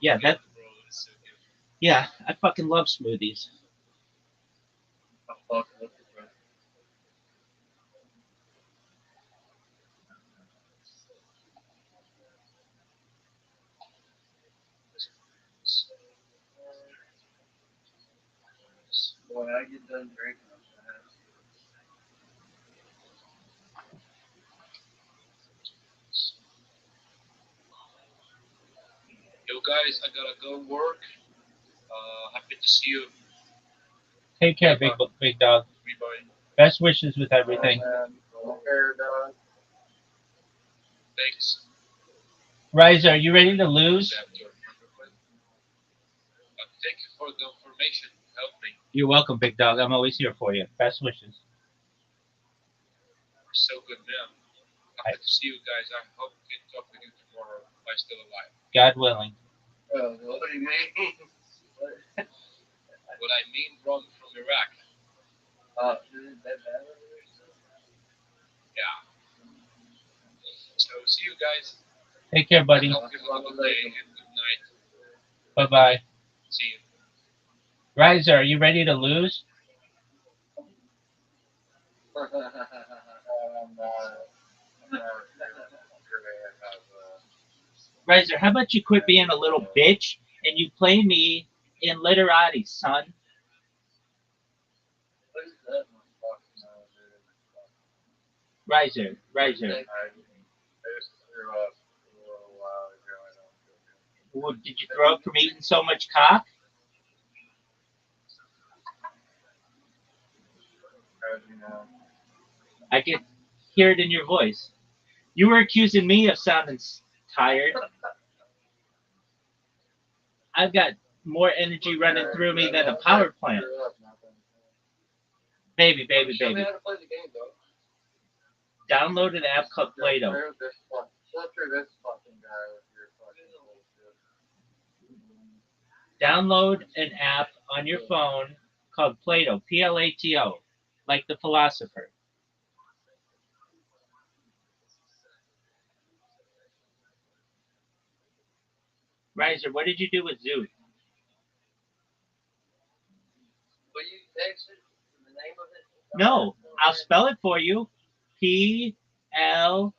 Yeah, that. Yeah, I fucking love smoothies. When I get done drinking, I'm gonna have Yo, guys, I gotta go work. Happy to see you. Take care, big dog. Everybody. Best wishes with everything. man. Fair dog. Thanks. Riser, are you ready to lose? Thank you for the information. Help me. You're welcome, big dog. I'm always here for you. Best wishes. You're so good, man. Happy to see you guys. I hope we can talk with you tomorrow if I'm still alive. God willing. What do you mean? What I mean, run from Iraq. Is that bad? Yeah. So see you guys. Take care, buddy. Hope you have a good day and good night. Bye bye. See you. Riser, are you ready to lose? I'm really have Riser, how about you quit being a little bitch and you play me in literati, son? what is that? Riser. I just threw up a little while ago. I don't feel Well, did you throw up from eating so much cock? good. As you know. I could hear it in your voice. You were accusing me of sounding tired. I've got more energy running through me than a power plant. Baby. Show me how to play the game, though. Download an app called Play-Doh. Filter this fucking guy with your fucking bullshit. Download an app on your phone called Plato, Plato, like the philosopher. Riser, what did you do with Zoot? Will you text it the name of it? No, I'll spell it for you. Plato,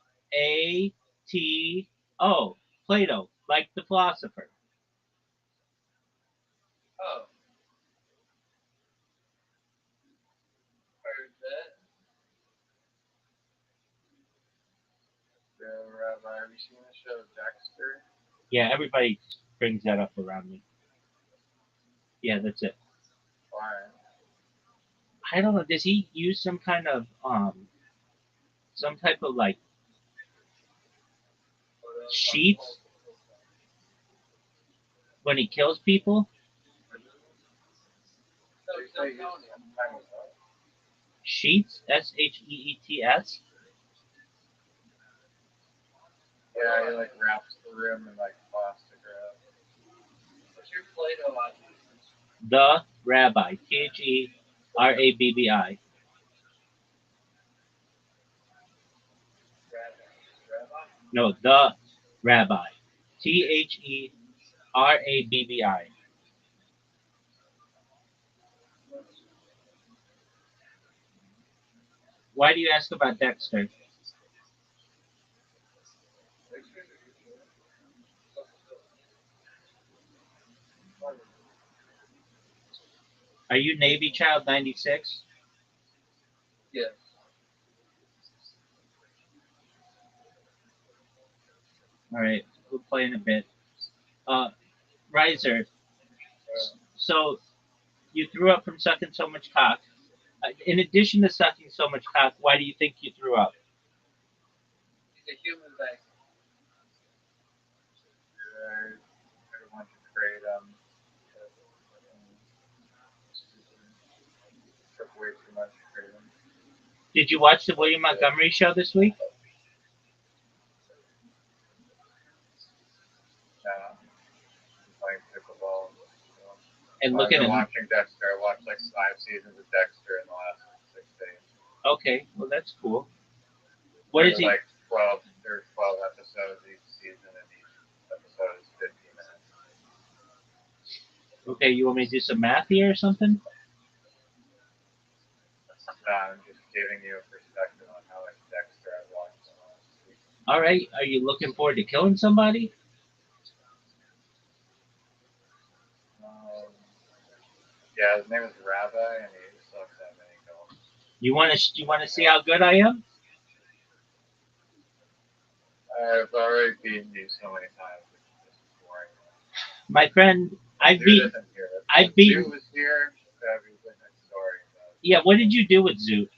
Plato, like the philosopher. Oh, heard that. Rabbi, have you seen the show Dexter? Yeah, everybody brings that up around me. Yeah, that's it. Why? I don't know. Does he use some type of like sheets when he kills people? Sheets, Sheets. Yeah, he like wraps the rim in like plastic wrap. What's your Play-Doh on? The Rabbi, Therabbi. Rabbi? No, the Rabbi, Therabbi. Why do you ask about Dexter? Are you Navy Child 96? Yes. All right, we'll play in a bit. Uh, Riser, so you threw up from sucking so much cock. In addition to sucking so much cock, why do you think you threw up? He's a human being. Everyone should trade took way too much to trade him. Did you watch the William Montgomery show this week? Playing pickleball. And I've look at been him. watching Dexter. I watched like 5 seasons of Dexter in the last 6 days. Okay, well that's cool. What is There's he? like 12. There's 12 episodes each season, and each episode is 15 minutes. Okay, you want me to do some math here or something? I'm just giving you a perspective on how much Dexter I've watched in the last week. All right. Are you looking forward to killing somebody? Um, yeah, his name is Rabbi, and he sucks at many films. You want to see how good I am? I've already beaten you so many times. It's just boring. My friend, I've Zoot beat. isn't here. I've If beaten. Zoot was here, that'd be a different story. But Yeah. What did you do with Zoot?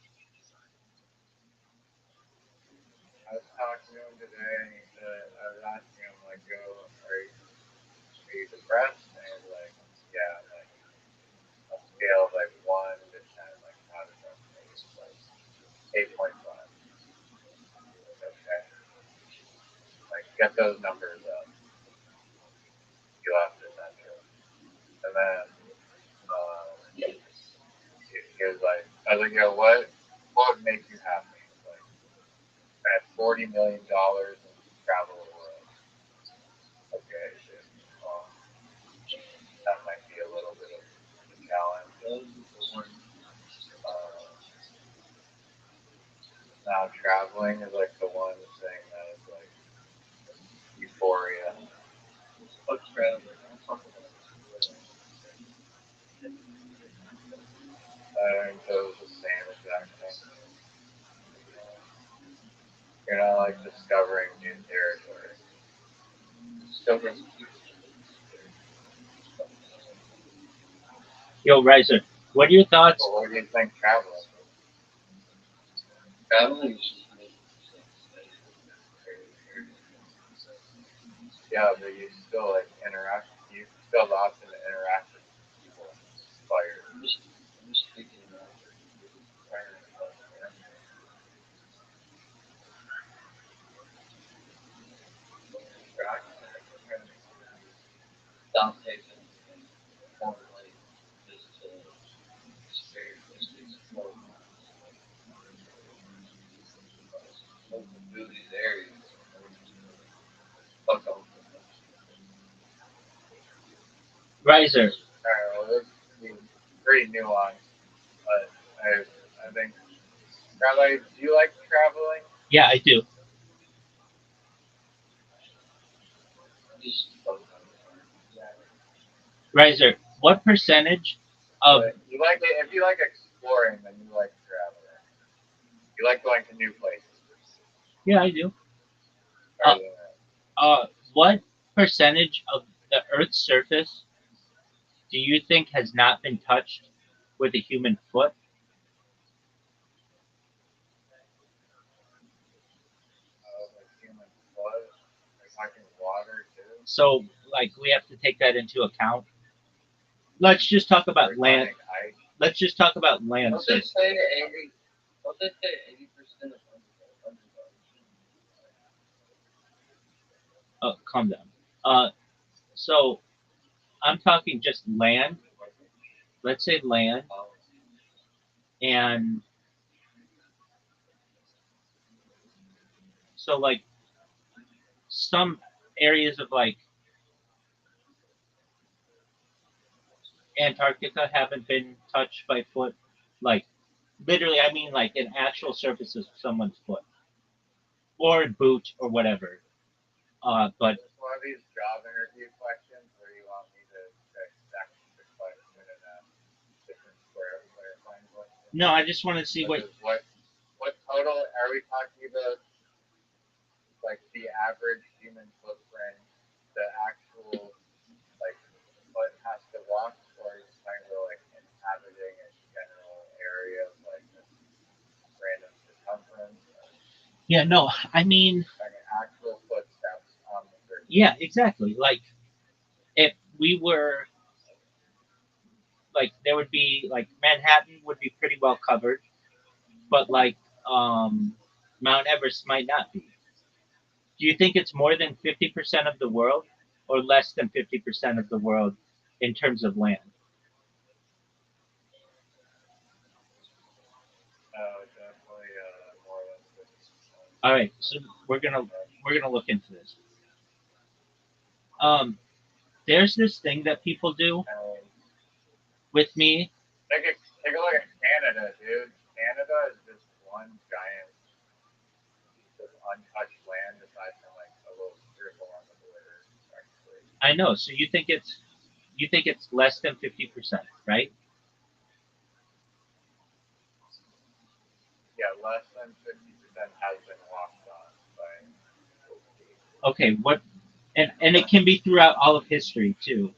I was talking to him today, and he said, I was asking him, like, are you depressed? And he was like, yeah, like, a scale of, like, 1 to 10, like, how depressed are you? It's like, 8.5. Okay. Like, get those numbers up. You lost your attention. And then, he was like, I was like, yo, what would make you happy? He's like, I had $40 million and travel the world. Okay, shit. That might be a little bit of a challenge. Now traveling is like the one thing that is like euphoria. What's traveling? I think those the same exact thing. You're not like discovering new territory. Discovering. Yo, Riser, what are your thoughts? Well, what do you think traveling? Traveling is just yeah, but you still like interact. You still have the option to interact with people by your. I'm just thinking about Dante formally just to explore through these areas. Fuck off. Riser. Alright, well, this is pretty nuanced, but I think. Rabbi, do you like traveling? Yeah, I do. Just Riser, what percentage of? but you like it if you like exploring, then you like traveling. You like going to new places. Yeah, I do. Uh, Rather than what percentage of the Earth's surface do you think has not been touched with a human foot? like human blood, like talking water too. So, like, we have to take that into account. Let's just talk about land. Ice. Let's just talk about land. Don't they say 80? Don't they say 80% of Oh, calm down. So I'm talking just land. Let's say land, and so like some areas of like Antarctica haven't been touched by foot. Like literally, I mean like an actual surface of someone's foot or boot or whatever. But one of these job interview questions where you want me to dissect the question in a different clarifying question. no, I just want to see What total are we talking about? Like the average human footprint, the actual like foot has to walk, or are you talking about like inhabiting a general area of like random circumference? Yeah, no, I mean Like actual footsteps on the surface. yeah, exactly. Like if we were like there would be like Manhattan would be pretty well covered, but like Mount Everest might not be. Do you think it's more than 50% of the world or less than 50% of the world in terms of land? Definitely more than 50%. All right, so we're gonna look into this. There's this thing that people do. with me. Take a look at Canada, dude. Canada is just one giant piece of untouched land aside from like a little circle on the border, actually. I know. So you think it's less than 50%, right? Yeah, less than 50% has been walked on by people. Okay. What? And it can be throughout all of history too.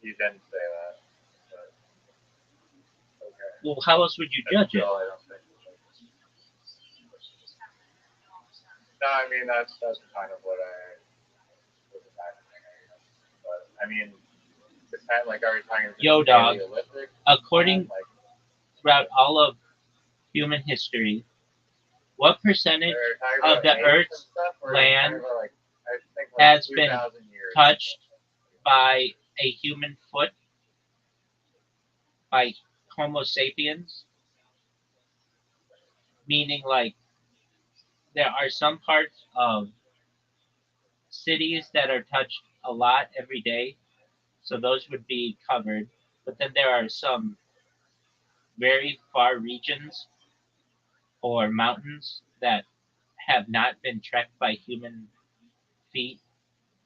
You didn't say that, but okay. Well, how else would you And judge it? still, I don't think. No, I mean that's kind of what I was imagining, I guess. But I mean, depend like are we talking just Yo, dog. Paleolithic time? According Like throughout all of human history, what percentage are we talking of about the age and Earth's stuff, or are we talking land about like I think like has been 2,000 years or touched something? by a human foot, by Homo sapiens? Meaning, like, there are some parts of cities that are touched a lot every day, so those would be covered. But then there are some very far regions or mountains that have not been trekked by human feet.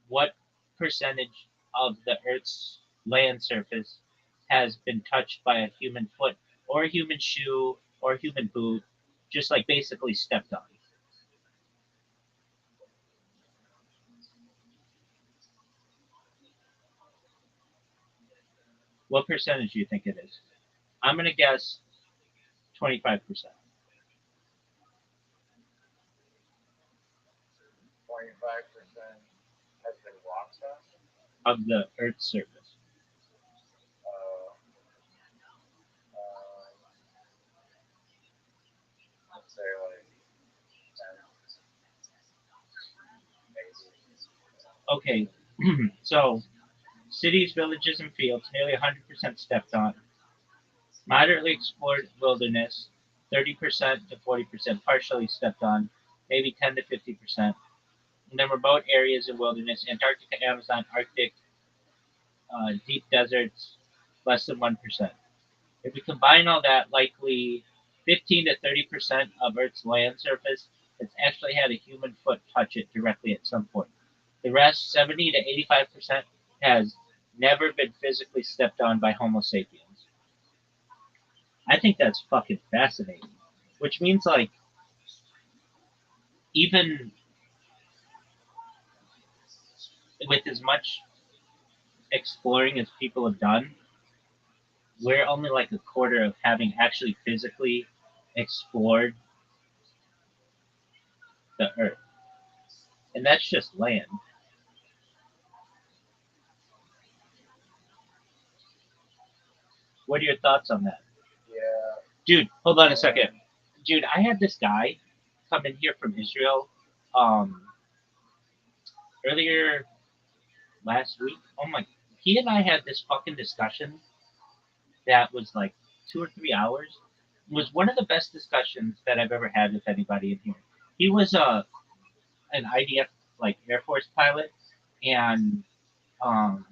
What percentage of the Earth's land surface has been touched by a human foot or a human shoe or a human boot, just like basically stepped on? What percentage do you think it is? I'm going to guess 25% 25% has been walked on. of the Earth's surface. Uh, uh, let's say like 10, maybe. Okay, so cities, villages, and fields, nearly 100% stepped on. Moderately explored wilderness, 30% to 40% partially stepped on, maybe 10 to 50%. And then remote areas of wilderness, Antarctica, Amazon, Arctic, deep deserts, less than 1%. If we combine all that, likely 15 to 30% of Earth's land surface has actually had a human foot touch it directly at some point. The rest, 70 to 85%, has never been physically stepped on by Homo sapiens. I think that's fucking fascinating. Which means, like, even with as much exploring as people have done, we're only like a quarter of having actually physically explored the Earth. And that's just land. What are your thoughts on that? Yeah. Dude, hold on a second. Dude, I had this guy come in here from Israel um, earlier last week. Oh my, he and I had this fucking discussion that was like 2 or 3 hours. It was one of the best discussions that I've ever had with anybody in here. He was an IDF like Air Force pilot, and um,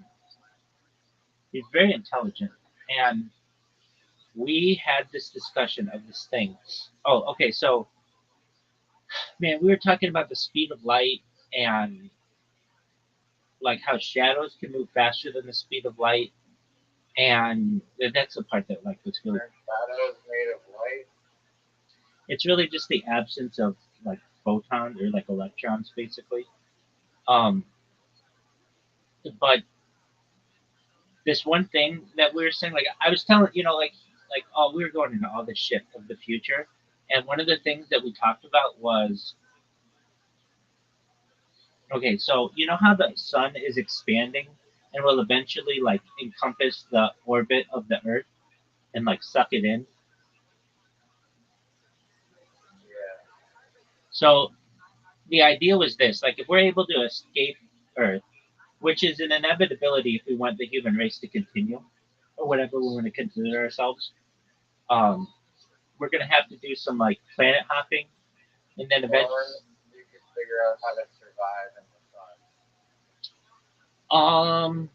he's very intelligent. And we had this discussion of this thing. Oh, okay. So, man, we were talking about the speed of light and like how shadows can move faster than the speed of light, and that's the part that like was really. Are shadows made of light? It's really just the absence of like photons or like electrons, basically. Um, but this one thing that we were saying, like I was telling, like oh, we were going into all this shit of the future, and one of the things that we talked about was okay, so you know how the sun is expanding and will eventually like encompass the orbit of the Earth and like suck it in. Yeah. So the idea was this: like if we're able to escape Earth, which is an inevitability if we want the human race to continue, or whatever we want to consider ourselves, um, we're gonna have to do some like planet hopping, and then eventually, Or you could figure out how to survive in the sun. um,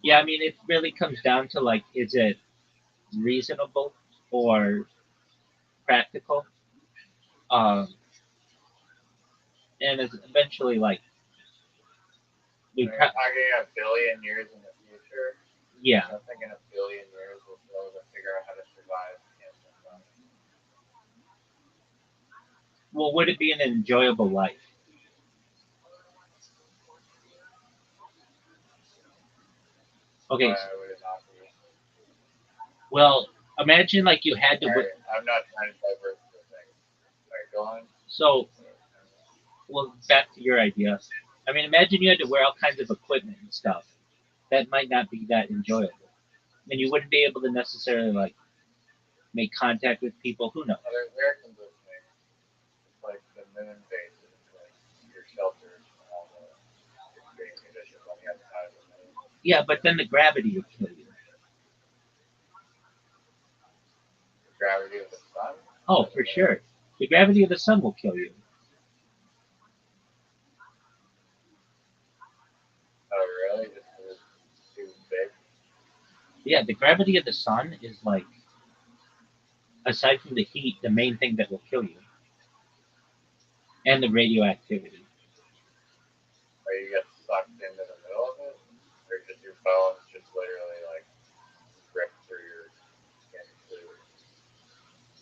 Yeah, I mean, it really comes down to like, is it reasonable or practical? Um, and it's eventually like we, So you're talking a billion years in the future. yeah. I don't think in a billion years we'll be able to figure out how to survive against the sun. Well, would it be an enjoyable life? Okay, Why would it not be? well, imagine like you had to. Alright, I'm not trying to divert the thing. Alright, go on. So, well, back to your idea. I mean, imagine you had to wear all kinds of equipment and stuff. That might not be that enjoyable, and you wouldn't be able to necessarily like make contact with people. Who knows? Well, there's air conditioning. It's like the moon bases, like your shelters and all the extreme conditions on the outside of the moon. Yeah, but then the gravity would kill you. The gravity of the sun. Oh, for sure. The gravity of the sun will kill you. Oh, really? Just 'cause it's too big? Yeah, the gravity of the sun is like, aside from the heat, the main thing that will kill you, and the radioactivity. Or you get sucked into the middle of it? Or just your bones just literally like rip through your skin fluid?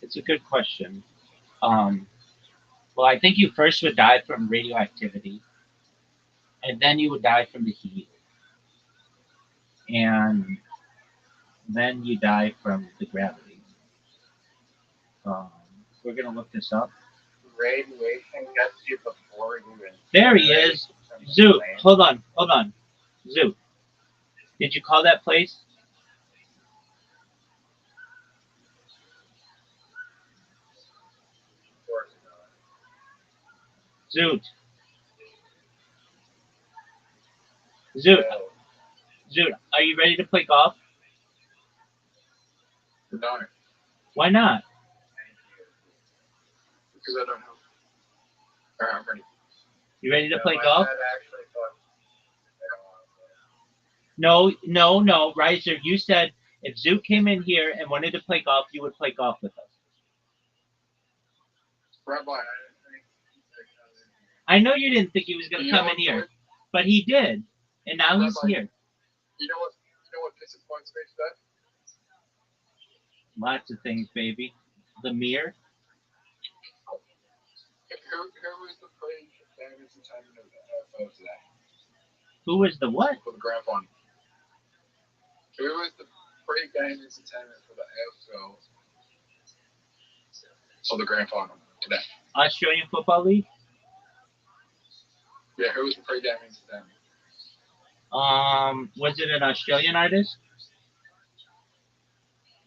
It's a good question. Um, well, I think you first would die from radioactivity, and then you would die from the heat, and then you die from the gravity. Um, we're gonna look this up. Radiation gets you before you There he is. Zoo, hold on. Zoo, did you call that place? Of course not. Zoo, Zoo, No. Zoo, are you ready to play golf? No. Why not? Because I don't know. Alright, I'm ready. You ready to No, play my golf? dad actually thought I don't want to play. No, Riser. You said if Zoo came in here and wanted to play golf, you would play golf with us. Rabbi, I didn't think he'd come in here. I know you didn't think he was gonna You come know in what, here, boy? but he did, and now he's Rabbi, here. You know what disappoints me today? Lots of things, baby. The mirror. Who was the praise famous entertainment of the AFL today? Who was the what? For the grand final. Who was the pre-game entertainment for the AFL for the grand final today? Australian Football League. Yeah, who was the pre-game entertainment? Was it an Australian artist?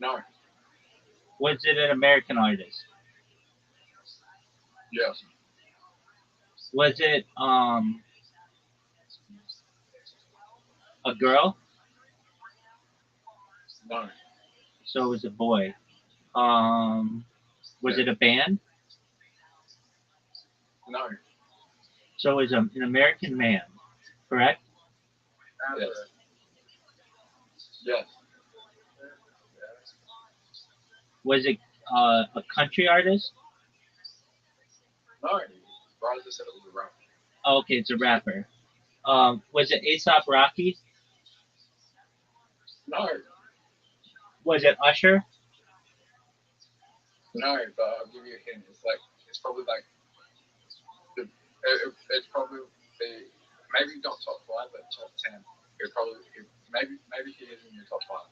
No. Was it an American artist? Yes. Was it a girl? No. So it was a boy. Was it a band? No. So it was an American man, correct? Yes. Yes. Was it a country artist? No. Rise said it was a rapper. Oh, okay, it's a rapper. Was it Aesop Rocky? No. Was it Usher? No, but I'll give you a hint. It's probably like it's probably the maybe not top five, but top 10. Maybe he is in the top five.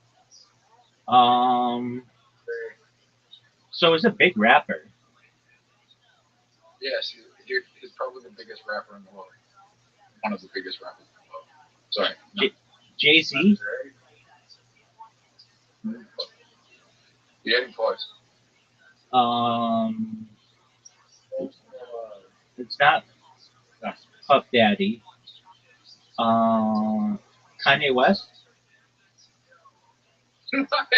So it was a big rapper. Yes, he's probably the biggest rapper in the world. One of the biggest rappers in the world. Sorry. No. Jay-Z? You're getting close. It's not No. Puff Daddy. Kanye West? It would not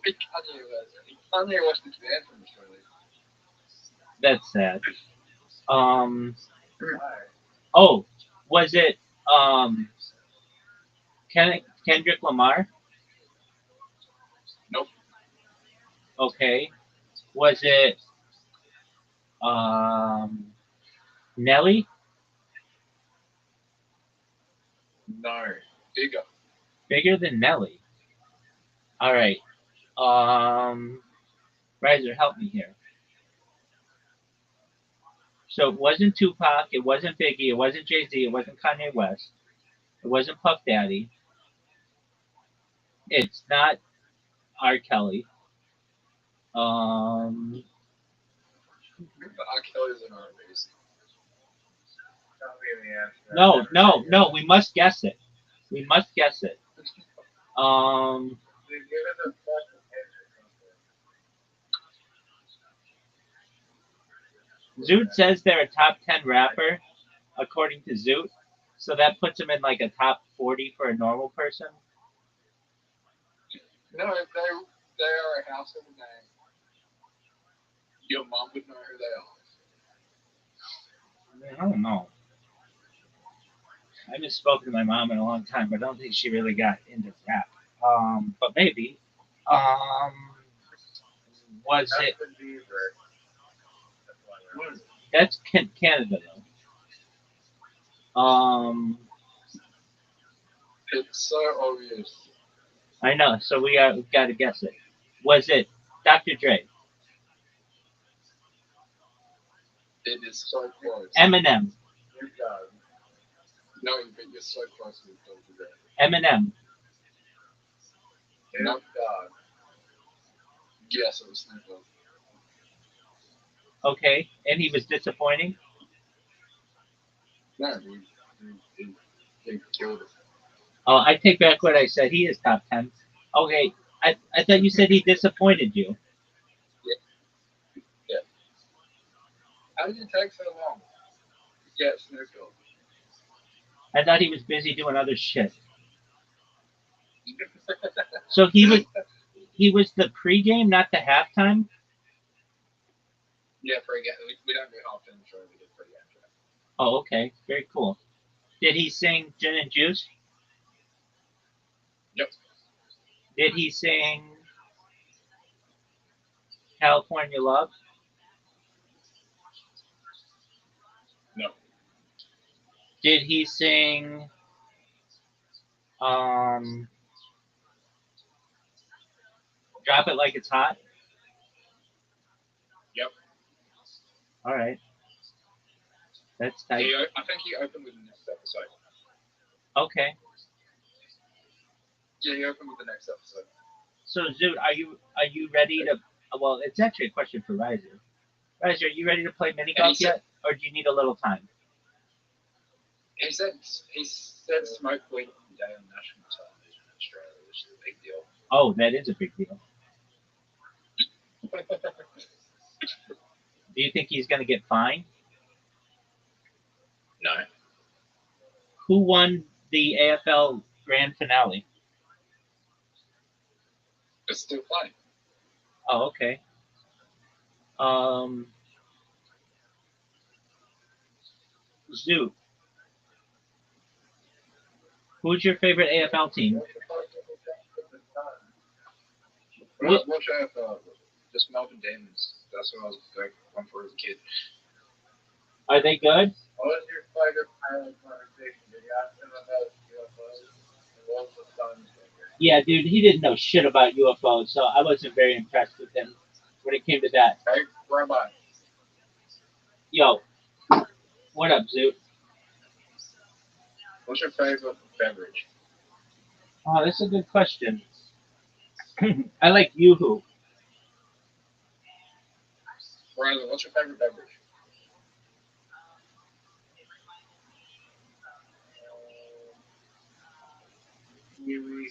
be Kanye West. Kanye West is banned from Australia. That's sad. Why? Oh, was it Kendrick Lamar? Nope. Okay. Was it um, Nelly? No. Bigger. Bigger than Nelly. All right. Riser, help me here. So it wasn't Tupac, it wasn't Biggie, it wasn't Jay Z, it wasn't Kanye West, it wasn't Puff Daddy, it's not R. Kelly. Um, R. Kelly's an R&B. Tell me the answer. I've no, never no, heard no. it. We must guess it. We must guess it. Dude, give it a fucking hint or something. Zoot says they're a top 10 rapper, according to Zoot. So that puts them in like a top 40 for a normal person. No, they are a household name. Your mom would know who they are. I don't know. I haven't spoken to my mom in a long time, but I don't think she really got into rap. But maybe. Um, was That's it? the Beaver. That's why they're- That's Canada though. It's so obvious. I know. So we got to guess it. Was it Dr. Dre? It is so close. Eminem? Snoop Dogg. No, but you're so close with Dr. Dre. Eminem? No. Snoop Dogg. Yes, it was Snoop Dogg. Okay, and he was disappointing. No, he killed it. Oh, I take back what I said. He is top 10. Okay, I thought you said he disappointed you. Yeah. How did it take so long to get Snoop Dogg? I thought he was busy doing other shit. So he was the pregame, not the halftime. Yeah, for again, we don't do halftime show. We did pre-game show. Oh, okay, very cool. Did he sing Gin and Juice? Yep. Did he sing California Love? No. Did he sing Drop It Like It's Hot? Yep. All right. That's tight. I think he opened with the next episode. Okay. Yeah, he opened with the next episode. So Zoot, are you ready to? Well, it's actually a question for Riser. Riser, are you ready to play mini golf yet, or do you need a little time? He said smoke weed day on national television in Australia, which is a big deal. Oh, that is a big deal. Do you think he's going to get fined? No. Who won the AFL Grand Finale? It's still playing. Oh, okay. Zoot, who's your favorite AFL team? What's AFL? Just Melbourne Demons. That's what I was going for as a kid. Are they good? What was your fighter pilot conversation? Did you ask him about UFOs? And what was the sun's finger? Yeah, dude, he didn't know shit about UFOs, so I wasn't very impressed with him when it came to that. Hey, Rabbi. Yo, what up, Zoot? What's your favorite beverage? Oh, that's a good question. I like Yoo-Hoo. Riley, what's your favorite beverage? Kiwi.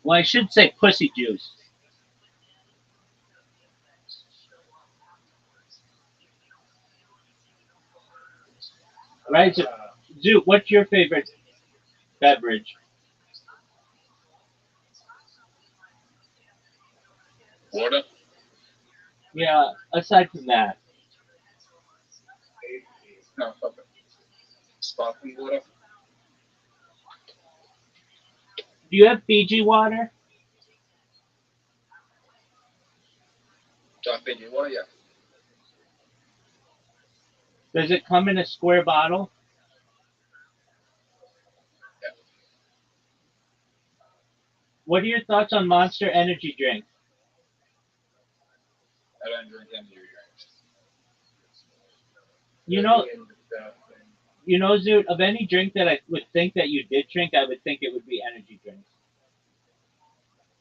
Well, I should say pussy juice. Right, Zoot, what's your favorite beverage? Water. Yeah, aside from that. No, fuck it. Sparkling water. Do you have Fiji water? Do I feed you water? Yeah. Does it come in a square bottle? Yeah. What are your thoughts on Monster Energy drink? I don't drink energy drinks. You know, Really disgusting. Zoot, of any drink that I would think that you did drink, I would think it would be energy drinks.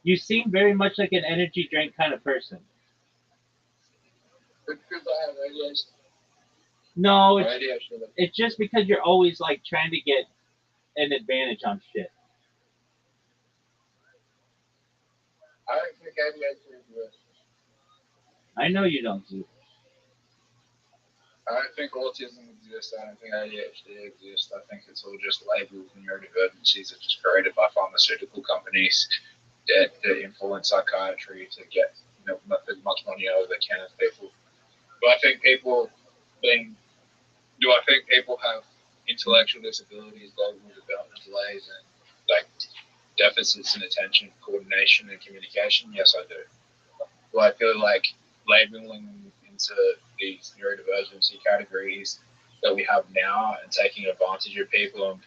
You seem very much like an energy drink kind of person. Because I have ADHD. No, Or it's ADHD. it's just because you're always like trying to get an advantage on shit. I don't think ADHD exists. I know you don't, Zoot. I don't think autism exists. I don't think ADHD exists. I think it's all just labels and neurodivergencies that are just created by pharmaceutical companies that influence psychiatry to get as much money out as they can as people. Do I think people being? Do I think people have intellectual disabilities, global development delays, and like deficits in attention, coordination, and communication? Yes, I do. Do I feel like labeling them into these neurodivergency categories that we have now and taking advantage of people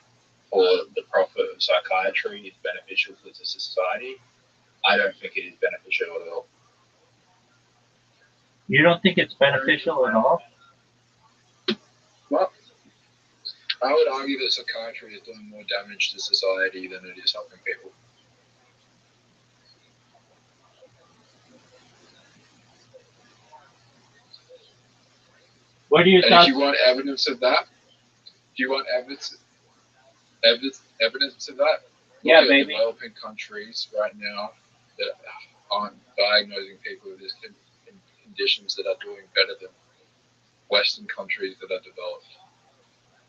for the profit of psychiatry is beneficial for the society? I don't think it is beneficial at all. You don't think it's beneficial at all? Well, I would argue that psychiatry is doing more damage to society than it is helping people. What are your And thoughts? if you want evidence of that, if you want evidence of that, Yeah, look at baby. developing countries right now that aren't diagnosing people with these conditions that are doing better than Western countries that are developed.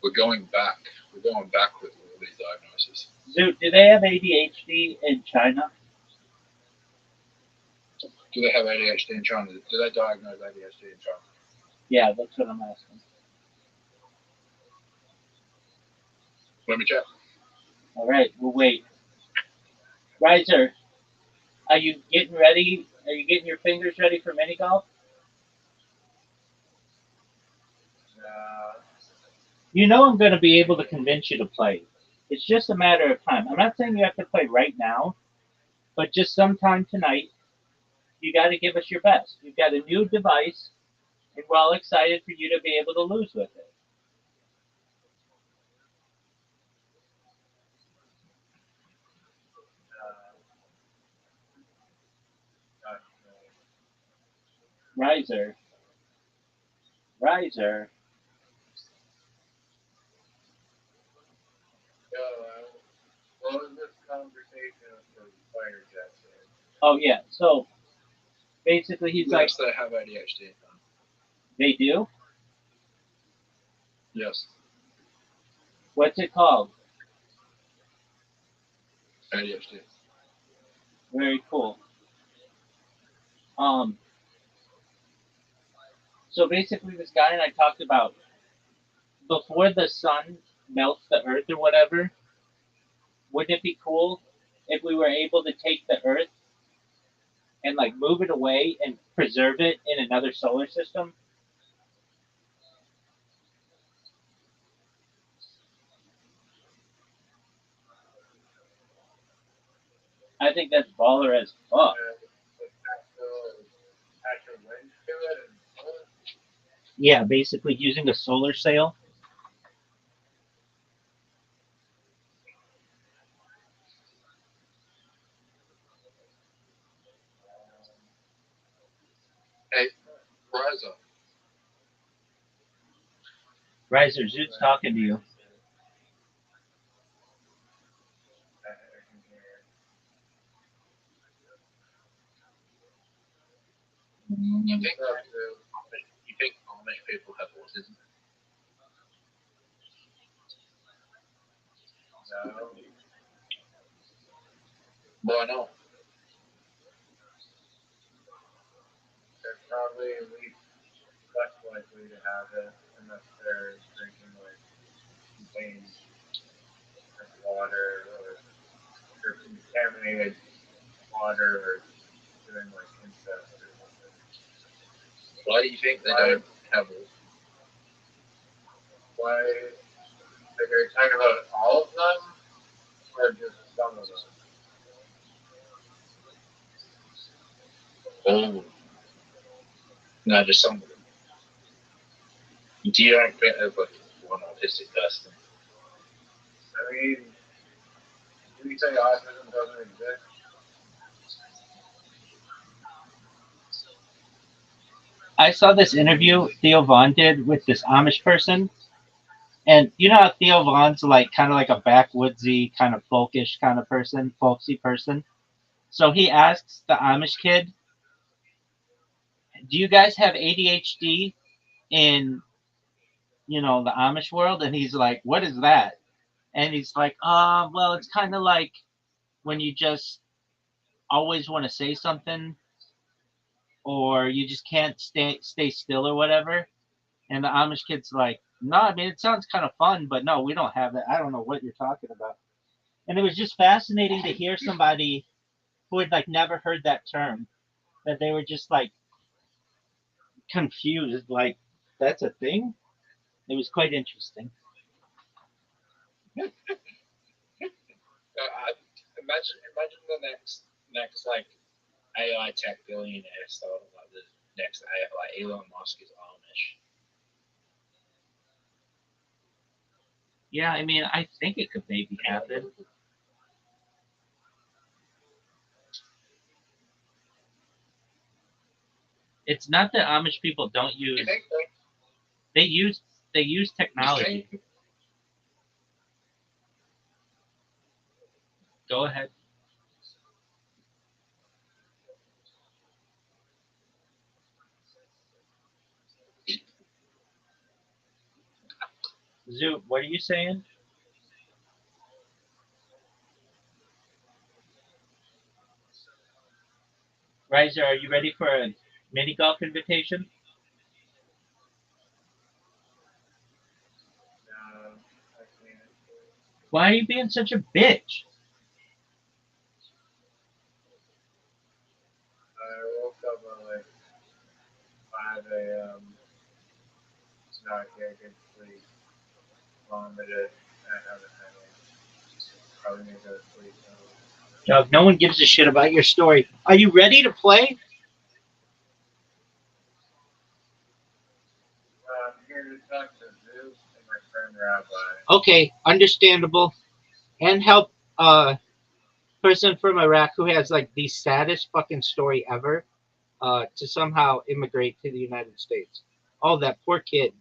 We're going back. We're going back with all these diagnoses. Zoot, do they have ADHD in China? Do they have ADHD in China? Do they diagnose ADHD in China? Yeah, that's what I'm asking. Let me check. All right, we'll wait. Riser, are you getting ready? Are you getting your fingers ready for mini golf? Uh, You know I'm going to be able to convince you to play. It's just a matter of time. I'm not saying you have to play right now, but just sometime tonight, you got to give us your best. You've got a new device, and we're all excited for you to be able to lose with it. not, Riser, Riser. what was this conversation with the fighter jets? Oh, yeah. So basically, he's like, Yes, they have ADHD. they do? Yes, What's it called? ADHD. Very cool. Um, so basically, this guy and I talked about before the sun melts the earth or whatever, wouldn't it be cool if we were able to take the earth and like move it away and preserve it in another solar system? I think that's baller as fuck. Actual wind to it and Yeah, basically using a solar sail. Hey, Riser. Riser, Zoot's talking to you. You think Amish people have autism? no, Why not? they're probably at least less likely to have it unless they're drinking like contained water or drinking contaminated water or doing like incest or something. Why do you think they don't have? Why? Like, are you talking about all of them, or just some of them? Oh, no, just some of them. Do you don't think they've got one autistic person? I mean, do you say autism doesn't exist? I saw this interview Theo Vaughn did with this Amish person, and you know how Theo Vaughn's like kind of like a backwoodsy, kind of folkish kind of person, folksy person. So he asks the Amish kid, "Do you guys have ADHD in the Amish world?" And he's like, "What is that?" And he's like, well, it's kind of like when you just always want to say something, or you just can't stay still or whatever." And the Amish kid's like, "No, I mean it sounds kind of fun, but no, we don't have that. I don't know what you're talking about." And it was just fascinating to hear somebody who had like never heard that term, that they were just like confused, like that's a thing. It was quite interesting. Imagine the next like AI tech billionaire starting like the next AI, like Elon Musk is Amish. Yeah, I mean, I think it could maybe happen. It's not that Amish people don't You use. think They use technology. Go ahead. Zoo, what are you saying? Riser, are you ready for a mini golf invitation? I can't. Why are you being such a bitch? I woke up at like 5 a.m. Not get good sleep. Vomited. I haven't had any. Probably need to go to sleep now. Doug, no one gives a shit about your story. Are you ready to play? I'm here to talk to Zeus and my friend Rabbi. Okay, understandable. And help person from Iraq who has like the saddest fucking story ever to somehow immigrate to the United States. Oh, that poor kid.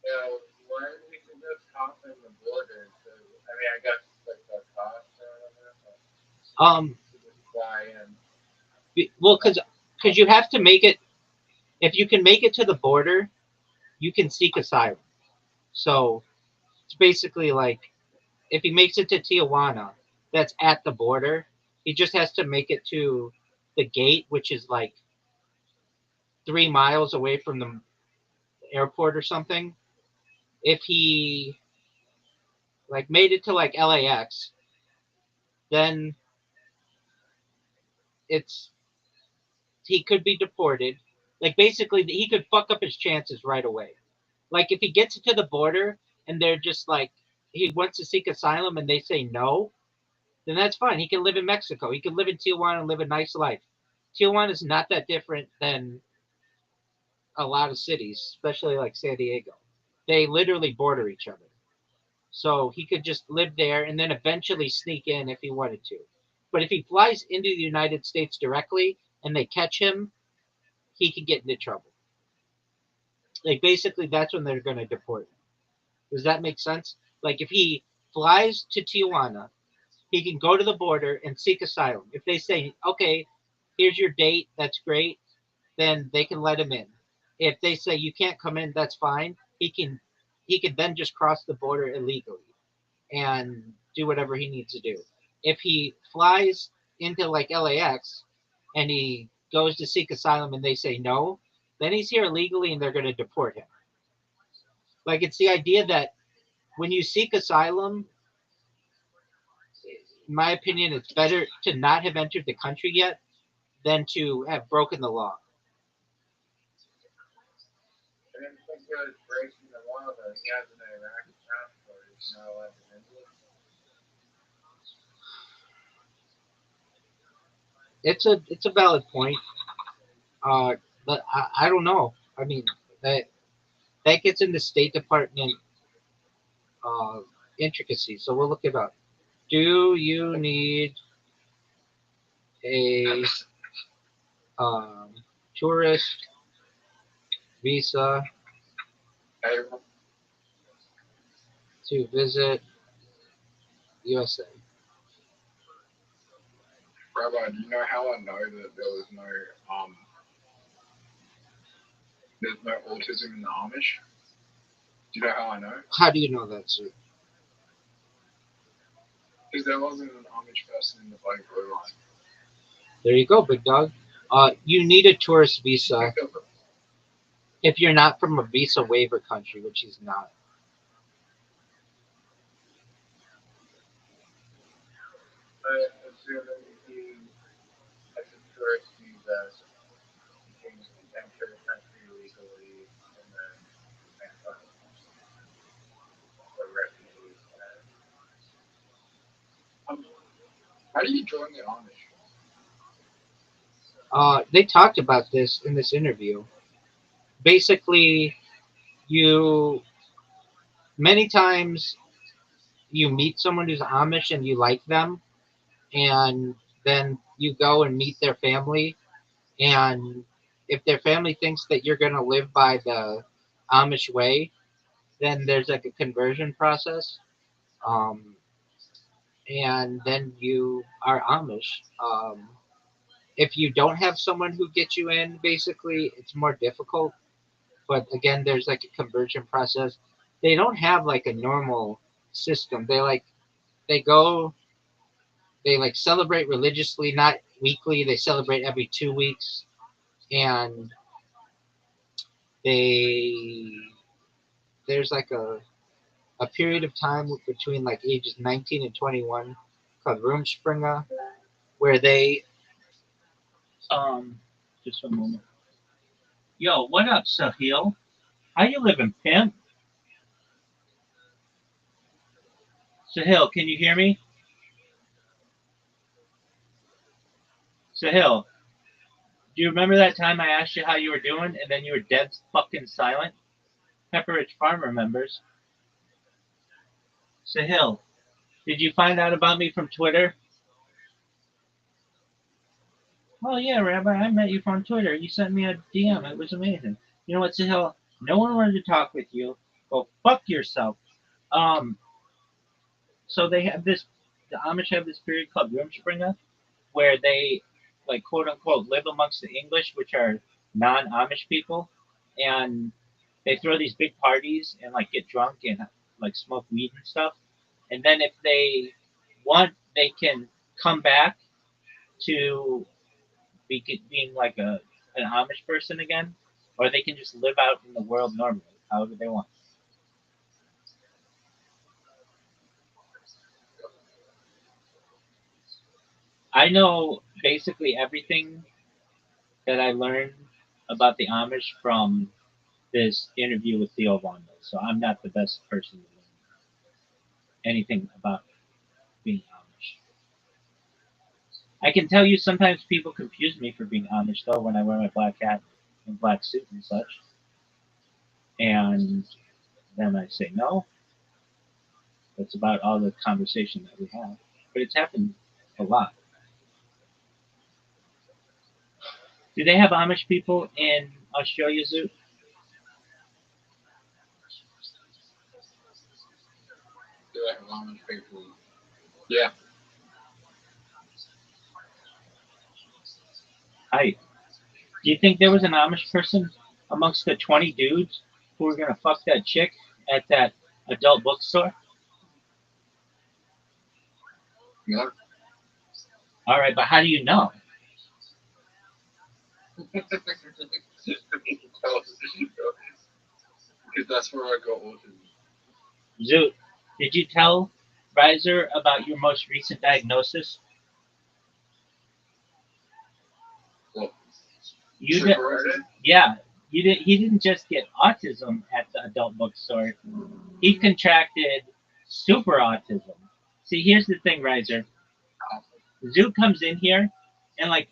Yeah, when we can just hop in the border. So, I mean, I guess like the cost or whatever. Um, Just fly in. well, because you have to make it. If you can make it to the border, you can seek asylum. So it's basically like if he makes it to Tijuana, that's at the border. He just has to make it to the gate, which is like 3 miles away from the airport or something. If he like made it to like LAX, then it's he could be deported. Like basically, he could fuck up his chances right away. Like if he gets to the border and they're just like he wants to seek asylum and they say no, then that's fine. He can live in Mexico. He can live in Tijuana and live a nice life. Tijuana is not that different than a lot of cities, especially like San Diego. They literally border each other. So he could just live there and then eventually sneak in if he wanted to. But if he flies into the United States directly and they catch him, he could get into trouble. Like basically that's when they're going to deport him. Does that make sense? Like if he flies to Tijuana, he can go to the border and seek asylum. If they say, "Okay, here's your date, that's great," then they can let him in. If they say you can't come in, that's fine. He can then just cross the border illegally and do whatever he needs to do. If he flies into like LAX and he goes to seek asylum and they say no, then he's here illegally and they're going to deport him. Like it's the idea that when you seek asylum, in my opinion, it's better to not have entered the country yet than to have broken the law. I didn't think it was breaking the law that he has an Iraqi passport. He's not allowed to visit. It's a valid point, but I don't know. I mean that gets into State Department uh, intricacies, so we'll look it up. Do you need a um, tourist visa Hey, to visit USA? Rabbi, do you know how I know that there's no autism in the Amish? Do you know how I know? How do you know that, sir? Because there wasn't an Amish person in the black blue line. There you go, big dog. You need a tourist visa if you're not from a visa waiver country, which he's not. But assuming he has a tourist visa, he can enter the country legally and then the refugee status. How do you join the Amish? They talked about this in this interview. Basically, you many times you meet someone who's Amish and you like them, and then you go and meet their family, and if their family thinks that you're going to live by the Amish way, then there's like a conversion process, um, and then you are Amish. If you don't have someone who gets you in, basically, it's more difficult. But again, there's like a conversion process. They don't have like a normal system. They go, they like celebrate religiously, not weekly. They celebrate every 2 weeks, and they there's like a period of time between like ages 19 and 21 called Roomspringa, where they just one moment. Yo, what up, Sahil? How you living, pimp? Sahil, can you hear me? Sahil, do you remember that time I asked you how you were doing and then you were dead fucking silent? Pepperidge Farm remembers. Sahil, did you find out about me from Twitter? Oh yeah, Rabbi, I met you from Twitter. You sent me a DM. It was amazing. You know what, Sahil? No one wanted to talk with you. Go fuck yourself. Um, so they have this. The Amish have this period called Rumspringa, where they, like quote unquote, live amongst the English, which are non-Amish people, and they throw these big parties and like get drunk and like smoke weed and stuff. And then if they want, they can come back to being like an Amish person again, or they can just live out in the world normally, however they want. I know basically everything that I learned about the Amish from this interview with Theo Von, so I'm not the best person to learn anything about being Amish. I can tell you sometimes people confuse me for being Amish though when I wear my black hat and black suit and such, and then I say no. That's about all the conversation that we have, but it's happened a lot. Do they have Amish people in Australia Zoo? Do they have Amish people? Yeah. Hi. Do you think there was an Amish person amongst the 20 dudes who were gonna fuck that chick at that adult bookstore? No. All right, but how do you know? Because that's where I got autism. Zoot, did you tell Riser, about your most recent diagnosis? Well, You super did, autism? yeah. You did. He didn't just get autism at the adult bookstore. He contracted super autism. See, here's the thing, Riser. Zoo comes in here, and I've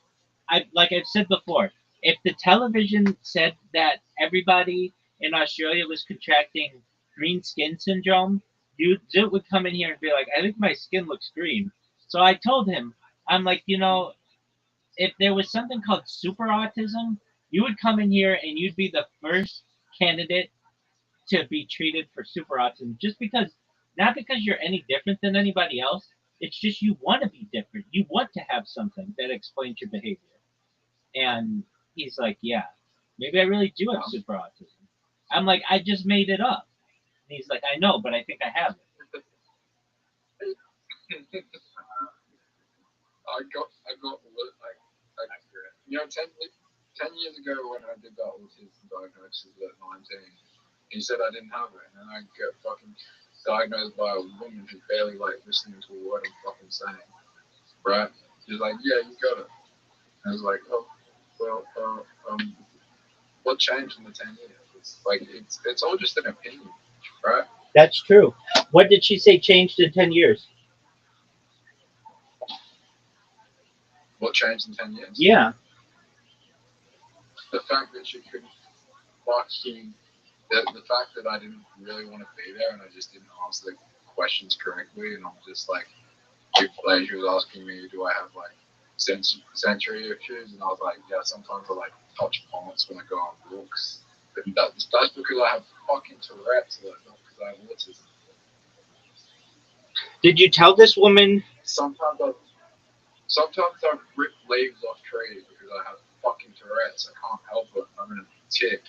said before, if the television said that everybody in Australia was contracting green skin syndrome, Zoo would come in here and be like, "I think my skin looks green." So I told him, I'm like, if there was something called super autism, you would come in here and you'd be the first candidate to be treated for super autism, just because, not because you're any different than anybody else. It's just you want to be different. You want to have something that explains your behavior. And he's like, yeah, maybe I really do have super autism. I'm like, I just made it up. And he's like, I know, but I think I have it. I got like 10 years ago when I did that autism diagnosis at 19, he said I didn't have it, and then I get fucking diagnosed by a woman who's barely like listening to a word I'm fucking saying, right? She's like, yeah, you got it. And I was like, oh, well, what changed in the 10 years? It's all just an opinion, right? That's true. What did she say changed in 10 years? What changed in 10 years? Yeah. The fact that she couldn't fucking, the fact that I didn't really want to be there and I just didn't answer the questions correctly, and I'm just like, she was asking me, do I have like sensory issues? And I was like, yeah, sometimes I like touch plants when I go on walks. But that's because I have fucking Tourette's, not because I have autism. Did you tell this woman? Sometimes I rip leaves off trees because I have fucking Tourette's. I can't help it. I'm in a tick.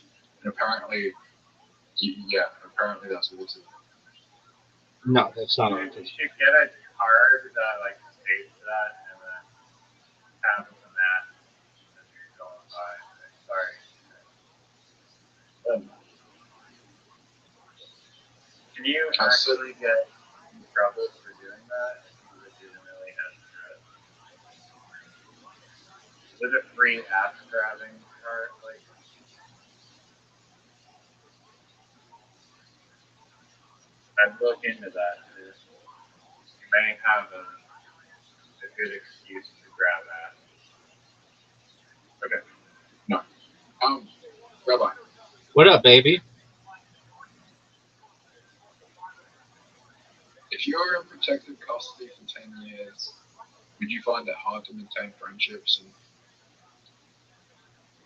And apparently that's autism. No, that's not You autism. should get a card that like states that, and then tap into that, and you're going by. Sorry. Can you actually get in trouble for doing that if you legitimately have stress? Is it a free ass grabbing card? Like, I'd look into that. You may have a good excuse to grab ass. Okay. No. Rabbi, What up, baby? if you were in protective custody for 10 years, would you find it hard to maintain friendships? And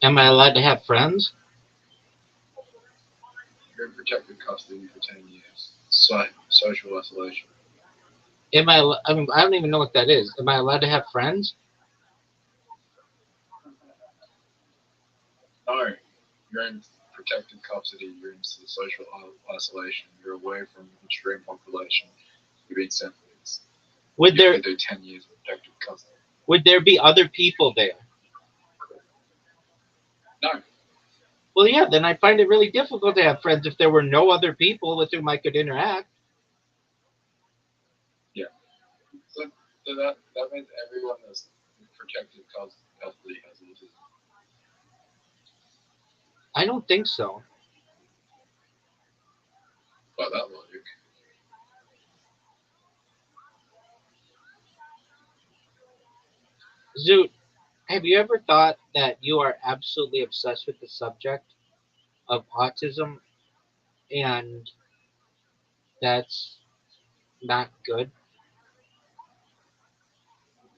Am I allowed to have friends? you're in protective custody for 10 years. Social isolation. Am I? I mean, I don't even know what that is. Am I allowed to have friends? No, you're in protective custody. You're in social isolation. You're away from extreme population. You're being sent. Would You there have to do 10 years of protective custody. would there be other people there? No. Well, yeah. Then I find it really difficult to have friends if there were no other people with whom I could interact. Yeah. So that means everyone that's in protective custody has autism. I don't think so. By that logic. Zoot, have you ever thought that you are absolutely obsessed with the subject of autism, and that's not good?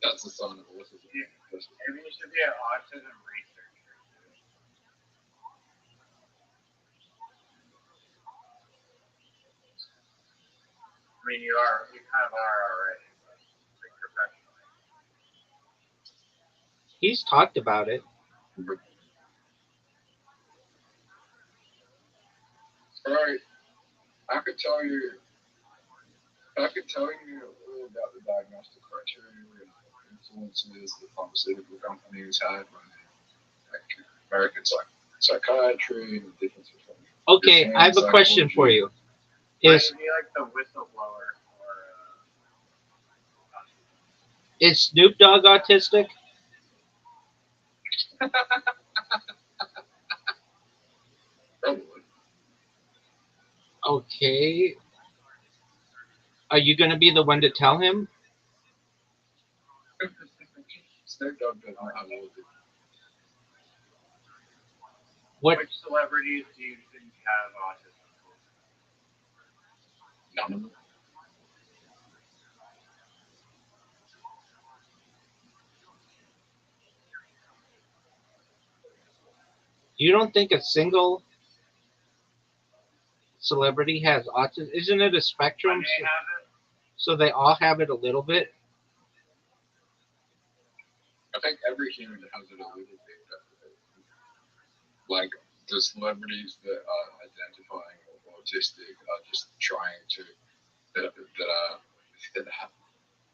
That's a sign of autism. Maybe you should be an autism researcher. I mean, you kind of are already, but like professionally. He's talked about it. Alright, I could tell you all about the diagnostic criteria and influences the pharmaceutical companies have on like American psychiatry and the difference between Okay, I have a question for you. Might Is be like the whistleblower for Is Snoop Dogg autistic? Probably. Okay. Are you gonna be the one to tell him? Snoop Dogg does not have all the What? Which celebrities do you think have autism? none of them. You don't think a single celebrity has autism? Isn't it a When spectrum? they have it, So they all have it a little bit. I think every human has it a little bit. Like the celebrities that are identifying autistic are just trying to that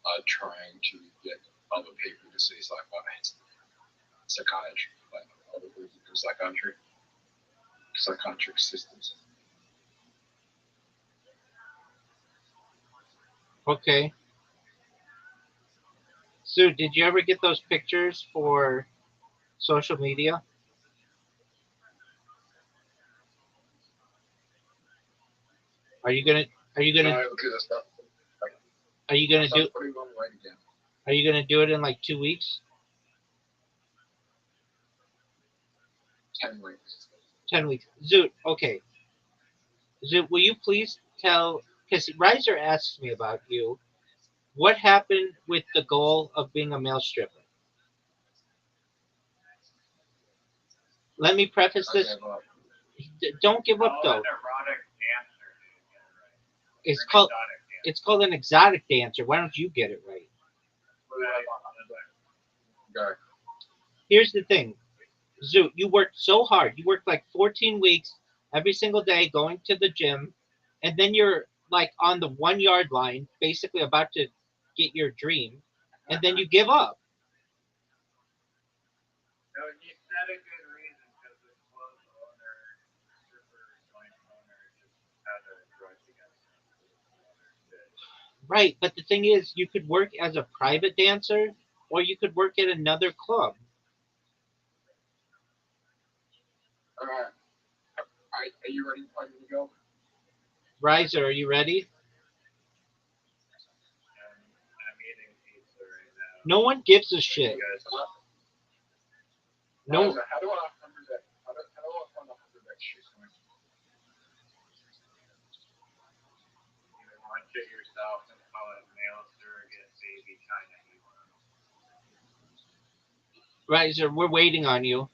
are trying to get other people to see psychiatry, like other people do psychiatric systems. Okay. Sue, did you ever get those pictures for social media? Are you gonna are you gonna No, because are you gonna I do started putting on weight again. are you gonna do it in like 2 weeks? 10 weeks. 10 weeks. Zoot, okay. Zoot, will you please tell because Riser asks me about you. What happened with the goal of being a male stripper? Let me preface I this. gave up. Don't give up call though. an erotic dancer, dude. Get it right. Or It's an called exotic dancer. it's called an exotic dancer. Why don't you get it right? Go. Here's the thing, Zoot, you worked so hard. You worked like 14 weeks every single day going to the gym, and then you're like on the 1 yard line, basically about to get your dream, and then you give up. No, he said a good reason because the club owner, stripper joint owner, just had a grudge against him because of some other shit. Right, but the thing is, you could work as a private dancer, or you could work at another club. All right. Are you ready? Are you go? Riser, are you ready? I'm eating pizza right now. No one gives a But you shit. guys, No, How do I remember that? How do I find a hundred that shit? either munch it yourself and call it male surrogate baby China humor. Riser, we're waiting on you.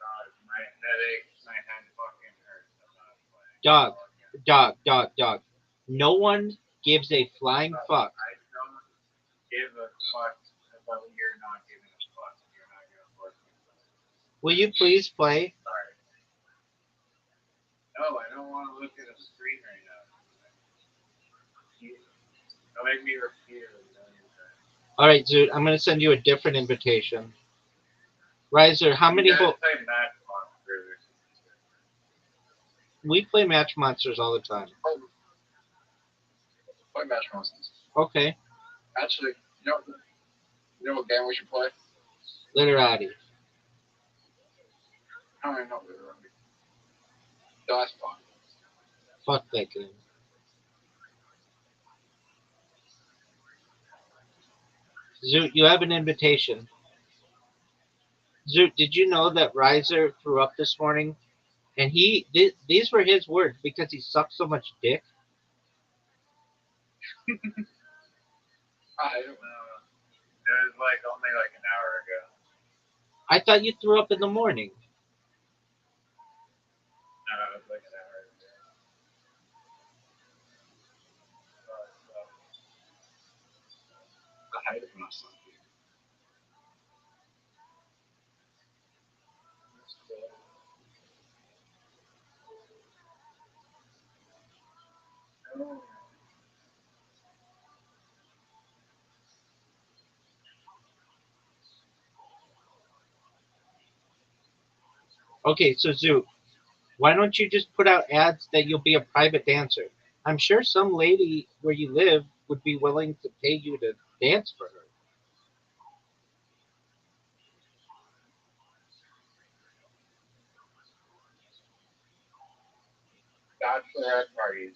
God, my headache, my head fucking hurts. I'm not playing. Dog, Call again. dog. No one gives a flying fuck. I don't give a fuck about you're not giving a fuck. You're not gonna force me to play. Will you please play? Sorry. No, I don't want to look at a screen right now. Don't make me repeat it a million times. All right, Zoot, I'm going to send you a different invitation. Riser, how You many guys play Match Monsters. we play Match Monsters all the time. Oh, play Match Monsters. Okay, Actually, you know what game we should play? literati. I mean, not literally. Dice Punk. Fuck that game. Zoot, you have an invitation. Zoot, did you know that Riser threw up this morning? And these were his words because he sucked so much dick. I hate it. It was like only like an hour ago. I thought you threw up in the morning. No, it was like an hour ago. I hate it when I suck dick. No. Okay, so Zoot, why don't you just put out ads that you'll be a private dancer? I'm sure some lady where you live would be willing to pay you to dance for her. Bachelorette parties,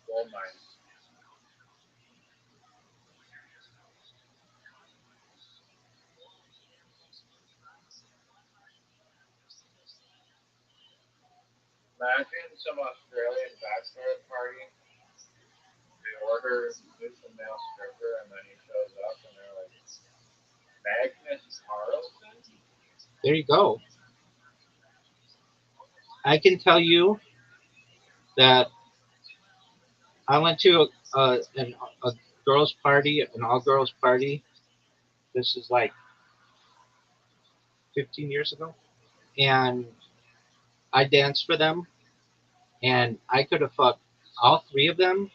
gold mine. Imagine some Australian bachelorette party. They order this and male stripper, and then he shows up, and they're like, Magnus Carlson? There you go. I can tell you that I went to a girls' party, an all girls party. This is like 15 years ago. And I danced for them, and I could have fucked all three of them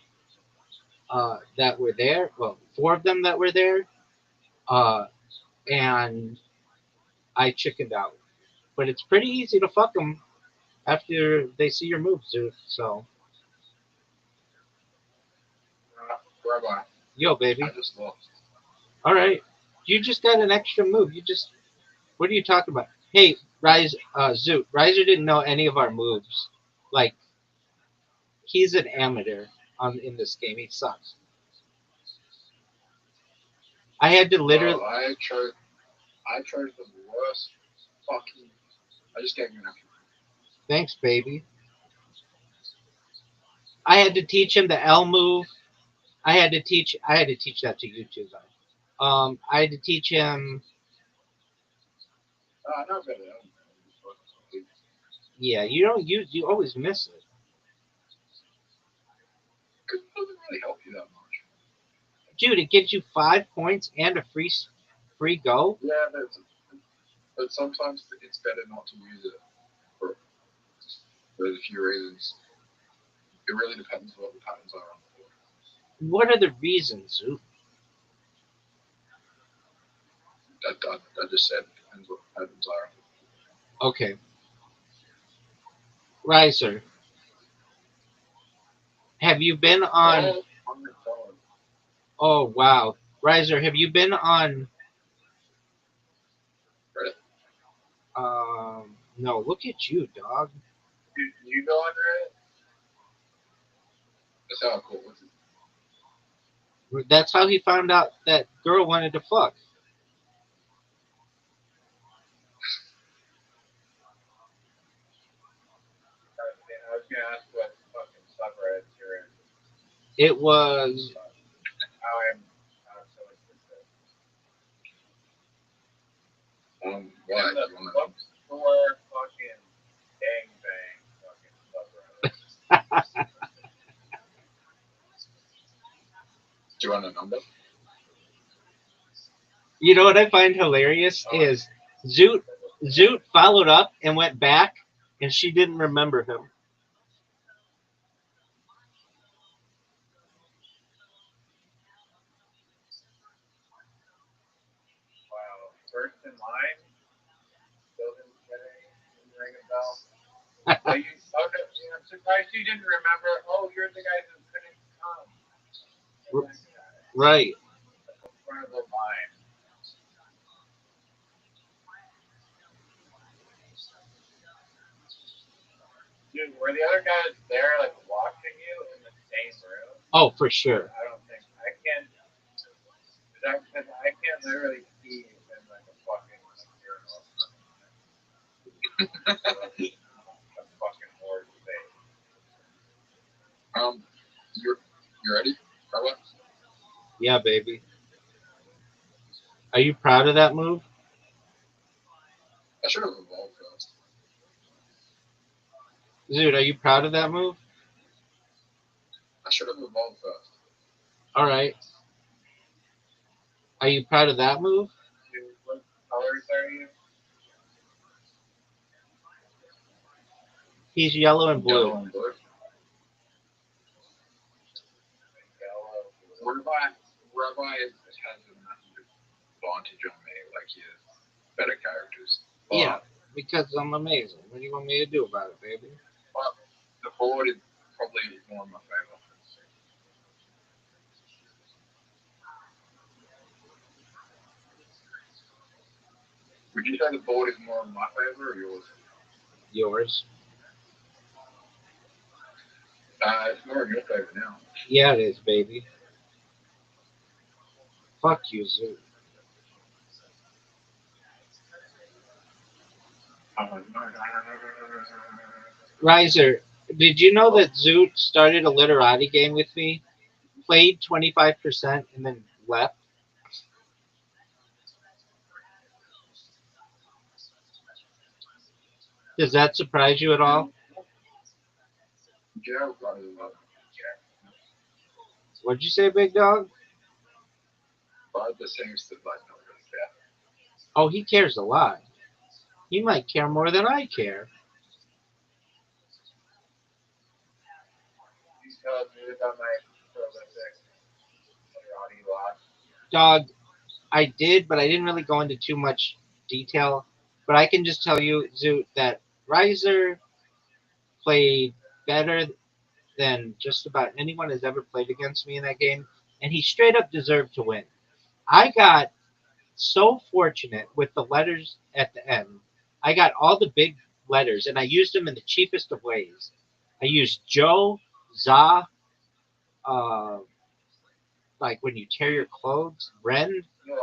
that were there. Well, four of them that were there, uh, and I chickened out. But it's pretty easy to fuck them after they see your moves, dude. So, Rabbi, yo, baby. I just lost. All right, you just got an extra move. You just, what are you talking about? Hey, Rise, Zoot. Riser didn't know any of our moves. Like, he's an amateur on in this game. He sucks. I had to literally. Bro, I chose the worst fucking. I just gave you an extra. Thanks, baby. I had to teach him the L move. I had to teach that to you too, though. I had to teach him. I know better. I don't know. Yeah, you don't use. You always miss it, It doesn't really help you that much. dude. It gives you 5 points and a free go. Yeah, but sometimes it's better not to use it for a few reasons. It really depends what the patterns are on the board. What are the reasons, Zoot? I just said it depends what the patterns are. Okay, Riser. Have you been on? On your phone. Oh wow, Riser. Have you been on? Right? No. Look at you, dog. You go under it? That's how cool with it. That's how he found out that girl wanted to fuck. I was gonna ask what fucking subreddits you're in. It was. I'm so interested. Why? In the You want bookstore fucking gangbang fucking subreddit. do you want a number? You know what I find hilarious is Zoot followed up and went back, and she didn't remember him. Wow. First in line, still didn't get any, didn't ring a bell. But oh, no, I'm surprised you didn't remember. Oh, you're the guy who couldn't come. Right. Front of the line. Dude, were the other guys there, like, watching you in the same room? Oh, for sure. I don't think, I can't, because I can't literally see in, like, a fucking, like, urinal. A fucking horde face. Um, you ready? Rabbi? Yeah, baby. Are you proud of that move? I should have evolved first. Zoot, are you proud of that move? I should have evolved first. All right. Are you proud of that move? Dude, what colors are you? He's yellow and blue. Yellow and blue. Yellow, blue. Rabbi has a massive advantage on me. Like he has better characters. Yeah, because I'm amazing. What do you want me to do about it, baby? But the horde is probably more in my favor. Would you say the board is more in my favor or yours? Yours. It's more in your favor now. Yeah, it is, baby. Fuck you, Zoot. Riser, did you know that Zoot started a literati game with me, played 25%, and then left? Does that surprise you at all? Joe probably loves What'd you say, big dog? Barbara seems to like not really care. Oh, he cares a lot. He might care more than I care. You told me about my prolific literati loss. Dog, I did, but I didn't really go into too much detail. But I can just tell you, Zoot, that Riser played better than just about anyone has ever played against me in that game, and he straight up deserved to win. I got so fortunate with the letters at the end. I got all the big letters, and I used them in the cheapest of ways. I used Joe, Za, uh, like when you tear your clothes, Ren, UI.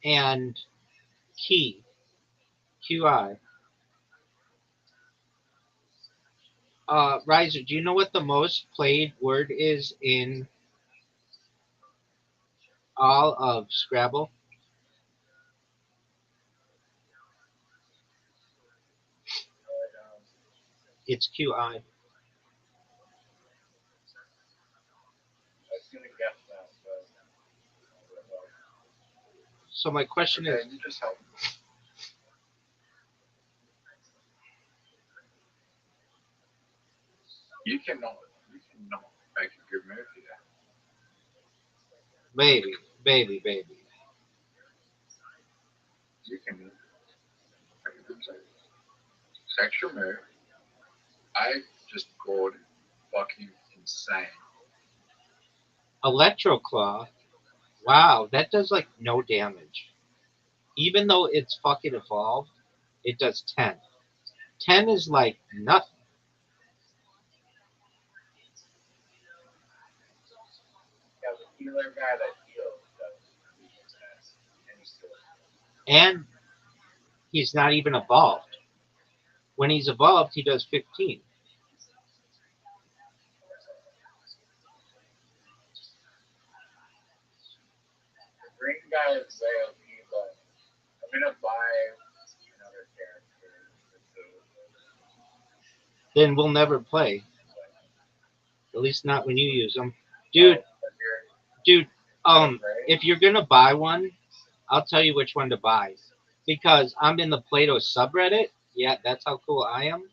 and Key, QI. Riser, do you know what the most played word is in all of Scrabble? It's QI. I was gonna guess that, but So my question Okay, is, you just help. You cannot make a good move here. baby, baby, baby. You can make a good move. Extra move. I just scored fucking insane. Electroclaw. Wow, that does like no damage. Even though it's fucking evolved, it does 10. 10 is like nothing. yeah, the healer guy that heals does and he's still And he's not even evolved. When he's evolved, he does 15. the green guy is way OP, but I'm gonna buy another character. So, Then we'll never play. At least not when you use them. oh, Dude, if you're dude, afraid, if you're gonna buy one, I'll tell you which one to buy. Because I'm in the Plato subreddit. Yeah, that's how cool I am.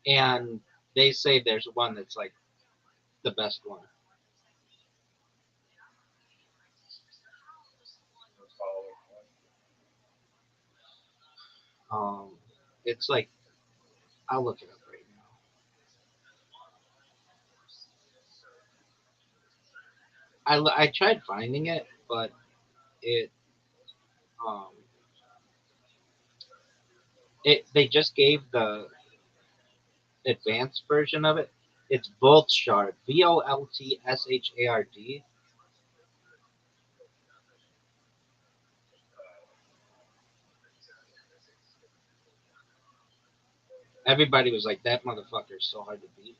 And they say there's one that's like the best one. you'll follow one. Um, it's like I'll look it up right now. I tried finding it, but it um they just gave the advanced version of it. It's Voltshard, Voltshard. Everybody was like, that motherfucker is so hard to beat.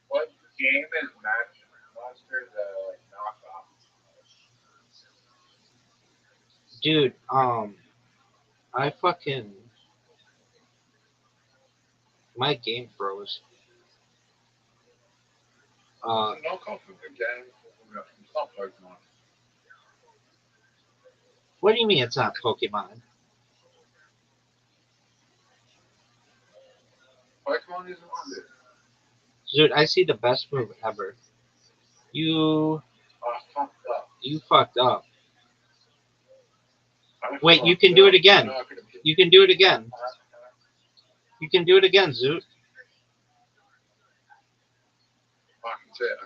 What game is Match Monster the like knockoff? Dude, I fucking my game froze. Uh, It's a knockoff of the game. It's not Pokemon. what do you mean it's not Pokemon? Pokemon isn't on this. Dude, I see the best move ever. You I fucked up. you fucked up. I Wait, you fucked can do up. it again. I could have hit. You can do it again. You can do it again, Zoot. I can see it.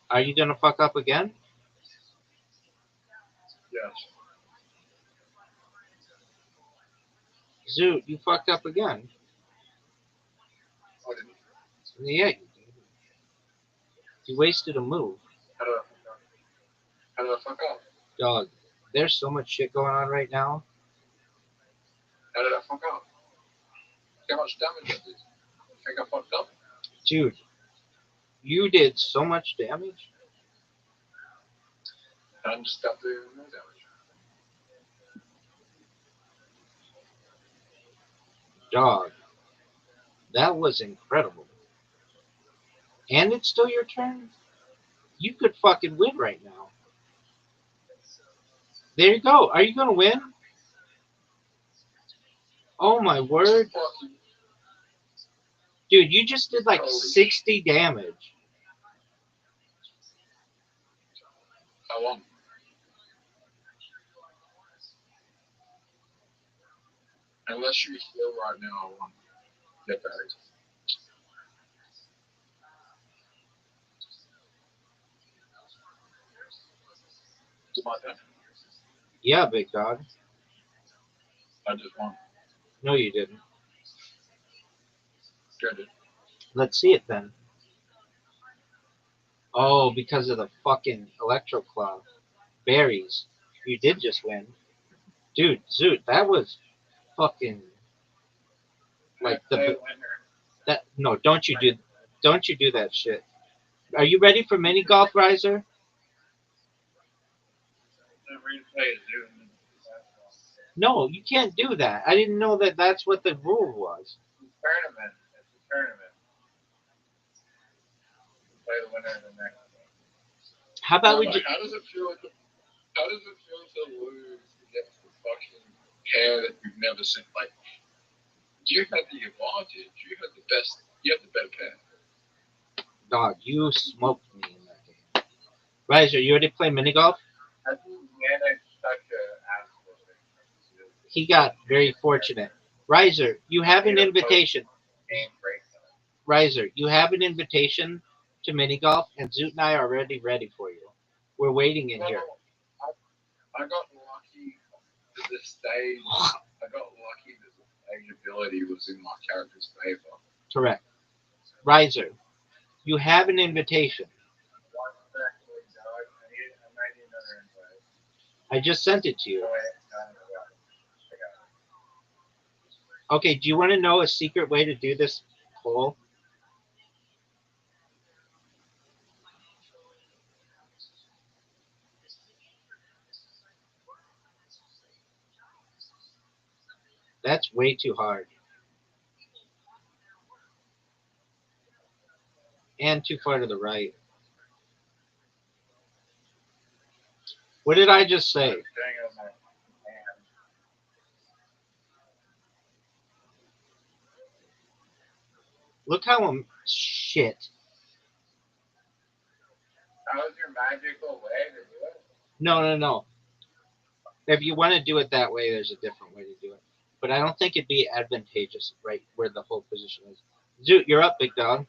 Are you gonna fuck up again? Yes. Zoot, you fucked up again. I didn't. Yeah, you did. You wasted a move. How did I fuck up? How did I fuck up? Dog, there's so much shit going on right now. How did I fuck up? How much damage I did? You think I fucked up? Dude, you did so much damage. And I just got the more damage. Dog, that was incredible. And it's still your turn? You could fucking win right now. There you go. Are you gonna win? Oh my word. Fucking Dude, you just did like Holy 60 damage. I won. Unless you heal right now, I won. Get buried. It's my turn. Yeah, big dog. I just won. No, you didn't. Good. Let's see it then. Oh, because of the fucking Electro Claw. Berries. You did just win. Dude, Zoot, that was fucking like Play the winner. that no, don't you do that shit. Are you ready for mini golf, Riser? The replay is doing. No, you can't do that. I didn't know that that's what the rule was. It's a tournament. It's a tournament. Play the winner in the next game. How about we Like, just how does it feel to lose against the fucking pair that you've never seen? Like, you had the advantage. You had the best. You had the better pair. dog, you smoked me in that game. Riser, you ready to play mini golf? I think Nana such a asshole. He got very fortunate. Riser, you have an invitation. Game breaks. Riser, you have an invitation to mini golf, and Zoot and I are already ready for you. We're waiting in here. I got lucky that the stage. I got lucky that the stage ability was in my character's favor. Correct. Riser, you have an invitation. One second, dog. I might need another invite. I just sent it to you. Oh, wait. No, I got it. I got it. Okay, do you want to know a secret way to do this poll? That's way too hard. And too far to the right. What did I just say? I'm doing it with my hand. Look how I'm shit. That was your magical way to do it? No. If you want to do it that way, there's a different way to do it. But I don't think it'd be advantageous right where the whole position is. Zoot, you're up, big dog.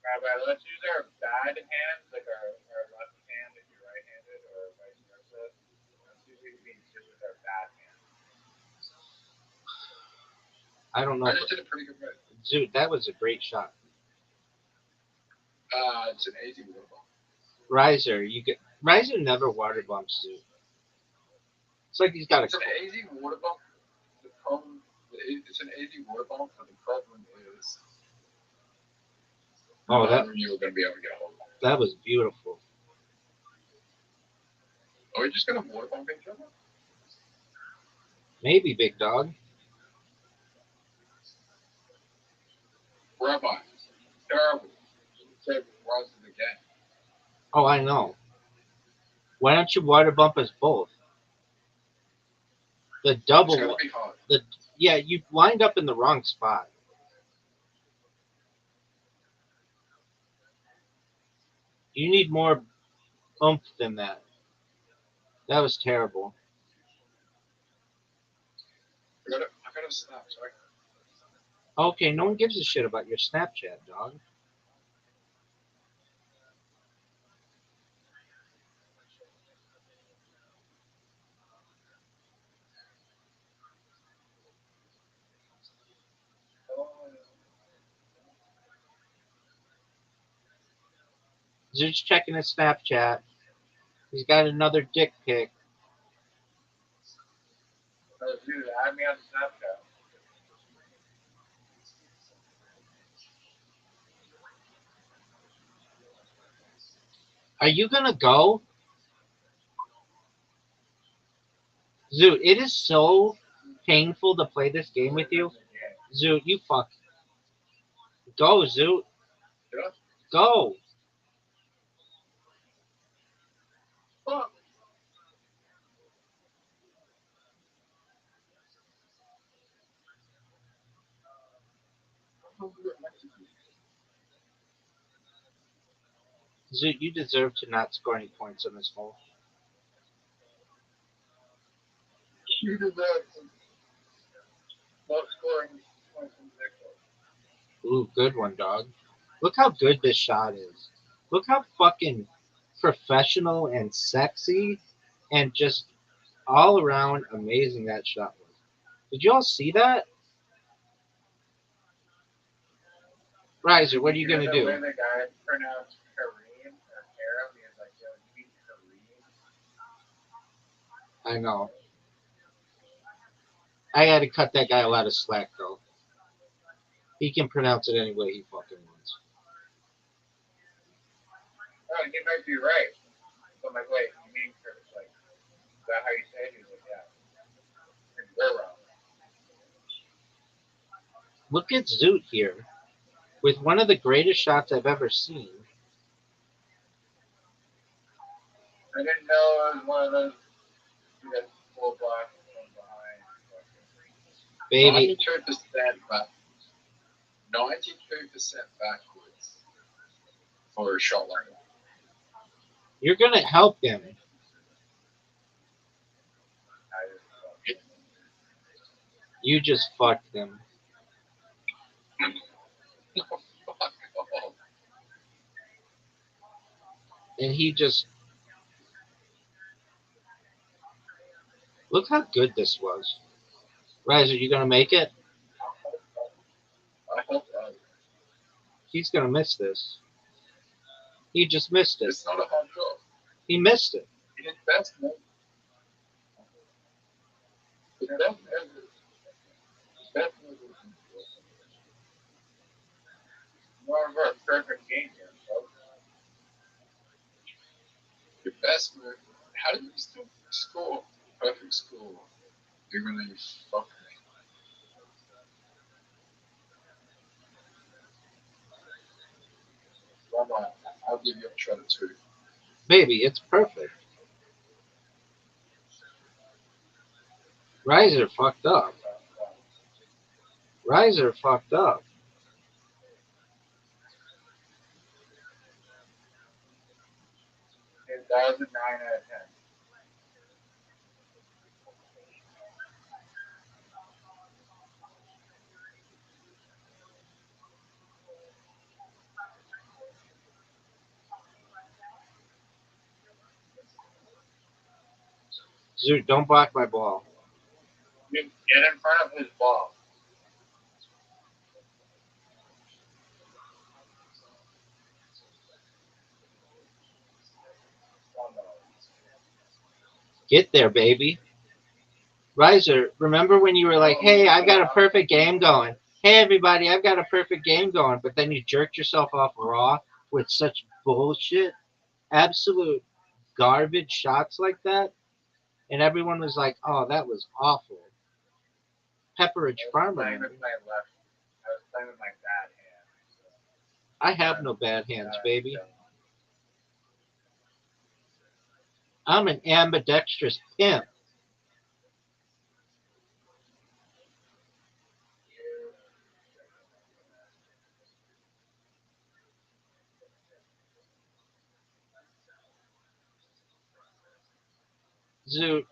Rabbi, let's use our bad hand, like our left hand if you're right-handed, or vice versa. Let's use it being two with our bad hand. I don't know. I just did a pretty good move. Zoot, that was a great shot. It's an easy water bomb. Riser never water bumps Zoot. It's like he's got a. It's an easy water bomb. The problem. It's an easy water bomb, but the problem is. Oh, neither of you are going to be able to get a hold of it. that was beautiful. Are we just going to water bomb each other? Maybe, big dog. Rabbi. Terrible. Save rise of the game. Oh, I know. Why don't you water bump us both? The It's double. going to be hard. Yeah, you lined up in the wrong spot. You need more oomph than that. That was terrible. I got a snap, sorry. Okay, no one gives a shit about your Snapchat, dog. Zoot's checking his Snapchat. He's got another dick pic. Oh, dude, add me on Snapchat. Are you gonna go? Zoot, it is so painful to play this game with you. Zoot, you fuck. Go, Zoot. Yeah. Go. Fuck. Zoot, you deserve to not score any points on this hole. You deserve some low scoring points in the Ooh, good one, dog. Look how good this shot is. Look how fucking professional and sexy and just all around amazing that shot was. Did you all see that? Riser, what are you know gonna the way do? the guy pronounced Kareem or Karam, he was like, yo, you mean Kareem? I know. I had to cut that guy a lot of slack though. He can pronounce it any way he fucking wants. Oh, he might be right. So I'm like, wait, you mean Kareem? Like, is that how you say it? He's like, yeah. And we're wrong. Look at Zoot here with one of the greatest shots I've ever seen. I didn't know it was one of those you got full blocks from behind. Baby, 92% back. 92% backwards for a shot like that. you're gonna help him. I just, You just fucked him. Fuck off. And he just look how good this was. Riser, you gonna make it? I hope that. He's gonna miss this. He just missed it. It's not a hard shot. He missed it. It is best, man. It's best ever. Best ever. more of a perfect game here, folks. Your best move. How did you still score? Perfect score. Even though you fucked me. Rabbi, I'll give you a shot at two. Baby, it's perfect. Riser fucked up. Riser fucked up. That was a 9 out of 10. Zoot, don't block my ball. Get in front of his ball. Get there, baby. Riser, remember when you were like, hey, I've got a perfect game going. Hey, everybody, I've got a perfect game going. But then you jerked yourself off raw with such bullshit, absolute garbage shots like that. And everyone was like, oh, that was awful. Pepperidge I was Farmer. playing with my left. I was playing with my bad hand. I have no bad hands, baby. So, I'm an ambidextrous pimp. Zoot,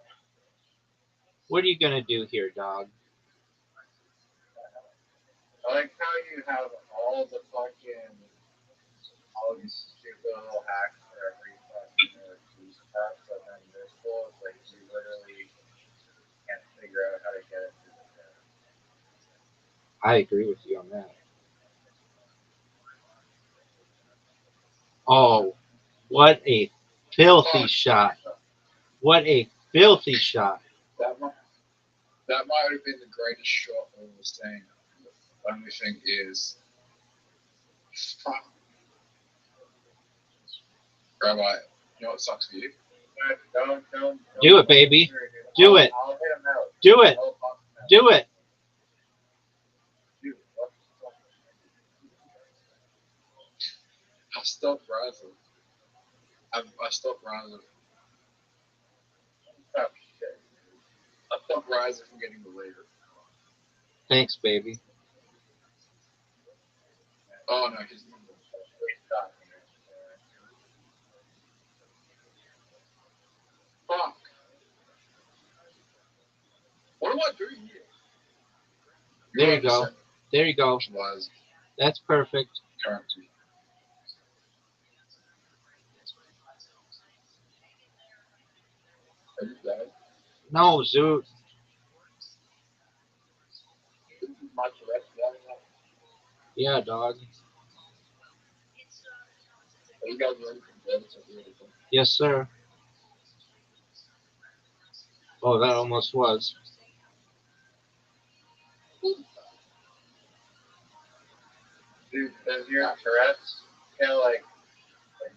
what are you going to do here, dog? I like how you have all the fucking, all these stupid little hacks for every fucking boost pass, but then this goal is like you literally can't figure out how to get it through the net. I agree with you on that. Oh, What a filthy shot. What a filthy shot. That might, that might have been the greatest shot I've ever seen. The only thing is, fuck. Rabbi, you know what sucks for you? Don't Do it, baby. Do it. I'll hit him out. Do it. I'll pop him out. Do it. Dude, what the fuck? I stopped rising. I stopped rising. Oh, shit. I stopped rising from getting the leader. Thanks, baby. Oh no, he's Wait, stop. fuck. What do I do here? There you go. There you go. Was That's perfect. currency. Are you dead? No, Zoot. This is my Tourette's level. Yeah, dog. Are you guys ready for bed? Yes, sir. Oh, that almost was. Dude, does your Tourette's feel like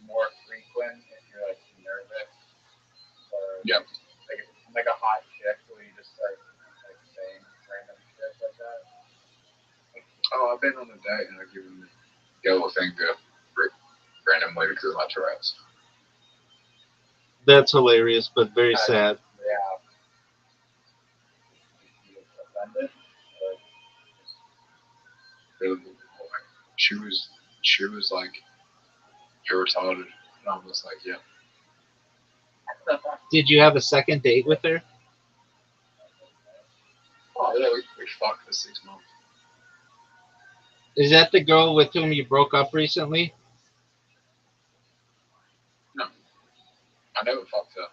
more frequent if you're like nervous or Yep. like a hot chick where you just start like saying random shit like that? Oh, I've been on a date and I've given the yellow finger randomly because of my Tourette's. That's hilarious, but very sad. Yeah. You offended? Really, she was like, "You're retarded," and I was like, "Yeah." Did you have a second date with her? Oh yeah, we fucked for 6 months. Is that the girl with whom you broke up recently? No, I never fucked her.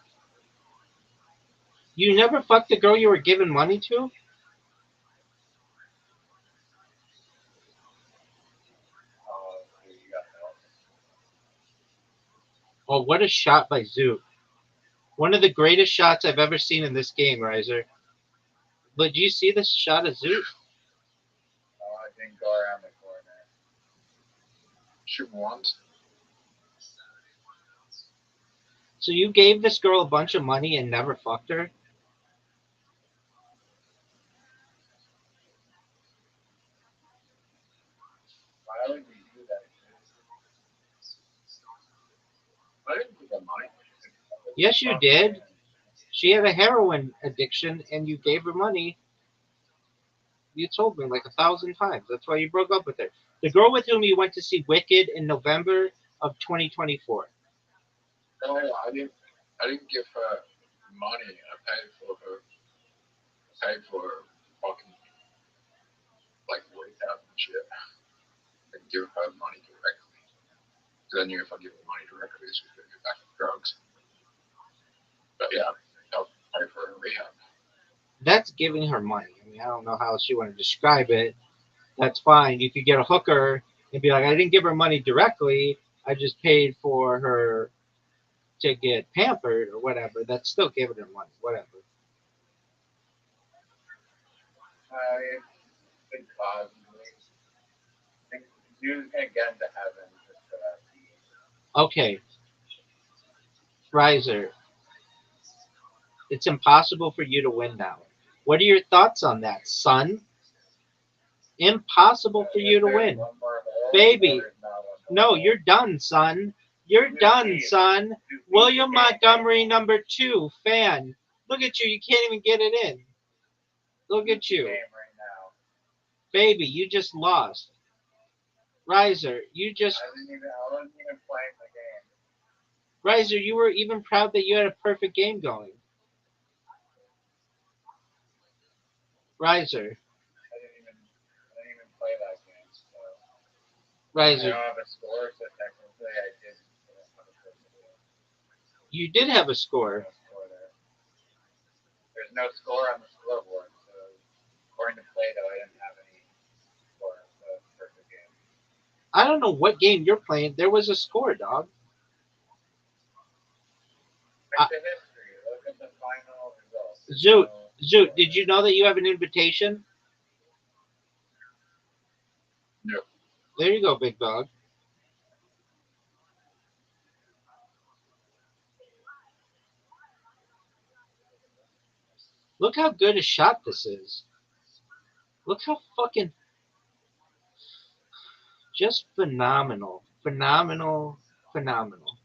You never fucked the girl you were giving money to? Dude, you got help. Oh, what a shot by Zoot. One of the greatest shots I've ever seen in this game, Riser. But do you see this shot of Zoot? Oh, I didn't go around the corner. Shoot once. So you gave this girl a bunch of money and never fucked her? Why would you do that? I didn't give her money. Yes, you did. She had a heroin addiction and you gave her money. You told me like 1,000 times. That's why you broke up with her. The girl with whom you went to see Wicked in November of 2024. No, I didn't give her money. I paid for her. Paid for her fucking like rehab and shit. I didn't give her money directly. Because I knew if I give her money directly, she was gonna get back to drugs. But yeah, I'll pay for her rehab. That's giving her money. I mean, I don't know how else you want to describe it. That's fine. You could get a hooker and be like, I didn't give her money directly. I just paid for her to get pampered or whatever. That's still giving her money. Whatever. I think cause. I think Dude's gonna get into heaven just for that. Okay, Riser, it's impossible for you to win now. What are your thoughts on that, son? Impossible for you to win. One more hole, Baby. there's not one more No, hole. you're done, son. You're done, son. Dude, William we can't Montgomery, number 2, fan. Look at you. You can't even get it in. Look at you. game right now. Baby, you just lost. Riser, you just. I wasn't even playing the game. Riser, you were even proud that you had a perfect game going. Riser, I didn't even play that game. So I Riser, don't have a score, so technically I did have a you did have a score. score there. There's no score on the scoreboard, so according to Plato, I didn't have any score. So it's a perfect game. I don't know what game you're playing. There was a score, dog. Zoot, Zoot, did you know that you have an invitation? No. There you go, big dog. Look how good a shot this is. Look how fucking just phenomenal. Phenomenal. Phenomenal.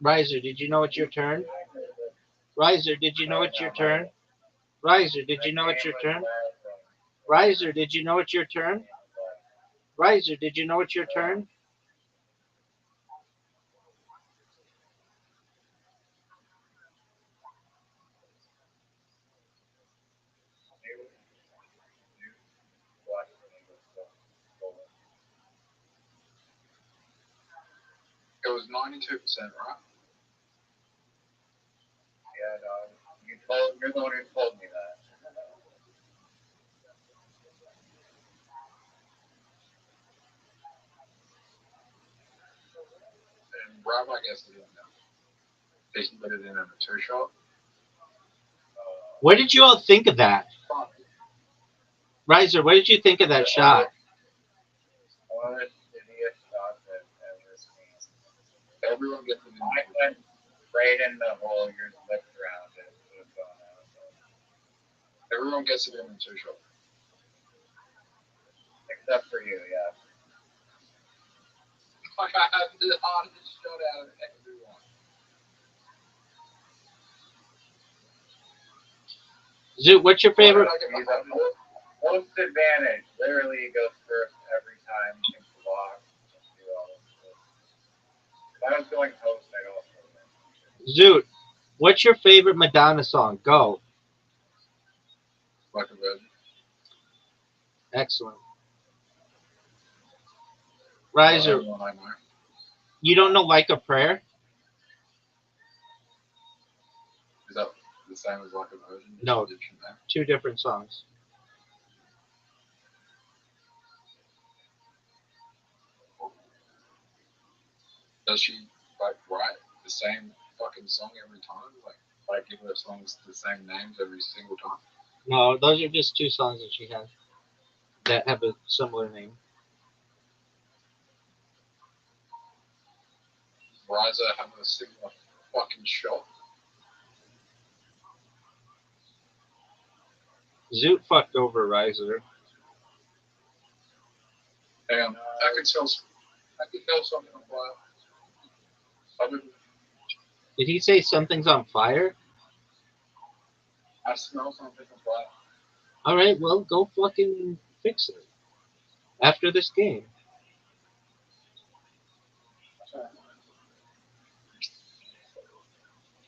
Riser, did you know it's your turn? Riser, did you know it's your turn? Riser, did you know it's your turn? Riser, did you know it's your turn? Riser, did you know it's your turn? It was 92%, right? Yeah, no, you're the one who told me that. And Rabbi guessed it in there. He put it in a two shot. What did you all think of that? Fuck. Riser, what did you think of that shot? What idiot shot that ever seen. Everyone gets it in I went right in the hole, yours lipped around it. Would have gone out. Everyone gets it in a two shot. Except for you, yeah. Like I have the hardest shot out of everyone. Zoot, what's your favorite? He's a most advantage. Literally, he goes first every time. He can block. Do all this shit. If I was going host, I'd also win. Zoot, what's your favorite Madonna song? Go. Like a virgin. Excellent. Riser, Everyone I know. you don't know Like a Prayer? Is that the same as like a virgin? No. Egyptian name? Two different songs. Does she like write the same fucking song every time? Like give her songs the same names every single time? No, those are just two songs that she has that have a similar name. Riser have a similar fucking shot. Zoot fucked over Riser. Damn, I could tell something on fire. Did he say something's on fire? I smell something on fire. All right, well, go fucking fix it after this game.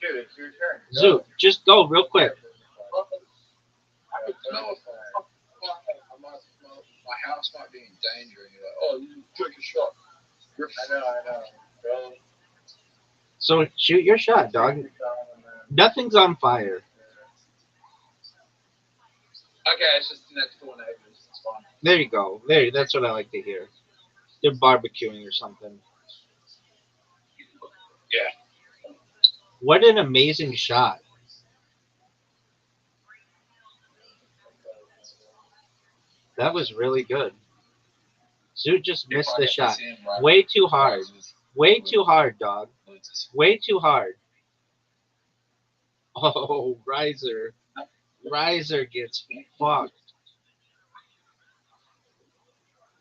Dude, it's your turn. Zoot, just go real quick. I could smell it. I might smell my house might be in danger, and you're like, oh, you took a shot. I know. Go. So shoot your shot, dog. Nothing's on fire. Okay, it's just the next door neighbors. It's fine. There you go. There, that's what I like to hear. They're barbecuing or something. Yeah. What an amazing shot. That was really good. Zoot just missed the shot. Way too hard. Way too hard, dog. Way too hard. Oh, Riser. Riser gets fucked.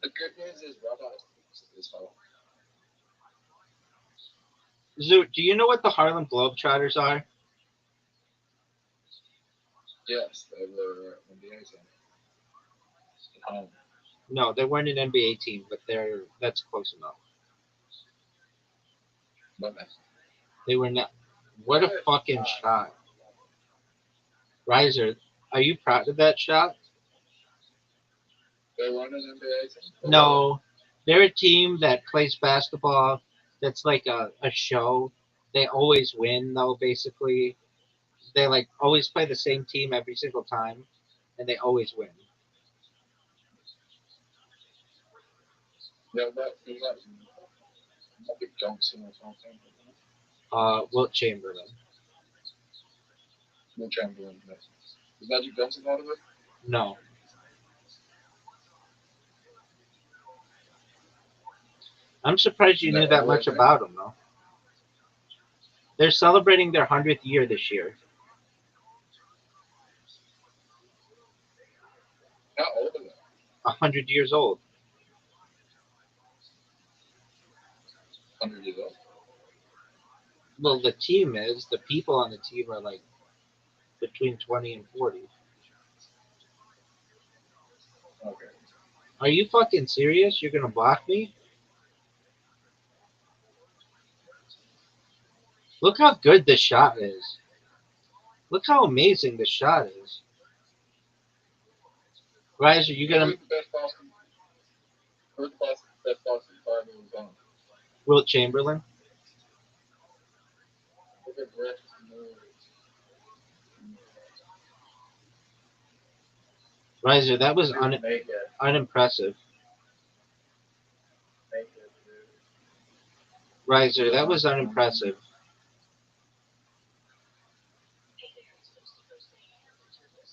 The good news is Rabbi this whole. Zoot, do you know what the Harlem Globetrotters are? Yes, they were NBA team. At home. No, they weren't an NBA team, but that's close enough. But They were not. What a fucking shot. Riser, are you proud of that shot? they weren't an NBA team? No. They're a team that plays basketball that's like a show. They always win though, basically. They like always play the same team every single time and they always win. Yeah, but Magic Johnson or something. Wilt Chamberlain. No Chamberlain. No. Is Magic Johnson out of it? No. I'm surprised you No, knew that where much is it? about him, though. They're celebrating their 100th year this year. How old are they? 100 years old. 100 years old. Well, the team is. The people on the team are like between 20 and 40. Okay. Are you fucking serious? You're gonna block me? Look how good this shot is. Look how amazing this shot is. Guys, are you gonna Who's the best Boston? Who's the best Boston player moves on? Wilt Chamberlain? Look at Brett moves. Riser, that was Dude, make it. unimpressive. Make it, dude. Riser, that was unimpressive.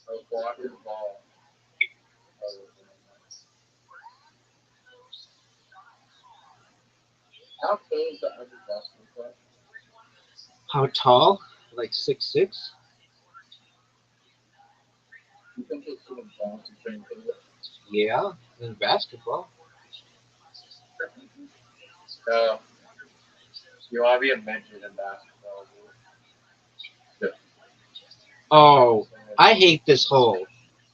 I was blocking the ball. How tall is the average basketball player? How tall? Like 6'6"? You think it's an advantage being taller? Yeah, in basketball. No. You want to be a midget in basketball, dude. Oh, I hate this hole.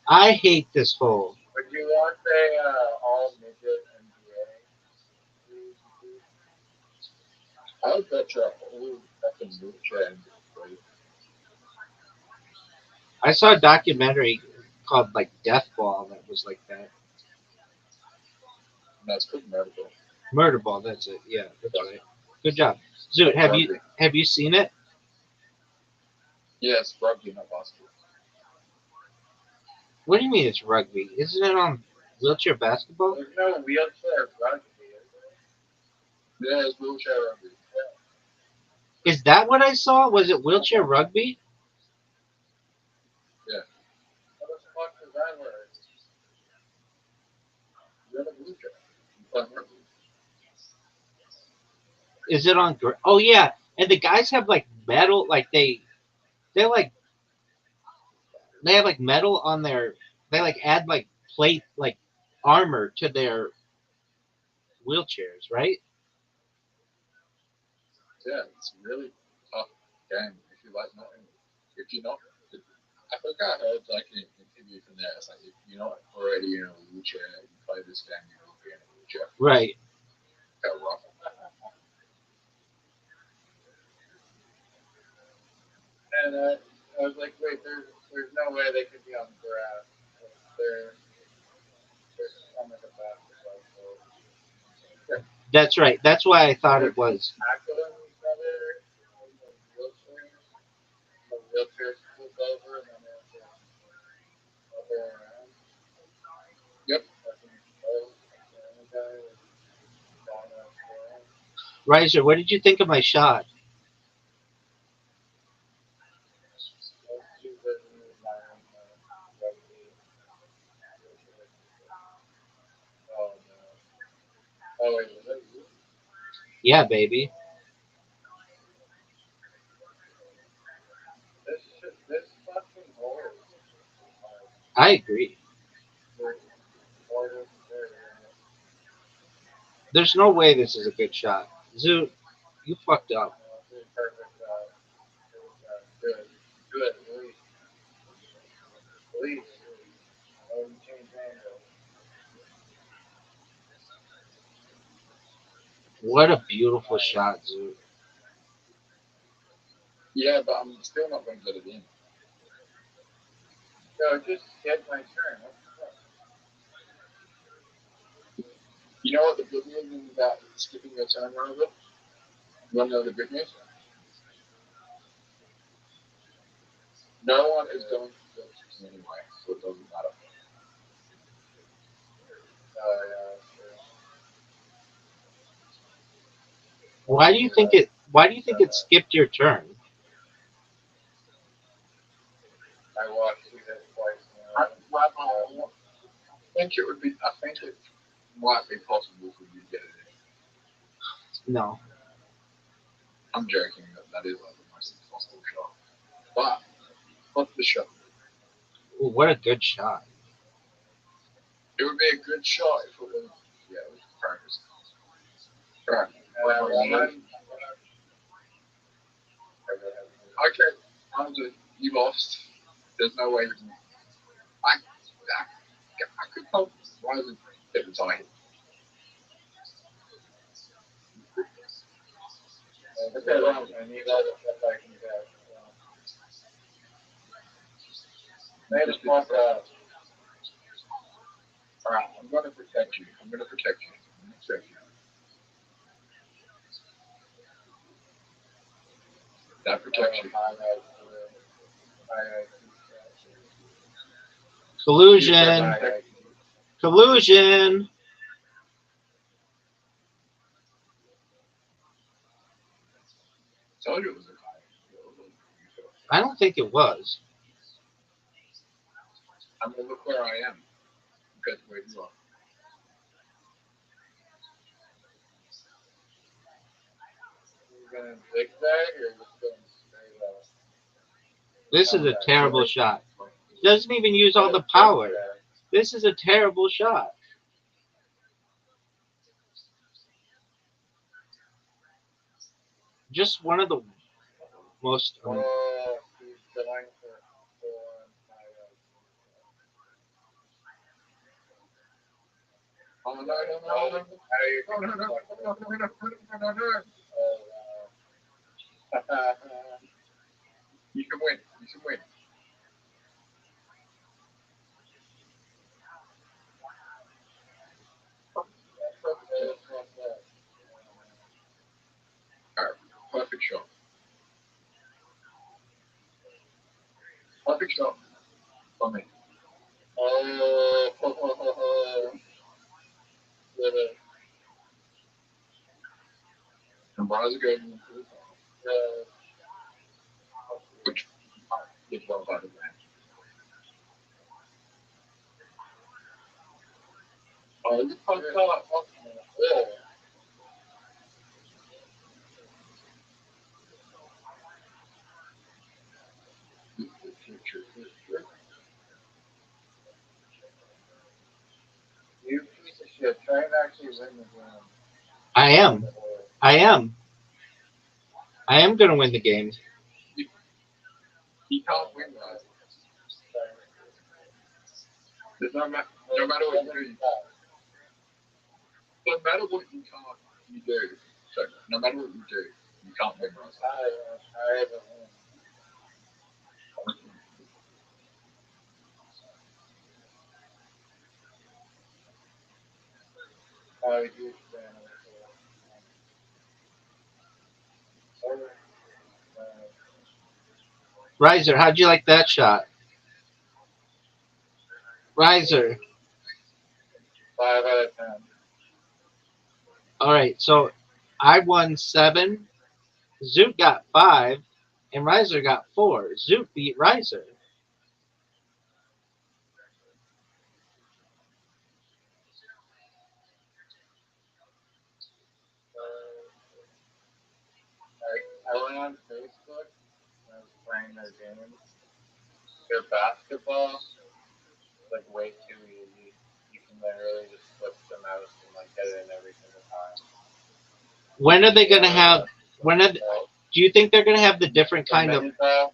I hate this hole. Would you want a all midget NBA? I would bet you a whole fucking wheelchair and play. I saw a documentary called like Death Ball that was like that. And that's good medical. Murder Ball, that's it. Yeah, that's right. Good job. Zoot, Rugby. have you seen it? Yes, rugby, not basketball. What do you mean it's rugby? Isn't it on wheelchair basketball? There's no wheelchair rugby, is there? Yeah, it's wheelchair rugby. Is that what I saw? Was it wheelchair rugby? Yeah. What the fuck is that word? You have a wheelchair. You play rugby. Is it on? Oh yeah, and the guys have like metal, like they like they have like metal on their. They like add like plate like armor to their wheelchairs, right? Yeah, it's a really tough game if you like not. If you're not, I think I heard like an interview from there. It's like if you're not already in a wheelchair, you play this game, you will be in a wheelchair. Right. How rough. And I was like, wait, there's no way they could be on the grass. They're on like a basketball court. That's right. That's why I thought it was. Tackling each other in the wheelchair. The wheelchair flip over and then they have to go around. Yep. That's when you go. The other guy was down on the ground. Riser, what did you think of my shot? Those two visitors are in the rugby. Oh no. Oh wait, was that you? Yeah, baby. This fucking hole is hard. I agree. Order there. There's no way this is a good shot. Zoot, you fucked up. Perfect shot. Good. Good. Release. Release. Oh, you changed angle. What a beautiful shot, Zoot. Yeah, but I'm still not going to get it in. No, just get my turn. What the fuck? You know what the good news is about skipping your turn over? You want to know the good news? No one is going to judge me anyway, so it doesn't matter. Oh, yeah, that's true. Why do you think it? Why do you think it skipped your turn? I watched you hit twice I, now. well, I think it would be. I think it might be possible for you to get it in. No. I'm joking. That is like the most impossible shot. But what's the shot? Ooh, what a good shot. It would be a good shot if it was. Yeah, it was practice. Right. Okay. Honestly, you lost. There's no way you can. I could help Ryzen get the tie. I need all the stuff I can get. Made a fuck up. Alright, I'm gonna protect you. I'm gonna protect you. That protection. Collusion. Collusion. Told you it was a tie. I don't think it was. I'm gonna look where I am. Compared to where you are. You're gonna zigzag or just going straight up? This is a terrible shot. Doesn't even use all the power. This is a terrible shot. Just one of the most. He's going for full Oh no no no no! You can win. You can win. Alright, perfect shot. Perfect shot. For me. And Bronze goes into the top. Which is well by the way. Oh, you fucked up. Yeah. You piece of shit. Try and actually win the game. I am. I am. I am gonna win the game. He can't win, guys. There's no matter what you do. No matter what you do. So no matter what you do, you can't win, guys. I haven't won. I'm a huge fan of it. Riser, how'd you like that shot? Riser. 5 out of 10. All right, so I won 7. Zoot got 5, and Riser got 4. Zoot beat Riser. I went on Facebook and I was playing their games. Their basketball is like way too easy. You can literally just flip the mouse and like get it in every single time. When are they gonna have? Do you think they're gonna have the different kind of? Is like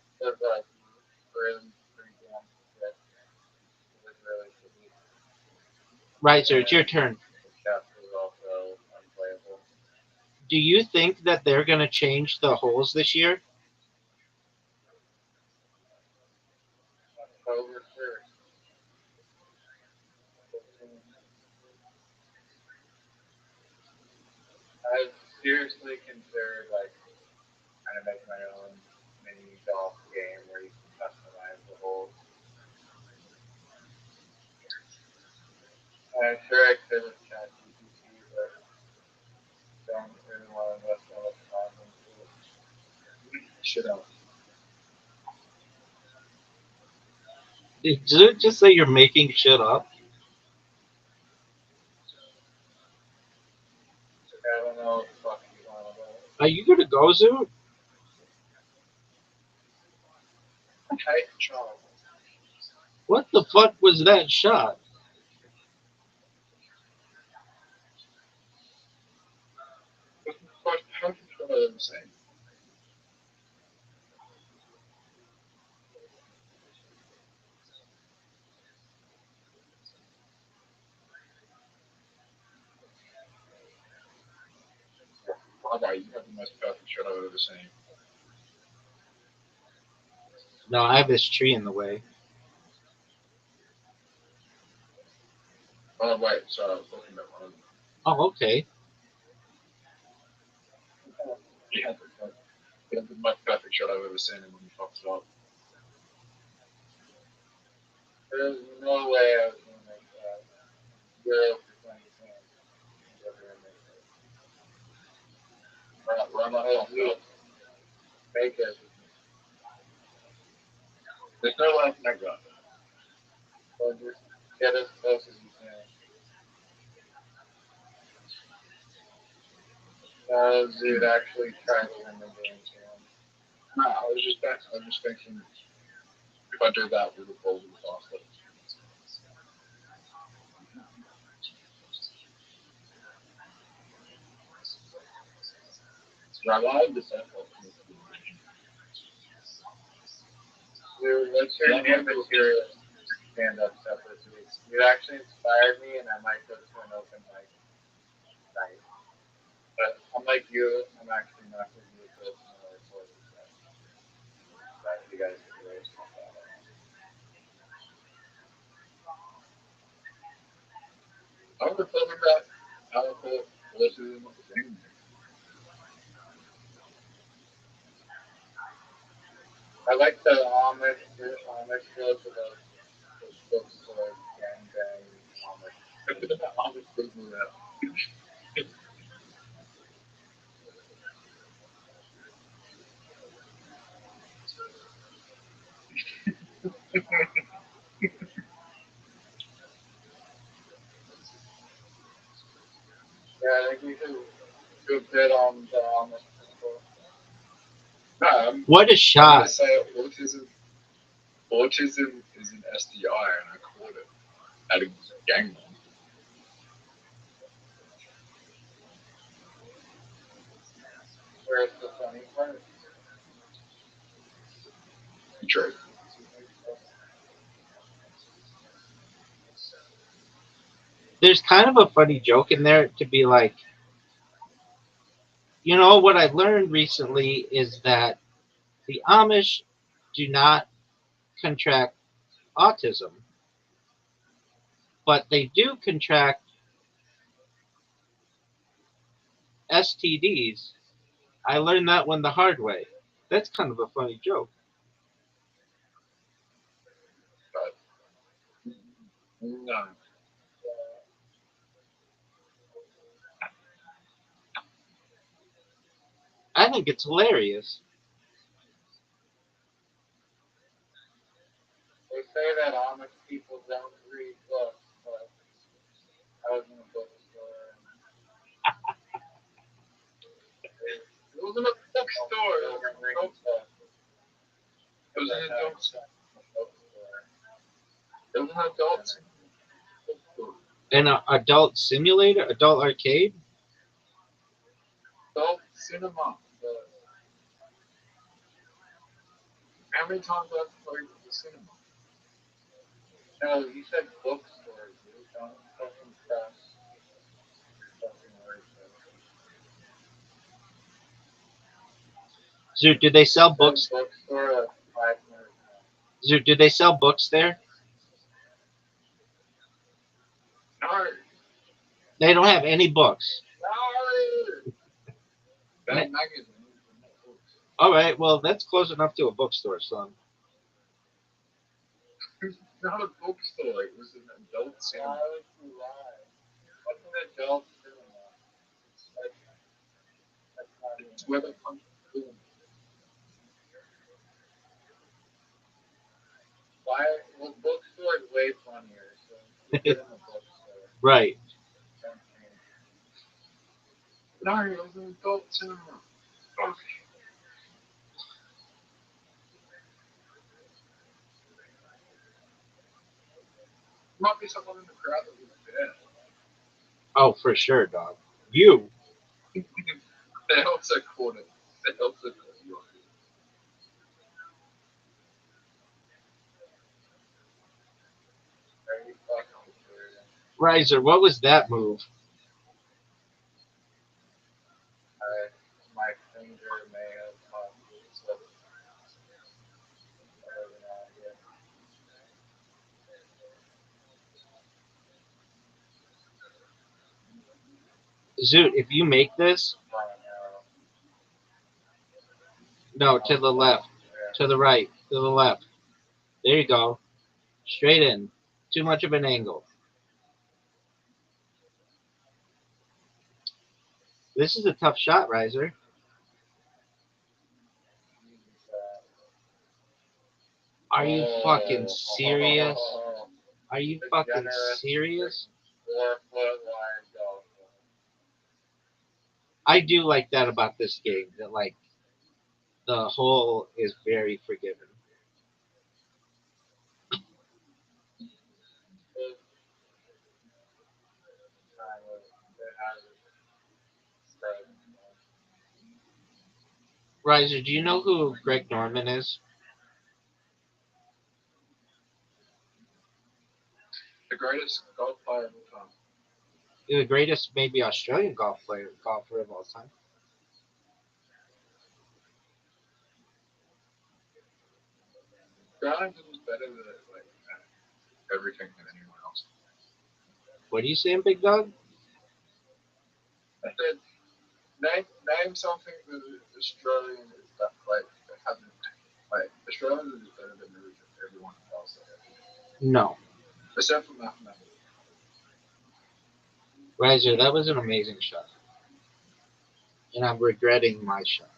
really pretty damn good. It's really shitty. Riser, it's your turn. The chef is also unplayable. Do you think that they're gonna change the holes this year? October 1st. I've seriously considered like kind of make my own mini golf game where you can customize the holes. I'm sure I could with ChatGPT, but don't really want to invest all the Did you just say you're making shit up? I don't know what the fuck he's on about. Are you gonna go, Zoo? Hey, Charles. What the fuck was that shot? How control are the same? Rabbi, you have the most perfect shot I've ever seen. No, I have this tree in the way. Oh, wait, sorry, I was talking about one of them. Oh, okay. Yeah, that's the most perfect shot I've ever seen, and when he fucks it up. There's no way I was gonna make that. 0% chance. I'm ever gonna make it. Rabbi, hold on. Make it. There's no way I can make that. Or just get as close as you can. Dude, actually try to win the game, Sam. No, I was just thinking, if I do that, we would probably be faster. Rabbi, I have the same question. Dude, let's hear new material. Stand up separately. You actually inspired me, and I might go to an open mic night. But unlike you, I'm actually not going to do this in a recording session. That you guys can raise my thought. I would talk about alcohol versus thing. I like the Amish go to the bookstore gangbang Amish. I'm just thinking about Yeah, I think we should do a bit on the Amish people. no, What a I'm shot! gonna say autism is an SDI, and I caught it at a gangbang. Where's the funny part? True. There's kind of a funny joke in there to be like, you know, what I learned recently is that the Amish do not contract autism, but they do contract STDs. I learned that one the hard way. That's kind of a funny joke. But no, I think it's hilarious. They say that Amish people don't read books, but I was in a bookstore and it wasn't a bookstore. they were reading books. It was an adult. Bookstore. It was an adult bookstore. An adult simulator, adult arcade. Adult cinema. But How many times have I played at the cinema? no, you said bookstore, dude. Don't fucking press fucking words. Zoo, do they sell books? Bookstore like 5 minutes. Zoo, do they sell books there? No. They don't have any books. No. Bad magazines and not books. All right, well, that's close enough to a bookstore, son. It's not a bookstore. It was an adult cinema. Why would you lie? What's an adult cinema? That's not even. It's where they punch film. Why? Well, books 1 year, so you get in the books there. Right. No, it was an adult cinema. Might be someone in the crowd that was dead. Oh, for sure, dog. You. They also caught it. They also caught you. Are you fucking serious? Riser, what was that move? My finger may have possibly slipped. I have no idea. Zoot, if you make this, Flying arrow. no, to the left, Yeah. to the right, to the left. There you go. Straight in. Too much of an angle. This is a tough shot, Riser. Easy shot. Are you fucking Oh. serious? Are you The fucking generous serious? 4-foot line golf. I do like that about this game. That like the hole is very forgiving. Riser, do you know who Greg Norman is? The greatest golf player of all time. The greatest, maybe Australian golfer of all time. Grimes was better than like everything than anyone else. What are you saying, big dog? I said, name something that Australian is like that hasn't like Australian is better than everyone else. No. Except for mathematics. Riser, that was an amazing shot. And I'm regretting my shot.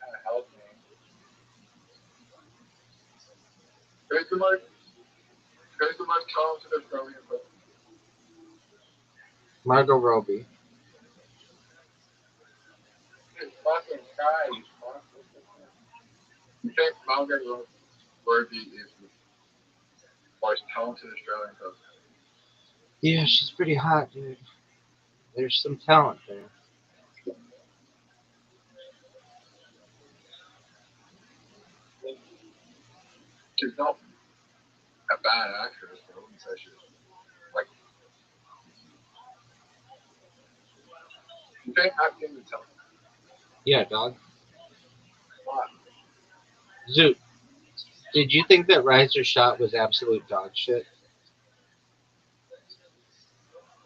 Kind of helped me. Who's the most talented Australian person? Margot Robbie. Fucking try, you fuck. You think Margaret Robbie is the most talented Australian person? Yeah, she's pretty hot, dude. There's some talent there. She's not a bad actress, but I wouldn't say she's like. You think acting is talent? Yeah, dog. What? Zoot, did you think that Riser's shot was absolute dog shit?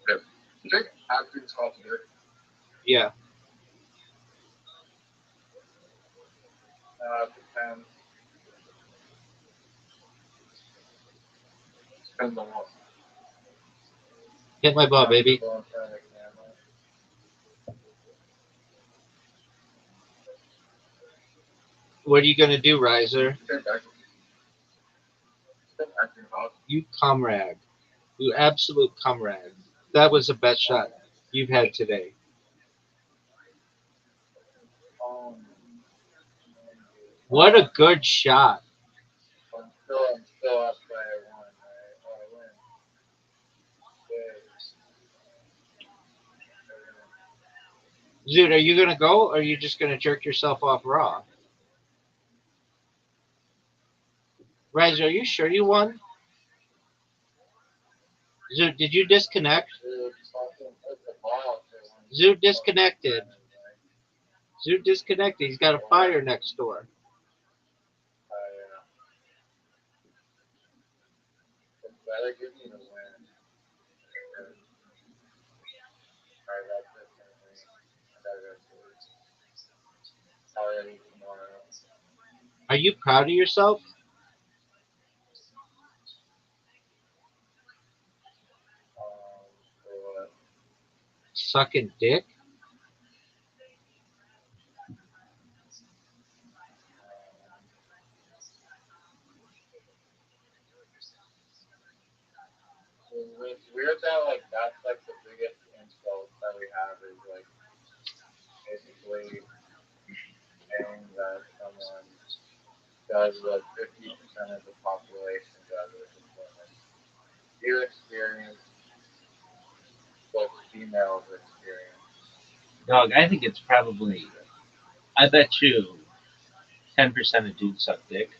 Yeah. You think acting's hard to do? Yeah. Depends. Depends on what. Hit my ball, baby. Go in front of the camera. What are you gonna do, Riser? You think acting's hard? You comrade. You absolute comrade. That was the best shot you've had today. What a good shot. I'm still up by 1, right? Oh, I win. Zoot, are you gonna go or are you just gonna jerk yourself off raw? Riser, are you sure you won? Zoot, did you disconnect? Dude, fucking put the ball to Zoot disconnected. Zoot disconnected. He's got a fire next door. Yeah. It better give me the win. Alright, that's it for me. I gotta go to it. Already tomorrow. Are you proud of yourself? For what? Sucking dick? It's weird that like that's like the biggest insult that we have is like basically saying that someone does what 50% of the population does, which is women. You experience what females experience. Dog, I think it's probably. I bet you 10% of dudes suck dick,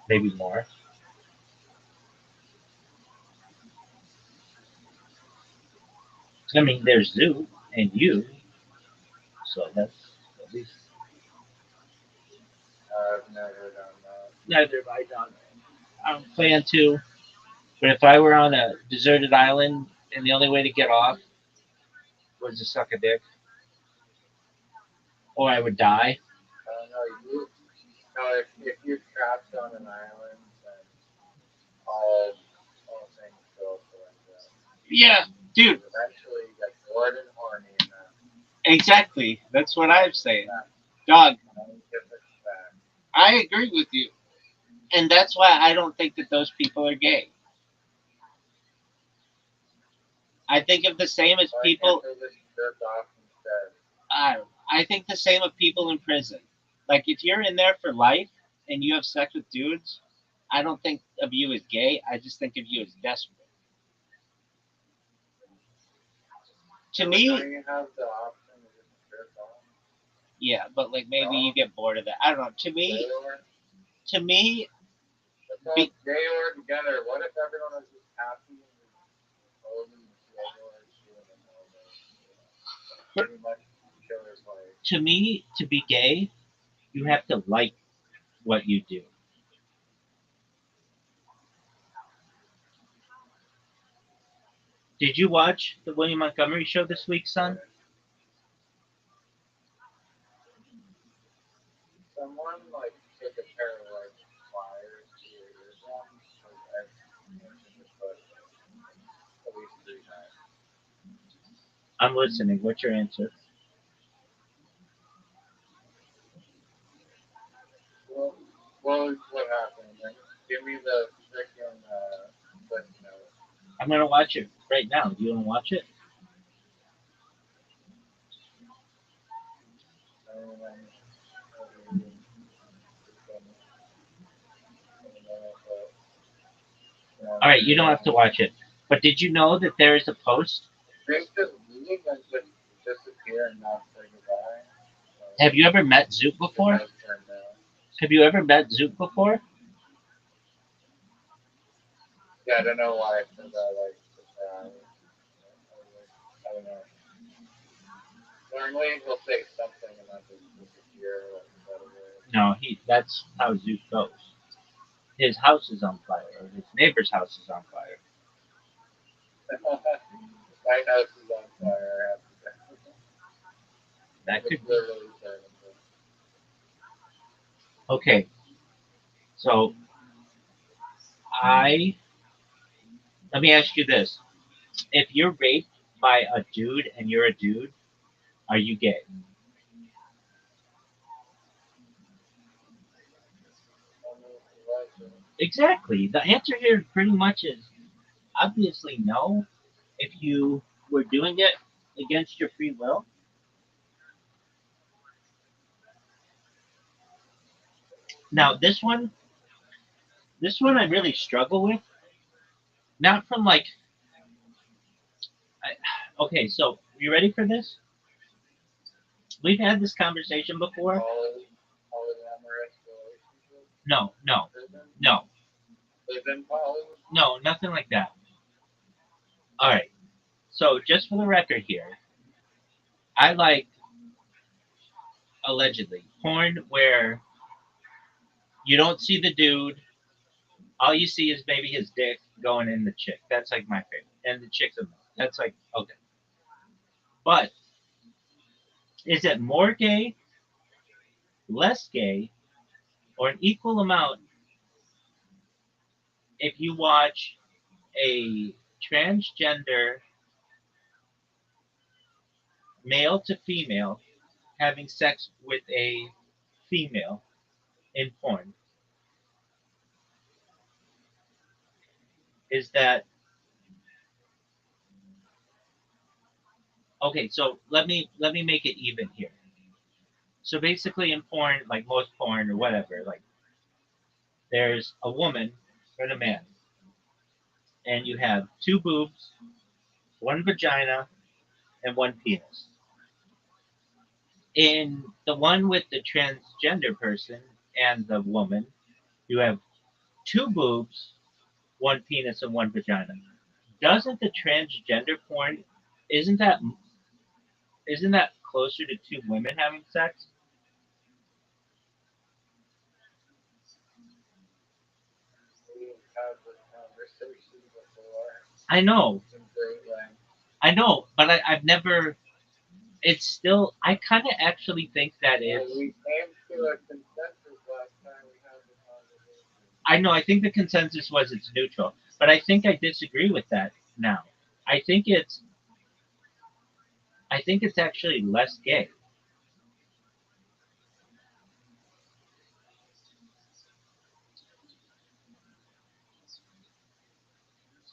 maybe more. I mean, there's Zoo and you, so that's at least. I've never done that. Neither have I done. I don't plan to, but if I were on a deserted island and the only way to get off was to suck a dick, or I would die. I don't know. No, if you're trapped on an island, then all things go for them. Yeah, dude. Eventually, you get bored and horny, and Exactly. That's what I'm saying. that Dog, scientific fact. I agree with you. And that's why I don't think that those people are gay. I think of the same as Why people. can't they just jerk off instead? I think the same of people in prison. Like if you're in there for life and you have sex with dudes, I don't think of you as gay. I just think of you as desperate. To Don't me, you have the option to just jerk off? yeah, but like maybe you get bored of that. I don't know. Gay or To me, Let's all be, gay or together. What if everyone was just happy and just holding the together and doing all this? Pretty much killer's life. to me, to be gay, you have to like what you do. Did you watch the William Montgomery show this week, son? Someone like took a pair of like pliers to your eardrums. Like I've mentioned this but at least 3 times. I'm listening. What's your answer? Well, what happened? Like, give me the freaking clip note. I'm gonna watch it right now. Do you want to watch it? And then All right, you don't have to watch it. But did you know that there is a post? they just leave and just disappear and not say goodbye. Have you ever met Zoot before? Have you ever met Zoot before? Yeah, I don't know why I said that. Like, I don't know. Normally he'll say something and then just disappear. Like, whatever. No, that's how Zoot goes. His house is on fire, or his neighbor's house is on fire. My house is on fire. That could It's be. literally burning. Okay, so I let me ask you this: if you're raped by a dude and you're a dude, are you gay? Exactly. The answer here pretty much is obviously no. If you were doing it against your free will. Now this one I really struggle with. Not from like, okay, so you ready for this? We've had this conversation before. Polyamorous relationship. No, no, no, Live in poly. no, nothing like that. All right. So just for the record here, I like allegedly porn where you don't see the dude. All you see is maybe his dick going in the chick. That's like my favorite. And the chick's a male. That's like okay. But is it more gay, less gay, or an equal amount if you watch a transgender male to female having sex with a female in porn? Is that Okay, so let me make it even here. So basically, in porn, like most porn or whatever, like there's a woman and a man, and you have two boobs, one vagina, and one penis. In the one with the transgender person and the woman, you have two boobs, one penis, and one vagina. Doesn't the transgender porn isn't that isn't that closer to two women having sex? We had this conversation before. I know, Some great length. I know, but I've never. It's still. I kind of actually think that it's. We came to a consensus last time we had the conversation. I know. I think the consensus was it's neutral, but I think I disagree with that now. I think it's. I think it's actually less gay.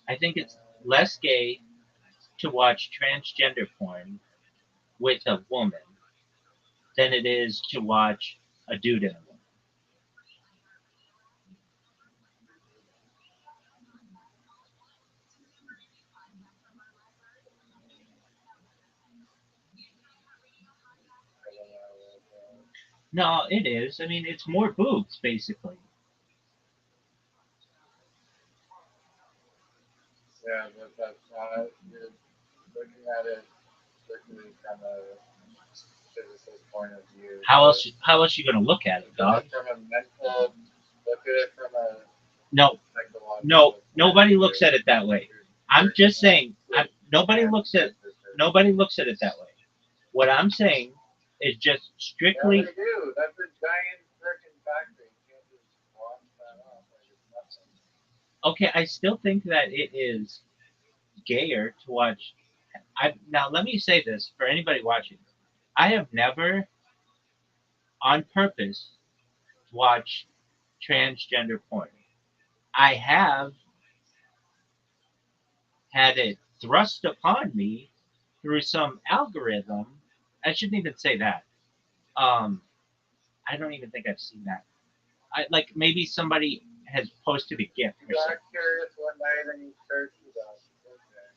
I think it's less gay to watch transgender porn with a woman than it is to watch a dude and a woman. I don't know. No, it is. I mean, it's more boobs basically. Yeah, but that's not. You're looking at it strictly from a physicist point of view. How But else? How else you gonna look at it, look at dog? it from a mental. Look at it from a No, no, psychological point of nobody view. looks at it that way. I'm You're just saying. with Nobody looks at transgender person. nobody looks at it that way. What I'm saying is just Yeah, strictly. they do. That's a giant freaking factory. You can't just wash that off like it's nothing. Okay, I still think that it is gayer to watch. I now let me say this for anybody watching. I have never, on purpose, watched transgender porn. I have had it thrust upon me through some algorithm. I shouldn't even say that. Um, I don't even think I've seen that. I like maybe somebody has posted a GIF You or something. got curious one night and you searched it up. Okay.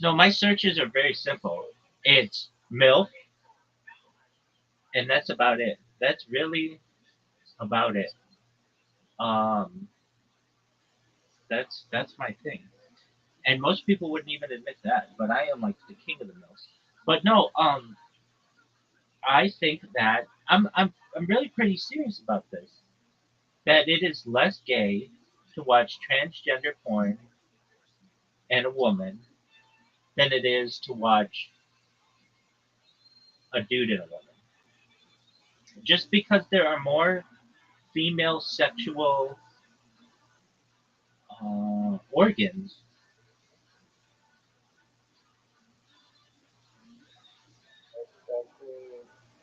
No, my searches are very simple. It's MILF, and that's about it. That's really about it. Um, that's my thing. And most people wouldn't even admit that, but I am like the king of the MILFs. But no, I think that I'm really pretty serious about this. That it is less gay to watch transgender porn and a woman than it is to watch a dude and a woman. Just because there are more female sexual organs.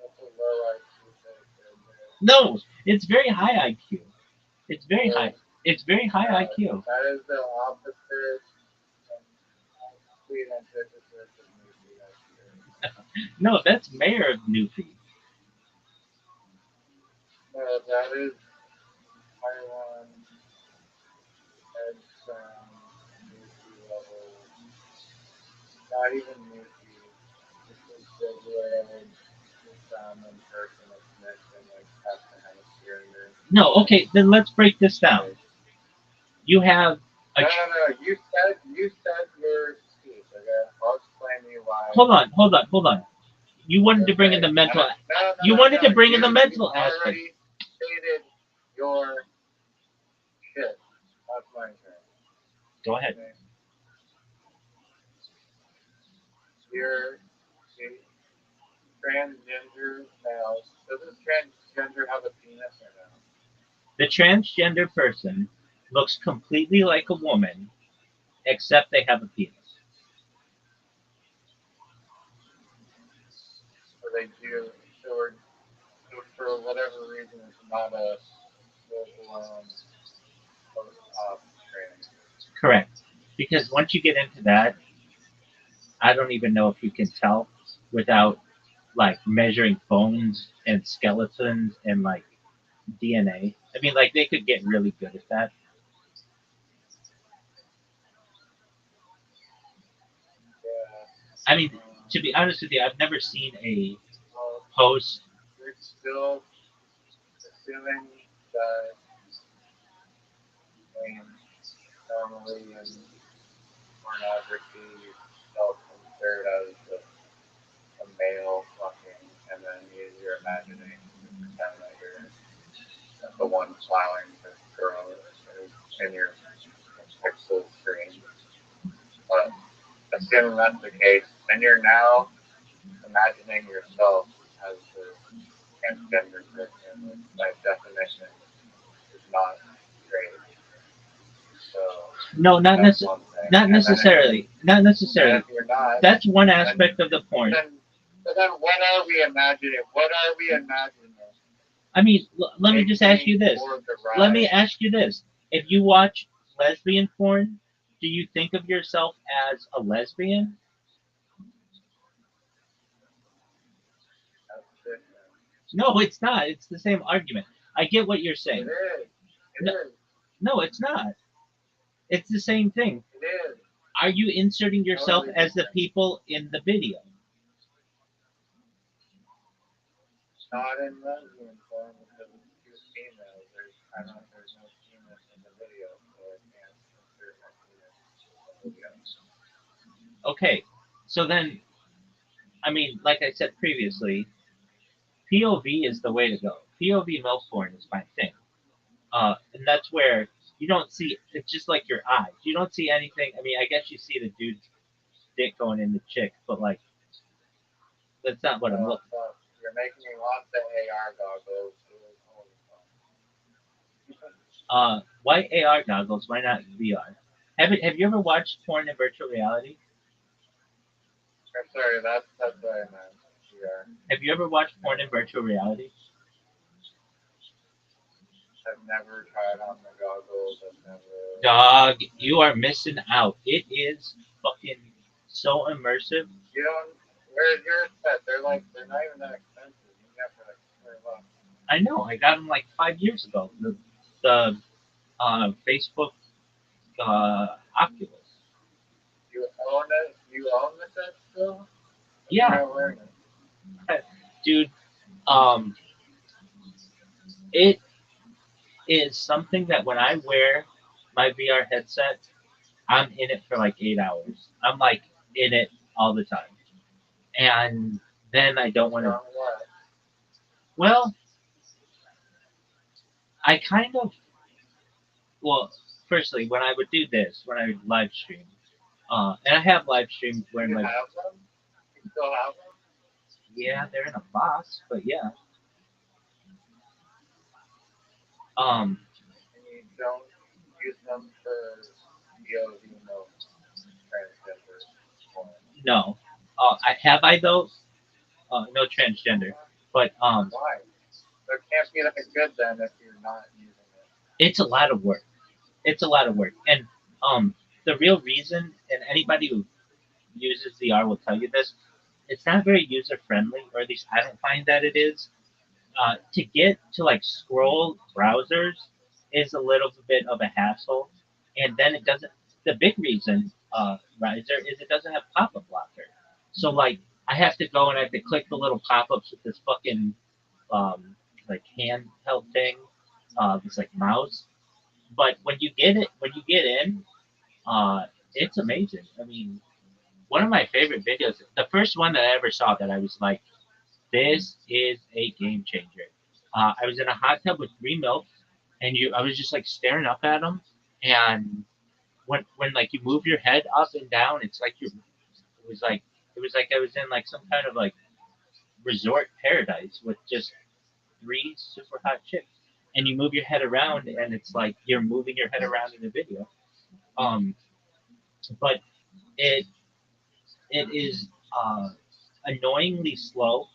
That's a low IQ take right there. No, it's very high IQ. It's very So, high. It's very high IQ. that is the opposite and complete antithesis of movie IQ. No, that's Mayor of Newfie. No, that is Taiwan head sound movie level. Not even movie. This is regular in person of connection like Captain Hemisphere and there. No, okay, then let's break this down. You have a. No. You said your piece. Okay, I'll explain to you why. Hold on. You wanted to bring in the mental. No. You wanted to bring in the You mental aspect. already stated your shit. That's my turn. Go ahead. Okay. You're a transgender male. Does this transgender have a penis or no? The transgender person looks completely like a woman, except they have a penis. So they do. So for whatever reason, it's not a full-blown post-op trans. Correct. Because once you get into that, I don't even know if you can tell. without like measuring bones and skeletons and like DNA. I mean, like they could get really good at that. Yeah. I mean, to be honest with you, I've never seen a Well, post. you're still assuming that, I mean, normally in pornography, you self-insert as a male fucking, and then you're imagining to pretend that you're the one plowing this girl in your pixel screen. But assuming that's the case, then you're now imagining yourself as the transgender person, which by definition is not straight. So No, that's one thing. not And then necessarily. Not and necessarily. if you're not, That's one then aspect of the porn. then what are we imagining? What are we imagining? I mean, let me just ask you this. For the Let me ride. ask you this. If you watch lesbian porn, do you think of yourself as a lesbian? That's different. No, it's not. It's the same argument. I get what you're It saying. is. It No, is. no, it's not. It's the same thing. It is. Are you inserting yourself Totally as the different. people in the video? Not in lesbian form because it's two females. There's no penis in the video, so I can't insert my penis in the video. Okay, so then, I mean, like I said previously, POV is the way to go. POV milk porn is my thing. And that's where you don't see, it's just like your eyes. You don't see anything. I mean, I guess you see the dude's dick going in the chick, but like, that's not what I'm So, looking. so you're making me want the AR goggles. Holy fuck. Why AR goggles? Why not VR? Have you ever watched porn in virtual reality? I'm sorry, that's what I meant. VR. Have you ever watched porn in virtual reality? I've never tried on the goggles. I've never. Dog, you are missing out. It is fucking so immersive. You don't. Where's your set? They're not even that expensive. You can get for like $20. I know. I got them like 5 years ago. The Facebook Oculus. You own it? You own the set still? You're Yeah, not wearing it. dude. Um, it is something that when I wear my VR headset, I'm in it for like 8 hours. I'm like in it all the time, and then I don't What's want to. wrong with that? Well, I kind of. Well, firstly, when I would do this, when I would live stream, and I have live streamed Do wearing you my. have them? You still have them? Yeah, they're in a box, but yeah. Um, And you don't use them for POV no transgender porn. no. I though. No transgender, but Why? So it can't be that good then if you're not using it. it's a lot of work. It's a lot of work, and um, the real reason, and anybody who uses VR will tell you this, it's not very user friendly, or at least I don't find that it is. To get to like scroll browsers is a little bit of a hassle, and then it doesn't. The big reason, Riser, is it doesn't have pop-up blocker. So like I have to go and I have to click the little pop-ups with this fucking like handheld thing, this like mouse. But when you get in, it's amazing. I mean, one of my favorite videos, the first one that I ever saw that I was like, this is a game changer. I was in a hot tub with three milks, and I was just like staring up at them, and when like you move your head up and down, it's like it was like it was like I was in like some kind of like resort paradise with just three super hot chicks, and you move your head around, and it's like you're moving your head around in the video. Um, but it it is annoyingly slow.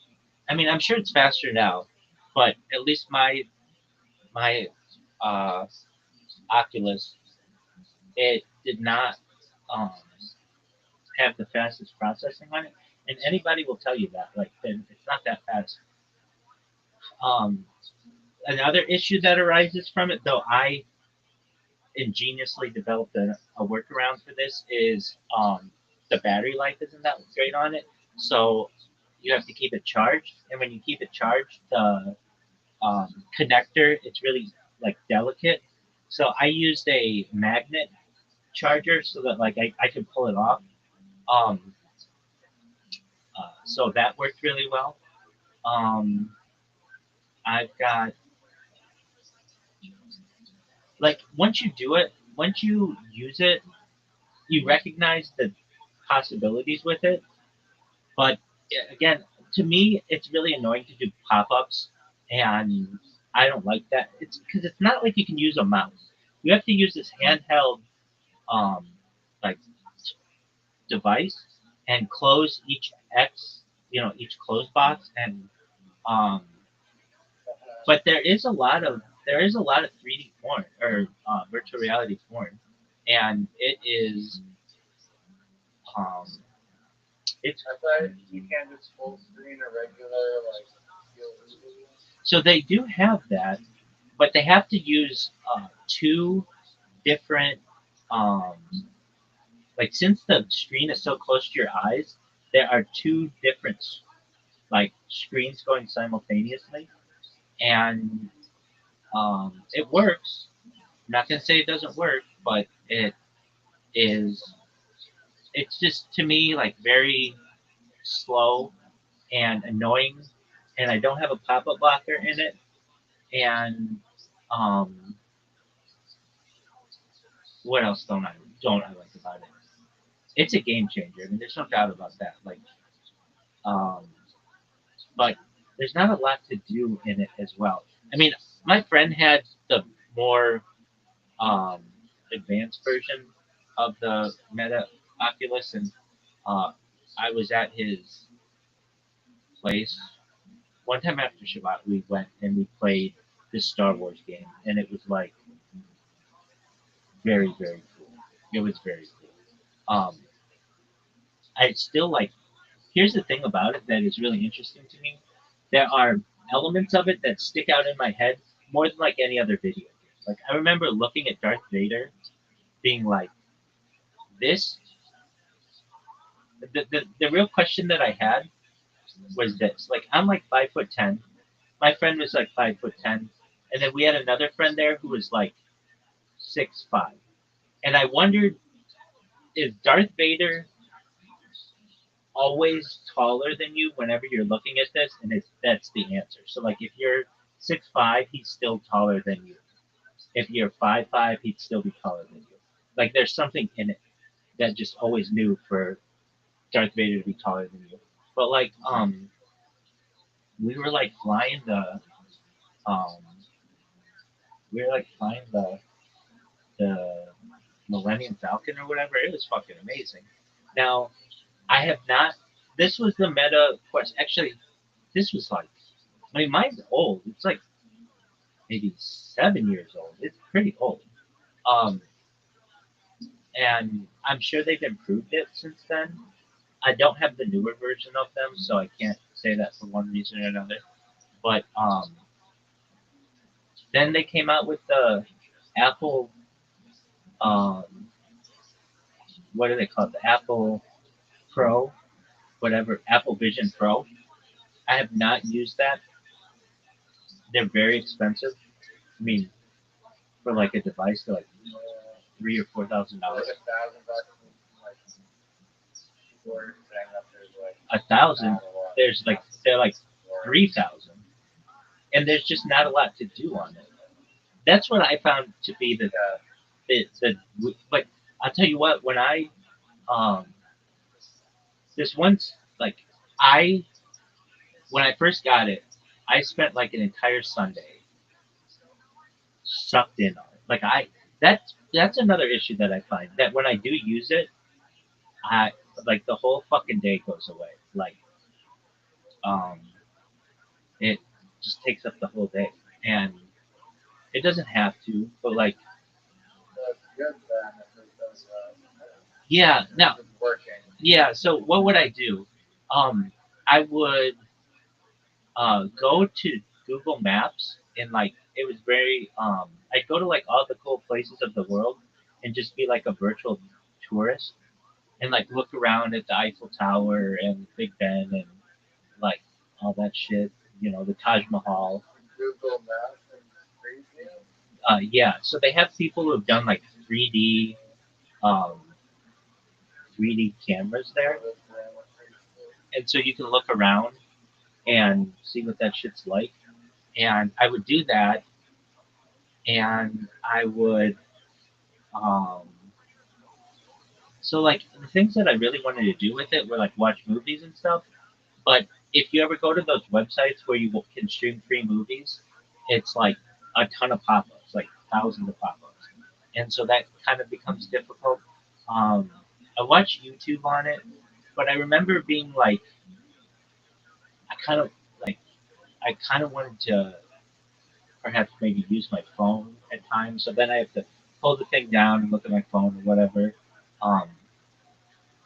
I mean, I'm sure it's faster now, but at least my uh, Oculus, it did not um, have the fastest processing on it. and anybody will tell you that. Like, then it's not that fast. Um, Another issue that arises from it, though, I ingeniously developed a workaround for this is the battery life isn't that great on it, so you have to keep it charged. And when you keep it charged, the connector it's really like delicate. So I used a magnet charger so that like I can pull it off. Um, so that worked really well. Um, I've got like once you use it, you recognize the possibilities with it. But again, to me, it's really annoying to do pop-ups, and I don't like that. It's because it's not like you can use a mouse. You have to use this handheld, um, like device, and close each X, each close box, and um, but there is a lot of 3D porn or virtual reality porn, and it is um, it's I thought you can't just full screen a regular like POV video. so they do have that, but they have to use two different um, like since the screen is so close to your eyes, there are two different like screens going simultaneously, and it works. I'm not gonna say it doesn't work, but is it's just to me like very slow and annoying, and I don't have a pop-up blocker in it, and um, what else don't I like about it? It's a game changer. I mean, there's no doubt about that. Like, um, but there's not a lot to do in it as well. I mean, my friend had the more um, advanced version of the Meta Oculus, and uh, I was at his place one time after Shabbat. We went and we played this Star Wars game, and it was like very very cool. It was very cool. I still like. Here's the thing about it that is really interesting to me. There are elements of it that stick out in my head more than like any other video game. Like I remember looking at Darth Vader, being like, "This." The real question that I had was this: like I'm like 5'10". My friend was like 5'10", and then we had another friend there who was like 6'5". And I wondered, is Darth Vader always taller than you whenever you're looking at this? And that's the answer. So like if you're 6'5", he's still taller than you. If you're 5'5", he'd still be taller than you. Like there's something in it that just always knew for Darth Vader to be taller than you. But like we were like flying the um we were like flying the Millennium Falcon or whatever. It was fucking amazing. Now I have not. This was the Meta Quest. Actually, this was like. I mean, mine's old. It's like maybe 7 years old. It's pretty old. Um, and I'm sure they've improved it since then. I don't have the newer version of them, so I can't say that for one reason or another. But then they came out with the Apple. Um, what do they call it? The Apple Pro, whatever. Apple Vision Pro. I have not used that. They're very expensive. I mean, for like a device, they're like $3,000 or $4,000. Like $1,000 like people are saying that there's like 1,000. not a lot. There's like they're like 3,000, and there's just not a lot to do on it. That's what I found to be the. But I'll tell you what, when I um this once like I when I first got it, I spent like an entire Sunday sucked in on it. Like that's another issue that I find that when I do use it, I like the whole fucking day goes away. Like um it just takes up the whole day, and it doesn't have to, but like That's good then if it does yeah. Now if it's working. yeah. So what would I do? Um, I would go to Google Maps and like it was very I'd go to like all the cool places of the world and just be like a virtual tourist and like look around at the Eiffel Tower and Big Ben and like all that shit. You know, the Taj Mahal. Google Maps and Street View. Yeah, so they have people who have done like 3D um, 3D cameras there, That's random Street View. and so you can look around and see what that shit's like. And I would do that, and I would um, so like the things that I really wanted to do with it were like watch movies and stuff. But if you ever go to those websites where you can stream free movies, it's like a ton of pop-ups, like thousands of pop-ups, and so that kind of becomes difficult. Um, I watched YouTube on it, but I remember being like, I kind of like, I kind of wanted to perhaps maybe use my phone at times. So then I have to pull the thing down and look at my phone or whatever. Um,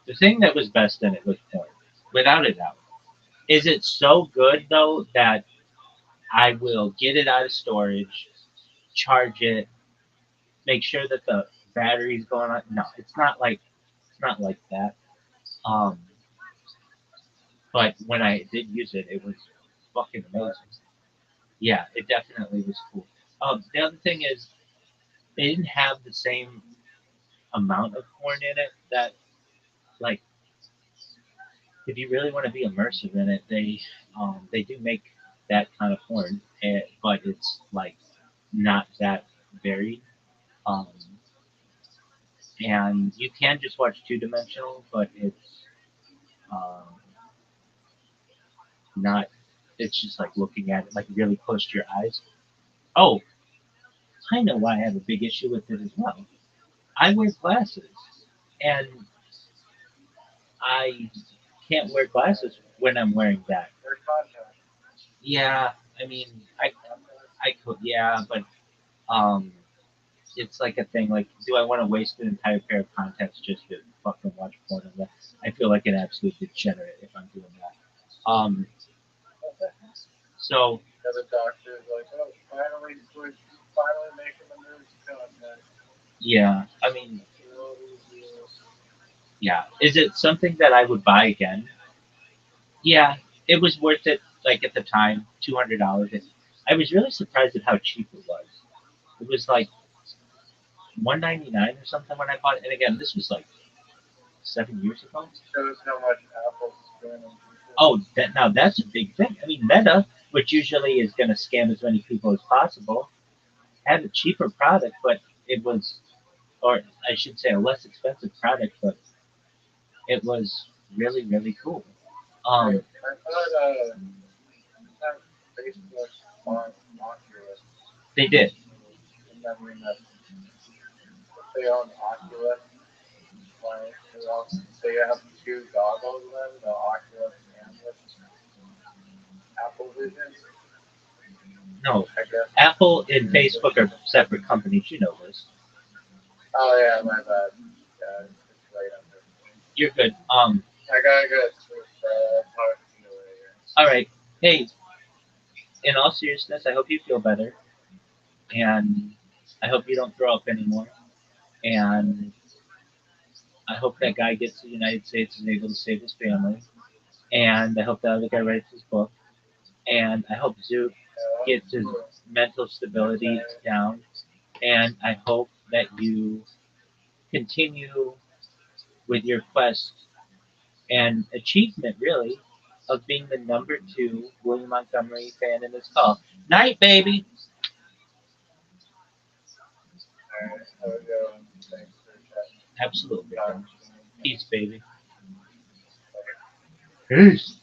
the thing that was best in it was porn, without a doubt. Is it so good though that I will get it out of storage, charge it, make sure that the battery's going on? No, it's not like that. Um, but when I did use it, it was fucking amazing. Yeah, it definitely was cool. The other thing is they didn't have the same amount of porn in it that like if you really want to be immersive in it, they do make that kind of porn, but it's like not that varied. Um, and you can just watch two dimensional, but it's um, not. It's just like looking at it like really close to your eyes. Oh, I know why I have a big issue with it as well. I wear glasses, and I can't wear glasses when I'm wearing that. Their contact. Yeah, I mean, Contact. I could, yeah, but um, it's like a thing. Like, do I want to waste an entire pair of contacts just to fucking watch porn? On that? I feel like an absolute degenerate if I'm doing that. So The other doctor is like, oh, finally switch, finally making the move to contact. yeah, I mean, After all these years. yeah. Is it something that I would buy again? Yeah, it was worth it. Like at the time, $200. I was really surprised at how cheap it was. It was like 199 or something when I bought it. And again, this was like 7 years ago. Shows how much Apple's scamming people. Oh, that now that's a big thing. I mean, Meta, which usually is going to scam as many people as possible, had a cheaper product, but it was, or I should say, a less expensive product, but it was really, really cool. I Um, thought Facebook bought Oculus. they did. And I mean, if they own Oculus, like, they have two goggles then, the Oculus and the Apple Vision, No, I guess. Apple and Facebook are separate companies. You know this. Oh yeah, my bad. Yeah, it's right under. You're good. I gotta go to talk to you later. All right. Hey, in all seriousness, I hope you feel better, and I hope you don't throw up anymore, and I hope that guy gets to the United States and is able to save his family, and I hope that other guy writes his book, and I hope Zook gets his mental stability down, and I hope that you continue with your quest and achievement, really, of being the number two William Montgomery fan in this call. Night, baby. Alright, have a good one. Thanks for chatting. Absolutely. Talking Bro. to me. Peace, baby. Later. Peace.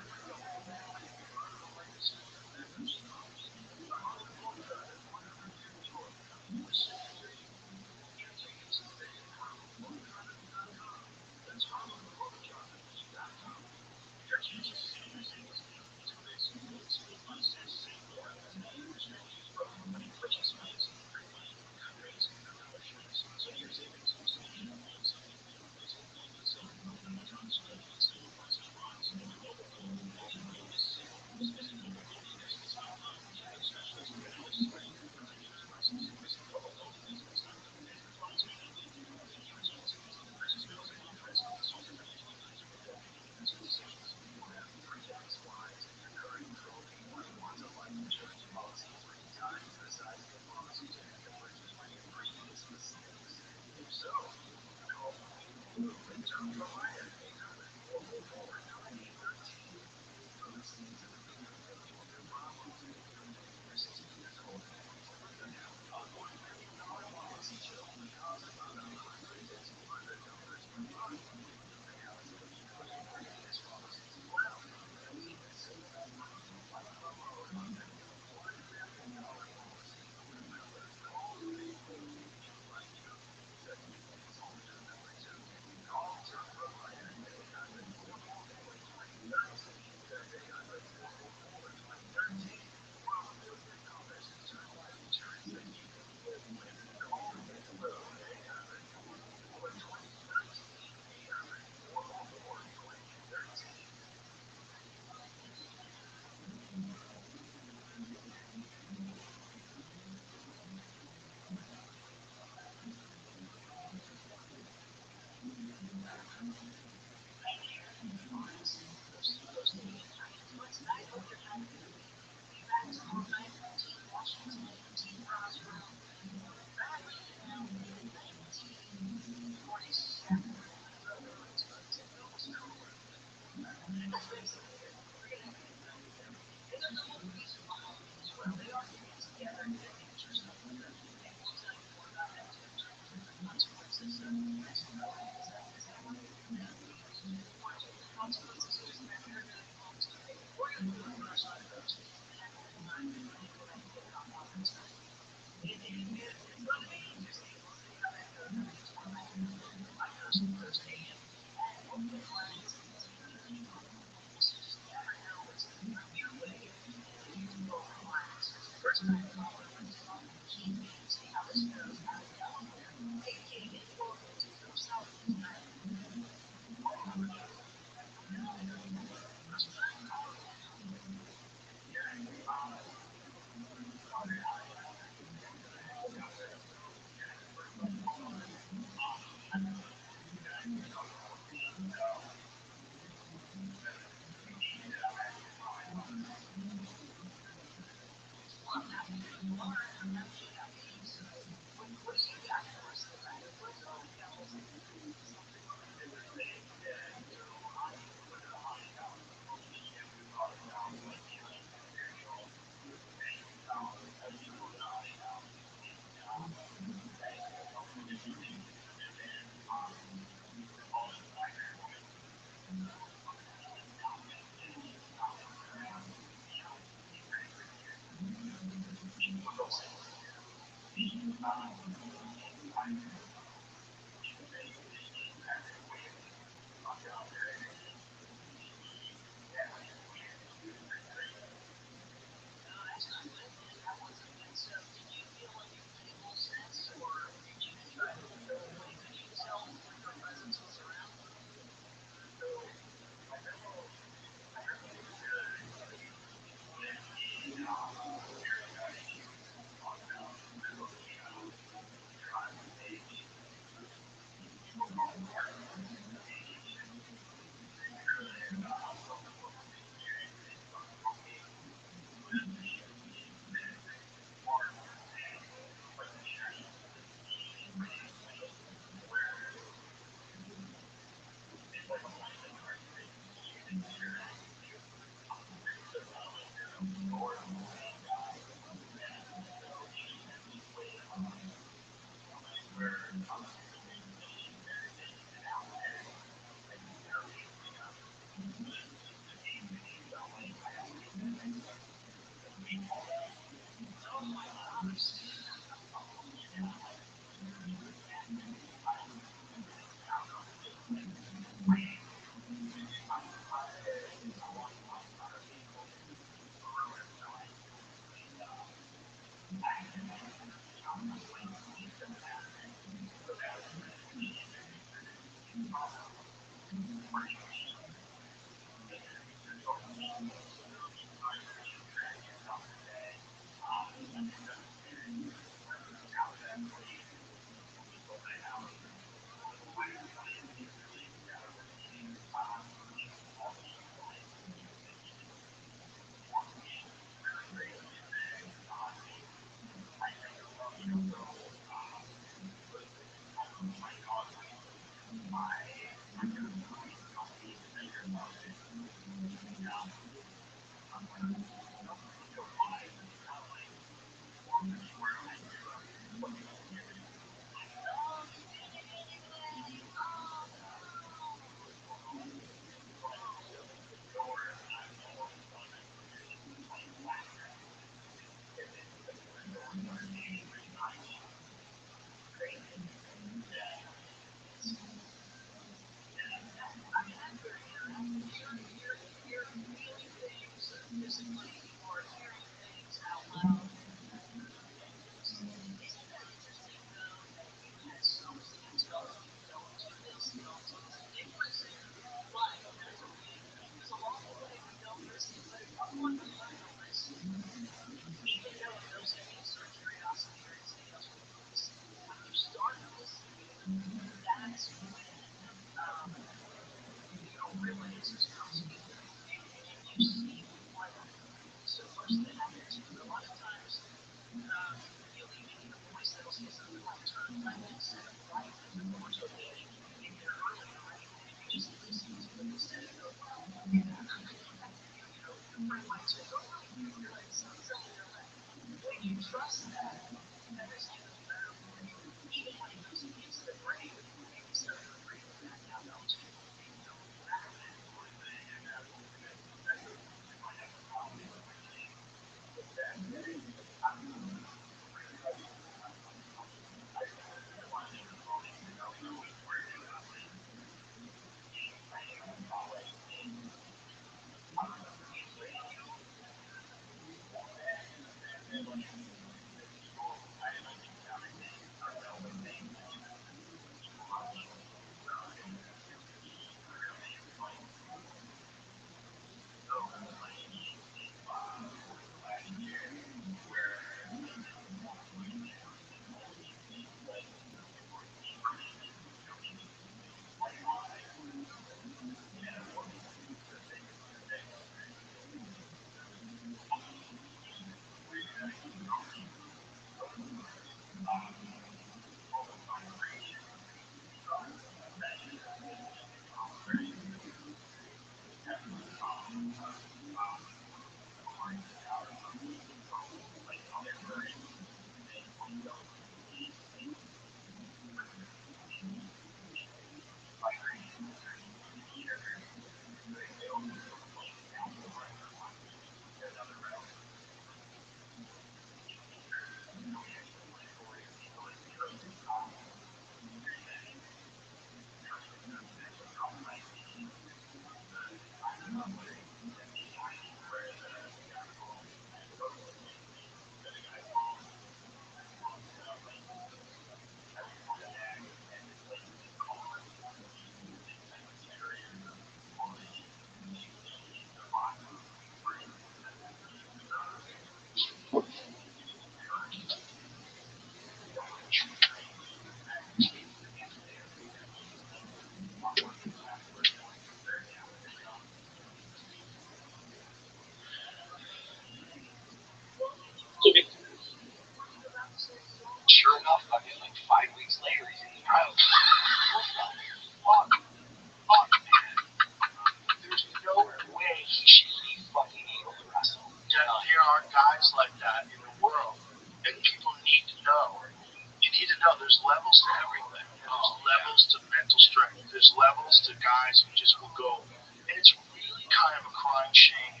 guys who just will go, and it's really kind of a crying shame.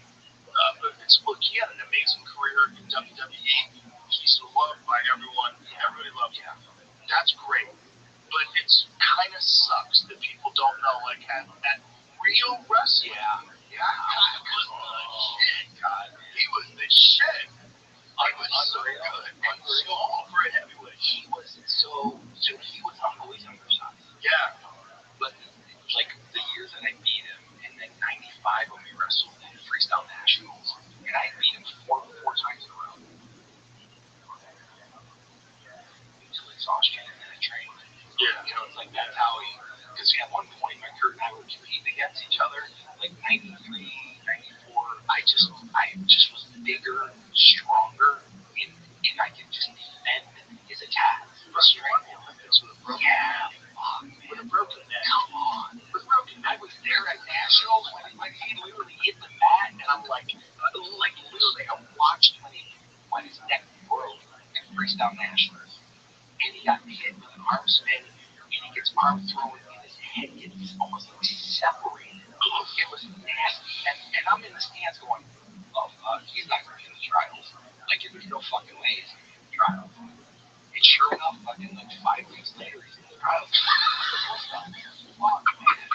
But it's look, he had an amazing career in WWE. He's loved by everyone. Everybody loves him. That's great. But it's kind of sucks that people don't know, like, at real wrestling. Yeah. He was the shit. He was so good and small for a heavyweight. He was he was always undersized. Yeah. But like the years that I beat him, and then '95 when we wrestled in Freestyle Nationals, and I beat him four times in a row. Until exhaustion, and then I trained. Yeah. You know, it's like that's how he. Because at one point, my Kurt and I were competing against each other, like '93, '94. I just was bigger, stronger, and I could just defend his attacks. Frustrating. Yeah. With a broken neck. Come on. With a broken neck. I was there at Nationals when he literally hit the mat, and I'm like literally, I watched when his neck broke at Freestyle Nationals. And he got hit with an arm spin, and he gets arm thrown, and his head gets almost like separated. It was nasty. And I'm in the stands going, oh, fuck, he's not going to get the trials. Like, there's no fucking way he's going to get the trials. And sure enough, fucking like 5 weeks later, he's in the trials. Fuck, man.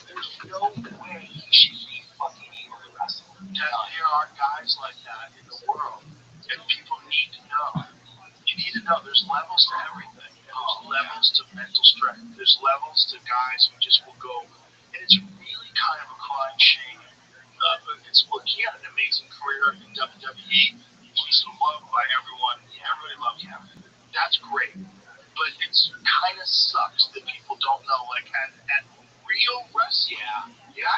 There's no way he should be fucking able to wrestle. There are guys like that in the world, and people need to know. You need to know there's levels to everything. There's levels to mental strength. There's levels to guys who just will go, and it's really kind of a crying shame. Look, he had an amazing career in WWE. He's loved by everyone. Everybody loves him. That's great. But it's kind of sucks that people don't know, like, at real wrestling. Yeah.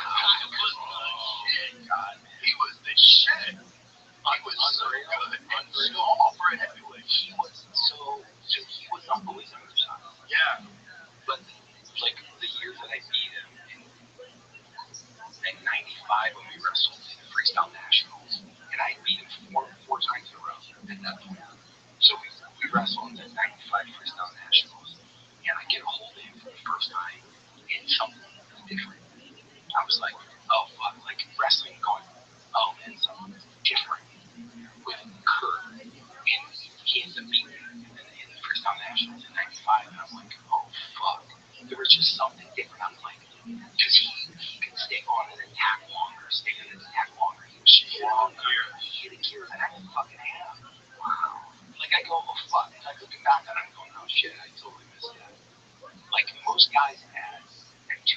He was the shit. He was so good and small for a heavyweight. He was always undersized. Yeah. But like the years that I beat him in '95 when we wrestled in the Freestyle Nationals, and I beat him four times in a row at that point. So we wrestled in the '95 Freestyle Nationals, and I get a hold of him for the first time, and something was different. I was like, oh fuck, like wrestling going, oh man, something different with Kurt, and he ends up beating me in the Freestyle Nationals in '95, and I'm like, oh fuck, there was just something different. I'm like, because he could stay on and attack longer, stay on and attack longer. He was stronger. He hit a gear that I didn't fucking have. Wow. Like I go, oh fuck, and like looking back and I'm going, oh shit, I totally missed that. Like most guys at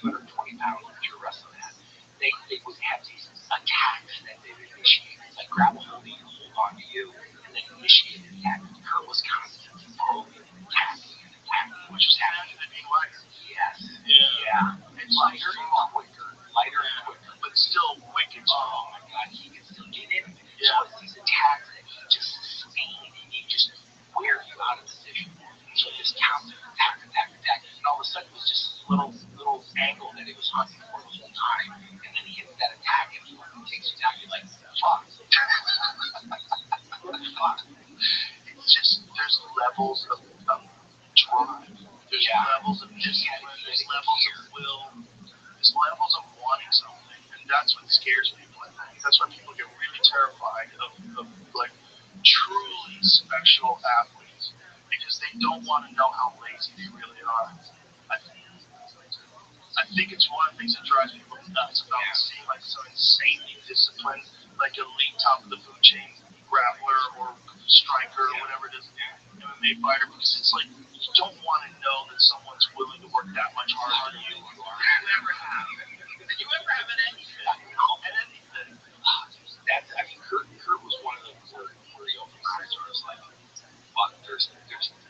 220 pounds that you're wrestling at, they would have these attacks that they would initiate, like grab a hold of you, hold on to you, and then initiate an attack. Kurt was constantly probing, attacking, which was happening to be lighter. Yes. Yeah. It's lighter and quicker, but still wicked. Oh my god, he can still get in. Yeah. So it's these attacks that he just sustained, and he just wear you out of position. So this constant attack, and all of a sudden it was just a little angle that he was hunting for the whole time, and then he hits that attack and he takes you down. You're like, fuck. Fuck. It's just there's levels of drive. There's levels of discipline. There's levels of will. There's levels of wanting something, and that's what scares people. I think that's why people get really terrified of like truly special athletes, because they don't want to know how lazy they really are. I think it's one of the things that drives people nuts about seeing like some insanely disciplined, like elite top of the food chain grappler or striker or whatever it is, MMA fighter, because it's like you don't want to know that someone's willing to work that much harder than you are. You ever have? Did you ever have an anything? At anything? I mean, Kurt was one of those where he opened his eyes and was like, fuck, there's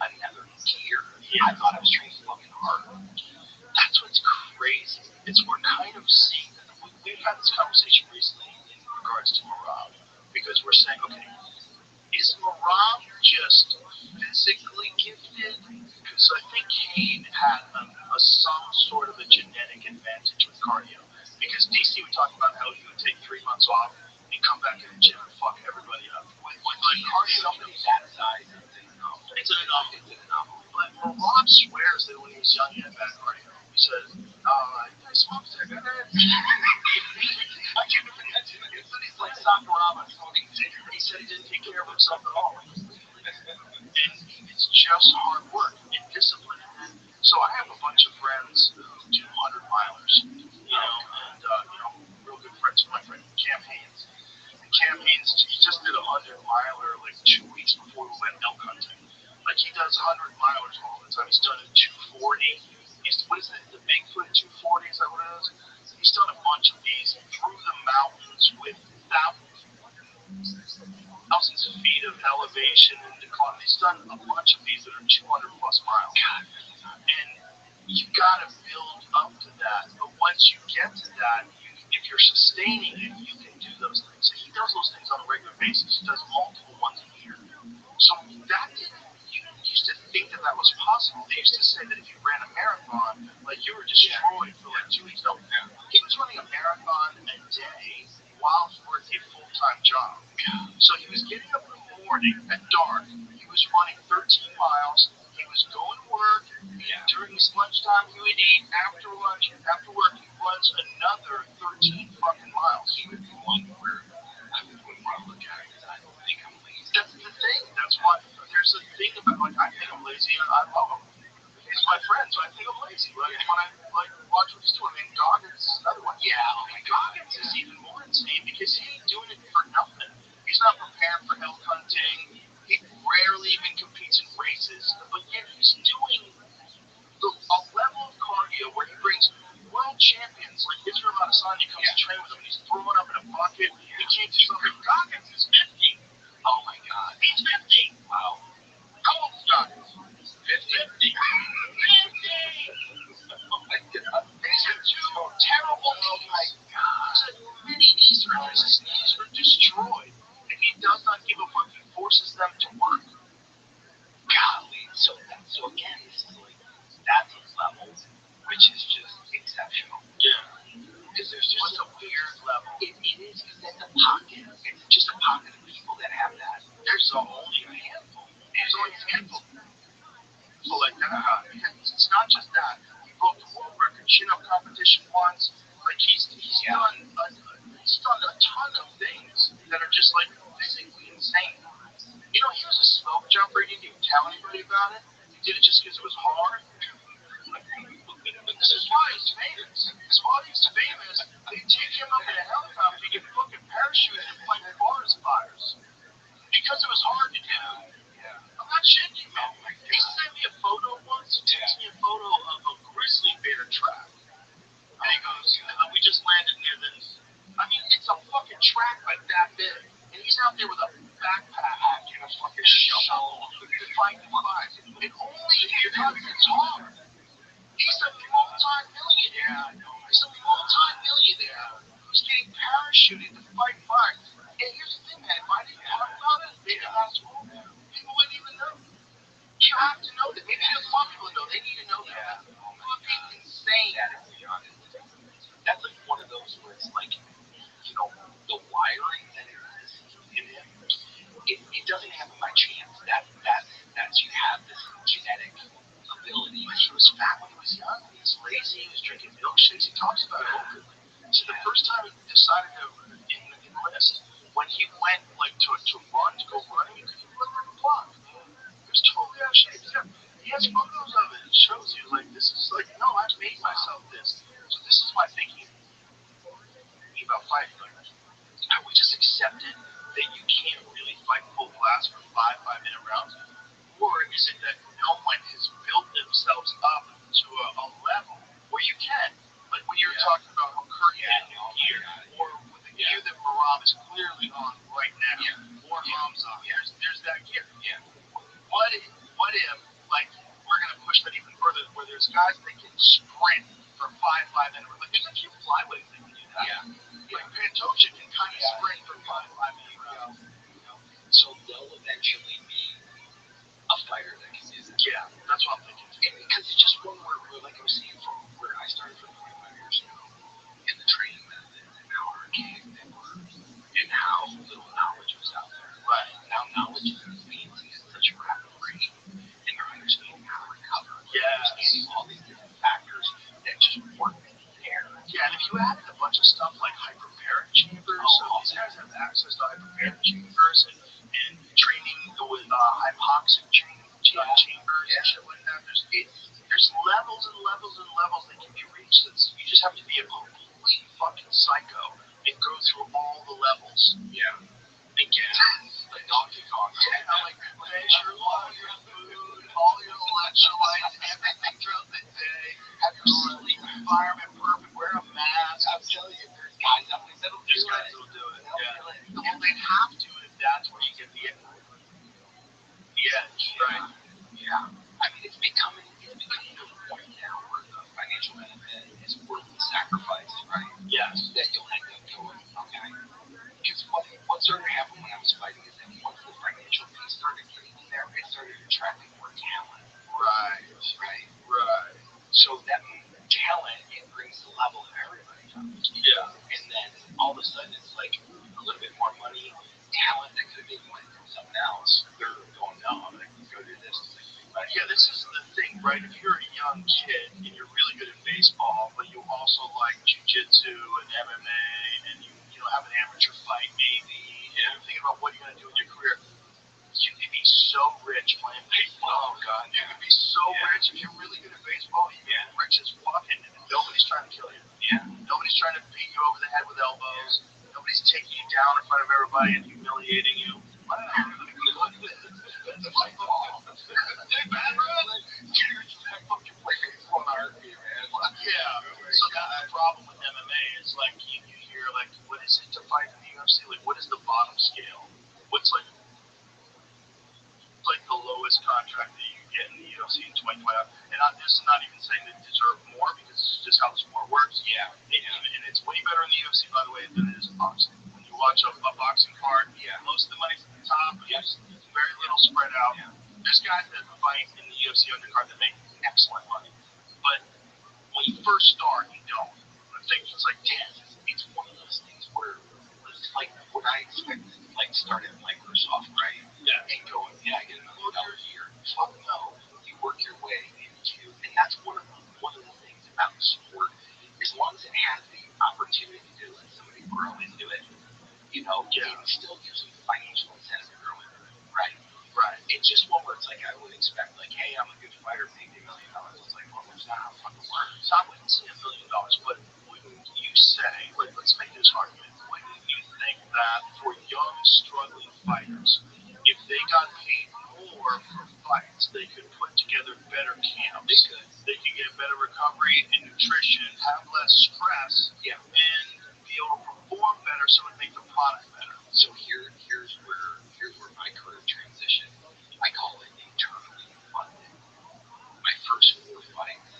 another tier. Yeah. I thought I was training fucking hard. That's what's crazy. We're kind of seeing that. We've had this conversation recently in regards to Marab, because we're saying, okay, is Marab just physically gifted? Because I think Kane had some sort of a genetic advantage with cardio. Because DC would talk about how he would take 3 months off and come back in the gym and fuck everybody up. With like cardio, somebody that size, it's an anomaly. But Marab swears that when he was young he had bad cardio. He said, I smoked cigarettes. I can't imagine. He's like Sakuraba smoking cigarettes. He said he didn't take care of himself at all. And it's just hard work and discipline. So I have a bunch of friends who do 100-milers, real good friends with my friend Cam Haynes. And Cam Haynes, he just did a 100-miler like 2 weeks before we went elk hunting. Like he does 100-milers all the time. He's done a 240. What is it? The Bigfoot 240? Is that what it is? He's done a bunch of these through the mountains with thousands of feet of elevation and decline. He's done a bunch of these that are 200 plus miles. And you got to build up to that. But once you get to that, if you're sustaining it, you can do those things. So he does those things on a regular basis. He does multiple ones a year. So that didn't, you used to think that that was possible. They used to say that if you ran a marathon, like you were destroyed for like 2 weeks. No, he was running a marathon a day while he worked a full-time job. So he was getting up in the morning at dark. He was running 13 miles. He was going to work. During his lunchtime, he would eat. After lunch, after work, he runs another 13 fucking miles. He would be one where I would look at it because I don't think I'm lazy. That's the thing. That's why there's a thing about, like, I think I'm lazy and I love him. He's my friend, so I think I'm lazy. Like, when I watch what he's doing, I mean, Goggins is another one. Yeah, oh my Goggins is even more insane because he ain't doing it for nothing. He's not prepared for elk hunting. He rarely even competes in races, but yet he's doing a level of cardio where he brings world champions like Israel Adesanya comes to train with him and he's throwing up in a bucket. He can't keep up with Goggins. Is 50. Oh my God, he's 50. Wow. How old is Goggins? 50. 50. Oh my God. These are two terrible knees. Oh my God. He's had many knee surgeries. His knees are destroyed. And he does not give a fuck. He forces them to work. Golly. So again, this is like, that's a level which is just exceptional. Yeah. Because there's just a weird level. It is, because that's a pocket. It's just a pocket of people that have that. There's only a handful. There's only a handful. So like that, it's not just that. He broke the world record chin-up competition once. Like he's done a ton of things that are just like physically insane. You know, he was a smoke jumper. He didn't even tell anybody about it. He did it just because it was hard. This is why he's famous. This is why he's famous. They take him up in a helicopter. He can fucking parachute and fight forest fires because it was hard to do. I'm not shitting you, man. He sent me a photo once. He texted me a photo of a grizzly bear trap. And he goes, we just landed near this. I mean, it's a fucking track like that big. And he's out there with a backpack and a fucking shovel to fight the fires. And only because it's hard. He's a multi-millionaire. He's a multi-millionaire who's getting parachuted to fight fires. And here's the thing, man. If I didn't talk about it, maybe not school, people wouldn't even know. You have to know that. Maybe just more people know. They need to know that. It would be insane. That's like one of those where it's like, the wiring that exists in him, it doesn't happen by chance. That's you have this genetic ability. But he was fat when he was young. He was lazy. He was drinking milkshakes. He talks about it openly. So the first time he decided to enlist, when he went like to run, to go running, he couldn't run the block. He was totally out of shape. He has photos of it. It shows you like this is like, no, I made myself this. So this is my thinking about fighting. Like, have we just accepted that you can't really fight full blast for 5-minute rounds? Or is it that no one has built themselves up to a level where you can? Like when you were talking about how Kurt had new gear, or with the gear that Maram is clearly on right now, or Hamza, there's that gear. What if, like, we're going to push that even further, where there's guys that can sprint for 5-minute rounds. Like, there's a few flyweights that can do that. Like, Pantoja can kind of sprint for 5-minute rounds. So they'll eventually be a fighter that can do that. Yeah, that's what I'm thinking. Because it's just one where, like I was saying, from where I started from 25 years ago, and the training methods and how archaic they were, and how little knowledge was out there. Right. Now knowledge is advancing at such a rapid rate, and they're understanding how to recover. Yeah. Understanding all these different factors that access to hyperbaric chambers and training with hypoxic chambers and shit like that. There's levels and levels and levels that can be reached. You just have to be a complete fucking psycho and go through all the levels. Yeah. And get like Donkey Kong. Yeah, like measure all your food, all your electrolytes, everything throughout the day. Have your sleep environment perfect. Wear a mask. I'm telling you, there's guys out there that'll do it. Yeah. Well, they have to, and that's where you get the edge. Right. Yeah. I mean, it's becoming to the point now where the financial benefit is worth the sacrifice, right? Yes. That you'll end up going, okay. Because what started to happen when I was fighting is that once the financial piece started getting in there, it started attracting more talent. Right. So that talent, it brings the level of everybody up. Yeah. And then all of a sudden it's like a little bit more money, talent that could have been money from something else. They're going, no, I'm going to go do this. Yeah, this is the thing, right? If you're a young kid and you're really good at baseball, but you also like jiu-jitsu and MMA and you have an amateur fight maybe, and you're thinking about what you're going to do in your career, you could be so rich playing baseball. Oh, God. You could be so rich if you're really good at baseball. You can be rich as fuck and nobody's trying to kill you. Yeah. Nobody's trying to beat you over the head with elbows. Nobody's taking you down in front of everybody and humiliating you. Yeah, so that's the problem with MMA is like you hear like what is it to fight in the UFC? Like what is the bottom scale? What's like the lowest contract that you get in the UFC in 2020? And this is not even saying they deserve more because this is just how the sport works. Yeah. And it's way better in the UFC by the way than it is in boxing. When you watch a boxing card, most of the money's at the top, but there's very little spread out. Yeah. There's guys that fight in the UFC undercard that make excellent money. But when you first start, you don't. I think it's like 10. It's one of those things where it's like what I expected, like start at Microsoft, right? Yeah. And going, I get $1 million a year. Fuck no. You work your way into, and that's one of the things about sport. As long as it has the opportunity to let somebody grow into it, it still gives them financial incentive to grow into it, right? Right. It's just one where it's like I would expect, like, hey, I'm a good fighter, pay me $1 million. It's like, well, that's not how it fucking works. I wouldn't say $1 million, but wouldn't you say, let's make this argument, wouldn't you think that for young, struggling fighters, if they got paid more for fights, they could put together better camps? They could get better recovery and nutrition, have less stress, and be able to perform better so it make the product better. So here's where my career transition. I call it internally funded. My first 4 fights,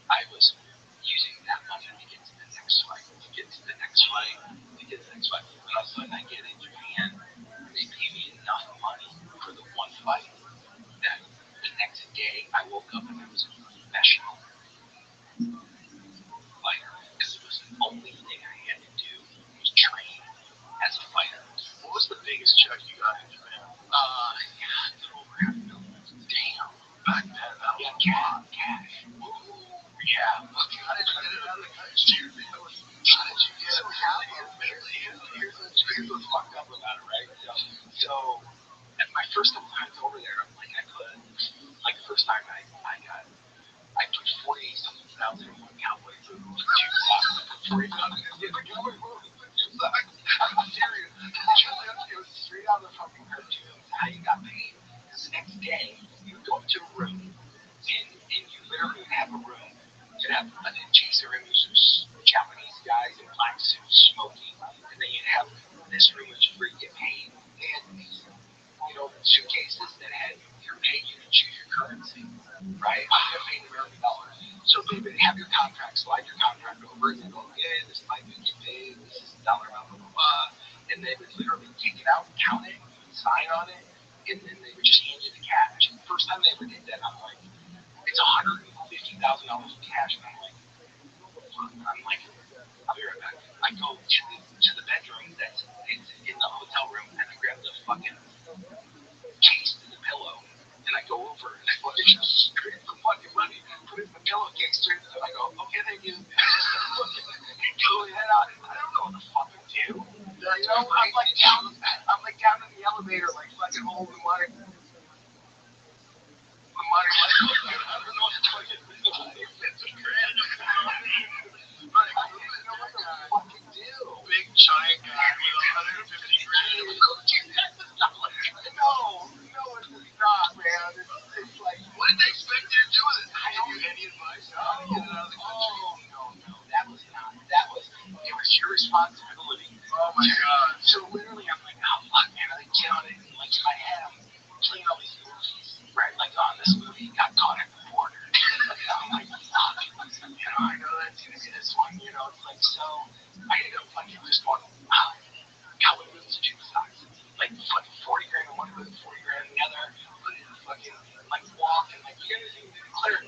I was using that money to get to the next fight, to get to the next fight, to get to the next fight. And all of a sudden I get in Japan, and they pay me enough money for the one fight that the next day I woke up and I was a professional fighter because it was the only thing I had to do was train as a fighter. What was the biggest check you got in Japan? Over $500,000. Damn. Back then, that was cash. Ooh, yeah. How did you get it out of the country? How did you get it out of the country? Here's what's fucked up about it, right? So at my first couple times over there, the first time I put 48-something thousand in one cowboy food, 2 socks, 40,000 in the cowboy food, 2 socks. I'm serious. It was straight out of the fucking cartoons how you got paid. Because the next day, you would go up to a room, and you literally would have a room. You'd have a chaser room, Japanese guys in black suits smoking, and then you'd have this room which is where you get paid. They had these, suitcases that had your pay, you could choose your currency, right? I'm gonna pay American dollars. So they would have your contract, slide your contract over, and they go, okay, this might be get paid, this is dollar amount, blah, blah, blah. And they would literally take it out, count it, you would sign on it, and then they would just hand you the cash. And the first time they ever did that, I'm like, it's $150,000 in cash, and I'm like, I'll be right back. I go to the bedroom it's in the hotel room, and I grab the fucking case to the pillow, and I go over and I fucking just scrape the fucking money, put it in the pillowcase, straight to I go, okay, thank you. And go head out. I don't know what the fuck to do. I'm like down in the elevator, like fucking holding money. The money, like, I don't know what fucking Right, I don't even know what to fucking do. Big giant guy with 150 grand. No, it does not, man. It's like, what did they expect you to do with it? I don't give you any advice on how to get it out of the country. No, that was not. It was your responsibility. Oh my god. So literally, I'm like, oh fuck, man, I get on it. Like in my head, I'm playing all these movies, right? Like on this movie, got caught at the border. I'm like, fuck. I know that's gonna be this one. It's like, so I ended up fucking just going, cowboy boots and cheap socks. Like fucking 40 grand in one boot, 40 grand in the other. Put it in a fucking like walk and like, you got anything to declare?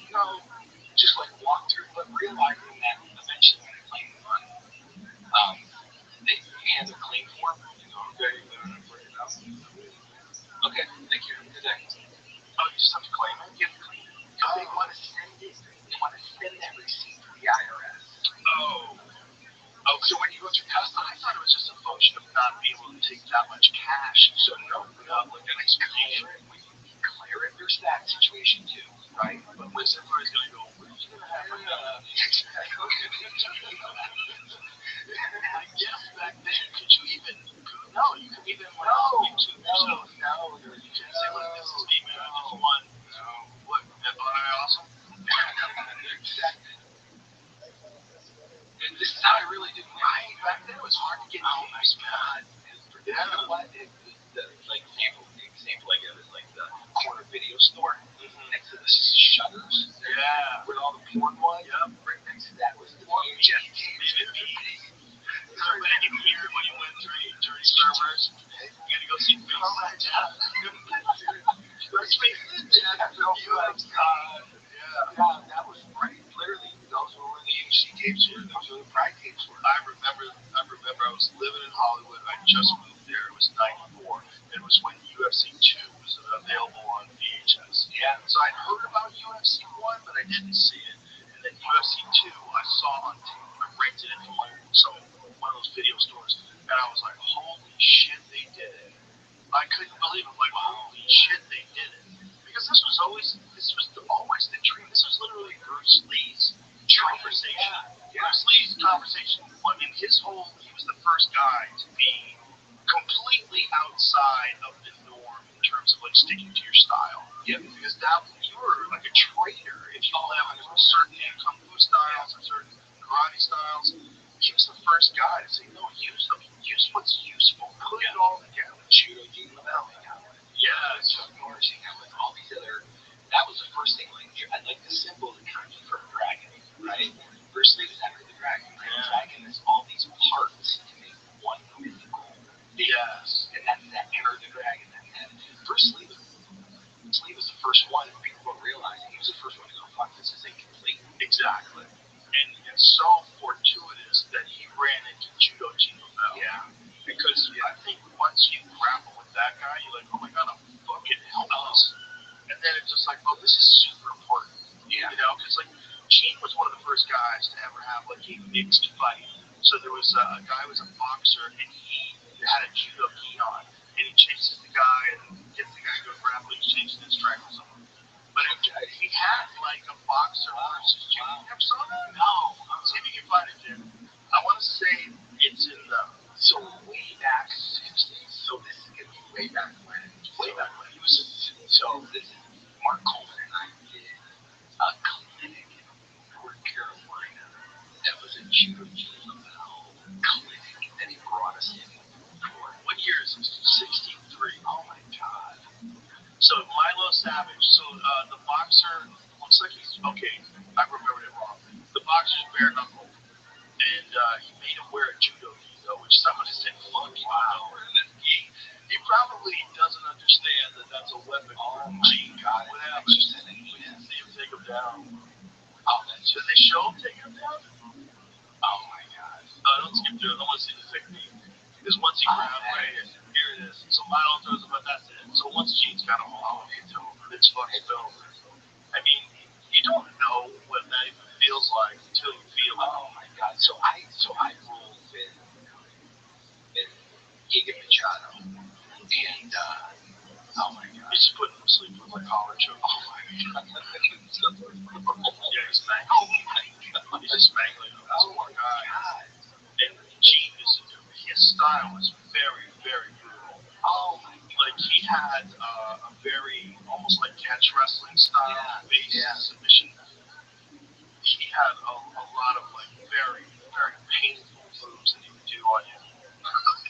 Just like walk through, but realizing that eventually when I claim the money, they hand a claim form. Okay, you don't have to worry about it. Okay, thank you. Good day. Oh, you just have to claim it? You have to claim it. Because they want to send it. They want to send that receipt to the IRS. Oh, so when you go through customs, I thought it was just a function of not being able to take that much cash. So no, like an explanation. When you declare it, there's that situation too, right? But when everybody's going to go, where's going to happen? I guess back then, could you even? No, you could even like YouTube yourself. No, you can't say what this is, man. I just want. No, what? Am I awesome? Exactly. This is how I really did mine. Back then it was hard to get. Oh my god. You know what? Like the example I give is like the corner video store next to the Shutters. Yeah. Where all the porn was. Yep. Right next to that was the VHS tapes. Everybody can hear when you went during servers. You had to go see films. Oh my god. Let's face it, Dad. Oh god. Yeah, that was right. Literally, those were where the UFC tapes were. Those were the Pride tapes were. I remember I was living in Hollywood. I just moved there. It was '94. It was when UFC 2 was available on VHS. Yeah. So I'd heard about UFC 1, but I didn't see it. And then UFC 2, I saw on tape. I rented it from one of those video stores, and I was like, holy shit, they did it. I couldn't believe it. Like, holy shit, they did it. Because this was always the dream. This was literally Bruce Lee's conversation. Yeah. Bruce Lee's conversation. I mean, he was the first guy to be completely outside of the norm in terms of like sticking to your style. Yeah. Because you were like a traitor if you have certain kung fu styles or certain karate styles. He was the first guy to say, no, use them. Use what's useful. Put it all together. Judo, yeah, Chuck Norris, with all these other. That was the first thing. Like the symbol, the kanji for a dragon, right? Bruce Lee was after the dragon. The dragon is all these parts to make one mythical. Yes. And that's that Enter the Dragon. Bruce Lee was the first one. People don't realize he was the first one to go, fuck, this is incomplete. Exactly. And it's so fortuitous that he ran into Judo Bell. Yeah. Because I think once you grapple with that guy, you're like, oh my god, I'm fucking helpless. And then it's just like, oh, this is super important. Yeah. Because like Gene was one of the first guys to ever have like a mixed fight. So there was a guy who was a boxer, and he had a judo gi on, and he chases the guy and gets the guy to go grapple. He chases and strangles him. But he had like a boxer versus judo. You ever saw that? No. See if you can find it, Jim. I want to say it's in the. So way back 60s. So this is gonna be way back when. Way back when he was. So this is Mark Coleman and I did a clinic in North Carolina. That was a judo clinic that he brought us in for. What year is this? 63. Oh my god. So Milo Savage. So the boxer looks like he's okay. I remembered it wrong. The boxer's bare knuckle, and he made him wear a judo gi, though, which somebody said, "Fuck, wow, wearing this gi." He probably doesn't understand that that's a weapon. Oh my god! What happened? We didn't see him take him down. Oh, did they show him taking him down? Oh my god! Don't skip through it. I want to see the technique. Because once he grabbed right here it is. So Milo throws him, but that's it. So once Gene's got him on, it's over. It's fucking over. I mean, you don't know what that even feels like until you feel it. Oh my god! So I rolled with And oh my god, he's just putting him to sleep with my collar choke. Oh my god, yeah, he's mangling. Oh my god, he's just mangling him. This poor guy. And Gene his style is very, very brutal. Oh my god. Like he had a very almost like catch wrestling style base submission. He had a lot of like very, very painful moves that he would do on you.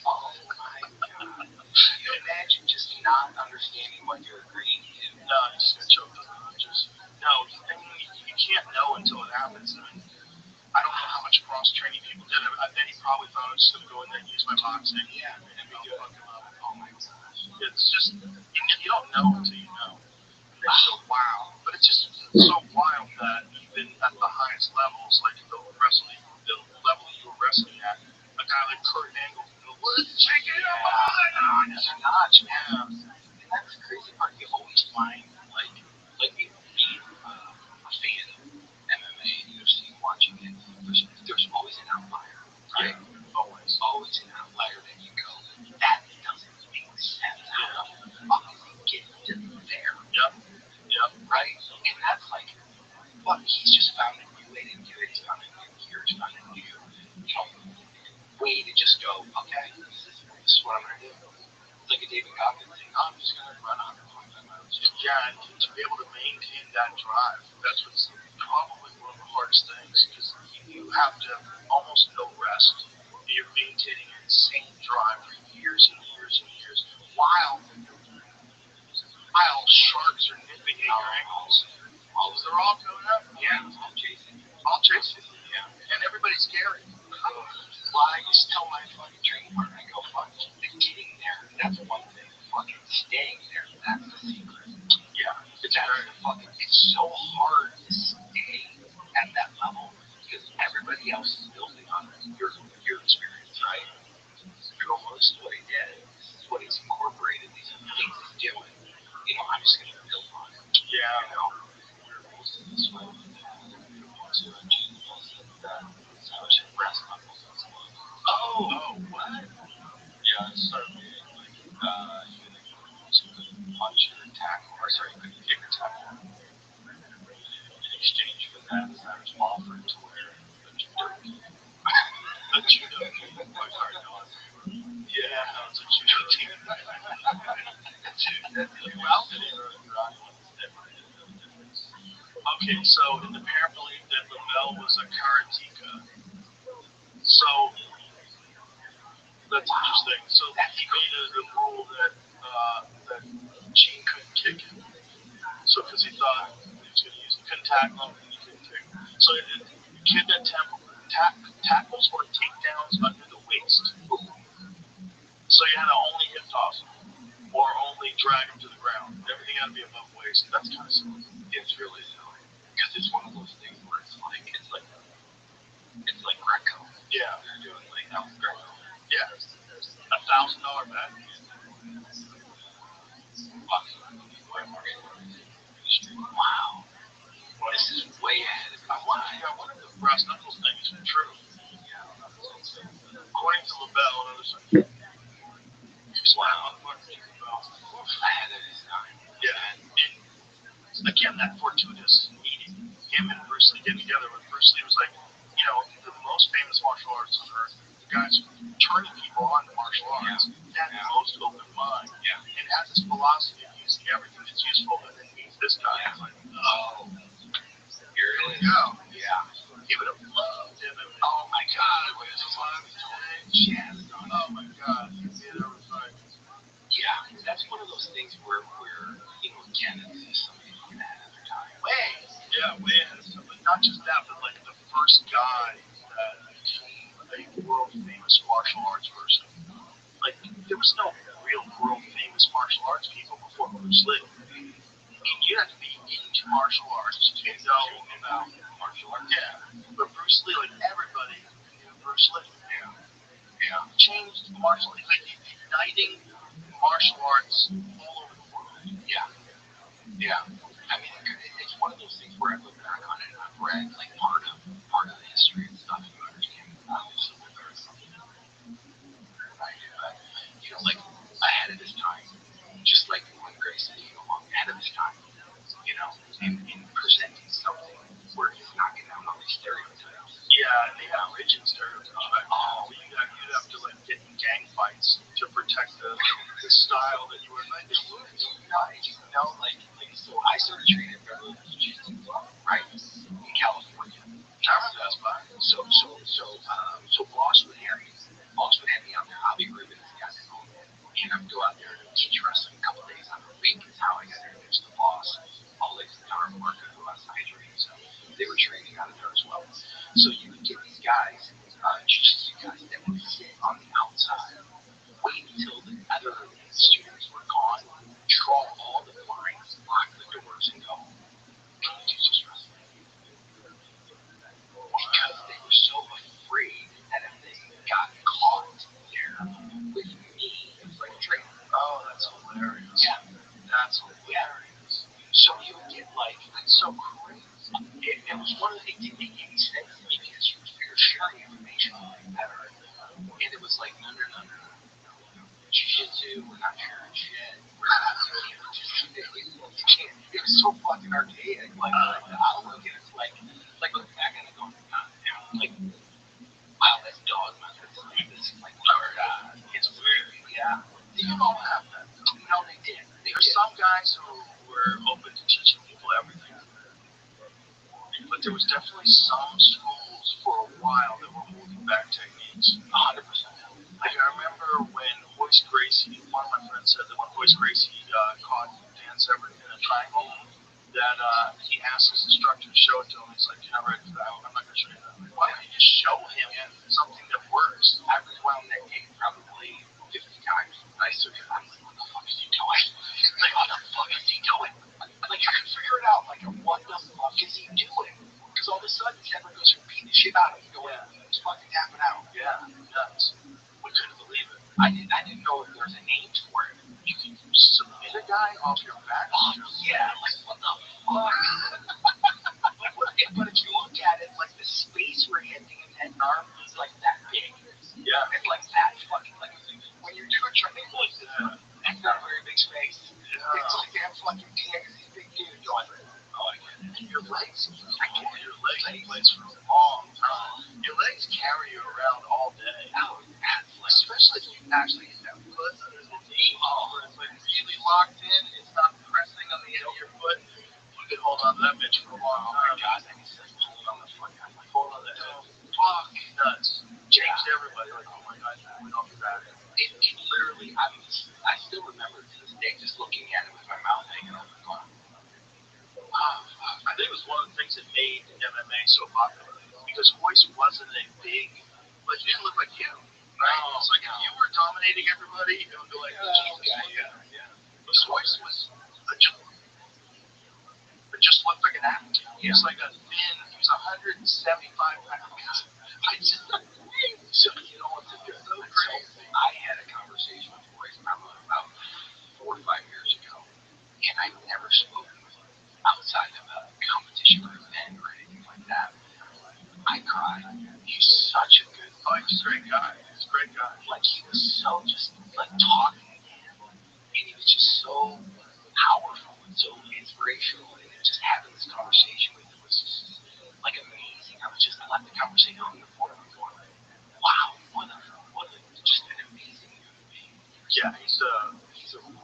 Oh my god. Can you imagine just not understanding what you're agreeing to? No, you just got choked on the punches. No, I mean, you can't know until it happens. I mean, I don't know how much cross training people did. I bet he probably thought I was just going to go in there and use my boxing. Yeah, and be good. Fuck him up. Oh my gosh. It's just, you don't know until you know. It's so wow. But it's just so wild that even at the highest levels, like the level you were wrestling at, a guy like Kurt Angle can go, let's check it out. It's not, yeah. And that's the crazy part. You always find, like being a fan of MMA and UFC watching it, there's always an outlier, right? Yeah. Always an outlier that you go, that doesn't make sense. How the fuck is he getting to there? Yep. Yep. Right? And that's like, fuck, he's just found a new way to do it. He's found a new gear. He's found a new, way to just go, okay, this is what I'm going to do. It's like a David Goggins thing. Oh, I'm just going to run 125 miles. Yeah, and to be able to maintain that drive, that's what's probably one of the hardest things, because you have to have almost no rest. You're maintaining an insane drive for years and years and years, while sharks are nipping at your ankles. They're all coming up. Yeah, all chasing you. All chasing you, yeah. And everybody's scary. Well, I just tell my fucking training partner, I go, fuck, the getting there, that's one thing. Fucking staying there, that's the secret. Yeah. It's so hard to stay at that level because everybody else is building on your experience, right? Girl, this is what he did. This is what he's incorporated. These are the things he's doing. I'm just going to build on it. Yeah. We were posting this one. Oh, what? Yeah, it started being like, you couldn't punch or tackle, or sorry, you couldn't kick or tackle. In exchange for that, I was offered to wear a judo gi. A judo gi. Yeah, that was a judo gi. That's a new outfit. Okay, so in the parent belief that LaBelle was a karateka. So that's interesting. So he made a rule that Gene couldn't kick him. So because he thought he was going to use, he couldn't tackle him and he couldn't kick. So the kid that tackles or takedowns under the waist. So you had to only hip toss him or only drag him to the ground. Everything had to be above waist. That's kind of silly. It's really silly because it's one of those things where it's like Greco. Yeah, they're doing like Greco. Yeah, $1,000 bet. Wow, this is way ahead of my mind. I wonder if the brass knuckles thing is true. According to LaBelle and others, wow, ahead of his time. Yeah, and again, that fortuitous meeting, him and Bruce Lee getting together. When Bruce Lee was like, the most famous martial artist on earth, the guy's turning people on to martial arts, had the most open mind, and has this philosophy of using everything that's useful, and then meets this guy. Yeah. Like, oh, here it is. Yeah. He would have loved him. Oh my God, it was oh my God, he did everything. Yeah, that's one of those things where again, it's something ahead of their time. Way ahead of time. But not just that, but like the first guy that became a world famous martial arts person. Like there was no real world famous martial arts people before Bruce Lee. You have to be into martial arts to know about martial arts. Yeah, but Bruce Lee, like everybody knew Bruce Lee. Yeah. Changed martial arts, like uniting martial arts all over the world. Yeah. I mean, it's one of those things where I look back on it and I've read like part of the history and stuff, and you understand obviously that there's something right, but like ahead of his time. the style that you were like. So I started training at Beverly Hills Jiu-Jitsu, right, in California. I remember that spot. So Boss would have me out there. I'll be Ruben, the guy that owned it. And I would go out there and teach wrestling a couple days out of the week. Is how I got introduced to Boss. All the way to Power Marker, who I was training. So they were training out of there as well. So you would get these guys, jiu-jitsu guys, that would sit on the outside, wait until the other students were gone, draw all the lines, lock the doors, and go, can you do just wrestling? Because they were so afraid that if they got caught there with me, it was like a trainer. Oh, that's hilarious. Yeah. That's hilarious. So you would get like, That's so crazy. it was one of the, it didn't make any sense to me because you're sharing information like better. And it was like, no. Jiu-jitsu, we're not sharing shit. We're not doing it. You can't. It was so fucking archaic. Like I don't look at it like look back at it going, like, wow, that's dog mouth. This is like, it's weird. Yeah. They didn't all have that. No, they did. There's some guys who were open to teaching people everything. But there was definitely some schools for a while that were holding back techniques. 100%. Like I remember when Hoist Gracie, one of my friends said that when Hoist Gracie caught Dan Severn in a triangle, that he asked his instructor to show it to him. He's like, "You're not ready for that. I'm not going to show you that." Like, why don't you just show him something that works? I rewound that game probably 50 times. I still get, I'm like, what the fuck is he doing? Like, what the fuck is he doing? Like, I could figure it out. Like, what the fuck is he doing? Because all of a sudden, Kevin goes from beating the shit out of him, going, he's fucking tapping out. Yeah, nuts. We couldn't believe it. I didn't know if there was a name for it. You can submit a guy off your back. Oh, yeah, like, what the fuck? But if you look at it, like, the space we're hitting in that arm is, like, that big. Yeah. It's like that fucking, like, when you're doing triangle, like, that's not a very big space. Yeah. It's like that fucking dick, these big dudes going, oh, I get it. And your legs, Your legs plays for a long time. Your legs carry you around all day. Oh, that's like, Especially if you actually hit that foot under the knee, where it's like really locked in, it's not pressing on the end of your foot. You can hold on to that bitch for a long oh my time. god, that is like hold on the fuck. I'm like, Hold on to that. Fuck nuts. Changed everybody. Like, oh my god, we don't do that. it literally, I still remember to this day just looking at it with my mouth hanging open. I think it was one of the things that made MMA so popular because Hoist wasn't a big, like, he didn't look like you, right? No, It's like if you were dominating everybody, it would be like, yeah. But Hoist was just looked like an athlete. He was like a thin, he was 175 pounds. So you know what to do. So I had a conversation with Royce probably about 4 or 5 years ago, and I've never spoken with him outside of a competition or event or anything like that. I cried. He's such a good fighter. He's a great guy. Like, he was so just like talking again, and he was just so powerful and so inspirational, and just having this conversation with him was just like amazing. I was just let the conversation on the floor and going, wow, what a just an amazing human being. Yeah, he's a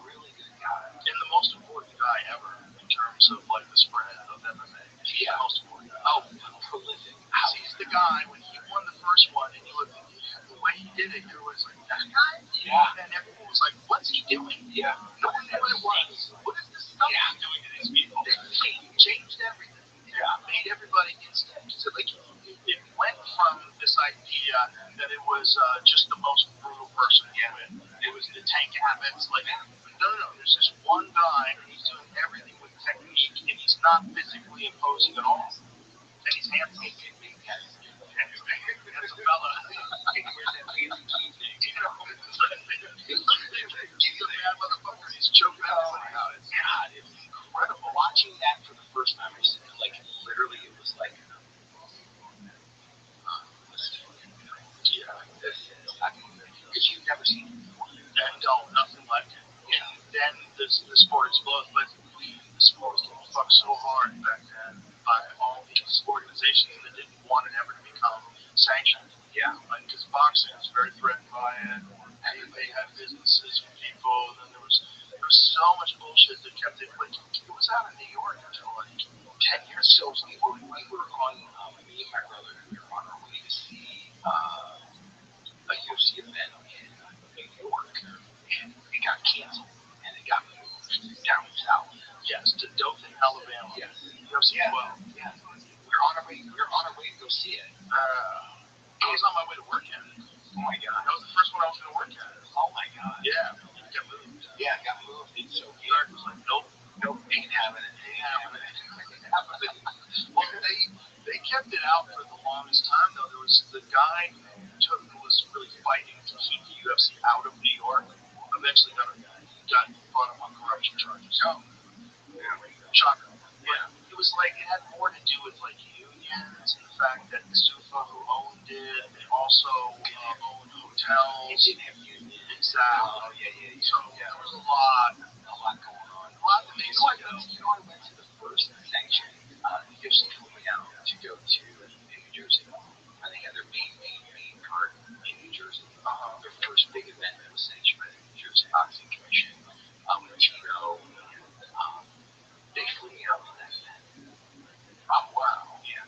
really good guy. and the most important guy ever in terms of like the spread of MMA. He's the most important guy. Oh, prolific. He's the guy when he won the first one, and you look at the way he did it, you was like, that guy? Yeah. And everyone was like, what's he doing? Yeah. No one knew what it was. What is this stuff he's doing to these people? He changed everything. Yeah. Made everybody instant. So like, it went from this idea that it was just the most brutal person to win. It was the tank habits. Like, no. There's this one guy, and he's doing everything with technique, and he's not physically imposing at all. And he's handsome. That's a fella. He's a bad motherfucker. He's choking out. God, it was incredible. Watching that for the first time, like, literally, it was like, because you've never seen it before. Nothing like it. And then the sport explodes, but the sport was getting fucked so hard back then by all these organizations that didn't want it ever to become sanctioned. Yeah. Like, because boxing is very threatened by it. they had businesses with people, and then there was so much bullshit that kept it. Like it was out in New York until like 10 years. So we were on, me and my brother, we were on our way to see a UFC event in New York, and it got canceled, and it got moved down south. Yes, to Dothan, Alabama. Yes. UFC 12. Yeah. We were on our way to go see it. I was on my way to work at it. Oh my god. That was the first one I was going to work at. Oh my god. Yeah, it got moved. Yeah, it got moved. And so Dark was like, nope, ain't having it. Well, they kept it out for the longest time though. There was the guy who was really fighting to keep the UFC out of New York. Eventually got brought up on corruption charges. Oh. Yeah, shocker. Yeah, it was like it had more to do with like unions and the fact that Sufa, who owned it, they also owned hotels. It didn't have unions. Exactly. Oh yeah. So there was a lot going on. A lot that made I went to the first sanction UFC flew me out to go to in New Jersey. They had their main card in New Jersey. Their first big event that was sanctioned by the New Jersey Boxing Commission with Tito. They flew me out to that event. Oh wow. Yeah.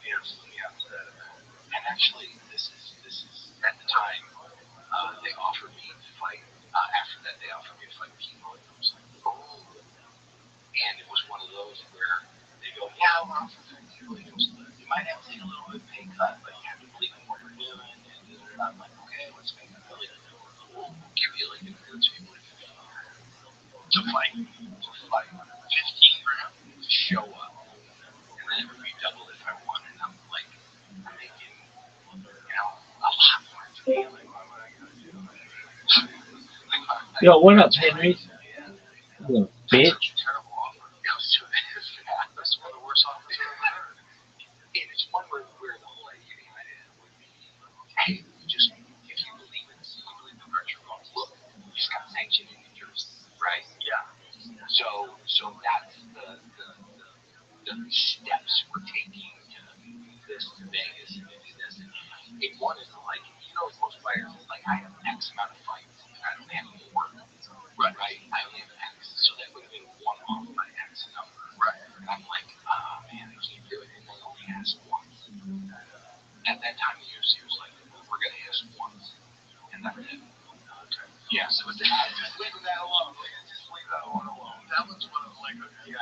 They flew me out to that event. And actually, this is at the time they offered me to fight. After that, they offered me to fight people. And I was like, oh. And it was one of those where they go, yeah, we're offering you. You might have to take a little bit of pay cut, but you have to believe in what you're doing. And I'm like, okay, let's make $1 million. We'll give you like a good To fight. 15 grand to show up. And then it would be double if I won. And I'm like, I'm making, a lot more to me. Like, why would I go do it? Yo, what up, Henry? You bitch. Such a terrible offer. That's one of the worst offers I've ever heard. And it's one where the whole idea behind it would be, hey, just if you believe in this, you believe in virtue of look, you just got sanctioned in New Jersey, right? Yeah. So that's the steps we're taking to move this to Vegas and to do this. And one is like, most fighters, it's like I have X amount of fights and I don't have more. Right. I only have X. So that would have been one off my X number. Right. And I'm like, oh man, I can't do it. And they only asked once. At that time, the UFC was like, we're going to ask once. And that's it. Okay. Yeah, so it's just leave that alone. Just leave that one alone. That was one of like, yeah,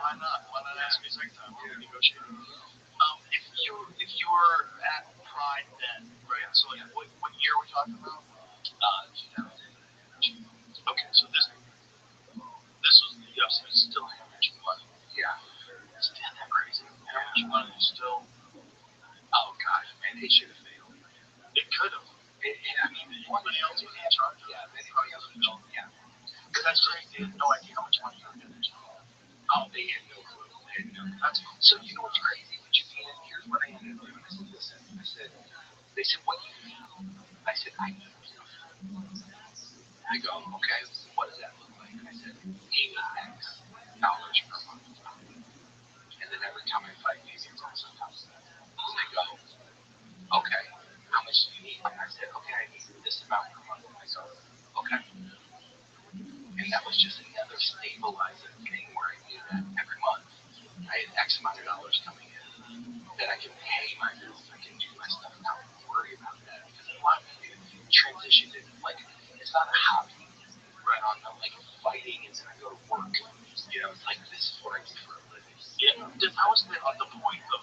why not? Why not ask me second time? We're negotiating. If you were at Pride then, right? So like, what year are we talking about? 2002. Okay, so this was the UFC still hemorrhaging money. Yeah. It's damn that crazy. Hemorrhaging money is still. Oh gosh, man, they should have failed. It could have. I mean, anybody else was in charge? Yeah, anybody else would know. Yeah. But that's crazy. They had no idea how much money you were getting. Oh, they had no clue. That's so. You know what's crazy with Japan? Here's what I ended up doing. I said, listen. They said, what do you need? I said, I need proof. I go, okay. What does that look like? I said, pay me X dollars per month. And then every time I fight, maybe it's also $1,000. And they go, okay. How much do you need? I said, okay, I need this amount per month. I go, okay. And that was just another stabilizing thing where I knew that every month I had X amount of dollars coming in. That I can pay my bills, I can do my stuff, not worry about that. Because it allowed me to transition it. Like, it's not a hobby. Right on, I'm like fighting and then I go to work. It's like this is what I do for a living. Yeah, I was on the point of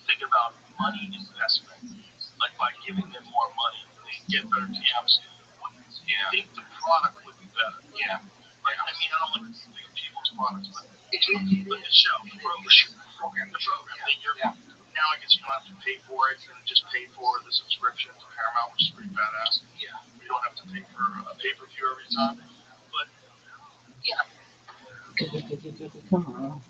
thinking about money investment. Like by giving them more money, they get better camps. I think the product would be better. Yeah. Like, I mean, I don't want to think of people's products, but the show, the program. Yeah. Now I guess you don't have to pay for it, and just pay for the subscription to Paramount, which is pretty badass. Yeah. You don't have to pay for a pay-per-view every time. But yeah. Come on.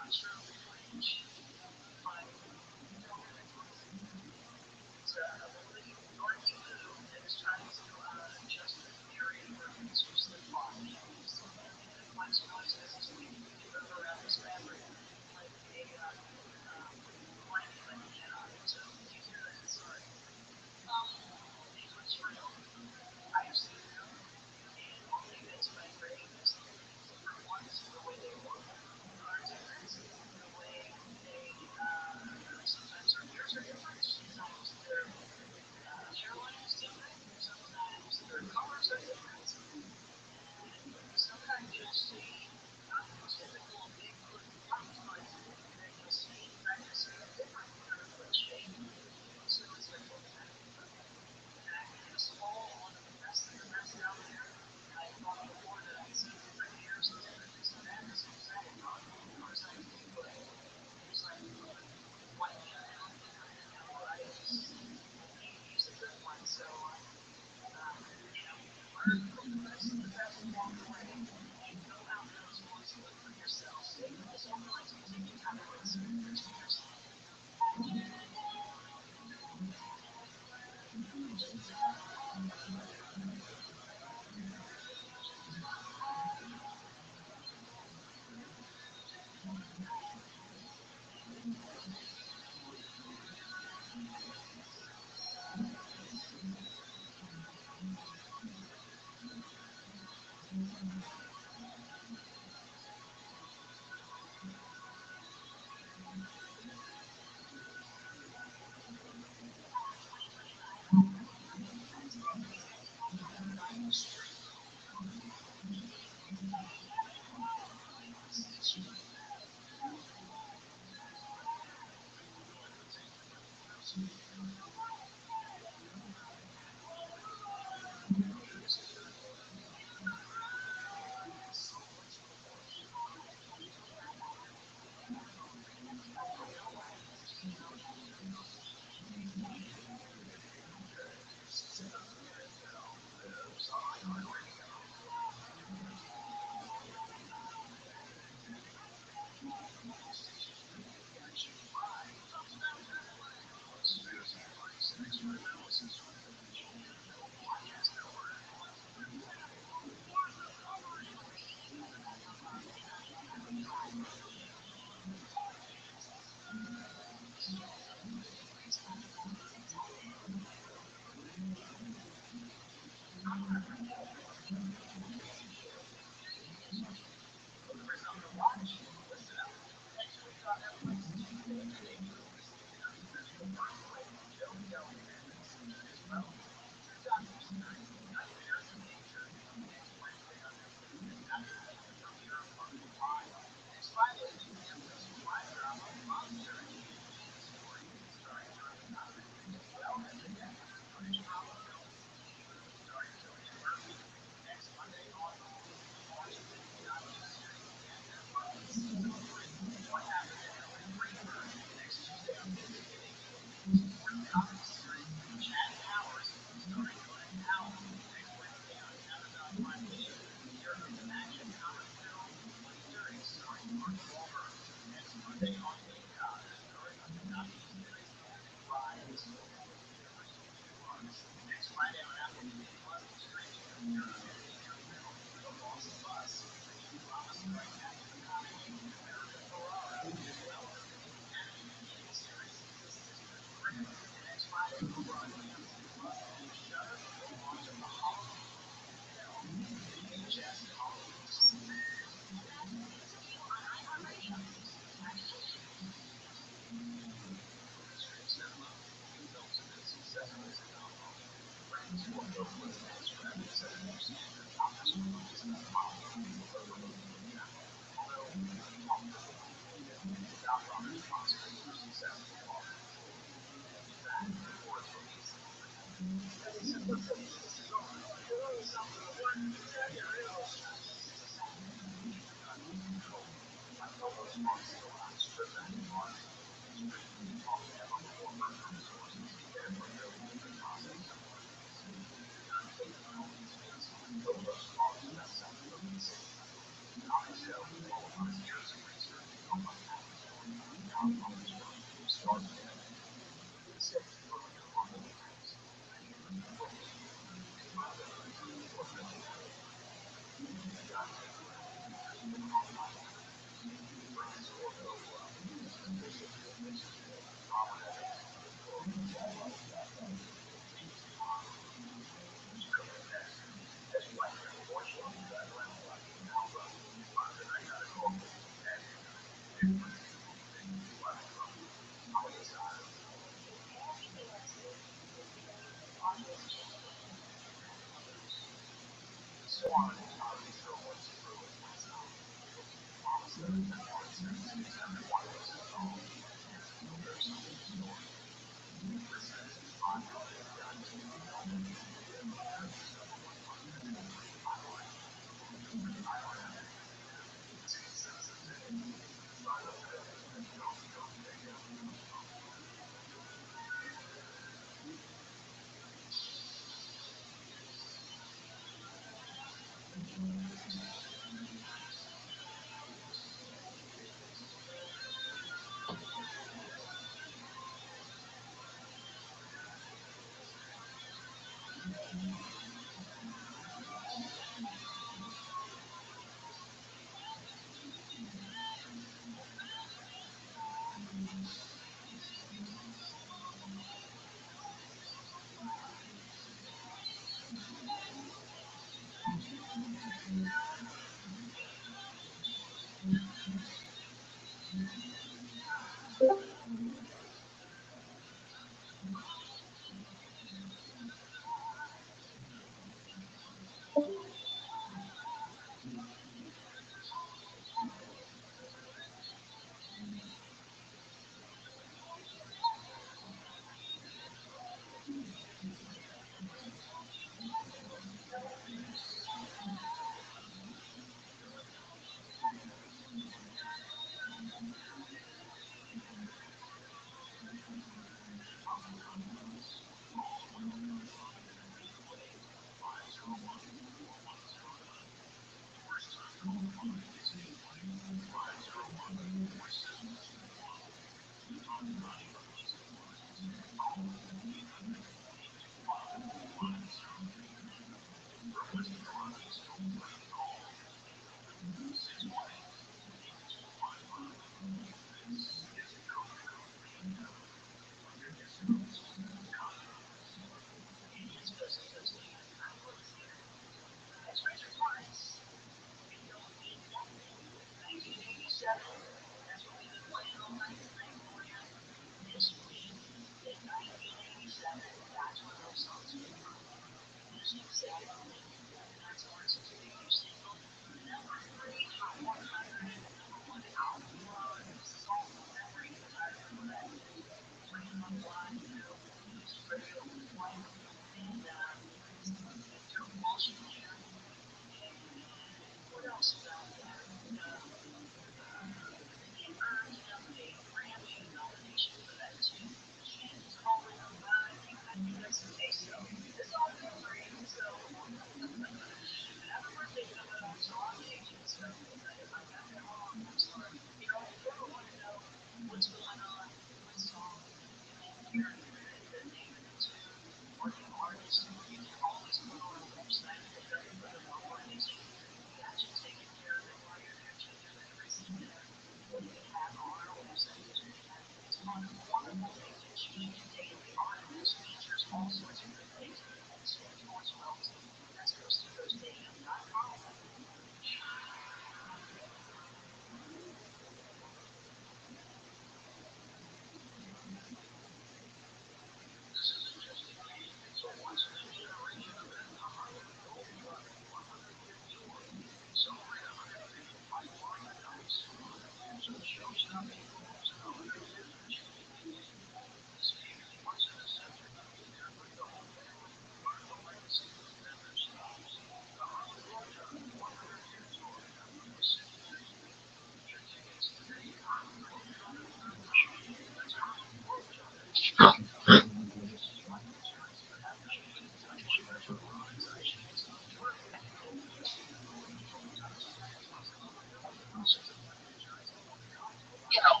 You know,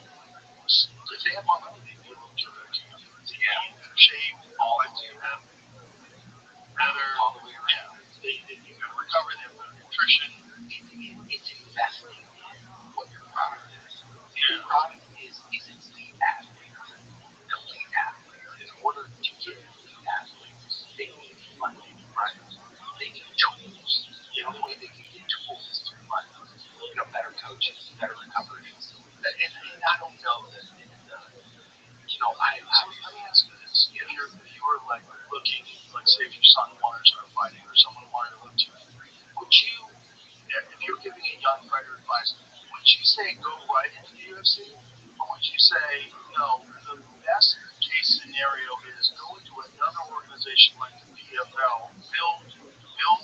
if they have more money, they'd be able to shave all that to them. Rather, all the way around. Yeah, you can recover them with nutrition. It's investing in what your product is. Your product is essentially athlete. Elite athlete. In order to get elite athletes, they need funding, right? They need tools. The only way they can get tools is through money. Better coaches, better recovery facilities. And I don't know that I mean, it's, if you were like looking, like say if your son wanted to start fighting or someone wanted to look to, would you, if you're giving a young fighter advice, would you say go right into the UFC, or would you say no? The best case scenario is go into another organization like the PFL, build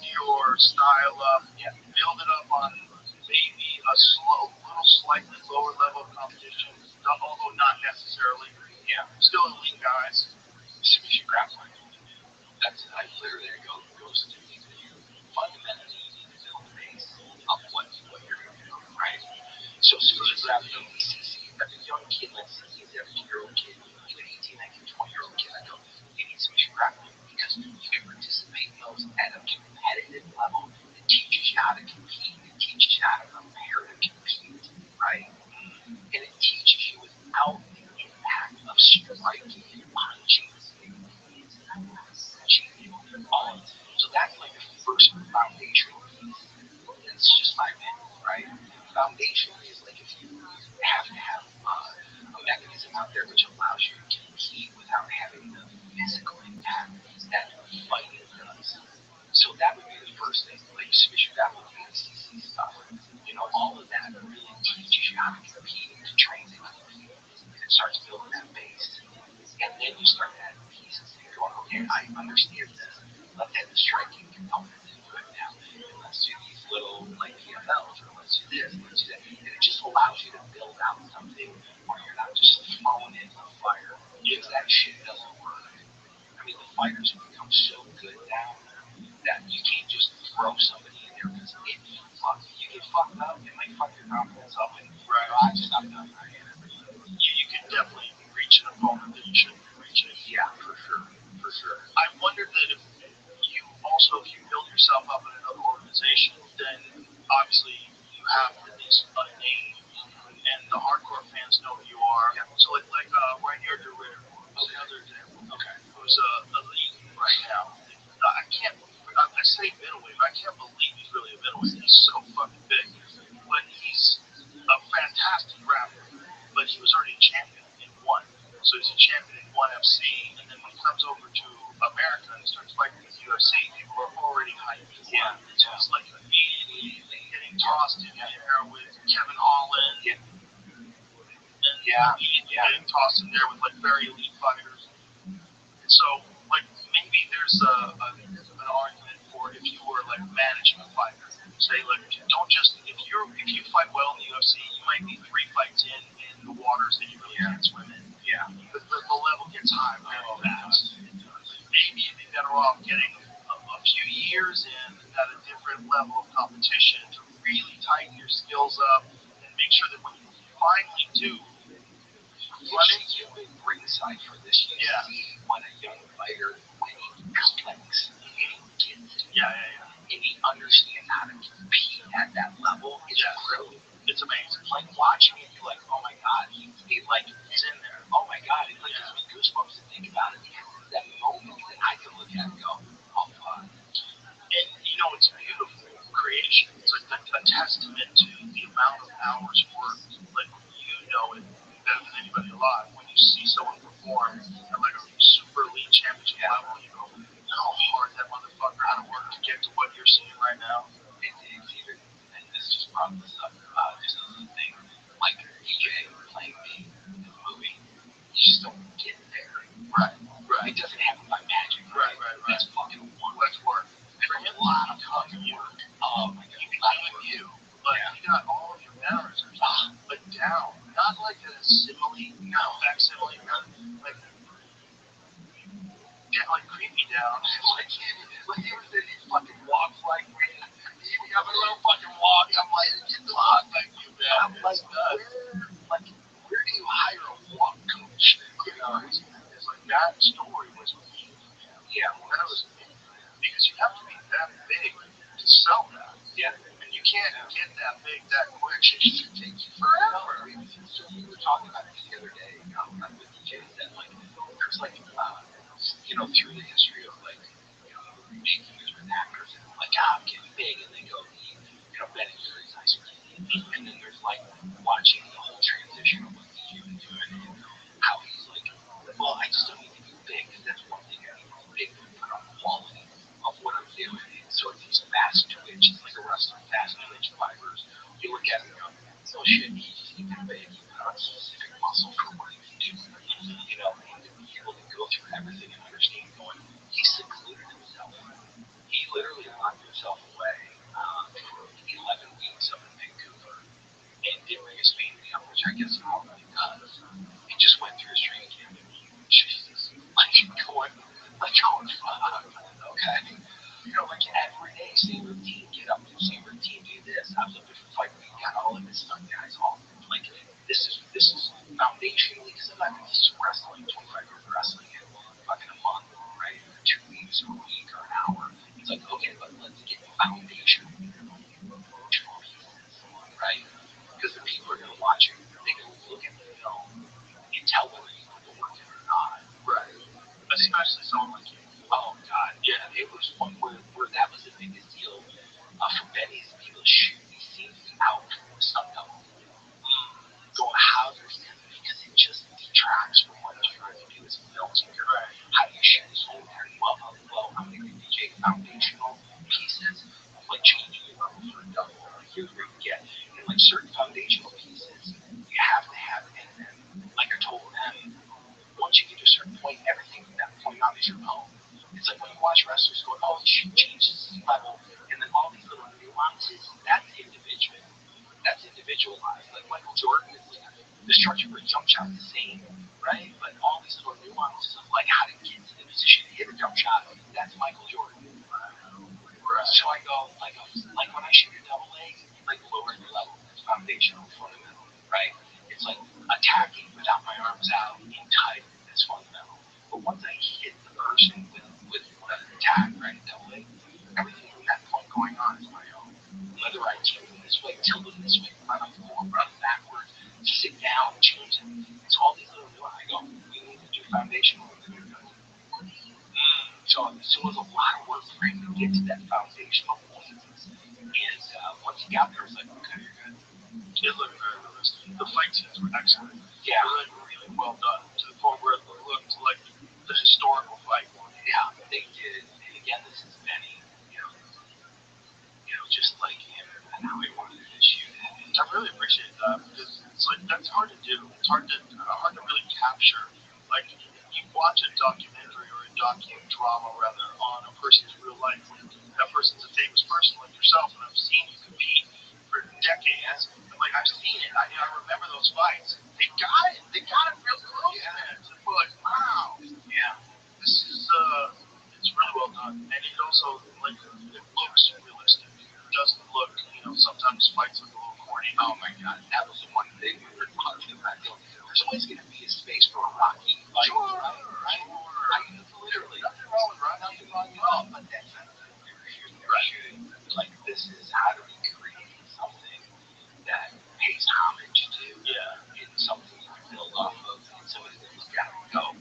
your style up, build it up on maybe a little slightly lower level of competition, although not necessarily. Still elite guys. Submission grappling. That's I literally there goes to fundamentally you need to build the base of what you're going to do, right? So submission grappling, a young kid, let's say he's a 15-year-old kid, even 18, 19, 20-year-old kid, I go, you need submission grappling because you can participate how to compete. It teaches you how to prepare to compete, right? And it teaches you without the impact of striking and punching, all. So that's like the first foundational piece. It's just my opinion, right? Foundation is like if you have to have a mechanism out there which allows you to compete without having the physical impact that fighting does. So that would be the first thing, like submission, that would be the CC stuff. You know, all of that really teaches you how to compete and to train to compete. And it starts building that base. And then you start adding pieces and you're going, okay, I understand this. Let's add the striking component into it now. And let's do these little like PFLs or let's do this, let's do that. And it just allows you to build out something where you're not just thrown into the fire. Because that shit doesn't work. I mean, the fighters have become so good now that you can't just throw somebody in there because if you get fucked up, it might fuck your confidence up. And I just not done. You can definitely reach an opponent that you shouldn't be reaching. Yeah, for sure. For sure. I wondered that if you also, if you build yourself up in another organization, then obviously you have at least a name, and the hardcore fans know who you are. Yeah. So like right here, the other example, Okay. who's elite right now. I can't. I say middleweight, but I can't believe he's really a middleweight. He's so fucking big, but he's a fantastic grappler. But he was already a champion in one. So he's a champion in one FC, and then when he comes over to America and starts fighting in the UFC, people are already hyped. Yeah. So it's like immediately getting tossed in there with Kevin Holland. Yeah. And Yeah. getting tossed in there with like very elite fighters. And so like maybe there's an argument for if you were like managing a fighter. Say like don't just if you fight well in the UFC, you might be 3 fights in the waters that you really can't swim in. Yeah. The level gets high very fast. Maybe you'd be better off getting a few years in at a different level of competition to really tighten your skills up and make sure that when you finally do You've been ringside for this. You see when a young fighter, when he clicks and he gets it. Yeah. And he understands how to compete at that level. It's brilliant. It's amazing. Like watching it, you're like, oh my god, he's in there. oh my god, it like gives me goosebumps to think about it. It's that moment that I can look at and go, oh fuck. And you know, it's a beautiful creation. It's like a testament to the amount of hours worked. Like you know it better than anybody alive. When you see someone perform at like a super elite championship level, you go, you know how hard that motherfucker had to work to get to what you're seeing right now. It's even, and this just brought this up, just as a thing, like DJ playing me in the movie, you just don't get there. Right. It doesn't happen by magic. Right. That's fucking work. Let's work. For him, a lot of fucking work. Oh my god. Even you. Like you got all of your mannerisms, but down. Not like a simile, facsimile, like creepy down. Like he was in these fucking walks like me. He have a little fucking walk. I'm like, get the walk like you, man. I'm like, where do you hire a walk coach? You know, it's like that story was me. Yeah. That was me. Because you have to be that big to sell that. Yeah. And you can't get that big that quick. It should take you forever. So we were talking about this the other day with DJ that like there's like through the history of like making different actors and like I'm getting big and they go eat Ben and Jerry's ice cream. And then there's like watching the whole transition of what DJ was doing and how he's like, well, I just don't need to be big because that's one thing I need to be big to put on the quality of what I'm doing. And so it's these fast twitch, it's like a wrestler, fast twitch fibers. You look at it and go, oh shit, he just needs to be big. He put on a specific muscle for what he can do. And to be able to go through everything and understand going, he secluded himself. He literally locked himself away for 11 weeks up in Vancouver and didn't bring his family up, which I guess he normally does. He just went through his training camp and Jesus, like going, fuck, okay. Like every day, same routine, get up, do same routine, do this. I was a different fight. We got all of this stuff, guys. All like this is foundationally because I'm not going to just wrestling 25 years wrestling in fucking a month, right? 2 weeks or a week or an hour. It's like okay, but let's get foundation. foundational pieces of like changing your level for a double. Like here's where you get, and like certain foundational pieces, you have to have in them. Like I told them, once you get to a certain point, everything from that point on is your own. It's like when you watch wrestlers go, oh, he changes his level, and then all these little nuances, that's individual. That's individualized. Like Michael Jordan is like the structure for a jump shot is the same, right? But all these little nuances of like how to get to the position to hit a jump shot, that's Michael Jordan. So I go like when I shoot a double leg, like lower your level, it's foundational, fundamental, right? It's like attacking without my arms out in tight, that's fundamental. But once I hit the person with an attack, right, double leg, everything from that point going on is my own. Whether I tilt them this way, tilt them this way, run them forward, run them backwards, sit down, change them. It's all these little nuances. I go, we need to do foundational and then you're good. So it was a lot of work for him to get to that foundational point. And once he got there, it was like, okay, you're good. It looked very realistic. The fight scenes were excellent. Yeah. Really, really well done to the point where it looked like the historical fight. Yeah, they did. And again, this is Benny, just like him and how he wanted to shoot it. I really appreciate that because it's like that's hard to do. It's hard to really capture. Like you watch a documentary or a docudrama rather on a person's real life when that person's a famous person like yourself, and I've seen you compete for decades. And like I've seen it. I remember those fights. They got it. They got it real close, man. So we're like, wow. Yeah. This is it's really well done, and it also like it looks realistic. It doesn't look, sometimes fights look a little corny. Oh my God, that was the one thing we were talking about. There's always going to be a space for a Rocky fight, Sure. Literally, Nothing wrong with Rocky. nothing wrong at all. But that's not what we were shooting. We were shooting like this is how do we create something that pays homage to, and something you can build off of, and somebody that look at and go,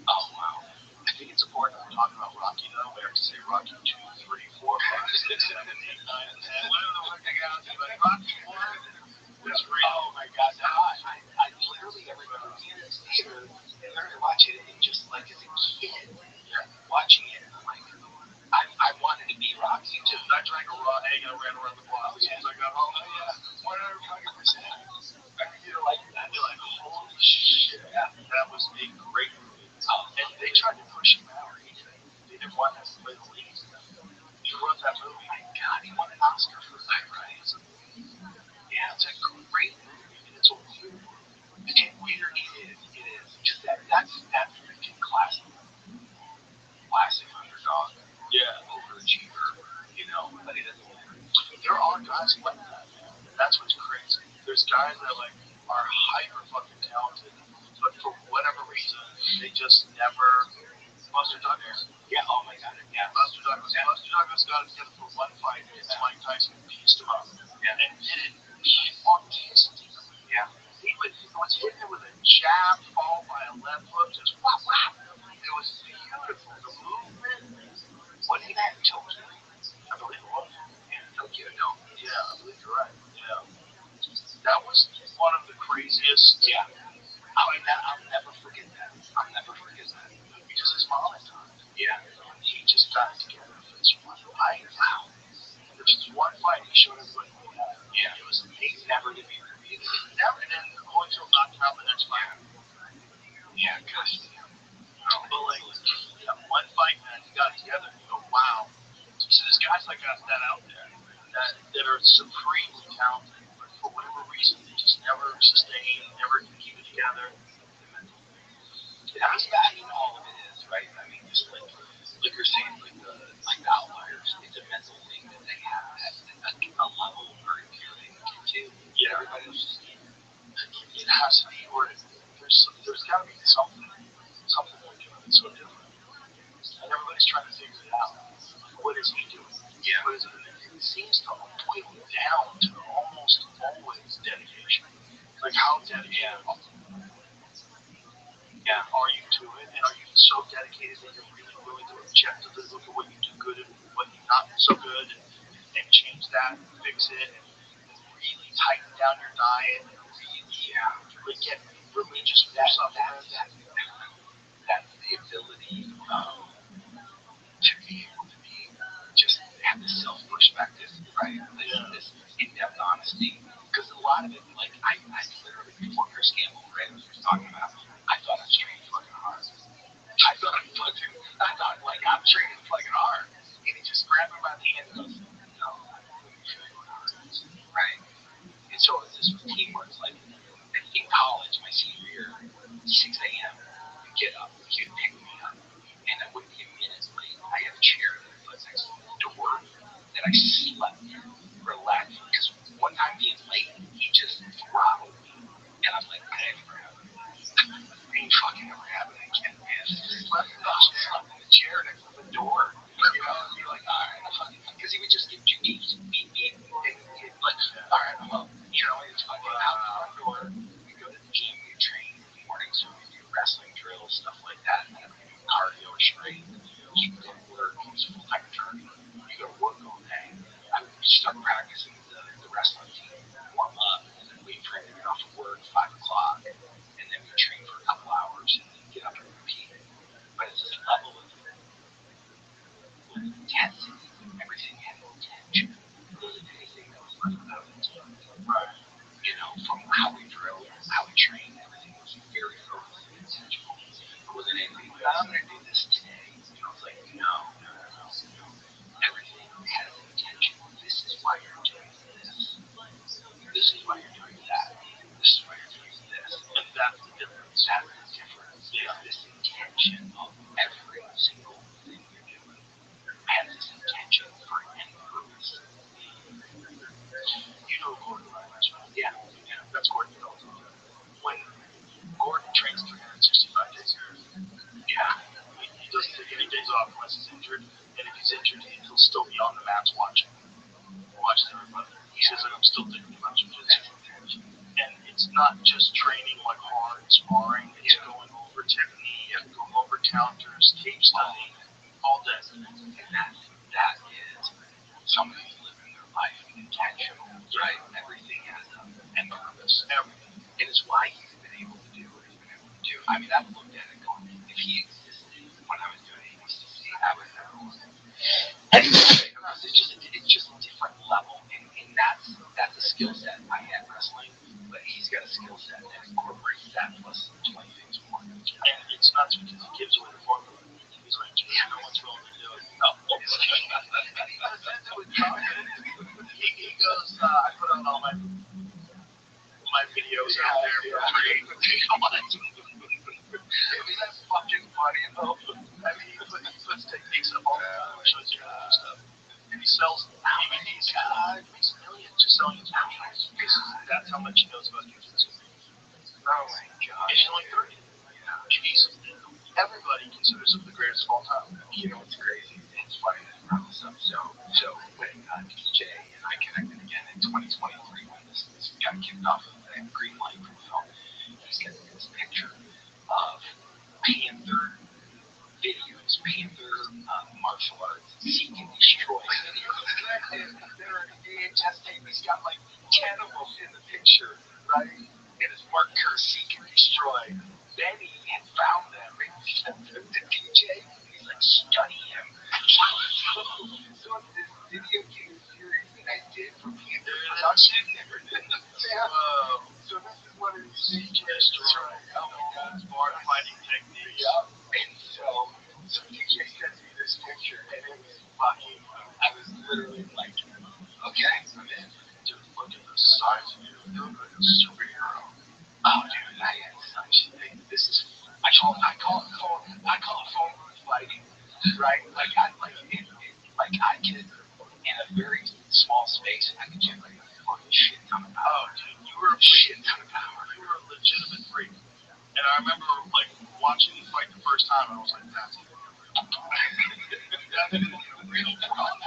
oh wow. I think it's important when we're talking about Rocky though. We have to say Rocky 2, 3, 4, 5, 6, 7, 8, 9, and 10. Whatever the fuck they got, but Rocky 1 was real. Oh my God, I literally every time I'm in this theater, and I watch it, and just like as a kid, watching it, I'm like, I wanted to be Rocky too. I drank a raw egg and I ran around the block as soon as I got home. Oh yeah, 100%. You're like that. You're like, holy shit, that was a great movie. And they tried to push him out. They didn't want him to play the lead. He wrote that movie. Oh my God, he won an Oscar for that, right? Yeah, it's a great movie, and it's a weird movie. It's weird. It is. Just that's that freaking classic underdog. Yeah. Overachiever, but it doesn't matter. There are guys like that, man. That's what's crazy. There's guys that are hyper fucking talented, but for whatever reason, they just never. Buster Douglas. Yeah. Oh my God. Yeah. Buster Douglas. Yeah. Buster Douglas got together for one fight against Mike Tyson and pieced him up. Yeah. And did it autistically. Yeah. He was hitting it with a jab followed by a left hook, just whap whap. It was beautiful. The movement. What did he have in Tokyo? I believe it was. Yeah, Tokyo. No. Yeah, I believe you're right. Yeah. That was one of the craziest. Yeah. I'll never forget that. I'll never forget that. Because his mom had died. Yeah. He just got together for this one fight. Wow. There's this one fight he showed everybody what he had. Yeah. It was amazing. Never to be repeated. Never. And then Holyfield knocked him out the next fight. Yeah. Gosh. But that one fight, man, he got together and you go, wow. So there's guys like that out there that are supremely talented, but for whatever reason, they just never sustain, never can keep it together. That's that. All of it is, right? I mean, just like you're saying, like the outliers, it's a mental thing that they have at a level or a peer they can get to. Yeah. Everybody else just can't. It has to be, or there's got to be something they're doing that's so different. And everybody's trying to figure it out. What is he doing? Yeah. What is it? It seems to boil down to almost always dedication. Like how dedicated are you to it? And are you so dedicated that you're really willing to objectively look at what you do good and what you not so good and change that and fix it and really tighten down your diet and really get religious with yourself? That's the ability to be able to be and I slept, relaxed. Because one time being late, he just throttled me, and I'm like, I ain't never happened. Ain't fucking never happened again, man. Slept in the chair next to the door. You know, and be like, all right, because he would just get beep, and like, all right, well, you know, it's fucking out the front door. We go to the gym, we train in the morning, so we do wrestling drills, stuff like that, and then we do cardio or strength. You go to work, he's a full-time attorney. You go to work all day. I would start practicing the wrestling team, warm up, and then wait for him to get off of work, 5 o'clock, and then we train for a couple hours, and then get up and repeat. But it's this level of intensity. Everything had intention. There wasn't anything that was left without intent. Right. You know, from how we drilled, how we trained, everything was very focused and intentional. There wasn't anything like, I'm going to do this today. You know, it's like, no. Everything has intention. This is why you're doing this. This is why you're doing that. This is why you're doing this. And that's the difference. That's the difference. Yeah. This intention of every single thing you're doing has this intention for any purpose. You know Gordon, right? Yeah. That's Gordon Phillips. When Gordon trains 365 days a year, yeah, he doesn't take any days off unless he's injured. And if he's injured, he'll still be on the mats watching everybody. He says, like, I'm still thinking about jiu-jitsu. And it's not just training like hard sparring, it's going over technique, going over counters, tape study, all day. And that is somebody who's living their life intentional, right? Everything has a purpose. Everything. And it's why he's been able to do what he's been able to do. I mean, I've looked at it going, if he existed when I was doing ABCC, I would have never won. It's just a different level, and that's a skill set. I had wrestling, but he's got a skill set that incorporates that plus 20 things more. And it's not because he gives away the formula. He's like, yeah, no one's willing to do it. No. He goes, I put out all my videos out there for free. Isn't that fucking funny though? I mean, he puts techniques up all the time, shows you how to do stuff. And he sells DVDs. He makes millions just selling his videos. That's how much he knows about jiu-jitsu. Oh my god. He's only 30. Yeah. And he's, everybody considers him the greatest of all time. You know what's crazy? It's funny that you brought this up. So when DJ and I connected again in 2023 when this got kicked off of the green light from film, he sent me this picture of Panther videos, Panther martial arts, seek and destroy videos. They're in VHS tape. He's got like 10 of them in the picture, right? And his marker, seek and destroy. Then he had found them and he sent them to DJ. He's like, study him. So this video game series that I did for Panther production. So this is what it is. Seek and destroy. Oh my god, it's hard fighting techniques. Yeah. And so DJ sent me this picture, and it was fucking, I was literally like, okay, I'm in. Dude, look at the size of you. You look like a superhero. Oh, dude, I had such, this is, I call it phone booth fighting, right? Like I could, in a very small space, I could generate a fucking shit ton of power. Oh, dude, you were a shit ton of power. You were a legitimate freak. And I remember, like, watching you fight the first time, and I was like, that's it. That is a real problem.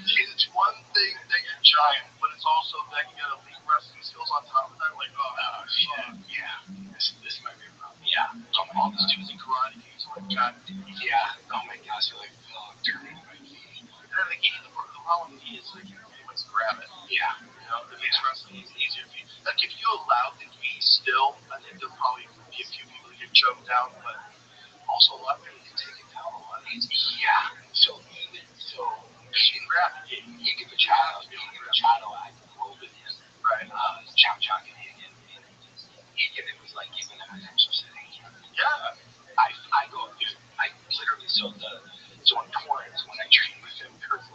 It's one thing that you're giant, but it's also that you got elite wrestling skills on top of that. Like, oh, shit. Yeah. This might be a problem. Yeah. All these dudes in karate games are like, God, yeah. Oh, my gosh. You're like, oh, dirty. And the game, the problem with me is, like, anyone's grab it. Yeah. You know, it makes wrestling easier for you. Like, if you allowed the gi still, I think there'll probably be a few people that get choked down, but also a lot of people can take it down a lot easier. Yeah. So in gravity, you give a child, I rolled with him. Right. Chow and Higgin. It was like giving him an extra setting. Yeah. I go, dude, I literally, so in Torrance, when I trained with him, there was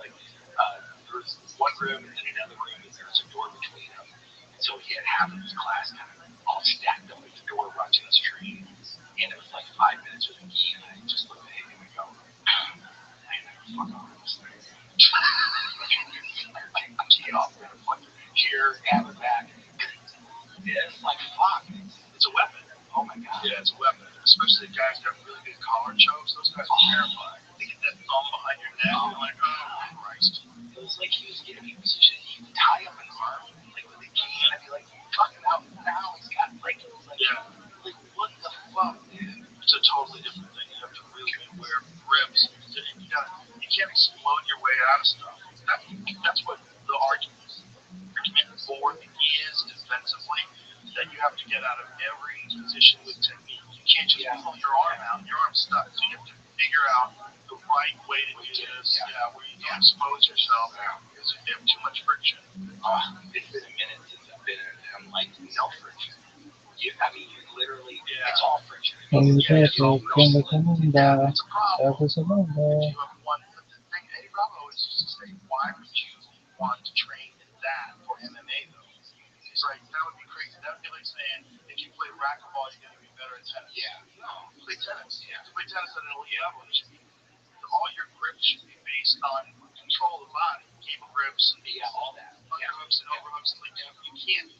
one room and then another room, and there was a door between them. And so he had half of his class kind of all stacked up at the door watching us train. And it was like 5 minutes with a gi, and fuck off this thing. I'm taking off the fucking here, have it back. It's like, fuck. It's a weapon. Oh my god. Yeah, it's a weapon. Especially the guys that have really good collar chokes. Those guys are terrifying. They get that thumb behind your neck. And you're like, oh, Christ. It was like he was getting me position. He would tie up an arm, like with a key, and I'd be like, fucking out now. He's got like, yeah. Like, what the fuck, dude? It's a totally different thing. You have to really be aware of grips. You can't explode your way out of stuff. That's what the argument for is defensively, that you have to get out of every position with technique. You can't just pull your arm out. Your arm's stuck. So you have to figure out the right way to do this, where you don't expose yourself because you have too much friction. It's been a minute since I've been in them, like, no friction. I mean, you literally, it's all friction. It's all friction. It's a problem. If you have one, the thing Eddie Bravo always used to say, why would you want to train in that for MMA though? He's like, that would be crazy. That would be like saying, if you play racquetball, you're going to be better at tennis. Yeah. No, play tennis. Yeah. To play tennis at an elite level, it should be, all your grips should be based on control of the body, game of grips, all that. Underhooks and overhooks. Like, you can't,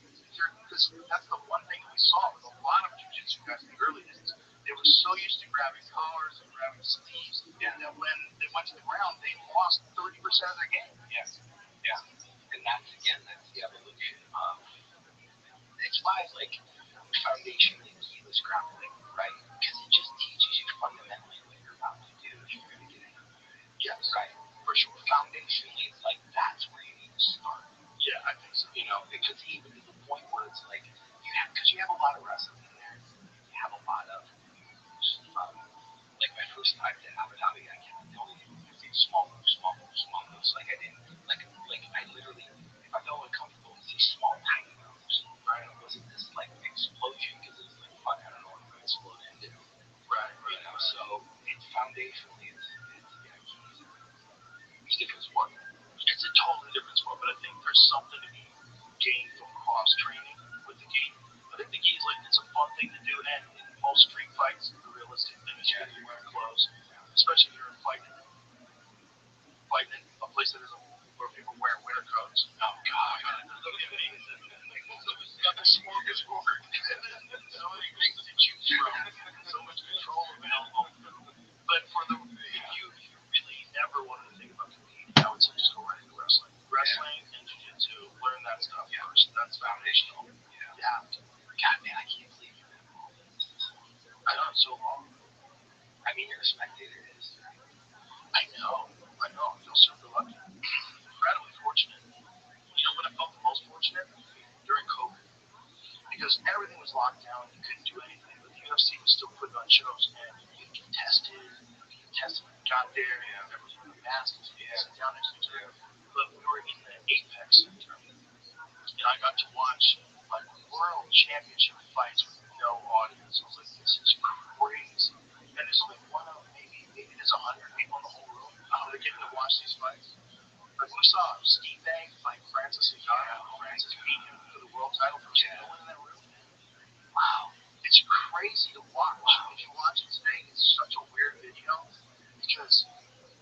because that's the one thing we saw with a lot of jiu-jitsu guys in the early days. They were so used to grabbing collars and grabbing sleeves, and that when they went to the ground, they lost 30% of their game. Yes. Yeah. And that's the evolution of, it's why, like, foundationally keyless grappling, right? Because it just teaches you fundamentally what you're about to do if you're going to get in. Yes. Right. For sure. Foundationally, it's like, that's where you need to start. Yeah, I think so. Because even to the point where it's like, because you have a lot of wrestling in there, you have a lot of, like my first time to Abu Dhabi, I can't tell you, small moves. Like I didn't, like I literally, if I felt uncomfortable, it's these small tiny moves. Right? It wasn't this like explosion because it's like, fuck, I don't know what I'm going to explode into. Right. So it's foundationally, it's a different sport. It's a totally different sport, but I think there's something to be gained from cross training with the gi. I think the gi is like, it's a fun thing to do, and in most street fights, the realistic thing is you're wearing clothes, especially if you're fighting in a place that isn't where people wear winter coats. Oh god, that would be amazing. Got the smorgasbord. So many things to choose from, so much control available. But if you really never wanted to think about competing, I would say just go right into wrestling. Wrestling and jiu-jitsu, learn that stuff first. That's foundational. You have to. God, man, I can't believe you've been involved in this. I know, it's so long. I mean, you're a spectator in this. I know. I feel super lucky. Incredibly fortunate. You know when I felt the most fortunate? During COVID. Because everything was locked down, you couldn't do anything, but the UFC was still putting on shows, and you get tested when you got there, everyone's wearing masks, sit down next to each other. But we were in the Apex Center, and I got to watch like world championship fights with no audience. I was like, this is crazy. And there's only one of maybe there's 100 people in the whole room that are getting to watch these fights. Like we saw Steve Bang fight Francis Ngannou. Francis beat him for the world title for no one in that room. Wow, it's crazy to watch. If you watch it today, it's such a weird video because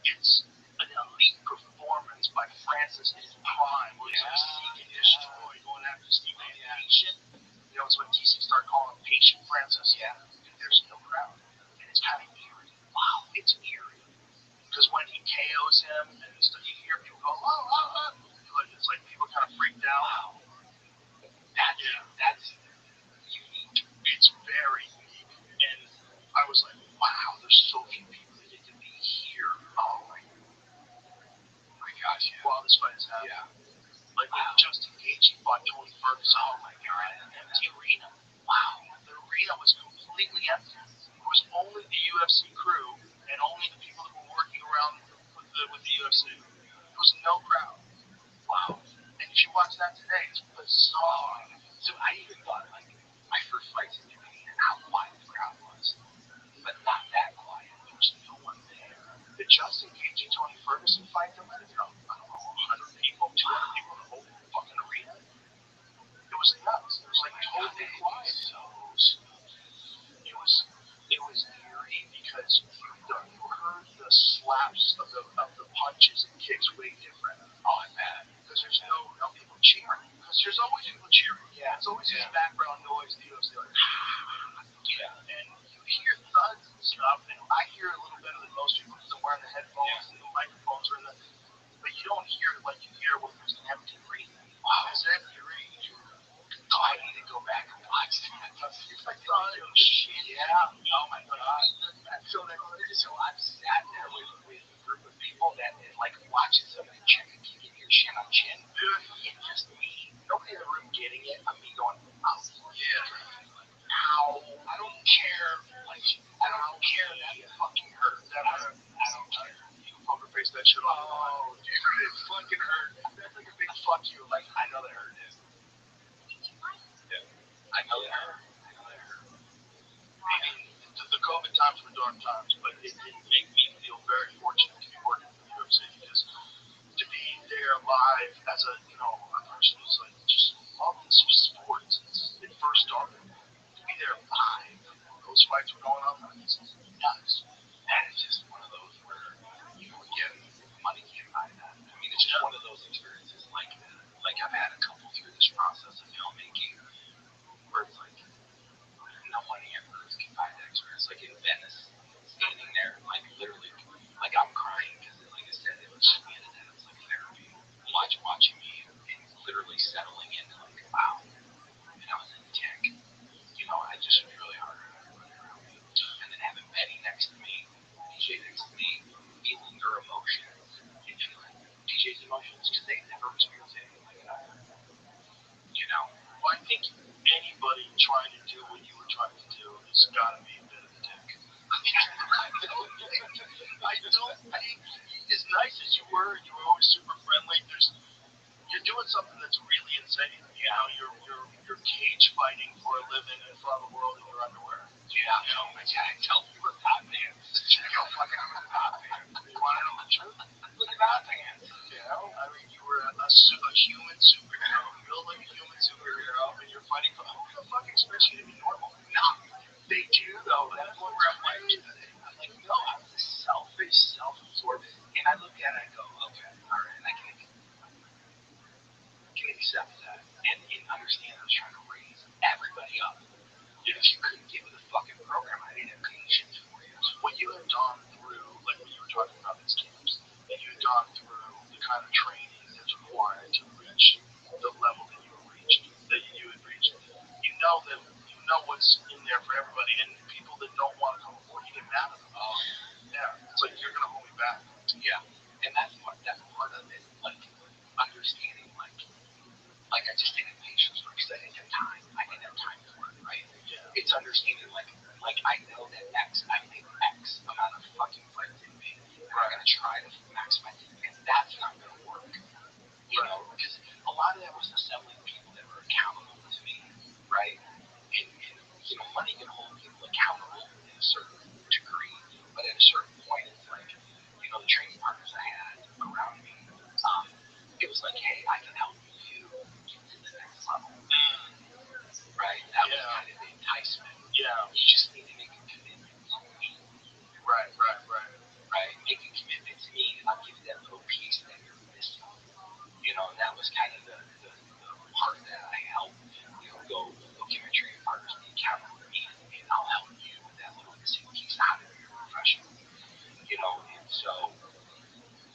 it's an elite performance by Francis in his prime, where he's like seek and destroy, going after Steve Bang. Patient. It's when DC started calling him Patient Francis. Yeah. There's no crowd, and it's kind of eerie. Wow, it's eerie. Because when he KOs him, and you hear people go, oh. It's like people kind of freaked out. Wow. That's unique. It's very unique. And I was like, wow, there's so few people that get to be here. Oh my gosh, yeah. While this fight is happening. Yeah. Like when Justin Gaethje fought Tony Ferguson. Oh my god. In an empty arena. Wow. The arena was completely empty. It was only the UFC crew and only the people that were working around with the UFC. There was no crowd. Wow. And if you watch that today, it's bizarre. So I even thought, like, my first fights in Japan, how quiet the crowd was. But not that quiet. There was no one there. The Justin Gaethje Tony Ferguson fight, there might have been, I don't know, 100 people, 200 people in the whole fucking arena. It was nuts. It was like totally quiet. It was eerie because you heard the slaps of the it's way different. Oh, I bet. Because there's no people cheering. Because there's always people cheering. Yeah. There's always this background noise. The UFC like, yeah. And you hear thuds and stuff, and I hear it a little better than most people because I'm wearing the headphones and the microphones are in the. But you don't hear it like you hear when there's an empty arena. Wow. There's an empty arena. Oh, I need to go back and watch that. It's like, oh, shit. Yeah. Oh, my God. So I've sat there with a group of people that is like watching somebody check and keep your chin on chin. It's just me. Nobody in the room getting it. I'm me going, oh, yeah. Ow. I don't care. Like, I don't care. That fucking hurt. That hurt. I don't care. You can poker face that shit off. Oh, dude. It fucking hurt. That's like a big fuck you. Like, I know that hurt, dude. Yeah. I know that hurt. The COVID times were dark times, but it did make me feel very fortunate to be working for the UFC because to be there live as a person who's like just loving sports since it first started, to be there live, those fights were going on, it's nuts. And it's just one of those where again, money can't buy that. I mean, it's just one of those experiences like I've had a couple through this process of filmmaking where it's like no money on earth can buy that experience. Like in Venice, standing there, like literally, like I'm crying because, like I said, it was just me and it was like therapy. Watching me and literally settling into like, wow. And I was in tech. I just was really hard on everybody around me. And then having Betty next to me, DJ next to me, feeling their emotions and feeling DJ's emotions because they never experienced anything like that. Well, I think anybody trying to do what you were trying to do has got to be a bit of a dick. I don't think, as nice as you were always super friendly. You're doing something that's really insane. You're cage fighting for a living in front of the world in your underwear. Yeah, I tell you we're hot pants. Fucking I'm a hot pants. You want to know the truth? Look at hot pants. I mean, you were a human superhero, built like a human superhero, and you're fighting for. Who the fuck expects you to be normal? No, they do though. That's what I'm like. No, I'm this selfish, self-absorbed, and I look at it and go, okay, all right, I can accept that and understand I was trying to raise everybody up. If you couldn't give me the fucking program, I didn't have patience for you. What you had gone through, like when you were talking about these camps, and you had gone through the kind of training that's required to reach the level that you had reached, you know what's in there for everybody, and people that don't want to come aboard, you get mad at them. Yeah, it's like you're gonna hold me back. Yeah, and that's part of it, like understanding, like I just didn't have patience for it because I didn't have time. I didn't have time for it, right? Yeah. It's understanding like I know that I make X amount of fucking fights in me, and I'm gonna try to maximize it, and that's not gonna work. Because a lot of that was assembling people that were accountable to me, right? And money can hold people accountable in a certain degree, but at a certain point, it's like, the training partners I had around me, it was like, hey, I can help you get to the next level, right? That was kind of the enticement. Yeah. You just need to make a commitment to me. Right. Make a commitment to me, and I'll give you that little piece that you're missing. And that was kind of the part that I helped, go give my training partners be accountable to me, and I'll help you with that little missing piece out of your profession. And so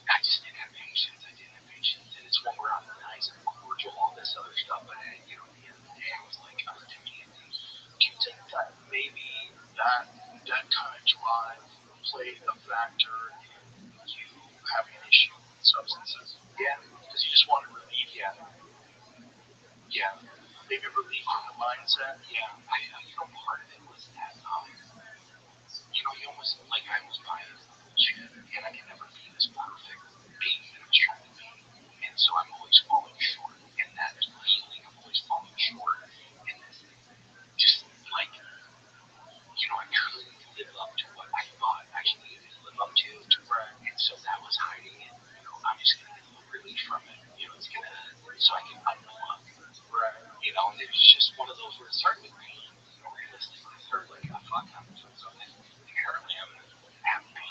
I just didn't have patience. And it's when we're on the nice and cordial, all this other stuff, but at the end of the day, I was like, demanding. Do you think that maybe that kind of drive played a factor in you having an issue with substances? Yeah. Because you just wanted relief. Yeah. Maybe relief from the mindset. Yeah. Part of it was that, you almost, like, I was buying bullshit, and I can never be this perfect being that I was trying to be. And so I'm always falling short in that feeling. I'm always falling short in this, just like, I couldn't live up to what I thought I needed to live up to. Right. And so that was hiding it. I'm just going to get a little relief from it. It's going to, so I can unplug. Right. And it was just one of those where it started with pain. Realistically, it started like, oh, fuck, I'm doing something. Apparently, I'm going to have pain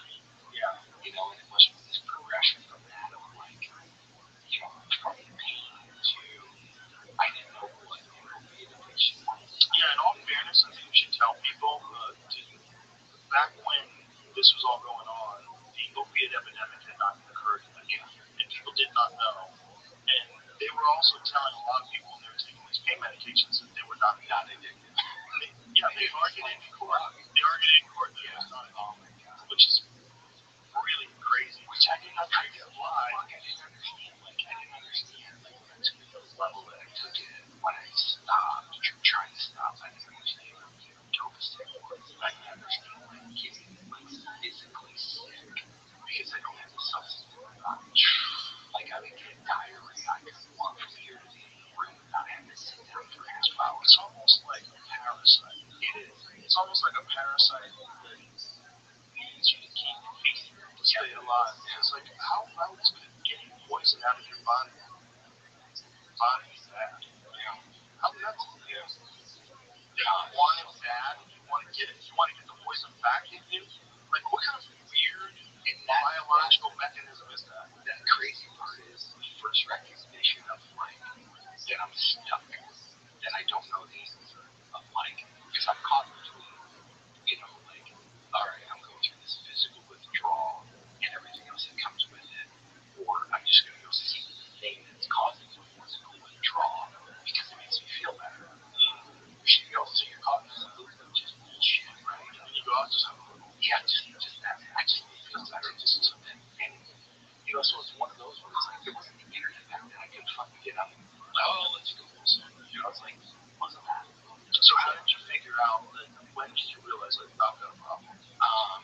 had not occurred yet, and people did not know. And they were also telling a lot of people when they were taking these pain medications that they were not addicted. They argued it in court. They argued it in court that it was not, which is really crazy. Which I didn't understand why. I didn't understand. Like to the level that I took it when I stopped, trying to stop. I didn't understand what devastating was. I didn't understand getting physically sick because I don't have the substance in my body. Like I would get diarrhea. I could walk from here to the room without having to sit down for half an hour. It's almost like a parasite. It is. It's almost like a parasite that needs you to keep feeding to stay alive. It's like how is getting poison out of your body is that? How nuts is that? You want it bad, you want to get it, you want to get the poison back in you. Like what kind of weird biological mechanism is that? The crazy part is the first recognition of like that I'm stuck, that I don't know the answer of like because I'm caught between like all right, I'm going through this physical withdrawal and everything else that comes with it, or I'm just going to go see the thing that's causing the physical withdrawal because it makes me feel better. So you're caught in this loop of just bullshit, right? And you go out just just that. I just feel better. Just something. And so it's one of those where it's like there wasn't the internet back then. I couldn't fucking get up and let's go. So, it's like wasn't that. So how did you figure out that? When did you realize like I've got a problem? God,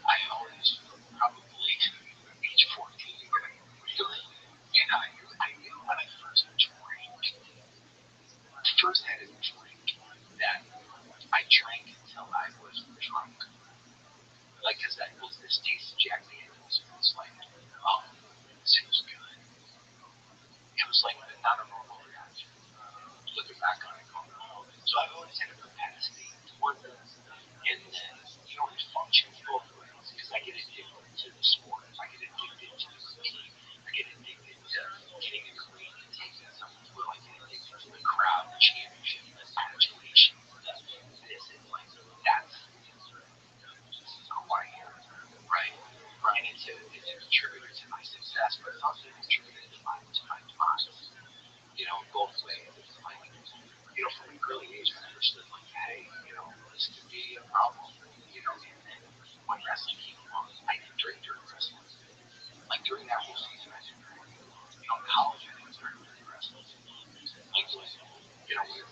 I always probably age 14 really, and I knew when I first drank. First had a drink that I drank until I was drunk. Like, because that was this taste of Jack Daniels. It was like, oh, this feels good. It was like not a normal reaction. Looking back on it, going, oh. So I've always had a propensity toward this. And then, it functions both ways. Because I get addicted to the sport. I get addicted to the routine. I get addicted to getting a green and taking someone's will. I get addicted to the crowd, the championship, the adulation, this is like, that's who I am, right? And it's a contributor to my success, but it's also a contributor to my demise. Both ways. It's like, from an early age, I understood, like, hey, this could be a problem, and then when wrestling came along, I didn't drink during wrestling. Like, during that whole season, I didn't drink. In college, I didn't drink during wrestling. Like, when it's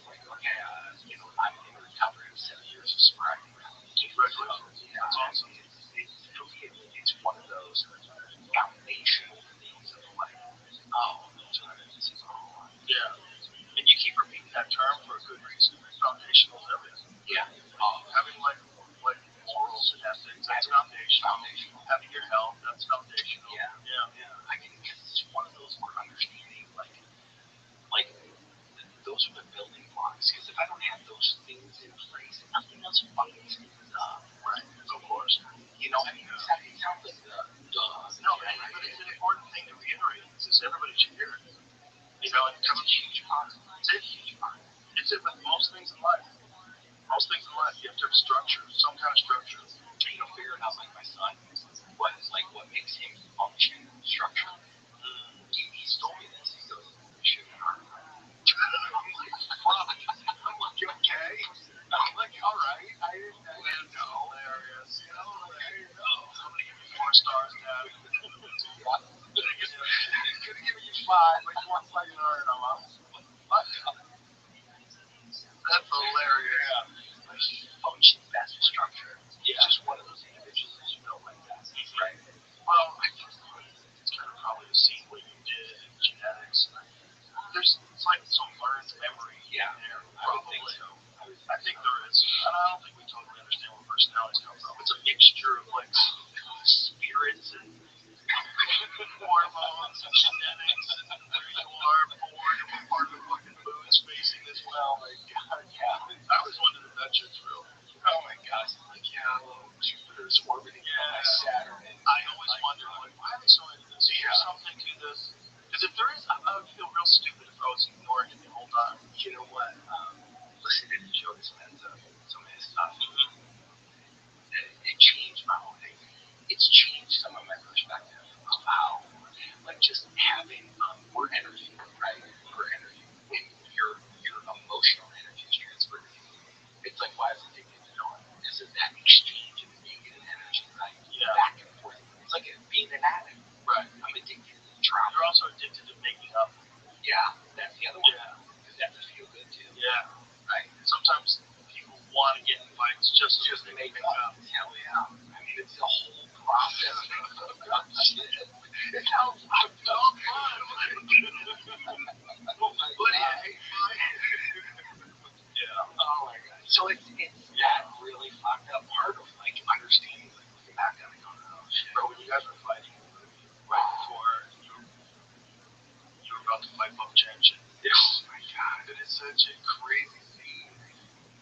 like, okay, I'm in recovery of 7 years of sobriety. Congratulations. That's awesome. It's one of those foundational things of like, oh, that's what it is. Yeah. And you keep repeating that term for a good reason. Foundational is everything. Yeah. Having like morals and ethics, that's foundational. Having your health, that's foundational. Yeah. I mean, because it's one of those where understanding, like those are the building blocks. Because if I don't have those things in place, nothing else fucking stands up. Right. Of course. I mean, it sounds like no, but it's an important thing to reiterate. Is everybody should hear it. And it's a huge part. It's a huge part. It's it with most things in life. Most things in life, you have to have structure, some kind of structure. Figuring out like my son, what makes him function structure. He's told me this. He goes, "You shouldn't hurt him." I'm like, okay. I'm like, all right. I didn't know. Hilarious. There you go. Somebody give me 4 stars, Dad. Could have given you 5, but you want to fucking hurt him. That's hilarious. Yeah. He functions best with structure. He's just one of those individuals that you know like that, right? Well, I think it's kind of probably the same way you did in genetics. It's like some learned memory. Yeah. There, Probably. I think there is. And I don't think we totally understand where personalities come from. It's a mixture of like spirits and hormones and genetics and where you are born and what part of the fucking moon's facing as well. Like, God, yeah. I always wondered if that shit's real. Oh my gosh. Like, Jupiter's orbiting around Saturn. I always wondered, like, why are they so into this? Is there something to this? Because if there is, I would feel real stupid if I was ignoring it the whole time. You know what? Listen to Joe Dispenza, some of his stuff. So it's that really fucked up part of like understanding, like looking back on it, going, oh shit. Bro, when you guys were fighting in the movie right before you were about to fight Bob Championship. Oh my god, it is such a crazy scene.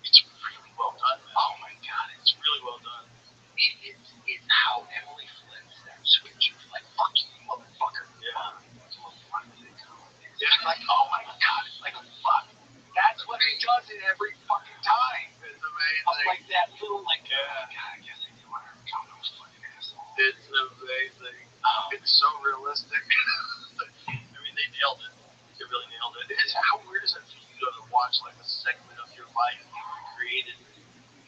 It's really well done, man. Oh my god, it's really well done. It's how Emily flips that switch of like, fuck you, motherfucker. Yeah. It's like, oh my god, it's like, fuck. That's what he does it every fucking time. It's amazing. Of like that little, like, oh my god, I guess I didn't want to become those fucking asshole. It's amazing. It's so realistic. I mean, they nailed it. They really nailed it. It's, how weird is it for you to watch like a segment of your life created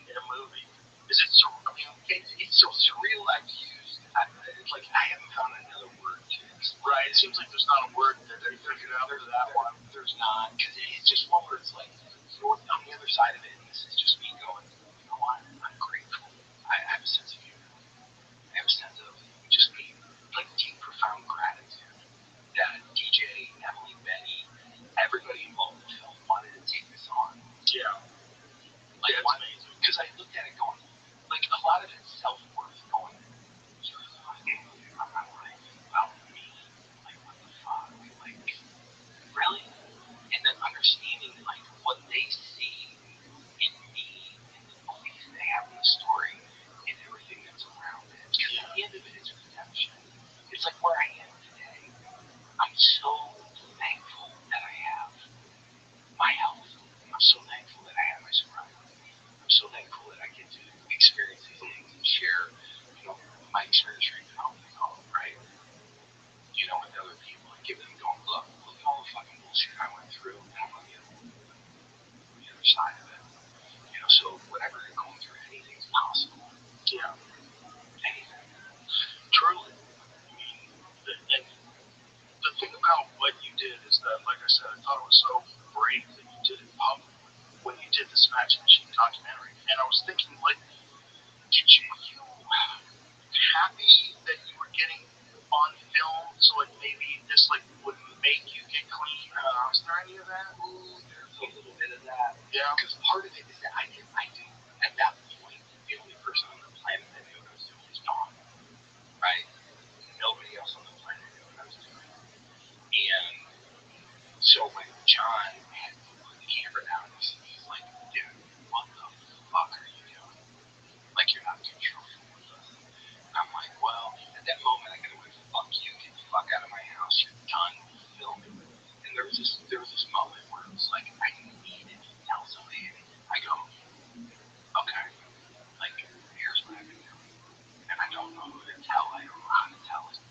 in a movie? Is it so? I mean, it's so surreal. I've used. It's like I haven't found another word to explain. Right. It seems like there's not a word that they figured out for that one. There's not, because it's just one where it's like, you know, on the other side of it, and this is just me going, you know what? I'm grateful. I have a sense of humor. I have a sense of just being like deep, profound gratitude that DJ, Emily, Benny, everybody involved in the film wanted to take this on. Yeah. Like, that's amazing. Because I looked at it going, like, a lot of it's self-worth going, you're fucking movie about my life, about me. Like, what the fuck? Like, really? And then understanding, like, what they see in me and the belief they have in the story and everything that's around it. Because at the end of it, it's redemption. It's like where I am today. I'm so thankful that I have my health. I'm so thankful that I have my sobriety. I'm so thankful that I get to experience these things and share, you know, my experience drinking alcohol, right? You know, with other people and give them going, look at all the fucking bullshit I went through, and I'm on the other side of it. You know, so whatever you're going through, anything's possible. Yeah. Anything. Truly. I mean, and the thing about what you did is that, like I said, I thought it was so brave that you did it publicly when you did the Smash Machine documentary. And I was thinking, like, were you happy that you were getting on film, so like maybe this like would make you get clean? Was there any of that? Ooh, there's a little bit of that. Yeah. Because part of it is that I didn't. At that point, the only person on the planet that knew what I was doing was Dawn. Right? Nobody else on the planet knew what I was doing. And so when John had put the camera down, he's like, dude, what the fuck are you doing? Like, you're not controlling with us. I'm like, well, at that moment, I gotta went, fuck you, get the fuck out of my house, you're done filming. And there was this moment where it was like, I needed to tell somebody. I go, okay, like, here's what I've been doing. And I don't know who to tell, I don't know how to tell it.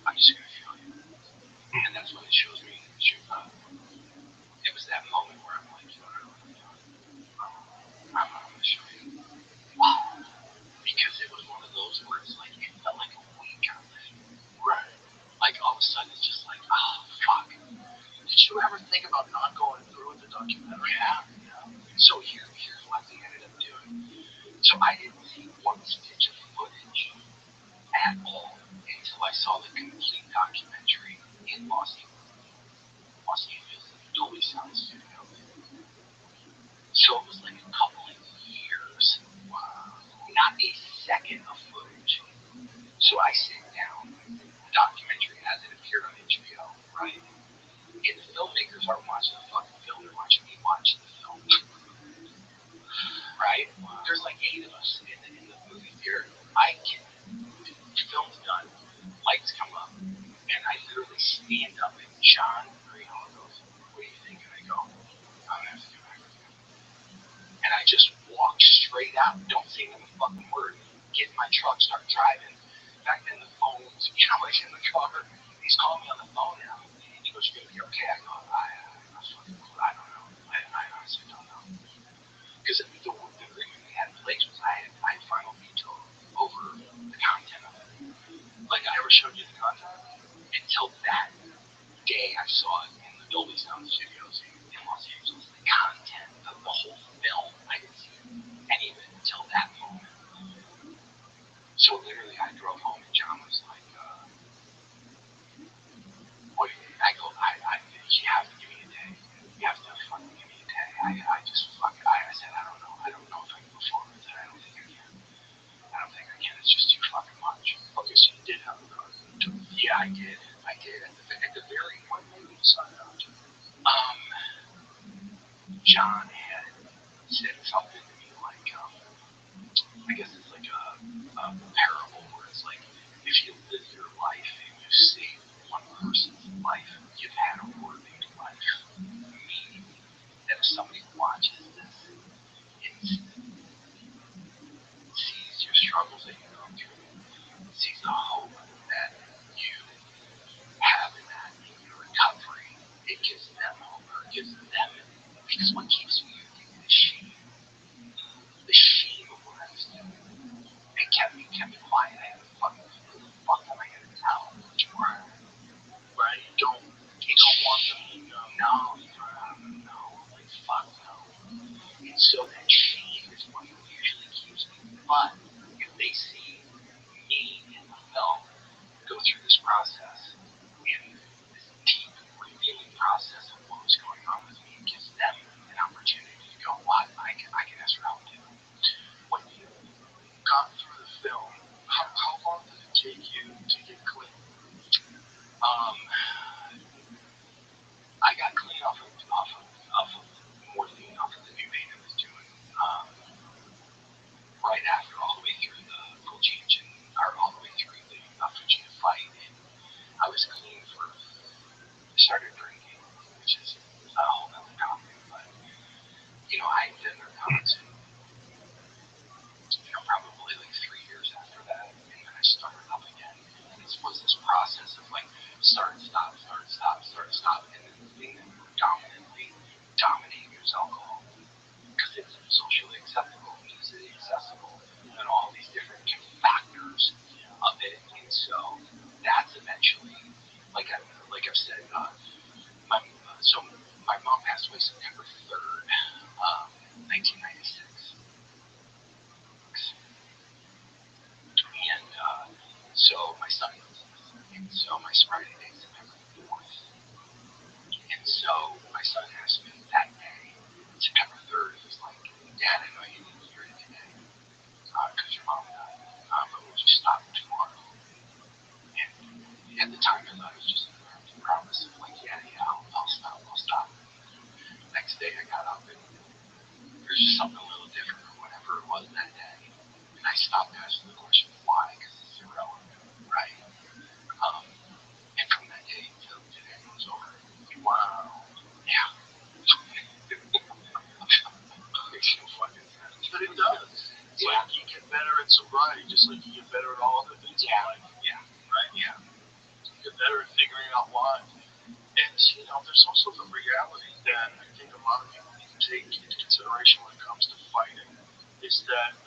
I'm just gonna show you. And that's when it shows me, it was that moment where I'm like, you don't know what I'm doing. I'm gonna show you. Because it was one of those where it's like, it felt like a weight got lifted. Right. Like, all of a sudden, it's just like, oh, fuck. Did you ever think about not going through with the documentary? Yeah. So here's what they ended up doing. So I didn't see one stitch of footage at all until I saw the complete documentary in Los Angeles, Dolby Sound Studio. So it was like a couple of years. Wow. Not a second of footage. So I sit down, the documentary as it appeared on HBO, right? And the filmmakers aren't watching the fucking film, they're watching me watch the film. Right? There's like 8 of us in the movie theater. The film's done, lights come up, and I literally stand up and John Greenhall goes, what do you think? And I go, I'm gonna have to go back with you. And I just walk straight out, don't say another fucking word, get in my truck, start driving. Back then the phones, you know, like in the car, he's calling me on the phone now. He goes, you're gonna be okay. I go, I don't know. I honestly don't know. Because the agreement we had in place was I had final veto over the content of it. Like, I never showed you the content until that day I saw it in the Dolby Sound Studios in Los Angeles. The content of the whole film, I didn't see any of it until that moment. So literally, I drove home and John was like, what do you think? I go, you have to give me a day. You have to fucking give me a day. I said, I don't know. guess you did have a car. Yeah, I did. At the very What made you decide not to? John had said something to me like, I guess it's like a parable where it's like, if you live your life and you save one person's life, you've had a worthy life. Meaning that if somebody watches this and sees your struggles that you go through, sees the hope that you have in that in your recovery, it gives them hope, or it gives them, because what keeps me is shame. The shame of what I was doing. It kept me quiet. I had to fucking, who the fuck am I gonna tell? Right? You don't want them to know. No, no, like fuck no. And so that shame is what usually keeps me. But if they see me in the film go through this process and this deep revealing process of what was going on with me, it gives them an opportunity to go, what? I can ask for help too. When you got through the film, how long did it take you to get clean? I got clean off of morphine, off of the new pain I was doing. Right after, all the way through the Fujita, or all the way through the Fujita fight, and I was clean for. I started drinking, which is a whole other topic. But I had been narcotics, probably like 3 years after that, and then I started up again. And it was this process of like start, stop, and then the thing that predominantly dominating is alcohol, because it's socially acceptable, easily accessible, and all these different factors of it. And so that's eventually, like I've said, my my mom passed away September 3rd, 1996, and so my son, and so my sobriety date is September 4th, and so my son asked me that day, September 3rd, he was like, Dad, I know you didn't hear it today, because your mom died, but would you stop tomorrow? And at the time, I thought it was just a promise of like, yeah, I'll stop. Next day, I got up and there's just something a little different from whatever it was that day. And I stopped asking the question why, because it's irrelevant, right? And from that day till today, it was over. Wow. Yeah. Makes no fucking sense. But it does. It's like you get better at sobriety, just like you get better at all other things in life. Yeah. Right? Yeah. You get better at figuring out why. And there's also the reality that I think a lot of people need to take into consideration when it comes to fighting is that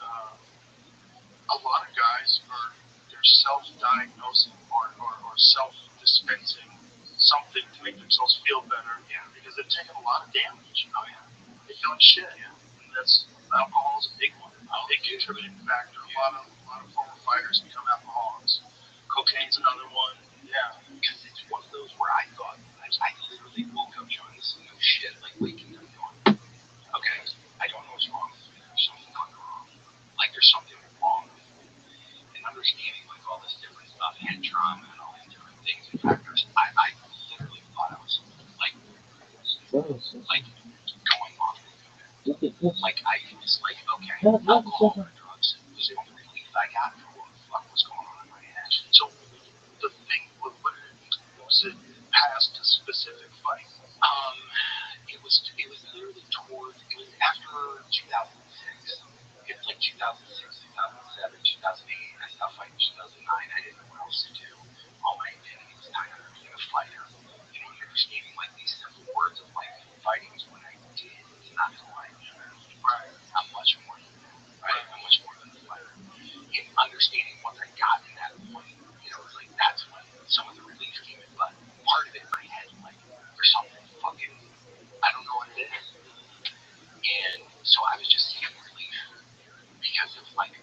a lot of guys they're self-diagnosing or self-dispensing something to make themselves feel better because they've taken a lot of damage. Oh yeah. They feel like shit. And that's alcohol is a big one. A big contributing factor. A lot of former fighters become alcoholics. Cocaine's another one. Yeah. Because it's one of those where I thought, I literally woke up, John, this is no shit, like waking up going, okay, I don't know what's wrong with me, there's something fucking wrong. Like there's something wrong with me. And understanding like all this different stuff, head trauma and all these different things and factors, I literally thought I was like going off the unit. Like I was like, okay, alcohol or drugs was the only relief I got from what the fuck was going on in my head. So the thing, what was it past a specific fight? It was literally it was after 2006. It's like 2006, 2007, 2008. I stopped fighting in 2009. I didn't know what else to do. All my identity was tied up being a fighter. Understanding like these simple words of like fighting is what I did. It's not who I am. Right. I'm much more than that. Right? I'm much more than a fighter. And understanding once I got to that point, it's like that's when some of the relief came in. But part of it in my head, like there's something fucking, I don't know what it is. And so I was just seeking relief because of like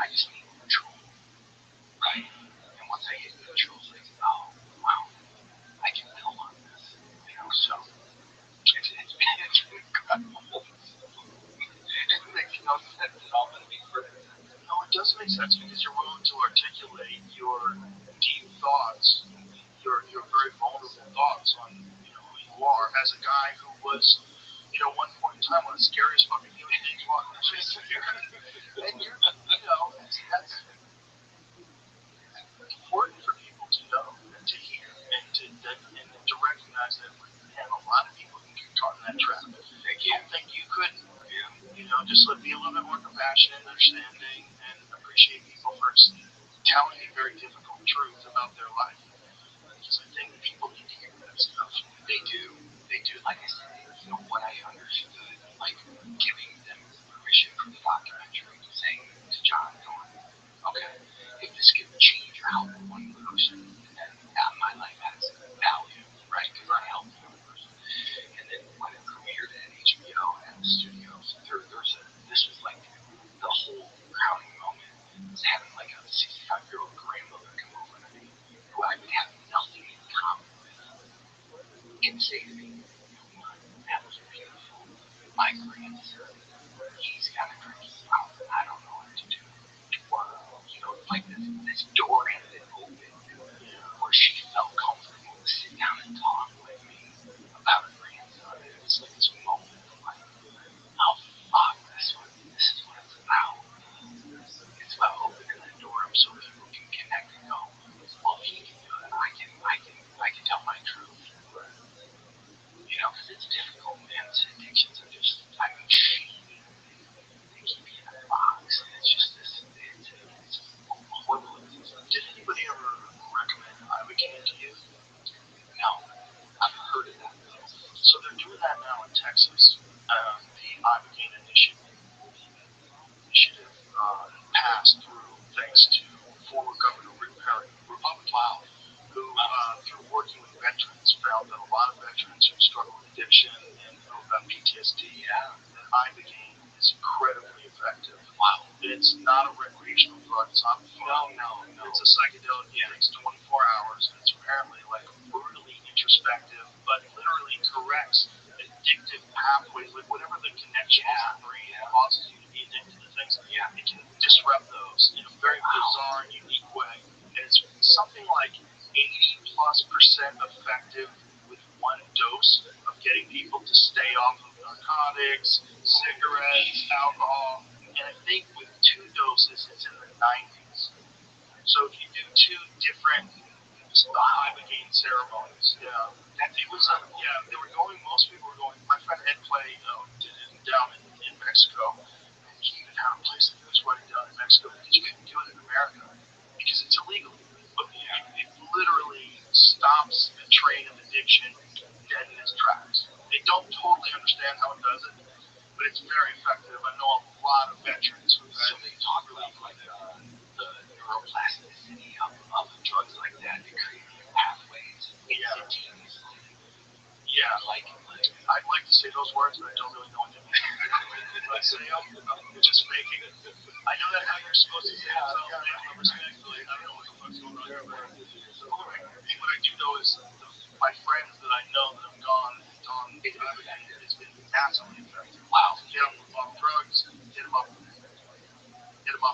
I just need neutral, right? And once I hit neutral, it's like, oh, wow, I can build on this, you know. So it's been incredible. It makes no sense at all, but it makes perfect sense. No, it does make sense because you're willing to articulate your deep thoughts, your very vulnerable thoughts on who you are as a guy who was one point in time one of the scariest fucking human beings walking the face of the earth. And that's important for people to know and to hear and to recognize that man, a lot of people can get caught in that trap. They can't think you couldn't. Just be a little bit more compassionate, understanding, and appreciate people for telling you very difficult truths about their life. Because I think people need to hear that stuff. They do. They do. Like I said, what I understood, like giving them permission for the documentary, saying to John, going, okay, if this could change or help one person, then my life has value, right? Because I helped one person. And then when it premiered at HBO and the studios, this was like the whole crowning moment was having like a 65-year-old grandmother come over to me, who I would have nothing in common with, can say to me, that was beautiful. My grandson, he's got a dream. I don't know what to do. Or, like this door had been opened where she felt comfortable to sit down and talk with me about her grandson. And it was like this moment of like, oh fuck, this is what it's about. It's about opening the door up so people can connect and go, well, if he can do it, I can tell my truth. Because it's difficult, man. Addictions are just, shady. They keep you in a box, and it's just it's horrible. Did anybody ever recommend Ibogaine to you? No, I've heard of that though. So they're doing that now in Texas. The Ibogaine initiative passed through thanks to former Governor Rick Perry, Republican, who through working with veterans found that a lot of veterans who struggle with addiction and who have PTSD, that Ibogaine is incredibly effective. Wow. It's not a recreational drug. It's not fun. No. It's a psychedelic. It takes 24 hours, and it's apparently like brutally introspective, but literally corrects addictive pathways, like whatever the connection is in the brain that causes you to be addicted to things. It can disrupt those in a very bizarre, unique way. And it's something like 80+% effective with one dose of getting people to stay off of narcotics, cigarettes, alcohol. And I think with 2 doses, it's in the 90s. So if you do 2 different Ibogaine ceremonies, they were going. Most people were going. My friend Ed Clay did it down in Mexico, and he even had a place that he was running down in Mexico because you couldn't do it in America because it's illegal. But it literally stops the train of addiction dead in its tracks. They don't totally understand how it does it, but it's very effective. I know a lot of veterans who So they talk about like the neuroplasticity of drugs like that. They create new pathways instantaneously. Yeah, like I'd like to say those words, but I don't really know what they mean. If I say them, I'm just making it. I know that's how you're supposed to say it. So respectfully, I don't know what the fuck's going on here. So what I do know is my friends that I know that have gone on Ibogaine, it's been massively effective. Wow. Get them off drugs, get them off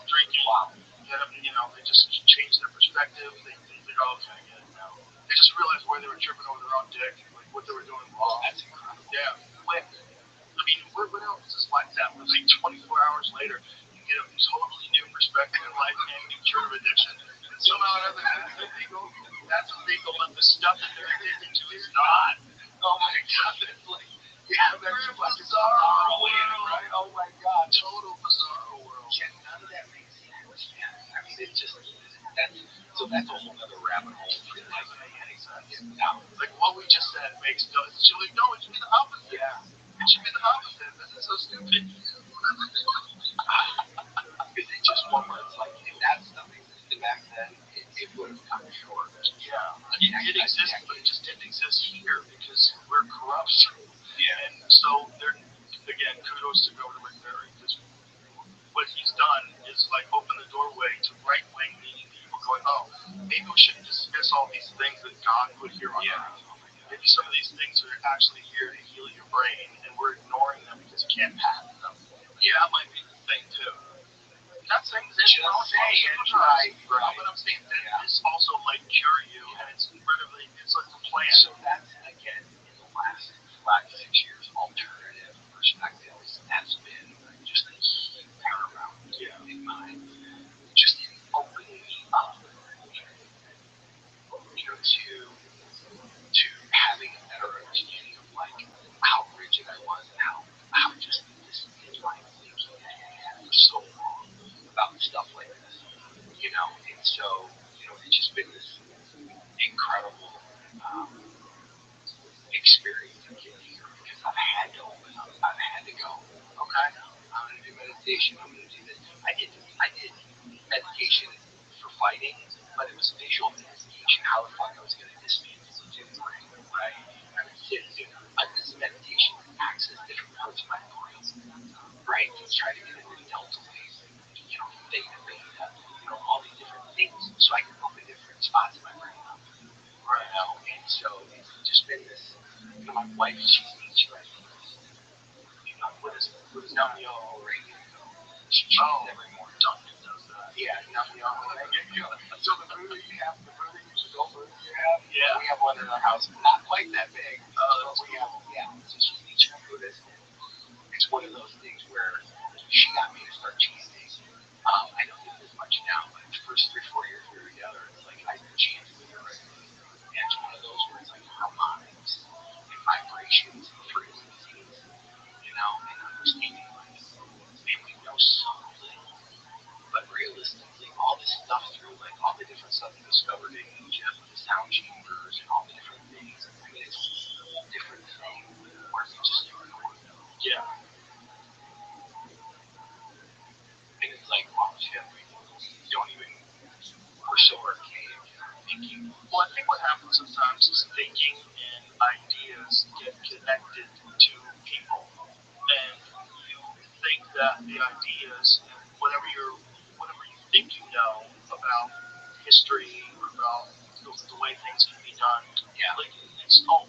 drinking. Wow. Get them, they just change their perspective. They go, okay, I get it now. They just realized where they were tripping over their own dick, like what they were doing wrong. That's incredible. Yeah, quick. I mean, what else is like that? Where like 24 hours later, you get a totally new perspective in life and new cure of addiction. And somehow or other, that's illegal, but the stuff that they're addicted to is not. Oh my God, it's like, that's a bizarre world, right? Oh my God, total bizarre world. Yeah, none of that makes sense. Yeah, I mean, it's just that's a whole other rabbit hole for like down. Like what we just said makes no. It should be the opposite. Yeah. It should be the opposite. This is so stupid. Because it's just one where it's like, if that stuff existed back then, it would have come short. Yeah. It did exist, but it just didn't exist here because we're corrupt. Yeah. And so again, kudos to Governor Rick Perry because what he's done is like open the door doorway to right-wing leaning people going, oh, maybe we should dismiss all these things that God put here on earth. Maybe some of these things are actually here to heal your brain, and we're ignoring them because you can't patent them. Yeah, that might be the thing too. I'm not saying that you don't say it, right? But I'm saying that this also might cure you, and it's incredibly, it's like a plan. So that's again in the last 5 to 6 years, alternative perspectives has been just a key paramount in mind. Just in opening me up, to having a better understanding of like how rigid I was and how just this line thinking I had for so long about stuff like this, and so it's just been this incredible experience of getting here because I've had to open up, I've had to go, okay, I'm gonna do meditation, I'm gonna do this. I did meditation for fighting, but it was visual meditation. How the fuck I was gonna dismantle the two brain, right? I would sit and do this meditation to access different parts of my brain, right? To try to get into delta waves, theta, beta, all these different things, so I can open different spots in my brain up, and so it's just been this. My wife, she's ancient. What is Namyo Renge-Kyo? She chants every morning. Duncan does that. Yeah, Namyo Renge-Kyo. So the Buddha you have, the Buddha you have, we have one in our house. Not quite that big, but we have, so she's ancient Buddhist. It's one of those things where she got me to start chanting. I don't do this much now, but the first 3-4 years we were together, it's like I chanted with her regularly. And it's one of those where it's like harmonics and vibrations and frequencies, and understanding like, man, we know so little, but realistically, all this stuff through like all the different stuff we discovered in Egypt, the sound chambers and all the different things, I mean, it's a whole different thing where we just ignore them. Yeah. And it's like, wow, shit, we don't even, we're so archaic in our thinking. Well, I think what happens sometimes is thinking and ideas get connected to people, and you think that the ideas and whatever you think you know about history or about the way things can be done, like it's all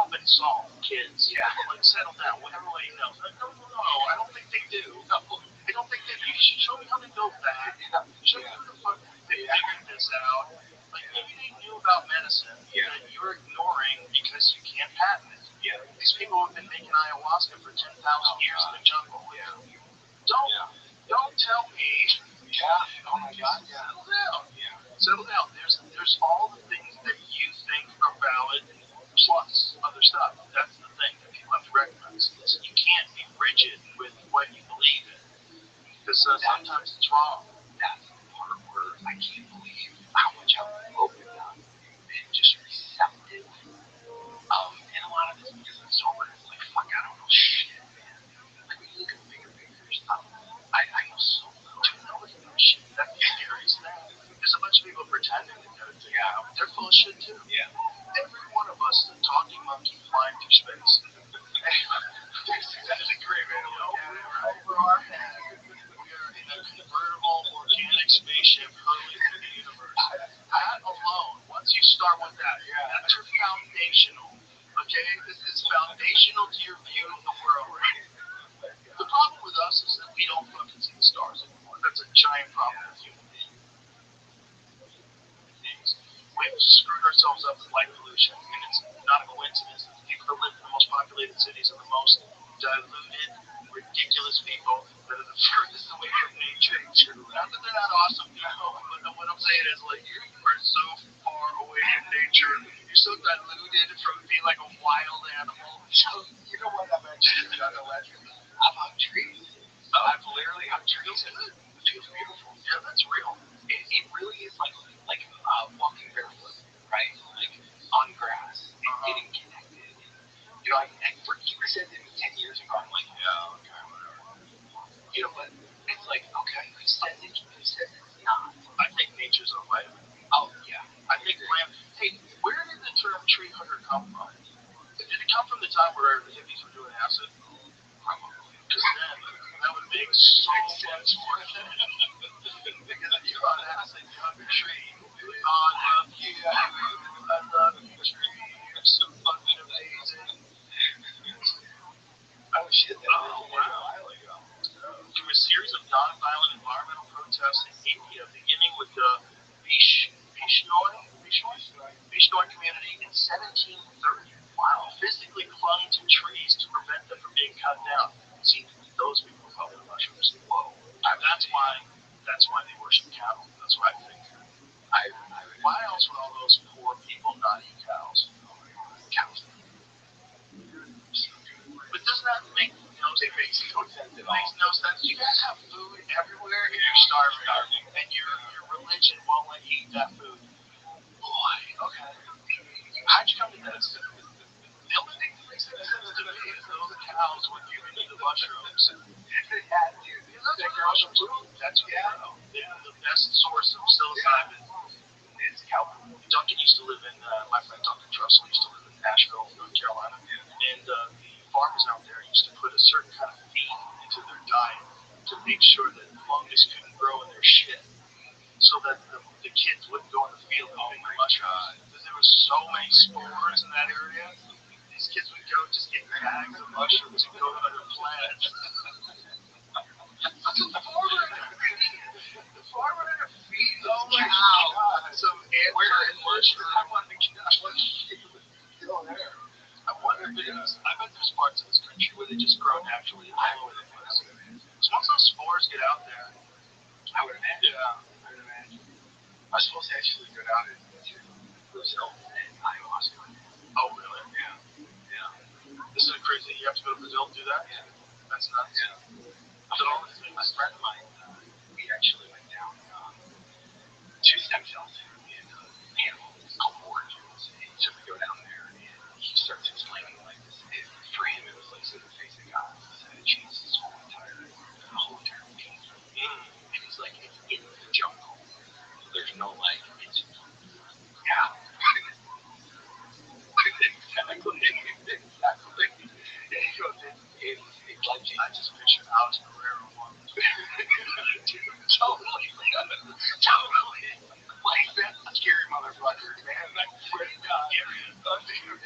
been solved, kids. Yeah, like settle down, whatever way you know. No, I don't think they do. No, I don't think they do. You should show me how they built that. Show me who the fuck they figured this out. Like maybe they knew about medicine that you're ignoring because you can't patent it. Yeah. These people have been making ayahuasca for 10,000 years in the jungle. Yeah. Don't tell me. Yeah. Oh my God. Yeah. Settle down. Yeah. Settle down. There's all the things that you think are valid plus other stuff. That's the thing that people have to recognize. Is you can't be rigid with what you believe in because sometimes it's wrong. That's the part where I can't believe how much I've opened up and just receptive. And a lot of it's because I'm sober. It's like, fuck, I don't know shit, man. Like, when you look at the bigger picture stuff, I know so little. Nobody knows shit. That's the scariest thing. There's a bunch of people pretending to know things. Yeah. They're full of shit, too. Yeah. Every one of us is a talking monkey flying through space. That is a great man. Over our head, we are in a convertible organic spaceship hurling through the universe. That alone, once you start with that, that's your foundational. Okay? This is foundational to your view of the world. The problem with us is that we don't fucking see the stars anymore. That's a giant problem with human beings. We've screwed ourselves up with light pollution, and it's not a coincidence that the people that live in the most populated cities are the most diluted, ridiculous people that are the furthest away from nature. Not that they're not awesome, but what I'm saying is, like, you are so far away from nature. You're so diluted from being like a wild animal. So, you know what I mentioned on the legend? I've hugged trees. I've literally hugged trees. It feels beautiful. Yeah, that's real. It really is like walking barefoot, right? Like on grass and getting connected. You said to me 10 years ago, I'm like, yeah, okay, whatever. But it's like, okay, who says it's not? I think nature's a vitamin. Oh, yeah. I think hey, where did the term tree hugger come from? Did it come from the time where the hippies were doing acid? Probably. Because then that would make so much more sense. Because US and India, beginning with the Bishnoi community in 1730. Wow. Physically clung to trees to prevent them from being cut down. See, those people were probably mushrooms. Whoa. That's why they worship cattle. That's what I think. Why else would all those poor people not eat cows? Cows. But doesn't that make no sense? It makes no sense at all. It makes no sense. You guys have food everywhere and you're starving. And your religion won't let you eat that food. Boy, okay. How'd you come to this? The only thing that makes sense to me is those cows were giving you the mushrooms. That's what the best source of psilocybin is cow poop. Duncan used to live in, my friend Duncan Trussell used to live in Nashville, North Carolina. And the farmers out there used to put a certain kind of feed into their diet to make sure that fungus couldn't grow in their shit. So that the kids wouldn't go in the field and pick the mushrooms. Because there were so many spores in that area, these kids would go just get bags of mushrooms and go to other plants. The farmer had a feed. Oh my God. Some ant mushroom. I wonder if it is. I bet there's parts of this country where they just grow naturally all over the place. So once those spores get out there, I would imagine. Yeah. I was supposed to actually go down to Brazil and ayahuasca. Oh, really? Yeah. This is crazy. You have to go to Brazil to do that? Yeah. That's nuts. Yeah. So, a friend of mine, we actually went down to stem cells in animals called origins. And so we go down there and he starts explaining like this. For him, it was like seeing the face of God. It changed his whole entire being. And he's like, it's in the jungle. There's no like, it's, yeah. Exactly. And he goes, it's like, I just picture Alex Guerrero one. Totally. Like, that's a scary motherfucker, man. That's pretty scary.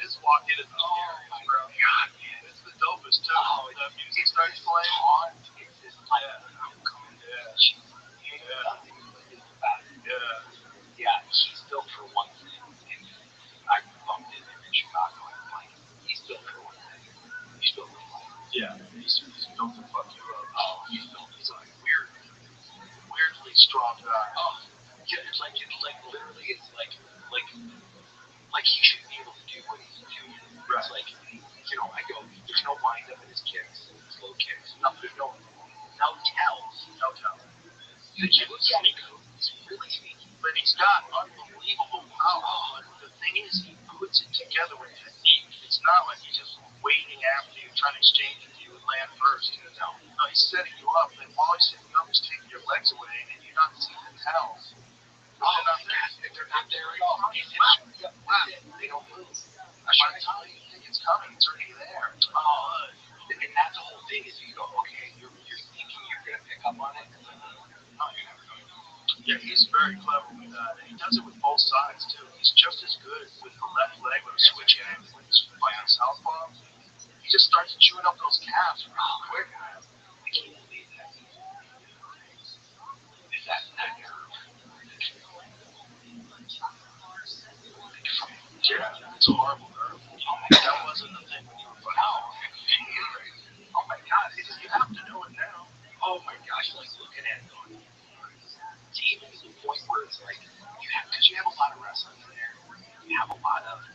His walk in is the scariest, bro. God, man. It's the dopest, too. Oh, the music starts playing. It's just like, I'm coming. Yeah, he's built for one thing. And I bumped into him in Chicago and I'm like, he's built for one thing. He's built for life. Yeah, he's built to fuck you up. Oh, he's like weirdly strong guy. Oh, yeah, it's like literally, it's like he should be able to do what he's doing. Right. It's like, I go, there's no wind up in his kicks, his low kicks, nothing, no tells. The kid was sneaky. He's really sneaky. But he's got unbelievable power. But the thing is, he puts it together with technique. It's not like he's just waiting after you, trying to exchange with you and land first. No, he's setting you up, and while he's setting you up, he's taking your legs away, and you're not seeing the tells. They're not there at all. They don't move. By the time you think it's coming, it's already there. And that's the whole thing is you go, okay, you're thinking you're going to pick up on it. No, you're never going to. Yeah, he's very clever with that. And he does it with both sides, too. He's just as good with the left leg with a switch hand when he's fighting southpaw. He just starts chewing up those calves real quick. I can't believe that. Is that nerve? Yeah, it's a horrible nerve. That wasn't the thing when you were fighting. Oh my God, you have to know it now. Oh my gosh, like looking at it going, it's even to the point where it's like, because you have a lot of wrestling in there, you have a lot of,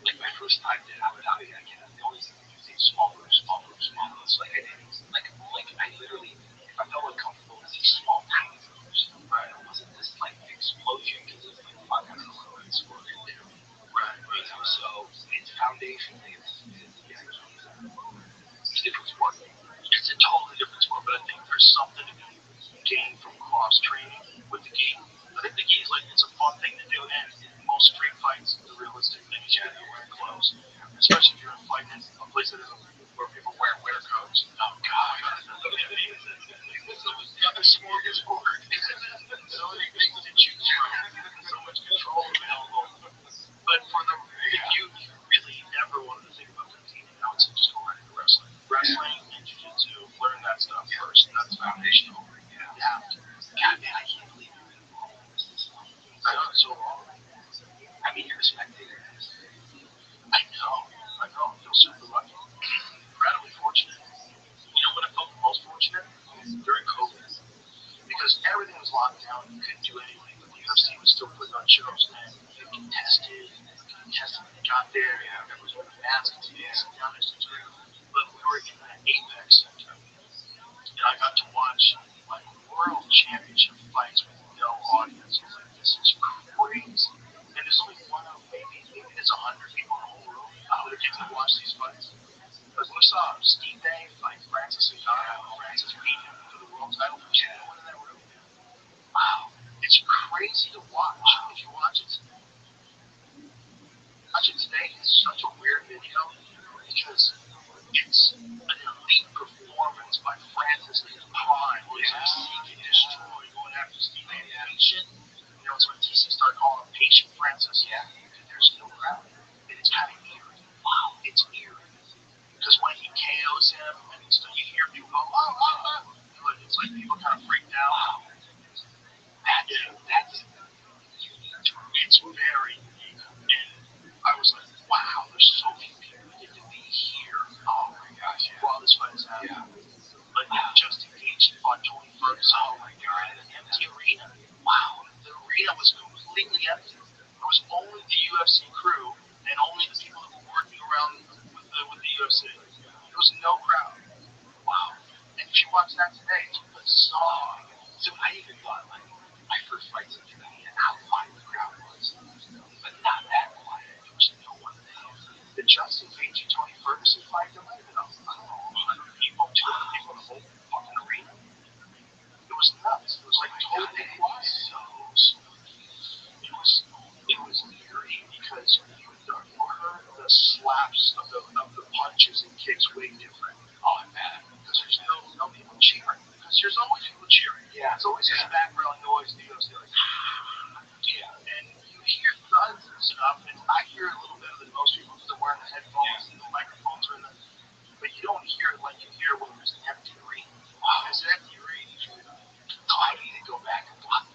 like my first time did Abu Dhabi, I always say small groups. It's like I didn't, like I literally, if I felt uncomfortable, it's these small tiny groups. Right. It wasn't this like explosion because it's like, fuck, I don't know what it's working do. Right. So it's foundationally, it's a different sport. It's a totally different sport, but I think there's something to be gained from cross training with the gi. I think the gi is like, it's a fun thing to do, and in most street fights, the realistic thing is you gotta wear clothes, especially if you're fighting in a place that isn't where people wear coats. Oh God, it's a smorgasbord. So many things to choose from, so much control available. But if you really never wanted to think about competing, I would say just go right into wrestling. Wrestling and jiu-jitsu, learn that stuff first. That's foundational. You because everything was locked down. You couldn't do anything. But the UFC was still putting on shows, and you contested. When you got there. There was wearing masks and sitting down next to each other. But we were in the Apex Center, and I got to watch like world championship fights with no audience. I was like, this is crazy. And there's only one of maybe there's 100 people in the whole room that are getting to watch these fights. Like we saw Steve Day fight Francis Ngannou. Francis beat him for the world title. There's no one in that room. Wow, it's crazy to watch. If you watch it today, it's such a weird video because it's an elite performance by Francis in his prime, where he's like seek and destroy, going after Steve and patient. You know, it's when TC started calling him patient Francis. Yeah, there's no crowd, and it's kind of eerie. Wow, it's eerie because when he KOs him, and you hear people go, oh, but it's like people kind of freaked out. That's it's very unique, and I was like, wow, there's so many people that get to be here. Oh my gosh, while this fight is happening. Like just engaged on Tony Ferguson. Oh my god, in an empty arena. Wow, the arena was completely empty. It was only the UFC crew and only the people that were working around with the UFC. There was no crowd. Wow. And if you watch that today, it's bizarre. So I even thought like my first fights in Canada, how quiet the crowd was. But not that quiet. There was no one there. The Justin Gaethje Tony Ferguson fight, there might have been, I don't know, 100 people, 200 people in the whole fucking arena. It was nuts. It was like totally quiet. It was eerie because you heard the slaps of the punches and kicks way different. Oh man, because there's no people cheering. Because there's always people cheering. Yeah. There's always this background noise in the UFC like yeah. And you hear thuds and stuff, and I hear a little better than most people because they're wearing the headphones and the microphones are in the but you don't hear it like you hear when there's an empty arena. Wow. There's an empty arena. So I need to go back and watch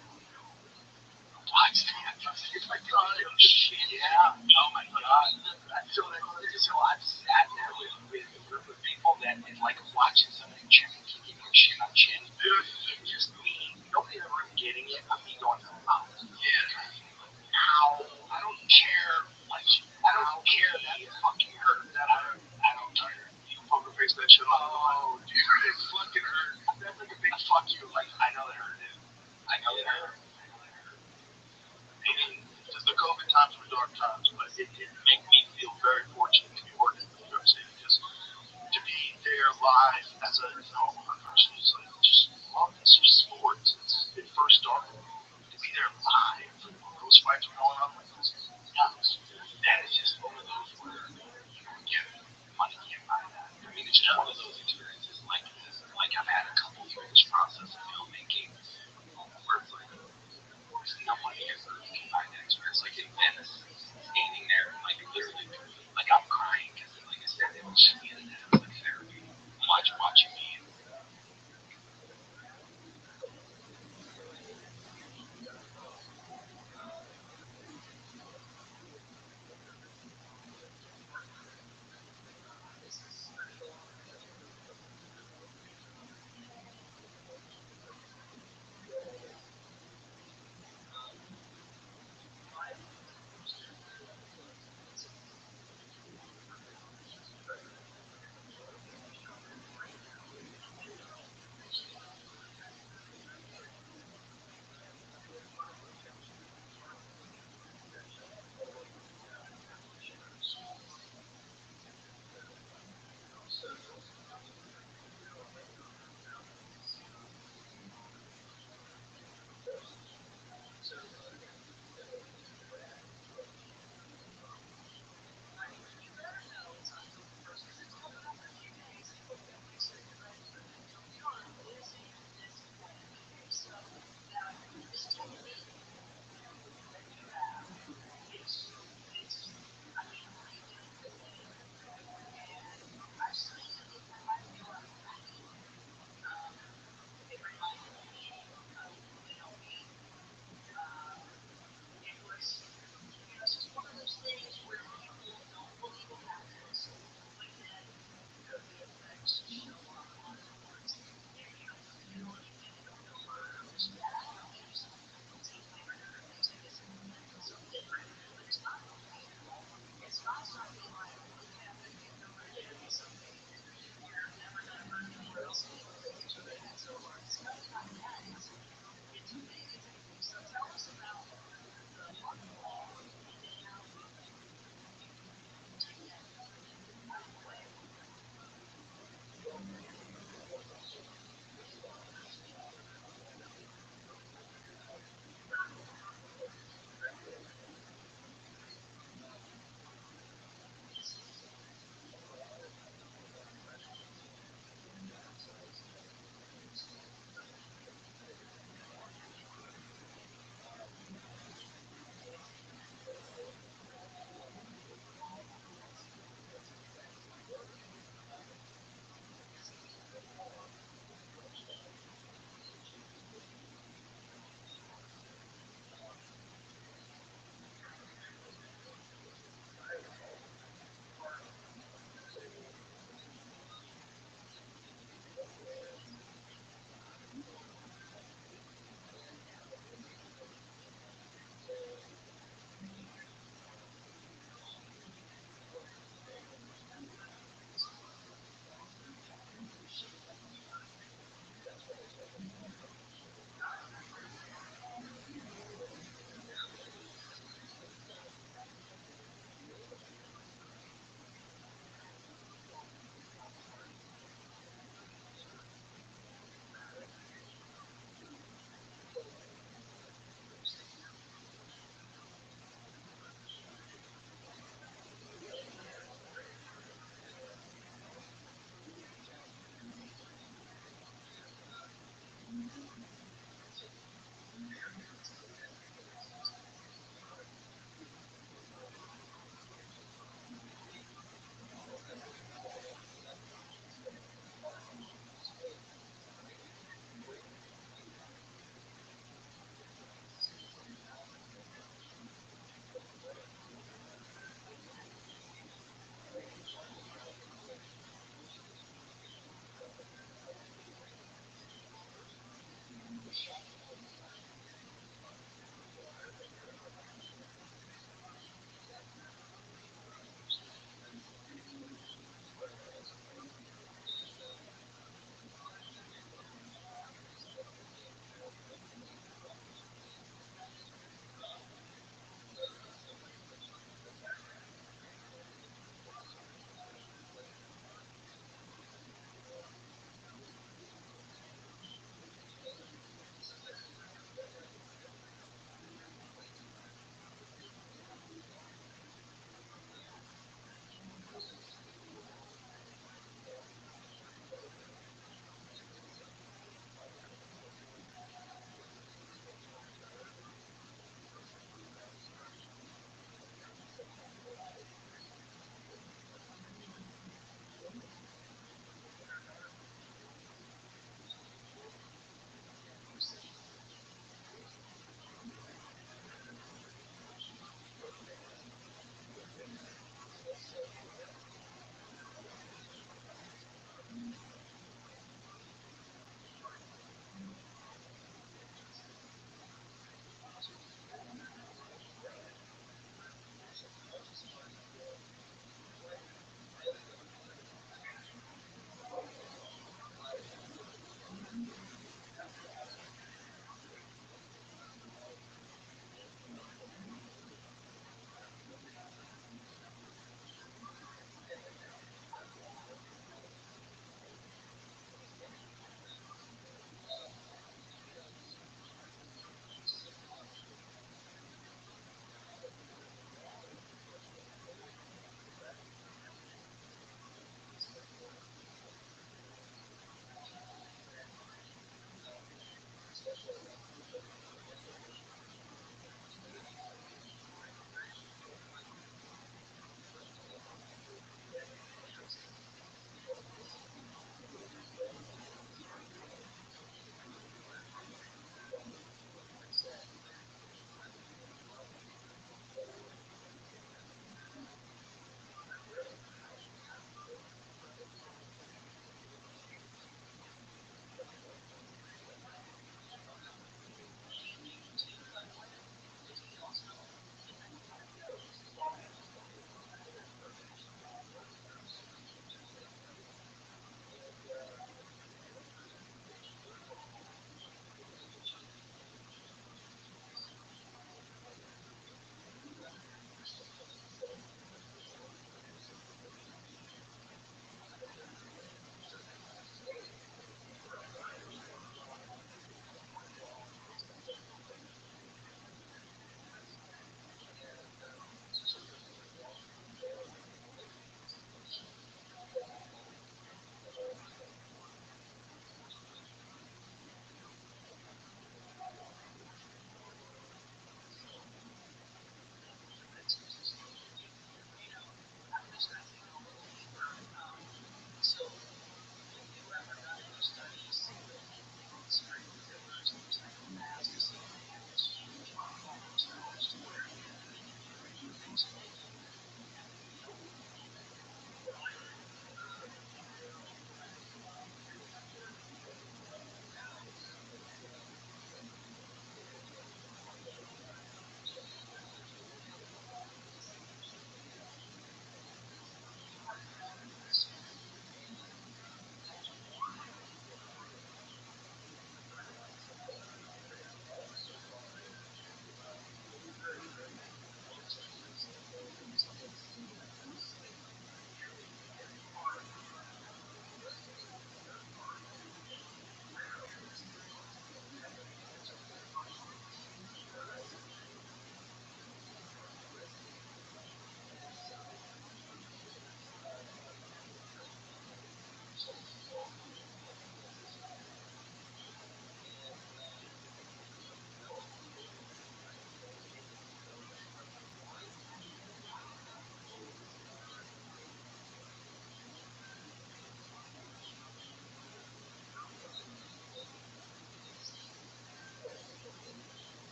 that. It's like, oh shit, yeah. Oh my god. So I've sat there with a group of people that is like watching somebody chicken kicking and shit on chin. Dude, just me. Nobody in the room getting it, but me going, oh, yeah. Ow. I don't care. Like, I don't care that it fucking hurt. I don't care. You poker face that shit off. Oh, dude, it fucking hurt. That's like a big fuck you. Like, I know that hurt, dude. I know that hurt. And the COVID times were dark times, but it made me feel very fortunate to be working with the UFC because to be there live as a person who's like just love this sports. It first started. To be there live, those fights were going on like this. Nuts. That is just one of those where you get money can't buy that. I mean, it's just one of those experiences. Like I've had a couple through this process of filmmaking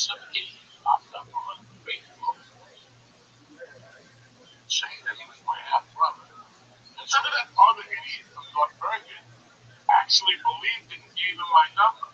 some idiot popped up on Facebook saying that he was my half brother. And some of that other idiot from North Bergen actually believed it and gave him my number.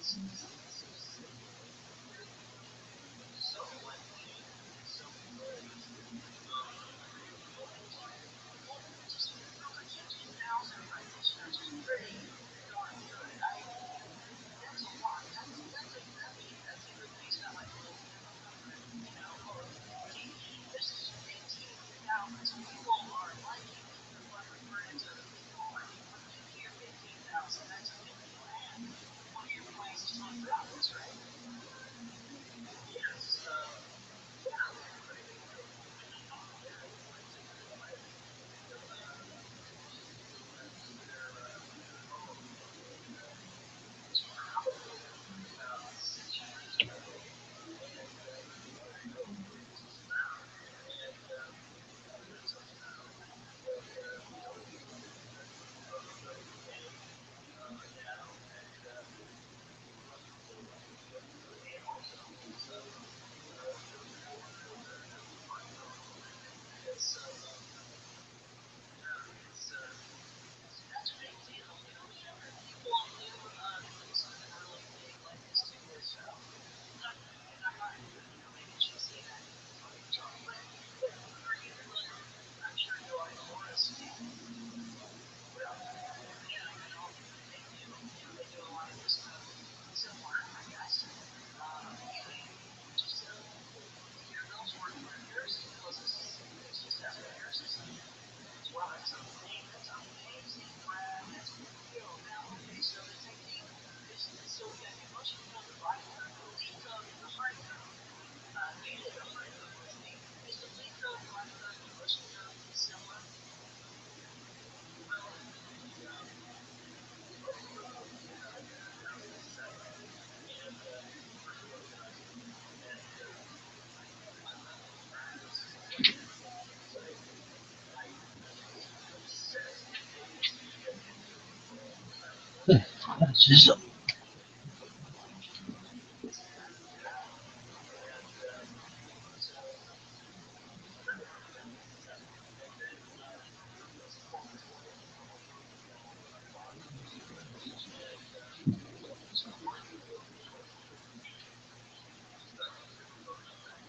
So,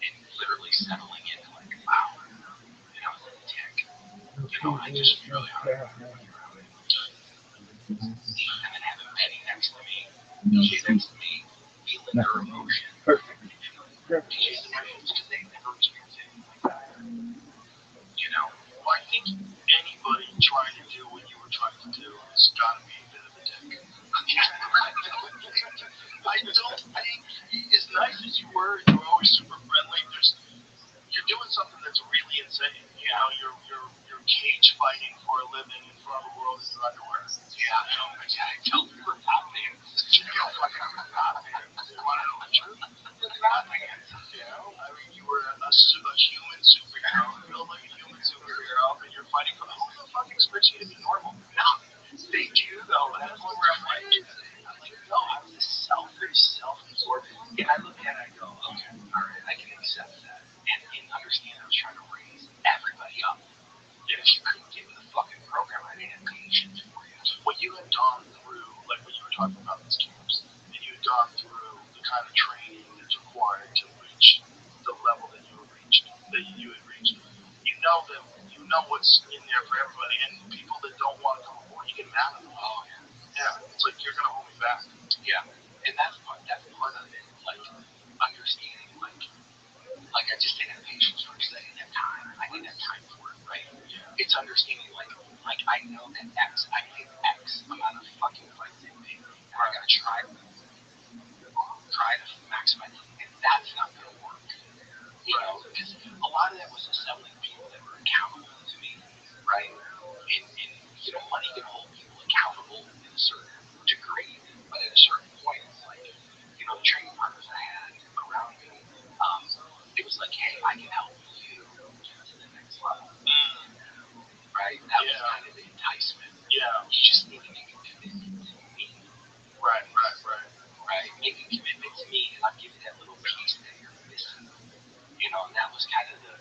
And literally settling into like, wow, I'm a dick. I just really hard to figure out it. And then having Penny next to me, DJ next to me, feeling their emotion. perfect. DJ's emotions because they've never experienced anything like that. Well, I think anybody trying to do what you were trying to do has got to be a bit of a dick. I don't think, as nice as you were always super friendly. You're doing something that's really insane. You're cage fighting for a living in front of the world in your underwear. Yeah, I tell you we're not fans. I'm not fan. You want to know the truth? We're not fans. I mean, you were a human superhero. You feel like a human superhero, and you're fighting for who the fuck expects you to be normal? No, they do though. And that's where I'm like, no, I was very self-absorbed. And I look at it, I go, okay, all right, I can accept that. And understand I was trying to raise everybody up. And if you couldn't give me the fucking program, I didn't have patience for you. When you had gone through, like when you were talking about these camps, and you had gone through the kind of training that's required to reach the level that you had reached, you know what's in there for everybody, and people that don't want to come aboard, you get mad at them. Oh Yeah, it's like you're gonna hold me back. yeah, and that's part of it. Like understanding, like I just didn't have patience for it because I didn't have time. I didn't have time for it, right? It's understanding like I know that I played X amount of fucking fights in me, and I gotta try to maximize it, and that's not gonna work. Because a lot of that was assembling people that were accountable to me, right? And money can hold people accountable in a certain degree, but at a certain point, it's like, the training partners I had around me, it was like, hey, I can help you get to the next level, right? That was kind of the enticement. Yeah. You just need to make a commitment to me. Right. Make a commitment to me, and I'll give you that little piece that you're missing. And that was kind of the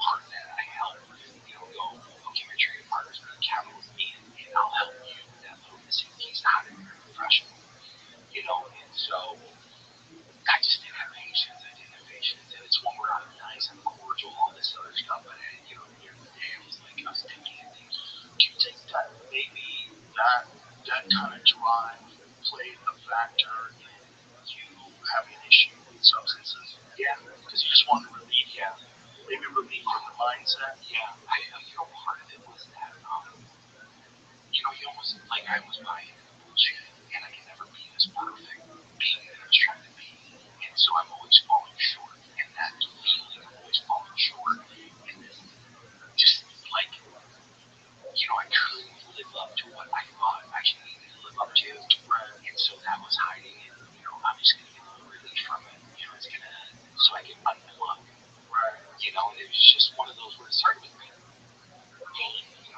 part that I helped, go, okay, my training partners are accountable to me, and I'll help you with that little missing piece out of here. factor in you having an issue with substances? Yeah. Because you just wanted relief. Yeah. Maybe relief from the mindset. Yeah. Part of it was that, you almost, like, I was buying into bullshit, and I can never be this perfect being that I was trying to be. And so I'm always falling short. And that feeling of always falling short, and this, just, like, I couldn't live up to what I thought I should needed to live up to. Right. And so that was hiding it. I'm just going to get a little relief from it. It's going to, so I can unplug. Right. And it was just one of those where it started with pain.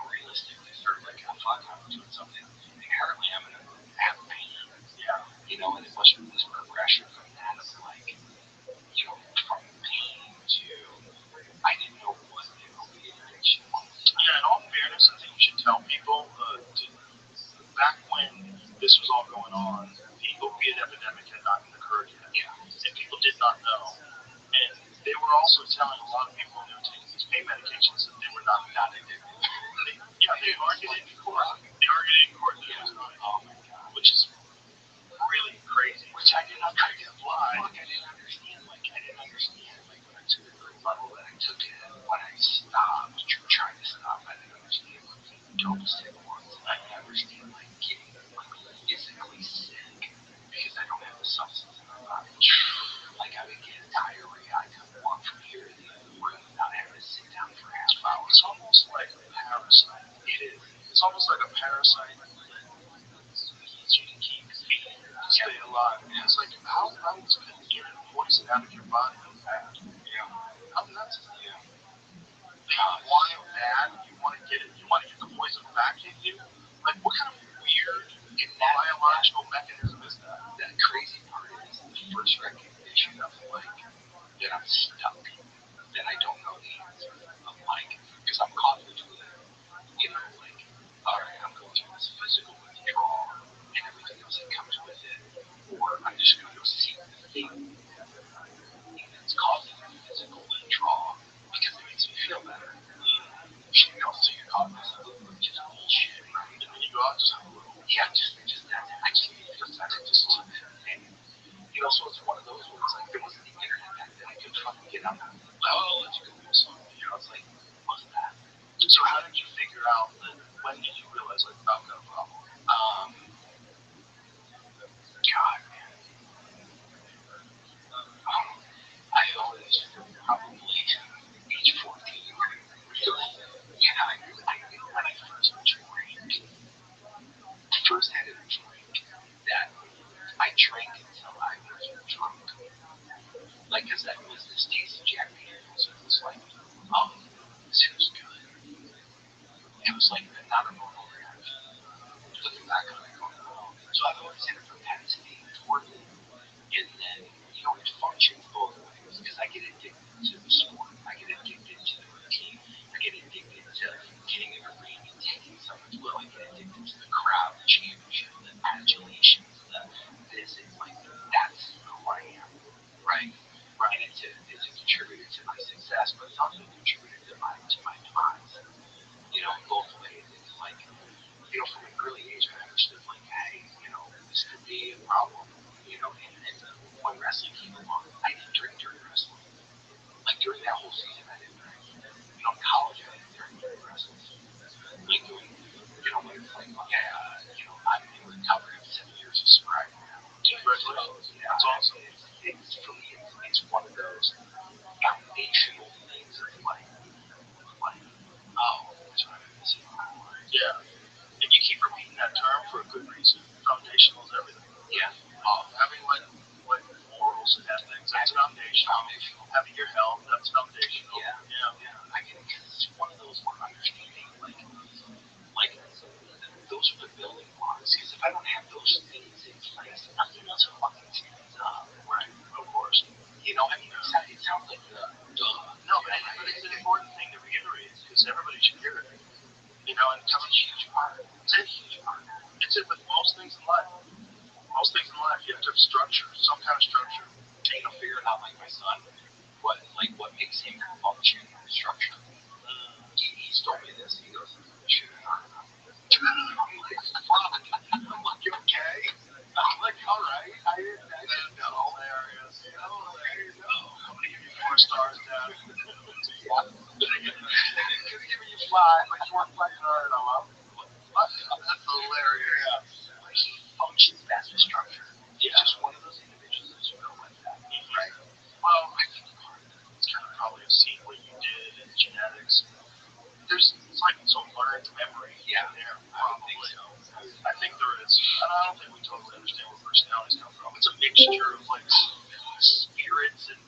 Realistically, it started like, oh, fuck, I'm doing something inherently, I'm going to have pain. Yeah. And it was this progression from that of like, from pain to, I didn't know what the opiate addiction was. Yeah, in all fairness, I think you should tell people back when this was all going on, the opiate epidemic had not occurred yet. Yeah. And people did not know. And they were also telling a lot of people when they were taking these pain medications that they were not addicted. They argued it in court. That it was not. Oh my God. Which is really crazy. Which I didn't understand. Why? I didn't understand. Like, when I took it to the level that I took it, when I stopped, trying to stop, I didn't understand what being dope stick was. I didn't understand, like, getting, like, physically sick because I don't have the substance in my body. Like, I would get diarrhea. I couldn't walk from here to the other room without having to sit down for half an hour. It's almost like a parasite. It is. It's almost like a parasite that needs you to keep feeding to stay alive. And it's like, how else can you get poison out of your body that fast? Yeah. How nuts is that? Yeah. You want it bad, you want to get the poison back in you. Like, what kind of weird biological mechanism is that? The crazy part is the first recognition of, like, that I'm stuck, that I don't know the answer of, like, because I'm caught between, like, all right, I'm going through this physical withdrawal and everything else that comes with it, or I'm just going to go seek the thing that's causing the physical withdrawal because it makes me feel better. So you're caught in this loop of just bullshit, right? And then you go out just have a little. Yeah, just that. I just need to feel better. And so it's one of those where it's like there wasn't the internet back then. I could fucking get on that. Oh, let's Google something. It's like, what's that? So how did you figure out that? When did you realize, like, I've got a problem? God, man. I always probably age 14. Really? Yeah, I knew when I first had a drink that I drank until I was drunk. Like, because that was this taste of Jack Daniels. It was like, oh, this feels good. It was like not a normal reaction. Looking back on it, going, oh. So I've always had a propensity toward it. And then, it functions both ways. Because I get addicted to the sport. I get addicted to the routine. I get addicted to getting in a ring and taking someone's will. I get addicted to the crowd, the championship, the adulations, this. It's like, that's who I am. Right? And it's a contributor to my success, but it's also a contributor to my demise. Both ways. It's like, from an early age, I understood, like, hey, this could be a problem. And when wrestling came along, I didn't drink during wrestling. Like, during that whole season, I didn't drink. In college, I didn't drink during wrestling. Like, when it's like, okay, I'm in recovery of 7 years of sobriety now. Congratulations. That's awesome. It's for me, it's one of those foundational things of like, oh, that's what I'm missing. Yeah. And you keep repeating that term for a good reason. Foundational is everything. Yeah. Having like morals and ethics, that's foundational. Having your health, that's foundational. Yeah. I mean, because it's one of those where understanding, like those are the building blocks. Because if I don't have those things in place, nothing else fucking stands up. Right. Of course. I mean, it sounds like duh. No, but it's an important thing to reiterate because everybody should hear it. And it's a huge part. It's a huge part. It's it with most things in life. Most things in life, you have to have structure, some kind of structure. And figuring out, like my son, what makes him function structure. He's told me this. He goes, "Shit, I'm like, fuck." I'm like, you okay? I'm like, all right. personalities come from. It's a mixture of like spirits and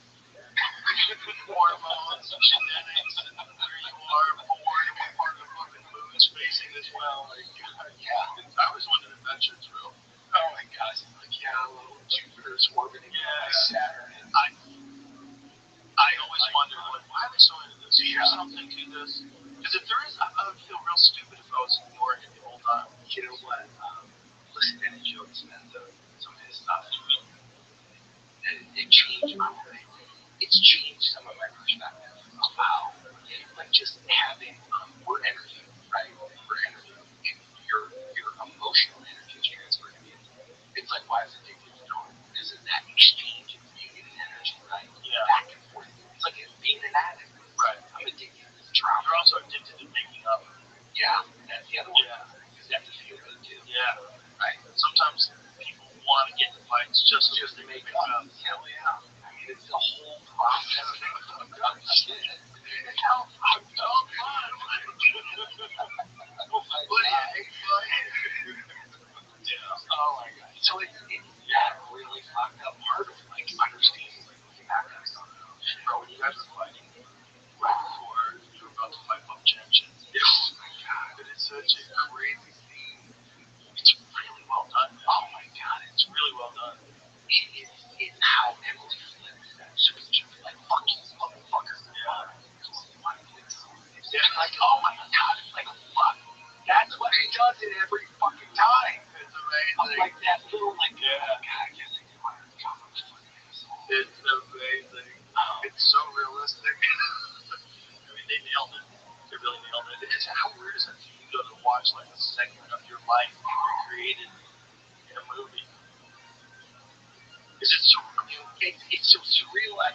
hormones and genetics and where you are born and what part of the fucking moon's facing as well. Like, yeah, I always wanted to adventure through. Oh my gosh, like Jupiter's orbiting Saturn. And I always wonder, like, why are they so into this? Is there something to this? Because if there is, I would feel real stupid if I was ignoring it the whole time. You know what? Listening to Joe Dispenza, some of his stuff, it changed my way. It's changed some of my perspective of how, like, just having we're energy, right? We're energy, and your emotional energy is transferred to me. It's like, why is it addicted to doing? Because of that exchange of union and energy, right? Yeah. Back and forth. It's like being an addict. Right. I'm addicted to trauma. You're also addicted to making up. Yeah, that's the other one. Yeah. Because that just feel good too. Yeah. Right. Sometimes people want to get in fights just to make up. Hell yeah. I mean, it's the whole process. I'm done. Shit. I'm done. Yeah. Oh my god. So it's that really fucked up part of like understanding like looking back at stuff. Bro, when you guys were fighting right before you were about to fight Bob Jensen. Oh my god. It is such a crazy scene. It's really well done. Oh my god, it's really well done. It's how Emily flips that switch of like, fuck you, motherfucker. Yeah. Yeah. Like, oh my god, it's like, fuck. That's what he does it every fucking time. It's amazing. I'm like that little, like, oh my god, I guess I can want to drop a fucking. It's amazing. Oh. It's so realistic. I mean, they nailed it. They really nailed it. It's how weird is it? You go to watch like a segment of your life recreated in a movie. Is it so? It's so surreal. Like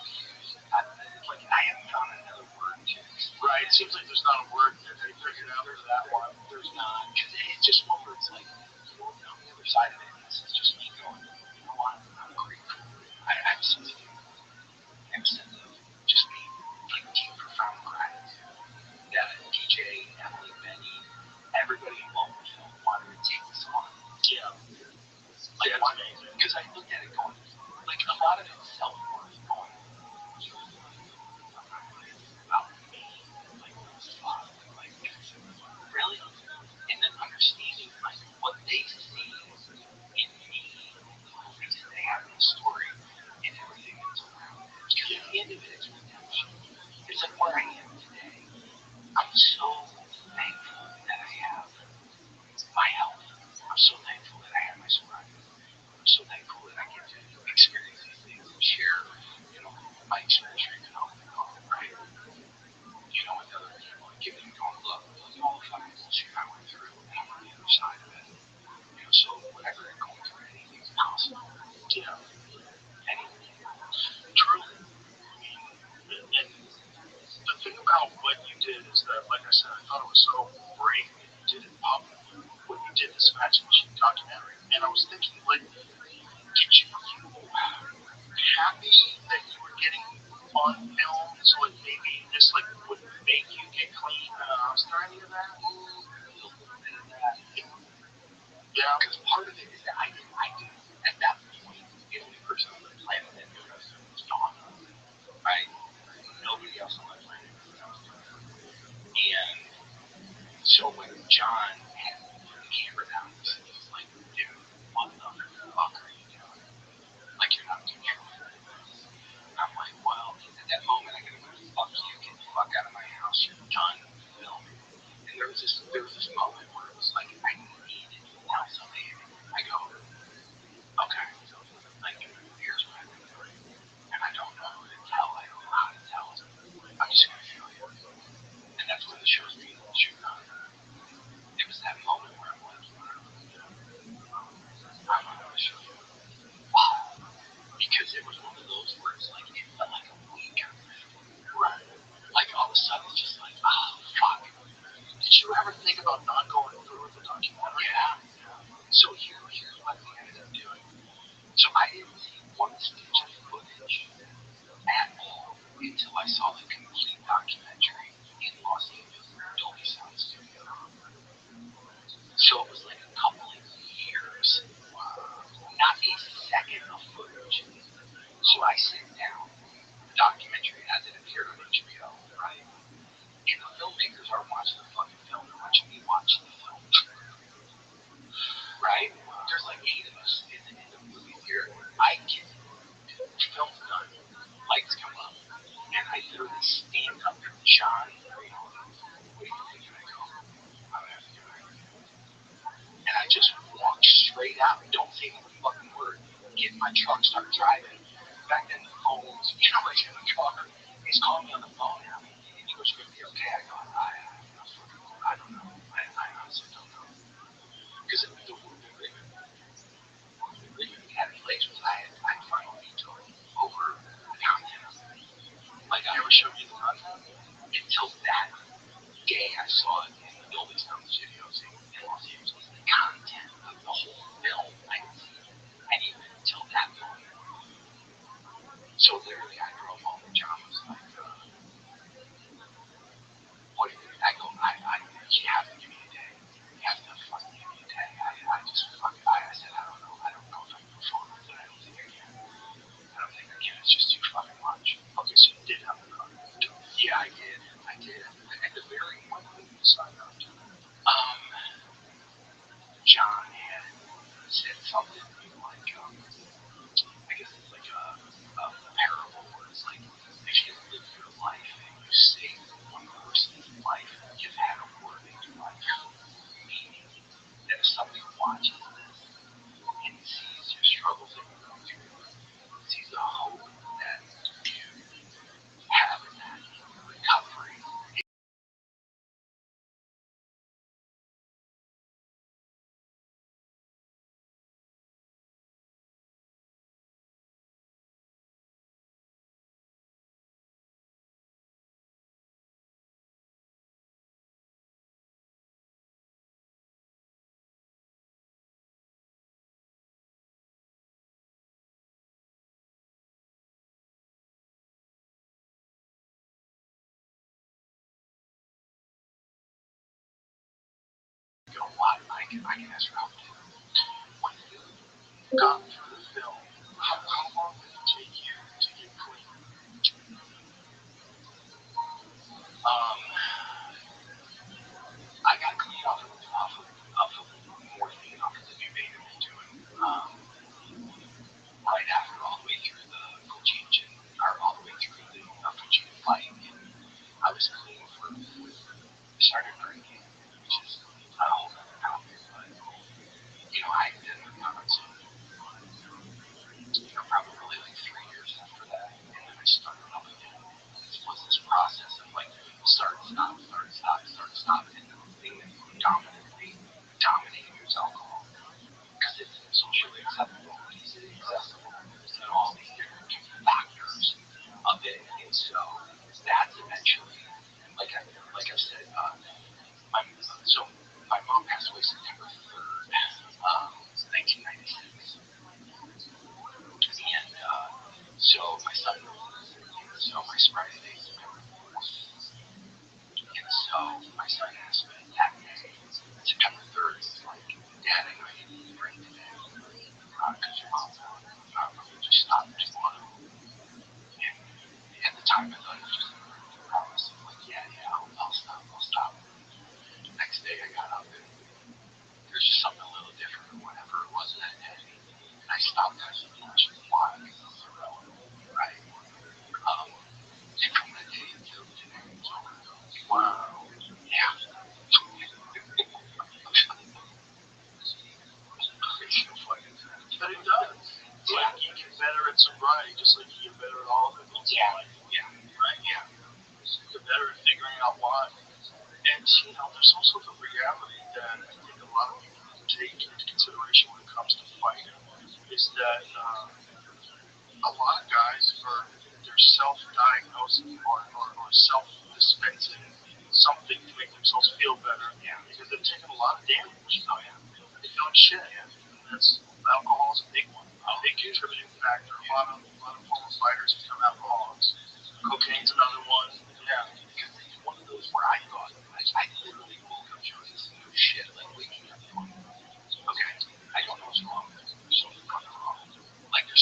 I haven't found another word to. Right. It seems like there's not a word that they figured out for that one. There's not. Because it's just one where it's like, you know, on the other side of it, this is just me going, you know what? I'm grateful. I'm sensitive. I'm sensitive. Just me, like deep, profound gratitude that DJ, Emily, Benny, everybody involved with the film wanted to take this on. Yeah. Like, that's amazing. Because I looked at it going, like, a lot of it's self-worth going, you know, about me, like, fuck, like, really? And then understanding, like, what they see in me, because they have the story and everything that's around. Because at the end of it, it's redemption. It's like where I am today. I'm so thankful that I have my health. I'm so thankful that I have my sobriety. I'm so thankful that I get to experience these things and share, you know, my experience drinking alcohol, right? You know, with other people and giving them going, look all the fucking bullshit I went through and I'm on the other side of it. You know, so whatever you're going through, anything's possible. Yeah. Anything. True. And the thing about what you did is that, like I said, I thought it was so brave that you did it publicly, when you did this Scratch Machine documentary. And I was thinking, like, did you happy that you were getting on film, so like maybe this like would make you get clean? Was there any of that? A little bit of that. Yeah. Because part of it is that I didn't at that point, the only person on the planet that knew us was Dawn. Right? Nobody else on the planet knew what I was doing. And so when John had put the camera down, he was like, dude, what the fuck are you doing? Like, you're not doing truthful. I'm like, well, at that moment, I gotta go, fuck you, get the fuck out of my house, you're done filming. And there was this moment where it was like, I needed to tell somebody. I go, enough footage. So I sit down. The documentary as it appeared on HBO, right? And the filmmakers aren't watching the fucking film, they're watching me watch the film. Right? There's like 8 of us in the movie theater. I get the film's done, lights come up, and I literally stand up and John, what do you think? And I go, I'm gonna have to get back. And I just walk straight out, don't say another fucking word, get in my truck, start driving. Back then the phones, like in the car, he's calling me on the phone now. And he goes, you're gonna be okay. I go, I don't know. I honestly don't know. Because the agreement we had in place was I had final veto over the content. Like I never showed you the content until that day I saw it in the Building Stones studios in Los Angeles. The content of the whole film I didn't see anything until that moment. So literally I drove home and John was like, what do you think? I go, you have to give me a day. You have to fucking give me a day. I said, I don't know. I don't know if I can perform it. I don't think I can. I don't think I can. It's just too fucking much. Okay, so you did have the contract. Yeah, I did. At the very When did you sign up to that? John had said something like, I guess it's like a parable where it's like, if you live your life and you save one person's life, you've had a word in your life. Meaning that if somebody watches this and sees your struggles that you're going through, sees the hope that you have in that recovery, you know what, I can ask for help too. When you got through the film, how long did it take you to get clean? I got clean off of morphine, off of the new beta I've been doing. Right after all the way through the Fujin, or all the way through the Fujin fight, and I was clean for, started drinking, which is not a whole other topic, but, I did it probably like 3 years after that, and then I started up again. It was this process of like, start, stop, start, stop, start, stop, and the thing that dominating is alcohol, because it's socially acceptable, easily accessible, all these different factors of it, and so that's eventually, like I said, my so my mom passed away September 3rd, 1996, and so my son, so my sobriety date is September 4th, and so my son asked me that day, September 3rd, he's like, Dad, I know you need to drink today, because your mom's out. Just stop tomorrow. And at the time, I thought it was just a promise. I'm like, yeah, I'll stop. Next day, I got up and there's just something a little different than whatever it was that day. And I stopped touching the much why because it was irrelevant, right? And from that day until today, it's over. Wow. Yeah. But it does. It's like you get better at sobriety, just like you get better at all of it. Yeah. Right? Yeah. You get better at figuring out why. And, there's also the reality that I think a lot of people take into consideration when it comes to fighting is that a lot of guys they're self-diagnosing or self-dispensing something to make themselves feel better because they've taken a lot of damage. They're feeling shit. That's alcohol is a big one, a big contributing factor. A lot of former fighters become alcoholics. Cocaine's another one. Yeah, because it's one of those where I thought, I literally woke up to this new shit, like waking up going, okay, I don't know what's wrong with this. There's something fucking wrong. Like there's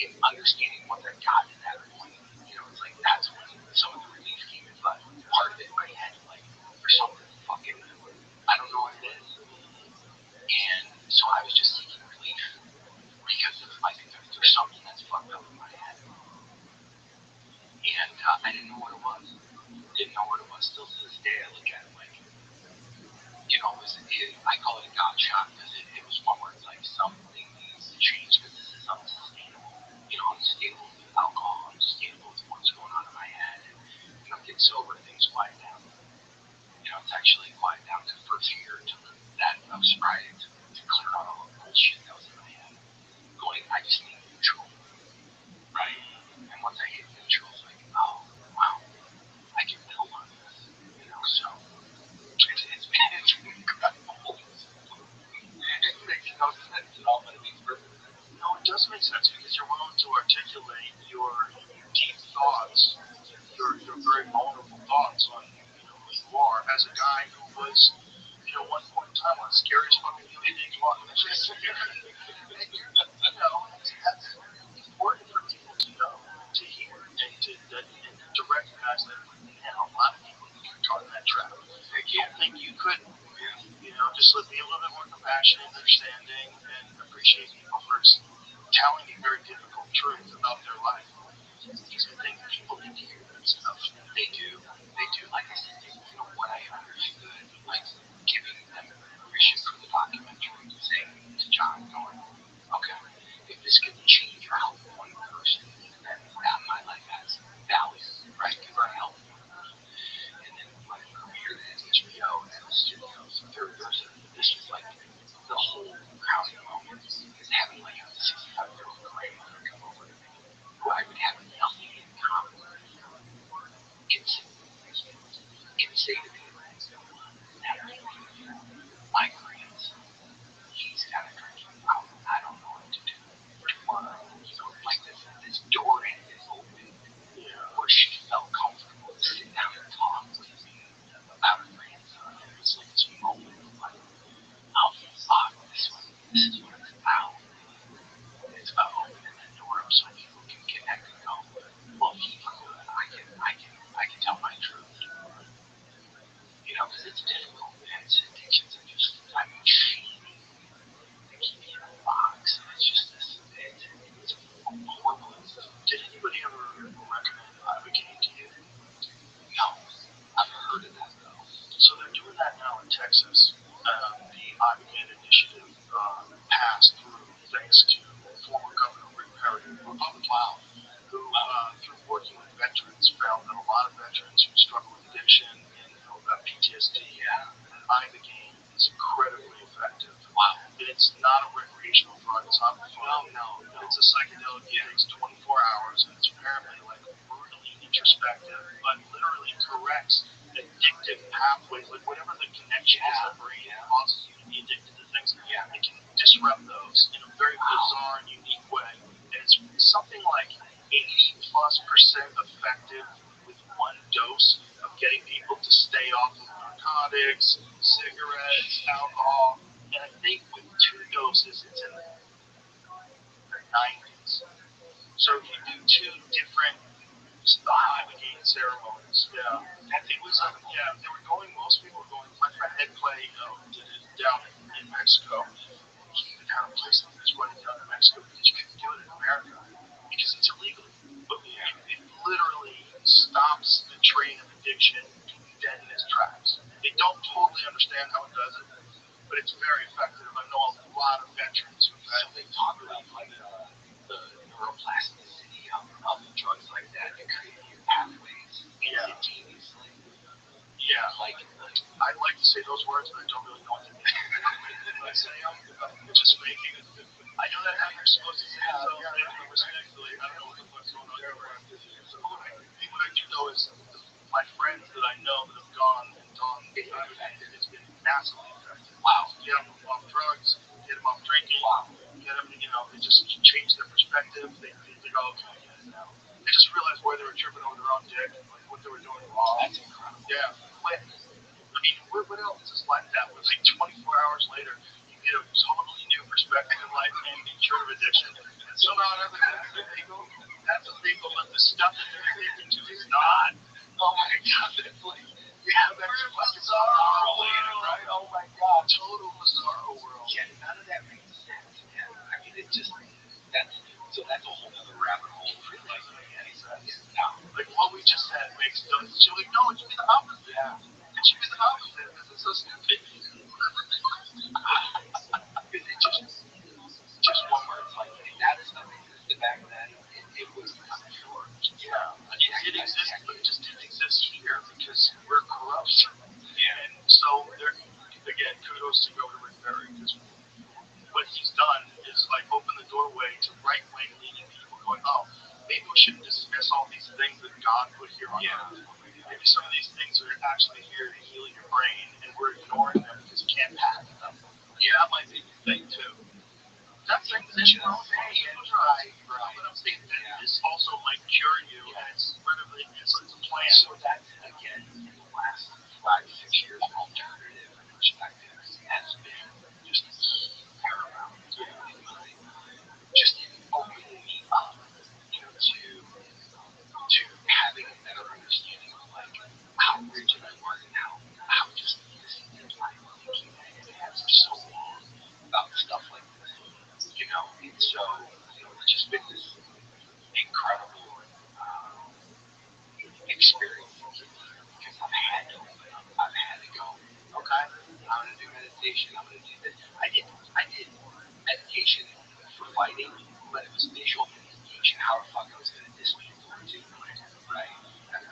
in understanding what I got at that point, it's like that's when some of the relief came in. But part of it in my head, like, there's something fucking, I don't know what it is. And so I was just seeking relief because of, I think there's something that's fucked up in my head. And I didn't know what it was. Still to this day, I look at it like, I call it a God shot because it was one where it's like something needs to change because this is unsustainable. I'm unstable with alcohol, I'm unstable with what's going on in my head. And I'm getting sober, things quiet down. It's actually quiet down to the first year until that I was sobriety to clear out all the bullshit that was in my head. I just need neutral, right? And once I hit neutral, it's like, oh, wow, I can build on this, so it's been incredible. It makes no sense at all, but it makes perfect sense. No, it does make sense because you're willing to articulate your deep thoughts, your very vulnerable thoughts on who you are as a guy who was, one point in time, one of the scariest fucking human beings walking the face of the earth. That's important for people to know, to hear, and to recognize that, man, a lot of people get caught in that trap. They can't think you couldn't. Just be a little bit more compassionate, understanding, and appreciate people for telling you very difficult truths about their life. Because I think people need to hear that stuff. They do. Like I said, what I understood, like giving them permission for the documentary, saying to John, going, okay, if this could change or help one person, then that my life has value, right? Because I help one person. And then when I premiered at HBO and the studios, this was like the whole crowning moment is having like a 65-year-old grandmother come over to me who I would have nothing in common with. Can say to me, my grandson, he's got a drinking problem. I don't know what to do. Or, like this door had been opened where she felt comfortable to sit down and talk with me about her grandson. And it was like this moment of like, oh fuck, this is what it's about. It's about opening that door up so people can connect and go, well, I can tell my truth. Because it's difficult, man. It's addictions are just, shaming. They keep you in a box, and it's just this, it's horrible. Did anybody ever recommend Advocate to you? No, I've heard of that, though. So they're doing that now in Texas. The Advocate initiative passed through thanks to former Governor Rick Perry, Republican, who, through working with veterans, found that a lot of veterans who struggle with addiction and PTSD, Ibogaine is incredibly effective. Wow. And it's not a recreational drug. It's not fun. No. It's a psychedelic. It takes 24 hours, and it's apparently like brutally introspective, but literally corrects addictive pathways, like whatever the connection is in the brain that causes you to be addicted to things. It can disrupt those in a very bizarre and unique way. And it's something like 80+% effective with one dose of getting people to stay off of narcotics, cigarettes, alcohol. And I think with 2 doses, it's in the 90s. So if you do 2 different Ibogaine ceremonies, it was they were going. Most people were going. My friend Ed Clay did it down in Mexico. He even had a place like this running down in Mexico because you couldn't do it in America because it's illegal. But it literally stops the train of addiction dead in its tracks. They don't totally understand how it does it, but it's very effective. I know a lot of veterans who have. They talk about like the neuroplasticity of drugs like that and creating new pathways instantaneously. Yeah, like I'd like to say those words, but I don't really know what they mean. I say I'm just making it. I know that how you're supposed to say it, so respectfully, I don't know what the fuck's going on here. So what I do know is my friends that I know that have gone and done it's been massively effective. Wow. Get them off drugs, get them off drinking, get them, it just changed their perspective. They go, okay, I get it now. They just realized why they were tripping over their own dick, like what they were doing wrong. That's incredible. Yeah, quick. I mean, what else is like that? Where like 24 hours later, you get a totally new perspective in life and be cured of addiction. And somehow or another, just said makes no. She's like, no, it should be the opposite. Yeah. It should be the opposite. This is so stupid. Just one word. It's like if that stuff existed back then, it was I'm sure. Yeah, it exists, but it just didn't exist here because we're corrupt. And so there, again, kudos to Governor Berry because what he's done is like open the doorway to right wing leaning people going, oh, maybe we shouldn't dismiss all these things that God put here on earth. Maybe some of these things are actually here to heal your brain, and we're ignoring them because you can't patent them. Yeah, that might be the thing too. Not saying that you don't say right, but I'm saying that this also might cure you, and it's a plan. So that's again in the last 5-6 years, alternative perspectives has been just paramount in my just opening me up, to having a better understanding of like how rigid I was and how just this line of thinking I had had for so long about stuff like this, and so it's just been this incredible experience because I've had to open up. I've had to go, okay, I'm gonna do meditation, I'm gonna do this. I did meditation for fighting, but it was visual meditation. How the fuck I was gonna dismantle it, right? And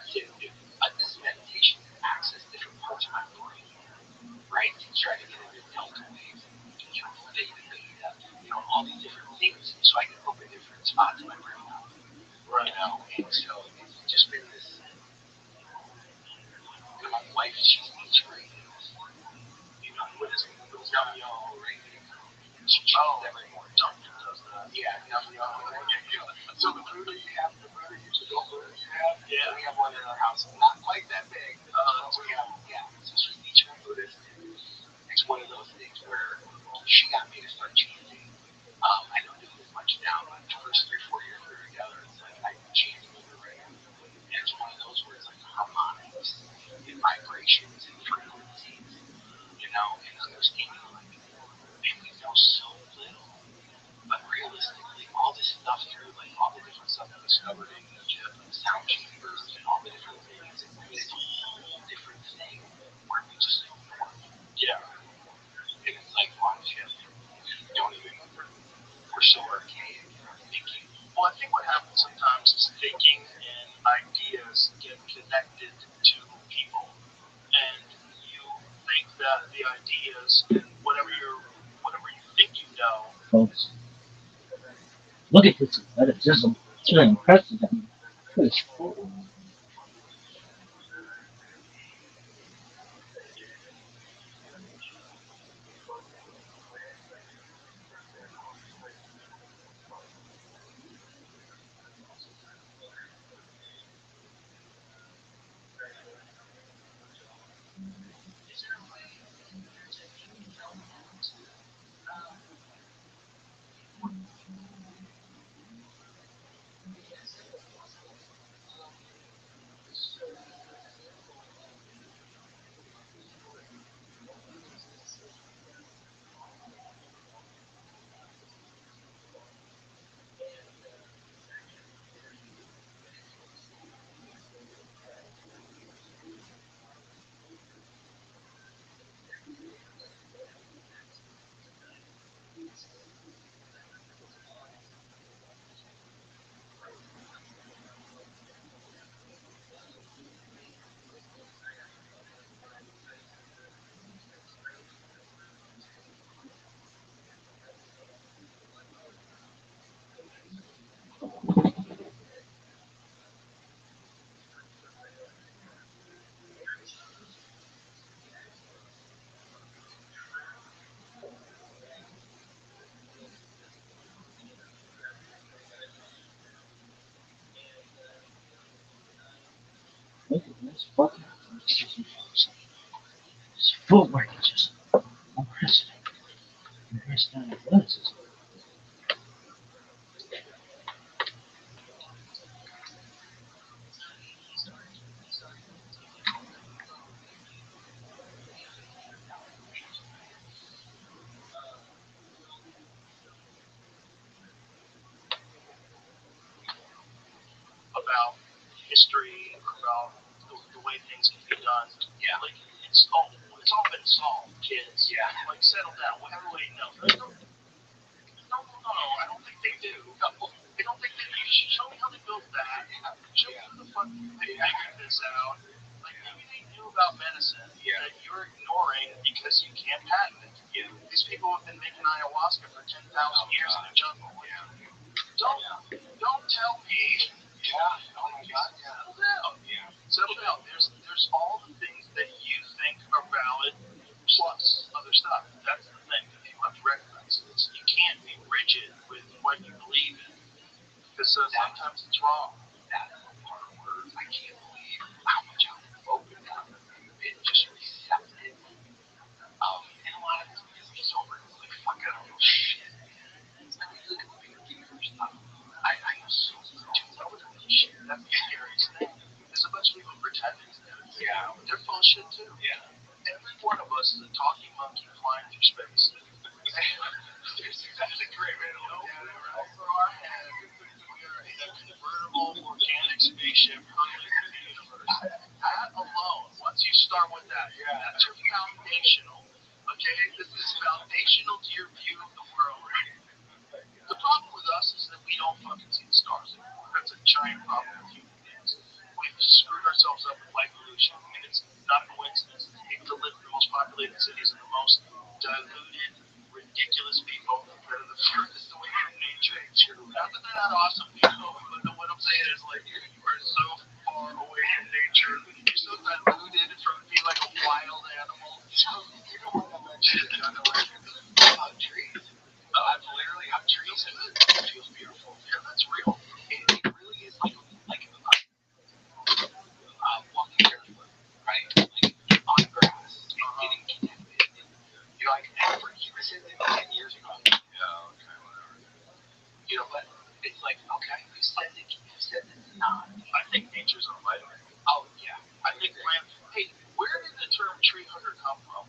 this meditation to access different parts of my brain, right? To try to get into delta waves, theta, beta, all these different things, so I can open different spots in my brain up, Right. And so it's just been this. My wife, she's integrated, what is yum yum, right? She cheats every morning. Doctor does that. Yeah, yum yum. So the Buddha you have, the Buddha you have, Yeah. we have one in our house. Not quite that big. So we have, so she's teaching Buddhist. It's one of those things where she got me to start chanting. I don't do it as much now, but the first 3-4 years we were together, it's like I chant over regularly. And it's one of those where it's like harmonics and vibrations and frequencies, and understanding like, man, we know so little. But realistically, all this stuff through like all the different stuff I discovered in Egypt, and sound chambers, and all the different things, it's a whole different thing where we just don't know. Yeah. And it's like longevity. Don't even. We're so archaic in our thinking. Well, I think what happens sometimes is thinking and ideas get connected to people, and you think that the ideas and whatever you think you know. Folks, look at this athleticism. It's really impressive. I mean, it's full. Look at this fucking athleticism, folks. His footwork is just unprecedented. Unprecedented athleticism. About history or about the way things can be done. Yeah, like it's all been solved, kids. Yeah, like settle down. Well, everybody knows. No, I don't think they do. No, I don't think they do. You should show me how they built that. Show me how the fuck they figured this out. Like maybe they knew about medicine that you're ignoring because you can't patent it. Yeah. These people have been making ayahuasca for 10,000 years in the jungle. Don't tell me. Yeah. Oh my God. Settle down. Yeah. Settle down. There's all the things that you think are valid plus other stuff. That's the thing that people have to recognize. You can't be rigid with what you believe in because sometimes it's wrong. That's the part where I can't believe how much I've opened up and just receptive. And a lot of this is just over. It's like, fuck, I don't know shit. It's like we look at the bigger picture stuff. I am so full of shit. That's the scariest thing. There's a bunch of people pretending that they're full of shit too. Yeah. Every one of us is a talking monkey flying through space. That's a great way to look at it, right? Over our head, we are in a convertible organic spaceship hurtling through the universe. That alone, once you start with that, that's your foundational. Okay? This is foundational to your view of the world. The problem with us is that we don't fucking see the stars anymore. That's a giant problem with human beings. We've screwed ourselves up with light pollution, and it's not a coincidence that people that live in the most populated cities and the most diluted, ridiculous people that are the furthest away from nature. Not that they're not awesome people, but what I'm saying is like you are so far away from nature. You're so diluted from being like a wild animal. So you know what I mentioned the other way about trees. I've literally have trees and it feels beautiful. Yeah, that's real. It really is like walking barefoot, right? Like on grass and getting connected. You know, like never you said that 10 years ago. Yeah, okay, whatever. You know, but it's like, okay, you said it's not. I think nature's a vitamin. Oh yeah. I think hey, where did the term tree hugger come from?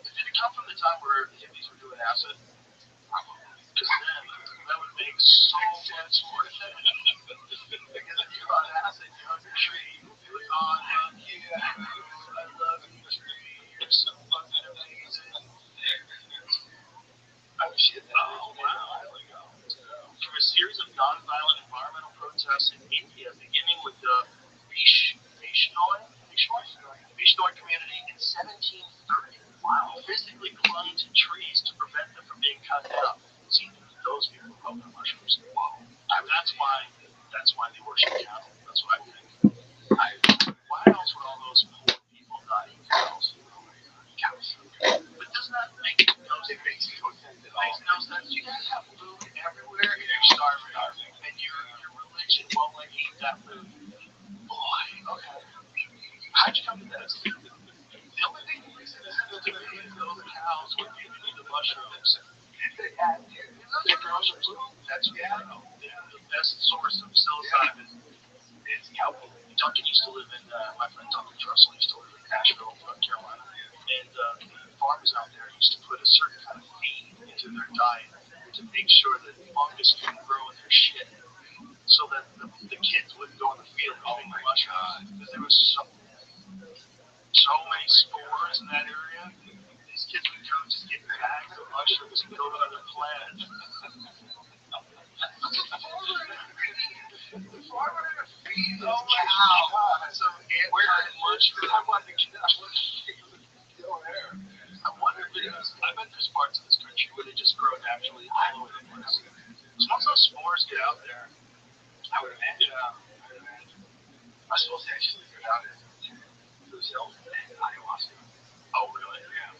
Did it come from the time where hippies were doing acid? Because then that would make so much more sense. Because if you're on acid, you hug a tree. You're like, oh, thank you. I love you, tree. You're so fucking amazing. Oh, shit. Oh, wow. From a series of nonviolent environmental protests in India, beginning with the Vishnoi community in 1730. Wow. Physically clung to trees to prevent them from being cut down. See, those people coconut mushrooms. Whoa. That's why they worship cattle. That's what I think. Why else would all those poor people not eat cows? Cows. But doesn't that make no sense? It makes no sense at all. It makes no sense. You guys have food everywhere and you're starving. And your religion won't let you eat that food. Boy, okay. How'd you come to this? The only thing that makes sense to me is those cows were giving you the mushrooms. They had mushrooms. That's the best source of psilocybin is cow poop. Duncan used to live in, my friend Duncan Trussell used to live in Nashville, North Carolina. And farmers out there used to put a certain kind of feed into their diet to make sure that fungus couldn't grow in their shit. So that the kids wouldn't go in the field eating the mushrooms. Because there was so many spores in that area. These kids would go just get bags of mushrooms and go to other planets. The farmer had to feed those cows some anti-mushroom. I wanted to get out. Still there. I wonder if it is. I bet there's parts of this country where they just grow naturally all over the place. So once those spores get out there, I would imagine. Yeah, I would imagine. I suppose they actually go down to those hills and ayahuasca. Oh, really? Yeah.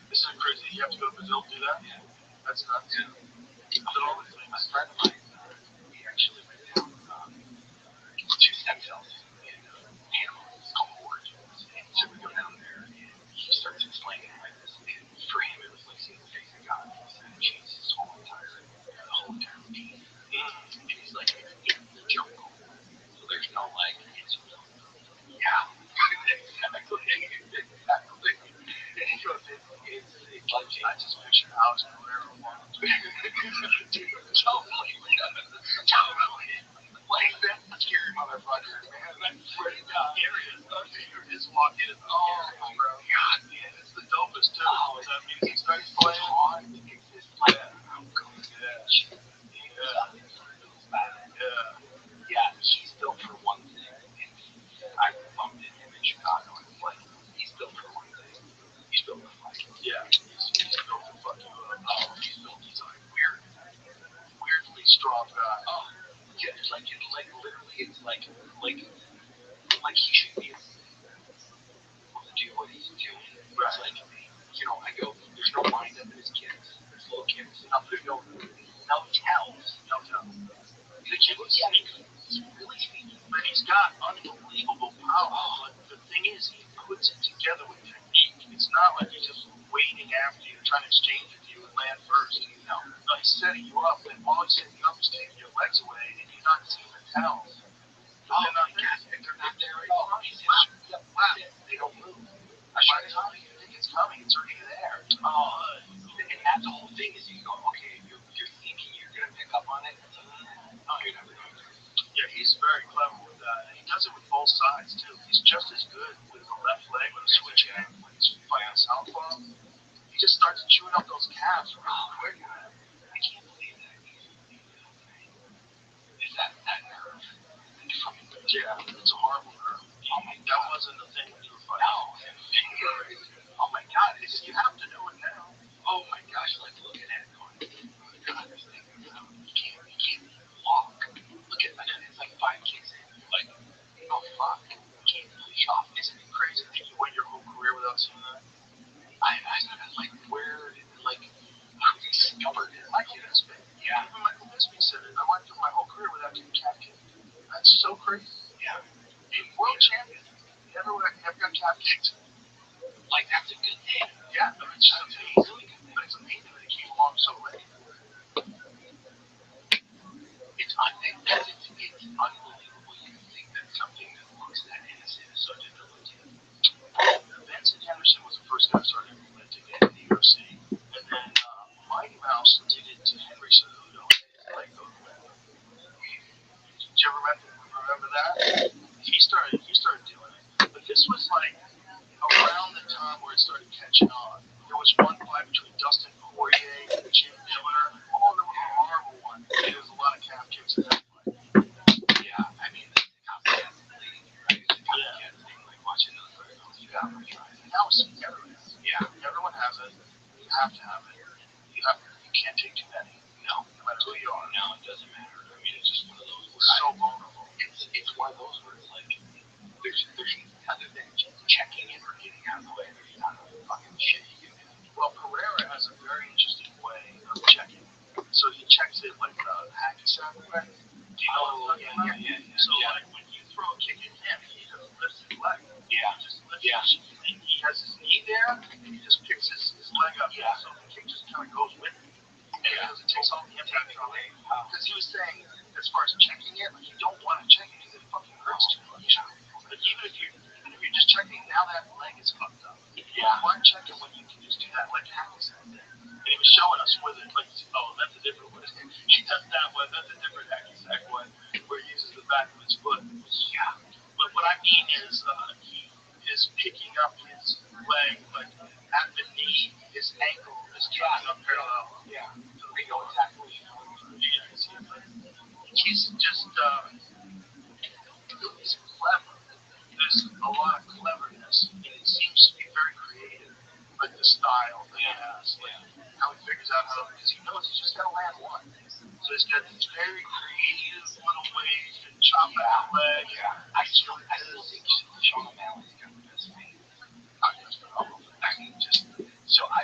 This is crazy. You have to go to Brazil to do that? Yeah. That's nuts. Yeah. But all the things. A friend of mine, he actually went down to stem cells in animals called origins. And so we go down there and he starts explaining like this. And for him, it was like seeing the face of God. He said, Jesus, his whole entire routine. And he's like, it's the jungle. So there's no like, it's real. Yeah. Exactly. And he goes, it's like, I just picture a house in marijuana. Totally. Like, that's a scary motherfucker. like literally, it's like he should be able to do what he's doing. Right. It's like, I go, there's no wind up in his kicks, his low kicks, there's no tells, no tells. The kid was sneaky. He's really sneaky. But he's got unbelievable power. But the thing is, he puts it together with technique. It's not like he's just waiting after you, trying to exchange with you and land first. No, he's setting you up, and while he's setting you up, he's taking your legs away, and you're not seeing the tells. They're not there. If they're not there at all, he's just flat. They don't move. By the time you think it's coming, it's already there. And that's the whole thing is you go, okay, you're thinking you're going to pick up on it. No, you're never going to. Yeah, he's very clever with that. And he does it with both sides, too. He's just as good with the left leg with a switch hand when he's fighting southpaw. He just starts chewing up those calves real quick. I can't believe that. Is that nerve? Yeah, it's a horrible nerve. Oh my God. That wasn't the thing when you were fighting. No. Oh my God, you have to know it now. Oh my gosh, like looking at it going, oh my God, this thing, you can't walk. Look at that, it's like 5 kicks in. Like, oh fuck, you can't push off. Isn't it crazy that you went your whole career without seeing that? I like, where, like, who discovered it? Like, yeah. Even Michael Bisping said it. I went through my whole career without getting calf kicked. That's so crazy. Yeah. A world champion never got calf kicked. Like, that's a good thing. Yeah, I mean, it's just amazing. But it's amazing that it came along so late. It's unbelievable. You think that something that looks that innocent is so debilitating. Vincent Henderson was the first guy started implementing it in the UFC. And then Mighty Mouse did it to Henry Cejudo. Like, did you ever remember that? He started doing it. But this was like around the time where it started catching on. There was one fight between Dustin Poirier and Jim Miller. Oh, there was a horrible one. There was a lot of calf kicks in that fight. Yeah, I mean, the copycat lady, right? The copycat thing, like watching those videos. You got to try it. Now it's everywhere. Yeah, everyone has it. You have to have it. You can't take too many. No matter who you are. No, it doesn't matter. I mean, it's just one of those. It's so vulnerable. It's one of those where it's like there's other than checking it or getting out of the way. There's not a fucking shit you can do. Well, Pereira has a very interesting way of checking. So he checks it like the hacky sack way. Do you know what I'm talking about? Yeah. So like when you throw a kick at him, he just lifts his leg. Yeah. He just lifts his, and he has his knee there, and he just picks his leg up. Yeah. So the kick just kind of goes with it. Because it takes all the impact from it. Because he was saying, as far as checking it, like you don't want to check it because it fucking hurts too much. But even if you're just checking, now that leg is fucked up. Yeah. Why check it when you can just do that like hacky sack thing? And he was showing us with it, like, oh, that's a different one. He does that one. That's a different hacky sack one where he uses the back of his foot. Yeah. But what I mean is, he is picking up his leg, like at the knee, his ankle is coming up parallel. Yeah. So they know exactly. He's just, he's clever. There's a lot of cleverness, and it seems to be very creative, like the style that he has, like how he figures out how, because he knows he's just got to land one. So he's got these very creative little ways to chop out the leg. Yeah. I still think Sean O'Malley's got the best thing. I mean, just, so I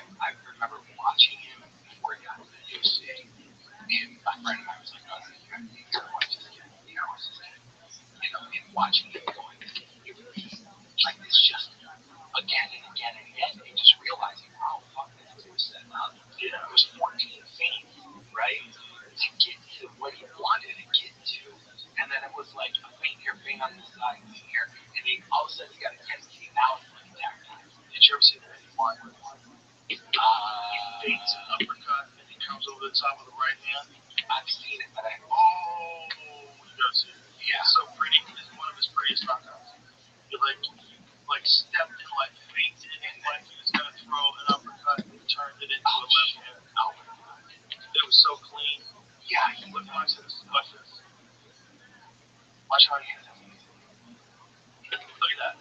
remember watching him before he got to the UFC, and my friend and I was like, oh, you gotta watch this kid. And watching him going, like this just again and again and again, and just realizing, oh, fuck, this was setting up. Yeah, it was 14 feet, right? To get to what he wanted to get to. And then it was like a feint here, feint on this side, feint here, and then all of a sudden you got a 10 feet, now it's like attack time. Did you ever see the movie One? He feints an uppercut and he comes over the top of the right hand. I've seen it, but you gotta see it. Yeah, so pretty. It's one of his prettiest knockouts. He like stepped and like feinted and like he was gonna throw an uppercut and turned it into a left hand. Oh my God. It was so clean. Yeah, he would watch this. Watch how he hits it. Look at that.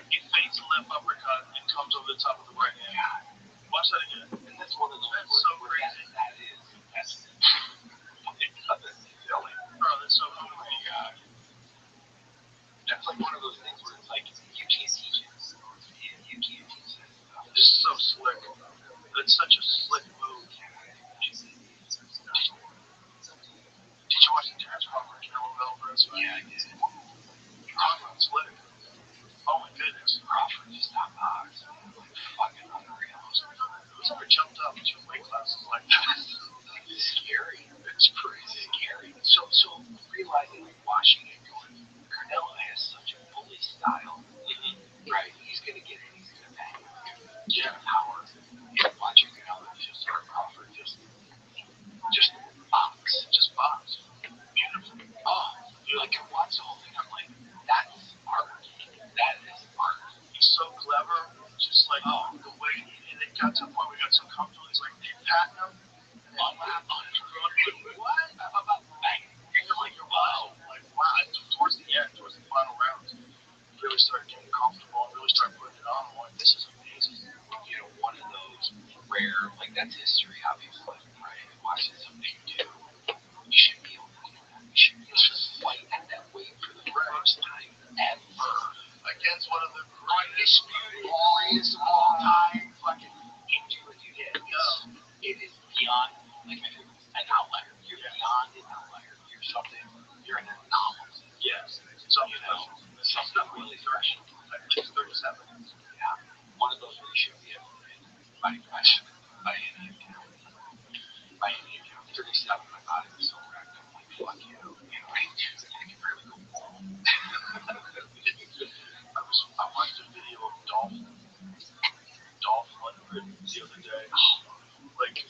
He feints a left uppercut and comes over the top of the right hand. Yeah. Watch that again. And that's one of those. That's so crazy. That's silly. Bro, that's so cool. Yeah, I did. Crawford split. Oh my goodness. Crawford just got boxed. Like fucking unreal. Who's ever jumped up 2 weight classes like that? It's scary. It's pretty scary. So realizing like watching it going, Canelo has such a bully style. Right? He's gonna get it. He's gonna bang. He's gonna power. And watching Canelo just or Crawford just box. Just box. Beautiful. Oh, like I watch the whole thing. I'm like, that's art. That is art. He's so clever. Just like the way, and it got to the point where he got so comfortable. He's like patting him. On lap, on his groin. What? Bang. And you're like, wow. Like, wow. Towards the end, towards the final rounds, really started getting comfortable and really started putting it on. I'm like, this is amazing. You know, one of those rare, like that's history, obviously, right? Watching something do. You should be able to do that. You should be able to fight at that weight for the first time ever against one of the greatest of all time. Fucking do what you did. It is beyond like an outlier. You're beyond an outlier. You're something. You're an anomaly. Yes. Something else. Something not really fresh. Like 37. Yeah. One of those really should be able to by any account. By any account. 37. My body was so wrecked. I'm like, fuck you. You know, I can barely go home. I watched a video of Dolph Lundgren the other day. Like,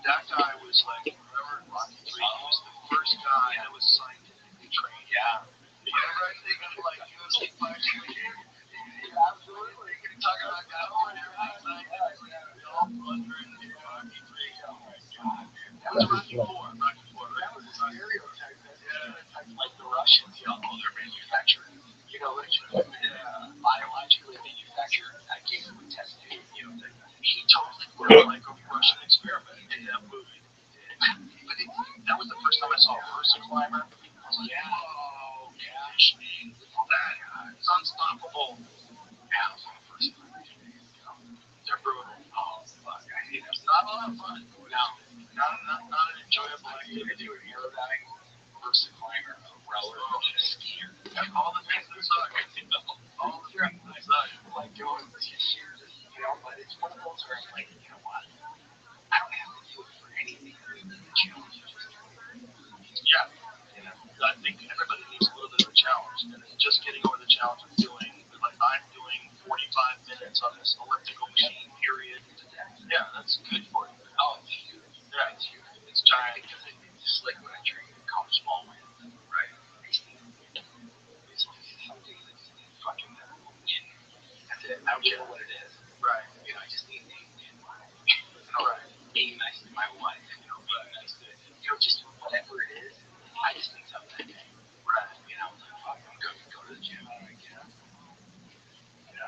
that guy was like, remember in Rocky 3, he was the first guy that was scientifically trained. Yeah. You ever think of like UFC fighting again? Absolutely. You're talking about that one, everything. Dolph Lundgren in Rocky 3. Oh my god. That was Rocky 4. Rocky 4, right? That was a stereotype. Yeah. Like the Russians, they're manufactured. You know, biologically manufactured. I came from a test tube. You know, he totally looked like a Russian experiment in that movie. But that was the first time I saw a Versa climber. I was like, oh, gosh, it's unstoppable. Yeah, I was on a Versa climber. They're brutal. Oh, fuck. I hate them. Not a lot of fun. No. Not an enjoyable activity with aerodynamic Versa climber, a rower, a skier. All the things that suck. All the things that suck. Like going to sheer, but it's one of those where I'm like, you know what? I don't have to do it for anything other than the challenge. Yeah. I think everybody needs a little bit of a challenge. And just getting over the challenge of doing, like I'm doing 45 minutes on this elliptical machine, period. Yeah, that's good for you. Oh, it's huge. Yeah, it's huge. It's giant. Because it's just like when I train, it comes small wins. Right. It's something that just needs fucking win. That's it. I don't care what it is. Right. I just need to win. Right. Being nice to my wife, being nice to, just whatever it is, I just need something that day. Right. Fuck, I'm going to go to the gym when I get up.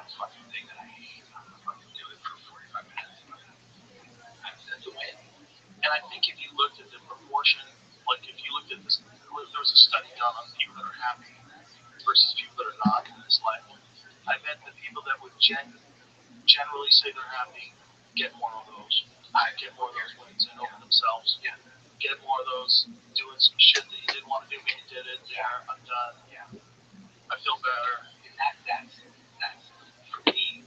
Fucking thing that I hate. I'm going to fucking do it for 45 minutes. That's a win. And I think if you looked at the proportion, like if you looked at this, there was a study done on people that are happy versus people that are not in this life. I bet the people that would generally say they're happy get more of those. I get more of those wins and over themselves. Yeah. Get more of those doing some shit that you didn't want to do, but you did it. Yeah, I'm done. Yeah. I feel better. And that's for me,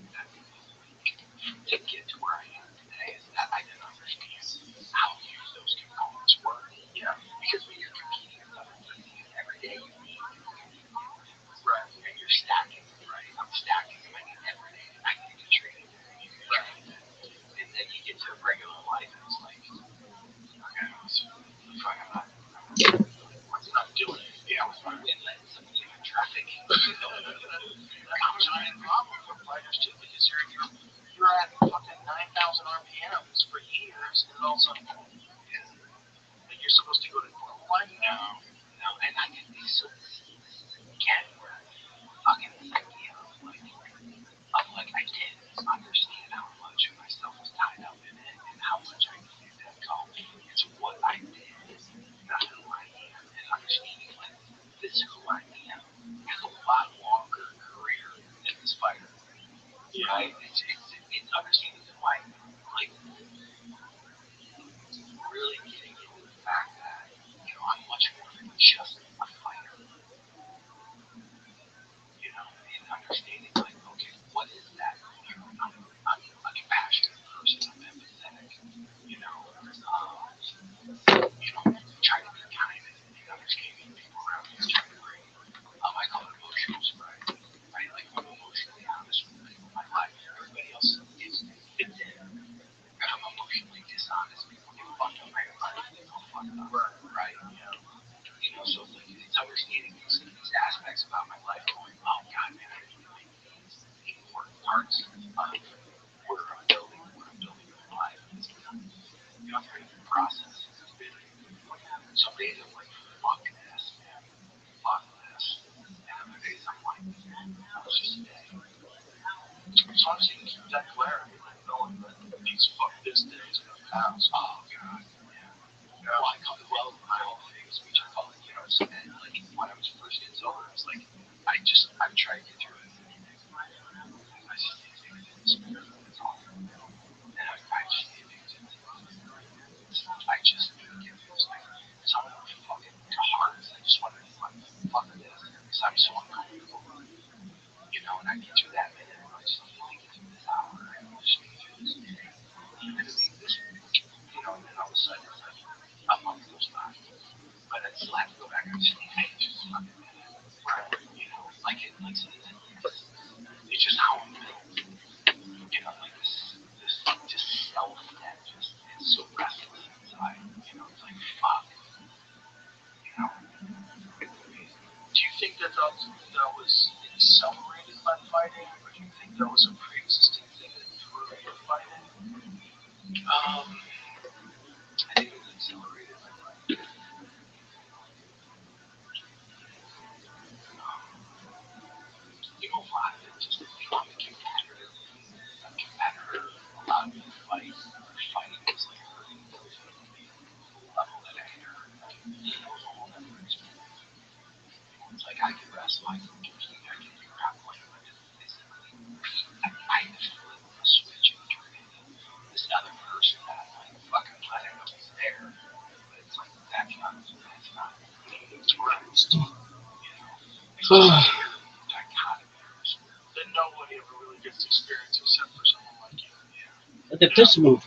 to get to where I am today is that I didn't understand how huge those components were. Yeah. Because when you're competing with other people, every day you need right. And you're stacking, right? I'm stacking them. I need every day. I need to train. Right. And then you get to regular life and it's like, okay, I'm not doing it. Yeah, with my win letting somebody in traffic. That's a giant problem for fighters too, because you're at fucking 9,000 RPMs for years, and then all of a sudden, and you're supposed to go to pro fighting now. No, and I can be so again where fucking the idea of like I didn't understand how much of myself was tied up in it and how much I needed to go. It's what I did, not who I am, and understanding like this is who I am has a lot longer career than this fighter. Yeah. Right? It's understanding who I am, like really getting into the fact that I'm much more than just a fighter. because I'm so uncomfortable, you know, and I get through that minute, and I just need to get through this hour, and I just need to do this day, and then leave this week, you know, and then all of a sudden it's like a month goes by, but I still have to go back and just stay anxious fucking minute, right? You know, like it's just how I'm built, you know, like this just self that just is so restless inside, you know, it's like fuck, you know, it's amazing. Do you think that was accelerated by fighting, or do you think that was a pre-existing thing that drew you to fighting? I think it was accelerated by fighting. You know, a lot of it just, you know, I'm a competitor. A competitor allowed me to fight. Fighting was like hurting to the level that I had hurt. It was a whole other experience. You know, it's like I can wrestle, I can compete, I can do grappling, but physically, I had to flip a switch and turn into this other person that I'm like, fucking, I don't know if he's there, but it's like, that's not me. It's deep, you know? It's just a weird dichotomy. That nobody ever really gets to experience except for someone like you. Yeah. Look at this move.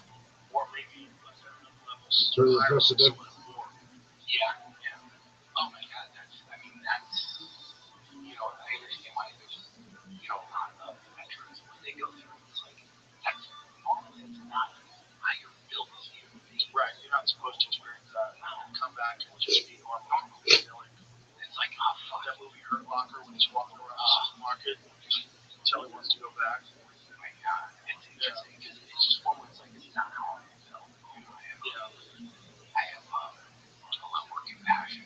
Or maybe like another levels Through the higher, rest of it. someone more. Yeah, yeah. Oh my God, that's, you know, I understand why there's, you know, a lot of veterans, what they go through. It's like, that's normal. It's not how you're built as a human being. Right, you're not supposed to experience that. No, Come back and just be normal. You know, like it's like, oh, fuck. that movie Hurt Locker when he's walking around the supermarket until he wants to go back. Oh my God. It's interesting because it's just one where it's like, it's not how I'm built. You know, I have a lot more compassion,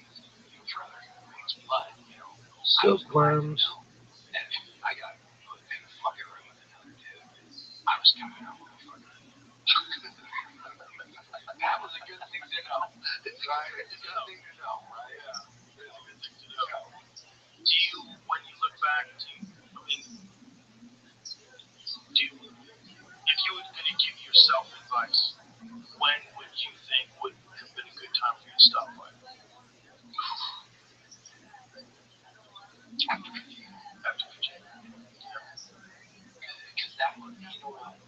you know, for other human beings. But, you know, I was glad to Silkworms. know that if I got put in a fucking room with another dude, I was coming out with a fucking. That was a good thing to know. It's right. It's a good thing to know, right? Yeah, it's a good thing to know. Do you, when you look back, I mean, if you were going to give yourself advice, when would you think would have been a good time for you to stop fighting? After 15. After 15. Yeah. Because that was, you know what,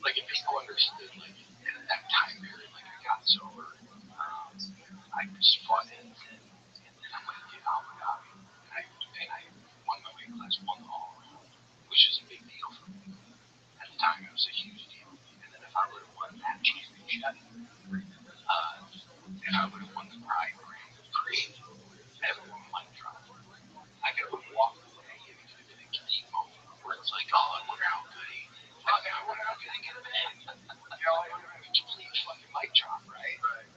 like if people understood, like in that time period, like I got sober, I just fought it, and then I went and did Abu Dhabi, and I won my weight class, won the all around, which is a big deal for me. At the time, it was a huge deal. And then if I would have won that championship, and I would have won the Pride Grand Prix, everyone might drop. I could have walked away, and it could have been a complete moment where it's like, oh, I wonder how good he, fuck, I wonder how good he could have been. You know, it would have been a complete fucking mic drop, right? Right.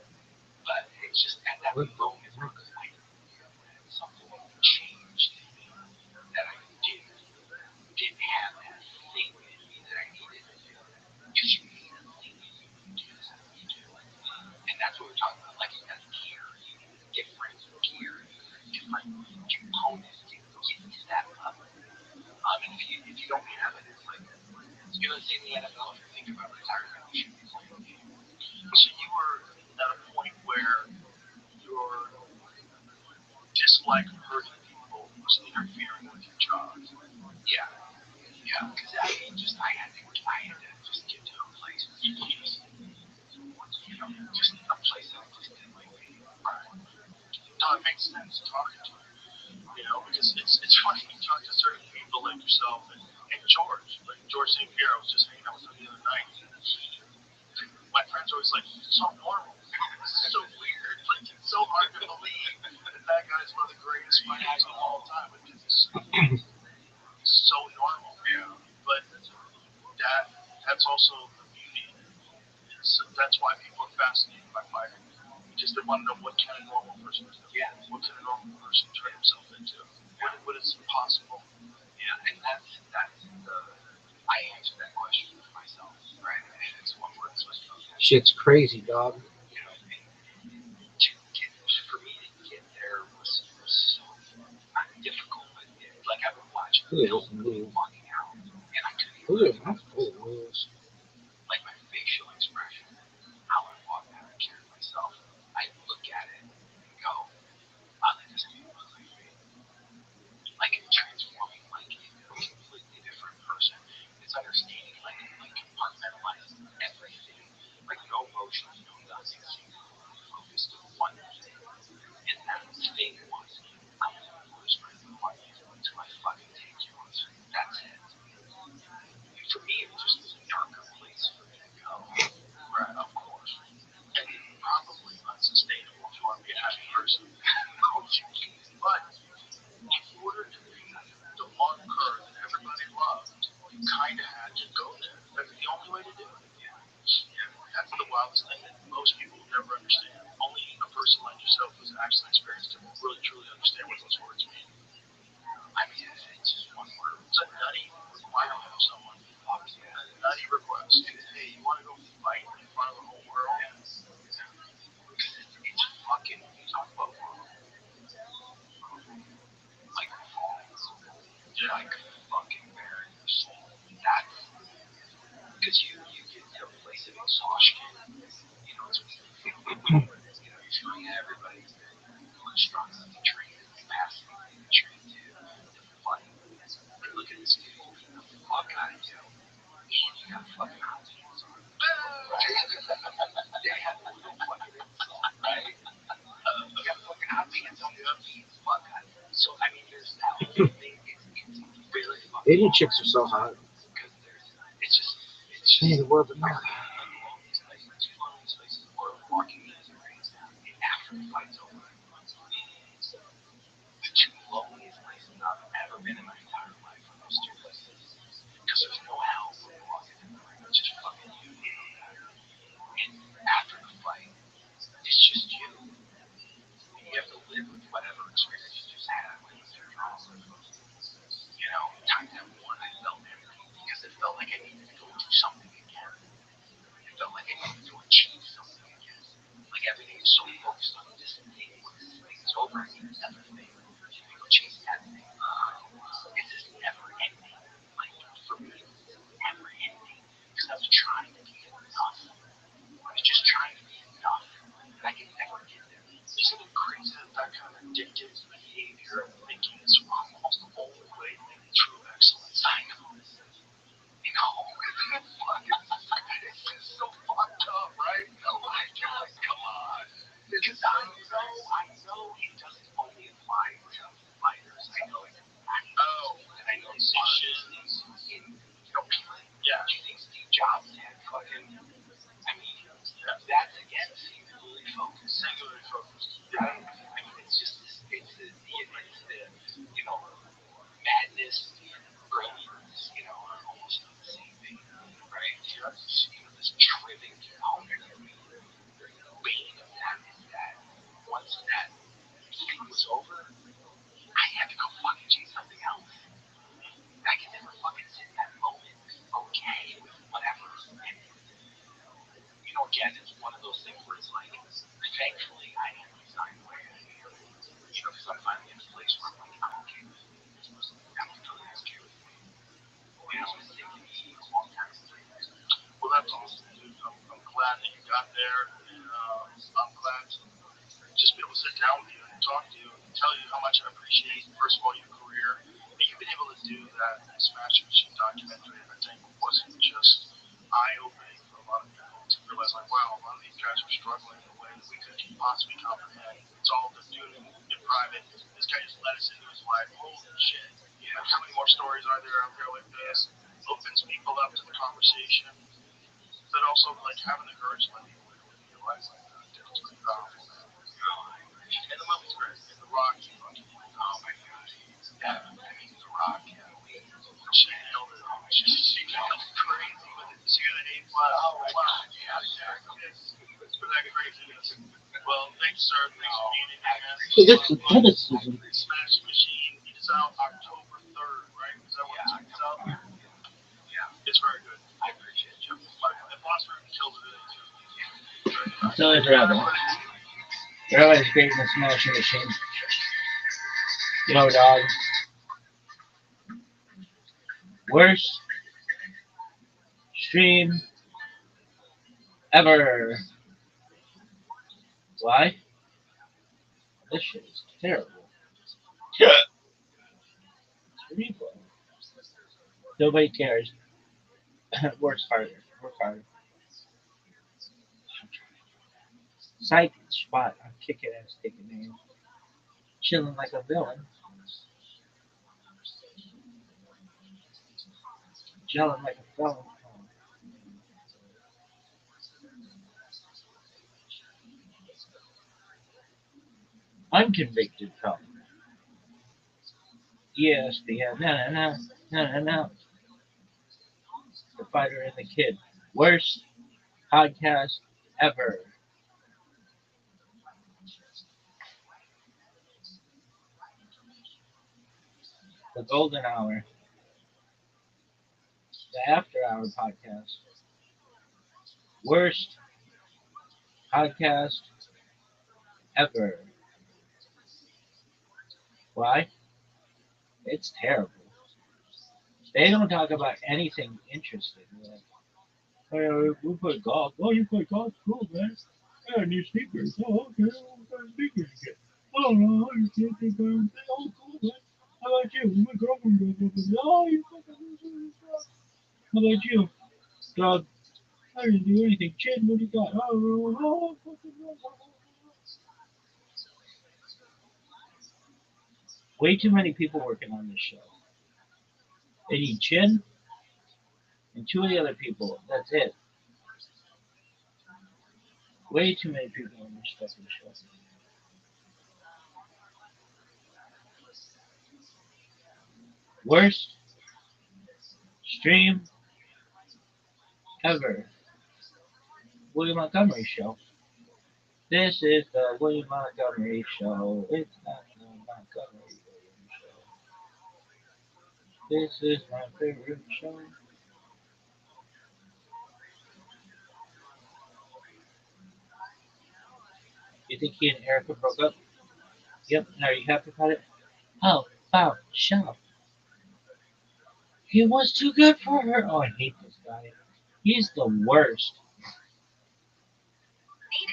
But it's just at that moment, I knew that something had changed in me, that I didn't have that thing in me that I needed. Because you need a thing in you to do that. You do. And that's what we're talking about. Like you got gear, you need different gear, you need different components to get you to that level. And if you don't have it, it's like, you know, the same in the NFL. If you're thinking about retirement, you should be playing the game. So you were at a point where your dislike of hurting people was interfering with your job. Yeah, yeah. Because I mean, I had to just get to a place where just, you know, just a place that I just didn't like being. Right. No, it makes sense talking to you. You know, because it's funny you talk to certain people like yourself and George. Like George St. Pierre, I was just hanging out with him the other night. My friends are always like, so normal. It's so weird. Like it's so hard to believe that guy's one of the greatest fighters of all time because he's so normal. Yeah. But that's also the beauty. That's why people are fascinated by fighting. Because they want to know what can a normal person do. Yeah. What can a normal person turn himself into? What is possible? Yeah, and that's the. I answer that question for myself, right? And it's one word. It's like, okay, Shit's crazy, dog. you know, for me to get there was so not difficult, but like I would watch Look Bill at this move. walking out, and I couldn't even Look at recognize those myself. moves. Like my facial expression, how I walked, how I carried myself. I look at it and go, person. No, you can't. But in order to be the one curve that everybody loved, you kind of had to go there. That's the only way to do it. Yeah, that's the wildest thing that most people will never understand. Only a person like yourself who's actually experienced it will really truly understand what those words mean. I mean, it's just one word. It's a nutty requirement of someone. A nutty request. Hey, you want to go fight in front of the whole world? It's fucking. You talk about like like fucking burying your soul. That's because you get to a place of exhaustion. You know, it's when you feel it's like everybody's been strong enough to train in the capacity to train to fight. But look at this dude, he beat the fuck out of you. And you got fucking hot pants on. Right? They have a little fucking insult, right? You got fucking hot pants on, you beat the fuck out of you. So, I mean, there's that whole thing. It's really fucking. Asian chicks are so hot. Because it's just. Hey, the world, no. Walking in the rain after the fight's over. The two loneliest places I've ever been in my entire life are those two places. Because there's no help when you're walking in the ring. It's just fucking you. And after the fight, it's just you. And you have to live with whatever experience you just had when you were drunk. You know, time that one, I felt empty because it felt like I needed to go do something again. It felt like I needed to achieve something again. Like everything is so focused on this thing. When this thing is over, I need another thing. You go chase that thing. It's just never ending. Like for me, it's never ending because I was trying to be enough. I was just trying to be enough, and I could never get there. Isn't it crazy that that kind of addictive behavior of thinking is almost the only way to get true excellence? I know. You know, it's just so fucked up, right? Oh my God, come on. Because I know it doesn't only apply to fighters. I know it. And I know musicians and people. Yeah. Do you think Steve Jobs had fucking? I mean, that's again singularly focused. Singularly focused. Right. I mean, it's just this. It's the madness and brilliance. Are almost on the same thing, right? Yes. This driven component of me. The bane of that is that once that thing was over, I had to go fucking chase something else. I could never fucking sit in that moment, okay, with whatever. And, again, it's one of those things where it's like, thankfully, I am designed the way I am. Because I'm finally in a place where I'm like, I'm okay with it. I'm totally okay with it. It's taken me a long time to do that. Well, that's awesome, dude. I'm glad that you got there, and I'm glad to just be able to sit down with you and talk to you and tell you how much I appreciate, first of all, your career. And you've been able to do that Smashing Machine documentary, I think, wasn't just eye-opening for a lot of people to realize, like, wow, a lot of these guys are struggling in a way that we couldn't possibly comprehend. It's all they're doing in private. This guy just let us into his life. Holy shit. Like, how many more stories are there out there like this? Opens people up to the conversation. But also, like, having the courage to let people into your life like that. It's pretty powerful, man. And the movie's great. And The Rock, oh my God. Yeah, I mean, The Rock, she nailed it. She nailed it crazy with it. She got an A+. Oh, wow. Yeah. It's for that craziness. Well, thanks, sir. Thanks for being in here. So this is criticism. Smashing Machine is out October 3rd, right? Is that when it's out? Yeah, it's very good. I appreciate you. And Phosphor killed it too. So is Rabbi. Rabbi's great in the Smashing Machine. Dog. Worst stream ever. Why? This shit is terrible. Yeah. It's replay. Nobody cares. Work harder. Work harder. Psych spot. I'm kicking ass, taking names. Chilling like a villain. Gelling like a felon. unconvicted felon. ESPN, no. The Fighter and the Kid. Worst podcast ever. The Golden Hour. The After Hour podcast. Worst podcast ever. Why? It's terrible. They don't talk about anything interesting. Like, hey, we play golf. Oh, you play golf? Cool, man. Yeah, new sneakers. Oh, okay. What kind of sneakers you get? Oh, no, you can't think of anything. Oh, cool, man. How about you? My girlfriend goes over there. Oh, you fucking stuff. How about you? Dog, I didn't do anything. Chin, what do you got? Way too many people working on this show. They need Chin and two of the other people. That's it. Way too many people on this fucking show. Worst stream ever. William Montgomery show. This is the William Montgomery show. It's not the Montgomery William show. This is my favorite show. You think he and Erica broke up? Yep. Now you happy about it? Oh, wow, show. He was too good for her. Oh, I hate this guy. He's the worst. He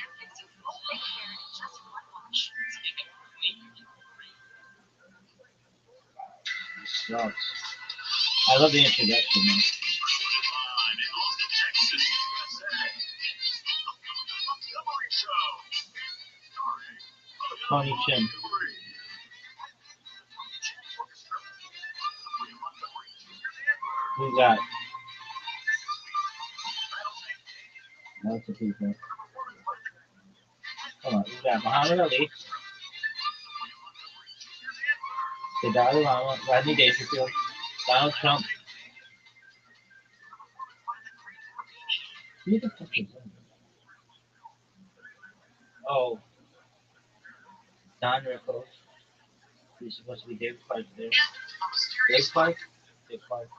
sucks. I love the introduction, man. Tony Chin. Who's that? Lots of people. Hold on. Who's that? Muhammad Ali. The Dalai Lama. Rodney Dangerfield. Donald Trump. Who the fuck is that? Oh, Don Rickles. He's supposed to be David Clark there. Dave Clark? Dave Clark.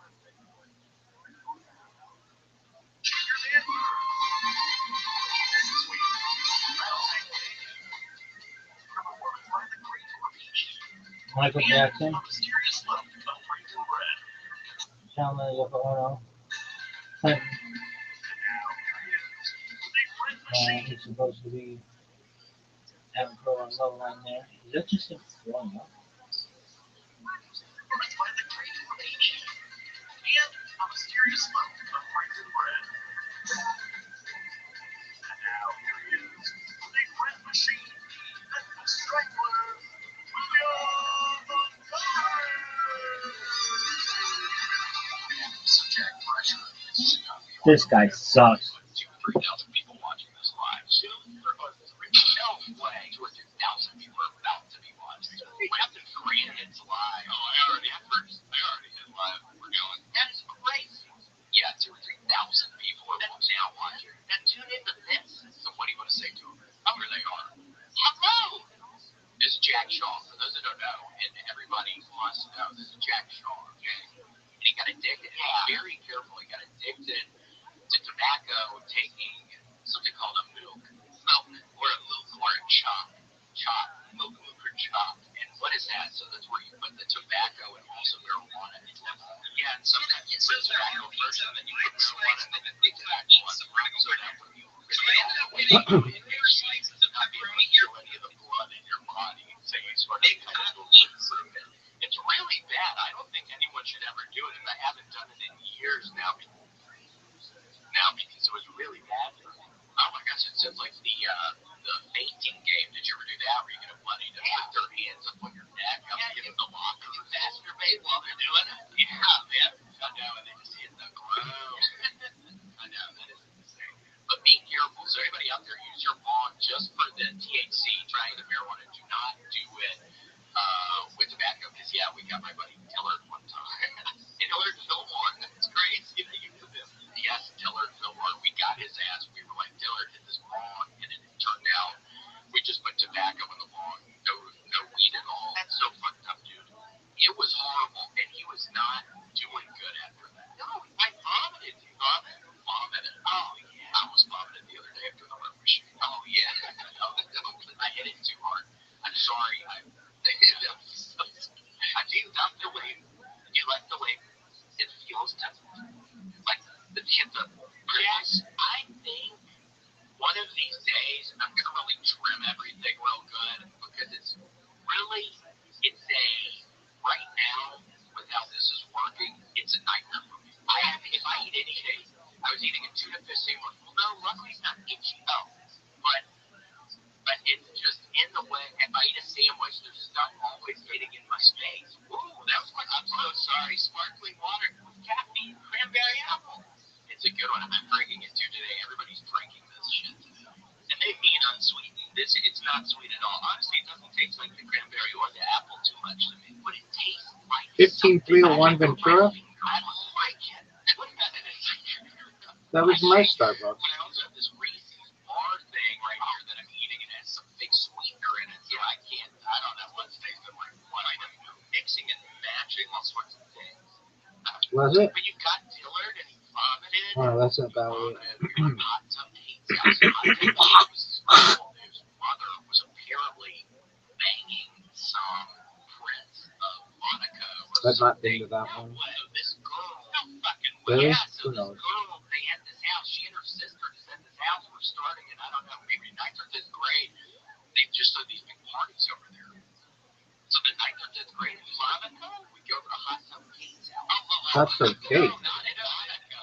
Michael Jackson. John Leguizamo. Clinton. He's supposed to be having pro on low line there. Is that just him throwing up? This guy sucks. 3,000 people watching this live. No way. 2,000 people are about to be watching. Captain Korean hits live. Oh, I already hit live. We're going. That is crazy. Yeah, 2,000 or 3,000 people are now watching. Now tune into this. So what do you want to say to them? How are they on? Hello. This is Jack Shaw. For those that don't know, and everybody wants to know, this is Jack Shaw. Okay. And he got addicted. Very careful. He got addicted to tobacco, taking something called a milk or a chop, milk or chop. And what is that? So that's where you put the tobacco and also marijuana. Yeah, and sometimes you put tobacco first, and then you put marijuana, and then the tobacco on the front. So that when you in your sleep, not be able to feel any of the blood in your body. So you sort of kind of go through it. It's really bad. I don't think anyone should ever do it, and I haven't done it in years now because it was really bad for me. Oh my gosh, it sounds like the fainting game. Did you ever do that where you get a buddy to put their hands up on your neck, up in the locker, and masturbate while they're doing it? Yeah, man. I know, and they just hit the ground. I know, that is insane. But be careful. So everybody out there, use your bong just for the THC, trying the marijuana. Do not do sorry. Do you dump the weight? You let the weight. It feels like the hit the. Yes, I think one of these days I'm gonna really trim everything real good because it's really it's a right now without this is working. It's a nightmare for me. If I eat anything, I was eating a tuna fish sandwich. Well, no, luckily it's not itchy. Oh, but it's just in the way. If I eat a sandwich, there's stuff always getting in my space. Ooh, that was like, I'm so sorry. Sparkling water with caffeine, cranberry apple. It's a good one. I'm drinking it too today. Everybody's drinking this shit today. And they mean unsweetened. It's not sweet at all. Honestly, it doesn't taste like the cranberry or the apple too much to me. But it tastes like 15301 Ventura. I like it. That was my Starbucks. But I also have this Reese's bar thing right here that I'm eating, and it has some big sweetener in it. So I don't know what's tasting like what I am mixing and matching all sorts of things. Was it? But you got Dillard and he vomited. Oh, that's about it. Hot tub hates his mother was apparently banging some prince of Monaco. I've not been to that one. So this girl, Really? so this girl, they had this house. She and her sister just had this house. We're starting in, I don't know, maybe 9th or 10th grade. They've just done these big parties over there. So the 9th or 10th grade in Monaco, we go to the hot tub Kate's house. That's okay.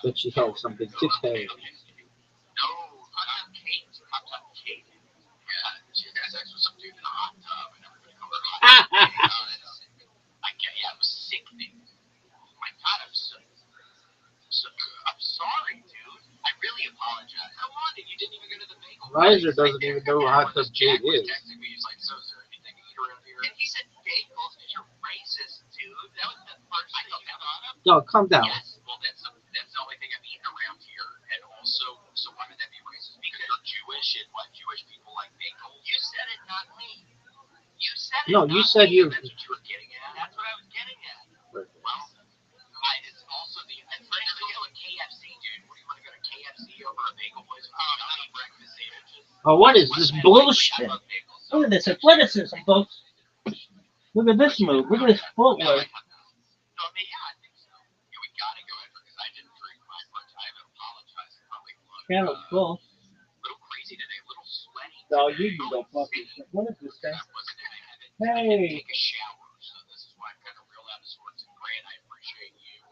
But she held something to say. No, hot tub Kate. Hot tub Kate. Yeah, she had sex with some dude in a hot tub, and everybody called her hot tub Kate. Yeah, it was sickening. Oh my God, I'm sorry, dude. I really apologize. Come on, you didn't even go to the bagel. Riser doesn't even know what hot tub Kate is. He's like, so is there anything to eat around here? And he said bagels because you're racist, dude. That was the first thing you thought of. No, calm down. Yes, well, that's the only thing I've eaten around here. And also, so why would that be racist? Because you're Jewish and what Jewish people like bagels. You said it, not me. You said it. No, you said you. That's what you were getting at. That's what I was getting at. Well, it's also a KFC, dude. What do you want to go to KFC over a bagel place? I eat breakfast sandwiches. Oh, what is this bullshit? Look at this athleticism, folks. Look at this move. Look at this footwork. No, I mean, yeah, I think so. Yeah, we gotta go in because I didn't drink my lunch. I haven't apologized. I probably looked Channel full. a little crazy today, a little sweaty. No, you can go fuck yourself. What is this thing? I didn't Hey. take a shower, so this is why I'm kind of real out of sorts. And Grant, I appreciate you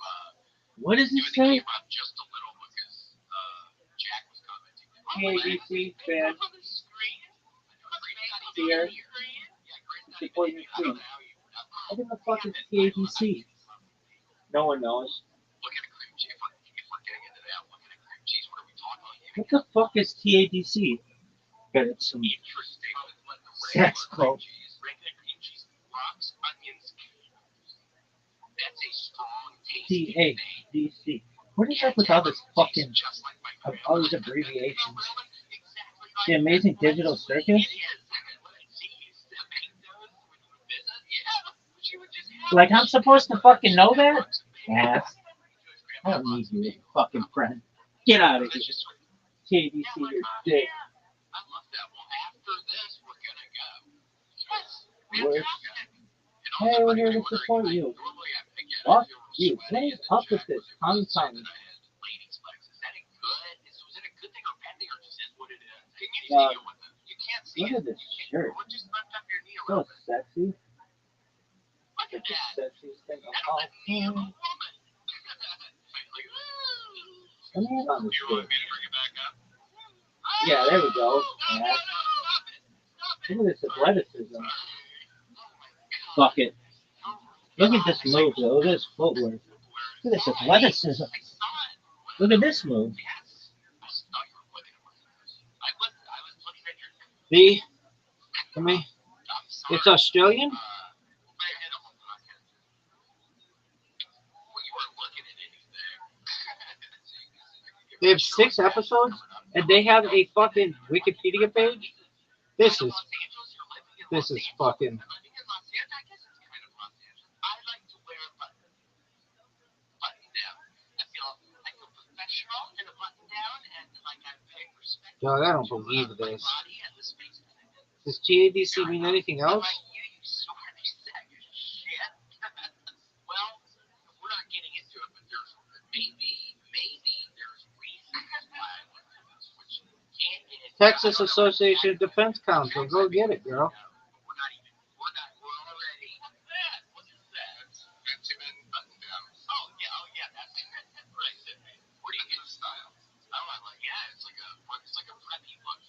What does it doing the say? camera up just a little because Jack was commenting. KABC fan here. Supporting the screen. What in the fuck is TABC? No one knows. Look at a cream cheese. If we're getting into that, look at a cream cheese. What are we talking about? What the fuck is TABC? Got it some Interesting. sex cult. Regular cream cheese, rocks, onions. That's a strong taste. TABC. What is up with all this fucking all these abbreviations? The Amazing Digital Circus? Like I'm supposed to fucking know that? Yeah. I don't need you, fucking friend. Get out of here. TABC, your dick. I love that. Well, after this, we're gonna go. Yes. Hey, we're here to support you. Fuck you. What is up with this? Tongue. Is that a good? Was it a good thing or bad thing or just is what it is? Can you see it with it? You can't see Look it. at this shirt. Or just lift up your knee a So little bit. sexy. Look at It's the that. sexiest thing of That's all the knee of a time. woman. Like, Come here on this you want shit. me to bring it back up? Yeah, there we go. No, Yeah. stop it. Look at this athleticism. Fuck it. Look at this move, though. Look at this footwork. Look at this athleticism. Look at this move. See? Come here. It's Australian? They have 6 episodes, and they have a fucking Wikipedia page? This is fucking... Dog, I don't believe this. Does TADC mean anything I'm else? like, you sort of sack of shit. Well, we're not getting into it, but there's maybe there's reasons why I went to this, which can't get into. Texas Association of Defense Counsel. Go get it, girl. We're already. What's that? What is that? Fancy men button down. Oh yeah, that's right. Where do you get the style? Oh, I'm like, yeah, it's like a preppy look.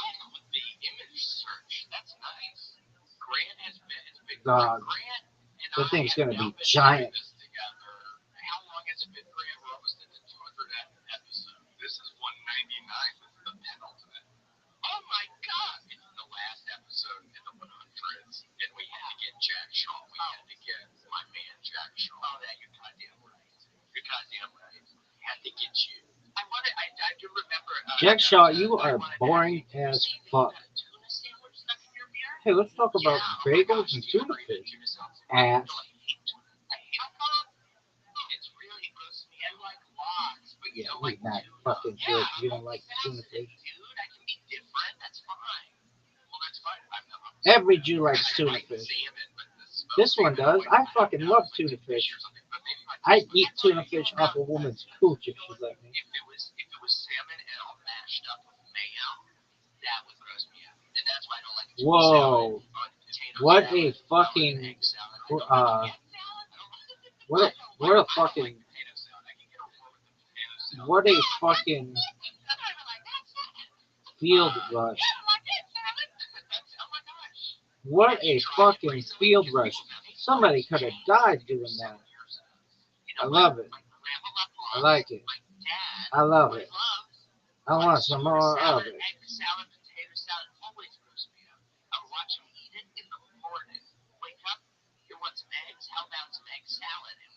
With the image search, that's nice. Grant has been Dog. Grant and That thing's I have gonna now be been giant. doing this together. How long has it been, Grant? We're almost at the 200th episode. This is 199. This is the penultimate. Oh my God! It's the last episode in the 100s, and we had to get Jack Shaw. We had to get my man Jack Shaw. Oh, that you're goddamn right. You're goddamn right. Had to get you. I do remember. Jack Shaw, you are boring as fuck. Hey, let's talk about bagels and tuna fish. Ass. It's really gross to me. I like lox, but you Yeah, don't he's like not tuna. fucking good. You don't like tuna fish. Dude, I can be different. That's fine. Well, that's fine. Every Jew likes tuna fish. This one does. I fucking love tuna fish. I'd eat tuna fish off a woman's cooch if she let me. If it was salmon and all mashed up with mayo, that would gross me out. And that's why I don't like it. Whoa. What a fucking what a fucking what a fucking field rush. What a fucking field rush. Somebody could have died doing that. I love it. I like it. I love it. I want some more of it. Salad, potato salad, always gross me out. I would watch him eat it in the morning. Wake up, you want some eggs? How about some egg salad? And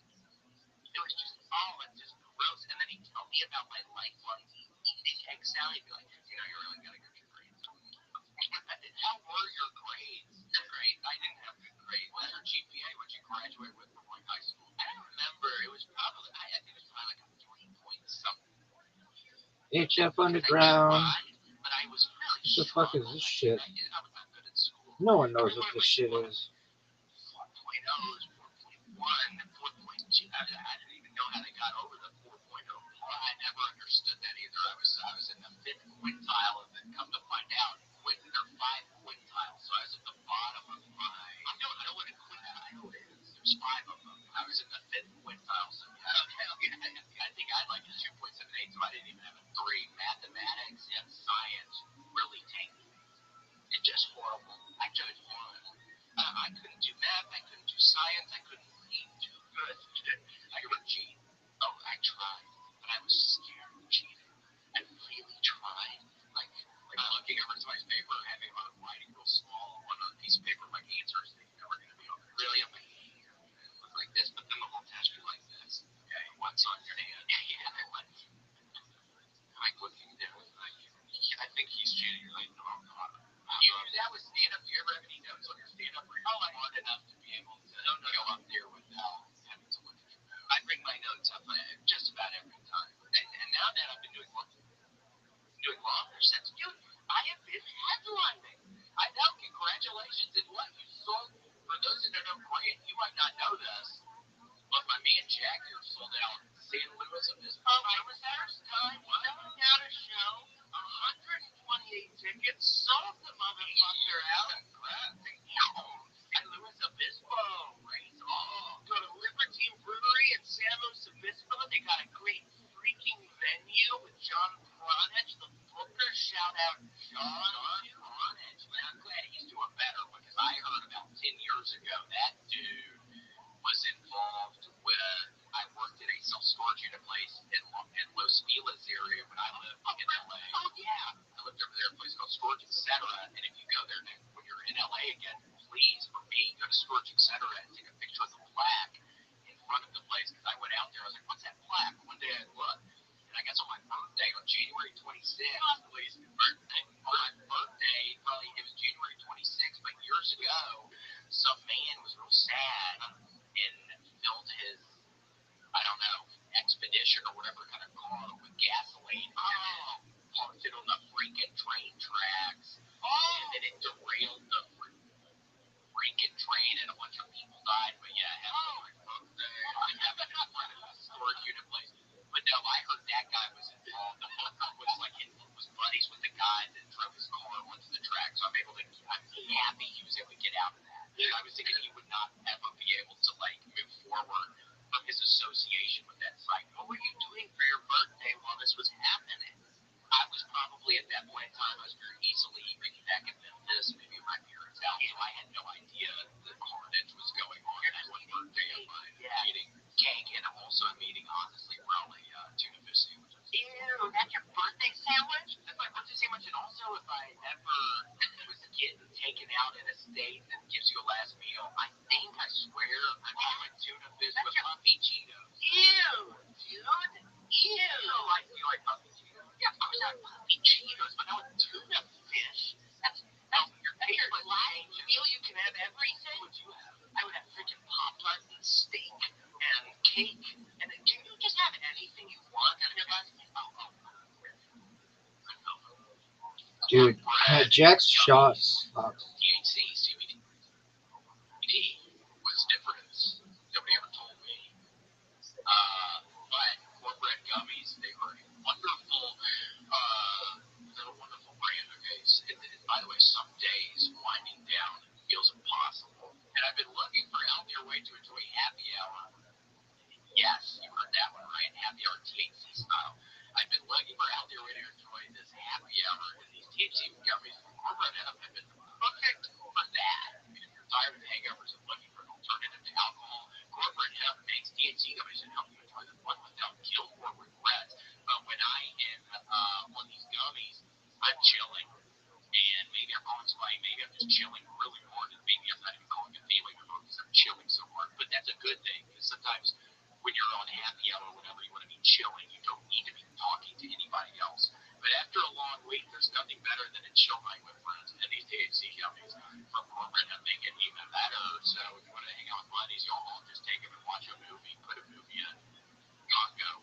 it was just, it's just gross. And then he'd tell me about my life on eating egg salad. He'd be like, you really gotta get your grades. How were your grades? They're great. I didn't have good grades. What's your GPA? What'd you graduate with from like high school? I don't remember. It was probably, I think it was probably like a 3 point something. HF Underground. But I was really What the fuck is this shit? I was not good at school. No one knows what this shit is. 4.0s, 4.1, 4.2. I didn't even know how they got over the 4.0. I never understood that either. I was in the 5th quintile, and then come to find out, they're 5 quintiles. So I was at the bottom of my. I know what a quintile is. There's 5 of them. I was in the 5th quintile. So I think I had like a 2.78, so I didn't even have a 3. Mathematics and science really tanked me. It's just horrible. I judged horrible. I couldn't do math. I couldn't do science. I couldn't read too good. I could cheat. Oh, I tried, but I was scared of cheating. I really tried. Like looking over somebody's paper, having them writing real small on a piece of paper, like answers that you're never going to be able to really up my hand. Look like this, but then the whole test you're like this. Okay, what's on your hand? Like looking down, I think he's cheating. You're like, no, I'm not. You do that with stand-up. Do you ever have any notes on your stand-up where you're smart enough to be able to go up there without having to look at your notes? I bring my notes up just about every time. And now that I've been doing longer sets, dude, I have been headlining. I know, congratulations. And what you sold, for those that don't know Grant, you might not know this, but my man Jack here sold out San Luis Obispo. It was first time selling out a show, 128 tickets, sold the motherfucker out. San Luis Obispo, raise all. Go to Libertine Brewery in San Luis Obispo. They got a great freaking venue with John Cronich, the booker. Shout out John Cronich. I'm glad he's doing better because I heard about 10 years ago that dude was involved with. I worked at a self-storage unit place in Los Feliz area when I lived in LA. Oh yeah, I lived over there at a place called Storage Etc. And if you go there when you're in LA again, please, for me, go to Storage Etc. and take a picture of the plaque in front of the place. Because I went out there, I was like, what's that plaque? One day I looked, and I guess on my birthday on January 26th, please, birthday. On my birthday, probably it was January 26th, but years ago, some man was real sad and filled his, I don't know, expedition or whatever kind of car with gasoline. Parked it on the freaking train tracks I was thinking he would not ever be able to like move forward from his association with that site. What were you doing for your birthday while this was happening? I was probably at that point in time, I was very easily maybe back in Memphis, maybe at my parents' house, so I had no idea the carnage was going on that one birthday of mine. Eating cake, and I'm also eating, honestly, probably tuna fish sandwiches. Ew, that's your birthday sandwich? That's my birthday sandwich, and also if I ever was getting taken out in a state that gives you a last meal, I think, I swear, I'm doing tuna fish with puffy Cheetos. Ew, dude. Ew. I feel like puffy Cheetos. Yeah, I was having puffy Cheetos, but now it's tuna fish. That's your last meal. You can have everything. What would you have? I would have freaking Pop-Tarts and steak and cake. And then, can you just have anything you want? And your last meal? Dude, Jack's shots. THC, CBD was different. Nobody ever told me. But corporate gummies, they were a wonderful, they're a wonderful brand. Okay, by the way, some days winding down feels impossible, and I've been looking for an out there way to enjoy happy hour. Yes, you heard that one right, happy hour THC style. I've been looking for out there way to enjoy this happy hour, and these THC gummies from corporate have been perfect for that. I mean, if you're tired of hangovers and looking for an alternative to alcohol, corporate hemp makes THC gummies and help you enjoy the fun without guilt or regret. But when I am on these gummies, I'm chilling. And maybe I'm going somebody, maybe I'm just chilling really hard, and maybe I'm not even calling it family member because I'm chilling so hard. But that's a good thing, because sometimes when you're on happy hour or whatever, you want to be chilling. You don't need to be talking to anybody else. But after a long week, there's nothing better than a chill night with friends. And these THC gummies from corporate have make it even better. So if you want to hang out with buddies, y'all all just take them and watch a movie, put a movie in, go.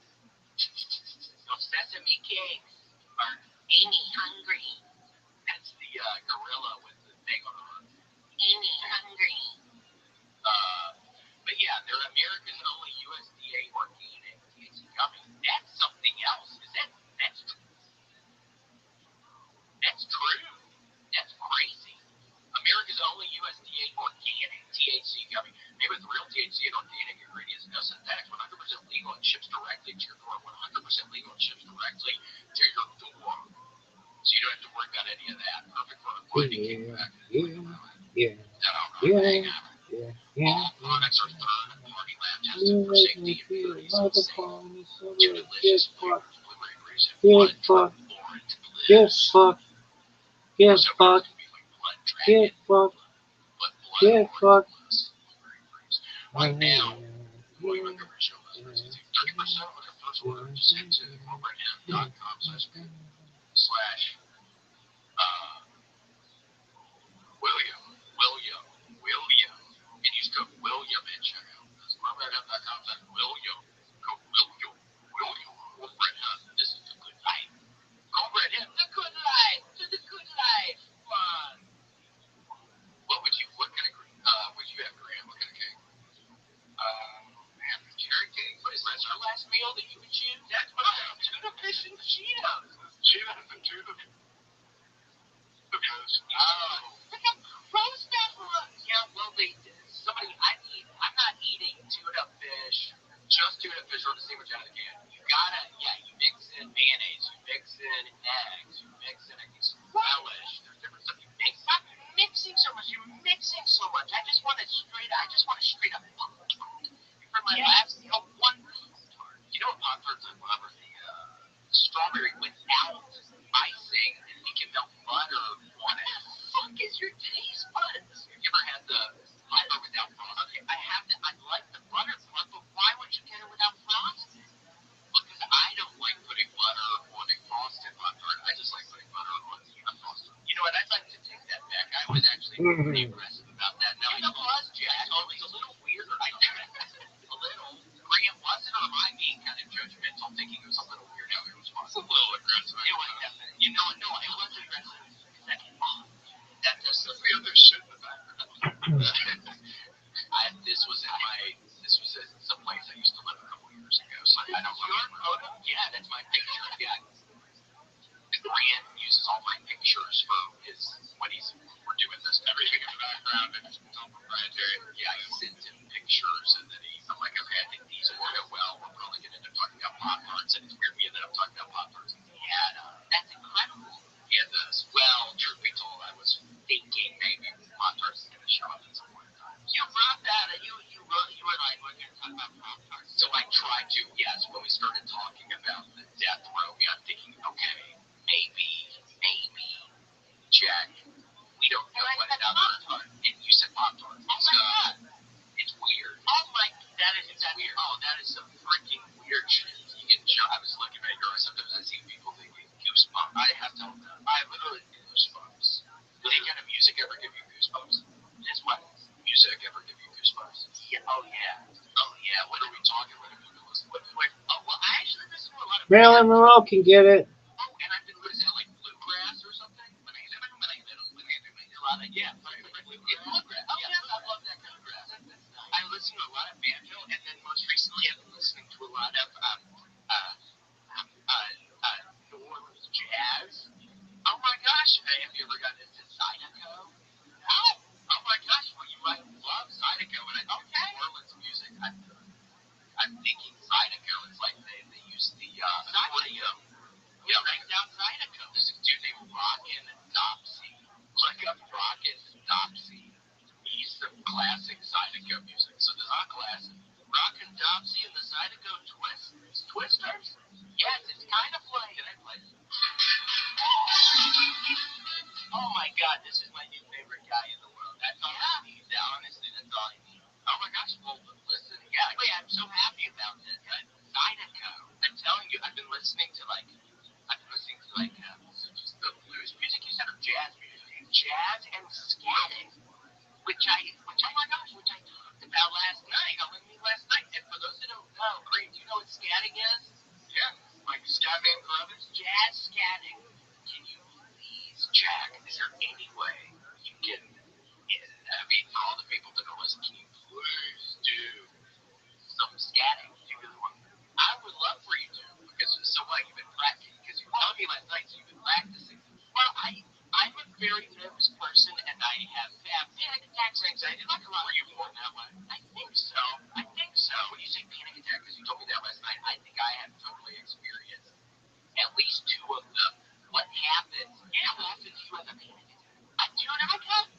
So Sesame Cakes are Amy hungry. That's the gorilla with the thing on the roof. Amy hungry. But yeah, they're America's only USDA organic THC gummy. That's something else. That's true? That's crazy. America's only USDA organic THC gummy, made with real THC and organic ingredients, no synthetics, 100% legal and ships directly to your door. 100% legal and ships directly to your door. So you don't have to worry about any of that. Perfect for avoiding kickback. All products are third-party lab tested for safety and purity, so it's safe. Two delicious flavors, blueberry grapes and blood orange bliss. Get fucked. Get fucked. Get fucked. Get fucked. Right now, William Montgomery Show is 30% on your first order. Just head to corporatehemp.com/William, and use code William at checkout. That's corporatehemp.com/William. Code William, corporate hemp. This is the good life. Corporate hemp, the good life. To the good life. Fun. What kind of, would you have, Graham? What kind of cake? Man, cherry cake? What is that? Our last meal that you would choose? That's what I have. Tuna fish and Cheetos. Cheetos and tuna. Oh. Look at roast that one. Yeah, well, I'm not eating tuna fish, just tuna fish or the sandwich out of the can. You mix in mayonnaise, you mix in eggs, you mix in some relish. There's different stuff you mix. Stop mixing so much. You're mixing so much. I just want a straight up Pop-Tart. For my last meal, one Pop-Tart. You know what Pop-Tarts I love are the strawberry without icing, and you can melt butter on it. What the fuck is your taste buds? Have you ever had the butter without frosting? I have that. I like the butter part, but why would you get it without frosting? Because I don't like putting butter on a frosted Pop-Tart. I just like putting butter on the unfrosted. You know what? I'd like to take that back. I was actually pretty aggressive about that. Now, it was, Jack. Oh, it was a little weird. A little. Graham, was it, or am I being kind of judgmental, thinking it was a little weird? No, it was fun. A little aggressive. It was definitely. No, it was aggressive. That just the other shit in the background. This was at some place I used to live a couple years ago, so I don't remember. Photo? Yeah, that's my picture. Yeah. Grant uses all my pictures for we're doing this. Everything in the background, and wet it out there a ton. And you said Pop-Tarts. Oh my god. It's weird. Oh my, that is Weird. Oh, that is some freaking weird shit. You can show. I was looking at yours. Sometimes I see people thinking goosebumps. I have to. I literally goosebumps. Did any kind of music ever give you goosebumps? Is what music ever give you goosebumps? Yeah, oh yeah. Oh yeah. What are we talking? What have you been listening? What? Oh well, I actually listen to a lot of Marilyn Monroe can get it. Oh, and I've been listening to like bluegrass or something. When I do a lot of yeah, bluegrass. Oh yes, I love that kind of grass. I listen to a lot of banjo, and then most recently I've been listening to a lot of New Orleans jazz. Oh my gosh, have you ever gotten into Zydeco? No. Oh my gosh, well you might love Zydeco, and I think New Orleans music. I'm thinking Zydeco. It's like they use the accordion. Yeah, right down Zydeco. There's a dude named Rockin' Dopsy. Look up Rockin' Dopsy. He's the classic Zydeco music. So this is classic. Rockin' Dopsy and the Zydeco Twisters? Yes, it's kind of like. Can I play it? Oh my god, this is my new favorite guy in the world. That's all I need. Yeah, honestly, that's all I need. Oh my gosh, well, listen. Yeah, I'm so happy about this. Zydeco. I'm telling you, I've been listening to like just the blues music you said or jazz music. Jazz and scatting. Which I talked about last night. I went last night. And for those that don't know, Green, do you know what scatting is? Yeah, like Scatman Crothers. Jazz scatting. Can you please check? Is there any way you can? I mean, for all the people that don't listen, can you please do some scatting? Do you really want? I would love for you to, because so what? You've been practicing. Because you were telling me last night, so you've been practicing. Well, I'm a very nervous person, and I have panic attacks and anxiety. Like a lot. Were you born that way? I think so. When you say panic attack, because you told me that last night, I think I have totally experienced at least two of them. What happens? Yeah, what happens? You have a panic attack.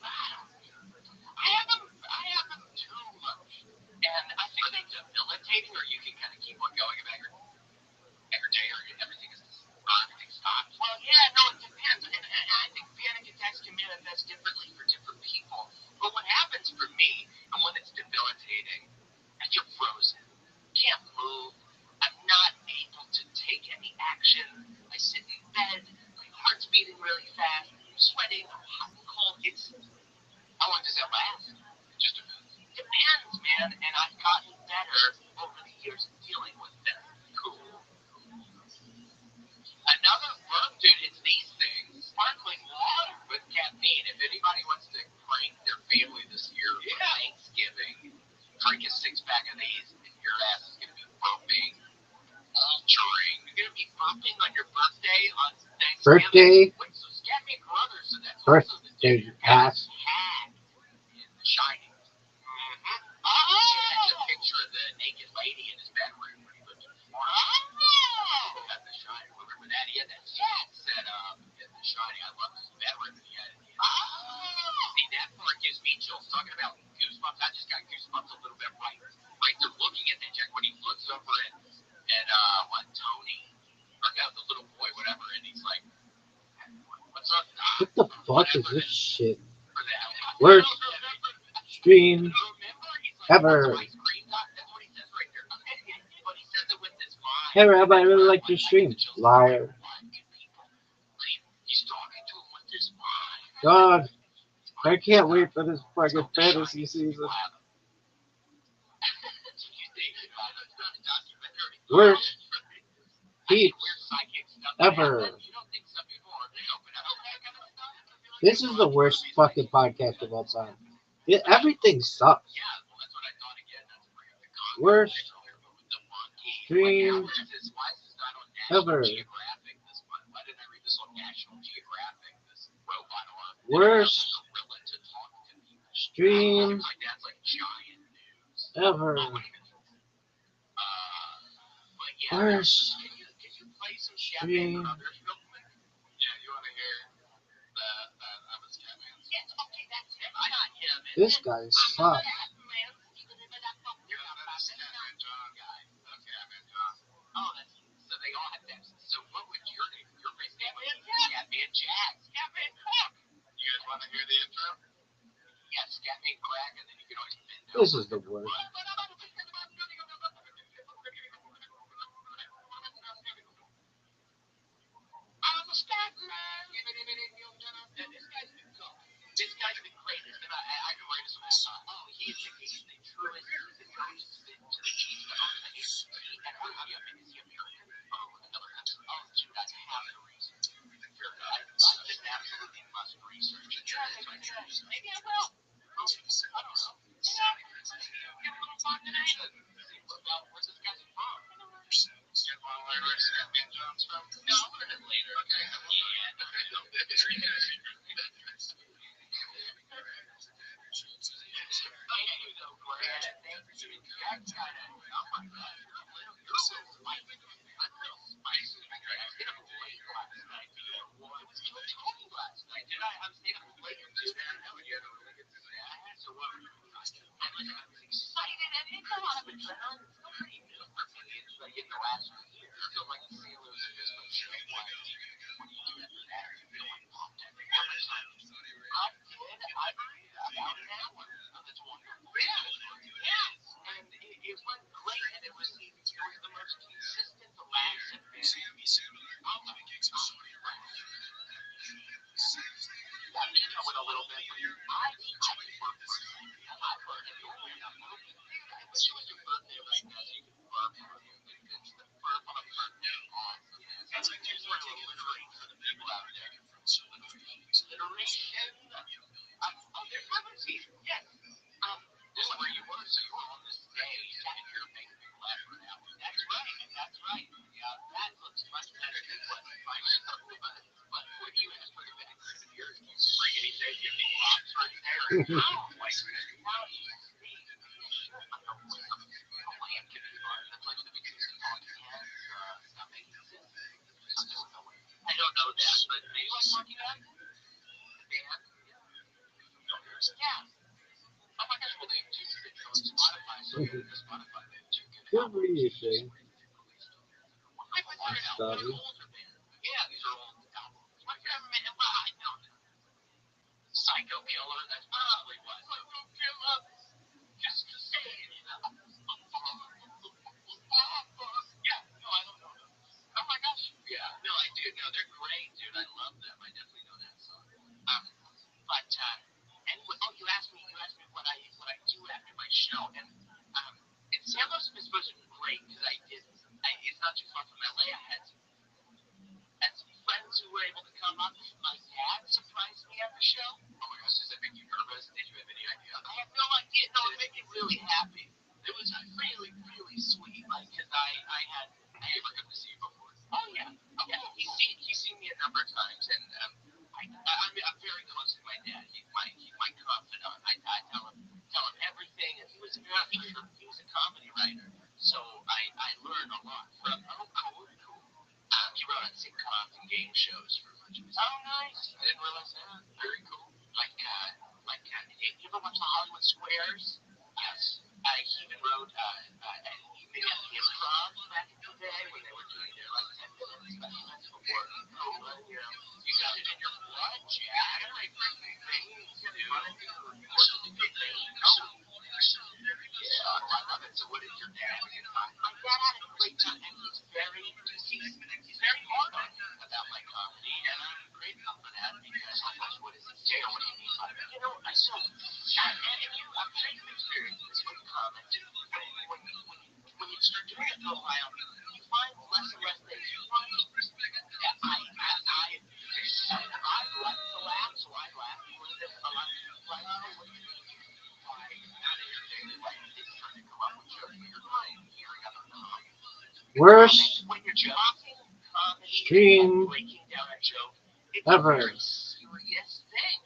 I have them too much, and I think they're debilitating, or you can kind of keep on going about every day, or everything stops. Well, yeah, no, it depends. And I think panic attacks can manifest differently for different people. But what happens for me, and when it's debilitating, I feel frozen. Can't move. I'm not able to take any action. I sit in bed. My heart's beating really fast. I'm sweating. I'm hot and cold. How long does that last? It just depends. Depends, man. And I've gotten better over the years of dealing with that. Cool. Another book, dude, it's these things. Sparkling water with caffeine. If anybody wants to prank their family this year for Thanksgiving, drink a 6-pack of these, and your ass is going to be burping all during. You're going to be burping on your birthday on Thanksgiving. Birthday. Wait, so Scatman Crothers, so that's Birthday ass. had in The Shining. Oh! It's a picture of the naked lady in his bedroom when he lived in Florida. Oh! At The Shining. Remember that? He had that set up in The Shining. I love his bedroom that he had. See, that part gives me chills. Talking about goosebumps, I just got goosebumps a little bit right there looking at that Jack when he looks over at Tony, or no, the little boy, whatever, and he's like, what's up, Doc? What the fuck is this shit? For that. Worst stream Like, ever. ice cream, Doc? That's what he says right there. But he says it with this line. Hey Rabbi, I really like your stream. Liar. He's talking to him with this line. God, I can't wait for this fucking fantasy season. Worst peeps ever. This is the worst fucking podcast of all time. Everything sucks. Worst stream ever. Worst stream ever. Worst stream. This guy sucks. So they all have that. So what would your race name be? Scatman Jack. Scatman Cook. You guys want to hear the intro? Yeah, caffeine crack, and then you can always bend over. This is the worst. I'm a scat man. This guy's the greatest, and I can write his whole song. Oh, he's the truest, he's the closest to the cheese. And Rabbi, is he American? Oh, another country. Oh, dude, that's half the reason. I just absolutely must research it. Maybe I will. I don't know. Yeah, give a little time today to see where's this guy's from. You want to learn where Scatman Jones from? No, I'll learn it later. Okay. It went great, and it was the most consistent last event. I went a little bit. I learned it. I wish it was your birthday right now. You could burp. It's the burp on a birthday. It's like just sort of alliterate for the people out there. Alliteration. Oh, there's liberty. Yes. This is where you were, so you were on this stage, and you're making people laugh right now. That's right. That's right. Yeah, that looks much better than what my show was. But when you asked for the background of yours, you bring anything, you think props right there. Oh, like, now you see. Sure, I'm a lamp can be fun. That's like the biggest talking heads, not making sense. I don't know that, but do you like Talking Heads? The band? Yeah. Oh my gosh, well, they do it on Spotify, so you go to Spotify, they do get What were you saying? Stubby. Yeah, these are old albums. What's your favorite? Well, I don't know. Psycho Killer, that's probably what. Psycho Killer. Just to say it, you know. Yeah, no, I don't know them. Oh my gosh. Yeah, no, I do. No, they're great, dude. I love them. I definitely know that song. But anyway, oh, you asked me what I do after my show, and San Luis is supposed to be great because it's not too far from LA. I had some friends who were able to come up. My dad surprised me at the show. Oh my gosh, does that make you nervous? Did you have any idea? I have no idea. No, it made me really happy. It was really, really sweet. Like, because I never got to see you before. Oh yeah. Okay. He's seen me a number of times, and I'm very close to my dad. He's my confidant. I tell him everything, and he was a comedy writer, so I learned a lot from. Oh, cool. He wrote on sitcoms and game shows for a bunch of his. Oh, nice. I didn't realize that. Very cool. Did you ever watch the Hollywood Squares? Yes. He even wrote an evening at the Improv back in the day when they were doing their 10 minute specials before. You got it in your blood, Jack. Yeah, I love it. So what did your dad do? My dad had a great time, and he's very hard on me about my comedy, and I'm grateful for that because what is it? Jay, what do you mean by that? You know, I'm sure you've experienced this with comedy. When you start doing it for a while, you find less and less things funny. I like to laugh, so I laugh a little bit. A lot of people like, oh, what do you mean? Why not in your daily life? It's trying to come up with jokes, but you're not hearing other comedy. Worst When you're talking comedy, stream breaking down a joke, it's ever. a very serious thing.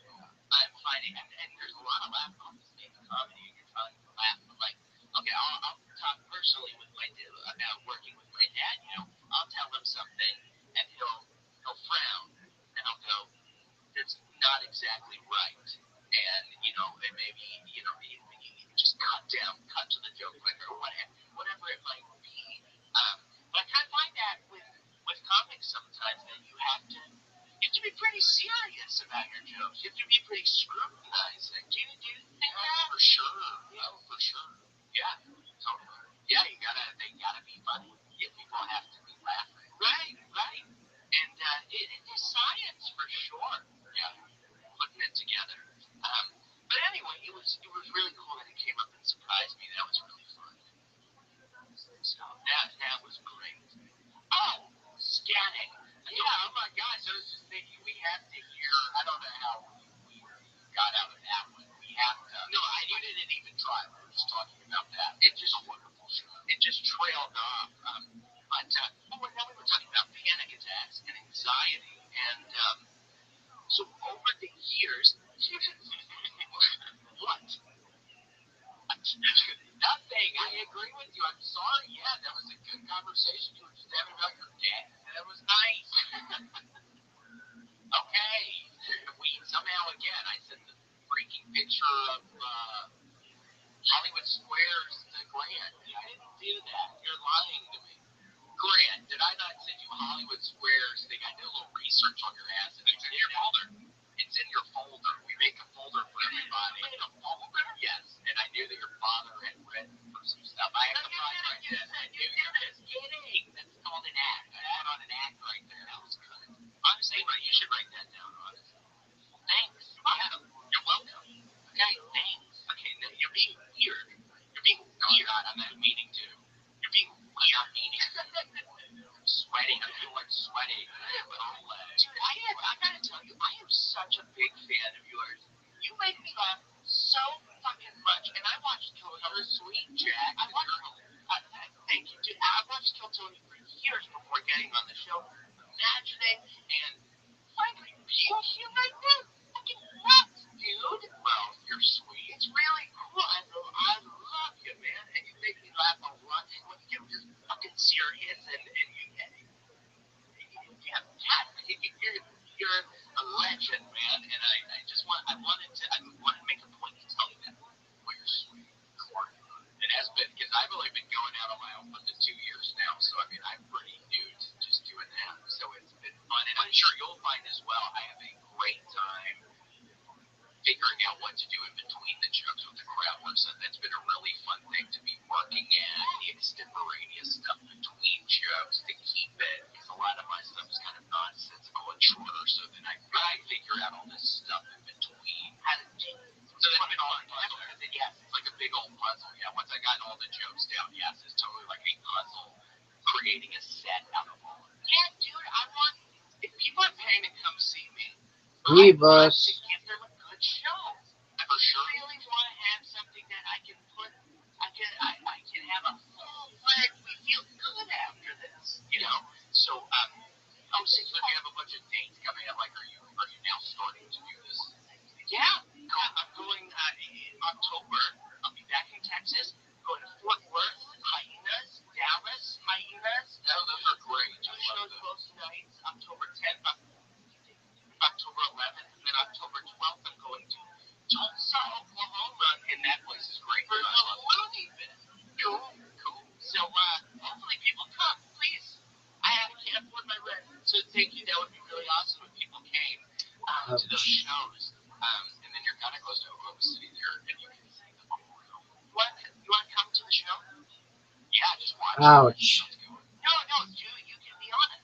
I'm finding, and there's a lot of laugh on this thing of comedy, and you're trying to laugh. Like, okay, I'll talk personally about working with my dad. You know, I'll tell him something, and he'll frown, and I'll go, "That's not exactly right." And and maybe he just cut to the joke quicker, or whatever it might be. But I kind of find that with comics sometimes that you have to be pretty serious about your jokes. You have to be pretty scrutinizing. Do you was really cool that he came up and surprised me. That was really fun. So that was great. Oh, scanning. Yeah, oh my gosh, I was just thinking we have to hear. I don't know how we got out of that one. We have to. No, you didn't even try. We were just talking about that. It's just a wonderful show. It just trailed off. But now we were talking about panic attacks and anxiety, and so over the years, what? Nothing. I agree with you. I'm sorry. Yeah, that was a good conversation. You were just having about your dad. That was nice. Okay. We somehow again I sent the freaking picture of Hollywood Squares to Grant. I didn't do that. You're lying to me. Grant, did I not send you Hollywood Squares thing? I did a little research on your ass. It's in your folder. It's in your folder. We make a folder for everybody. In a folder? Yes. And I knew that your father had written for some stuff. I have to find right there. I knew you were just kidding. That's called an act. I put on an act right there. That was good. Honestly, right, you should write that down, honestly. Thanks. Yeah. You're welcome. Okay, thanks. Okay, now you're being weird. You're being weird. I'm not meaning to. You're being weird. I'm not meaning to. I'm sweating. I feel like sweating. Dude, I gotta tell you, I am such a big fan of yours. You make me laugh so fucking much. And I watched Kill Tony. Sweet Jack. Thank you, dude. I watched Kill Tony for years before getting on the show. Imagining and frankly, being here right now, fucking nuts, dude. Well, you're sweet. It's really cool. I love you, man. And you make me laugh a lot. When you get just fucking serious and you're a legend, man. And I wanted to make a point to tell you that. Well, you're sweet. It has been, because I've only been going out on my own for the 2 years now. So, I mean, I'm pretty new to just doing that. So it's been fun. And I'm sure you'll find as well, I have a great time figuring out what to do in between the jokes with the crowd work. So that's been a really fun thing to be working at, the extemporaneous stuff between jokes to keep it, because a lot of my stuff is kind of nonsensical and shorter. So then I figure out all this stuff in between. So that's been fun. Yes, it's like a big old puzzle. Yeah, once I got all the jokes down, yes, it's totally like a puzzle, creating a set out of all of it. Yeah, dude, if people are paying to come see me, Leave I want us. to give them a good show. I for sure really want to have something that I can have a full leg. We feel good after this, you know? So, so you have a bunch of dates coming up. Like, are you now starting to do this? Yeah, I'm going in October. I'll be back in Texas. Going to Fort Worth, Hyenas, Dallas, Hyenas. Oh, those are great. 2 shows both nights. October 10th, October 11th, and then October 12th, I'm going to Tulsa, Oklahoma, and that place is great. For the loony bin. Cool. So, hopefully people come, please. I can't afford my rent, so thank you. That would be really awesome if people came to those shows. And then you're kind of close to Oklahoma City there, and you can see the memorial. You want to come to the show? Yeah, just watch. Ouch. No, you can be on it.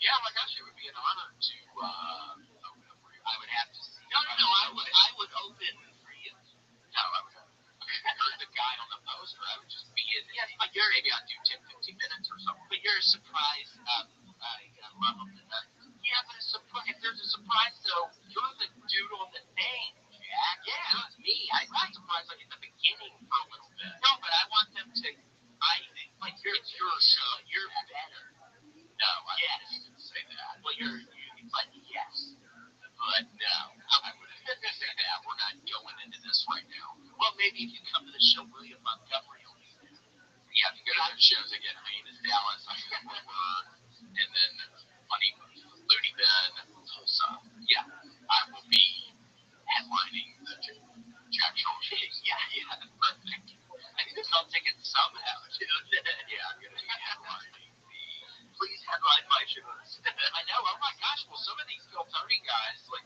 Yeah, my gosh, it would be an honor to open up for you. I would have to see. No, I would open for you. No, I would. You're the guy on the poster. I would just be in. Yeah, but maybe I'll do 10, 15 minutes or something. But you're a surprise. I love them. Yeah, but if there's a surprise, though, you're the dude on the thing, Jack. Yeah, not me. I'm surprised like at the beginning for a little bit. No, but I want them to. It's your show. You're better. No, I didn't say that. Well, but yes. But no, I wouldn't say that. We're not going into this right now. Well, maybe if you come to the show, William Montgomery will be there. Yeah, if you go to those shows again, Hyenas, Dallas, Fort Worth, and then Funny Looney Bin, Tulsa. Yeah, I will be headlining the Jack Shaw shows. Yeah, perfect. I need to sell tickets somehow. Yeah, I'm going to be headlining. Please headline my shows. I know. Oh my gosh. Well, some of these Kill Tony guys, like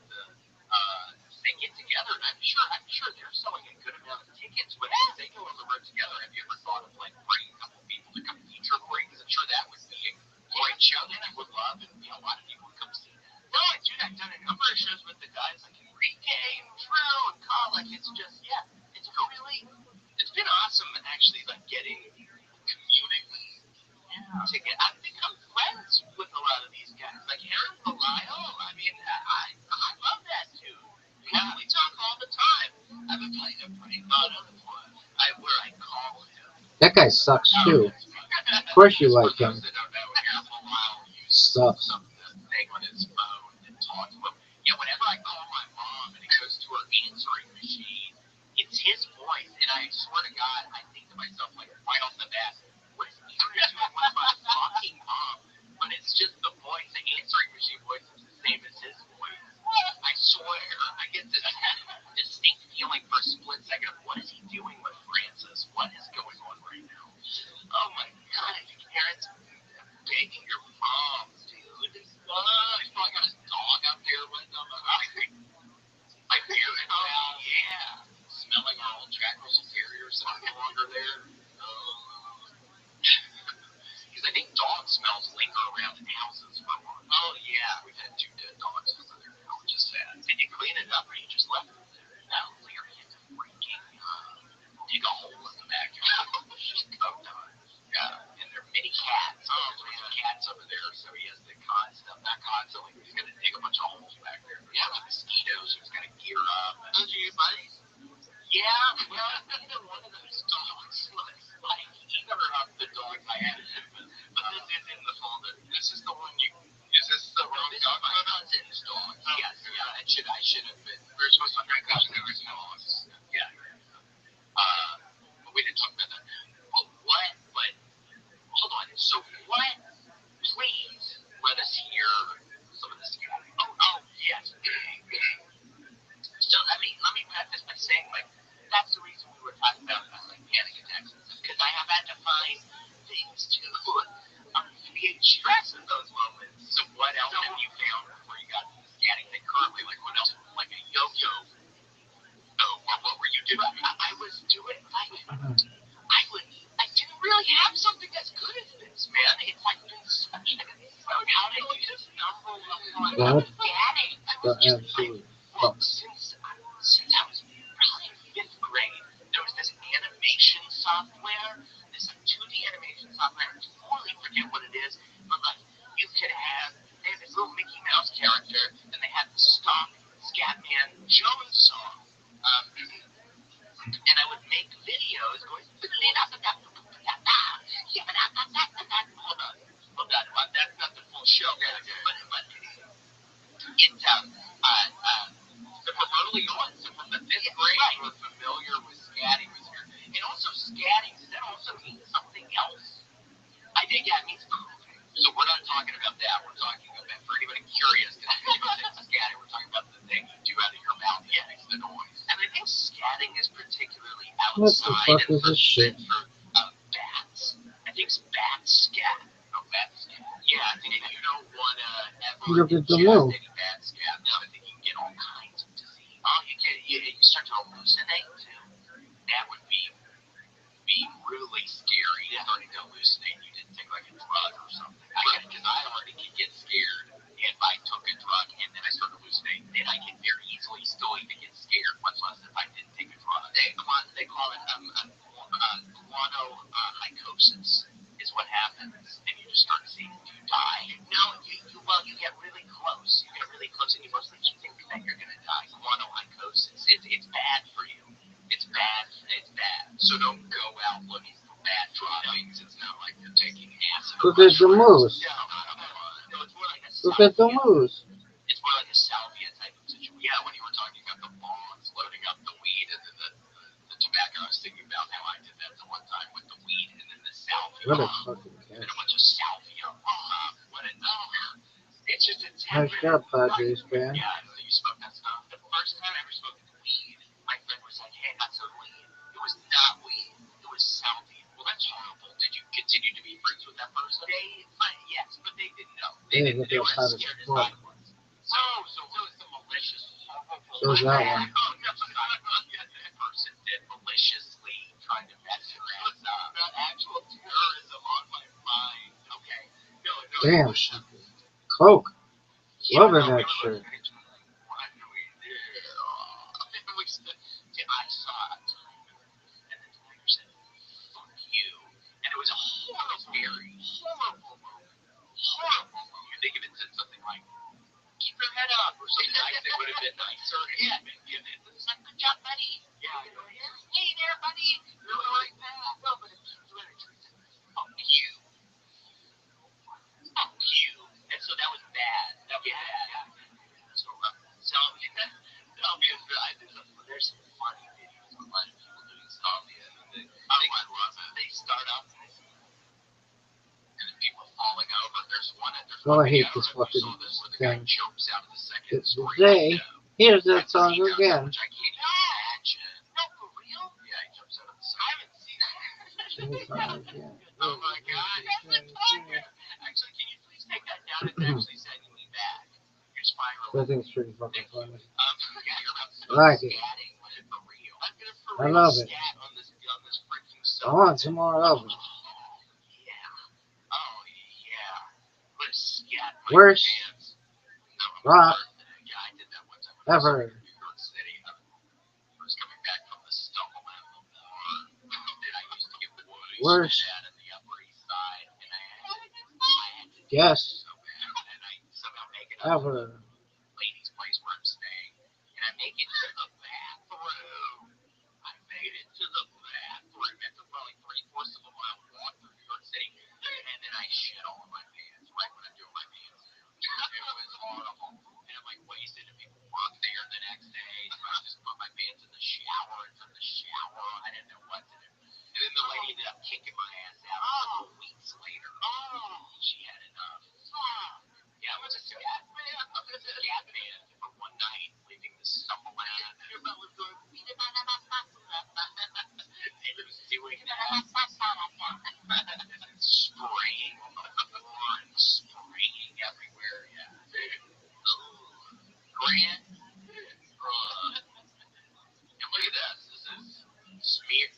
they get together, and I'm sure they're selling a good amount of tickets when they go on the road together. Have you ever thought of like bringing a couple people to come feature for you? Because I'm sure that would be a great show that I would love, and a lot of people would come see that. No, dude, I've done a number of shows with the guys like Enrique and Drew and Colin. It's just, awesome actually like getting community to get. I think I'm friends with a lot of these guys. Like Aaron Belial. I mean, I love that dude. Yeah, we talk all the time. I've been playing a pretty lot of one. Where I call him. That guy sucks too. Of course you like him. Sucks. Thing on his phone and talk to him. Yeah, whenever I call my mom and it goes to her answering machine, it's his voice, and I swear to God, I think to myself like right off the bat, what is Aaron doing with my fucking mom? But it's just the voice, the answering machine voice is the same as his voice. I swear, I get this distinct feeling for a split second of what is he doing with Francis? What is going on right now? Oh my God, I think Aaron's begging your mom, dude. He's probably got his dog out there running down the highway. Like, oh, yeah. Smelling our old Jack Russell Terriers that are no longer there. Because I think dog smells linger around in houses for a while. Oh, yeah. We've had 2 dead dogs over there now, which is sad. Did you clean it up or you just left it there? No, Larry had to freaking dig a hole in the backyard. Just cooked on it. Yeah, and they're mini cats. Oh, there's cats over there, so he has to not constantly, he's going to dig a bunch of holes back there. Yeah, the mosquitoes, he's going to gear up. Those are your buddies? Yeah, well, either one of those dogs was like, either of the dogs I had but this is in the folder. This is the one is this the wrong dog? My cousin's dog. Yes, yeah, I should have been. We were supposed to drink out of those dogs. Yeah. But we didn't talk about that. But hold on. So what? Please let us hear some of this. Oh yes. So let me preface by saying like that's the reason we were talking about like panic attacks because I have had to find things to alleviate stress in those moments. So what else have you found before you got to the scanning thing currently? Like what else? Like a yo-yo? Or what were you doing? I was doing like. I didn't really have something as good as this, man. It's like been such an episode. How did you just stumble upon getting? I was just like, well, since I was probably in 5th grade, there was this animation software, this 2D animation software. I totally forget what it is, but like you could they had this little Mickey Mouse character, and they had the stock Scatman Jones song. And I would make videos going. Hold on. Well, that's not the full show, but it's so from early on, so from the 5th grade, you were familiar with scatting, and also scatting. Does that also mean something else? I think that means pooping. So we're not talking about that. We're talking about for anybody curious. Scatting. We're talking about the thing you do out of your mouth. Yeah, it's the noise. And I think scatting is particularly outside and for bats. I think bats scat. No, bats scat. Yeah, I think if you don't want to ever ingest any bad scat, I think you can get all kinds of disease. Oh, you start to hallucinate too. That would be really scary. Starting to hallucinate. You didn't take like a drug or something. Because I already could get scared if I took a drug and then I started hallucinating. Then I can very easily still even get scared, much less if I didn't take a drug. They call it guanohycosis is what happens, and you just start seeing you die. No, you get really close. You get really close, and you mostly think that you're gonna die. Guanohycosis. It's bad for you. It's bad. So don't go out looking for bad droppings. It's not like you're taking acid. Look at the moose. No, it's more like a Look at the moose. It's more like a salvia type of situation. Yeah, when you were talking about the bongs loading up the weed and then the tobacco, I was thinking about how I did that the one time with the weed and then the salvia. What a fucking cat. And a bunch of salvia. What a nightmare. It's just a Nice job, Padres fan. Yeah, you smoke that stuff. The first time I ever smoked weed, my friend was like, hey, that's some weed. It was not weed. It was salvia. Well, that's horrible. Did you continue to be friends with that person? Yes, but they didn't know. They were as scared as I was. So it's a malicious, horrible. So is that one. Oh, no, that person did maliciously trying to mess your ass up. Not actual terrorism on my mind. Okay. No. Damn. Coke. Loving that shit. I saw a tiger, and the tiger said, It was a horrible, scary, horrible movie. Horrible movie. You think if it said something like, keep your head up or something nice, it would have been nicer. Yeah, it was like, good job, buddy. Yeah, hey there, buddy. You're like that. No, but if you literally said, fuck you. Fuck you. And so that was bad. That was bad. So, there's some funny videos online of people doing Zambia. They start off and then people falling over. There's one Oh, I hate this fucking where the guy thing. jumps out of the second story. Today, here's that song again. Which I can't imagine. No, for real? Yeah, he jumps out of the second. I haven't seen that. Oh my god. Actually, can you please take that down? It's actually sending me back. You're spiraling. I think it's pretty fucking funny. Yeah, you're about to I like it. scatting when it for real. I'm gonna for I real love it. scat on this freaking I song. want some more of it. Yeah. Oh yeah. I'm gonna scat my Worst pants. No, rock yeah, I did that one time. ever. In New York City. I was coming back from the stumble at the bar that I used to get wood Worst at the Upper East Side, and I had to guess so bad, and I somehow make it up to ever. the lady's place where I'm staying, and I make it to the bathroom. I made it to the bathroom. It took probably 3/4 of a mile walk through New York City, and then I shit all in my pants right when I'm doing my pants down. It was horrible, and I'm like wasted, and people work there the next day, so I just put my pants in the shower, and from the shower, I didn't know what to do. And then the lady ended up kicking my ass out a couple weeks later. She had enough. Yeah, I was a scat man. I was a scat man for one night, leaving the stumble land. Your butt was going, it was doing that. Spraying on the floor and spraying everywhere. Yeah. Grant. And look at this. This is smeared.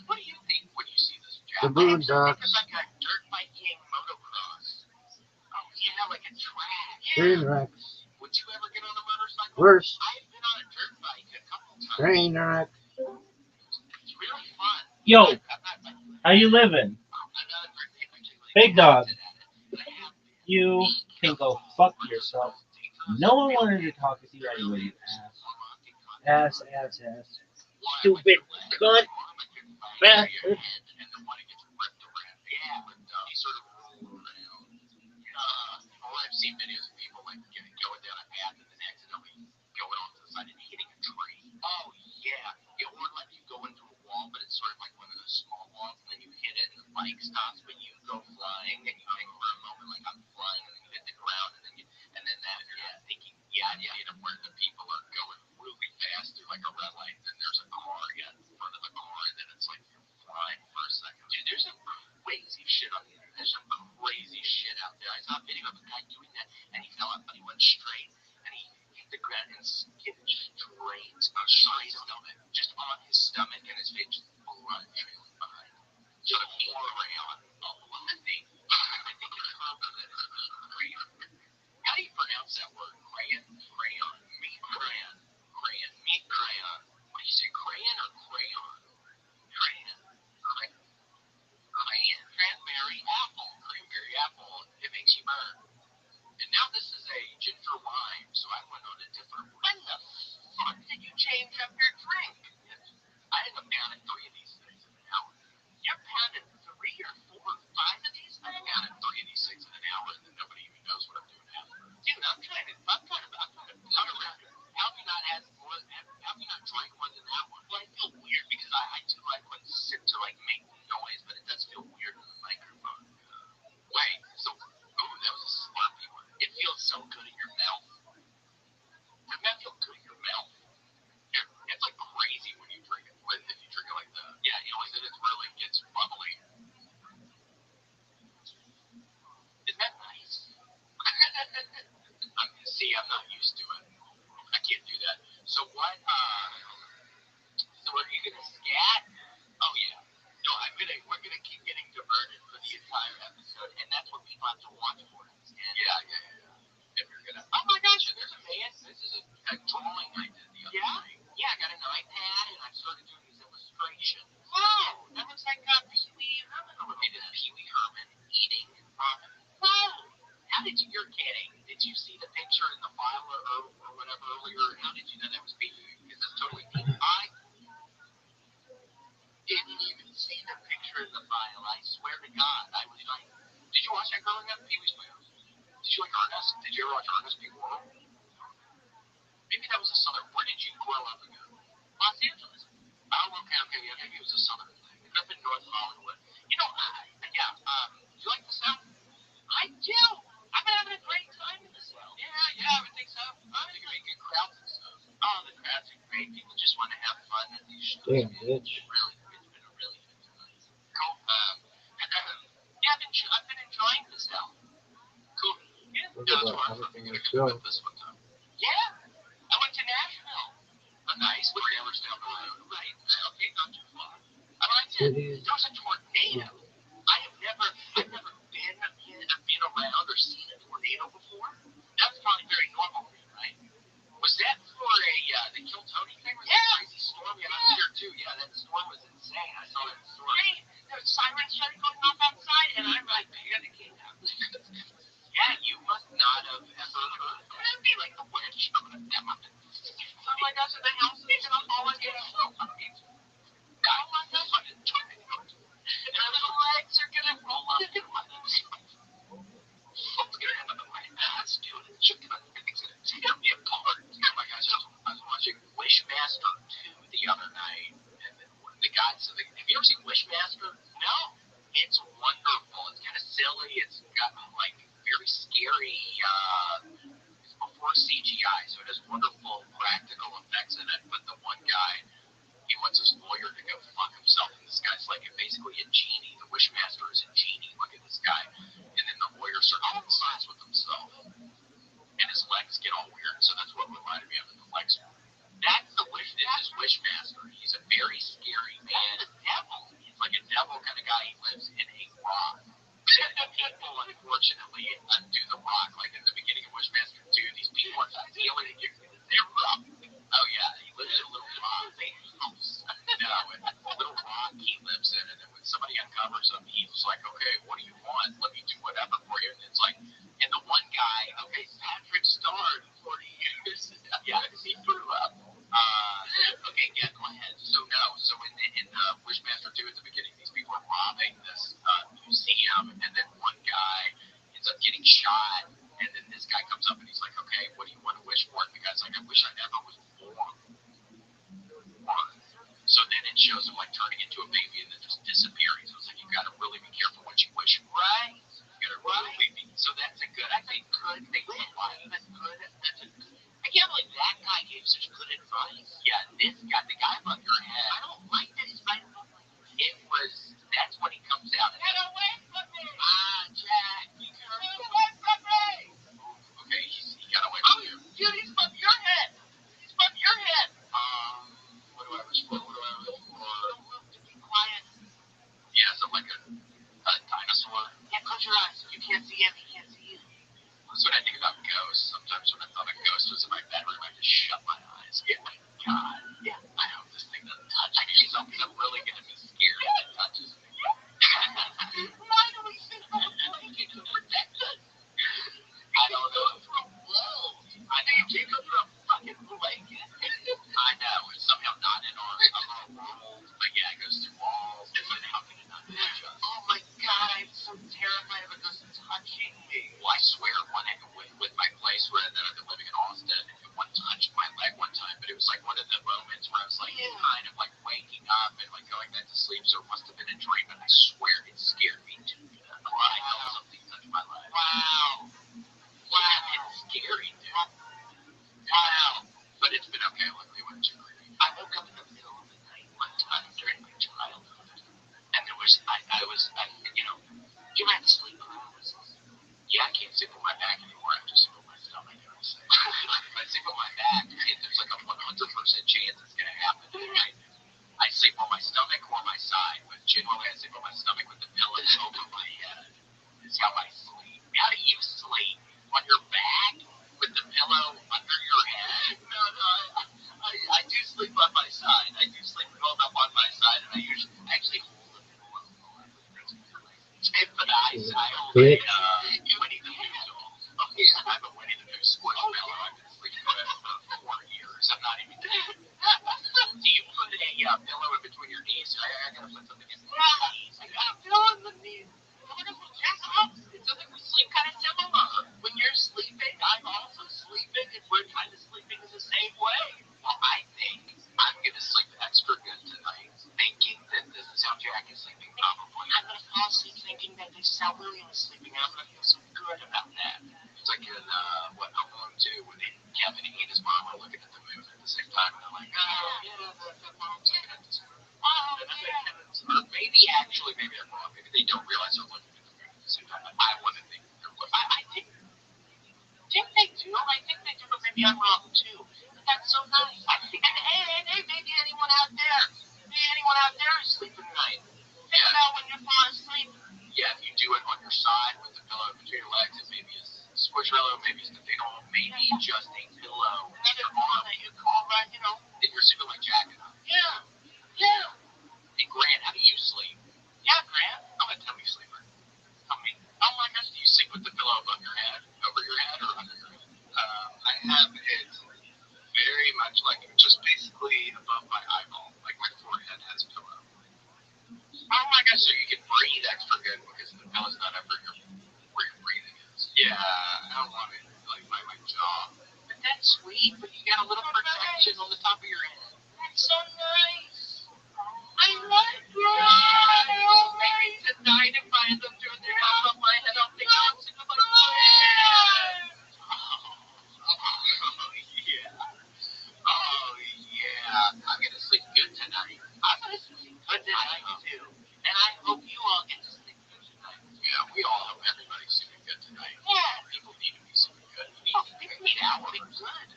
What do you think when you see this? The Boondocks. It's like a dirt biking motocross. Oh yeah, like a track. Train wrecks. Would you ever get on a motorcycle? Worst I've been on a dirt bike a couple times. train wreck. It's really fun. Yo, I'm not how you living? a particularly Big dog. talented at it, but I have been. You can go fuck yourself. No one wanted to talk with you anyway, you ass. Ass. Stupid cunt. Bastard. And the one that gets ripped around. Yeah, but he sort of rolled around. Well, I've seen videos of people like going down a path and then accidentally going off to the side and hitting a tree. Oh yeah. Yeah, or like you go into a wall, but it's sort of like one of those small walls, and then you hit it, and the bike stops, but you go flying, and you think for a moment like I'm flying, and then you hit the ground, and then that you're not thinking, where the people are going really fast through like a red light, and then there's a car in front of the car, and then it's like you're flying for a second. Dude, there's some crazy shit on the internet. There's some crazy shit out there. I saw a video of a guy doing that, and he guy growing up? Pee Wee's Playhouse. Did you like Ernest? Did you ever watch Ernest P. Worrell? Maybe that was a Southern. Where did you grow up again? Los Angeles. Oh, okay. Yeah, maybe it was a Southern thing. Up in North Hollywood. You know, you like the South? I do. I've been having a great time in the South. Yeah, I would think so. I think it'd be good crowds and stuff. Oh, the crowds are great. People just want to have fun at these shows. Damn, bitch. It's been a really good time. Cool. Yeah, I've been enjoying the South. Cool. Yeah. Look at that. Everything is good. This one time. Yeah. I went to Nashville. Nice. 3 hours down the road. Right. Okay, not too far. I liked it. There was a tornado. I've never been around or seen a tornado before. That's probably very normal, right? Was that for the Kill Tony thing? Was that crazy storm? Yeah, I was here too. Yeah, that storm was insane. I saw that storm. Right. There was sirens started going off outside, and I'm like panicking. Yeah, you must not have ever heard. That'd be like the witch. Oh my gosh, and the house is gonna fall again. Oh my gosh, I'm in tornado. And my little legs are gonna roll up in my what's gonna happen to my ass, dude? It's gonna tear me apart. Oh my gosh, I was watching Wishmaster 2 the other night, and the guy said, have you ever seen Wishmaster? No. It's wonderful. It's kind of silly. It's got like very scary. It's before CGI, so it has wonderful practical effects in it. But the one guy, he wants his lawyer to go fuck himself, and this guy's like basically a genie. The Wishmaster is a genie. Look at this guy, and then the lawyer starts having sex with himself, and his legs get all weird. So that's what reminded me of it. The legs. That's the Wish. This is Wishmaster. He's a very scary man. He's a devil. He's like a devil kind of guy. He lives in a rock. People, unfortunately, undo the rock. Like in the beginning of Wishmaster 2, these people are stealing their rock. Oh yeah, he lives in a little rock. No, a little rock he lives in, and then when somebody uncovers him, he's like, okay, what do you want? Let me do whatever for you. And it's like, and the one guy, okay, Patrick starred 40 years. Yeah, he grew up. Okay, yeah, go ahead. So in Wishmaster 2 at the beginning, these people are robbing this museum, and then one guy ends up getting shot, and then this guy comes up and he's like, okay, what do you want to wish for? And the guy's like, I wish I never was born. So then it shows him like turning into a baby and then just disappearing. So it's like you gotta really be careful what you wish for. Right. You gotta really be. So that's a good. I think good. They say that's good. That's a good. I can't believe that guy gave such good advice. Yeah, this guy, the guy above your head. I don't like that he's right above my head. It was. That's when he comes out. Get away from me! Jack, you get away from me! Okay, he got away from you. Dude, he's above your head. He's above your head. What do I wish for? Don't move. To be quiet. Yeah, something like a dinosaur. Yeah, close your eyes. You can't see him. He can't see you. That's what I think about ghosts. Sometimes when I thought a ghost was in my bedroom, I just shut my eyes. Yeah, my God. Yeah. I hope this thing doesn't touch me. I'm really going to be scared if it touches me. Why do we think of a blanket to protect us? I don't know. From walls. I know. You can't go through a fucking blanket. I know. It's somehow not in our world. But yeah, it goes through walls. But how can it not touch us? Oh my God, I'm so terrified of a ghost touching me. Well, I swear, with my place that I've been living in Austin, one touched my leg one time, but it was like one of the moments where I was like kind of like waking up and like going back to sleep, so it must have been a dream, and I swear it scared me to death. Wow. I felt something touch my leg. Wow. Yeah, it's scary, dude. Wow. But it's been okay. Luckily, it wasn't too creepy. I woke up in the middle of the night one time during my childhood, and there was, you know, I had sleep paralysis. Yeah, I can't sleep on my back anymore. I have to sleep on my stomach. If I sleep on my back, there's like a 100% chance it's going to happen. I sleep on my stomach or my side, but generally I sleep on my stomach with the pillow over my head. It's how I sleep. How do you sleep? On your back? With the pillow under your head? No, I do sleep on my side. I do sleep rolled up on my side, and I actually hold the pillow on the left. But I hold a Winnie the Pooh doll. Oh yeah, I have a Winnie the Pooh squishmallow. I've been sleeping on it for 4 years. I'm not even kidding. Do you put a pillow in between your knees? I gotta put something in between my knees. I got a pillow in the knees. It's something really in a sleeping out, but I feel so good about that. It's like in what Home Alone 2 when Kevin and his mom are looking at the moon at the same time, and they're like, oh yeah, the mom's looking at this moon. Oh, and then or maybe actually, maybe I'm wrong. Maybe they don't realize they're looking at the moon at the same time. But I want to think they're looking. I think they do. I think they do, but maybe I'm wrong too. But that's so nice. I think, and hey, maybe anyone out there is sleeping tonight. Think about when you're falling asleep. Yeah, if you do it on your side with the pillow between your legs, and maybe it's a squish pillow, maybe it's the pillow, maybe just a pillow. Either one that you call right, that you're sleeping like Jack and I. Yeah. Hey, Grant, how do you sleep? Yeah, Grant. I'm a tummy sleeper. Tummy. Oh my gosh, do you sleep with the pillow above your head, over your head, or under your head? I have it very much like just basically above my eyeball, like my forehead has a pillow. Oh my gosh, so you can breathe extra good because the pillow's not over where your breathing is. Yeah, I don't want it like my jaw. But that's sweet, but you got a little protection on the top of your head. That's so nice. I like that. Maybe tonight if I end up doing the top of my head, I'll think I'm sitting like Oh yeah. I'm gonna sleep good tonight. I'm gonna sleep good tonight too. And I hope you all get to sleep good tonight. Yeah, we all hope everybody's sleeping good tonight. Yeah. People need to be sleeping good. People need to sleep good.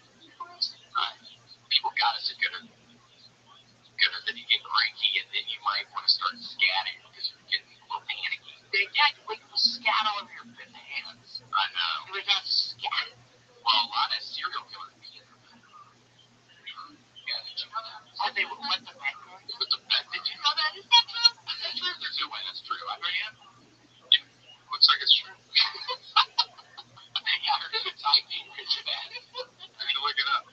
People gotta sleep gooder than you get cranky, and then you might want to start scatting because you're getting a little panicky. Yeah, you wake up with scat all over your hands. I know. You wake up scat. Well, a lot of serial killers pee in their bed. Yeah, did you know that? Said they would let the bed go. With the bed, did you know that? Is that true? There's no way that's true. I mean, it looks like it's true. Yeah, I heard it's typing picture that. I'm gonna look it up.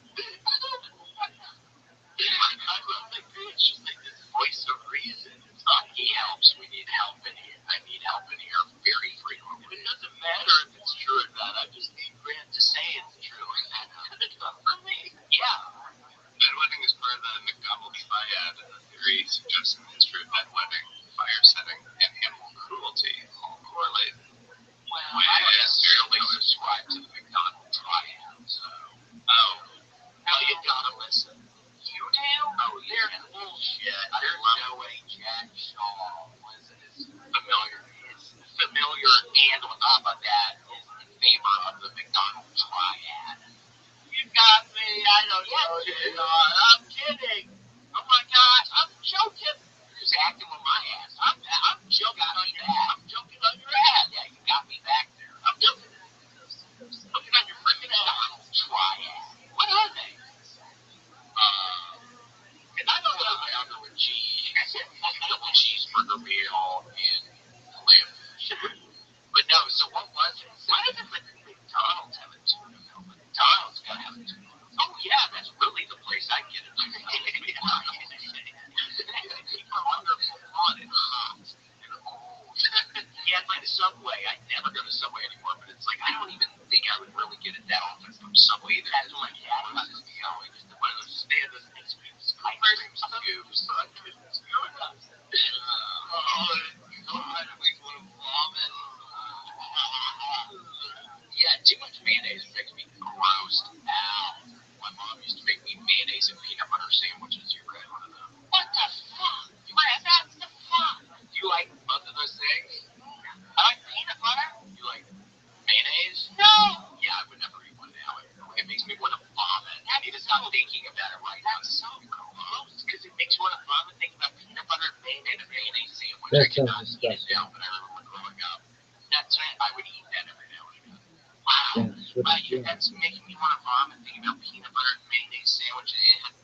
I love the it's just like this voice of reason. It's not he helps. We need help in here. I need help in here very frequently. It doesn't matter if it's true or not. I just need Grant to say it's true. It's not for me. Yeah. Bedwetting is part of the McDonald's triad. The theory suggests the history of bedwetting, fire setting, and animal cruelty all correlate. Well, I don't necessarily subscribe to the McDonald's triad, so. Oh, you gotta listen. You do? Oh, yeah. Bullshit. There's no way Jack Shaw was as familiar. Is familiar, and on top of that, is in favor of the McDonald's triad. You got me. I don't know. I'm kidding. Oh my gosh, I'm joking. You're just acting with my ass. I'm joking on your ass. I'm joking on your ass. Yeah, you got me back there. I'm joking. Looking on your freaking McDonald's triad. What are they? And I know that I have with cheese, double cheeseburger meal, and filet of fish. But no, so what was it? Why doesn't McDonald's have a tuna meal? McDonald's gotta have a tuna meal. Oh yeah, that's really the place I get it. People wonderful fun and hot and old. Yeah, it's like Subway. I never go to Subway anymore, but it's like I don't even think I would really get it that often from Subway. That's my dad was going. Just one of those standard ice cream scoops. Oh, God, it makes me want to vomit. Yeah, too much mayonnaise makes me grossed out. My mom used to make me mayonnaise and peanut butter sandwiches. You ever had one of them? What the fuck? That's the fuck. Do you like both of those things? I like peanut butter. You like mayonnaise? No. Yeah, I would never eat one now. It makes me want to vomit. I need to stop thinking about it right now. That's so gross because it makes you want to vomit thinking about peanut butter and mayonnaise sandwich. I cannot eat it now, but I remember growing up. That's it. I would eat that every now and again. Wow. That's making me want to vomit thinking about peanut butter and mayonnaise sandwich and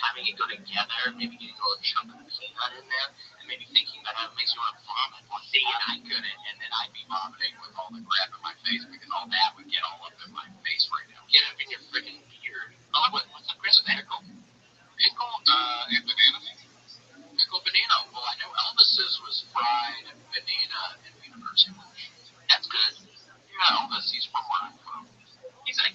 having it go together, maybe getting a little chunk of peanut in there, and maybe thinking about how it makes you want to vomit. Well, see, and I couldn't, and then I'd be vomiting with all the crap in my face because all that would get all up in my face right now. Get up in your freaking beard. Oh, what's the Chris pickle? Pickle, and banana? Pickle banana. Well, I know Elvis's was fried banana and peanut butter sandwich. That's good. Yeah, Elvis, he's from where I'm from. He's a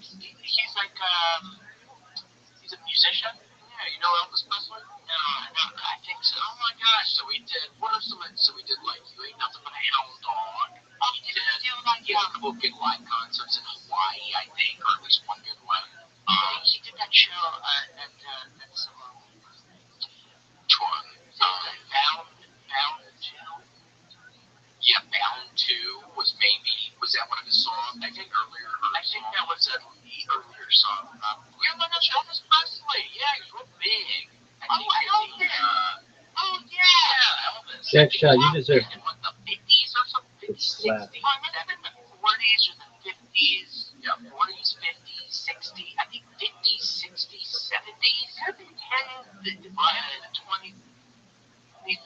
musician. Yeah, you know Elvis Presley? No, I think so. Oh my gosh, so we did, what are some, so we did like, You Ain't Nothing But a Hound Dog. Jack Shaw, you deserve in what, the 50s or something? 50s, 60s, Wow. I might have been the 40s or the 50s. Yeah, 40s, 50s, 60s. I think 50s, 60s, 70s. Could have been 10, 20, 30.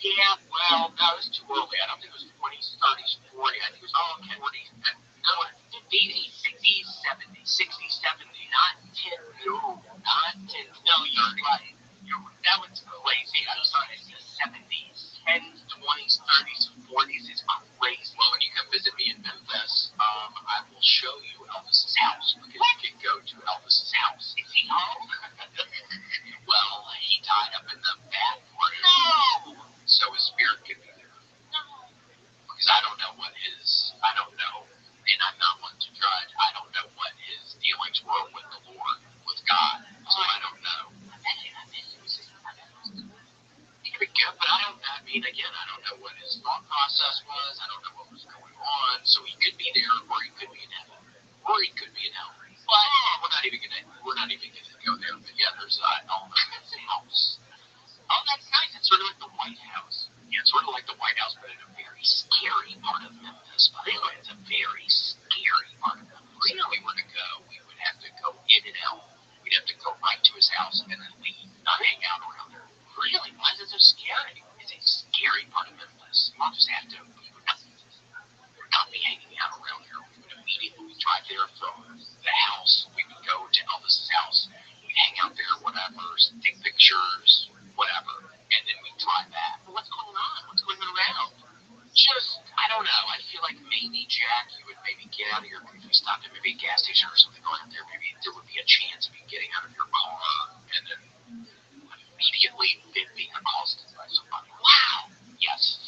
Yeah, well, no, it was too early. I don't think it was 20s, 30s, 40s. I think it was 40s. And no, 50s, 60s, 70s, 60s, 70s. Not 10. No, not 10. No, you're right. That was crazy. I'm sorry, it's the 70s, 10s, 20s, 30s, 40s. It's crazy. Well, when you come visit me in Memphis, I will show you Elvis's house because you can go to Elvis's house. Is he home? Well, he died up in the bathroom. No! So his spirit could be there. No. Because I don't know, and I'm not one to judge. I don't know what his dealings were with the Lord, with God. So I don't know. I bet it was just he could be good, but I don't know what his thought process was. I don't know what was going on. So he could be there, or he could be in heaven, or he could be in hell. But we're not even gonna go there. But yeah, there's Elvis's house. Oh, that's nice. It's sort of like the White House. Yeah, it's sort of like the White House, but in a very scary part of Memphis. Really? It's a very scary part of Memphis. Really? If we were to go, we would have to go in and out. We'd have to go right to his house and then leave, not hang out around there. Really? Why is it so scary? It's a scary part of Memphis. We'll just have to, we would not be hanging out around here. We would immediately drive there from the house. We would go to Elvis's house. We'd hang out there, whatever, take pictures, whatever, and then we drive back. Well, what's going on? What's going around? Just, I don't know. I feel like maybe, Jack, you would maybe get out of your, if you stopped at maybe a gas station or something going out there, maybe there would be a chance of you getting out of your car and then immediately being accosted by somebody. Wow! Yes.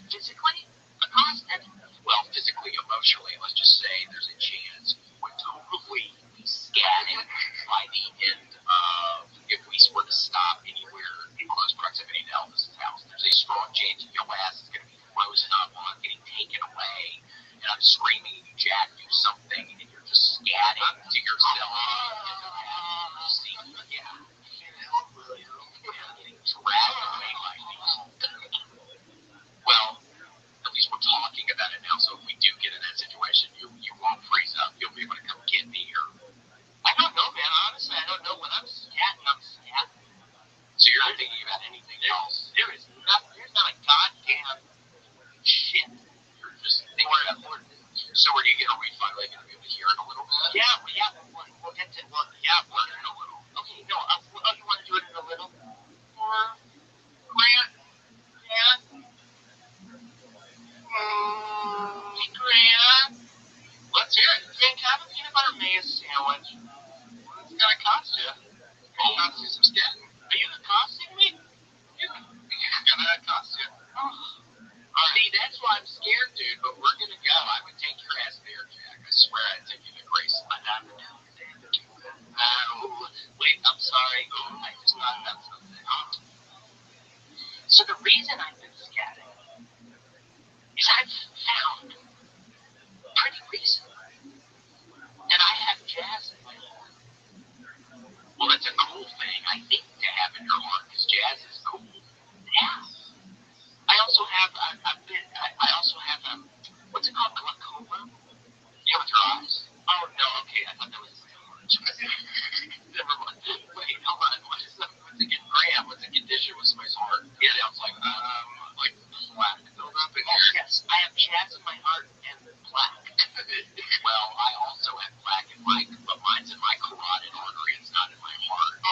Physically accosted? Well, physically, emotionally, let's just say there's a chance you would totally be scattered by the end of, if we were to stop anywhere in close proximity to Elvis's house. There's a strong chance your ass is going to be frozen up or getting taken away. And I'm screaming, Jack, do something, and you're just scatting to yourself. Yeah. Getting dragged away by these. Well, at least we're talking about it now, so if we do get in that situation, you won't freeze up. You'll be able to come get me, or I don't know, man. Honestly, I don't know. When I'm scatting, I'm scatting. So you're not thinking about anything else. There's not a goddamn shit. You're just thinking about Lord. So are you going to finally going to be able to hear it a little bit? Yeah, we'll get to, we're in a little. Okay, no, you want to do it in a little? Or Grant? Hey, Grant. Let's hear it. Grant, can I have a peanut butter mayo sandwich? It's gonna cost you. I'll cost you some scatting. Are you accosting me? Yeah. It's gonna cost you. See, that's why I'm scared, dude, but we're gonna go. I would take your ass there, Jack. I swear I'd take you to Graceland. Wait, I'm sorry. I just thought about something. So the reason I've been scatting is I've found pretty recently that I have jazz in my heart. Well, it's a cool thing, I think, to have in your heart, because jazz is cool. Yeah. I also have, what's it called, glaucoma? Yeah, with your eyes. Oh, no, okay, I thought that was my heart. Never mind. Wait, hold on. What's the condition with my heart? Yeah, it sounds like plaque buildup in here. Yes, I have jazz in my heart and plaque. Well, I also have plaque in but mine's in my carotid artery. It's not in my heart.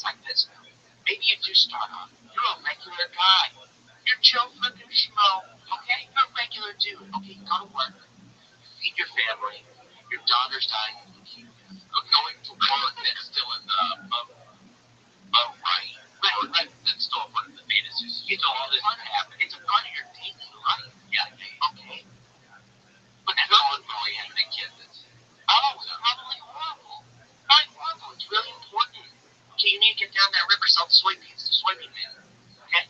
like this. Maybe you do start off. You're a regular guy. You're Joe fucking Schmo. Okay? You're a regular dude. Okay, you go to work. You feed your family. Your daughter's dying of leukemia. Going to work that's still in the right. Right. That's still one of the fantasies. You know, all this happen. It's a part of your daily life. Yeah. Okay. But that's all really having a kid that's probably horrible. Probably horrible. It's really important. Okay, you need to get down that river, sell the soybeans to soybean man. Okay?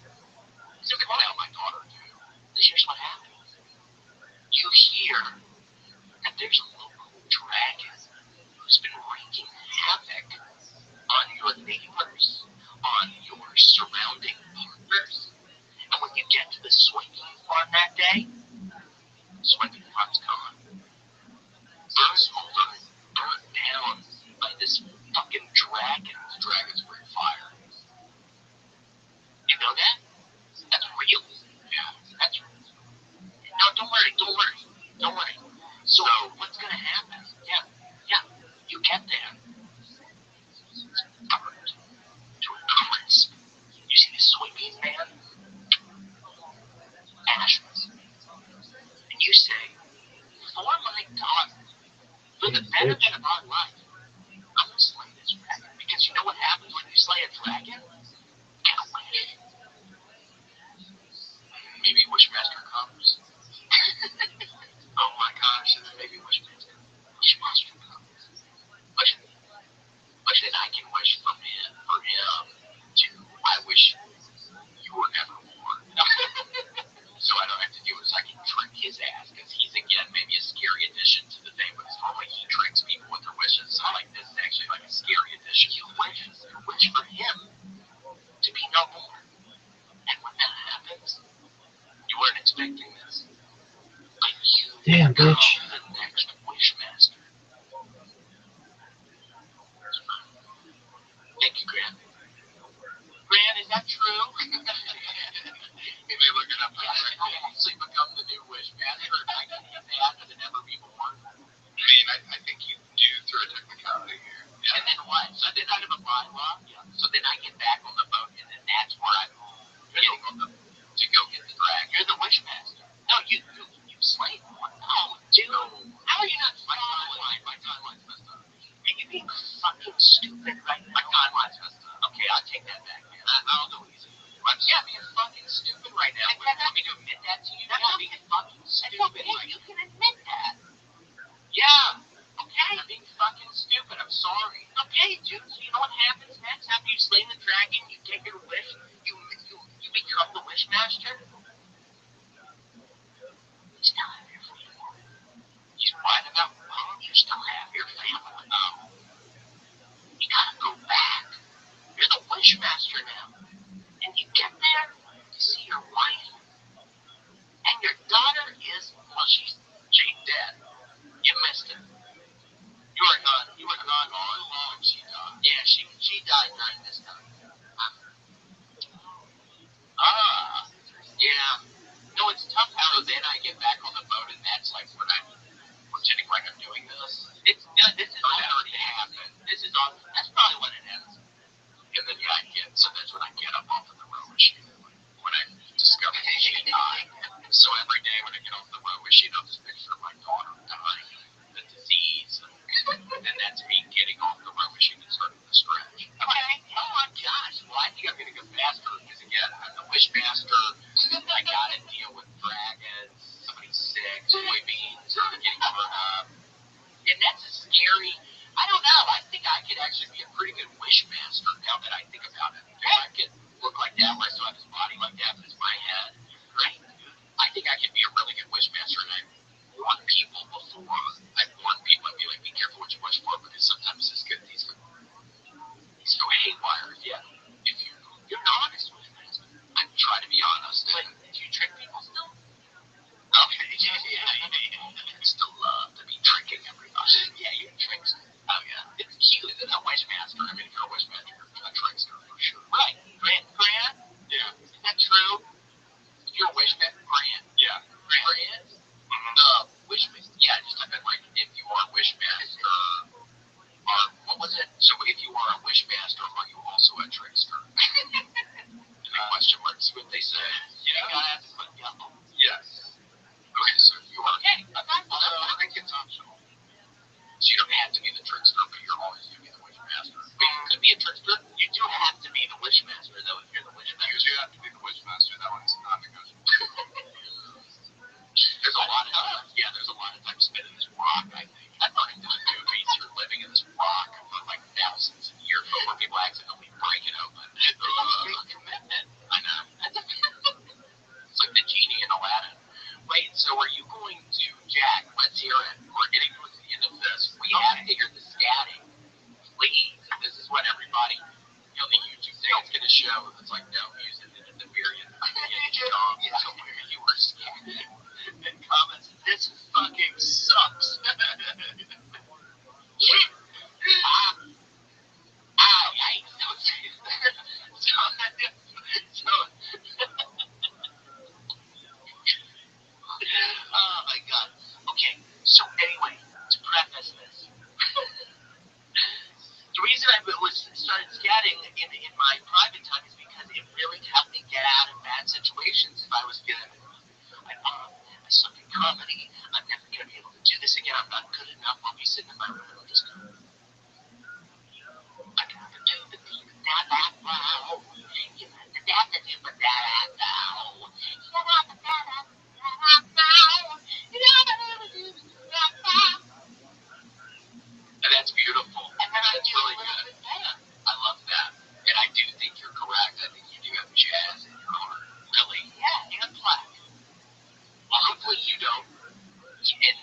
So come on out, my daughter, too. Here's what happens. You hear that there's a local dragon who's been wreaking havoc on your neighbors, on your surrounding partners. And when you get to the soybean farm that day, soybean farm's gone. Burned down by this fucking dragon. The dragons breathe fire. You know that? That's real. Yeah, that's real. No, don't worry. So what's gonna happen? Yeah. You get there. Burned to a crisp. You see the soybean man? Ashes. And you say, for my daughter, for the benefit of our life, I'm gonna slay this dragon. Because you know what happens when you slay a dragon? Get a wish. Maybe Wishmaster comes. Oh my gosh, and then maybe Wishmaster comes. But then I can wish for him to, I wish you were never born. So I don't have to do it, so I can trick his ass, because he's, again, maybe a scary addition to the thing, but it's normally he tricks people with their wishes. So like this is actually like a scary addition. You wish for him to be no more. And when that happens, you weren't expecting this. But you become the next Wishmaster. Thank you, Grant. Grant, is that true? Maybe look it up. I actually become the new Wishmaster, and I can hit that and then never be born. I mean, I think you do through a technicality here. Yeah. And then what? So then I have a bylaw. Yeah. So then I get back on the boat, and then that's where I'm getting on the to go get the dragon. You're the Wishmaster. No, you slayed one. Oh, dude. No. How are you not? My timeline's messed up. Are you being fucking stupid right now? My timeline's messed up. Okay, I'll take that back, man. I'll go easy. I'm being fucking stupid right now. You want me to admit that to you? That's being fucking stupid. Okay, you can admit that. Yeah. Okay. I'm being fucking stupid. I'm sorry. Okay, dude. So you know what happens next? After you slay the dragon, you take your wish, you become the Wishmaster. You still have your family. He's right about mom. You still have your family. You gotta go back. You're the Wishmaster now. And you get there to see your wife. And your daughter is, well, she's dead. You missed it. You were gone all along. She died. Yeah, she died during this time. Yeah. No, it's tough how then I get back on the boat, and that's like when I'm pretending like I'm trickster. Question marks what they say. Yeah. You gotta ask, but yeah. Yes. Okay, so you are. Okay. I think it's optional. So you don't have to be the trickster, but you're always going to be the wishmaster. But you could be a trickster. You do have to be the wishmaster, though, if you're the wishmaster. You do have to be the wishmaster. That one's not negotiable. There's a lot of time spent in this rock, I think. I thought it was movies. You're living in this rock for like thousands of years before people accidentally break it open. Big commitment. I know. It's like the genie in Aladdin. Wait, so are you going to, Jack, let's hear it. We're getting towards the end of this. We have to hear the scatting. Please. This is what everybody, the YouTube thing is going to show. It's like, no, use it in the period. So where you were scatting. And comments, this fucking sucks. Oh my god. Okay, so anyway, to preface this, the reason I started scatting in my private time is because it really helped me get out of bad situations. If I was gonna, I suck in comedy. I'm never gonna be able to do this again. I'm not good enough. I'll be sitting in my room and I'll just go. I can do the deep that wow. And that's beautiful. And then that's really good. I love that. And I do think you're correct. I think you do have jazz in your heart. Really? Yeah, and black. Well, hopefully you don't. And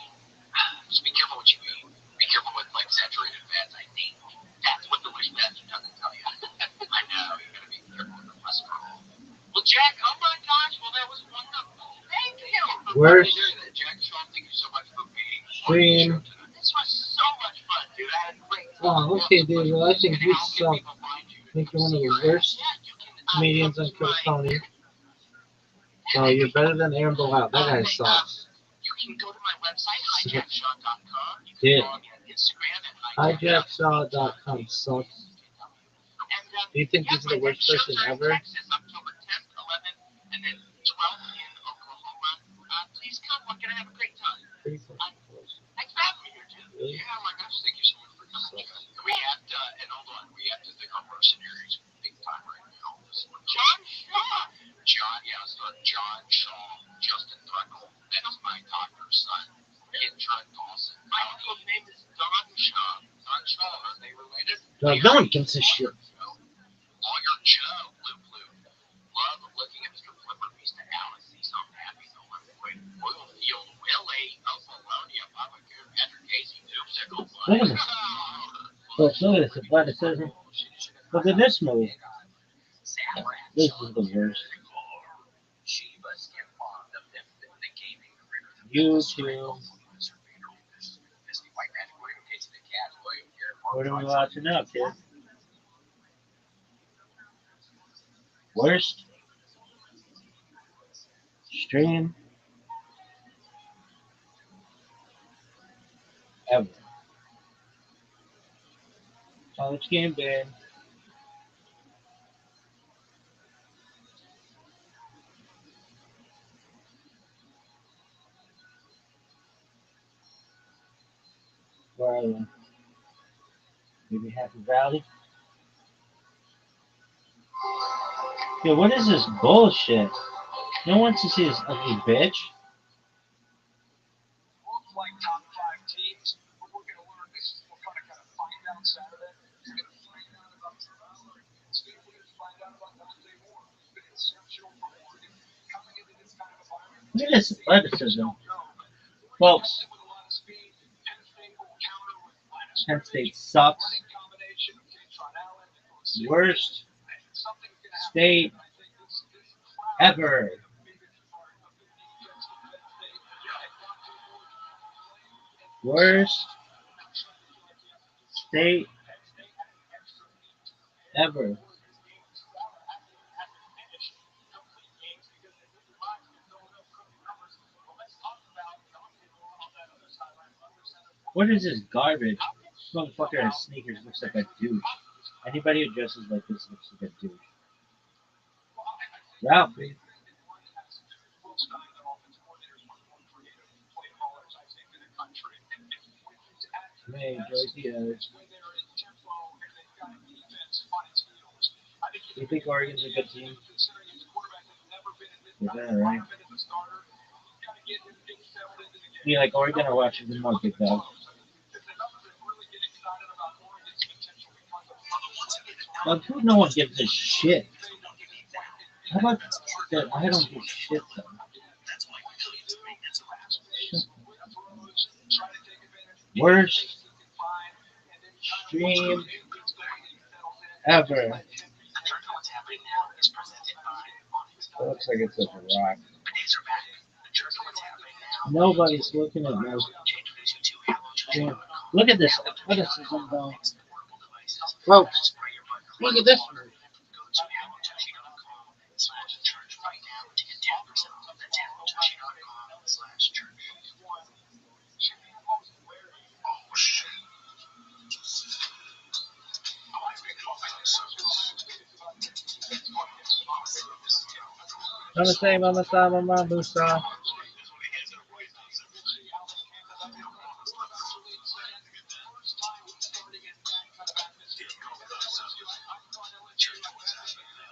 just be careful what you eat. Be careful with like saturated fats. I think that's what the wishmaster doesn't tell you. I know. You gotta be careful with the cholesterol. Well, Jack, oh my gosh, well that was wonderful. Thank you. Where's Jack, Sean, thank you so much for being stream? This was so much fun, dude. I had a great time. Oh, okay, dude. Well, I think you suck. I think you're one of the worst comedians on Kill County. Oh, you're better than Aaron Bilal. That guy sucks. You can go to my website, hijackshaw.com. You can Yeah. follow me on Instagram at Hijackshaw.com sucks. Do you think he's the worst person ever? Texas, October 10th, 11th, and then 12th in Oklahoma. Please come. We're going to have a great time. Thanks for having me here, too. Really? Yeah, oh my gosh. Thank you so much for coming. We have to, and hold on, we have to thank our mercenaries big time right now. John Shaw. John Shaw, Justin Threckle. That's my doctor's son. Kendra Dawson. My uncle's name is Don Shaw. Don Shaw, are they related? No one gives a shit. Lawyer Joe, Blue Blue. Love looking at Mr. Flipper Beast to Alice. He's so happy, so unemployed. Oilfield Willie, Apollonia, Papa Coon, Patrick Casey, Doomsicle. Look at this. Look at this. Athleticism. Look at this move. This is the worst. YouTube. What are we watching now, kid? Worst stream ever. College game day. Where are we? Maybe Happy Valley. Yo, what is this bullshit? No one wants to see this ugly bitch. Looks like top 5 teams, but we're going to learn this. We're going to kind of find out Saturday. We're going to find out about Terrell. We're going to find out about Dante Moore. He's been exceptional for Oregon. Coming into this kind of environment. Look at this athleticism. Folks, Penn State sucks. Worst state ever. Worst state ever. What is this garbage? This motherfucker has sneakers, looks like a douche. Anybody who dresses like this looks like a douche. Ralphie. Hey, Joy Diaz. You think Oregon's a good team? Yeah, right. You like Oregon or Washington more, Big Dog? Well, dude, no one gives a shit. How about that? I don't give shit though. Worst stream ever. It looks like it's a rock. Nobody's looking at my stream. Look at this athleticism though. Folks, look at this. Mama say, mama sa, mama busa.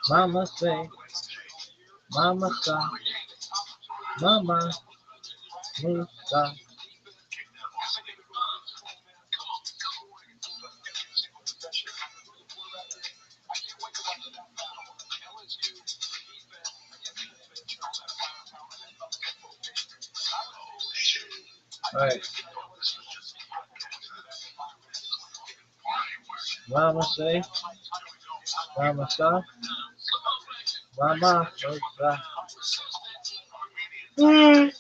Mama say, mama sa, mama busa. Alright. Mama say, mama sa, mama busa. Ooh.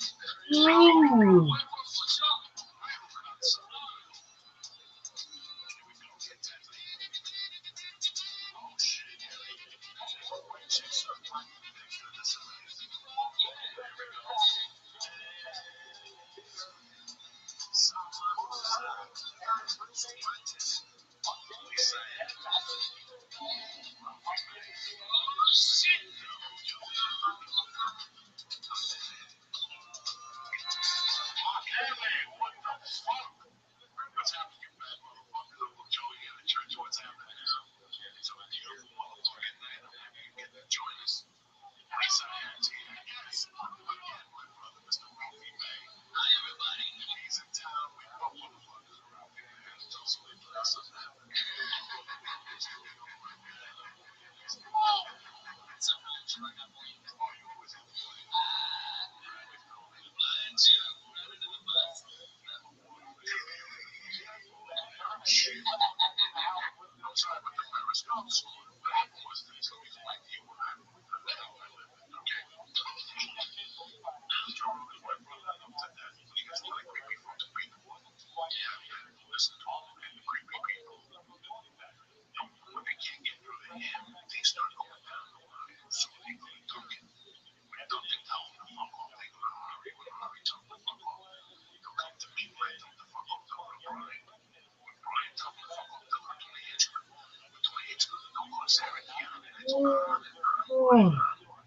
Oh.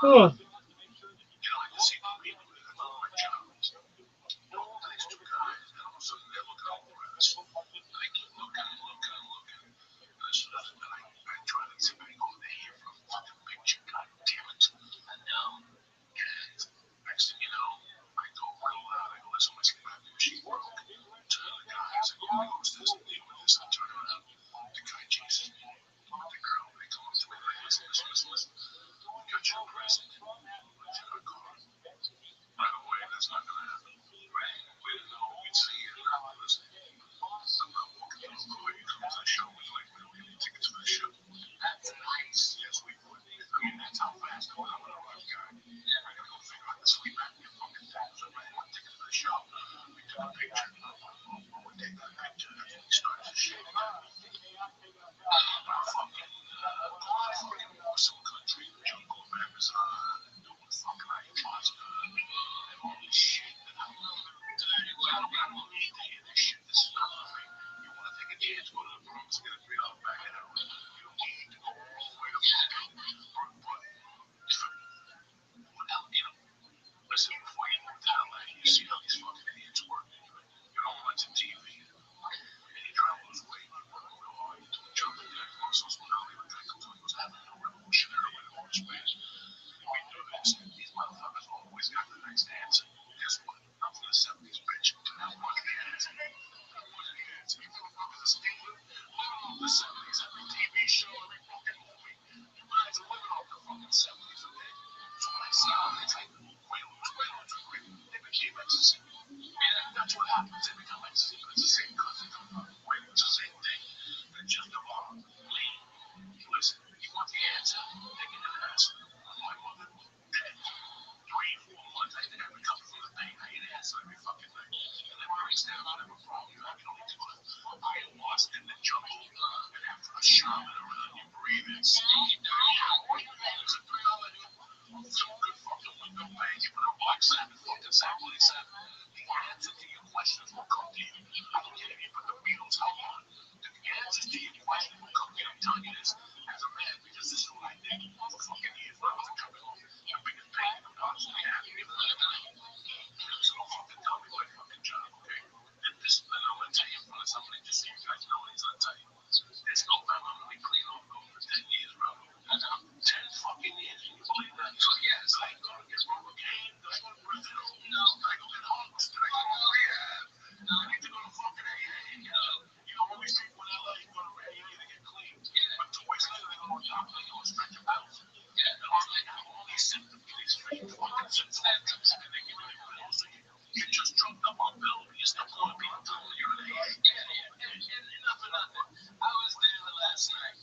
Oh. you see how these fucking idiots work. You don't watch the TV. And you try to lose weight. You work real hard. You do the jumping jack muscles. Now they would drink until he was having a revolutionary way of space. We do this. These motherfuckers always got the next answer. Guess what? I'm from the 70s, bitch. And I was the answer. I was the answer. You motherfuckers are still living off the 70s. Every TV show, every fucking movie. You guys are living off the fucking 70s, okay? So when I see all these like Quaaludes, they became ecstasy. Yeah, that's what happens. They become ecstasy. It's the same because they come from Quaaludes. It's the same thing. They're just evolved. Lean. Listen, you want the answer? Take it to the answer. My mother dead. 3-4 months. I think I recovered from the pain. I ate ass every fucking night. And that breaks down on every problem. You have to go to ayahuasca in the jungle. And after a shaman around you breathe in stinky dirty. It's a 3-hour some good fucking window pain. You put a black Sabbath, fucking Saturday Sabbath. The answer to your questions will come to you. I don't care if you put the Beatles out on. The answers to your questions will come to you. I'm telling you this as a man because this is what I did for fucking years when I was a cover. The biggest pain in the house I had. So don't fucking tell me my fucking job, okay? And this is what I'm gonna tell you in front of somebody just so you guys know what he's gonna tell you. This November I'm gonna be clean off gold for 10 years, bro. 10 fucking years. Can you believe that? So yes, I go to get rubber game. I go to Brazil. No, I go get hunks. I go to rehab. No, I need to go to fucking AA. You know, all these people in LA go to AA to get clean. But 2 weeks later they go on top and they go stretch your bells. Yeah, and they have all these symptoms, these fake fucking symptoms, and they give you pills. So you just jumped up on pills, but you're still going to be until you're in AA. And enough of nothing. I was there last night.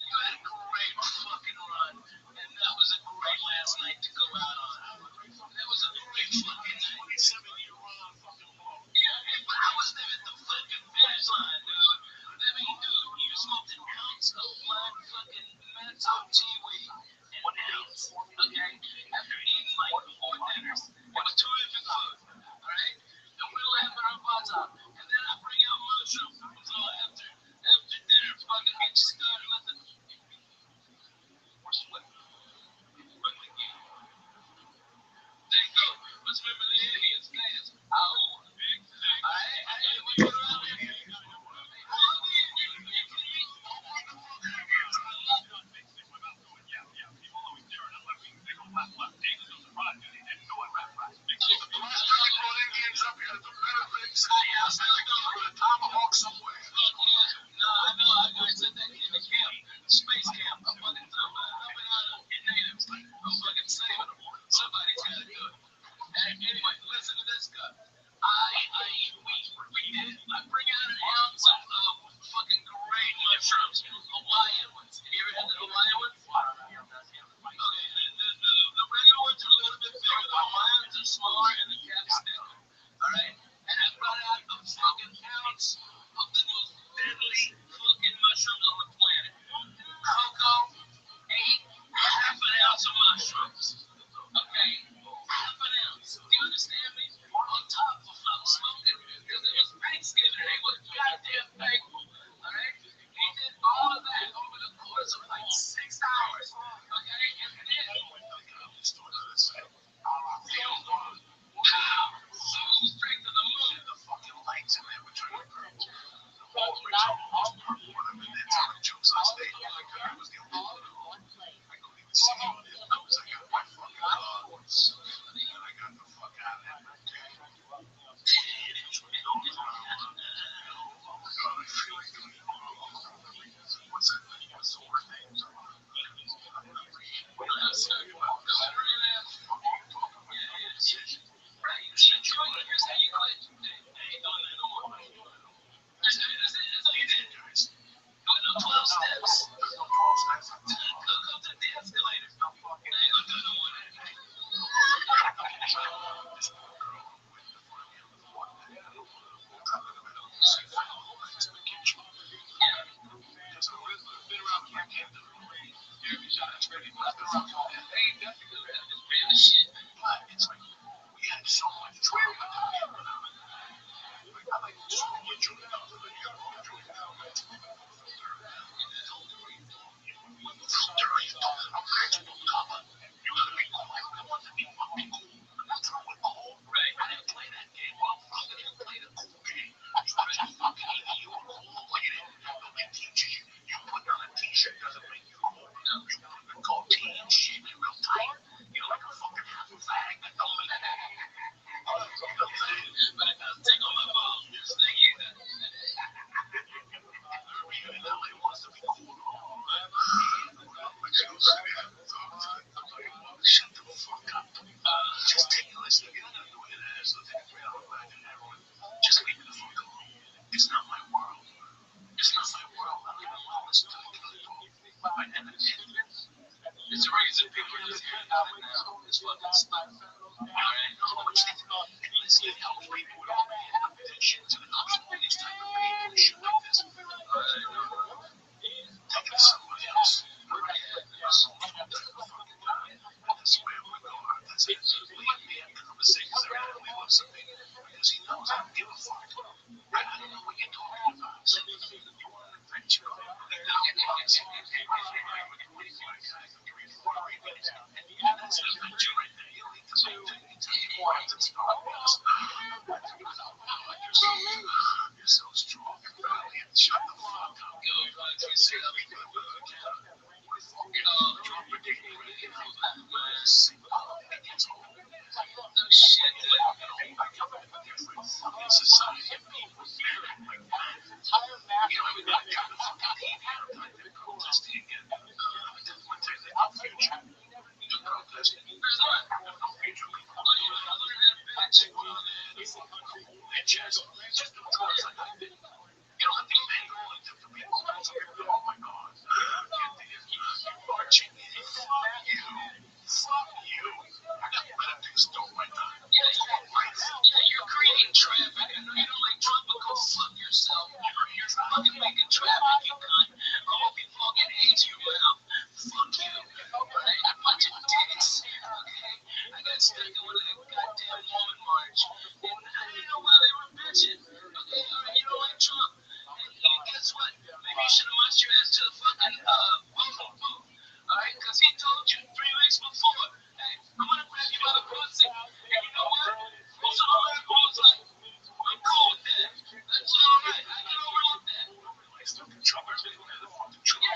You had a great fucking run, and that was a great last night to go out on. That was a great fucking 27-year run on fucking blow. Yeah, but I was there at the fucking finish line, dude. I mean, dude, you smoked an ounce of my fucking menthol tea weed. An ounce, okay? After eating like 4 dinners. It was terrific food, alright? And we were having our butts up. And then I bring out mushrooms. It was all after dinner, fucking get you started with the we're split. But again, thank you. Let's remember the idiots. Dance. Oh, big thing. Hey, we go around here. Space camp. I'm fucking helping out in natives. I'm fucking saving them. Somebody's got to do it. Anyway, listen to this guy. We did. I bring out an ounce of fucking great mushrooms, Hawaiian ones. Have you ever had the Hawaiian ones? Okay, the regular ones are a little bit bigger. The Hawaiians are smaller and the cap's thicker. All right, and I brought out a fucking ounce of the most deadly fucking mushrooms on the planet. Cocoa ate half an ounce of mushrooms. Okay, half an ounce. Do you understand me? On top of I was smoking because it was Thanksgiving and they were goddamn thankful. Alright? He did all of that over the course of like 6 hours. Okay? And then wow! So straight to the moon. The fucking lights in there were turning purple. All the ritual was purple when I'm in there telling jokes on stage. I was the only one who I couldn't even see him because I got my fucking guns. And I got the fuck out of there. What's that thing? What's the word name? It's the reason people are just hearing about it now. It's fucking stuff. Alright? And you see how people would all have that shit to the all these type of people shit like this. Alright? Taking somebody else. That's the way we go. That's it. Believe me, I'm conversations I really love something because he knows I don't give a fuck. Right? I don't know what you're talking about. So you want an adventure? That's an adventure right there. You don't need to make that. You take it once, it's not honest. You're so strong. Shut the fuck up. Yo, you say that before we go. Drop a dick. No shit, dude. Fucking society of people. You know, I mean, I got the fuck out of here. Protesting again. Definitely take the future. You're protesting. There's not. There's no future. Just the choice like I did. You don't have to make all the different people. Oh my god. You marching in. Fuck you. Fuck you. I got better things to do right now. Yeah, you're creating traffic. I know you don't like Trump, but go fuck yourself. You're fucking making traffic, you cunt. I hope you fucking hate you now. Fuck you. Right? I'm watching dicks. Okay? I got stuck in one of the goddamn woman march. And I didn't know why they were bitching. Okay? Alright, you don't like Trump. And guess what? Maybe you should have marched your ass to the fucking vote. Alright? Because he told you 3 weeks before, hey, I'm gonna grab you by the pussy. And you know what? Most of the people was like, I'm cool with that. That's alright. I can overlook that. Yeah.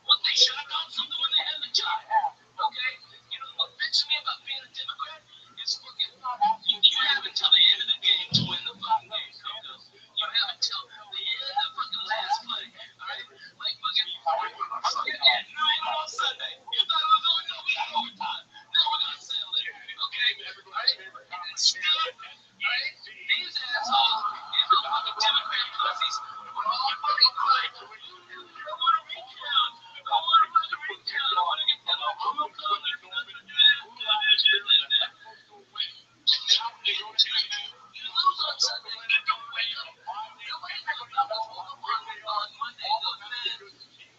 What they should have done something when they had the job. Okay? You know what bitches me about being a Democrat? It's fucking, you have until the end of the game to win the fucking game, Coco. You have until the end of the fucking last play. Alright? Like fucking, yeah, no, even on Sunday. You thought it was over, no, we got overtime. Now we're gonna settle it. Okay? Alright? And instead, alright, these assholes, these little fucking Democrat pussies, were all fucking crying. I want a recount. I want a fucking recount. I want to get that off. I'm going to do that. You lose on Sunday, you don't win. You win on Monday, look, man.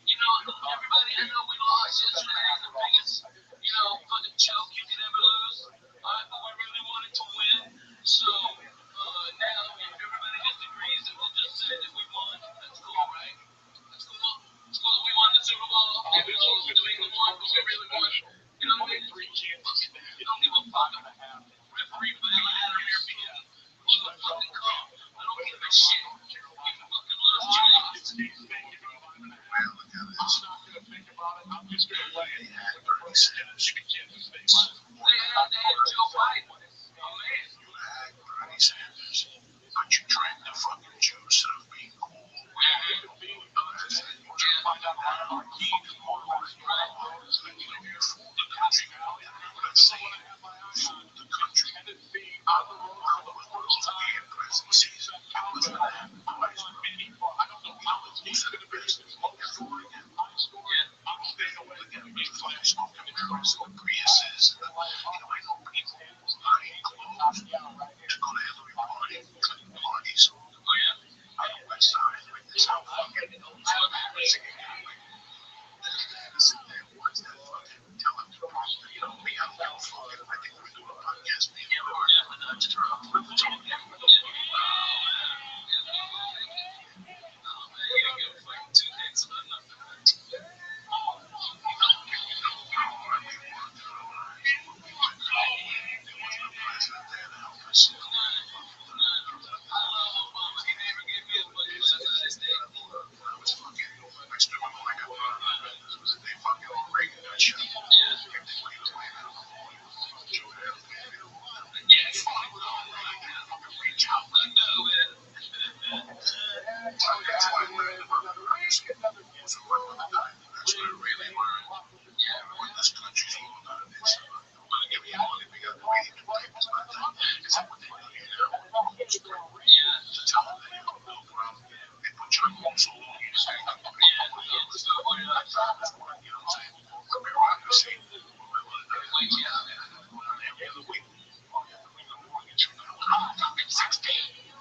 You know, everybody, I know we lost yesterday in the biggest, fucking choke you could ever lose. But we really wanted to win. So, now, if everybody disagrees, then we'll just say that we won. That's cool, right? That's cool. It's cool that we won the Super Bowl. Yeah, we lost the New England one, but we really won. You know what I mean? You don't give a fuck. Referee put it out of here because it was a fucking call. I don't give a shit. You fucking lost, you lost. They had Joe Biden. Oh, man. Aren't you trying to fucking Jews that are being cool? That's what you know what I'm saying? Come here, I can see. Like, yeah, every week. Oh, yeah, the reason mortgage. I'm fucking 16.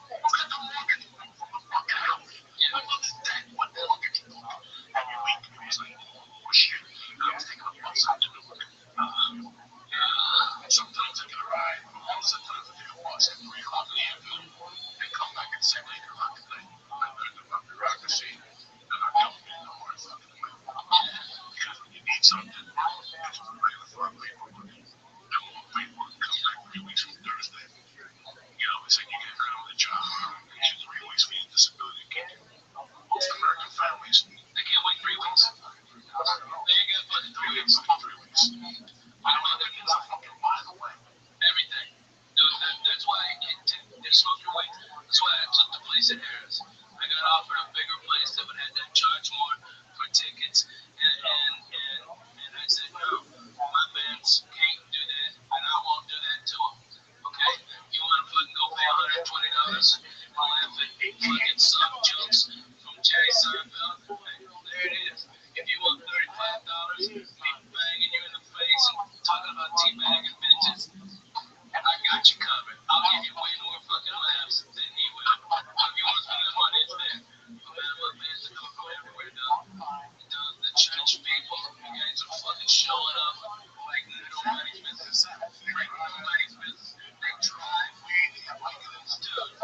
Look at the mortgage. Fucking house. Yeah. My mother's dead. What mortgage? Every week, it was like, oh, shit. I was taking up one side to do it. Sometimes I get a ride. Sometimes I take a bus at 3 o'clock in the afternoon. And come back at 7, 8 o'clock at night. I better do my bureaucracy. And I don't need no more fucking money. Because when you need something, it's regular for our paperwork. And more paperwork comes back 3 weeks from Thursday. You know, it's like you get rid of the job. It's 3 weeks for your disability kick. Most American families, they can't wait 3 weeks. They ain't got fucking 3 weeks. 3 weeks. I don't know, that means a fucking mile away. Everything. Dude, that's why I get to smoke your weight. That's why I took the place at Harris. I got offered a bigger place that would have to charge more for tickets. And I said, no, my bands can't do that, and I won't do that to them. Okay? You want to fucking go pay $120 and laugh at fucking soft jokes from Jerry Seinfeld? Hey, there it is. If you want $35, people banging you in the face and talking about teabagging bitches, I got you covered. I'll give you way more fucking laughs than he will. If you want to spend the money, it's there. But man, look, man, it's coming from everywhere, dog. The church people, you guys are fucking showing up like nobody's business. Like nobody's business. They drive. Dude,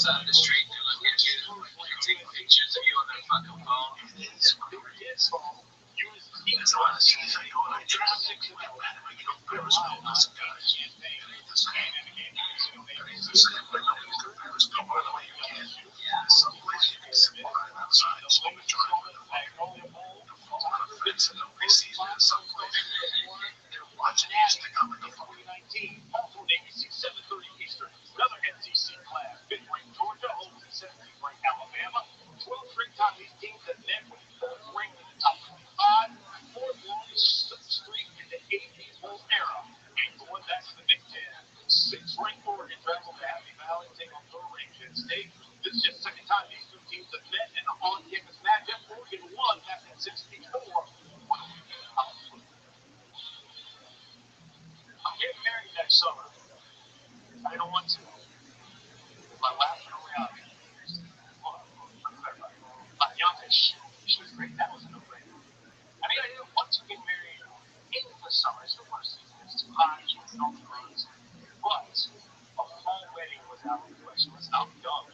side of the street, they look at you, taking pictures of you on their fucking phone. It's that's why I see this. I go and I try to think about that. You know, I was called as a guy. But I was no more than you can. Yeah, someplace you can sit outside, smoke a joint with a phone. The phone fits in the preseason in some place. They're watching you stick out like a phone. 2019, also on ABC 7:30 Eastern. Another SEC class. 5th ranked Georgia holds the 17th ranked Alabama. 12 straight time these teams have met with both ranked in the top 25. Fourth longest streak in the 80s Bowl era. And going back to the Big Ten. 6th ranked Oregon travels to Happy Valley to take on 3rd ranked Penn State. This is just the second time these two teams have met in an on-campus matchup. Oregon won back in 64. I'm getting married next summer. I don't want to. My last reality. My fiance, she was great. That was a no-brainer. I mean, I didn't want to get married in the summer. I still want to see if it's too hot. She was on the roads. But a fall wedding was out of the question. It's not young.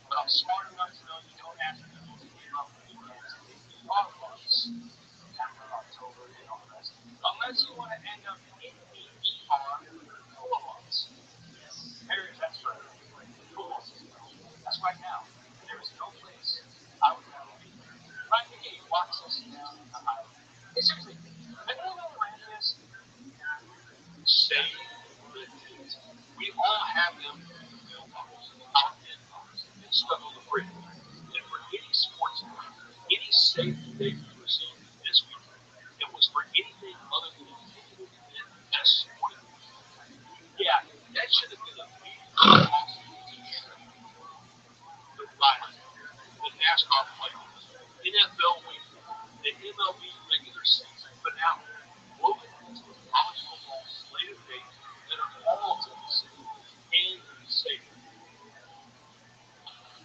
But I'm smart enough to know you don't have to do those up weekends. You are months. September, October, and all the rest. Unless you want to end up in the ER full of months. Marriage, that's for full months. That's right now. There is no place I would rather be. Trying to get your access down the highway. Hey, seriously, anyone know where Randy is? Save the date. We all have them in the mailbox, our inbox, and stuff on the fridge. And for any sports event, any save the date we received this week, it was for anything other than a physical event that supported. Yeah, that should have been a big t-shirt. The rider, the NASCAR playoffs, NFL week, the MLB regular season finale, woven into a college football slate of dates that are all to be seen and to be saved.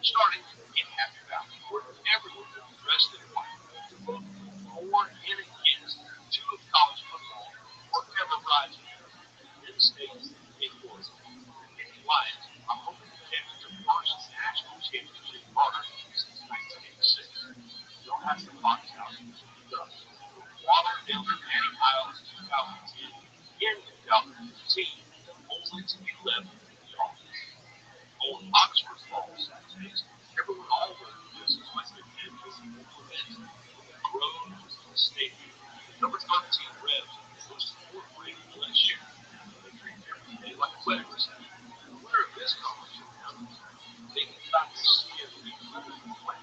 Starting in Happy Valley, where everyone will be dressed in white to look for and against two of college football forever rising in the states in Florida. Lions are hoping to catch their first national championship honor since 1986. They'll have to box out the water down the Manning Isles in 2010 and 2015, only to be left in the office. On Oxford Fall Saturdays, everyone always uses like their campaign event. The road to the stadium. Number 13 Revs was the 4th grade last year. They treat every day like a wedding reception. The winner of this competition, thinking about the CFP play.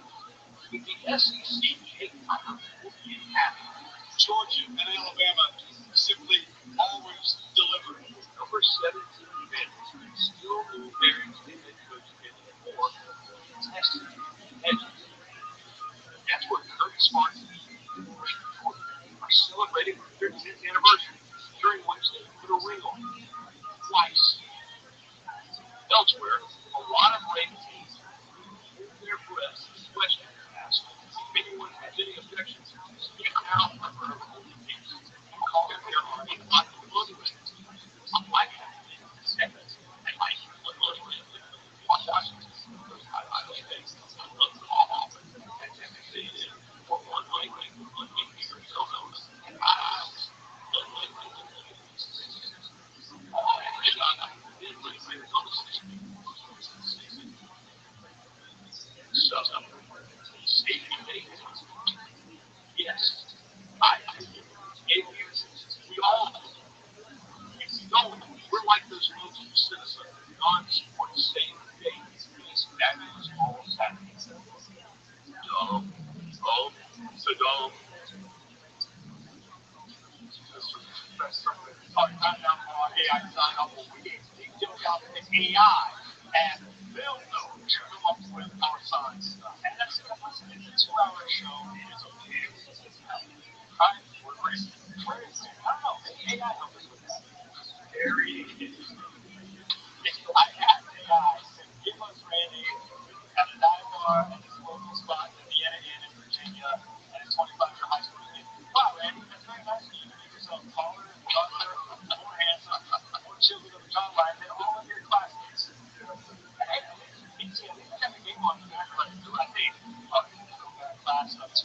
With the SEC cake popper will be happy. Georgia and Alabama simply always deliver. Number 17 Vanderbilt still preparing to be head coach in the 4th contested edges. That's where Kirby Smart and Jordan are celebrating their 10th anniversary, during which they put a ring on twice. Elsewhere, a lot of ranked teams hold their breath as questions are asked. If anyone has any objections, speak out for forever holding peace. Call their party like a monument. Unlike seconds, and like a monument. Washington, I don't think I love them all, but they did for one night, unlike Arizona, and yes, I do. We all do. If you don't, we're like those movies you sent us a non-sports save the day. These fabulous fall Saturdays. Saddam. Time down for our AI sign up for weekends. Details out in AI and they'll know to come up with our signs. And that's it. It's a 2-hour show. It's okay. Right? We're ready. I don't know. Maybe AI helps us with that. Very interesting. I asked AI to give us Randy at a dive bar at this local spot in Vienna Inn in Virginia at a 25-year high school kid. Wow, Randy, that's very nice of you to make yourself taller, tougher, more handsome, more chiseled of a jawline than all of your classmates. And hey, BTM got the game on the back right. They're like, hey, go back fast enough to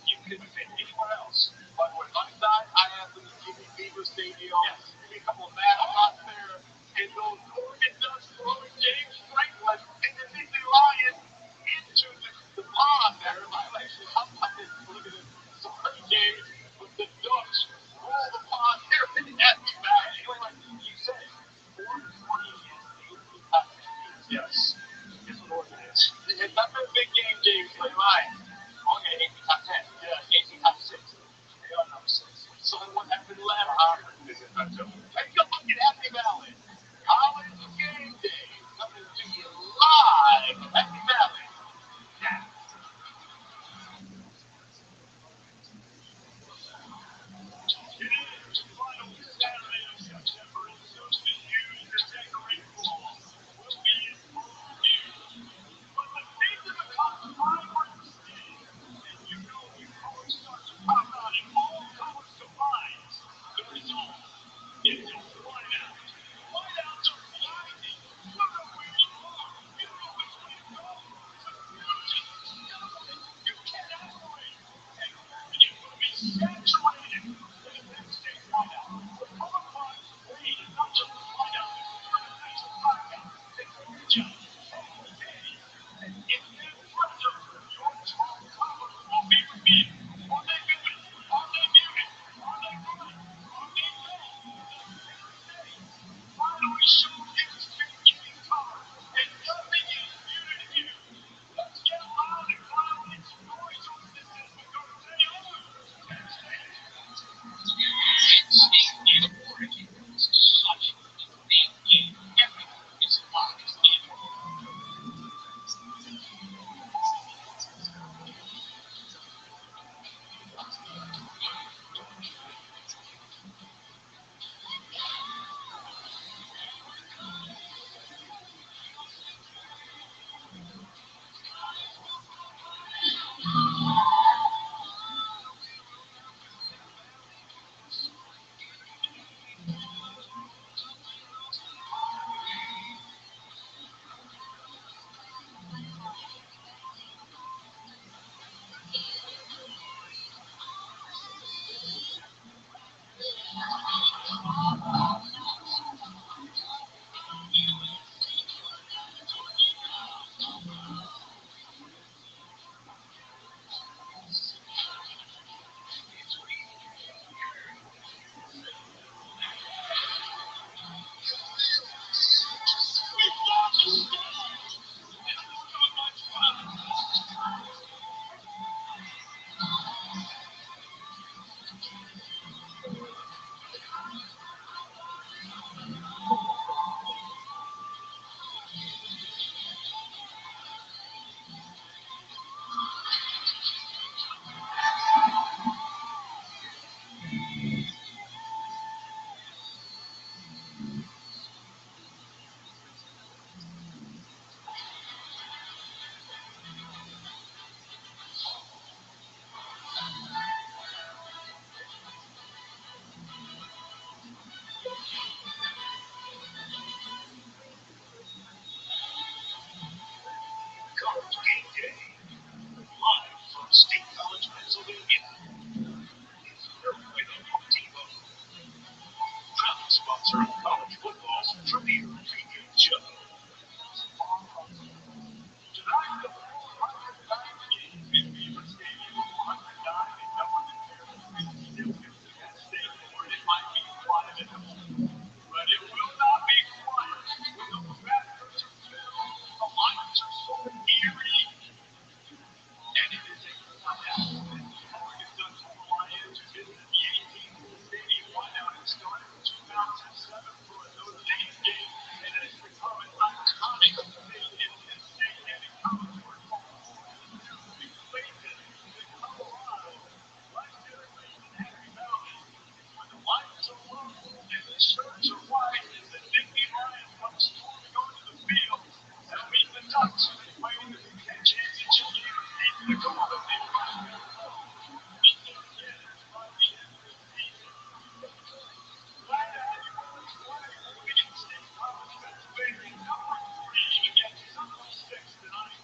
you could have been anywhere else. But when I die, I have the Jimmy Beaver Stadium. Yes. Maybe a couple of mad spots there. And those Oregon Ducks throwing James Franklin and the Nittany Lions into the pond there. Like, I'm looking at some pretty games, but the Ducks roll the pond here in the Happy Valley. Anyway, like you said, 420 is 18 top 15. Yes. Guess what Oregon is? It's not been a big game, James. Play line. Okay, 18 top 10. Yeah, 18 top 6. They are number 6. So what happened last year? Take a look at Happy Valley. College game day coming to you live. Happy Valley. Yeah. It is the final Saturday of September, and so the huge decorated ball will be in full view. But the things of the top five are the same. And you know when college starts to pop out and all college combines, the result is a whiteout. Whiteouts are blinding. You don't know where you are. You don't know which way to go. Confusion is dominant. You can't operate. And it's going to be saturated with the next state whiteout. The color lines read not just the whiteout, but the next blackout. It's a region. And if this pressure, your top colors will be revealed. Are they vivid? Are they muted? Are they bright? Are they dull? Finally show its changing color, and nothing is muted here. Let's get loud and wild and noise on this as we go to the such a big game. Everything is locked in. College game day, live from State College, Pennsylvania. It's Earthquake on TiVo, proud sponsor of college football's premier preview show. Tonight, the 409th game in Beaver Stadium, 409 and no one compares to 50 million to that stadium, it might be quiet at home. But it will not be quiet when the rafters are filled, the lights are so eerie, and it is a whiteout. Oregon Ducks hold Lions to visit the 18th Stadium whiteout. It started in 2007 for a Notre Dame game, and it has become an iconic thing in this state and in college football. We played this in Colorado, right there in Happy Valley, when the lights are low and the shirts are white and the Nittany Lions come storming onto the field. That means the Ducks playing the championship game of the goal that they might never know. Beat them again by the end of the season. Glad to have you with us tonight. Oregon State College, Pennsylvania, number 3 against number 6 tonight.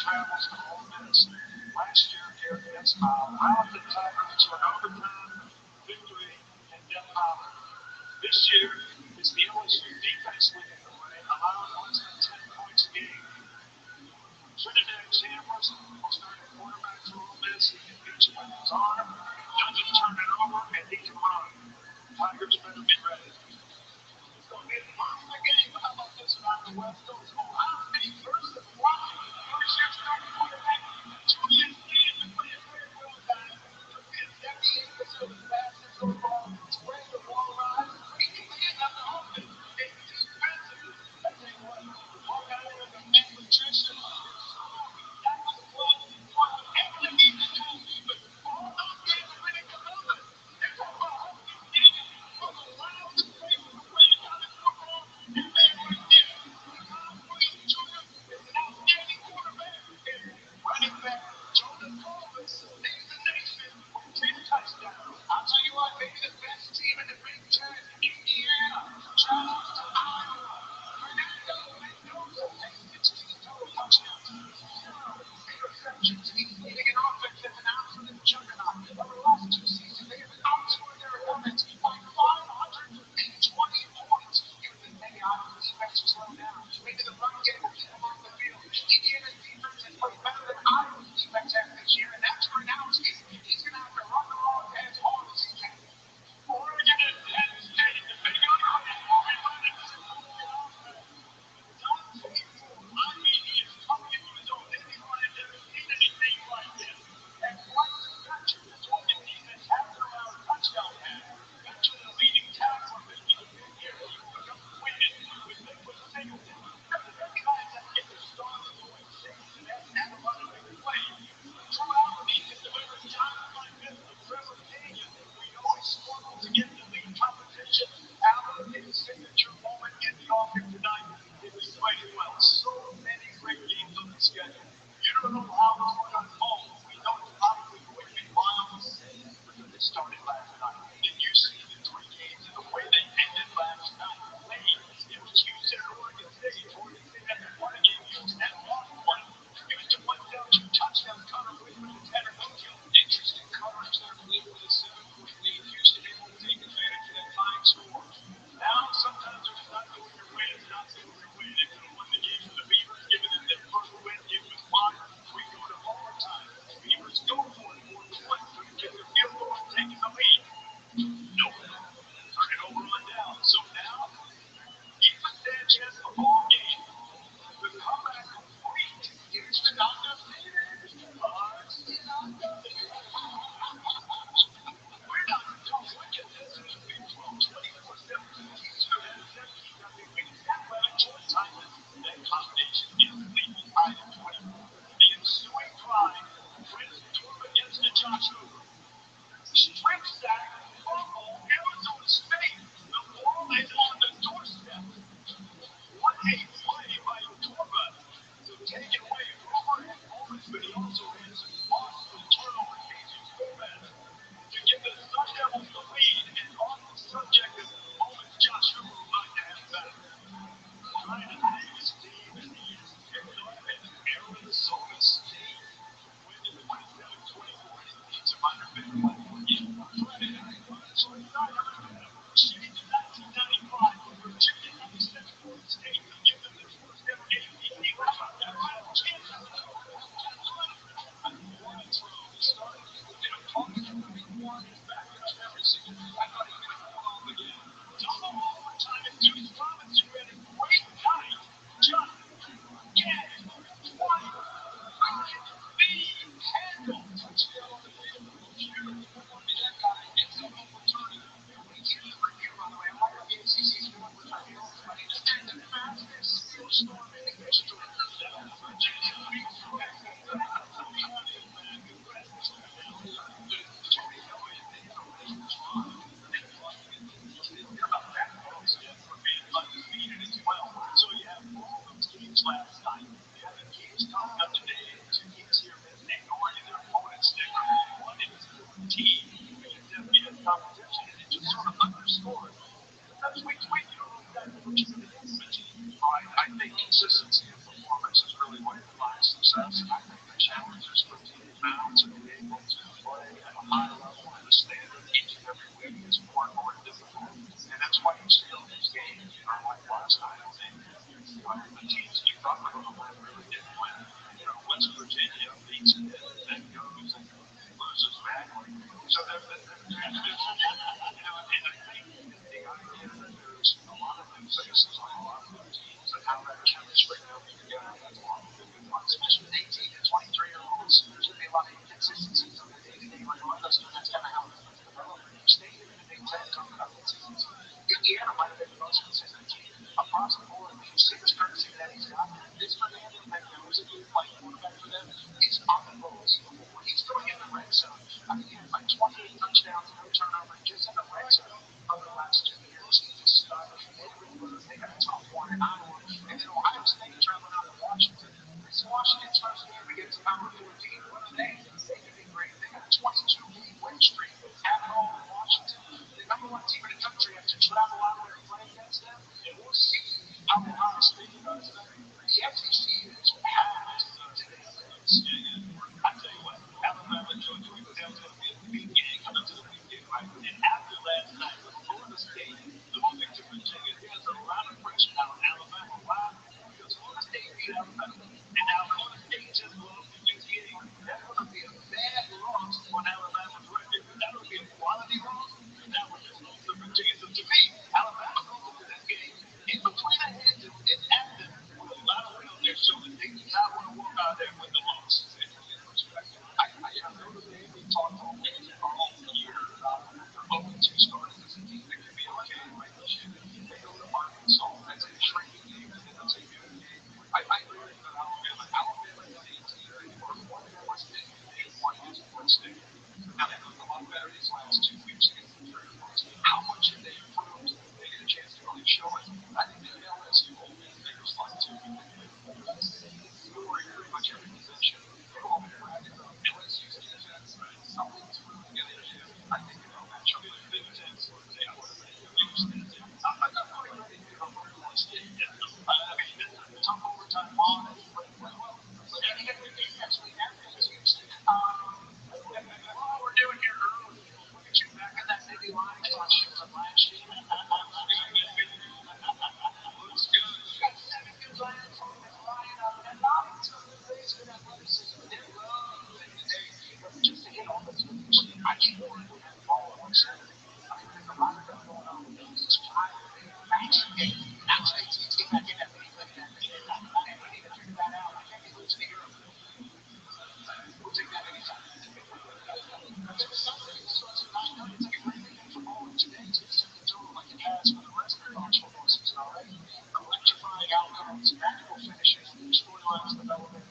travels to Ole Miss. Last year, Garrett Nets allowed the Tigers to an overtime victory in Death Valley. This year, it's the LSU defense leading the way, allowing less than 10 points a game. Trinidad Chambers will start at quarterback for Ole Miss. He can reach it with his arm, doesn't turn it over, and he can run. Tigers better be ready. So it's monster game. How about this one on the West Coast? Ohio State versus Wyoming. First year starting quarterback, Julian Lee, been playing very well with that. Took me a 78% of his passes overall, spread the ball around. He can up the offense. And defensively, I tell you what, all guy was a mathematician. That's what whatever he needs to do. But all those games are really development. They're talking about all these games from the wildest places to play college football. And man, right there, Tom Williams Jr. is an outstanding quarterback. And running back Jonah Thomas leads the nation with 10 touchdowns. I'll tell you what, maybe the best team in the Big Ten, Indiana, travels to Iowa. Fernando Mendoza has 16 total touchdowns, 0 interceptions. He's leading an offense that's an absolute juggernaut. Over the last 2 seasons, they have outscored their opponents by 520 points. You would think maybe Iowa's defense will slow down. Maybe the run game will keep them off the field. Indiana's defense has played better than Iowa's defense has this year, and that's for Nowski. He's going to have to run the ball as hard as he can. Oregon and Penn State, depending on how they move it, but it's a good offense. Dante Moore, I mean, he is coming into his own. Anyone has ever seen anything like this? And Bryson Betcher, the Georgia defense, has allowed a touchdown pass. Betcher, the leading tackler, making a big year. He will become winning with Nicholas Singleton. Every guy that gets a star of the way, Singleton has had a lot of big plays. Drew Allen is delivering times like this to Trevor Canyon. We know he struggles against elite competition. Allen hit his signature moment in the offense tonight. He played well. So many great games on the schedule. You don't know how it's going to unfold. We know it's probably going to be wild to see because it started last night. Did you see the 3 games and the way they ended last night? Late, it was Houston and Oregon State. Oregon State had the one game. Houston had lost one. Houston went down 2 touchdowns. Connor Williams and Tanner Mojo. Interesting coverage there. Late with a 7-point lead. Houston able to take advantage of that tying score. Now, sometimes it's not going your way. It's not going your way. They could have won the game for the Beavers, given it their first win. It was fine. We go to overtime. Beavers go for it. 4-1. Could have kicked the field goal and taken the lead. Nope. Turn it over on down. So now, Ethan Sanchez, a ball game. The comeback complete. Houston undefeated. Still undefeated. We're not done. Look at this. It's Big 12, 24-7. Houston has 17-0 wins. Athletic George Tyson. That combination is elite. Tied at 24. The ensuing drive. Prince Torba gets to Joshua. Strip sack. Fumble. Arizona State. The ball is on the doorstep. What a play by Torba to take it away from overhead moments, but he also has lost the turnover cases Gomez to give the Sun Devils the lead, and on the subject of moments, Josh Hoover would like to have back. Trying to hang Steve, and he is picked up at Arizona State. Wins 27-24, and it keeps him under big one more game. Friday night, so it's not everybody. Shades of 1995, Virginia upset Florida State to give them their first ever ACC championship. Starting with an opponent who we won is backing up every single week. I thought he was going to hold off again. Double overtime at Deuce Thomas, who had a great night. Just get twice. Handle touchdown on the field. Beautiful one to that guy. Ends up overturning. Here's the review, by the way. I'm not the ACC's new one, which I feel, but it's the fastest snowstorm in history. Virginia beats undefeated as well. So you have all those games last night. You have the games coming up today. 2 games here in ignoring their opponents. One is 14 against FBS competition, and it just sort of underscores. Sometimes week to week, you don't know exactly what you're going to get. I think consistency of performance this is really what defines success. I think the challenge is for teams now to be able to play at a high level and a standard each and every week is more and more difficult. And that's why you see all these games, like last night, I think, the teams you thought were going to win really didn't win. West Virginia beats it, and then goes and loses badly. So there's and I think the idea that there's a lot of emphasis on a lot of the teams and how that chemistry comes together, that's one of the good ones. Especially with 18 to 23-year-olds, there's going to be a lot of inconsistencies on the day-to-day regardless, and that's kind of how it's developed. State in the Big Ten talking about consistency. Indiana might have been the most consistent team across the board. You see this courtesy that he's got. This Fernandez that knows that he's playing quarterback for them is unbelievable. When he's throwing in the red zone, I mean, he has like 28 touchdowns, no turnovers, just in the red zone over the last 2 years. He's just stylish. They got a tough one in Iowa. And then Ohio State traveling out to Washington. This is Washington's first game against the Power 14. What are they? They can be great. They got a 22-game win streak at home in Washington. The number one team in the country has to travel out there and play against them. And we'll see how Ohio State does that. The SEC is packed today. I tell you what, Alabama, Georgia, we could tell it's going to be a big game coming to the weekend, right? And after last night with Florida State losing to Virginia, there's a lot of pressure now on Alabama. Why? Because Florida State beat Alabama. And now Florida State just lost to UGA. That's going to be a bad loss on Alabama's record. That would be a quality loss. That would just lose to Virginia. So to me, Alabama goes into that game in between the heads and at them with a lot of will on their shoulders. They do not want to walk out there with the loss. I know that we talked all year about their 0-2 starters as a team that could be okay, right? They go to Arkansas. That's a shrinking game, and then that's a good game. I agree with Alabama. Alabama is a team that were 1-4 state. They won against Florida State. Now they looked a lot better these last 2 weeks against the Trojans. How much have they improved? They get a chance to really show it. I think the LSU whole game they were fun too. Scoring pretty much every possession. They all been racked up. LSU's defense, something to really get into. I think they'll match up with the Big Ten. They would have been used. I'm not quite ready to give up on Florida State yet. I mean, tough overtime on and played well. And he got the defense we have this year. What we're doing here early, look at you back in that Navy line watching from last year. Looks good. You got 7 good lines on this lineup, and not until the race and athleticism. They're low. Just to hit all the teams. I can't believe we have all of one side. I mean, there's a lot of stuff going on with those. It's fine. Now state's the team that did that many women that did it. And we need to figure that out. I can't be losing to Europe. We'll take that anytime. It's Sunday, so it's 9:30. It's like a great weekend for bowling today. It's going to set the tone like it has for the rest of the college football season already. Electrifying outcomes, magical finishes, new storylines developing.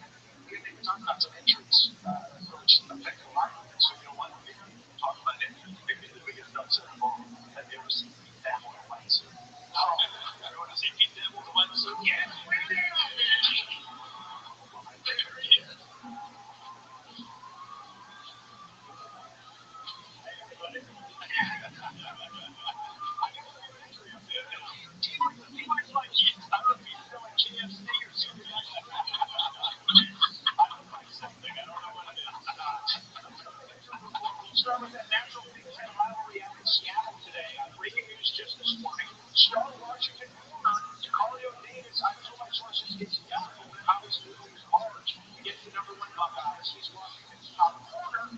We didn't even talk about some injuries, which affect a lot of it. So you know what? Maybe we can talk about it. Maybe the biggest upset of all. Have you ever seen Pete Dabble in a white suit? Oh, you want to see Pete Dabble in a white suit? Yes, we do. There he is. He looks like he's, I don't know if he's selling KFC or something. I look like something. I don't know what it is. We'll start with that natural Big Ten rivalry out in Seattle today. Breaking news just this morning. Star Washington corner, Carly Davis. I told my sources it's doubtful that obviously moves large against the number 1 Buckeyes. He's Washington's top corner.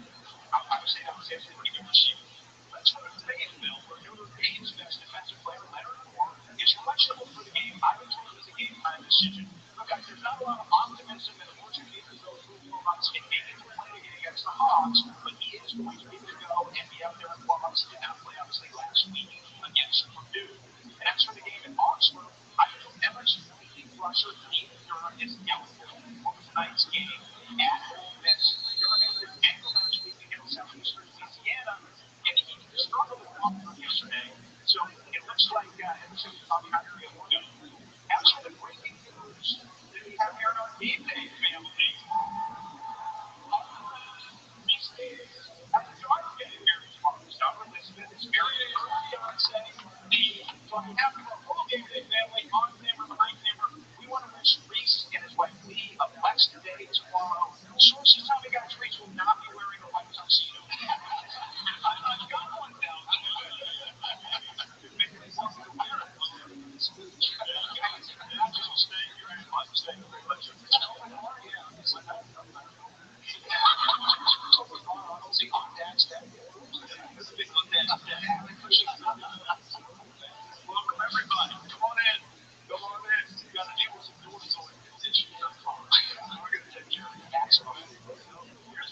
I would say that was actually a pretty good receiver. Let's go to Fayetteville, where Notre Dame's best defensive player, Leonard Moore, is questionable for the game. I've been told it was a game-time decision. Look, guys, there's not a lot of optimism in the Fortune Davis those who feel about Skip Bacon's playing again against the Hawks, but he is going to get to go and be out there in Hawks. Did not play, obviously, last week against Purdue. And as for the game in Oxford, I know LSU leading rusher David Durham is out for tonight's game at Ole Miss. Durham had an ankle last week against Southeastern Louisiana, and he struggled to walk through yesterday. So it looks like LSU is on track to be able to go. As for the breaking news that we have here in our game day family, these days, after John's getting married tomorrow, Star Elizabeth is married to her fiance, Dave. So on behalf of our full game day family, on camera, behind camera, we want to wish Reese and his wife Leah relax today, tomorrow. Sources tell me guys will not be wearing a white tuxedo. I've got one now. Make myself to wear it. Stay here and stay here. See, on Dad's Day. Welcome everybody. Come on in. Come on in. You got to deal with some noise on issues. We're going to take care of that. Here's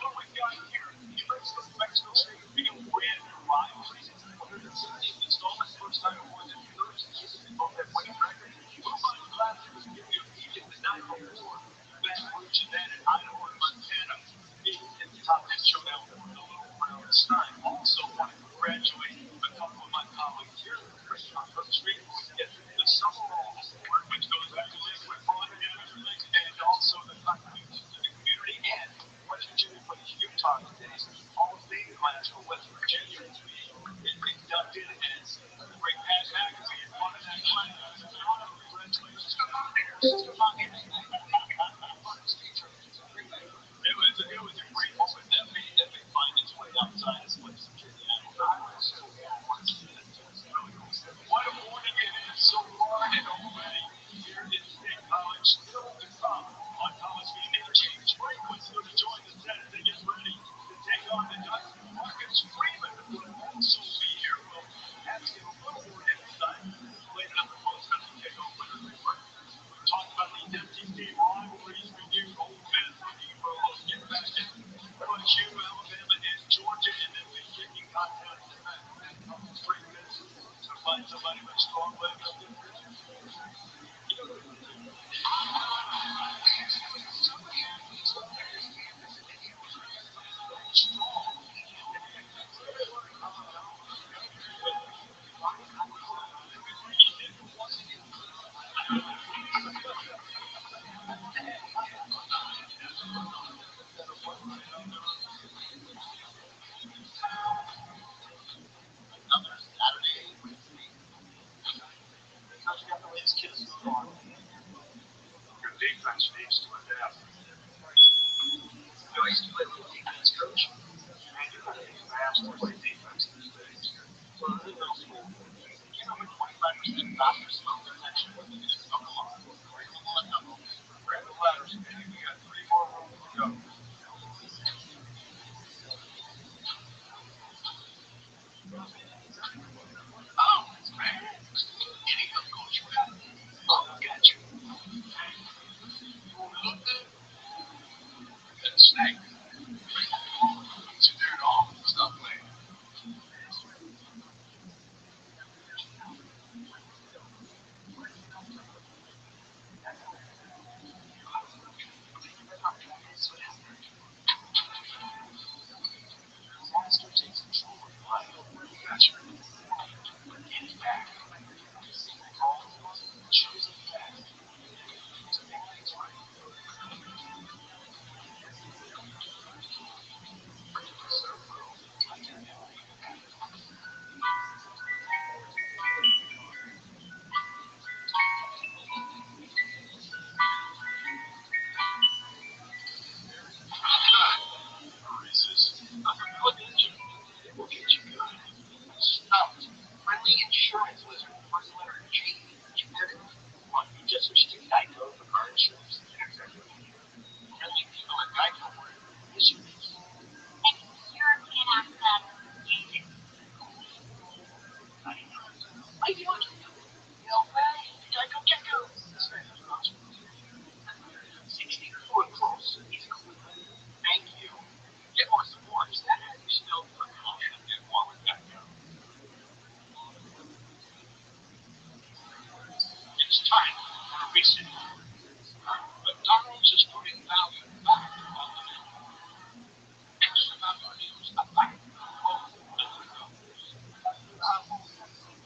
what we've got here. He brings the Mexico State Field brand new ride. 116th installment, first time in more than 30 years. Both that winning record. We'll find classes to give you immediate the night before. Baton Rouge and then in Idaho and Montana. In the top 10 showdown for the little round this time. Also want to congratulate a couple of my colleagues here at the restaurant from the street. Get the Summer Roll Award, which goes back to Liquid Broadcast and also the contributions to the community and West Virginia plays Utah today. Hall of Fame class for West Virginia to be inducted as the Great Pass Magazine. One of that class. Congratulations. Come on there. Come on here. It was a great moment that may find its way outside of West Virginia. What a morning it is so far and already here in State College. Still to come on College Game Day. James Franklin's going to join the set as they get ready to take on the Ducks. Marcus Freeman will also be here. We'll have to get a little more insight later on the post as we take over the report. We talked about the MTC rivalries. We do Ole Miss looking for a get back at LSU, Alabama, and Georgia, and then the kicking contest at Spring Miss to find somebody with strong legs. Another Saturday, Coach got the latest kids going on. Your defense needs to adapt. I used to play with defense coach. Man, you got to be fast to play defense these days. So in middle school, you know, 25% faster smoke detection of the line. Grab the ladders, baby. We got 3 more rooms to go. Oh, man. Any of coach, oh, got you. You want to look good? Got a snake. So there it all. Stop playing. Monster takes control of the line. Gotcha. Get it back. Call, choose it back. To make things right. Friendly insurance wizard, first letter G. You did it. What, you just switched to Geico for car insurance? Friendly people at Geico were issues. European accent. What do you want? No way. Geico Gecko. 64 close. He's cool. Thank you. Get more support. That has you still for caution. Get more with Geico. It's time for a reset. McDonald's is putting value back on the menu. Extra value meals are back.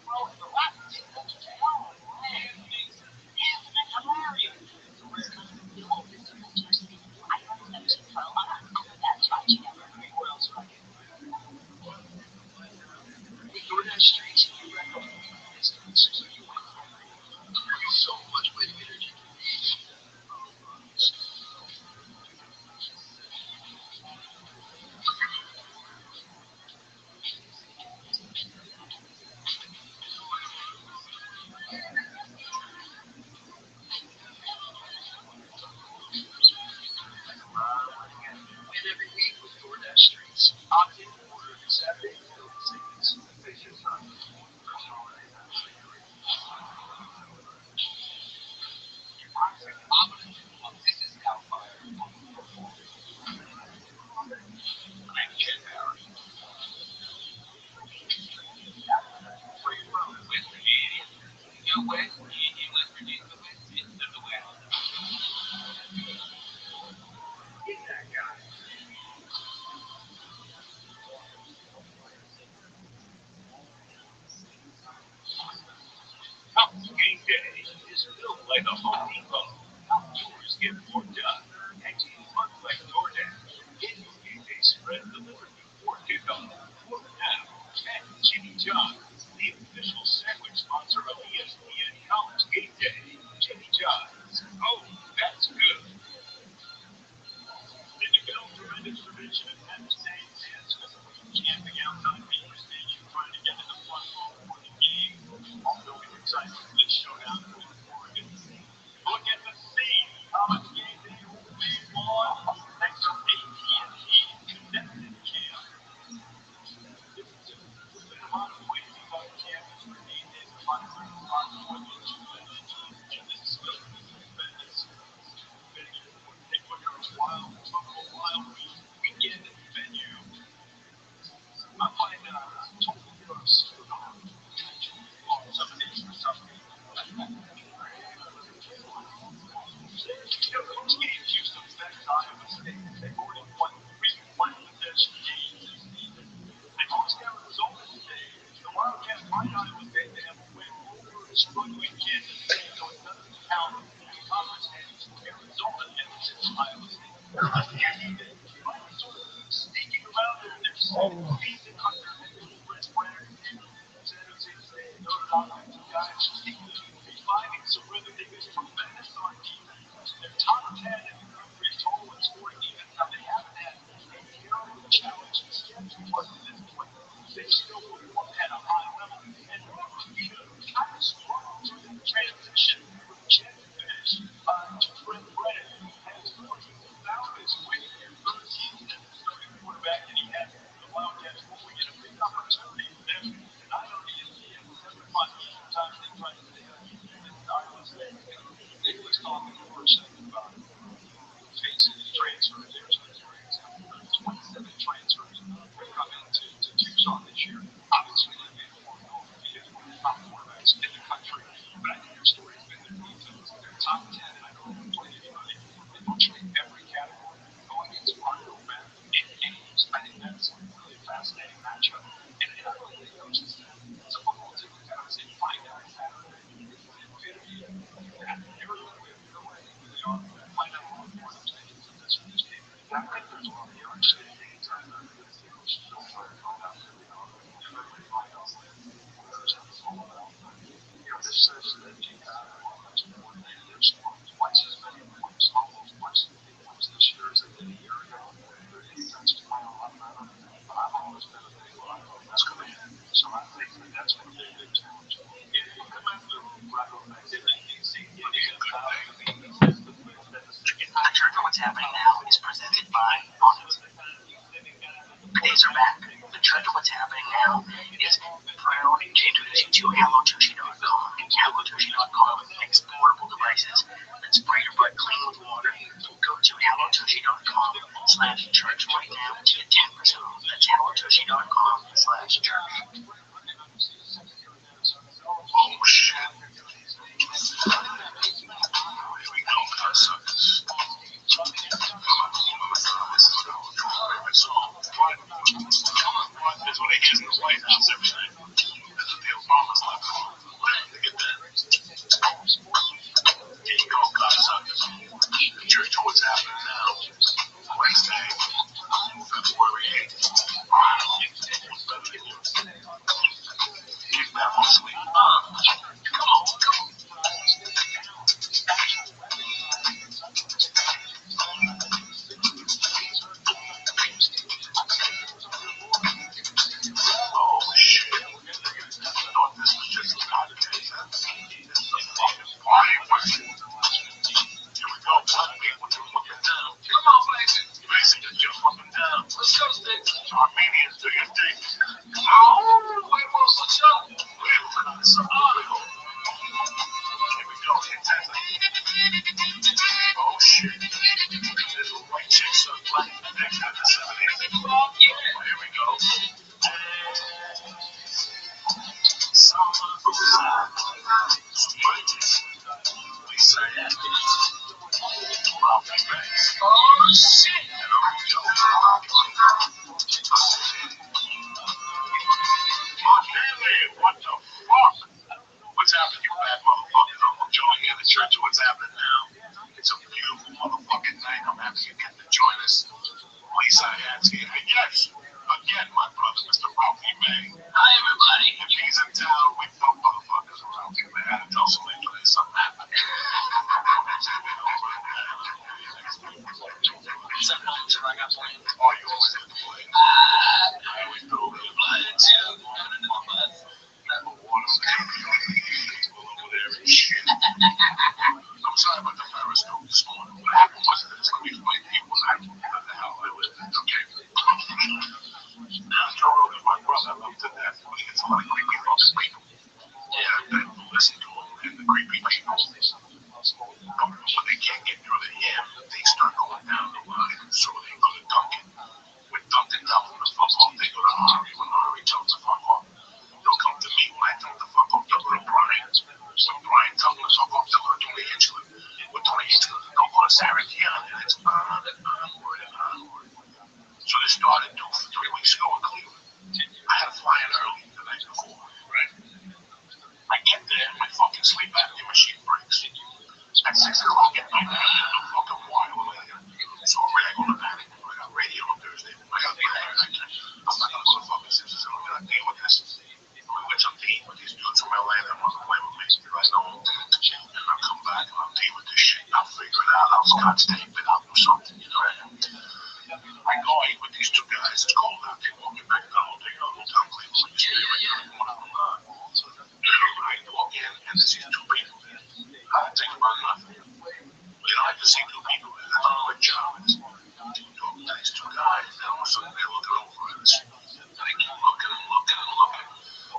Well, the last thing that's down. Isn't it hilarious? It's a rare kind of meal. I don't know to throw up. That's right, you never know. What else do I get? With DoorDash Streets, you recommend so you went so much with energy. like a Home Depot. Outdoors get more done. 19 months like DoorDash. Get your weekday spread delivered before kickoff. Order now at Jimmy John's, the official sandwich sponsor of ESPN College Game Day. Jimmy John's. Oh, that's good. Did you know tremendous tradition in Penn State fans camping outside Beaver Stadium trying to get to the front row for the game? Although we're excited for this showdown with Oregon. Look at the scene. College Game Day will be won thanks to AT&T Connected Camp. There's been a lot of ways to go to campus for game days. A lot of more than two legends. And this is still tremendous. They put out a wild weekend venue. I find total heroes on some of these for some reason. Most games used to affect Iowa State. They've already won 3 one-possession games this season. They lost Arizona today. The Wildcats might Iowa State to have a win over a struggling Kansas State, so it doesn't count in conference games. Arizona and Iowa State. Might be sort of sneaking around there. They're season under Chris Brenner. San Jose State, Notre Dame, two guys reviving some rhythm. They've been tremendous on defense. They're top 10 in the country total in scoring defense. Now, they haven't had a terribly challenging schedule up to this point. They still perform at a high level. And North Dakota kind of struggled through that transition from jet to finish to Trent Brennan, who has found his way in their third season as a starting quarterback, and he had the Wildcats rolling in a big opportunity for them. And not only is he at 75 times they tried to stay against Iowa State, they was talking for a second about facing the transfers. There's 27 transfers that come into Tucson this year. Obviously, they made a form known to be one of the top quarterbacks in the country. But I think their story has been their defense. They're top 10, and I don't know play anybody in virtually every category. Going against Marco Matt in games, I think that's a really fascinating matchup. And I don't think coaches it's a football team that kind of say, find out a pattern and fit that. Everyone we have no idea who they are. Find out a lot more than taking from this game. And I think there's a lot of young states inside there that the coaches don't try to find out who they are. They're going to find out who's on the phone about. This says that you have much more than there's twice as many points, almost twice as many points this year as they did a year ago. Their defense is playing a lot better. But I've always been a big believer that's going to happen. So I think that's going to be a big challenge. If you come after Rabbi, they see the What's happening now is presented by Rothschild'S. Days are back. The trend of what's happening now is proud to introduce you to HelloTushy.com. HelloTushy.com makes portable devices that spray your butt clean with water. Go to HelloTushy.com/church right now to get 10% off. That's HelloTushy.com/church. Oh shit. Here we go, cuz. That's what they get in the White House every night. That's what the Obama's like. Look at that. Here you go, cocksuckers. The church to what's happening now. Wednesday, February 8th. What's better than you? Kick back on sleep. Come on. Oh shit. I thought this was just a holiday. Party worship. Here we go. People do looking down. Come on, Mason. Mason, just jump up and down. Let's go, Sticks. Armenians, do your thing. Oh, wait, let's go. Here we go. Oh shit. Little white chicks are black. Next to the 70s. Here we go. Summer goes on. We say happy. Oh shit. What the fuck? What's happening, you bad motherfuckers? Uncle Joey here, the church. What's I'm sorry about the Periscope this morning. What happened was that it's going to be white people not what the hell I live in, okay? Now, Joe Rogan is my brother. I love to death, but he gets a lot of creepy fucking people. Yeah, that will listen to him, and the creepy people, when they can't get through to him, they start going down the line. So they go to Duncan. When Duncan tells them to fuck off, they go to Harvey. When Harvey tells them to fuck off, they'll come to me. When I tell them to fuck off, they'll go to Brian. When Brian tells them to fuck off, they'll go to Tony Hitchcock. When Tony Hitchcock, they'll go to Sarah Keon, and it's on and onward and onward. So this started 3 weeks ago in Cleveland. I had to fly in early the night before, right? I get there, my fucking sleep apnea machine breaks. At 6 o'clock at night, I have no fucking while later. So already I go to panic. I got radio on Thursday. I got radio. I'm not gonna go to fucking Simpsons. I'm not gonna deal with this. I'm with some team with these dudes from LA that want to play with me. I know. And I'll come back and I'll deal with this shit. I'll figure it out. I'll scotch tape it. I'll do something, you know. I go, I eat with these two guys. It's cold out. They walk me back down. They go down Cleveland. You stay right there. One of them, I walk in and there's these two people there. I think about nothing. You know, I just see two people there. That's all my job is. Talk to these two guys. And all of a sudden they're looking over at us. And they keep looking and looking and looking.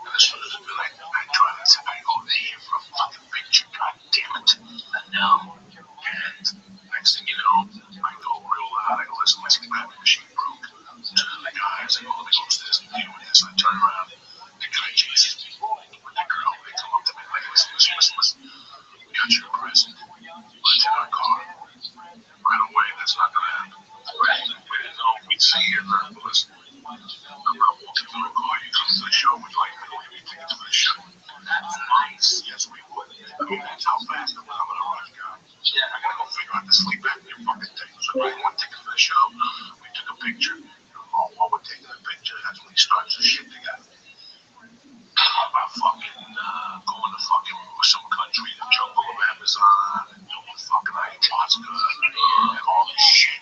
And as soon as I try to say, I go, they're here for a fucking picture. God damn it. And now, and next thing you know, I go real loud. I go, listen, my sleep apnea machine broke. And the guys, I go, let me go upstairs and deal with this. And I turn around. The guy chases me with the girl. They come up to me like, listen. We got you a present. It's in our car. Right away, that's not going to happen. Right? We didn't know we'd see you. Listen, I'm not walking through a car. You come to the show. Would you like me to leave you tickets for the show? That's nice. Yes, we would. I mean, that's how fast I'm going to rush, guy. Yeah, I got to go figure out the sleep apnea fucking thing. So I want tickets for the show. We took a picture. While we're taking a picture, that's when he starts to shit together. About fucking going to fucking some country, the jungle of Amazon, and doing fucking ayahuasca and all this shit.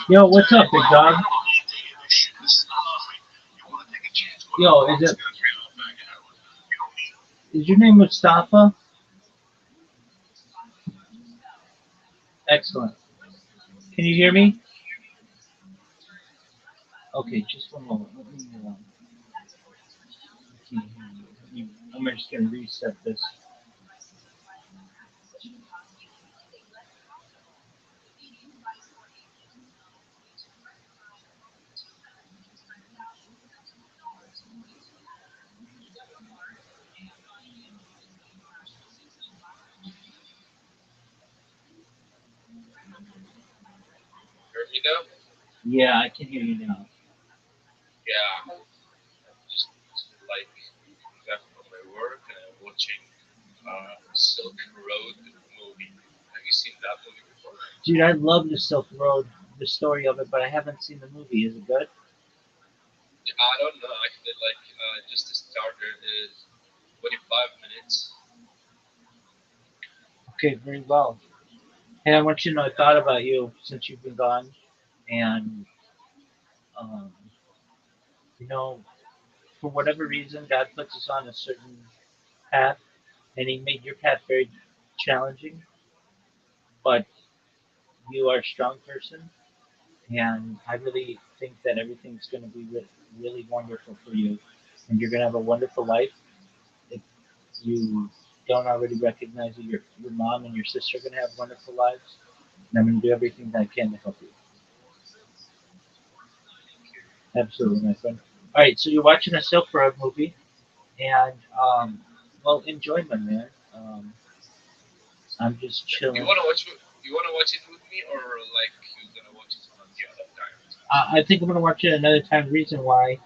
Yo, what's up, big dog? I don't need to hear this shit. This is not free. You want to take a chance? Go Yo, to is it? get a 3-ounce bag of heroin. You don't need it. Is your name Mustafa? Excellent. Can you hear me? Okay, just one moment. Let me, I'm just gonna reset this. Hear me now? Yeah, I can hear you now. Yeah. Just like back from my work and I'm watching Silk Road movie. Have you seen that movie before? Dude, I love the Silk Road, the story of it, but I haven't seen the movie. Is it good? I don't know. Actually, like just the starter is 25 minutes. Okay, very well. Hey, I want you to know I thought about you since you've been gone, and um, you know, for whatever reason, God puts us on a certain path, and He made your path very challenging. But you are a strong person, and I really think that everything's going to be really wonderful for you, and you're going to have a wonderful life. If you don't already recognize it, your mom and your sister are going to have wonderful lives, and I'm going to do everything that I can to help you. Absolutely, my friend. All right, so you're watching a Silk Road movie, and well, enjoy, my man. I'm just You chilling. wanna watch? You wanna watch it with me, or like you gonna watch it on the other time? I think I'm gonna watch it another time. Reason why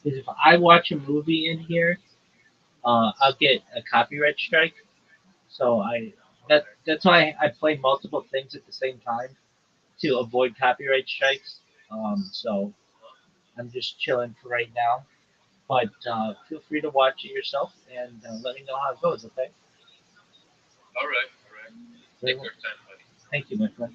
is if I watch a movie in here, I'll get a copyright strike. So that's why I play multiple things at the same time to avoid copyright strikes. So I'm just chilling for right now. But feel free to watch it yourself and let me know how it goes. Okay. All right, all right. Very Take well. your time, buddy. Thank you, my friend.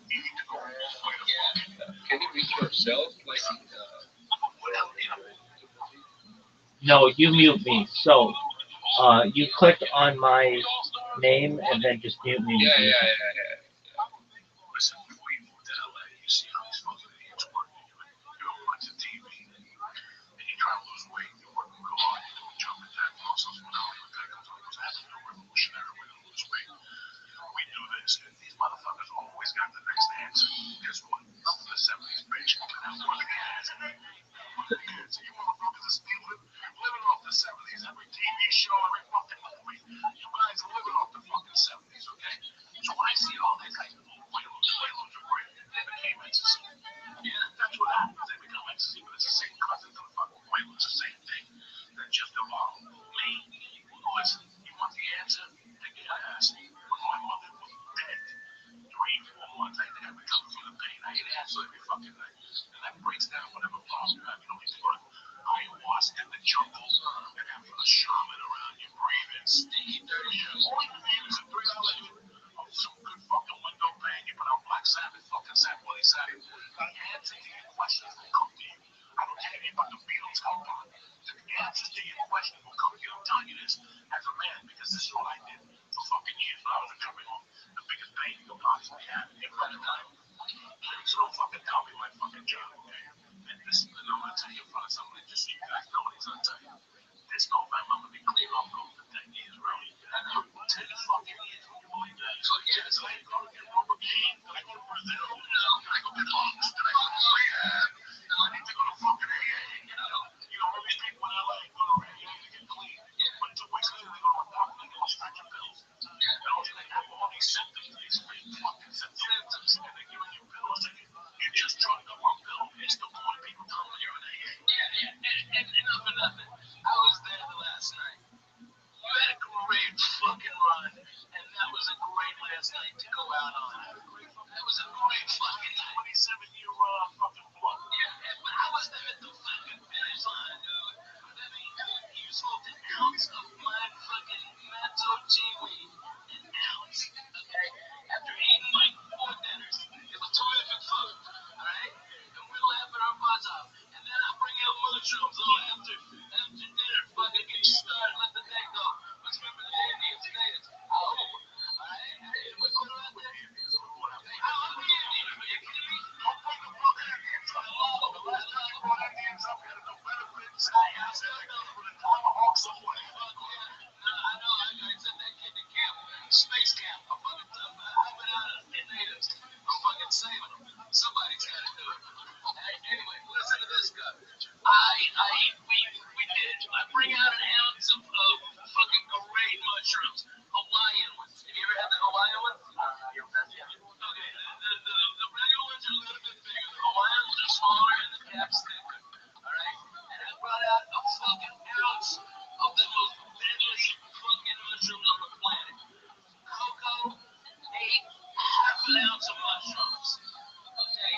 You need to go fight a fucking. Can you mute yourself? Like, No, you mute me. So, you click on my name and then just mute me. Yeah, yeah, yeah, yeah. Listen, before you moved to LA, you see how these fucking idiots work. You don't watch the TV. And you try to lose weight, you're working real hard, you're doing jumping jack muscles, when Hollywood guy comes along and goes, I have to do a revolutionary way to lose weight. We do this, and these motherfuckers always got the next answer. Guess what? I'm from the 70s, bitch, and I'm one of the ads. One of the ads. And you motherfuckers are still living off the 70s. Every TV show, every fucking movie. You guys are living off the fucking 70s, okay? So when I see all these guys, weight loss, great, they became ecstasy. Yeah, that's what happens. They become ecstasy, but it's the same concept of the fucking weight loss, the same thing. They're just evolved. Me, listen, you want the answer? Take your ass. When my mother was dead, 3, 4 months, I had to recover from the pain. I ate ass every fucking night. And that breaks down whatever problem you have. You don't need to go to ayahuasca in the jungle and have a shaman around you breathing stinky, dirty shit. All you need is a $3 hit of some good fucking window pane. You put on Black Sabbath, fucking Sam Willie Sabbath. The answer to your questions will come to you. I don't care about the Beatles come on. The answers to your questions will come to you. I'm telling you this as a man because this is what I did for fucking years when I was recovering on the biggest pain you'll possibly have in your lifetime. So don't fucking tell me my fucking job, okay? And this, and I'm gonna tell you in front of somebody just so you guys know what he's gonna tell you. This November, I'm gonna be clean off coke for 10 years, really. 10 fucking years. Would you believe that? So yeah, so I go to get rubber game, then I go to Brazil, then I go get lungs, then I go to rehab, then I need to go to fucking AA, all these people in LA go to AA to get clean. But 2 weeks later, they go to a doctor and they get stretcher pills. They have all these symptoms, these fake fucking symptoms, and they're giving you pills and you're just drugged up on pills. It's the point people tell them you're in AA. And enough of nothing. I was there the last night. You had a great fucking run, and that was a great last night to go out on. That was a great fucking 27-year run on fucking blood. Yeah, but I was there at the fucking finish line, dude. I mean, dude, you smoked an ounce of my fucking Mato G weed. An ounce, okay? After eating like 4 dinners. It was terrific food, alright? And we're laughing our butts off. And then I bring out mushrooms all after dinner. Fucking get you started, let the day go. Let's remember the Indians and natives. I hope. Alright? And we put it out there. I love the Indians. Are you kidding me? Don't bring the fucking Indians up. The last time you brought Indians up, we had no benefits. I still know. With a tomahawk somewhere. Fuck yeah. No, I know. I sent that kid to camp. Space camp. I'm fucking helping out the natives. I'm fucking saving them. Somebody's got to do it. Hey, anyway, listen to this guy. We did. I bring out an ounce of fucking great mushrooms. Hawaiian ones. Have you ever had the Hawaiian ones? Okay, the regular ones are a little bit bigger. The Hawaiian ones are smaller and the cap's thicker. Alright? And I brought out a fucking ounce of the most deadly fucking mushrooms on the planet. Coco ate half an ounce of mushrooms. Okay?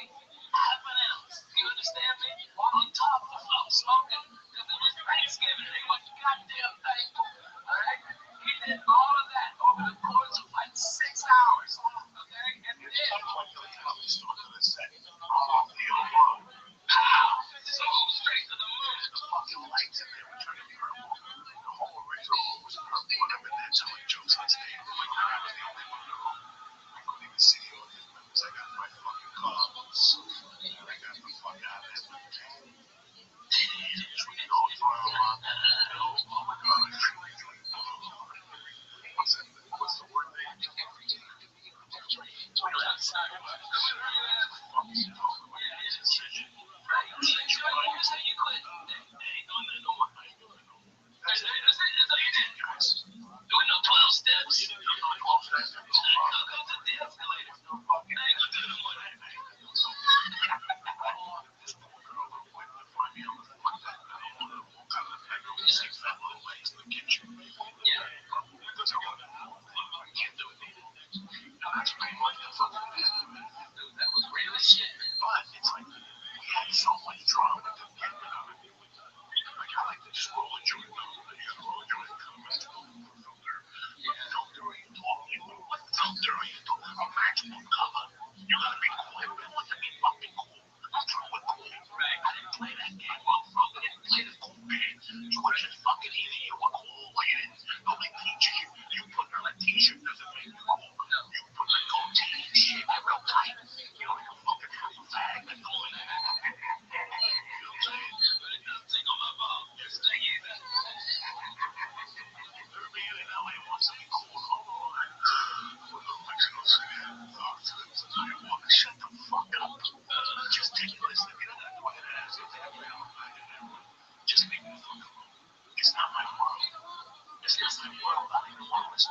Half an ounce. Do you understand me? On top of smoking It's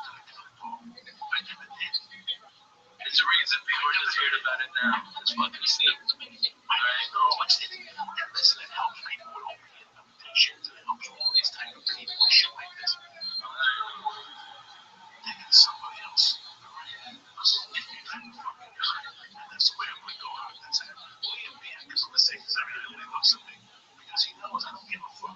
the reason people are just hearing about it now. It's fucking steep. Alright? What's it? And listen, it helps people with opiate addictions, and it helps all these type of people and shit like this. Thinking somebody else. Alright? That's the way I'm gonna go out. That's it. William being because of the sake because I really love something. Because he knows I don't give a fuck.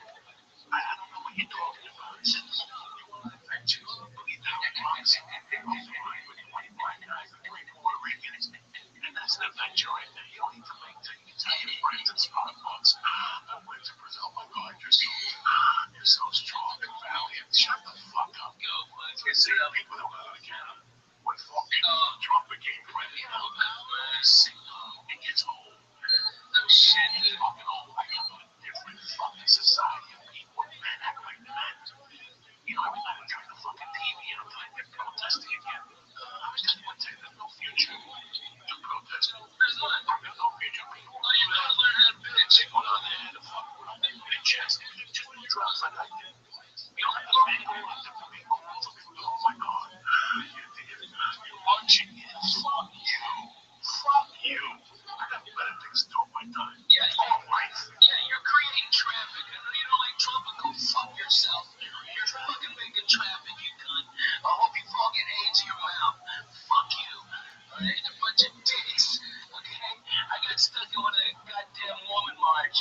I don't know what you're talking about. He said, you want to affect you? Believe that I promise. I'm fine with 20 black guys and 3 Puerto Ricans. And that's an adventure right there. You don't need to make things. You tell your friends and Starbucks. I went to Brazil. My God, you're so strong and valiant. Shut the fuck up. Yo, you see how people don't go to Canada? When fucking Trump became president, it gets old. No shit, it's fucking old. I come from a different fucking society of people. Men act like men. You know, every night I turn the fucking TV and I'm like, they're protesting again. I was just going to say there's no future to protesting. There's not. There's no future. People. Oh, you gotta learn how to bitch. They go down there and fuck with them. They put a chest. They just do drugs like I did. You don't have to make all of them. Oh my God. You're watching it. Fuck you. Fuck you. I got better things to do with my time. Yeah, life. Yeah, you're creating traffic. I know you don't like Trump, but go fuck yourself. You're fucking making traffic, you cunt. I hope you fucking AIDS in your mouth. Fuck you. Alright, a bunch of dicks. Okay? I got stuck in one of that goddamn woman march,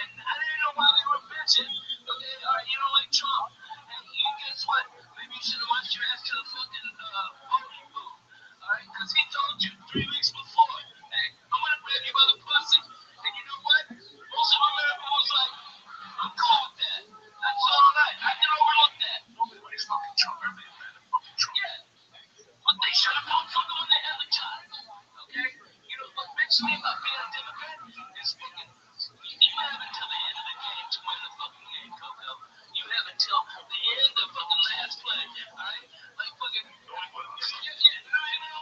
and I didn't know why they were bitching. Okay? Alright, you don't like Trump. And guess what? Maybe you should have watched your ass to the fucking voting booth. Alright? Because he told you 3 weeks before, hey, I'm gonna grab you by the pussy. And you know what? Most of America was like, I'm cool with that. That's all right. I can overlook that. Nobody's fucking Trump. Everybody's mad at fucking Trump. Yeah. But they should have voted for them when they had the time. Okay? You know what makes me about being a Democrat is fucking. You have until the end of the game to win the fucking game, Coco. You have until the end of fucking last play. Alright? Like fucking. No,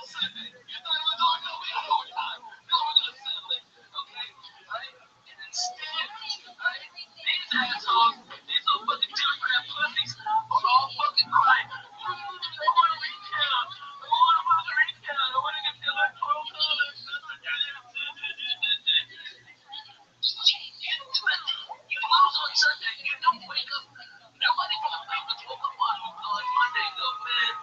Sunday. You thought it was on? No, we don't know time. No, we're gonna settle it. Okay? Alright? And instead, alright? These assholes, these little fucking Democrat pussies are all fucking crying. I want to recount. I want to recount. I want to get the electoral college. You lose on Sunday. You don't wake up. Nobody from the papers woke up on Monday and go, man,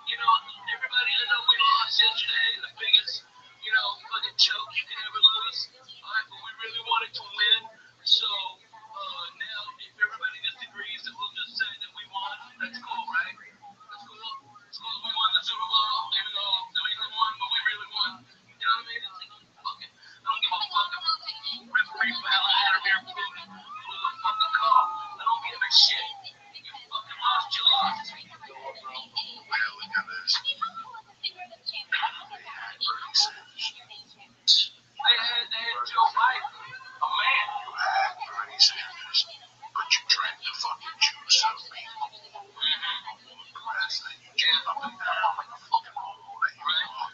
you know, everybody, I know we lost yesterday, the biggest, you know, fucking choke you can ever lose. Alright, but we really wanted to win. So, now, if everybody disagrees, then we'll just say that we won. That's cool, right? That's cool. It's cool that we won the Super Bowl, even though New England won, but we really won. You know what I mean? It's like, fuck it. I don't give a fuck if referee Vladimir Putin blew a fucking call. I don't give a shit. You fucking lost, you lost. Well, look at this. They had Joe Biden, a man. You had Bernie Sanders, but you tried to fucking choose some people. President, you jam up and down like a fucking hole that you are.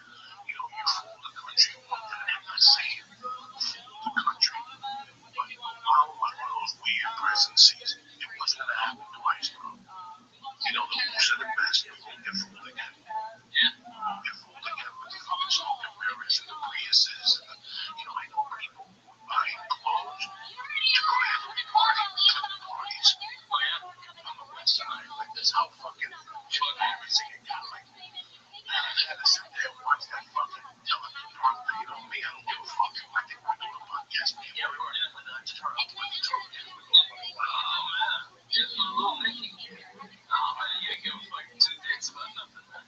You know, you fooled the country one time. I'm not saying you fooled the country, but while one of those weird presidencies, it wasn't gonna happen twice, bro. You know, the who said it best, you won't get fooled again. Yeah. You won't get fooled again with the fucking smoke and mirrors and the Priuses and the, you know, I know people who are buying clothes to go to every party, Clinton parties. Oh, yeah. On the west side, like that's how fucking everything it got. Like, I had to sit there and watch that fucking television program. You know me, I don't give a fuck. I think we're doing a podcast. Yeah, we were. Yeah, But I just heard up with the truth. oh, man. Just a little Mickey. Oh, man, you ain't give a fucking 2 dicks about nothing, man.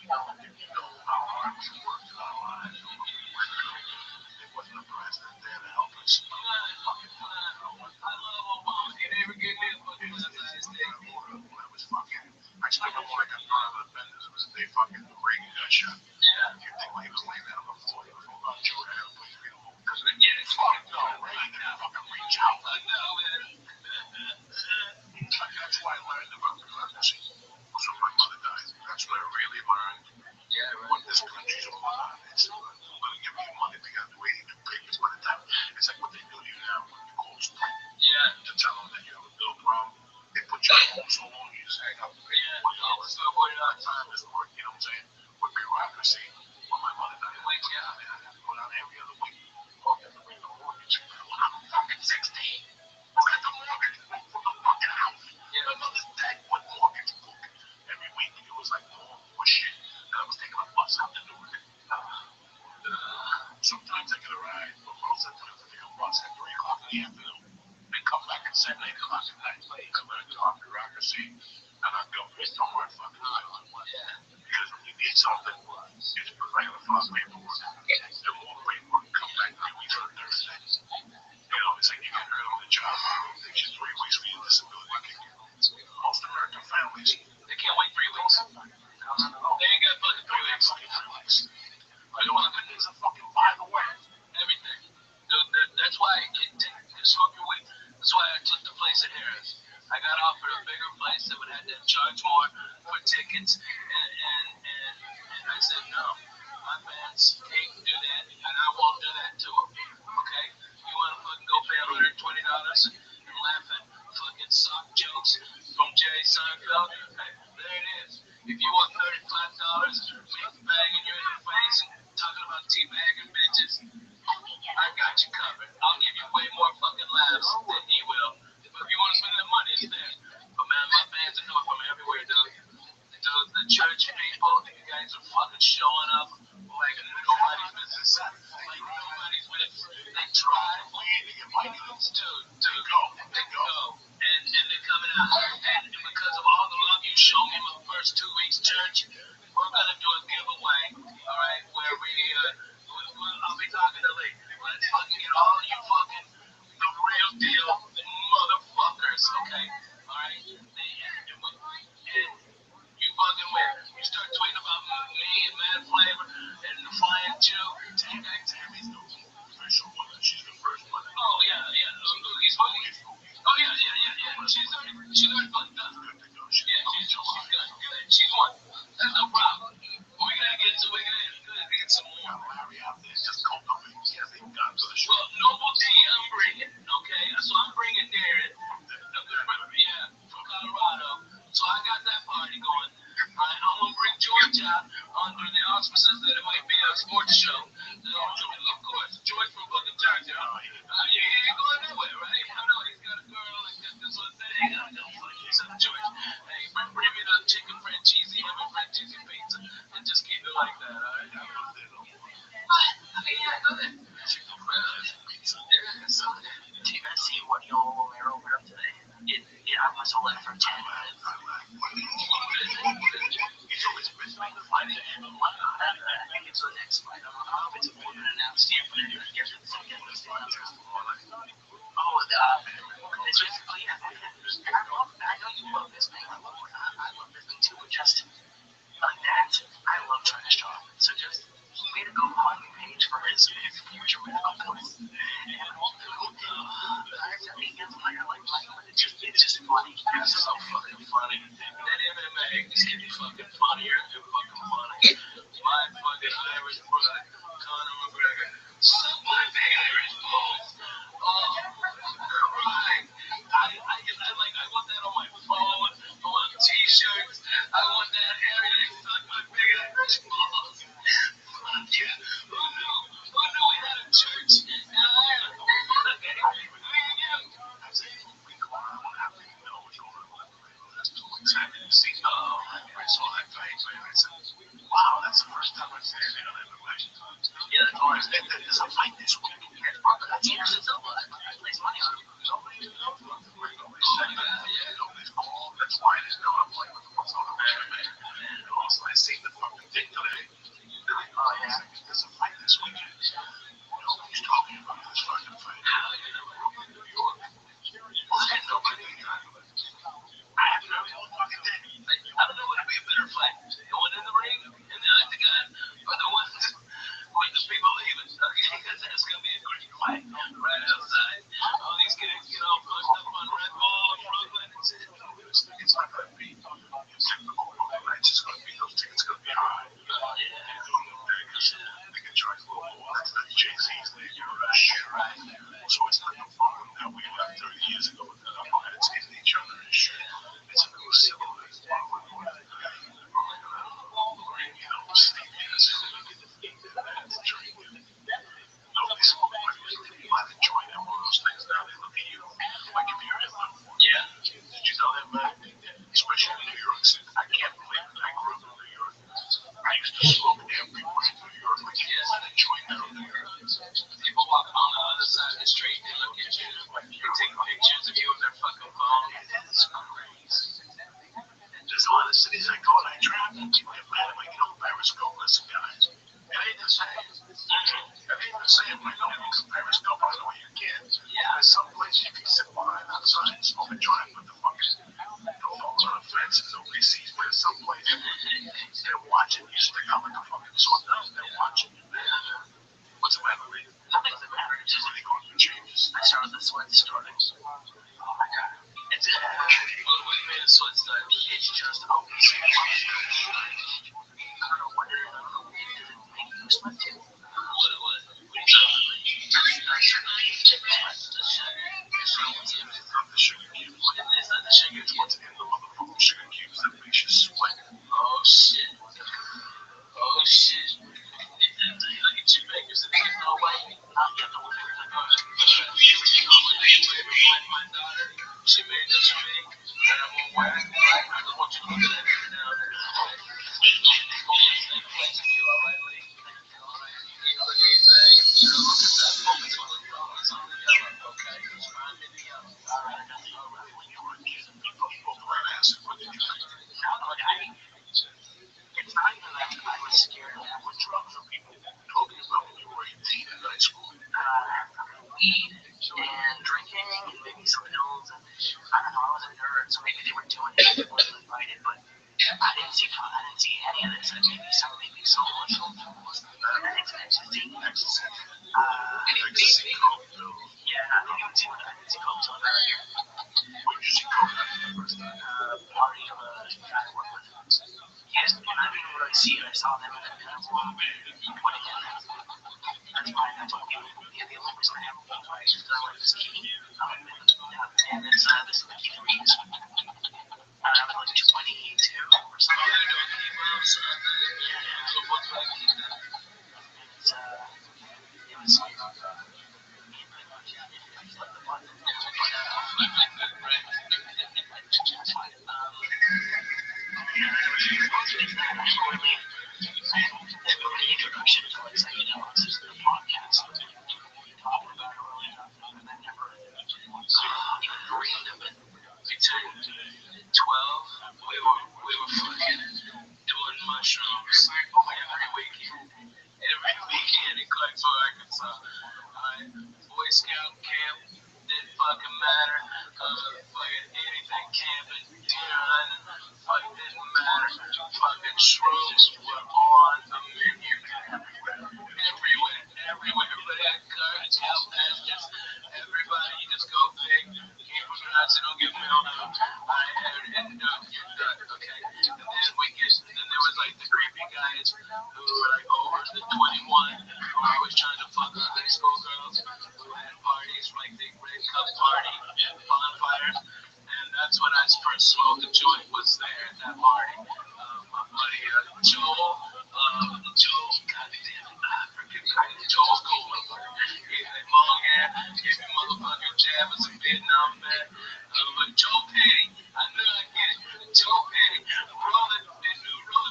You know how hard we worked in our lives. There wasn't a president there to help us. I love Obama. He never gave me a fucking United States. I still remember when I got brought out of the benders. It was the day fucking Reagan got shot. Yeah. You think when he was laying there on the floor, he was holding on to it, and please be hold. Yeah, it's fucking No, Reagan didn't fucking reach out. I know, man. That's why I learned about the presidency. Was when my mother died. That's when I really learned Yeah, what right. this country's all about. It's I'm gonna give you money. They got to do 82 papers by the time. It's like what they do to you now when you call Sprint Yeah. to tell them that you have a bill problem. They put you on hold so long, you just hang up. Yeah. What the FM and come back at 7, 8 o'clock at night, come back to our bureaucracy, and I'd go pissed on my fucking island. Yeah. Because when you need something, it's preparing for paperwork. And more paperwork come back 3 weeks from Thursday. You know, it's like you get hurt on the job. It takes you 3 weeks for your disability kick in. Most American families, They can't wait 3 weeks. They ain't got fucking 3 weeks. I don't want to put things in fucking by the way. Everything. That's why I can just smoke your weed. That's why I took the place at Harris. I got offered a bigger place that would have to charge more for tickets, and I said no. My fans can't do that, and I won't do that to them. Okay? You want to fucking go pay $120 and laugh at fucking sock jokes from Jerry Seinfeld? Hey, there it is. If you want $35, make banging you in the face and talking about teabagging bitches, I got you covered. I'll give you way more fucking laughs than he will. But if you want to spend that money, it's there. But man, my fans are coming from everywhere, dude. The church people, you guys are fucking showing up like nobody's business. Like nobody's business. They try. They go. And they're coming out. And because of all the love you show me in my first 2 weeks, church, we're gonna do a giveaway. All right, where I'll be talking to Lee. Let's fucking get all you fucking the real deal motherfuckers. Okay, all right. And you fucking win. You start tweeting about me and Mad Flavor and the Flying Jew. Tammy's the official one. She's the first one. Oh yeah. He's funny. Oh yeah. She's already fucked up. Yeah, she's good. She's one. That's no problem. We're gonna get some more. Larry out there just cultivates. He hasn't even gotten to the show. Well, Noble D, I'm bringing. Okay, so I'm bringing Darren. Yeah, from Colorado. So I got that party going. I'm gonna bring George out under the auspices that it might be a sports show. Of course, George from fucking Jersey. He ain't going nowhere, right? I know he's got a girl and got this one thing. I know fucking George. Hey, bring me the chicken franchise, franchise pizza, and just keep it like that. All right? Yeah, go ahead. Yeah, so. Do you guys see what y'all are over today? I was all in for 10 minutes. It's always been like the fight. I think it's the next fight. I don't know if it's more than announced yet, but I guess it's again the same. It's just, I know you love this thing. I love this thing too, but just like that, I love trash talk. So just, he made a GoFundMe page for his future medical bills. And I like it's just funny. It's so fucking funny. They take pictures of you on their fucking phone. It's crazy. There's a lot of cities I go and I travel. People get mad at me, Periscope, listen, guys. It ain't the same. It ain't the same. When you use Periscope, I know your kids. Yeah. There's some places you can sit behind outside and smoke a joint with the fucking phones on a fence and nobody sees. But there's some places they're watching you stick out like a fucking sore thumb. They're watching you. What's the matter, Lee? Nothing's the matter. It's just really going through changes. I started the sweat starting. Oh my god. It's what made a sweat start. It's just open. I don't know what it is. I don't know what it is. Make you sweat too. What? The sugar cubes. What is that? The sugar cubes. What's in the motherfucking sugar cubes that makes you sweat? Oh shit. Oh shit. Look at you makers and there's no way. I'll get the winners. I got my daughter. She made this for me. And I'm gonna wear it. I just want you to look at it every now and then. It's going to the same place as you, alright, Lee? Alright? You know the game thing? You know, look at that. Focus on the yellow. It's on the yellow. Okay. It's fine in the yellow. Alright. Alright. When you were a kid, people around acid. What did you think? It's not even that I was scared of what drugs are people talking about when you were 18 in high school. Weed and drinking and maybe some pills. And I don't know, I was a nerd, so maybe they were doing it. I wasn't invited, but I didn't see any of this. Maybe some social. I think it's ecstasy. Ecstasy. Yeah, I think it was even I didn't see coke till about a year. When did you see coke for the first time? Party of a guy I work with. Yes, I didn't really see it. I saw them in a room pointing at them. That's fine. I told people, yeah, the only reason I have a phone is because I like this key. And this is the key to read. I was like 22 or something. It was introduction to like psychedelics is the podcast. We talked about it early enough, and I never even dreamed of it. Between 12, we were fucking doing mushrooms every weekend. Every weekend in Clarksville, Arkansas. Boy Scout camp didn't fucking matter. Fucking anything camping, deer hunting, fucking didn't matter. Fucking shrooms were on the menu. Everywhere. Everybody had cards, out pastures. Everybody, you just go big. Camper nuts, don't give me all that. And you're done. Okay. And then there was like the creepy guys who were like over the 21 who were always trying to fuck our high school girls who had parties, like big red cup party, bonfires. And that's when I first smoked a joint, was there at that party. My buddy Joel, goddamn, I forget Joel's cool motherfucker. He had long hair, gave me motherfucking jab as a Vietnam vet. But Joe Petty, I knew I'd get it. Joe Petty, rolling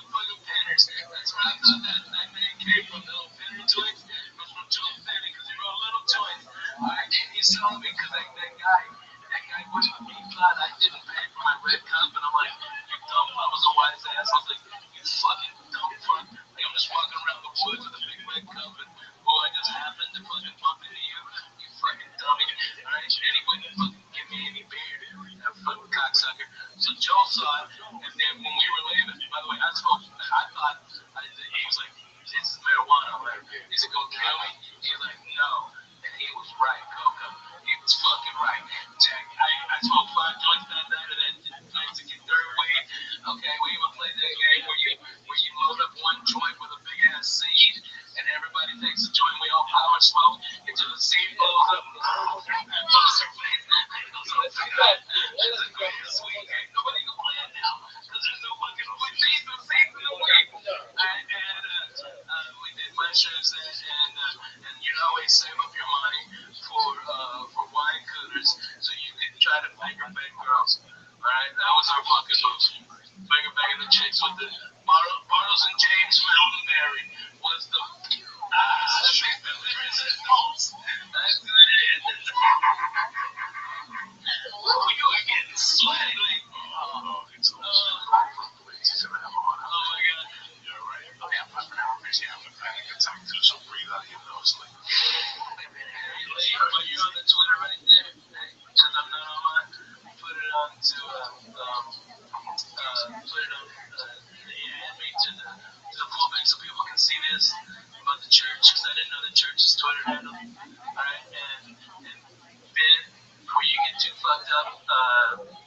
fucking pinners. That's where I thought that name came from, the little pinner joints. It was from Joe Petty, because he wrote little joints. Alright, and he saw me, because that guy wouldn't be glad I didn't pay for my red cup, and I'm like, you dumb, I was a wise ass. I was like, you fucking dumb fuck. Like, I'm just walking around the woods with a big red cup, and I just happened to fucking bump into you, you fucking dummy. Alright, and he wouldn't fucking give me any beer, that fucking cocksucker. So Joe saw it, and then when we were leaving, by the way, I thought, he was like, this is marijuana, right? He said, go kill me. He's like, no. And he was right, Coco. He was fucking right. Jack, I smoked 5 joints that night of that Mexican dirt weed. Okay, we even played that game where you load up one joint with a big ass seed, and everybody takes a joint, we all power smoke until the seed blows up. That's a great sweet game. Nobody can play it.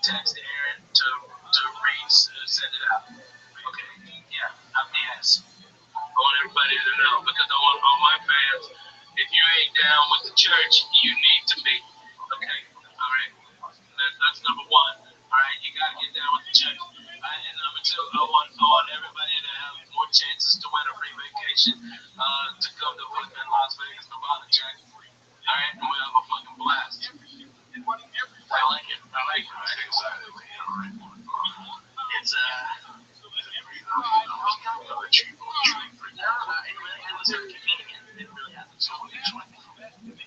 text Aaron to send it out. Okay, yeah, I'm the ass. I want everybody to know because I want all my fans. If you ain't down with the church, you need to be. Okay, all right. That's number one. All right, you gotta get down with the church. And number two, I want everybody to have more chances to win a free vacation to go to fucking Las Vegas, Nevada, Jack. All right, and we'll have a fucking blast. I like it. I like it. Right? It's it was very convenient. It really hasn't so because it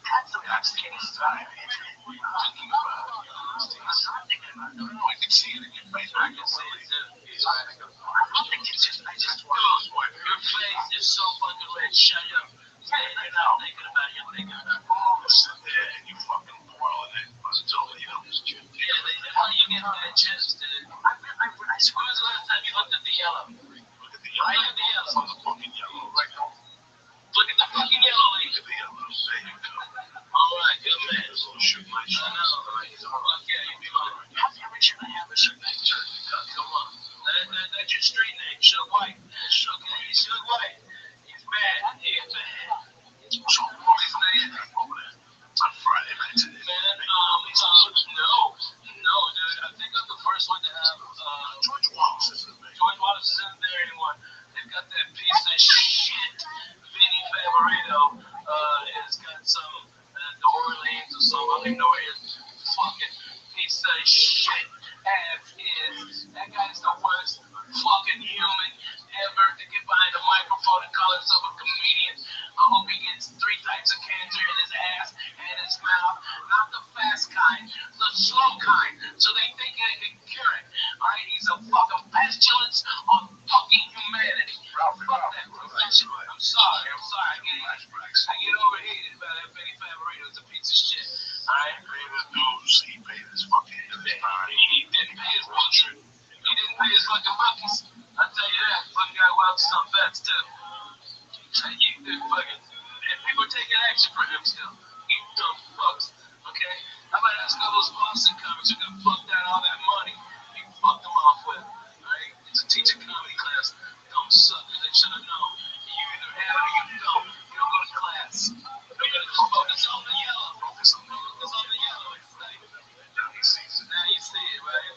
had some instantaneous time. Thinking about I'm thinking about it. I can see it in your face. I can see it too. I think it's just your face is so fucking red. Shut up. You're not thinking about it. You're thinking about it. And you fucking boiling it. Totally, just yeah, how do you get that chest, dude? I swear, when was the last time you looked at the yellow? Look at the yellow. Right at the yellow. Look at the fucking yellow. Right now. Look at the fucking yellow, lady. Look at the yellow. There you go. All right, good man. Shoot my shot. I know. Fuck yeah, you be on. How's the other shirt I have? A shirt next to it. Come on. That's your street name, Shug White. Okay, Shug White. He's bad. He's bad. He's bad. On Friday night today. Man, no, dude. I think I'm the first one to have George Wallace isn't there anymore. They've got that piece of shit Vinny Favorito. It's got some New Orleans or something. I don't even know where his fucking piece of shit ass is. That guy's the worst fucking human ever to get behind a microphone and call himself a comedian. I hope he gets 3 types of cancer in his ass and his mouth. Not the fast kind, the slow kind. So they think they can cure it. Alright, he's a fucking pestilence on fucking humanity. Fuck that profession. I'm sorry. I get overheated about that Benny Favorito. It's a piece of shit. Alright? He paid his dues. He paid his fucking fine. He didn't pay his bullshit. He didn't pay his fucking bookies. I tell you that. Fucking guy welched some vets too. You did fucking. And people are taking action for him still. You dumb fucks. Okay? How about ask all those Boston comics who got fucked out all that money you fucked them off with? Alright? It's a teacher comedy class. Don't suck. They should have known. You either have it or you don't. You don't go to class. You're gonna focus on the yellow. Focus on the yellow. Now you see it, right?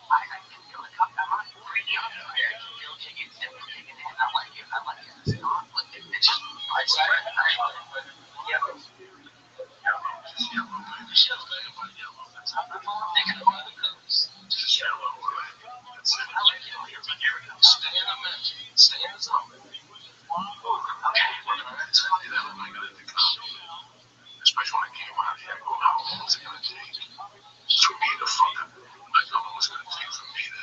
I feel like I'm not freaking out. You'll take it, step taking it. I like it. It's not like it's just I swear. Yeah. Just yellow. That's all I'm thinking about the colors. Just yellow, right? That's it. I like yellow. Here we go. Stay in the match. Stay in the zone. Okay. That's how I got to think of. Especially when I came out here, how long was it going to take for me to fucking, like, how long was it going to take for me to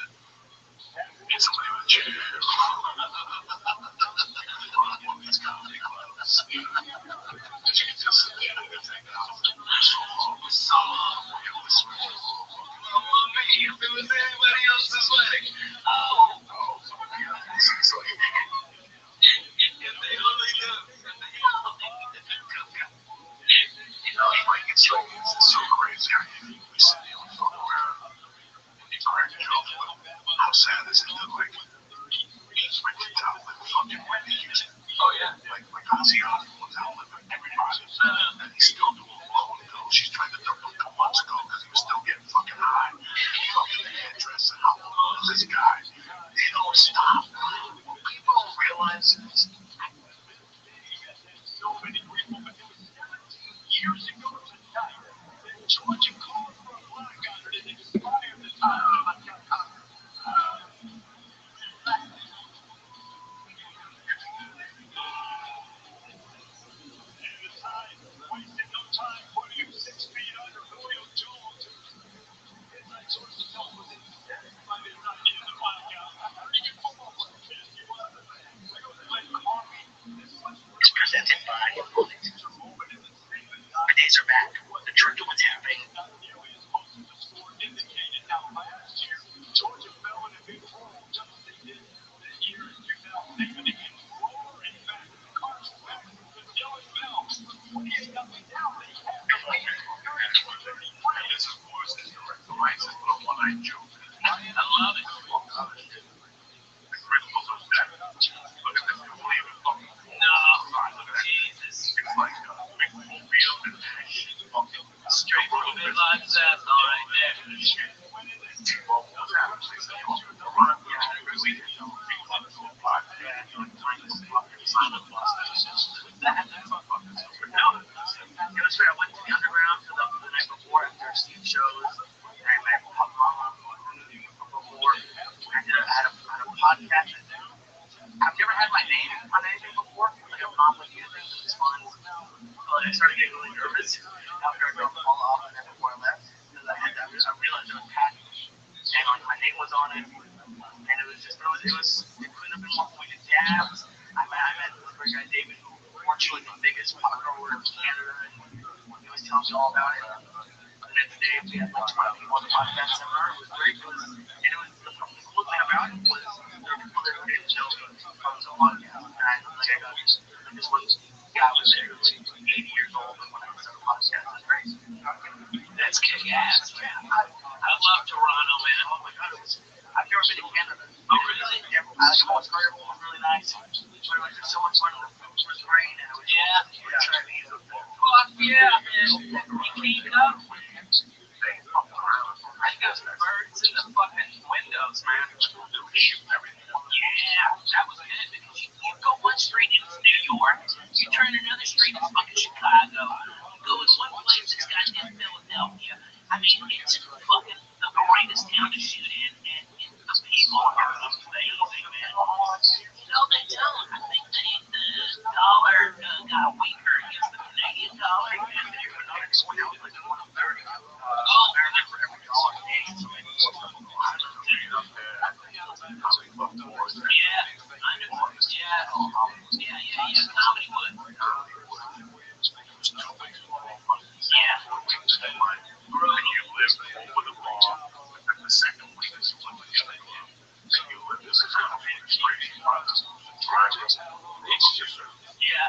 get somebody with a chair? One of these comedy clubs. That you can just sit there and take out. So long. Me, if it was anybody else's wedding. Somebody else's wedding. If they only knew. Like it's so crazy. We sit here and fuck around and you crack a joke. How sad is it that like he's reaching out with fucking Wendy's? Oh yeah. Like Ozzy Osbourne's out with everybody. And he's still doing blow though. She's trying to dump him 2 months ago because he was still getting fucking high. Fucking hairdresser. How old is this guy? They don't stop. What people don't realize is so many people years ago tonight, Georgia called for a black guy that inspired the time of the wasted no time putting him 6 feet under Julio Jones. His night source of help was in everybody not getting the blackout. Pretty good football player, he was. It's presented by Bullet. The days are back. The truth of what's happening That's all right there. Well, what's happening? Yeah, had a great weekend. Yeah, no, it was fair. I went to the underground for the night before after Steve shows. I met Pop Mama before. I had a podcast. I've never had my name on anything before. Like a mom would use it. It was fun. But I started getting really nervous after I dropped all off and then before I left. Because I realized it was packed. And like my name was on it. And it was just, it couldn't have been more fun. We did dabs. I met this great guy, David, who fortunately the biggest pop grower in Canada. And he was telling me all about it. The next day, we had like 20 people on the podcast seminar. It was great. The cool thing about it was there were people that didn't know me from the podcast. And this one guy was there who was like 80 years old and when I was on the podcast. It was great. That's kick ass. Yeah, I love Toronto, man. oh my God, I've never been to Canada. Oh, really? Almost Fireball was really nice. But it was just so much fun. It was rain and it was Chinese. Fuck yeah, man. You came up. I got some birds in the fucking windows, man. Yeah, that was good because you go one street, it's New York. You turn another street, it's fucking Chicago. You go in one place, it's goddamn Philadelphia. I mean, it's fucking the greatest town to shoot in, and the people are amazing, man. You know, they tell them, I think the dollar got weaker against the Canadian dollar. And they're not exploding like 130. Oh, man, for every dollar paid. So yeah, I know. Yeah, comedy would. Yeah. Yeah.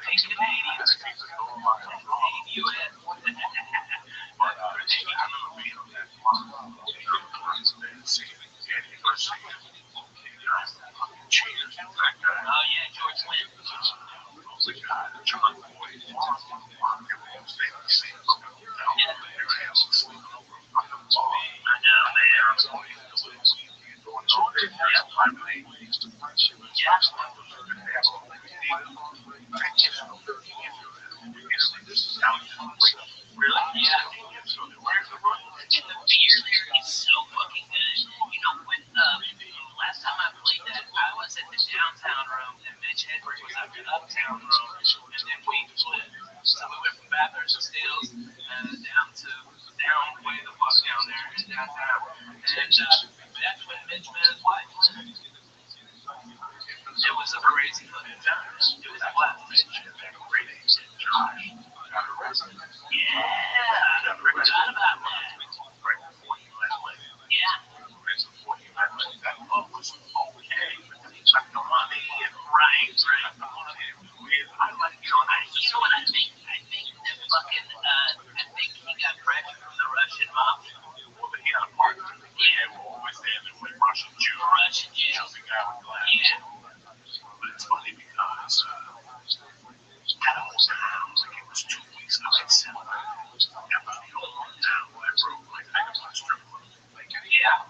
Big Canadians. U.S. Oh, yeah, George Lynn. I know, man. Really? Yeah. And the beer there is so fucking good. You know, when last time I played that, I was at the downtown room, and Mitch Hedberg was at the uptown room, and then we split. So we went from Bathurst to Steeles down way the fuck down there in downtown. And that's when Mitch met his wife. It was a crazy fucking time. It was a blast. Yeah, I forgot about that. Yeah. Right. You know what I think? I think that fucking, I think he got pressured from the Russian mafia. Yeah. Russian Jews. Yeah. But it's funny because that whole time, like it was 2 weeks of it set up. That was the whole town where I broke like I was on a strip club. Yeah.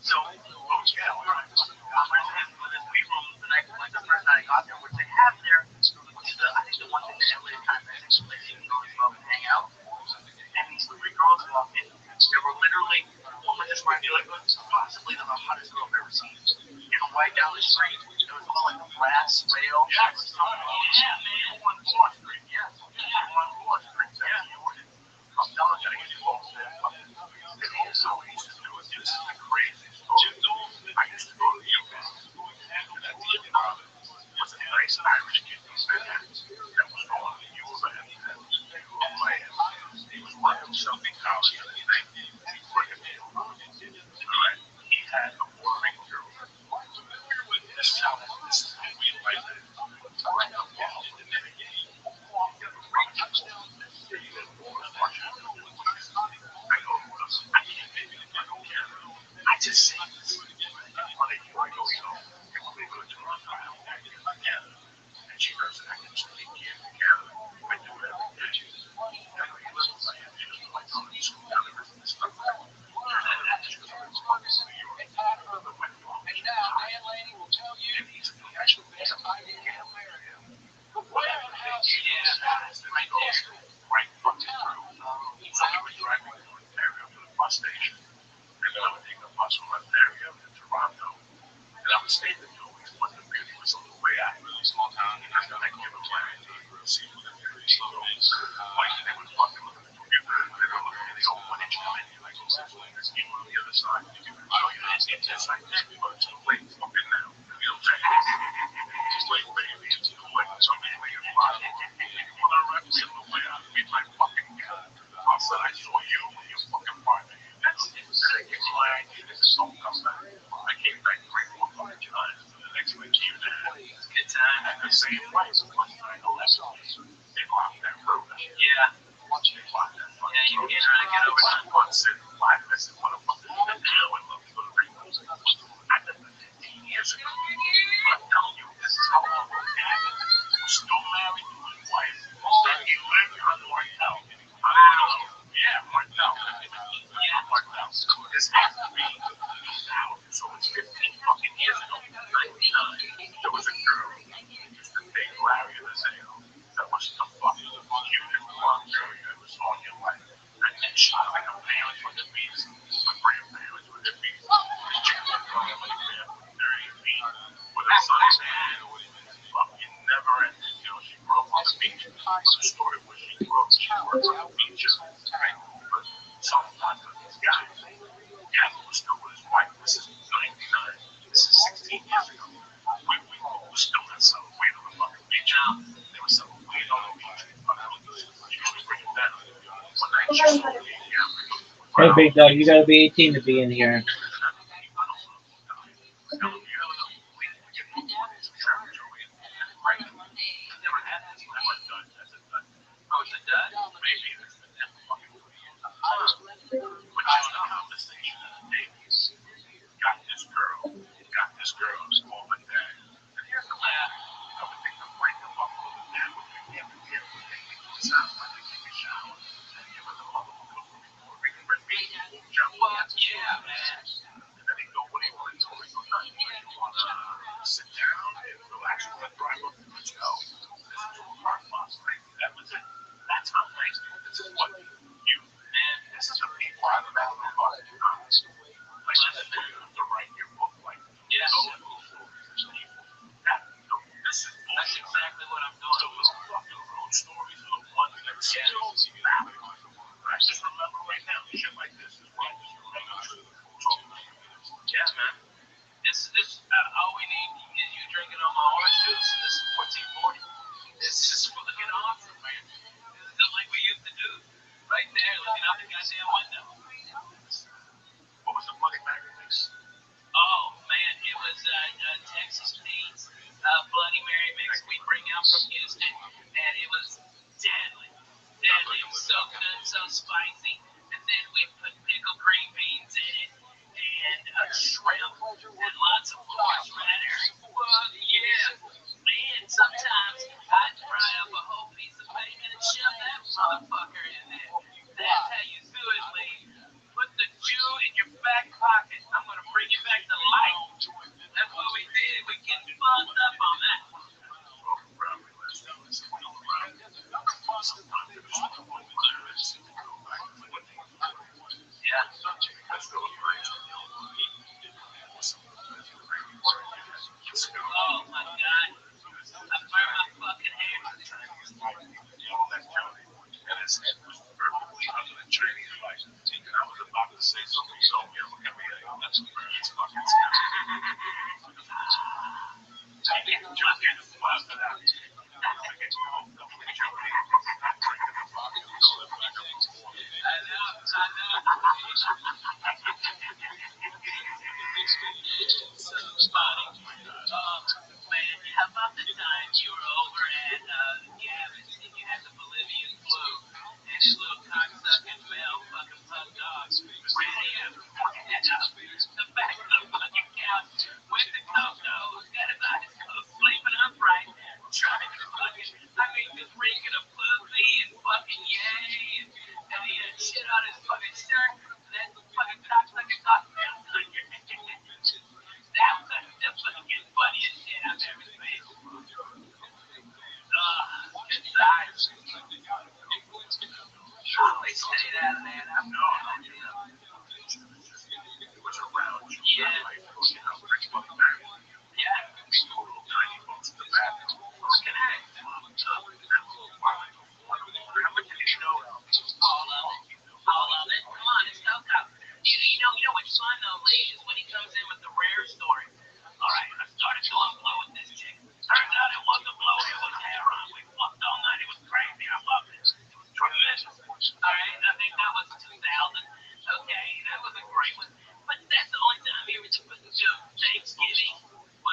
So, we room the night, like the first night I got there, which they have there, which is I think the one thing that LA kind of makes so you can go as well and hang out. And these 3 girls walked in. They were literally, woman just might be like possibly the hottest girl I've ever seen. And right down the street, it was all like brass rail. Yeah, man. On Broad Street, yes. On Broad Street, I'm telling you, I used to go to that. And also, I used to do it. This is the crazy story. I used to go to the U.S. And at the end was a nice Irish kid that was going to the U.S. He was working something college and everything. He worked at Alright. He had a Puerto Rican girl. This is how we like that. Right up understand it though. It's what the really was on the way out. Really small town, and I like give a plan to see what the very slow days. Like they would fucking look at the computer and they go, and they go, when did you come in? Like, oh, there's people on the other side. Oh, you know, it's like that, but it's too late. Fucking now. You know what I'm saying? Just like, baby, it's too late. Somebody's making a lot. You want to rap me on the way out? Be my fucking God. I said, I saw you and your fucking partner. That's it. And I gave you my idea. This is so come back. I came back 3 more fucking times. The next week, you did. Good time. At the same place. One time, the last place. They blocked that road. Yeah. Once you block that fucking road. Yeah, you can't really get over that. Once in 5 minutes, motherfucker. And now I love to go to Ringgold's. I did that 15 years ago. But I'm telling you, this is how long it happened. We're still married to his wife. Then he lived on Martel. I don't know. Yeah, Martel. Yeah, Martel. This has to be now. So it's 15 fucking years ago. 99. There was a girl who used to date Larry Lazale. That was the fucking cutest blonde girl you ever saw in your life. And then she, like, her parents were the beast. My grandparents were the beast. This chick was running like there for 30 feet with her son's hand. Fucking never ended. You know, she grew up on the beach. The story was she grew up, she worked on the beach in Vancouver. Sometimes with these guys. Yeah, he was still with his wife. This is 99. This is 16 years ago. We were still not selling weed on the fucking beach. Now, they were selling weed on the beach. You can bring it down. One night she sold me, yeah. Hey, big dog, you gotta be 18 to be in here. Yeah, man. And then he go, what do you want to do? He go, nothing. You want to sit down and relax? You want to drive up to the show? Listen to a car box, right? That was it. That's how nice. This is what you, man, this is the people I met in the bus. Like I said, to write your book, like, yeah, those little stories, people. This is bullshit. That's exactly what I'm doing. So those fucking road stories are the ones that still matter. I just remember right now, shit like this is what I just remember. Yeah, man. This, all we need is you drinking on my orange juice. This is what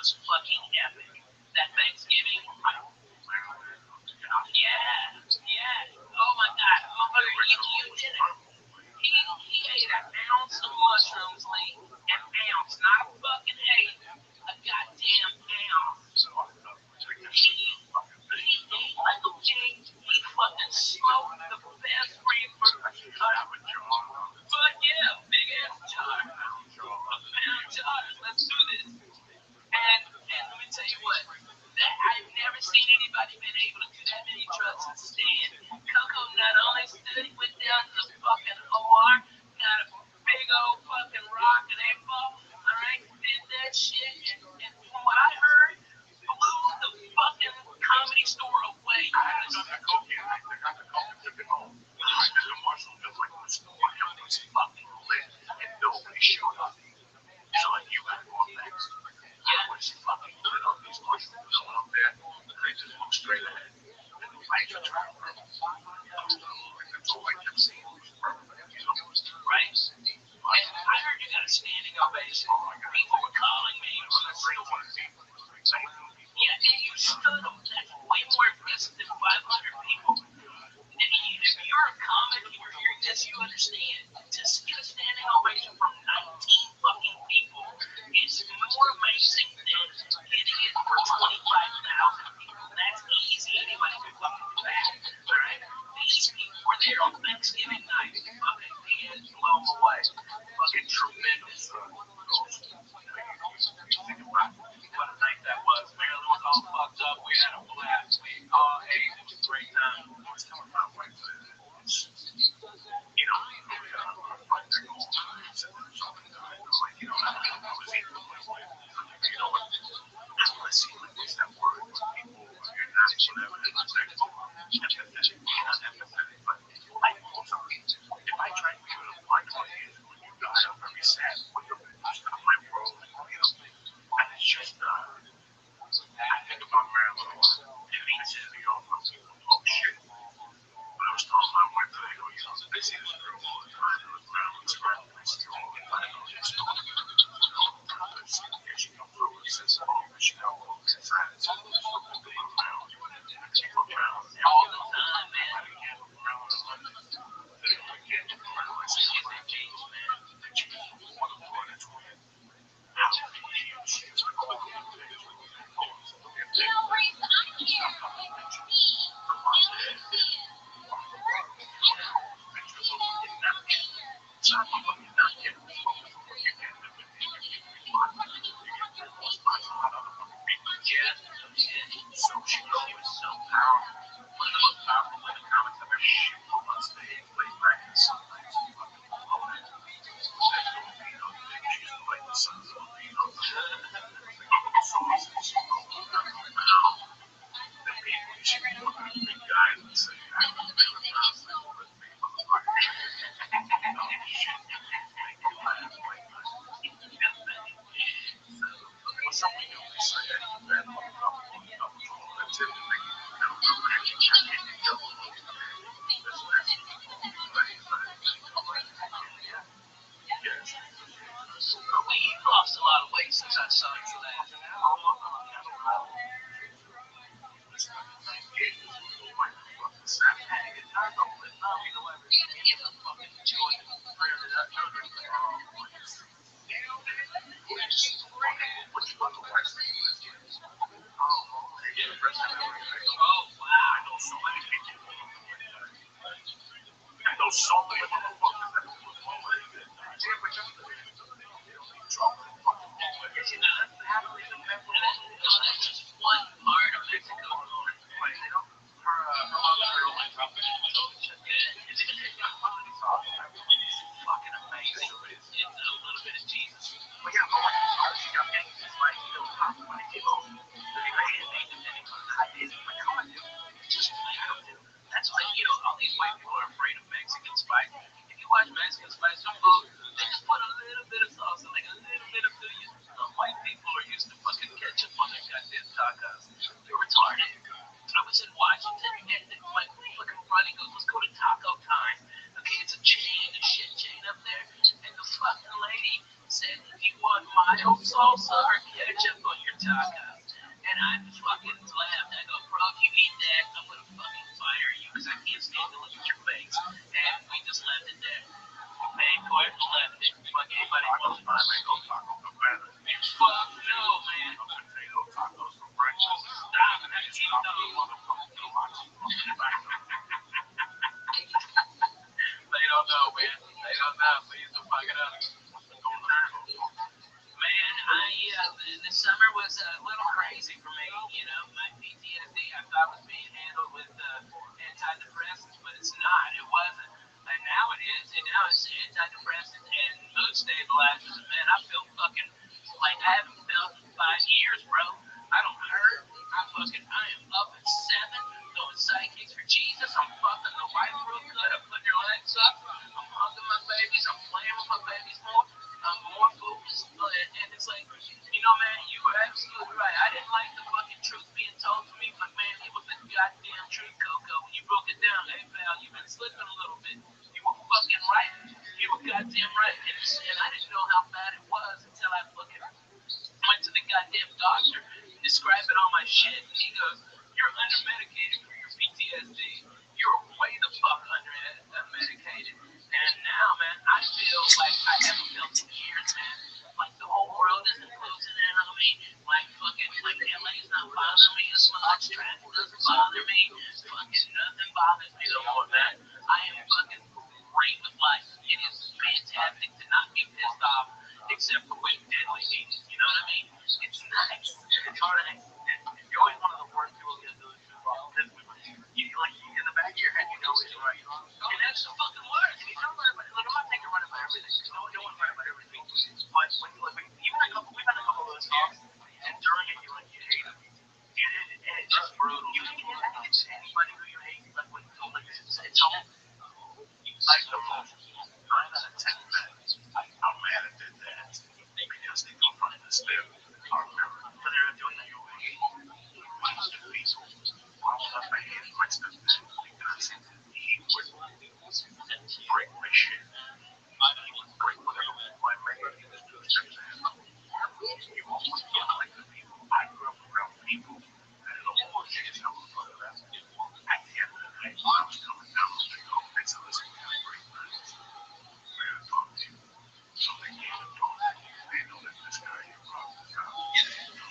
was fucking epic. That Thanksgiving, yeah. Oh my god, motherfucker, you did it. He ate an ounce of mushrooms, Lee. An ounce, not a fucking eight. A goddamn ounce. He ate like a pig. He fucking smoked the best reefer. But yeah, big ass jar. A pound jars. Let's do this. And let me tell you what. I've never seen anybody been able to do that many drugs and stand. Coco not only stood, he went down to the fucking OR, got a big old fucking rock and A-ball, alright, did that shit, and from what I heard, blew the fucking comedy store away. I got the coke in. I got the coke and took it home. I did the mushroom just like this. It was fucking lit, and nobody showed up. So you gotta go up next. I was fucking lit up these mushrooms going up there. I just walked straight ahead. And the lights are trying to run. That's all I kept seeing. Right? And I heard you got a standing ovation. People were calling me. Yeah, and you stood them. That's way more impressive than 500 people. If you're a comic, you're hearing this, you understand. To get a standing ovation from 19 fucking people is more amazing than getting it for 25,000 people. That's easy. Anybody can fucking do that. Alright? These people were there on Thanksgiving night. Fucking hands blow them away. Fucking tremendous. What a night that was. Maryland was all fucked up. We had a blast. We all ate. It was a great time. I think about Maryland a lot. It means that, oh shit. When I was talking my wife today, they see this girl all the time. It was Maryland's friend. She come through and says, oh, she got all these friends. All the time, man. So she was so powerful. One of the most powerful women comics I've ever seen. On stage, played back in some nights. You've lost a lot of weight since I saw you last. Oh, wow. I know so many motherfuckers that will That's just one part of Mexico. Fucking amazing. It's a little bit of Jesus. That's why, all these white people are afraid of Mexican spice. If you watch Mexican spice food, they just put a little bit of sauce and like a little bit of billion. White people are used to fucking ketchup on their goddamn tacos. They're retarded. I was in Washington and my fucking buddy goes, let's go to Taco Time. Okay, it's a shit chain up there. And the fucking lady said, do you want mild salsa or ketchup on your taco. And I fucking laughed. I go, bro, if you eat that, I'm gonna fucking fire you because I can't stand to look at your face. And we just left it there. We paid for it and left it. Fuck anybody wants to buy mango tacos for breakfast. Fuck no, man. Potato tacos for breakfast. Stop it. I can't They don't know, man. They don't know. Please don't fuck it up. Man, the summer was a little crazy for me. You know, my PTSD I thought was being handled with antidepressants, but it's not. It wasn't. And now it is. And now it's antidepressants and mood stabilizers. And man, I feel fucking like I haven't felt in 5 years, bro. I don't hurt. I am up at 7, doing psychics for Jesus. I'm fucking the wife real good. I'm putting her legs up. I'm hugging my babies. I'm playing with my babies more. I'm more focused. And it's like, you know, man, you were absolutely right. I didn't like the fucking truth being told to me, but man, it was the goddamn truth, Coco. When you broke it down, hey, pal, you've been slipping a little bit. You were fucking right. You were goddamn right. And I didn't know how bad it was until I fucking went to the goddamn doctor, describing all my shit, and he goes, "You're under medicated for your PTSD. You're way the fuck under medicated." And now, man, I feel like I haven't felt in years, man. Like the whole world isn't closing in on me. Like fucking, like LA's not bothering me as much. Traffic doesn't bother me. Fucking nothing bothers me no more, man. I am fucking great with life. It is fantastic to not be pissed off, except for when deadly means. You know what I mean? It's nice. It's hard. You're always one of the worst people to get those two wrong. You like in the back of your head, you know it's right. And that's the fucking worst. And you don't right about. Like, I'm not saying you're right about everything. No one's right about everything. But when even we've had a couple of those talks, and during it, you hate them. And it's just brutal. You hate anybody who you hate. Like it's all like the most 9 out of 10 men. I'm mad at that because they don't understand our memory. But they're not doing that your way. Mine's the peaceful. All of my hands, my stuff, because he would break my shit. He would break whatever my man. You almost feel like the people. I grew up around people that had almost shit out of that. At the end of the night, I was coming down the street, and so this is great. Man, I talked to you. So they came and told me, they know that this guy, you brought this guy.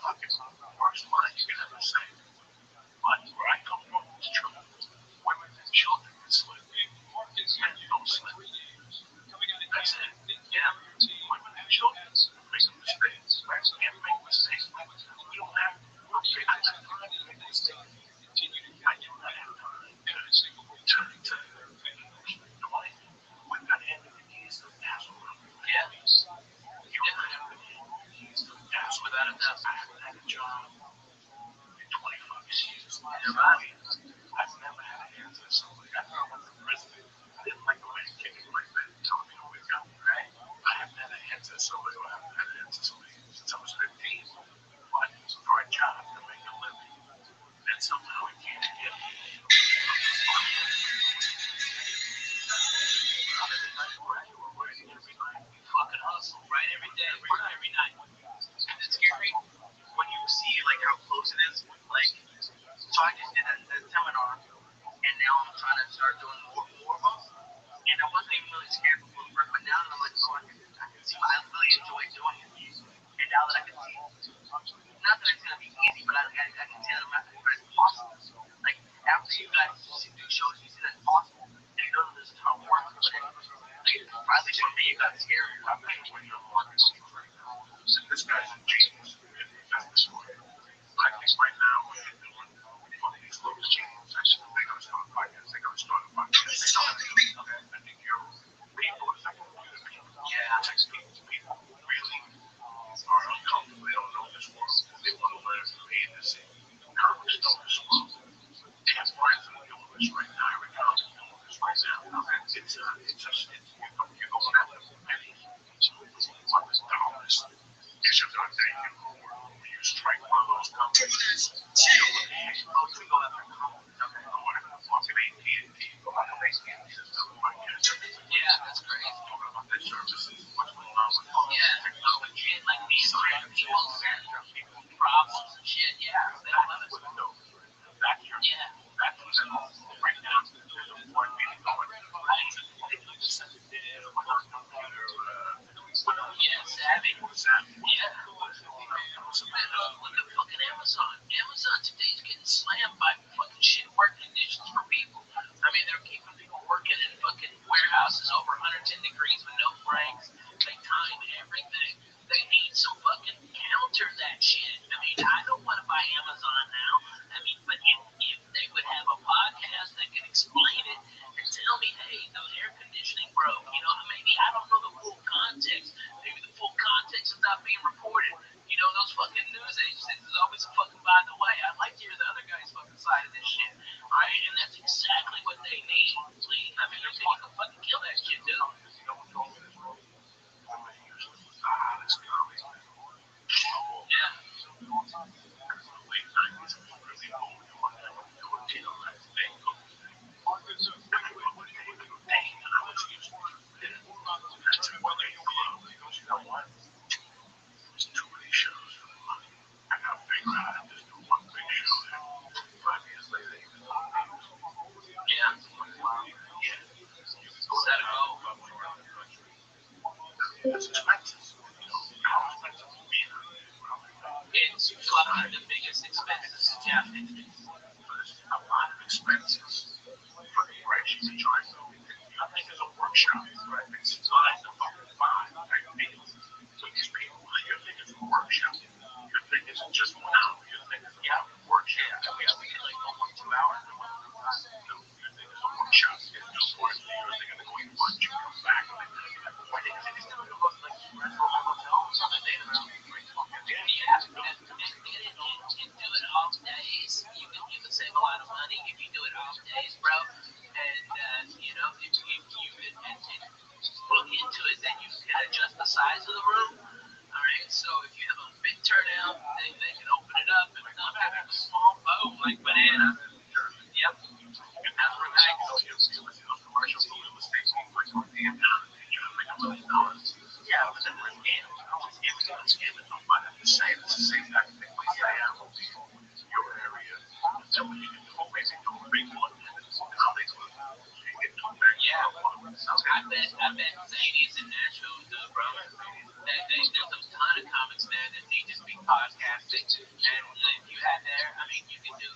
fucking worst mind you can ever say. But where I come from, it's true. Women and children slip. Men don't slip. That's it. Yeah. Women and children make mistakes. Can't make mistakes. We don't have okay, I did not have time to Dwight, we've got hand in the keys to the castle. Yeah. You don't have the hand in the keys to the castle. Without a doubt. I haven't had a job in 25 years. Yeah, right. I've never had a hand to somebody. I thought I was the president. I didn't like the way he kicked me like that and told me to wake up. Right? I haven't had a hand to somebody or I haven't had a hand to somebody since I was 15. But for a job to make a living, that's something I can't get. Fucking hustle, right? Every day, every night. It's scary when you see like how close it is. Like, so I just did a seminar, and now I'm trying to start doing more of them. And I wasn't even really scared before the first, but now that I'm like, oh, I can see, I really enjoy doing it. And now that I can see, not that it's gonna be easy, but I can see that I'm not, but it's possible. Like after you guys do shows, you see that it's possible, and you know that there's a ton of work. But then, like, probably for me, it got scary. I'm not sure when you're walking right now. This guy's a genius. That's the story. I think right now what you're doing on these little genius, actually, they're gonna start a podcast. They're gonna start a podcast. They know how to do it. I think your people are like good people. Yeah, text people really are uncomfortable. They don't know this world. They want to learn from A to Z. Comics know this world. Dan Bryan's doing this right now. Every comic is doing this right now. It's you're going after many. What is dollars? You should not thank you for when you strike one of those companies. Oh, so we go after comics. Okay. Fucking AT&T. Go after AT&T system. Yeah, that's great. Talking about their services. What's going on with technology. And like these people problems and shit. Yeah, they don't let us know. That's your right now. There's a one meeting going. They do this with our computer. Yeah, savvy. Yeah. Look at fucking Amazon. Amazon today is getting slammed by fucking shit work conditions for people. I mean, they're keeping people working in fucking warehouses over 110 degrees with no breaks. They time everything. They need some fucking counter that shit. I mean, I don't want to buy Amazon now. I mean, but if they would have a podcast that can explain it and tell me, hey, the air conditioning broke, you know, maybe I don't know the full context. Maybe the full context is not being reported. You know, those fucking news agencies, there's always a fucking by the way. I'd like to hear the other guy's fucking side of this shit. Right? And that's exactly what they need. Please, I mean, they're going to fucking kill that shit, dude. Yeah. It's fucking the biggest expenses. Yeah. A lot of expenses for the corrections to join. I think it's a workshop. It's designed to fucking find. So these people, you think it's a workshop. You think it's just 1 hour. You think it's a workshop. We get like almost 2 hours. You think it's a workshop. You're thinking they're going to watch you come back. Why didn't they just do it about like hotels on the day around? Yeah, and do it off days. You can save a lot of money if you do it off days, bro. And you know, if you look into it, then you can adjust the size of the room. All right, so if you have a big turnout, they can open it up and not have a small boat like banana. Yep. And that's where I go. You see those commercials. And if you had there, I mean, you could do.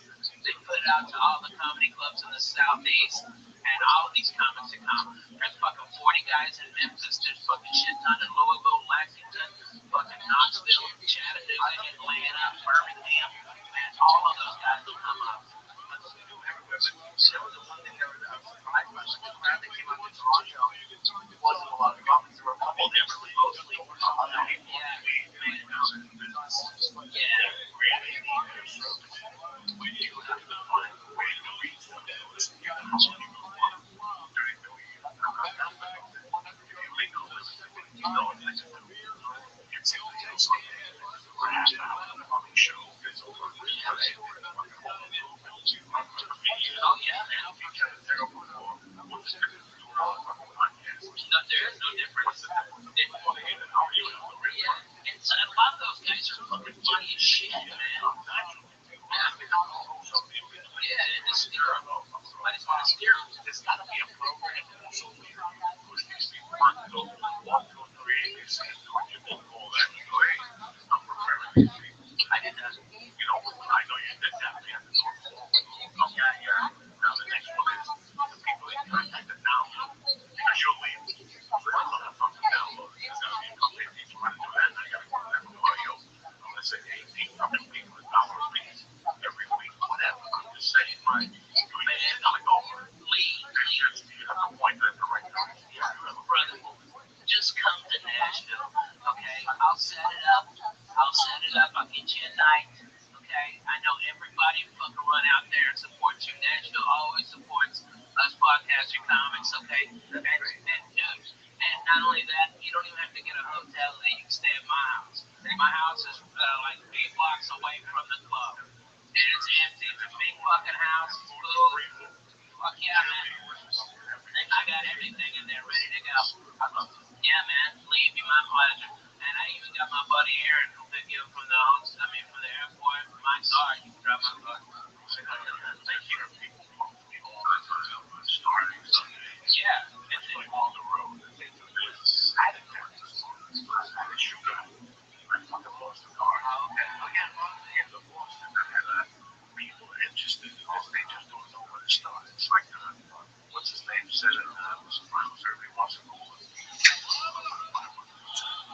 They put it out to all the comedy clubs in the southeast, and all of these comics that come. There's fucking 40 guys in Memphis. There's fucking shit ton in Louisville, Lexington, fucking Knoxville, Chattanooga, Atlanta, Birmingham. Man, all of those guys will come up. They do everywhere, but there was the one thing that I was surprised by, like the crowd that came out to Toronto wasn't a lot of comics. There were a couple there, but mostly other people. Yeah, Oh yeah, man. No, there is no difference. Yeah, and so a lot of those guys are fucking funny as shit, man. Yeah, and the steer. I just want to steer. There's got to be a program also where you push these people on to go walk through creative and do all that. You go, hey, I'm preparing these people. I did that. You know, I know you did that. We have to go forward. Yeah. Now the next one is the people that contacted now. Because you'll leave. So that's on the fucking download. There's got to be a company that needs to do that. And I got to go back and go, yo, I'm going to say, hey, these fucking people $1 a piece every week, whatever. I'm just saying, right? It's not like over. You have to point at the right time. Yeah, you have a Brother, just come to Nashville, okay? I'll set it up. I'll get you a night, okay? I know everybody fucking run out there and support you. Nashville always supports us podcaster comics, okay? And dude, and not only that, you don't even have to get a hotel there. You can stay at my house. My house is like 8 blocks away from the club. And it's empty. It's a big fucking house. Food. Fuck yeah, man. I got everything in there ready to go. Yeah, man. Leave be my pleasure. And I even got my buddy Aaron who pick you up from the host. I mean, from the airport. My car. You can drive my car. Yeah. It's on the road. I had a shooter. I fucking lost the car. Again, in the Boston, I had people interested in this. They just don't know where to start. It's like, what's his name said in Sopranos, everybody wants to go.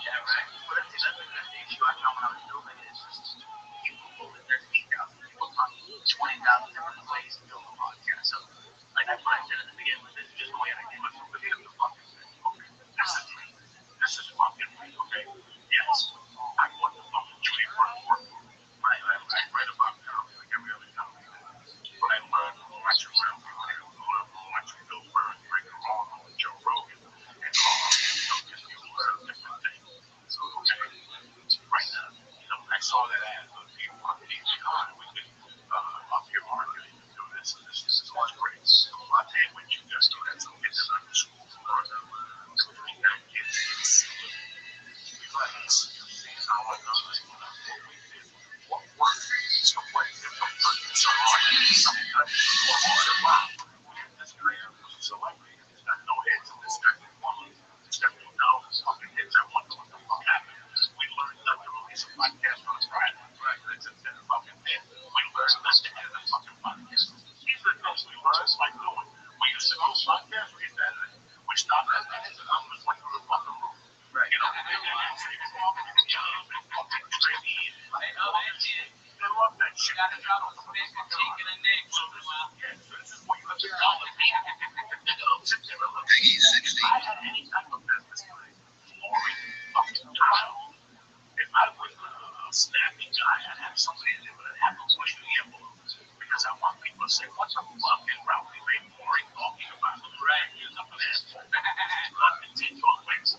Yeah, right. But that's the issue I found when I was building it. It's just people, there's 8,000 people talking 20,000 different ways to build a podcast. So, like I said at the beginning, this is just the way I do it. But here's the fucking thing. Okay, this is fucking me, okay? Yes, I want the fucking trademark work. Right, I read about comedy like every other comedy. But I learned watching around people. I learned watching Bill Burr, Greg Carlin, and Joe Rogan, and all of them, you learn different things. So, okay, right now, I saw that ad for people on PVR. We could up your marketing and do this and this. This is all great. So I tell you what you just do. That's some kids that like the school for 29 kids. We like to see how I know this. What we did. What worked. So what if the person so hard sometimes we have this career with celebrities. There's got no heads in this guy. It's got no dollars. Fucking heads. I wonder what the fuck happened. We learned not to release a podcast on a Friday. Right. That's a fucking thing. We learned not to edit a fucking podcast. These are things we learned by doing. We used to do podcasts. We did that. We stopped at minutes and I was went through the fucking roof. Right. You know, they know that shit. They love that shit. You gotta drop a stick and chicken and eggs once in a while. Yeah, so this is what you have to call it. Sit there and look. If I had any type of business plan, flooring, fucking tile, if I was a snappy guy, I'd have somebody in there, but I'd have to push the envelope because I want people to say, what the fuck is Ralphie Ray Boring talking about? Right. Here's a plan. Not the tinge on wings.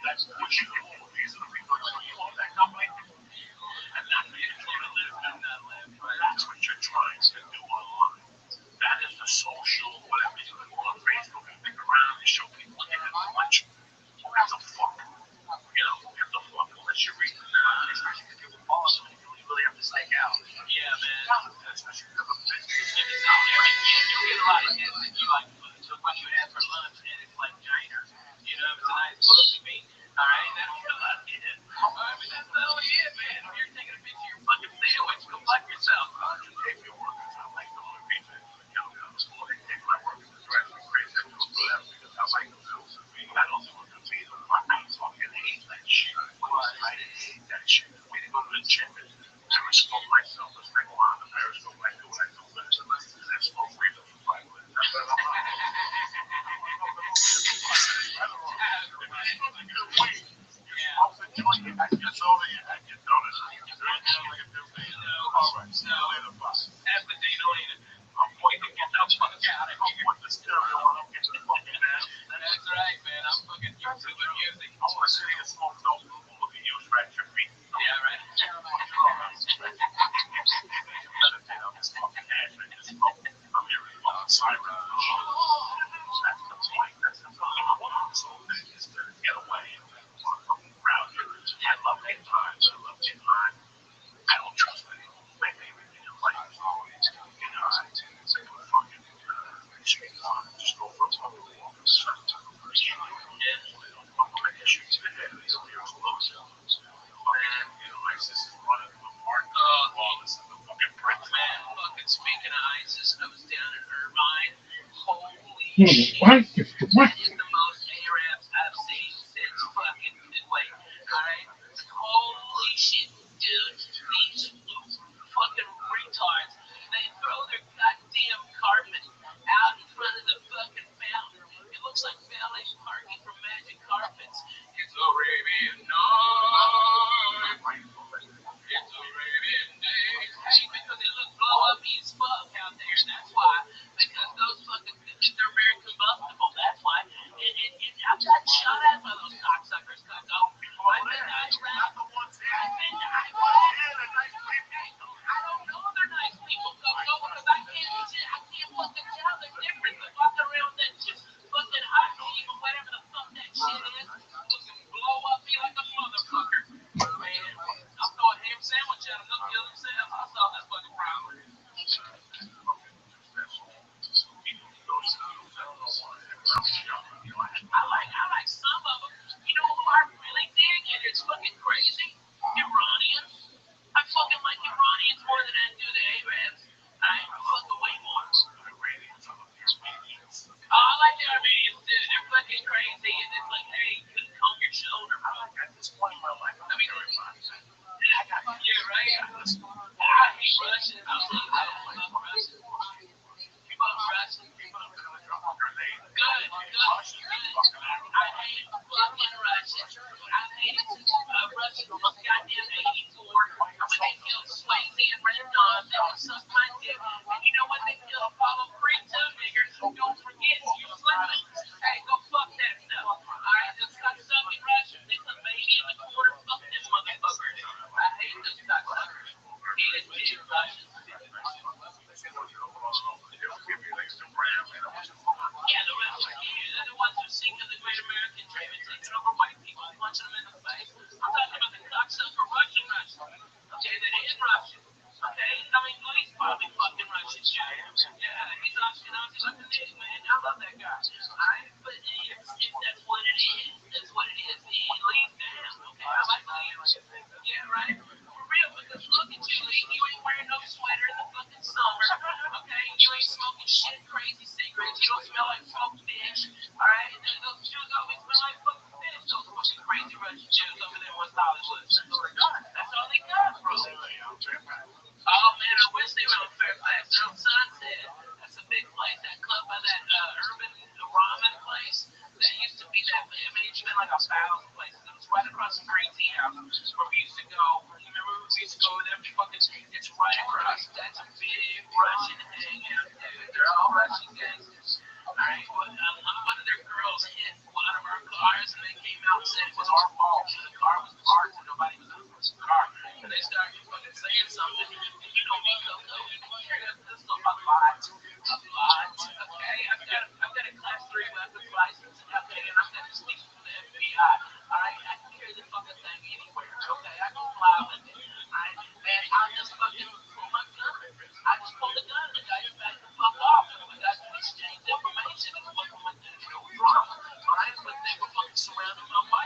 That's what you do. These are the people that you own that company. And that's what you're trying to live in that land. That's what you're trying to do online. That is the social, whatever you can call it, Facebook, and pick around and show people you have too much. Who gives a fuck? You know, who gives a fuck unless you read the especially if people follow something. fucking me. Alright, that's about it. I mean, that's all it is, man. If you're taking a piece of your fucking sandwich, go fuck yourself. If it works, I like the only reason y'all got this morning. Take my work to drive me crazy. I do it for them because I like them too. I don't want to be the I fucking hate that shit. I hate that shit. We didn't go to the gym and periscope myself. Let's make a lot of periscope. I do what I do best. And I smoke weed for 5 minutes. I don't know. I get over here. I get donuts. All right. See you later. Bye. That's the day later. I'm going to get the fuck out of here. I'm with the stereo on. I'm getting the fucking ass. That's right, man. I'm fucking YouTube and music. I want to see you smoke dope. Look at you, scratch your feet. Yeah, right. Meditate on this fucking ass. I just smoke. I'm here in fucking siren. That's the point. That's the point. I want this whole thing is to get away from around here. I love good times. I love good times. I don't trust anyone. Maybe in your life is always get high to say fucking just go for a fucking walk. Certain type of person. I'm gonna issue to the head of these years close. ISIS is running from Martin Wallace and the fucking Prince. Man, fucking speaking of ISIS, I was down in Irvine. Holy shit. What? That is the most Arabs I've seen since fucking Midway. Alright? Holy shit, dude. These fucking retards, they throw their goddamn carpet out in front of the fucking fountain. It looks like valet parking for Magic Carpets. It's Arabian night. It's Arabian day. Hey, because they look blow up as fuck out there. That's why. Because those fucking, they're very combustible. That's why. And I've got shot at by those cocksuckers. I've been nice around. I've been nice. I don't know they're nice people, because I can't fucking tell the difference. They're walking around that just fucking hot team or whatever the fuck that shit is. Fucking blow up me like a motherfucker. Man, I'll throw a ham sandwich at them. They'll kill themselves. I'll solve that fucking problem. I like some of them. You know who I really dig, and it's fucking crazy? Iranians. I fucking like Iranians more than I do the Arabs. I fucking way more. I like the Armenians too. They're fucking crazy, and it's like, hey, you can comb your shoulder, bro. At this point in my life, I mean, yeah, right. I hate Russians. I'll say that. I love Russians. You love Russians? Good. I hate fucking Russians. I hated Russians from goddamn 84 when they killed Swayze and Rendon. They would suck my dick. And you know what? They killed Apollo Creed too, niggers. Don't forget, you slipping. Hey, go fuck that stuff. Alright, just stop sucking Russians. They put baby in the corner. Fuck them motherfuckers. I hate those cocksuckers. Hated dick Russians. Yeah, the Russians, they're the ones who sing of the Great American Dream and taking over white people and punching them in the face. I'm talking about the cocksucker Russian. Okay, that is Russian. Okay, I mean, he's probably fucking Russian too. Yeah, he's Ashkenazi like a nigga, man. I love that guy. Alright, but if that's what it is, that's what it is. He lays down. Okay, I like Lee. Yeah, right. For real, because look at you, Lee. You ain't wearing no sweater in the fucking summer. Okay, you ain't smoking shit crazy cigarettes. You don't smell like smoked fish. Alright, those Jews always smell like fucking fish. Those fucking crazy Russian Jews over there in West Hollywood. That's all they got, bro. Oh man, I wish they were on Fairfax. They're on Sunset. That's a big place. That club by that urban ramen place. That used to be that. I mean, it's been like 1,000 places. It was right across from Green Tea House where we used to go. You remember we used to go there? Fucking, it's right across. That's a big Russian hangout, dude. They're all Russian gangsters. Alright, one of their girls hit one of our cars, and they came out and said it was our fault. The car was parked, and nobody was in the car. And they started fucking saying something. And you know me, Coco, this is a lot. Okay, I've got a class 3 weapons license. Okay, and I'm gonna speak for the FBI. Alright, I can carry the fucking thing anywhere. Okay, I can fly with it. Alright, man, I'll just fucking pull my gun. I just pull the gun, and the guy just back the fuck off. And we got to exchange information and fucking went to no drama. Alright, but they were fucking surrounding my wife.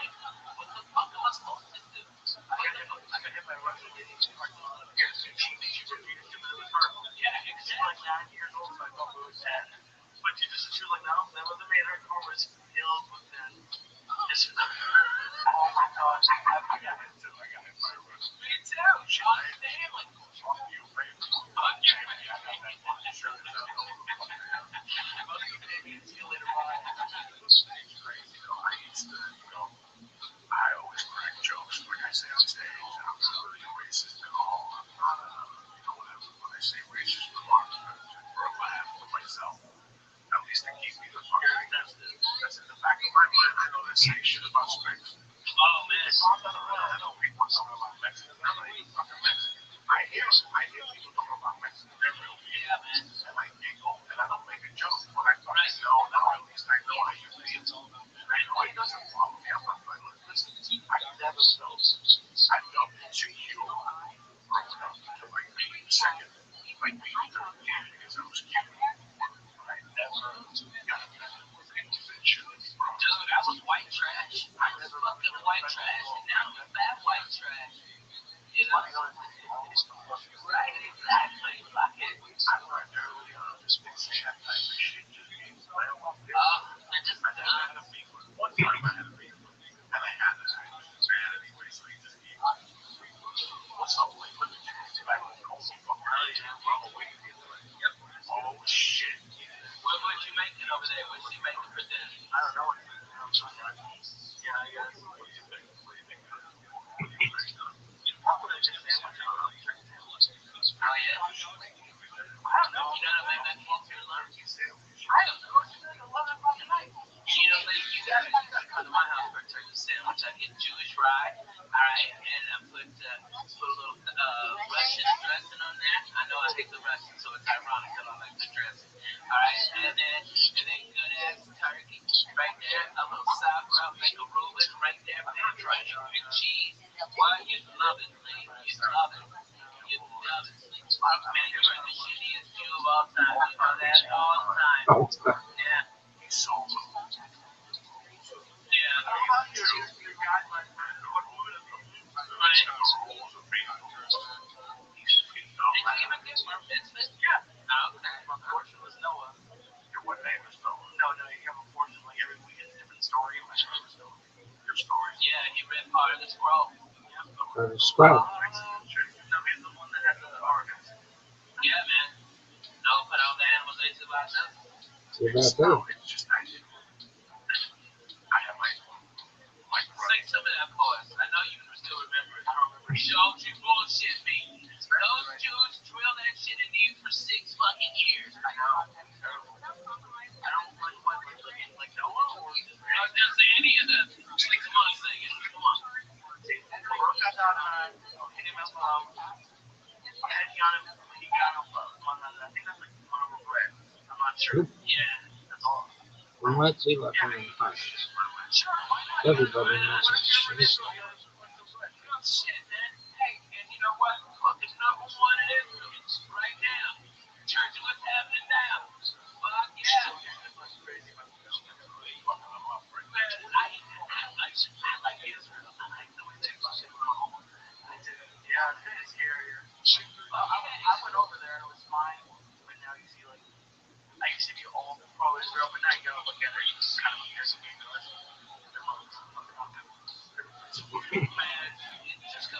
I got hit too. I got hit by a bus. Me too. Sean, damn. Like, you famous. Yeah, I got that one. Sure, well, you maybe see you later on. It's crazy, though. I used to, I always crack jokes when I say on stage. I'm not really racist at all. I'm not, whatever. When I say racist remarks, for a laugh to myself. At least to keep me the fuck out. That's in the back of my mind. I know they're saying shit about space. Oh, man. I know people are talking about Mexicans. I'm not even fucking Mexican. I hear people talking about Mexicans. They're real people. Yeah, man. And I giggle, and I don't make a joke. But I fucking know now. At least I know how you feel. I know it doesn't bother me. I'm not like, listen, I never felt, I felt insecure growing up until like maybe second, like maybe third year because I was cute. I never got into that shit. Dude, I was white trash. I was fucking white trash, and now I'm fat white trash. You know? Right, exactly. Fuck it. I learned early on this big chat type of shit. I never had a beef with one time I had a beef with, and I had this man anyway, so he just gave me, what's up, like, what did you do? I don't know, some fucking yep. Oh, shit. What was you making over there? What's he making for dinner? I don't know anything. Yeah, I guess. What do you think? What do you think? What would I just sandwich on? Oh, yeah? I don't know. You gotta make that culture lunch. I don't know. It's like 11 o'clock at night. You know, like, you gotta come to my house for a turkey sandwich. I get Jewish rye, alright, and I put a little Russian dressing on that. I know I hate the Russian, so it's ironic that I like the dressing. Alright, and then good ass turkey right there, a little sauerkraut, make a Reuben right there, man, try with cheese. Well, you'd love it, Lee. You'd love it. You'd love it. Man, you're the shittiest Jew of all time. You know that all time. Yeah. He's so cool. Yeah. How do you guys like what would have right? Rules of being he's did you even get bar mitzvah? Yeah. Oh, okay. My portion was Noah. Your what name is Noah? No, you have a portion like every week is a different story. My story. Your story. Yeah, he read part of the scroll. Or Sprout. No, he's the one that has the organs. Yeah, man. No, put all the animals they took out now. See about that. It's just I have my sing some of that for us. I know you still remember it. I don't remember. Don't you bullshit me. Those Jews drill that shit into you for 6 fucking years. I know. I don't like no one or I was gonna say any of them. Like, come on, sing it. Come on. I think that's like one of bread. I'm not sure. Yeah, that's all. We might see like in the past. Everybody knows it. Shit, man. Hey, and you know what? Fucking number one in influence right now. Church of what's happening now. Fuck yeah. I like Israel. I like the way they fucking roll. I do. Yeah, it's scarier. I went over there and it was fine, but now you see like I used to be all pro Israel, but now you gotta look at it, it's kind of appears to be good. Man, just go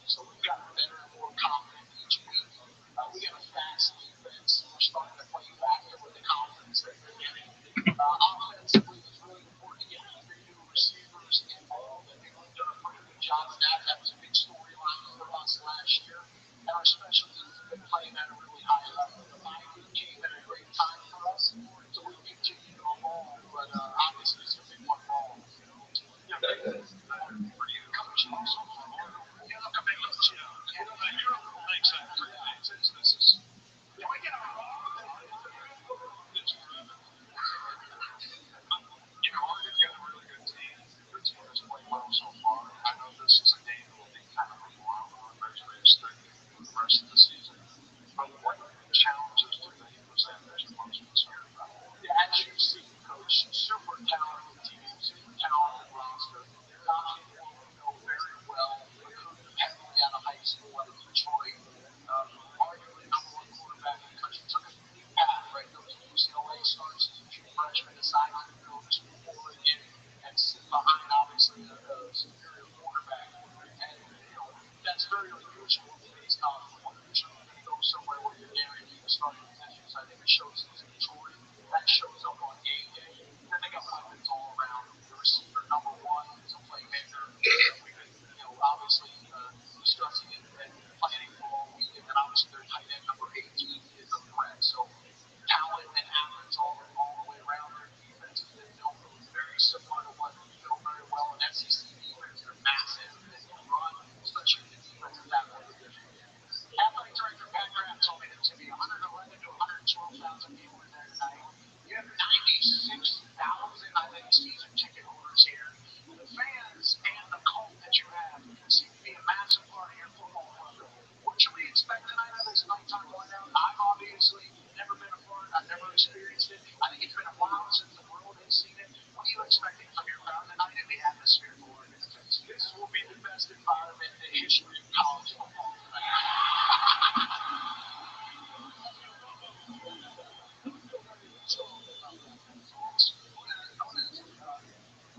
So we've gotten better and more confident each week. We got a fast defense. We're starting to play faster with the confidence that we're getting. Offensively, it's really important to get the three new receivers involved. I think we've done a pretty good job of that. That was a big storyline for us last year. And our special teams have been playing at a really high level. The bye week came at a great time for us, so we continue to evolve. But obviously, it's a big one ball. Yeah, for you, coach, also for all. Yeah, look, I mean, look, you're thanks for this is. Can we get a Oregon's got a really good team. Their team has played well so far. I know this is a game that will be kind of wild on measure expected for the rest of the season. But what challenges do they present as you're most concerned about? Yeah, as you see, coach, super talented team, super talented roster. Obviously, we know very well, recruited heavily out of high school out of Detroit. Arguably number one quarterback in the country. Took a unique path, right? Goes to UCLA, starts as a true freshman, decides to go to Oregon and sit behind, obviously, a superior quarterback. And, that's very unusual based on what you're going to go somewhere where you're guaranteed to start positions. I think it shows he's in Detroit. That shows up on game day. Then they got weapons all around. The receiver, number one, is a playmaker. We've been, obviously discussing it and planning for all week. And then obviously their tight end, number 18, is a threat. So talent and athletes all the way around. Their defense has been built very similar to what we know very well in SEC defense. They're massive and they run, especially the defense of that one division. Athletic director Pat Graham told me there's going to be 111 to 112,000 people in there tonight. You have 96,000, I think, season ticket holders here. The fans and the cult that you have seem to be a massive part of your football club. What should we expect tonight of this nighttime going down? I've obviously never been a part. I've never experienced it. I think it's been a while since the world has seen it. What are you expecting from your crowd tonight and the atmosphere for it? This will be the best environment in the history of college football.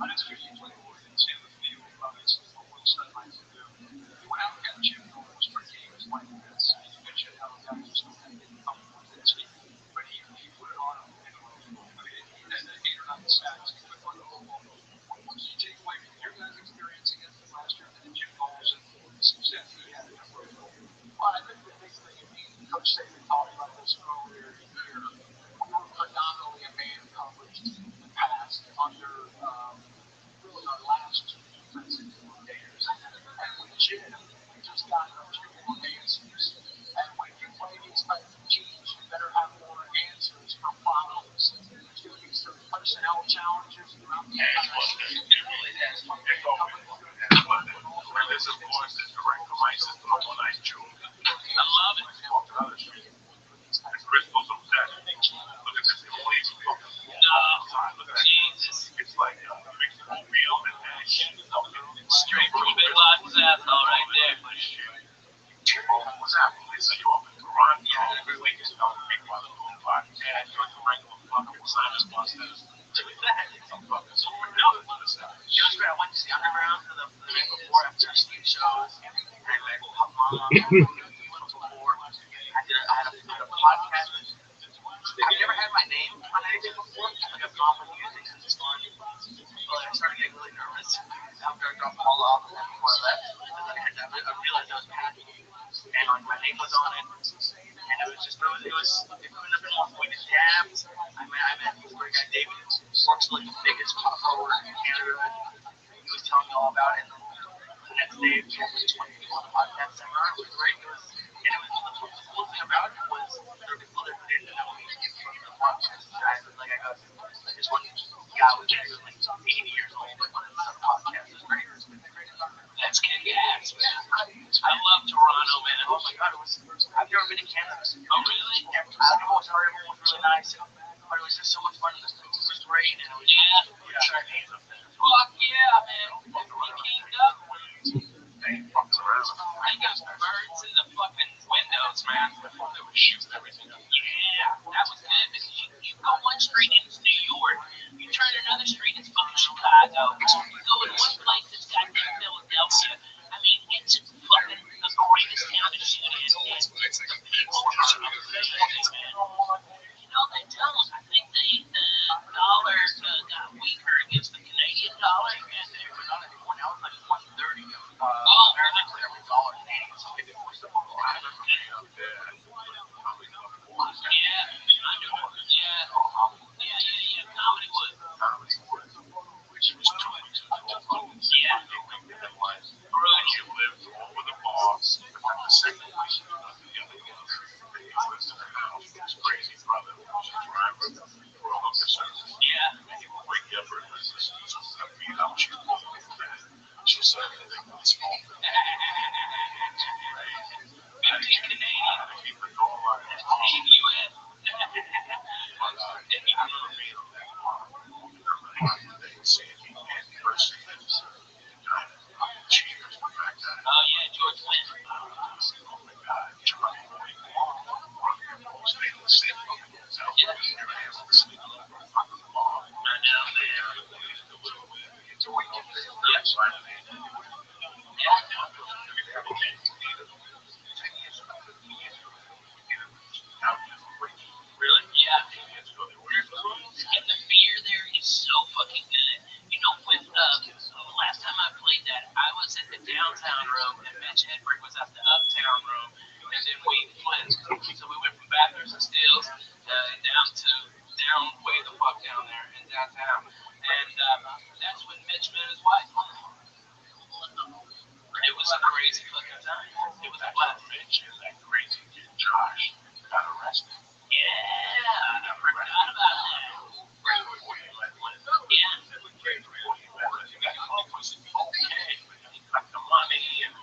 Minus 50-20 Oregon, see the field, obviously, what Will Stein likes to do. You went out and got Jim Knowles for games like this. You mentioned how the guys just kind of didn't come with this. But he put it on him. I mean, he had 8 or 9 sacks. He put on the football. What did you take away from your guys' experience against him last year and Jim Knowles and the success he had in that role? Well, I think the big thing, and Coach Saban talked about this earlier in the year, we were predominantly a man coverage team in the past under really our last 2 defensive coordinators. And with Jim, we just got a few more answers. And when you play these type of teams, you better have more answers for problems. There's going to be some personnel challenges throughout the entire season. This is voice is direct from my system on iTunes. I love it. And Crystal's obsessed. Look at this complete. Look at Jesus. It's like real and straight from Big Lots asshole right there. What's happening? Is you open to run? Yeah, every week is not a big one. And you're the regular fucking Simon's Boston. I went to the underground for the night before after Steve shows. And like, I had a podcast. I've never had my name on anything before. Like I've gone for music since it's fun. But I started getting really nervous after I dropped them all off and then before I left. And then I realized I was packing, and like my name was on it, and it was just it couldn't have been more pointed dabs. I met this great guy David, who works for like the biggest pot grower in Canada. He was telling me all about it. And the next day, we had like 20 people on the podcast seminar. It was great. The cool thing about it was there were people that didn't know me from the podcast guys. Like I got like this one guy was there, he was like 80 years old, but wanted to start a podcast. It was great. It was a great environment. That's kick ass, man. I love Toronto, man. Oh my god, it was. I've never been to Canada. Oh, really? Everyone was really nice. But it was just so much fun. And the food was great, and it was Yeah. Fuck yeah, man. You came up. I got birds in the fucking windows, man. They were shooting everything up. Yeah, that was good because you go one street and it's New York. You turn another street, it's fucking Chicago. You go in one place, it's goddamn Philadelphia. I mean, it's fucking the greatest town to shoot in. And the people are amazing, man. You know, they don't. I think the dollar got weaker against the Canadian dollar. And they were not anymore. Now it's like 130. Oh, Apparently for every dollar Canadian, so maybe it was the whole yeah, I know. Yeah. Comedy would. Yeah. Yeah. Big Canadian. US. Oh yeah, George Flynn. Yeah. I know, really? Yeah. Their food and the beer there is so fucking good. You know, with the last time I played that, I was at the downtown room and Mitch Hedberg was at the uptown room, and then we flipped. So we went from Bathurst and Stills down way the fuck down there in downtown, and that's when Mitch met his wife. It was a crazy fucking time. It was a blast. Yeah, I forgot about that. Yeah.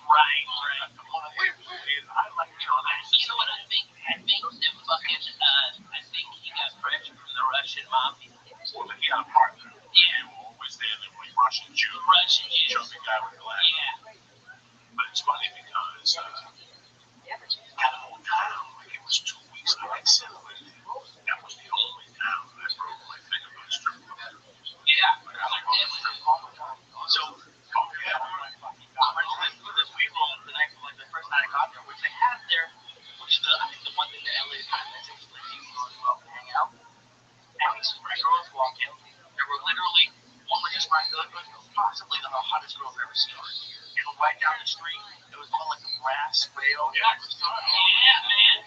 Right. You know what I think? I think the fucking I think he got pressure from the Russian mafia. Yeah. Russian Jews. Yeah. Yeah. So I went to this weed room the night, like the first night I got there, which they had there, which I think the one thing that LA kind of misses is like you go to go hang out, and these three girls walk in. They were literally one was just right, possibly the hottest girl I've ever seen. And right down the street, it was called like the Brass Rail. Yeah, man.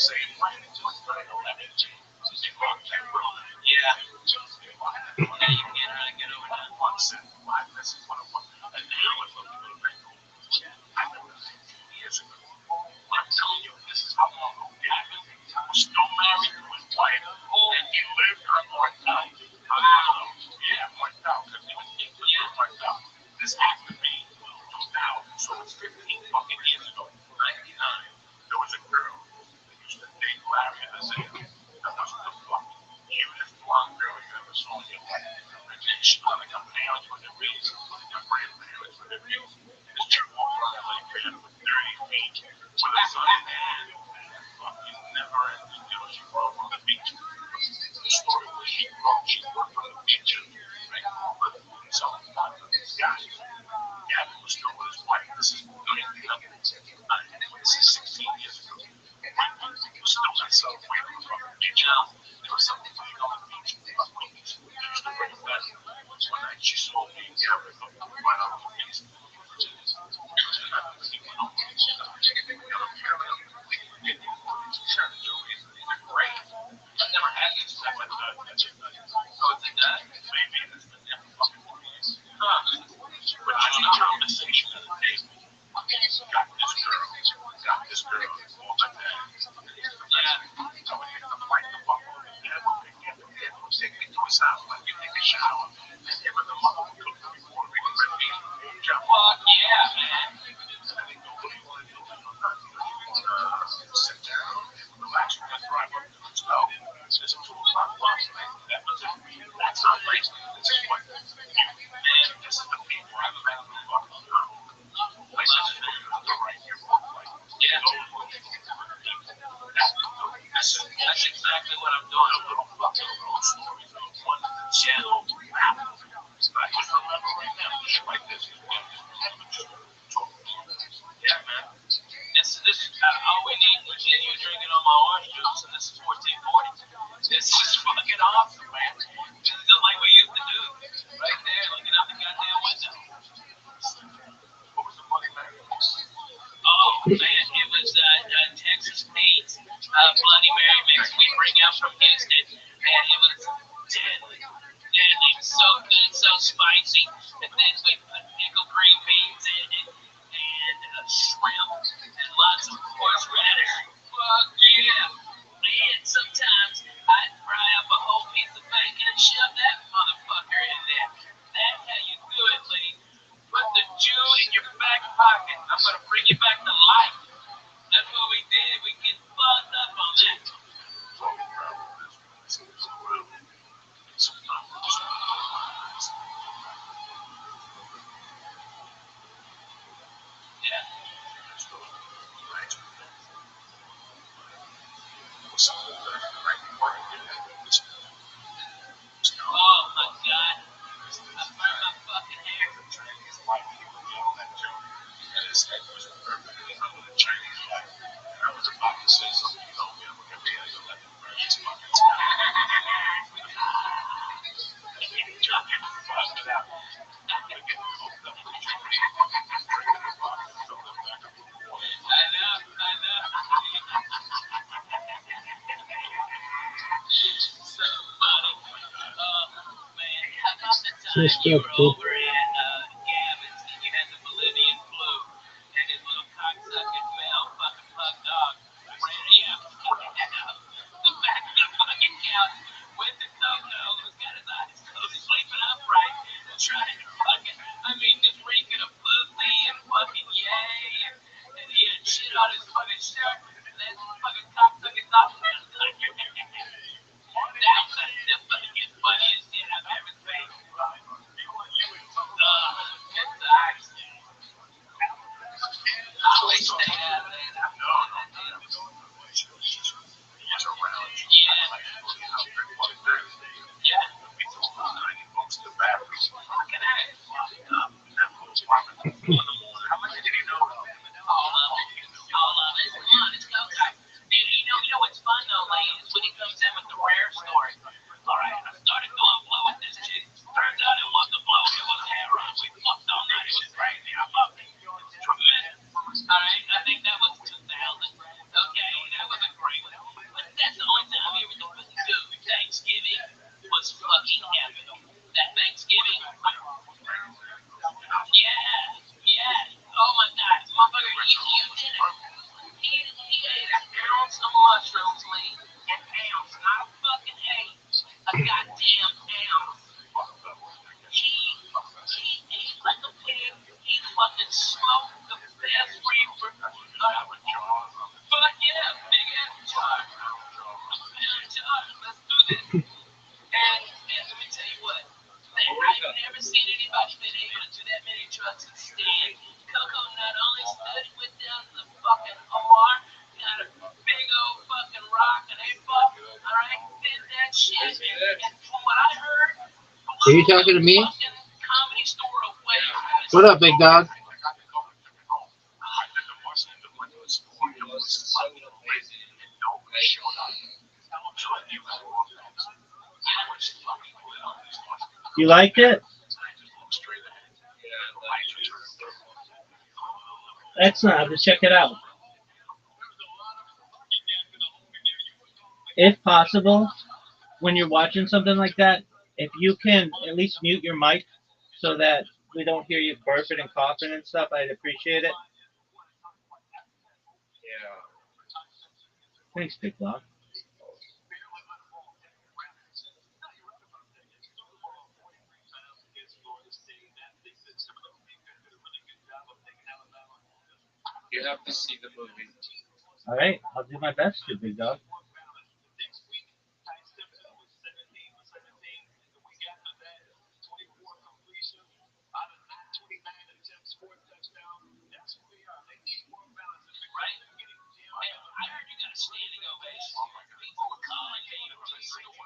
same way until 9/11. They rocked that world. Yeah. Yeah, you can't really get over that. One set, five lessons, 101. And now I love to go to Bangkok. I remember 15 years ago. I'm telling you, this is how long ago Gabby was still married to his wife, and he lived her life out. Wow. Yeah, wiped out because he was wiped out. This happened to me 2000, so it's 15 fucking years ago. 99. There was a girl that used to date Larry in the Zane. That was the fucking cutest blonde girl you ever saw in your life. And then she wanted her parents with their wheels, her grandparents with their wheels. And this chick walked around like man with 30 feet with a sun in hand. Fucking never ending. You know, she grew up on the beach. The story was she worked on the beach. Right? But so, guys, Gavin was still with his wife. This is 16 years ago. He was still not celebrating from the beach. There was something big on the beach. They used to bring him back. One night she saw me and Gavin right on the beach. I've never had this stuff like that. Oh, it's like that? Maybe that's the never fucking place. But just the conversation at the table. Got this girl, all like that. Yeah. So we had to fight the fuck over the dad would pick me up from there, would take me to his house, let me take a shower, and him and the mother would cook before we could let me fuck yeah, man. And then they go, what do you want to do? Sit down, relax, we're gonna drive up to the snow. It's 2 o'clock bus, right? That was it. That's not place. This is what, man, this is the people I've met in the fucking town. Places that are right here, like, yeah. That's exactly what I'm doing. A little fucking road stories. One channel. I can remember right now, just like this. Yeah, man. This all we need is you drinking on my orange juice, and this is 1440. This is fucking awesome, man. This is just like we used to do. Right there, looking out the goddamn window. What was the money, man? Oh, man, it was Texas Pete's Bloody Mary mix we bring out from Houston, and it was deadly. Deadly. So good, so spicy. And then we put pickled green beans in it, and shrimp, and lots of horseradish. Fuck yeah. And sometimes I'd fry up a whole piece of bacon and shove that motherfucker in there. That's how you do it, Lee. Put the Jew in your back pocket. I'm going to bring you back to life. That's what we did. We get fucked up on that. Yeah. Oh my god. I burned my fucking hair. His wife was yelling at him, and his head was perfectly under the Chinese flag. And I was about to say something, you know, man, look at me, I don't let him burn his fucking sky. So funny. Man, how about the time you were over at Gavin's and you had the Bolivian flu and his little cocksucking male fucking pug dog ran you the back of the fucking couch with the no-no who's got his eyes closed, sleeping upright, and trying to fucking, I mean, just reeking of pussy and fucking yay, and he had shit on his fucking shirt, and then fucking cocksucking dog. That was the fucking funniest shit I've ever seen. It's nice. I always stay out of that. Yeah. How much did he know? All of it. It's fun. It's go time. Dude, you know what's fun though you talking to me? Comedy store away. What up, big dog? He was so amazing. You liked it? Yeah, like Excellent. I have to check it out. If possible, when you're watching something like that, if you can at least mute your mic so that we don't hear you burping and coughing and stuff, I'd appreciate it. Yeah. Thanks, big dog. you have to see the movie. All right, I'll do my best to, big dog. Right? Hey, I heard you got a standing ovation. People were calling you to the store.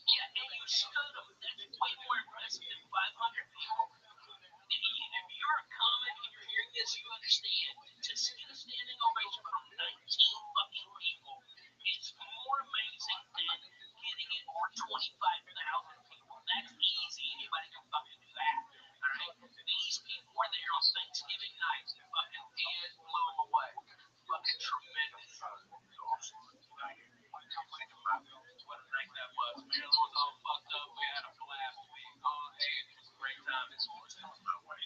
Yeah, and you stood them. That's way more impressive than 500 people. If you're a comic and you're hearing this, you understand. To get a standing ovation from 19 fucking people is more amazing than getting it for 25,000 people. That's easy. Anybody can fucking do that. Alright? These people were there on Thanksgiving night. Fucking Ed blew them away. Fucking tremendous. What a night that was. Man, it was all fucked up. We had a blast. Hey, it was a great time. It's my way.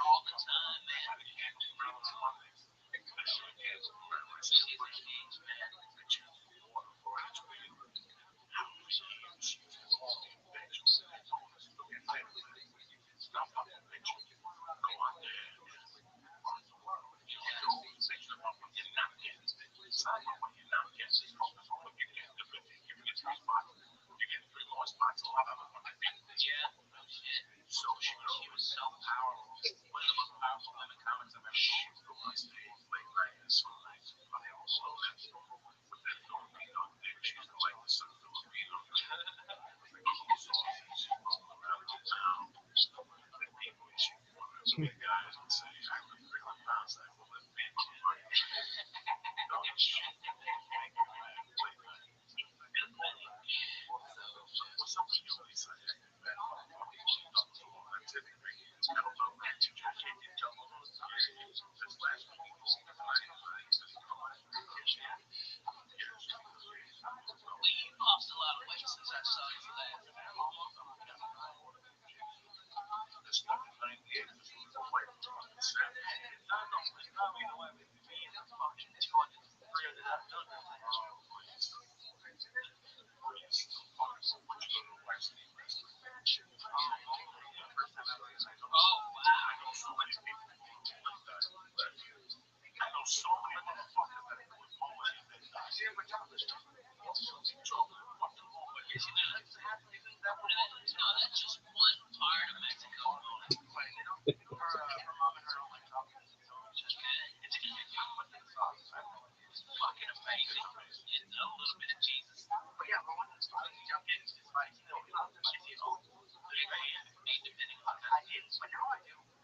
All the time, man. Yeah, no shit. She was so powerful. One of the most powerful women comics I've ever seen. Well, you lost a lot of weight since I saw you last. Oh, no, that's just one part of Mexico. It's fucking amazing. It's a little bit of Jesus. Depending on how it is.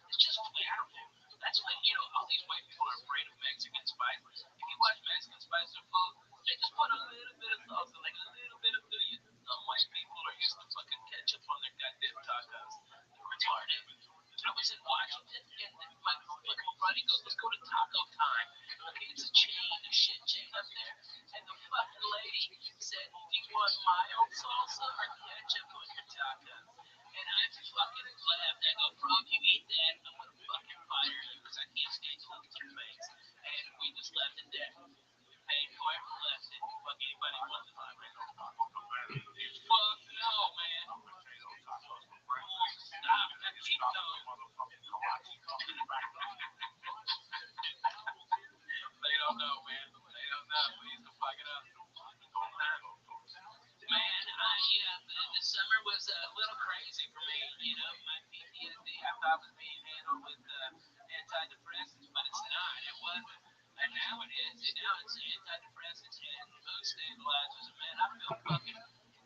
It's just flavorful. That's what, all these white people are afraid of Mexican spice. If you watch Mexican spice or food, they just put a little bit of salsa, like a little bit of bouillon. Some white people are used to fucking ketchup on their goddamn tacos. They're retarded. I was in Washington, and my fucking buddy goes, let's go to taco time. Okay, it's a chain, a shit chain up there. And the fucking lady said, do you want mild salsa or ketchup on your tacos? And I fucking laughed. I was a little crazy for me. You know, my PTSD I thought was being handled with antidepressants, but it's not. It wasn't. And now it is. And now it's antidepressants and mood stabilizers. And man, I feel fucking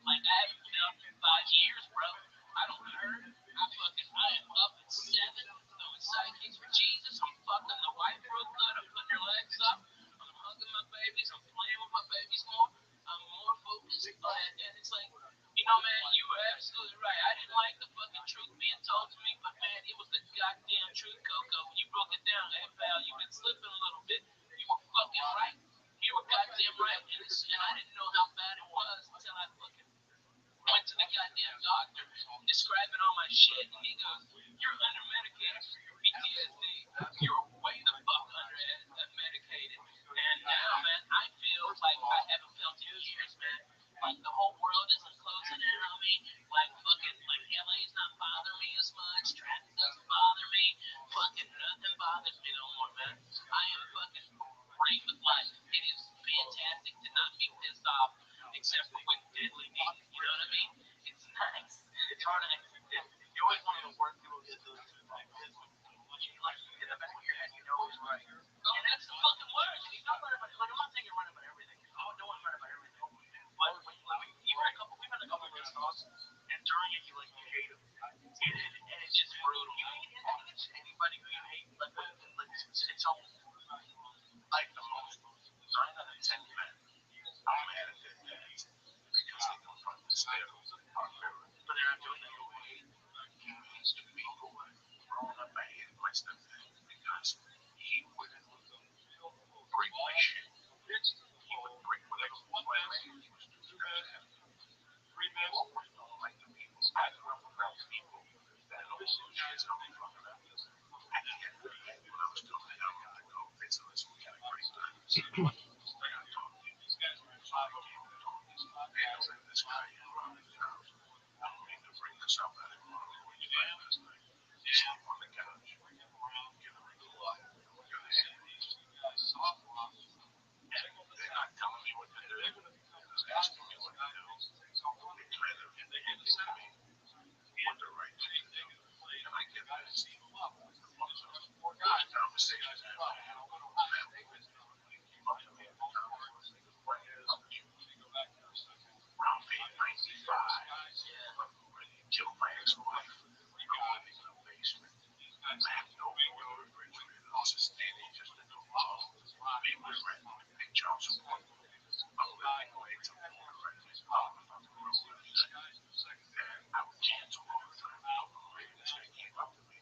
like I haven't felt in 5 years, bro. I don't hurt. I am up at 7, doing sidekicks for Jesus. I'm fucking the wife real good. I'm putting her legs up. I'm hugging my babies. I'm playing with my babies more. I'm more focused. And it's like, you know, man, you were absolutely right. I didn't like the fucking truth being told to me, but man, it was the goddamn truth, Coco. When you broke it down, hey, pal, you've been slipping a little bit. You were fucking right. You were goddamn right. And I didn't know how bad it was until I fucking went to the goddamn doctor describing all my shit, and he goes, "You're under medicated for your PTSD. You're way the fuck under medicated." And now, man, I feel like I haven't felt in years, man. Like the whole world isn't closing in on me. Like fucking, like LA's not bothering me as much. Traffic doesn't bother me. Fucking nothing bothers me no more, man. I am fucking great with life. It is fantastic to not be pissed off, except for when deadly need. You know what I mean? It's nice. It's nice. You always want to work through it, like this. Like in the back of your head, you know it's right. And that's the fucking word. You don't learn about, like I'm not saying you're running about everything. Oh, no one's running about everything. But when you had a couple, we've had a couple of those talks, and during it, you hate them, and it's just brutal. You hate anybody who you hate, like it's all like the most 9 out of 10 men. I'm mad at their dads because they don't understand our parents, but they're not doing that for me. He needs to be away. Growing up, I hated my stepdad because he would break my shit. He would break whatever was my land. He was just always don't like the people. I grew up around people that know shit coming from them. At the end of the day, when I was coming down, I'm like, oh, it's a listen, we got a great time. I got to talk to you. These guys are so I came to talk to you. And this guy in front of the house. I don't mean to bring this up that in front of you last night. Sleep on the couch. Give him a little light. We're going to see these guys soft rock. They're not telling me what to do. They're just asking me what to do. They kind of listen to me what the right thing to do. And I get that. See, conversations I have around being 95, ready to kill my ex-wife. I'm living in a basement. I have no refrigerator. I was standing just in the wall. People are renting a big child support. I'm living away to the rent his father on the road. And I would cancel all the time. I was the greatest that came up to me.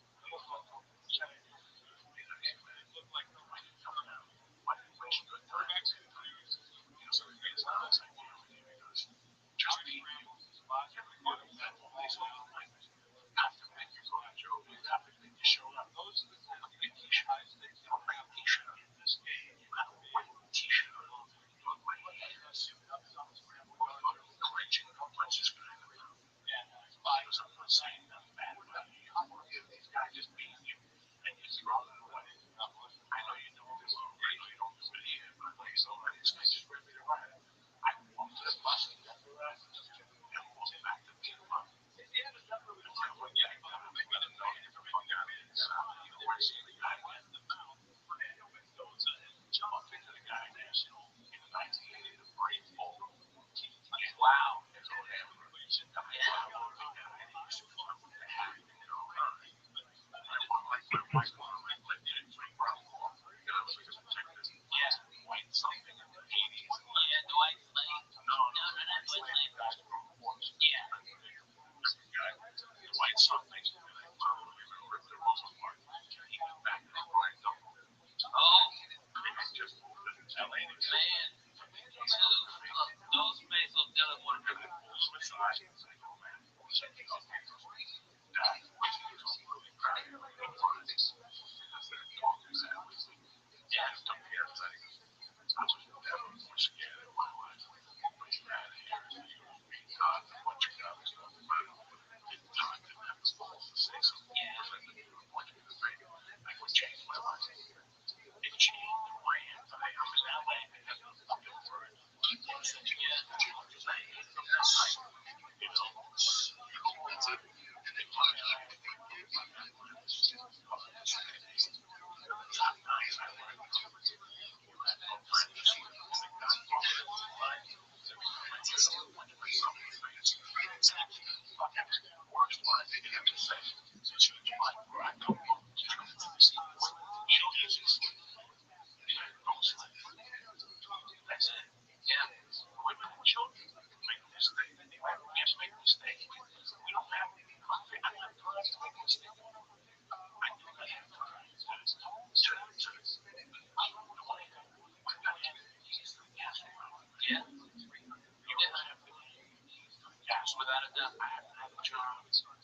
without a doubt. I haven't had a job in 25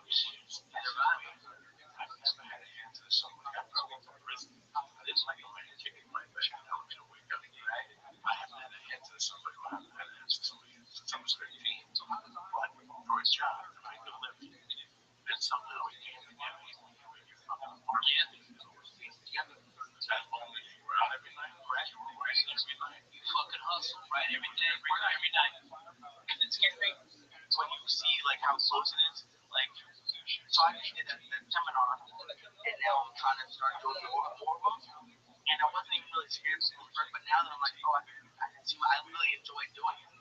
years. Never had. I've never had a hand to somebody. After I went to prison, I didn't like a man kicking my back and telling me to wake up. Right? I haven't had a hand to somebody who I haven't had a hand to somebody since I was 13. So I was like, for a job to make a living. And somehow it came together. You fucking work together. That's only you were out every night, right? You were writing every night. You fucking hustle, right? Every day, every night. And it's scary when you see like how close it is. Like, so I just did that seminar, and now I'm trying to start doing more of them. And I wasn't even really scared before, but now that I'm like, oh, I can see, I really enjoy doing it.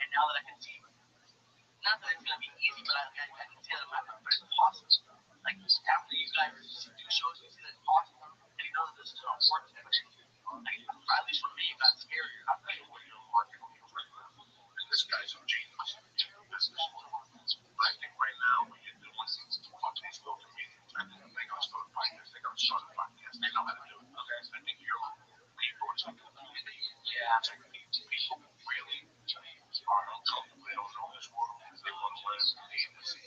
And now that I can see, not that it's gonna be easy, but I can see that but it's possible. Like after you guys do shows, you see that it's possible, and you know that this is not working. But like, at least for me, it got scarier. I'm like, what you're working on right now. And this guy's a genius. But I think right now, what you're doing is fucking still comedians. I think I'll start a podcast. I think I'll start a podcast. They know how to do it. Okay. I think you're people are taking yeah. People really are uncomfortable. They don't know this world. They want to learn from A to Z.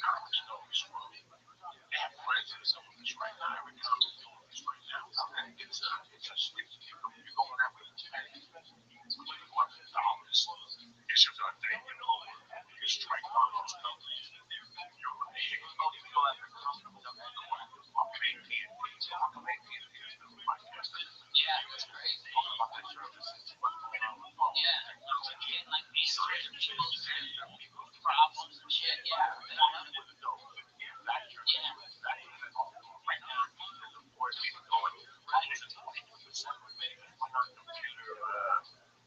How to know this world. They have friends in some of this right now. Every time they're doing this right now. Okay. It's a sleep. You're going out with $20,000. It's just a thing, you know. You strike one of those companies. You're going to hit. Oh, you go after companies. I'll pay PNPs. I'll pay PNPs. Yeah, it's crazy. Talking about that services. What's going on with phone? Yeah. Getting like these people's problems and shit. Yeah. Right now, the board people going, right? It's 20% on our computer.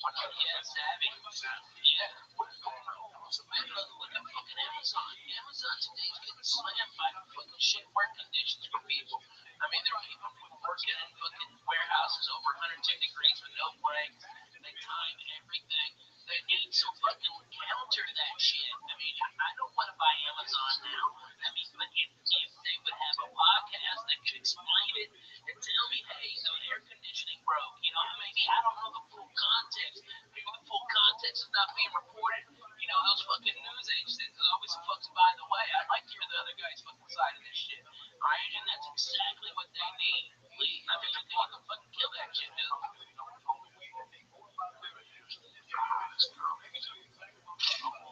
Yeah, savvy. Yeah. What's going on? So man, look at fucking Amazon. Amazon today's getting slammed by fucking shit work conditions for people. I mean, there are people working in fucking warehouses over 110 degrees with no breaks. They time everything. They need to fucking counter that shit. I mean, I don't want to buy Amazon now. I mean, but if they would have a podcast that could explain it and tell me, hey, the air conditioning broke. You know, maybe I don't know the full context. Maybe the full context is not being reported. You know, those fucking news agencies are always fucking by the way. I'd like to hear the other guy's fucking side of this shit. Right? And that's exactly what they need. Please. I mean, they need to fucking kill that shit, dude.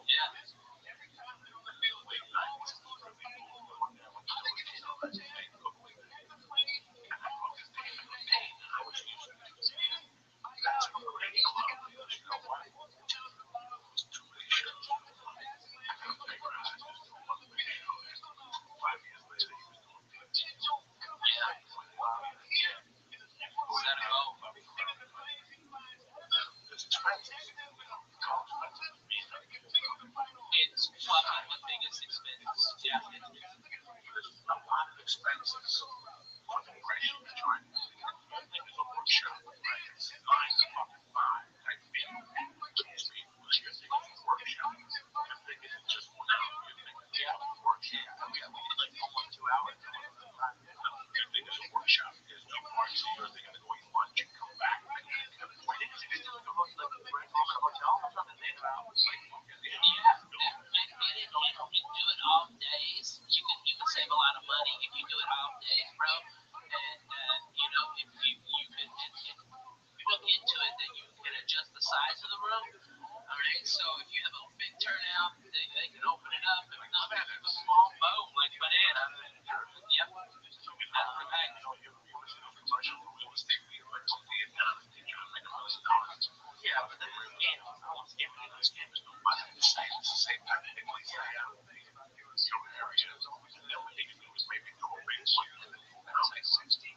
Yeah. It's probably the biggest expense. Yeah. There's a lot of expenses for the price you're trying to think it's a workshop, right? It's nine to fucking five. Like, you're thinking workshop. You're thinking it's just 1 hour. You're thinking, yeah, workshop. Yeah, we did like almost 2 hours. You're thinking it's a workshop. There's no parts. You're thinking of going lunch and come back. Why didn't you do like a hotel or something? Yeah, you do it off days. You can save a lot of money if you do it off days, bro. And you know, if you can look into it, that you can adjust the size of the room. All right, so if you have a big turnout, they can open it up. If not, have a small boat like banana. Yep. That's the fact. Commercial real estate, we went to Vietnam and they try to make $1 million. Yeah, but then we're scam. Those scammers don't buy it. It's the same type of thing. Like, yeah, your area is always a little bit. It was maybe do a big one. Now it's 16.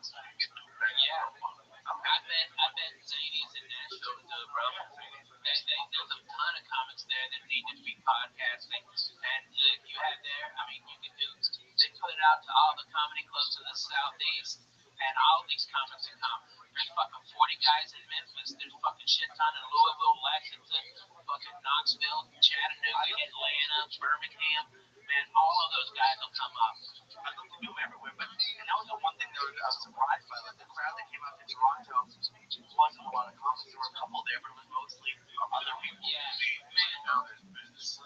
Yeah. I bet Zany's in Nashville to do it, bro. There's a ton of comics there that need to be podcasting. And you have there, I mean, you can do, they put it out to all the comedy clubs in the Southeast. And all these comics are come. There's fucking 40 guys in Memphis. There's fucking shit ton in Louisville, Lexington, fucking Knoxville, Chattanooga, Atlanta, Birmingham. Man, all of those guys will come up. I looked to do everywhere, but and that was the one thing that I was surprised by. Like the crowd that came out to Toronto wasn't a lot of comics. There were a couple there, but it was mostly other people. Yeah, man. Now there's business.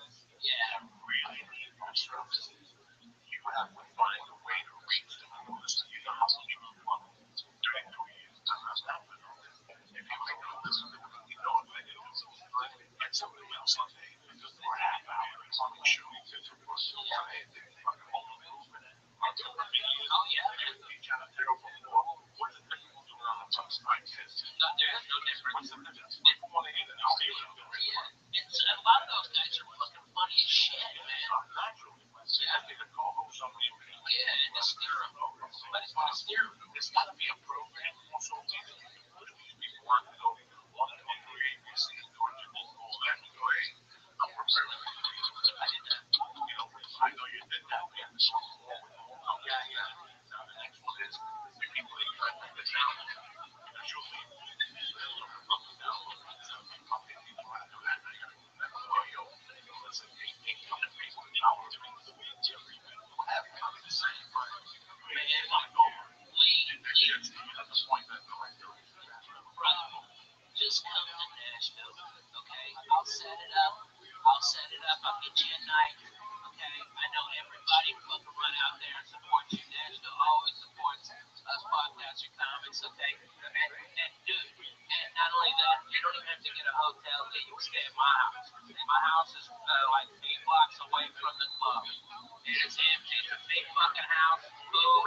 set it up. I'll set it up. I'll get you a night. Okay, I know everybody fucking run out there and support you. Nashville always supports us podcaster comics. Okay, and dude, and not only that, you don't even have to get a hotel. You can stay at my house. My house is like 8 blocks away from the club. And it's empty. It's a big fucking house. Boom.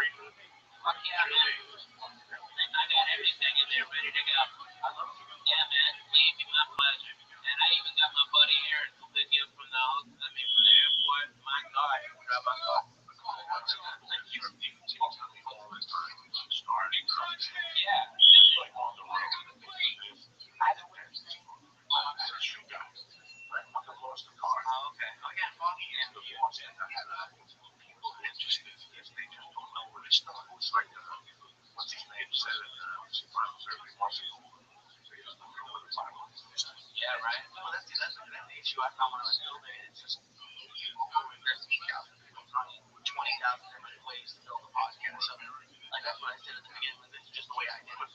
Fuck yeah, man. I got everything in there ready to go. Yeah, man. Believe me, my pleasure. And I even got my buddy Aaron to pick you up from from the airport. My God, grab my car. Yeah. Oh, okay. Oh, yeah. Yeah, right. Well, that's the issue I found when I was building it. It's just there's 20,000 different ways to build a podcast. So, like that's what I said at the beginning. Like, this is just the way I did it.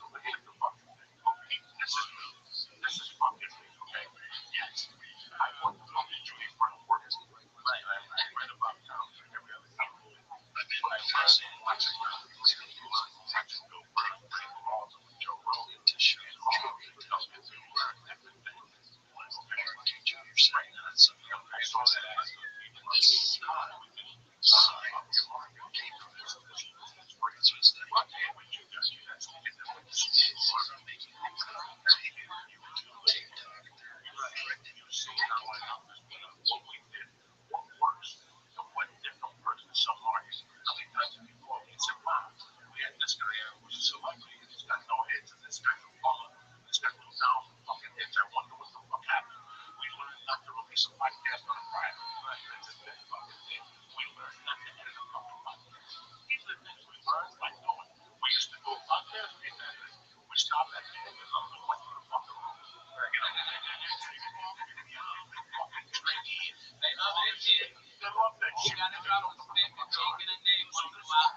You gotta drop a spit for taking a name once in a while.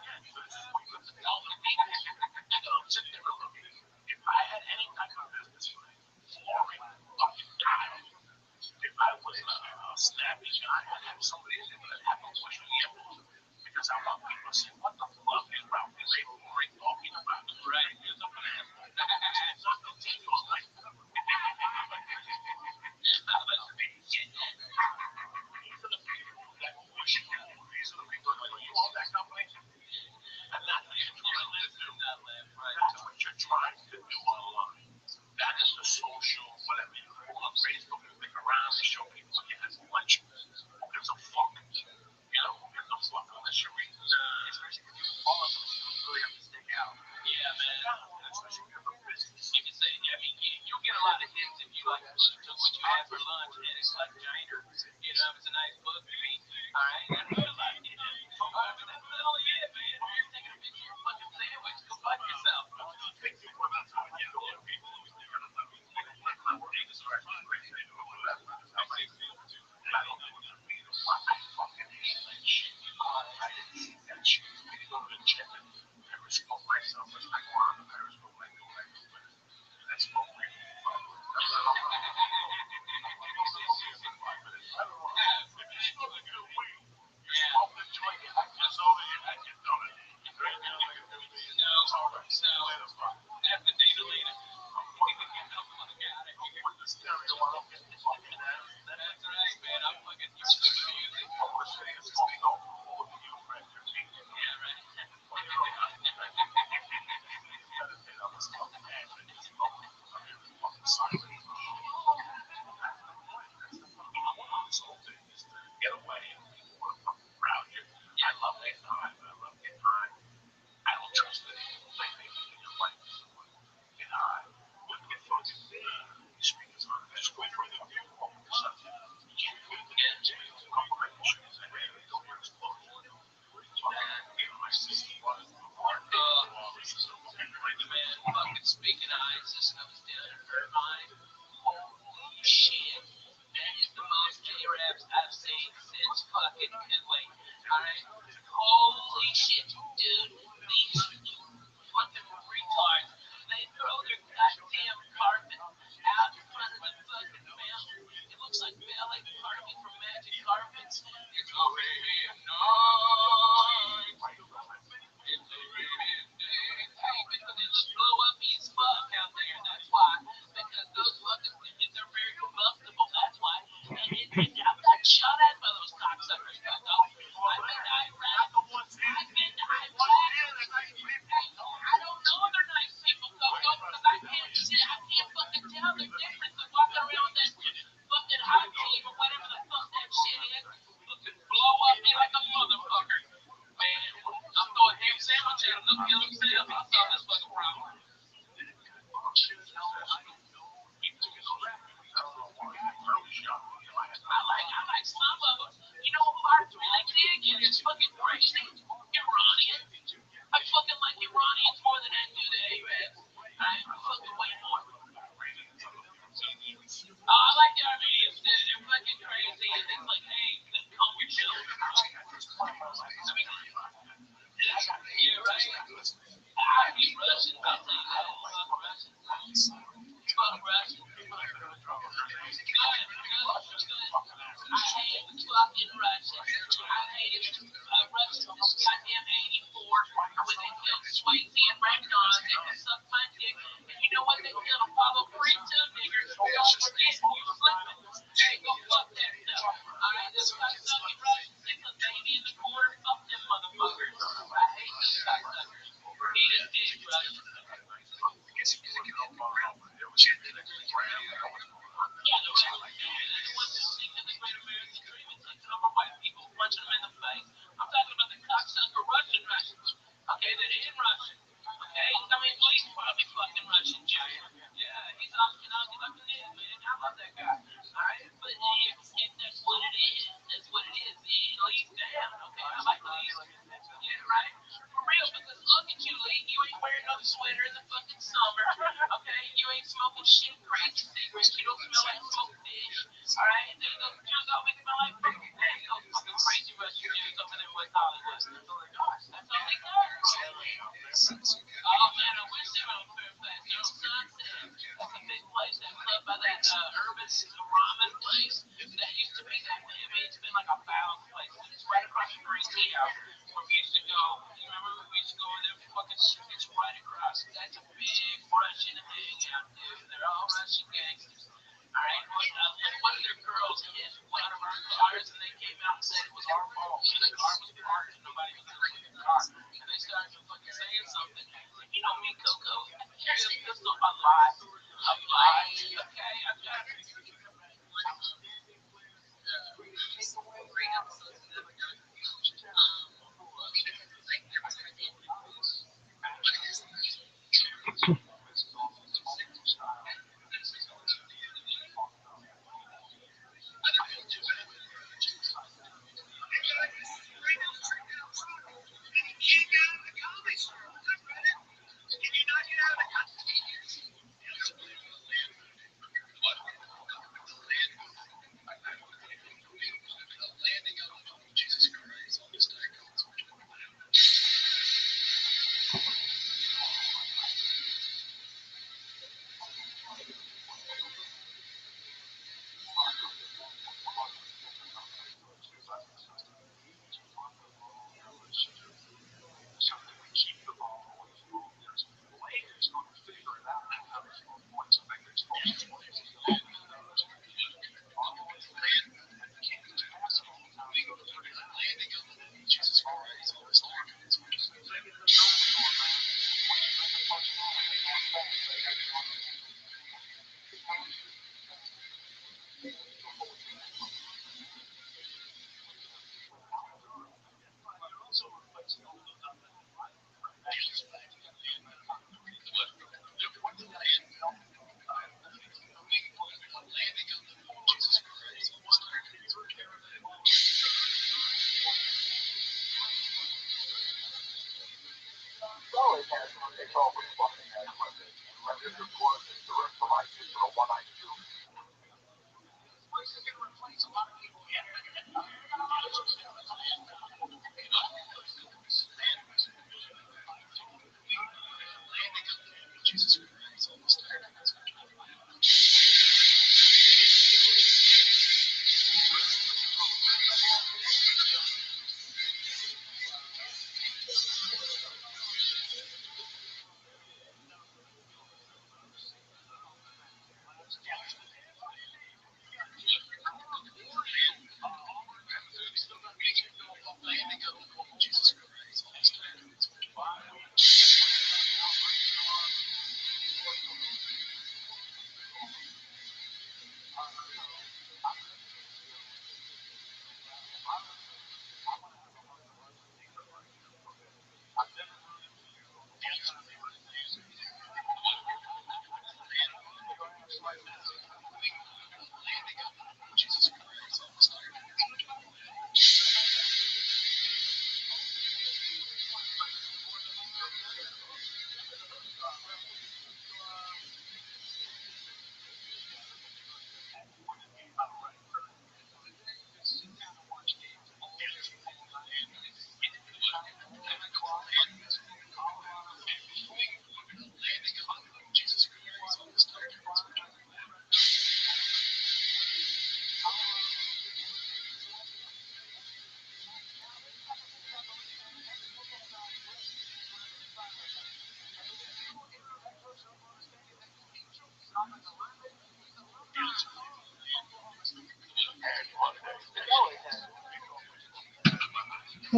one of our cars, and they came out and said it was our fault. And the car was parked, and nobody was in the car. And they started fucking saying something. You know me, Coco. Here's a pistol. I lied. Okay, I've got it.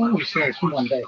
Oh, sure, it's Monday.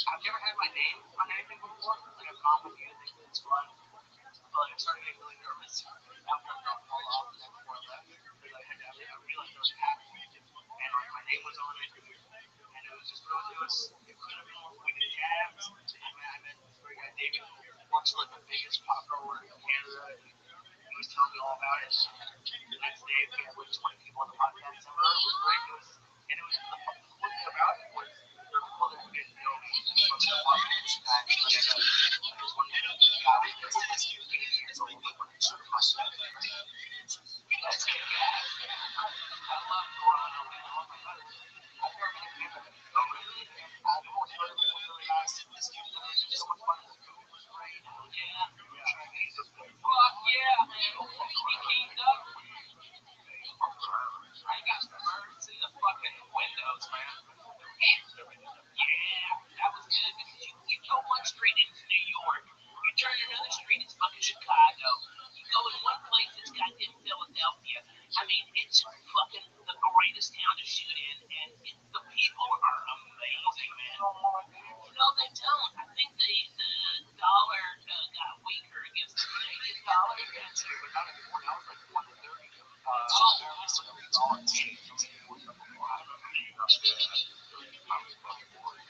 I've never had my name on anything before. Like I've gone with you and it's fun. But like I started getting really nervous after I dropped all off and before I left. Because I realized I was happy. And like my name was on it. And it was just it could have been more quick and jabs. I met this great guy David who works for like the biggest pop grower in Canada and he was telling me all about it. The next day we had like 20 people on the podcast and it was great. It was the cool thing about it was there were people that didn't know me from the podcast. And like I got this one guy but not anymore. Now it's like 130. It's all insane. I remember being upstairs. I was fucking bored.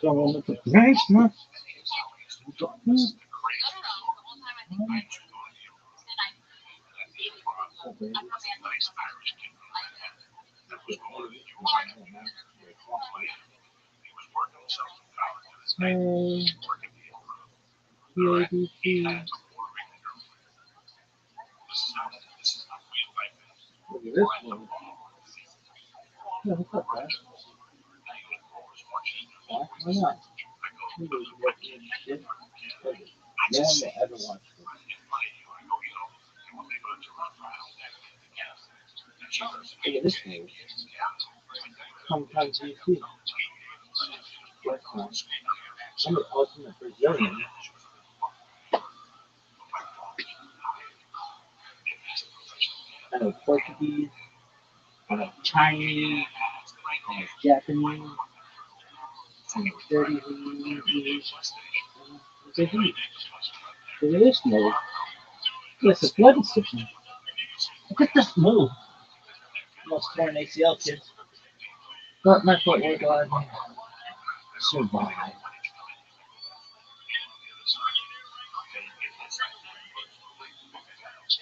Someone with a nice one. Look at this one. Yeah, what's up, guys? Why not? No one will ever watch this. Look at this movie. Sometimes you see. I'm the ultimate Brazilian. I know Portuguese. I know Chinese. I know Japanese. I know dirty English. Look at this movie. It's a bloody system. Look at this move. Almost torn ACL, kids. But my footwork allowed me to survive.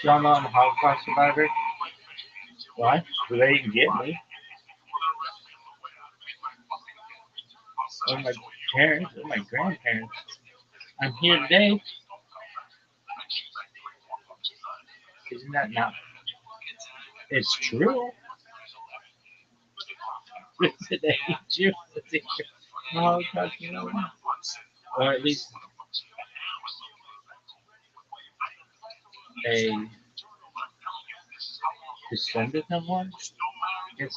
Y'all know I'm a Holocaust survivor. Why? Do they even get me? Or my parents, or my grandparents. I'm here today. Isn't that not? It's true. Today, June. Holocaust, you know, or at least a descendant of one. It's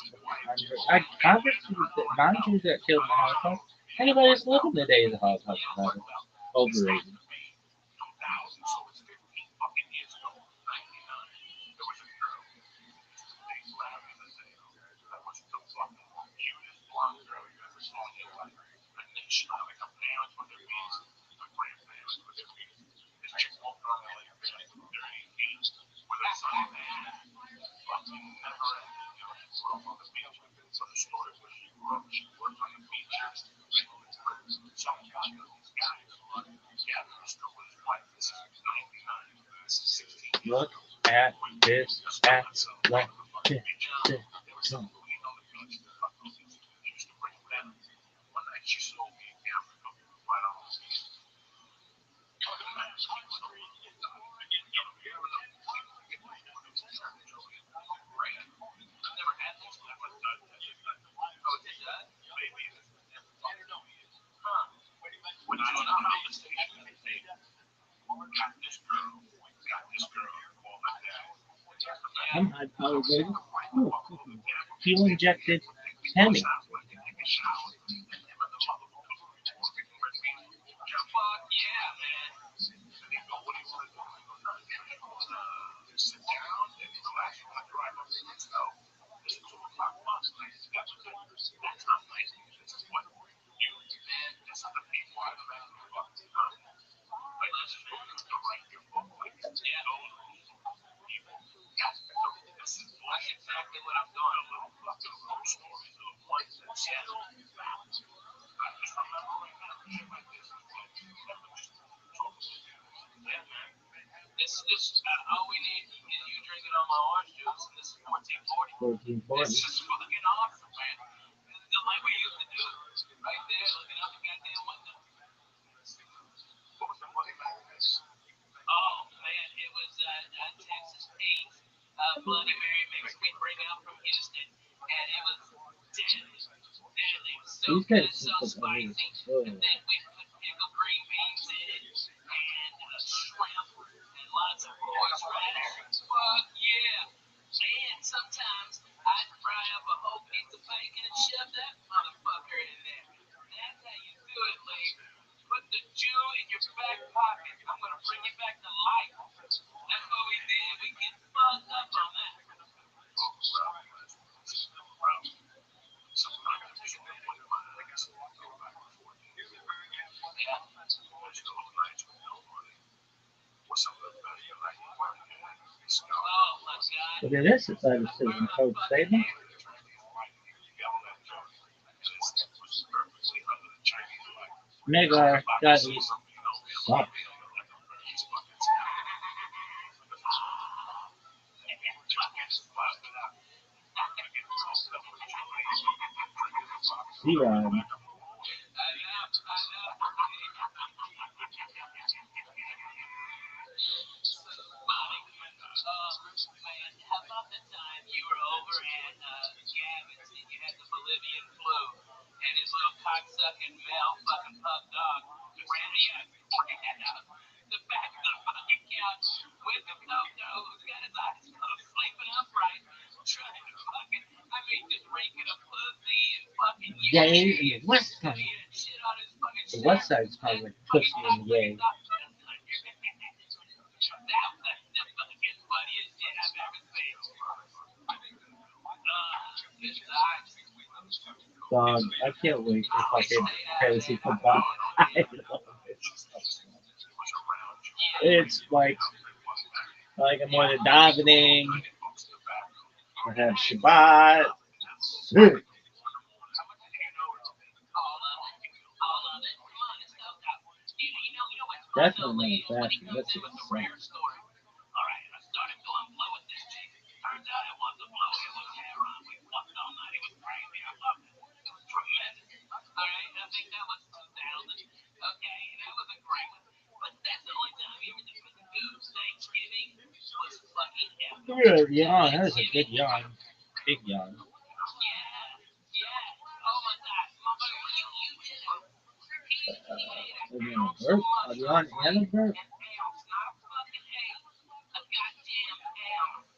I converts non-Jews that killed in the Holocaust. Anybody that's living today is a Holocaust survivor. Overrated. Look at this athletic. I'm high powered, baby. Ooh, fuel injected Hemi. This all we need is you drinking all my orange juice, and this is 1440. 1440. This is fucking awesome, man. This is like we used to do. Right there, looking out the goddamn window. Oh man, it was Texas Pete, Bloody Mary mix we bring out from Houston, and it was deadly, deadly. It was so These good, guys so look amazing. spicy. And then we put pickled green beans in it, and shrimp, and lots of horseradish. Fuck yeah! And sometimes I'd fry up a whole piece of bacon and shove that motherfucker in there. That's how you do it, Lee. Put the Jew in your back pocket. I'm gonna bring you back to life. That's what we did. We get fucked up on that. Yeah. Oh my god. Look at this. It's a decision code statement. Nigga, got these. Suck. C-Rod. Man, how about the time you were over at Gavin's and you had the Bolivian flu and his little cocksucking male fucking pup dog ran the back of the fucking couch with the no who's got his eyes closed, sleeping upright, trying to fucking, I mean, just reeking of pussy and fucking Yay in the West and Side. shit on his fucking The shirt. West Side's probably like pussy and yay. That was the fucking funniest shit I've ever seen. Good times. Dog, I can't wait for fucking fantasy football. I know. It's like I'm on a davening. I have Shabbat. Sick. Definitely not fashion. That's With the rare story. All right, I started going blue with this chick. Turns out it wasn't blue, it was heroin. We fucked all night. It was crazy. I loved it. It was tremendous. All right, I think that was 2000. Okay, and that was a great one. But that's the only time you ever did with the goose. Thanksgiving was fucking epic. Yeah, yawn. That was a good yawn. Big yawn. Yeah. Oh my god. Motherfucker, you did it. And then a burp. A yawn and a burp. An ounce, not a fucking eighth. A goddamn ounce.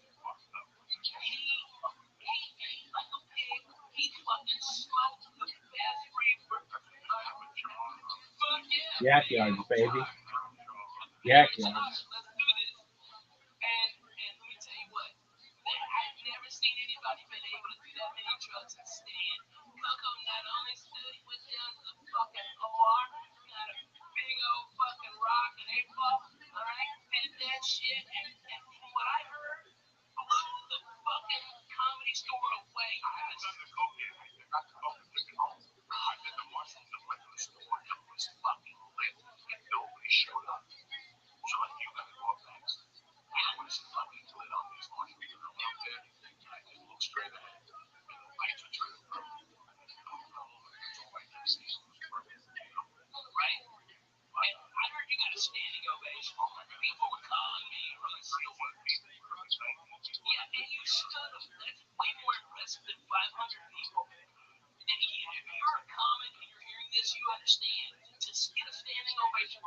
He ate like a pig. He fucking smoked the best reefer. Fuck yeah. Yak yards, baby. Yak yards. Let's do this. And let me tell you what, I've never seen anybody been able to do that many drugs and stand. Coco not only stood, he went down to the fucking OR, got a big old fucking rock and 8 ball, alright, did that shit, and from what I heard, blew the fucking comedy store away.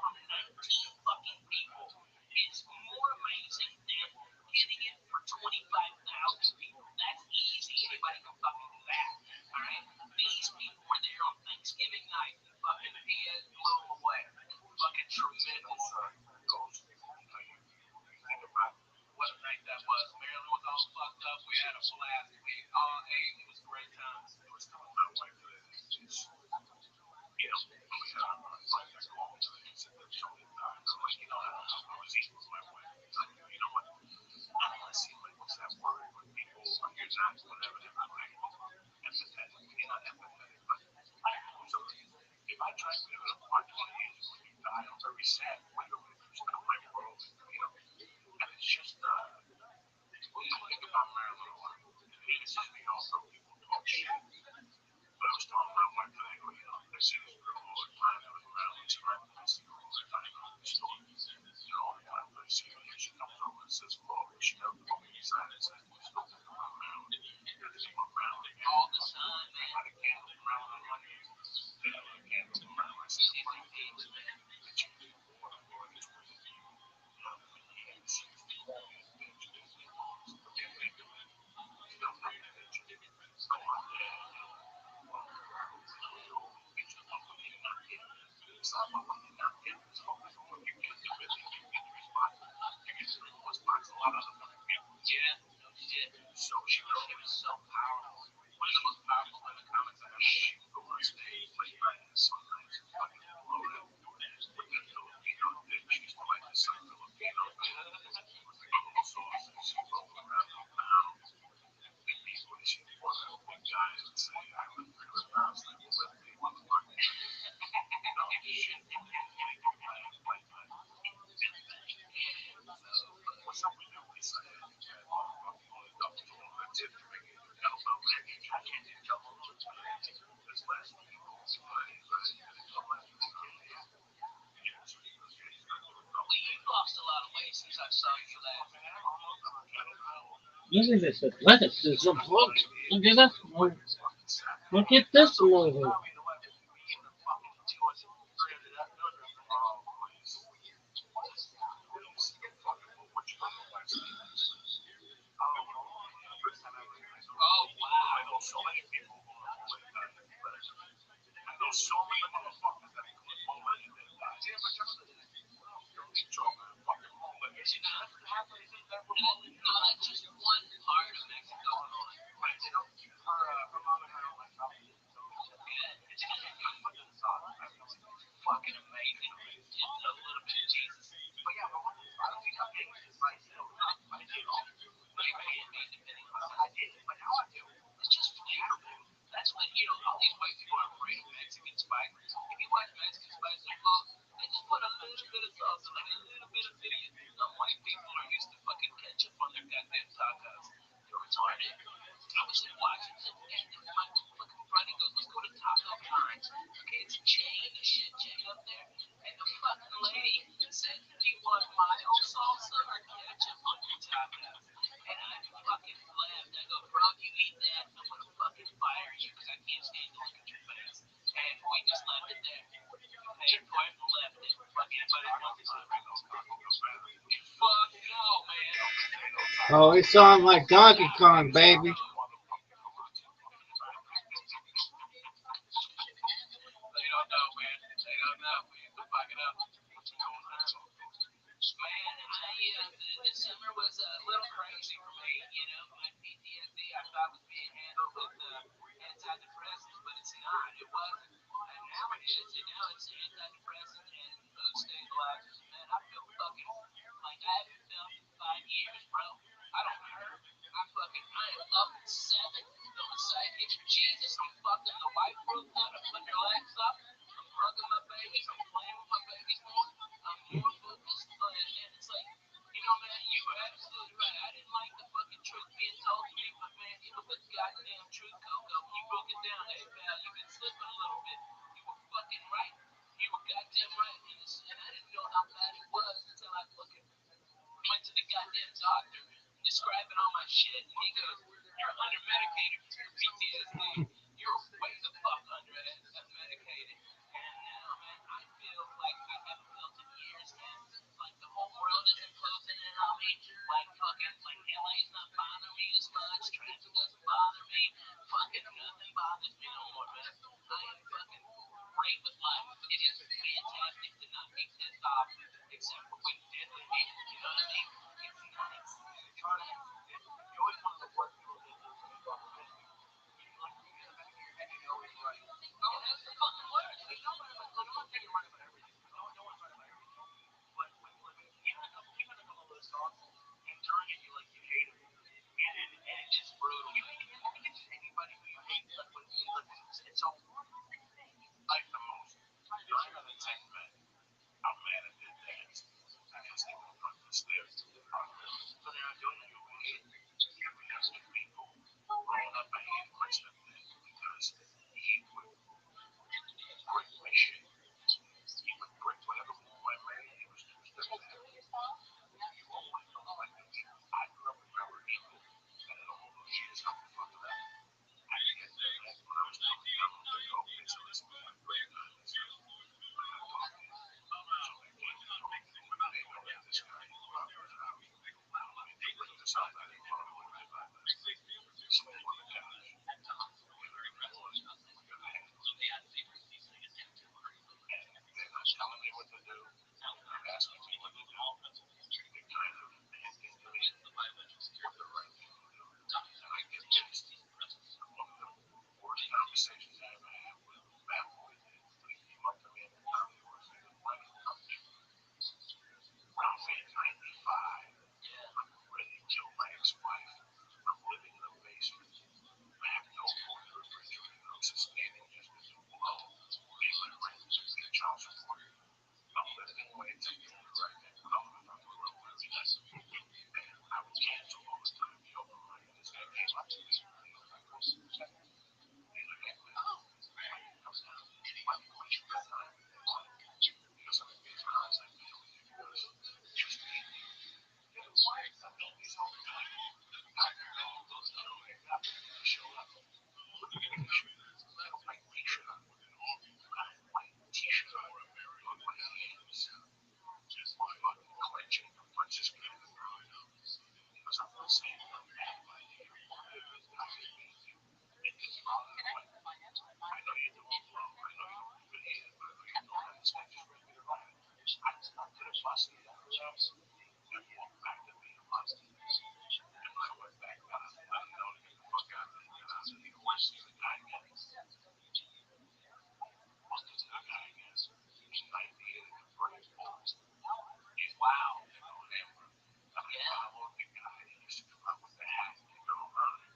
from 19 fucking people is more amazing than getting it for 25,000 people. That's easy. Anybody can fucking do that. All right? These people were there on Thanksgiving night and fucking it blew them away. Fucking tremendous. Think about what a night that was. Maryland was all fucked up. We had a blast. We all ate. It was great times. It was telling my wife that it's, we had our friends that go home to the and they're showing I'm like, I was eating with my wife. Like, what? I don't want to see like what's that word when people are your times, whatever, they're not like empathetic. You're not empathetic, but so if I try to live in a 20 years when you die, I'm very sad. When you're out of my world, and it's just when you think about Maryland a lot, it pisses me off when people talk shit. But I was talking about my today, I see this girl all the time that was Maryland, so I see her all the time in the store. All the time, I see her here, she comes over and says, "Well, she never put me inside and says, "What's going on Maryland?" Everything about Maryland. All the time, man. I had a candle from Maryland on Monday. Yeah, I had a candle from Maryland. I said, "What are you doing, man?" That you do for the Lord is with you. For years. Yeah, no shit. So she was so powerful. One of the most powerful women comics I ever seen. Go on stage, play my ass so nice, fucking blow it up. With that Filipino thing, she used to like the sun Filipino thing. With the little sauce, and she rolled around the pound. And people, she was a big guy and say, "I live 300 pounds, like, you live big motherfucker." No shit, like, what's up with you? Lisa? You've lost a lot of weight since I saw you last. Look at this. Look at this. Look at this. Look at this movie. Oh wow! I know so many people who are like that. I know so many motherfuckers that include Mullen and then yeah, but fucking Mullen. No, that's just one part of Mexico. Right, her mom and her like good. It's fucking amazing. Just a little bit of Jesus. But yeah, I don't think I'm getting this right. I did. But it can be depending on how I did it. But now I do. It's just flavorful. That's what all these white people are afraid of Mexican spice. If you watch Mexican spice, they just put a little bit of salsa, like a little bit of video. Some white people are used to fucking ketchup on their goddamn tacos. They're retarded. I was in Washington, and my fucking friend goes, "Let's go to Taco Times." Okay, it's a chain up there. And the fucking lady said, "Do you want mild salsa or ketchup on your tacos?" And I fucking laughed. I go, "Bro, if you eat that, I'm gonna fucking fire you because I can't stand to look at your face." And we just left it there. Paid for it and left it. Fucking, but it was fuck no, man. Oh, it sounds like Donkey Kong, baby. They don't know, man. They don't know. We have to fuck it up. Man, the summer was a little crazy for me. My PTSD I thought was being handled with antidepressants, but it's not. It wasn't. And now it is. It's antidepressants and mood stabilizers. Man, I feel fucking like I haven't felt in 5 years, bro. I don't hurt. I am up at 7. I'm a psychic. Jesus, I'm fucking the wife broke out. I'm putting her legs up. I'm hugging my babies. I'm playing with my babies more. I'm more focused. And it's like, man, you were absolutely right. I didn't like the fucking truth being told to me, but man, it was the goddamn truth, Coco. You broke it down. Hey, pal, you've been slipping a little bit. You were fucking right. You were goddamn right. And I didn't know how bad it was until I fucking went to the goddamn doctor describing all my shit, and he goes, "You're under medicated for your PTSD. You're way the fuck under medicated." And now, man, I feel like I haven't felt except for when you did it. You know what I mean? It's nice. You know what I mean? You're always one of the worst people that do something wrong with you. Like, you in the back of your head, you know it's right. And that's the fucking worst. Like, nobody, like, I'm not saying you're right about everything. No one's right about everything. But even a couple of those songs, and during it, you hate them. And it's just brutal. I think it's just anybody who you hate, like, when you, like, it's so, like, the most, I'm gonna take man. I'm mad at their dance. Because they won't run the stairs to the hospital. So they're not doing it. You hate it. Because the people growing up, I hated my stepdad because he would break my shit. He would break whatever move I made. He was too stepdad. You always know like this. I grew up with Robert Eagle. And in all those years, I'm fucking up. I get that when I was talking down on the go, it's a listen to my great guys. I'm not talking. So they came to the whole thing. They know that this guy, Robert, they bring this up that they follow what I like. Sleep on the couch. Get her in the morning. We got a handle. And they're not telling me what to do. They're not asking me what to do. They're kind of hinting to me what the right thing to do. And I get pissed. One of the worst conversations I ever had with Matt Boyd. He came up to me at the comedy works and he was like, Ralphie, 95. I'm ready to kill my ex-wife. I'm living in a basement. I have no food or refrigerator. I'm sustaining just with a blow. Pay my rent, get child support. I'm lifting weights and doing the right thing. I'm from the road. And I was canceled all the time. He opened my this guy came up to me. He was like, what's the second? He's like, hey, man, comes down. Why do you want you got time? Because I'm in these cars like you because just me. You know, why? I'm doing these all the time. I know those gentlemen got me to show up. What are you going to shoot? I have a white t-shirt on. I have a white t-shirt on. On my hands. Just my fucking clenching. The punch is getting the ground. Because I'm not saying I'm mad by you. I hate you. And it's wrong. I know you're doing wrong. I know you don't do it either. But I know you don't understand. Just bring me around. I could have busted that house and walked back to being a monster. And when I went back down, I didn't know to get the fuck out of there. Get out of there. You don't want to see the guy again. Wants to see the guy again. He's 98 and burning balls. He's wow. You know him. I followed the guy. He used to come out with the hat and go around.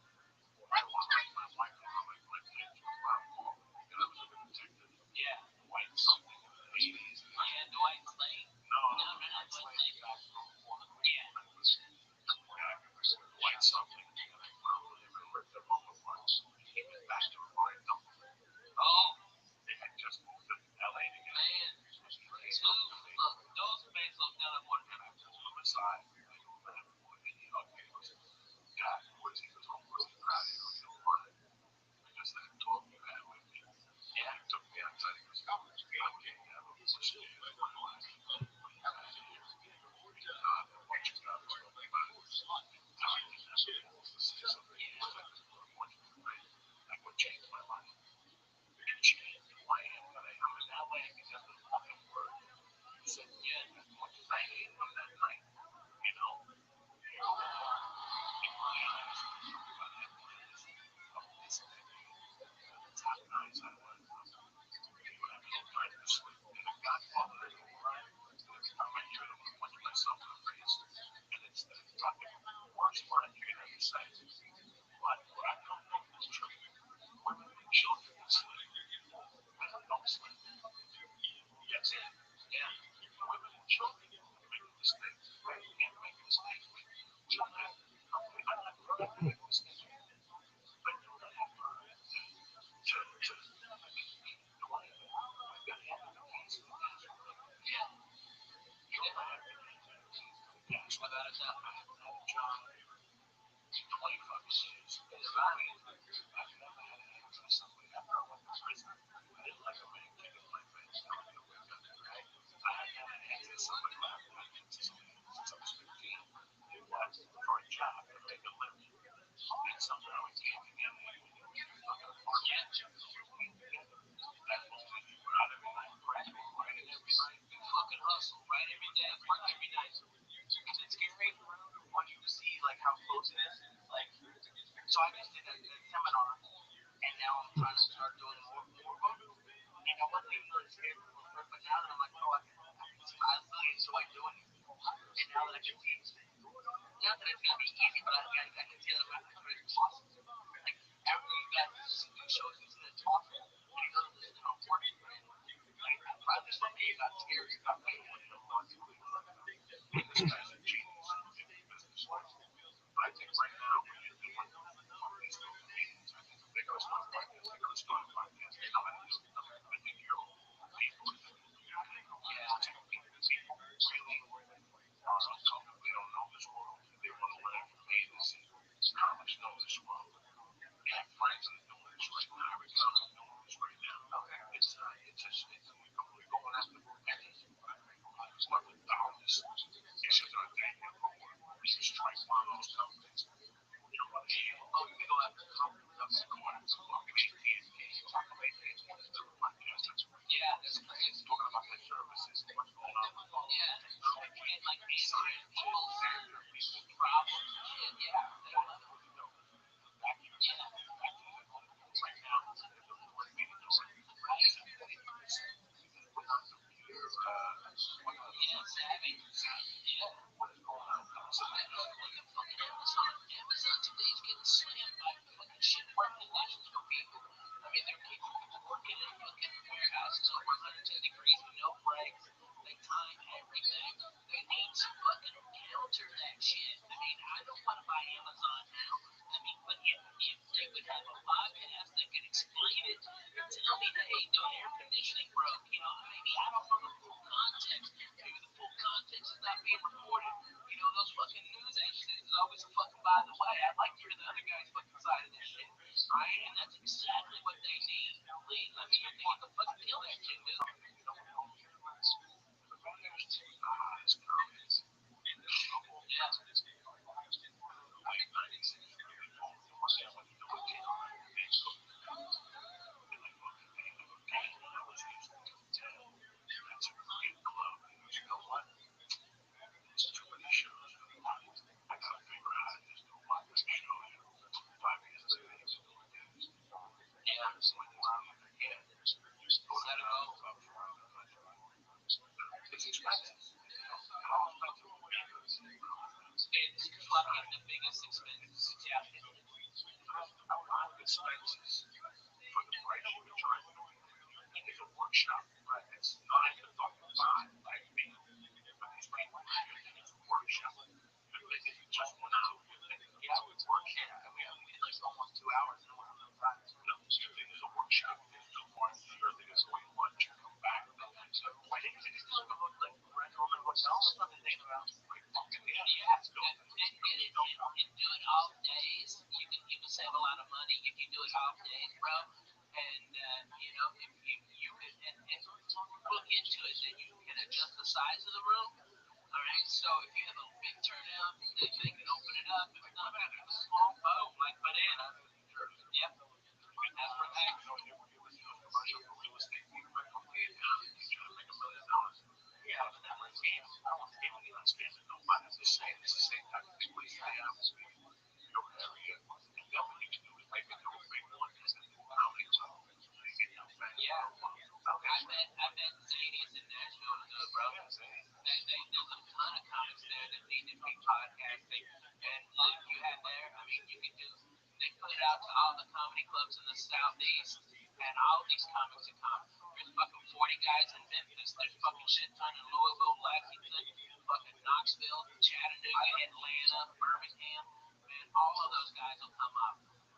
I want like my wife and my kids were around more. And I was like a detective. Yeah. White something in the 80s. Yeah, Dwight Slade? No, Dwight Slade back from yeah. White something. And I followed him and ripped him over once. He went back to Roy Dumpling. Oh. They had just moved to LA together. Man. Look, those remains look down on one and I pulled him aside. I go, man, boy, and he hugged me. He goes, God, boys, he goes, I'm really proud of you. You don't want it. Because that talk you had with me. Yeah. He took me outside. He goes, I'm getting out of this shit. I go, what? We got out of here. What you got was going to be time to say something. I go change my life. And change who I am. But I am in LA because of the fucking word. He said, yeah, as much as I hated him that night, you know, in my eyes, but I plans of this decade, the top guys I was, they would have no time to sleep. And the Godfather is alive. Every time I hear them, I punch myself in the face. And it's the fucking worst line you can ever say. But what I come from is true. Women and children sleep. Men don't sleep. Yes. Yeah. Women and children make mistakes. They can't make mistakes. Children, I'm not going to make mistakes. But you don't have to do anything. I got to have the keys to the gas. Yeah. You don't have the keys to the gas. Without a doubt. I haven't had a job in 25 years. I've never had an answer to somebody after I went to prison. I didn't like a man kicking my face. I was going to wake up, right? I hadn't had an answer to somebody when I've had an answer to somebody since I was 15. What? For a job to make a living. And somehow it came together. You fucking market. You came together. That moment you were out every night, graduate, writing every night. You fucking hustle, right? Every day. So I just did a seminar, and now I'm trying to start doing more of them. And I wasn't even really scared from the first, but now that I'm like, oh, I can see, I really enjoy doing it. And now that I can see, not that it's gonna be easy, but I can see that I'm not going to possible. Like after you guys do shows, you see the talk, and you know this is how it works. Like I just for me, got scared. I really wanted to want to. This guy's a genius in business life. But I think right now when you're doing all these little meetings, I think they go start podcasts, they go start podcasts, they know how to do it. I think your people are doing it. Yeah, I think people really are uncomfortable. They don't know this world. They want to learn from me to see how much know this world. They have friends that are doing this right now. Every time I'm doing this right now. It's just, we're going after pennies. It's not like the homeless issues are there. We just try to find those companies. You know what I mean? Oh, we go after the companies. I'm going to fucking AT&T. Talk about AT&T. Let's do a podcast. Yeah, that's crazy. Talking about their services, what's going on. Yeah. And like answering people's problems and shit. Yeah. They love it. Back here. Yeah. Right now, what we do. Right. With our computer, yeah, savvy. Yeah. What is going on? So man, look at fucking Amazon. Amazon today is getting slammed by fucking shit regulations for people. I mean, they're keeping people working in fucking warehouses over 110 degrees with no breaks. They time everything. They need to fucking counter that shit. I mean, I don't want to buy Amazon now. I mean, but if they would have a podcast that could explain it and tell me that, hey, the air conditioning broke, you know, maybe I don't know the full context. Maybe the full context is not being reported. You know, those fucking news agencies is always a fucking by the way. I'd like to hear the other guy's fucking side of this shit. Right? And that's exactly what they need. Please, I mean, they have to fucking kill that shit, dude. It's expensive. How expensive would it be? It's fucking the biggest expense. Yeah. A lot of expenses for the price you would charge. It's a workshop, right? It's not even a fucking bond like me. But these people, it's a workshop. It's just 1 hour. Yeah, it's workshop. I mean, we did like almost 2 hours in one of those times. No, it's a workshop. It's the one surely is going lunch and come back. So why didn't you just go to like rent a room in a hotel? That's not the thing about like fucking yeah. And do it off days. You can save a lot of money if you do it off days, bro. And you know, if you could and look into it, then you can adjust the size of the room. All right, so if you have a big turnout, they can open it up. If not, have a small boat like banana. Yep. That's for that. You listen to a commercial for real estate. You might come pay it down. You try to make $1 million. Yeah, but that was scam. I don't want to scam. I'm not scamming nobody. It's the same. It's the same type of thing. We stay out of your area. And then what you can do is make it a big one. How many times? Yeah. I bet Zadie's in Nashville too, bro. There's a ton of comics there that need to be podcasting. And look, you have there, I mean, you can do, they put it out to all the comedy clubs in the Southeast, and all these comics are coming. There's fucking 40 guys in Memphis, there's fucking shit ton in Louisville, Lexington, fucking Knoxville, Chattanooga, Atlanta, Birmingham. Man, all of those guys will come up.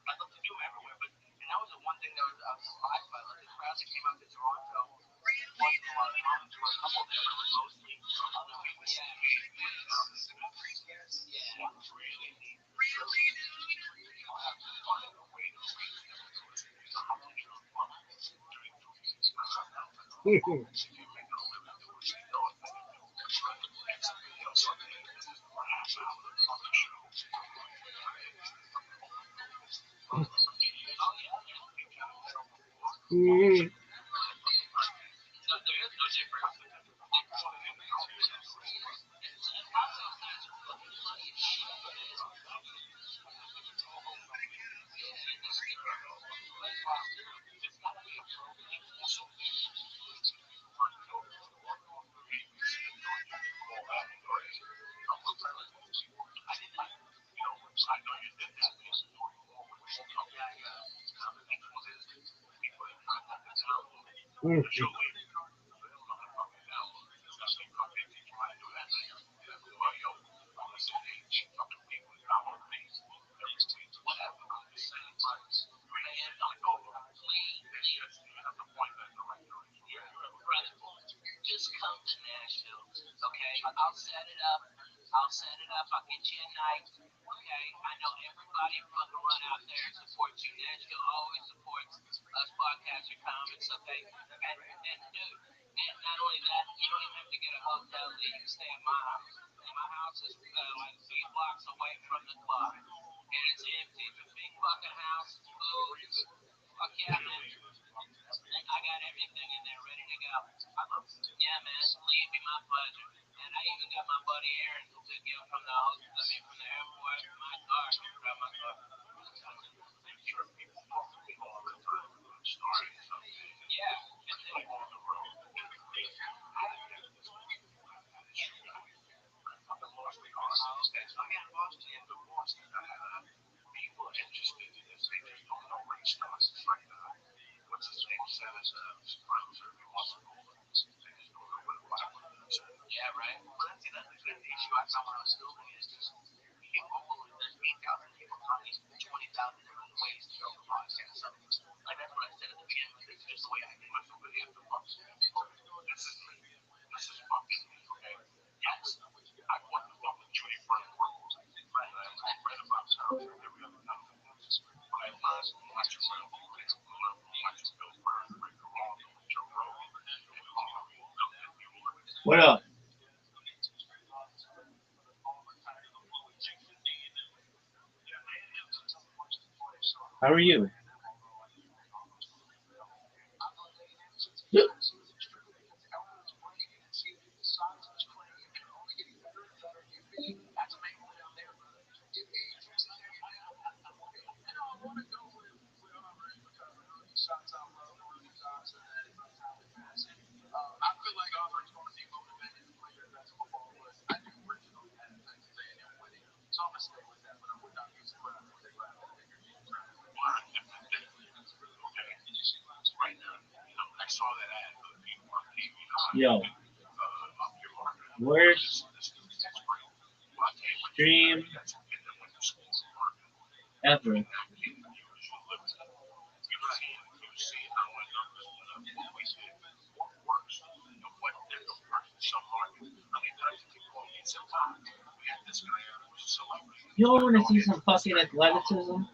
I'd love to do them everywhere, but and that was the one thing that I was surprised by. Like the crowds that came out to Toronto, wasn't a lot of comics. There were a couple there, but it was mostly other people. Yeah. Really neat. I'll have to find a way to Mm. Mm. Just come to Nashville, okay? I'll set it up. I'll set it up. I'll get you a night, okay? I know everybody fucking run out there and support you. Nashville always supports us podcaster comics, okay? And dude, and not only that, you don't even have to get a hotel there. You can stay at my house. And my house is like 8 blocks away from the club. And it's empty. It's a big fucking house. Food. Fuck yeah, man. I got everything in there ready to go. Yeah, man. Lee, it'd be my pleasure. And I even got my buddy Aaron to get from the from the airport. My car. Grab my car. Yeah. Yeah, right. Well, that's the issue I found when I was filming is just there's 8,000 people talking 20,000 different ways to build a podcast. So, like that's what I said at the beginning. Like, this is just the way I do it. This is fucking okay. Yes, I want the fucking Judy Burn world. Right. I read about her every other night. But I learned much from much Bill Burr, Rick Roth, Joe Rogan, and What up? How are you? I saw that ad for the people on TV. Yo, worst stream ever. You all want to see some fucking athleticism? You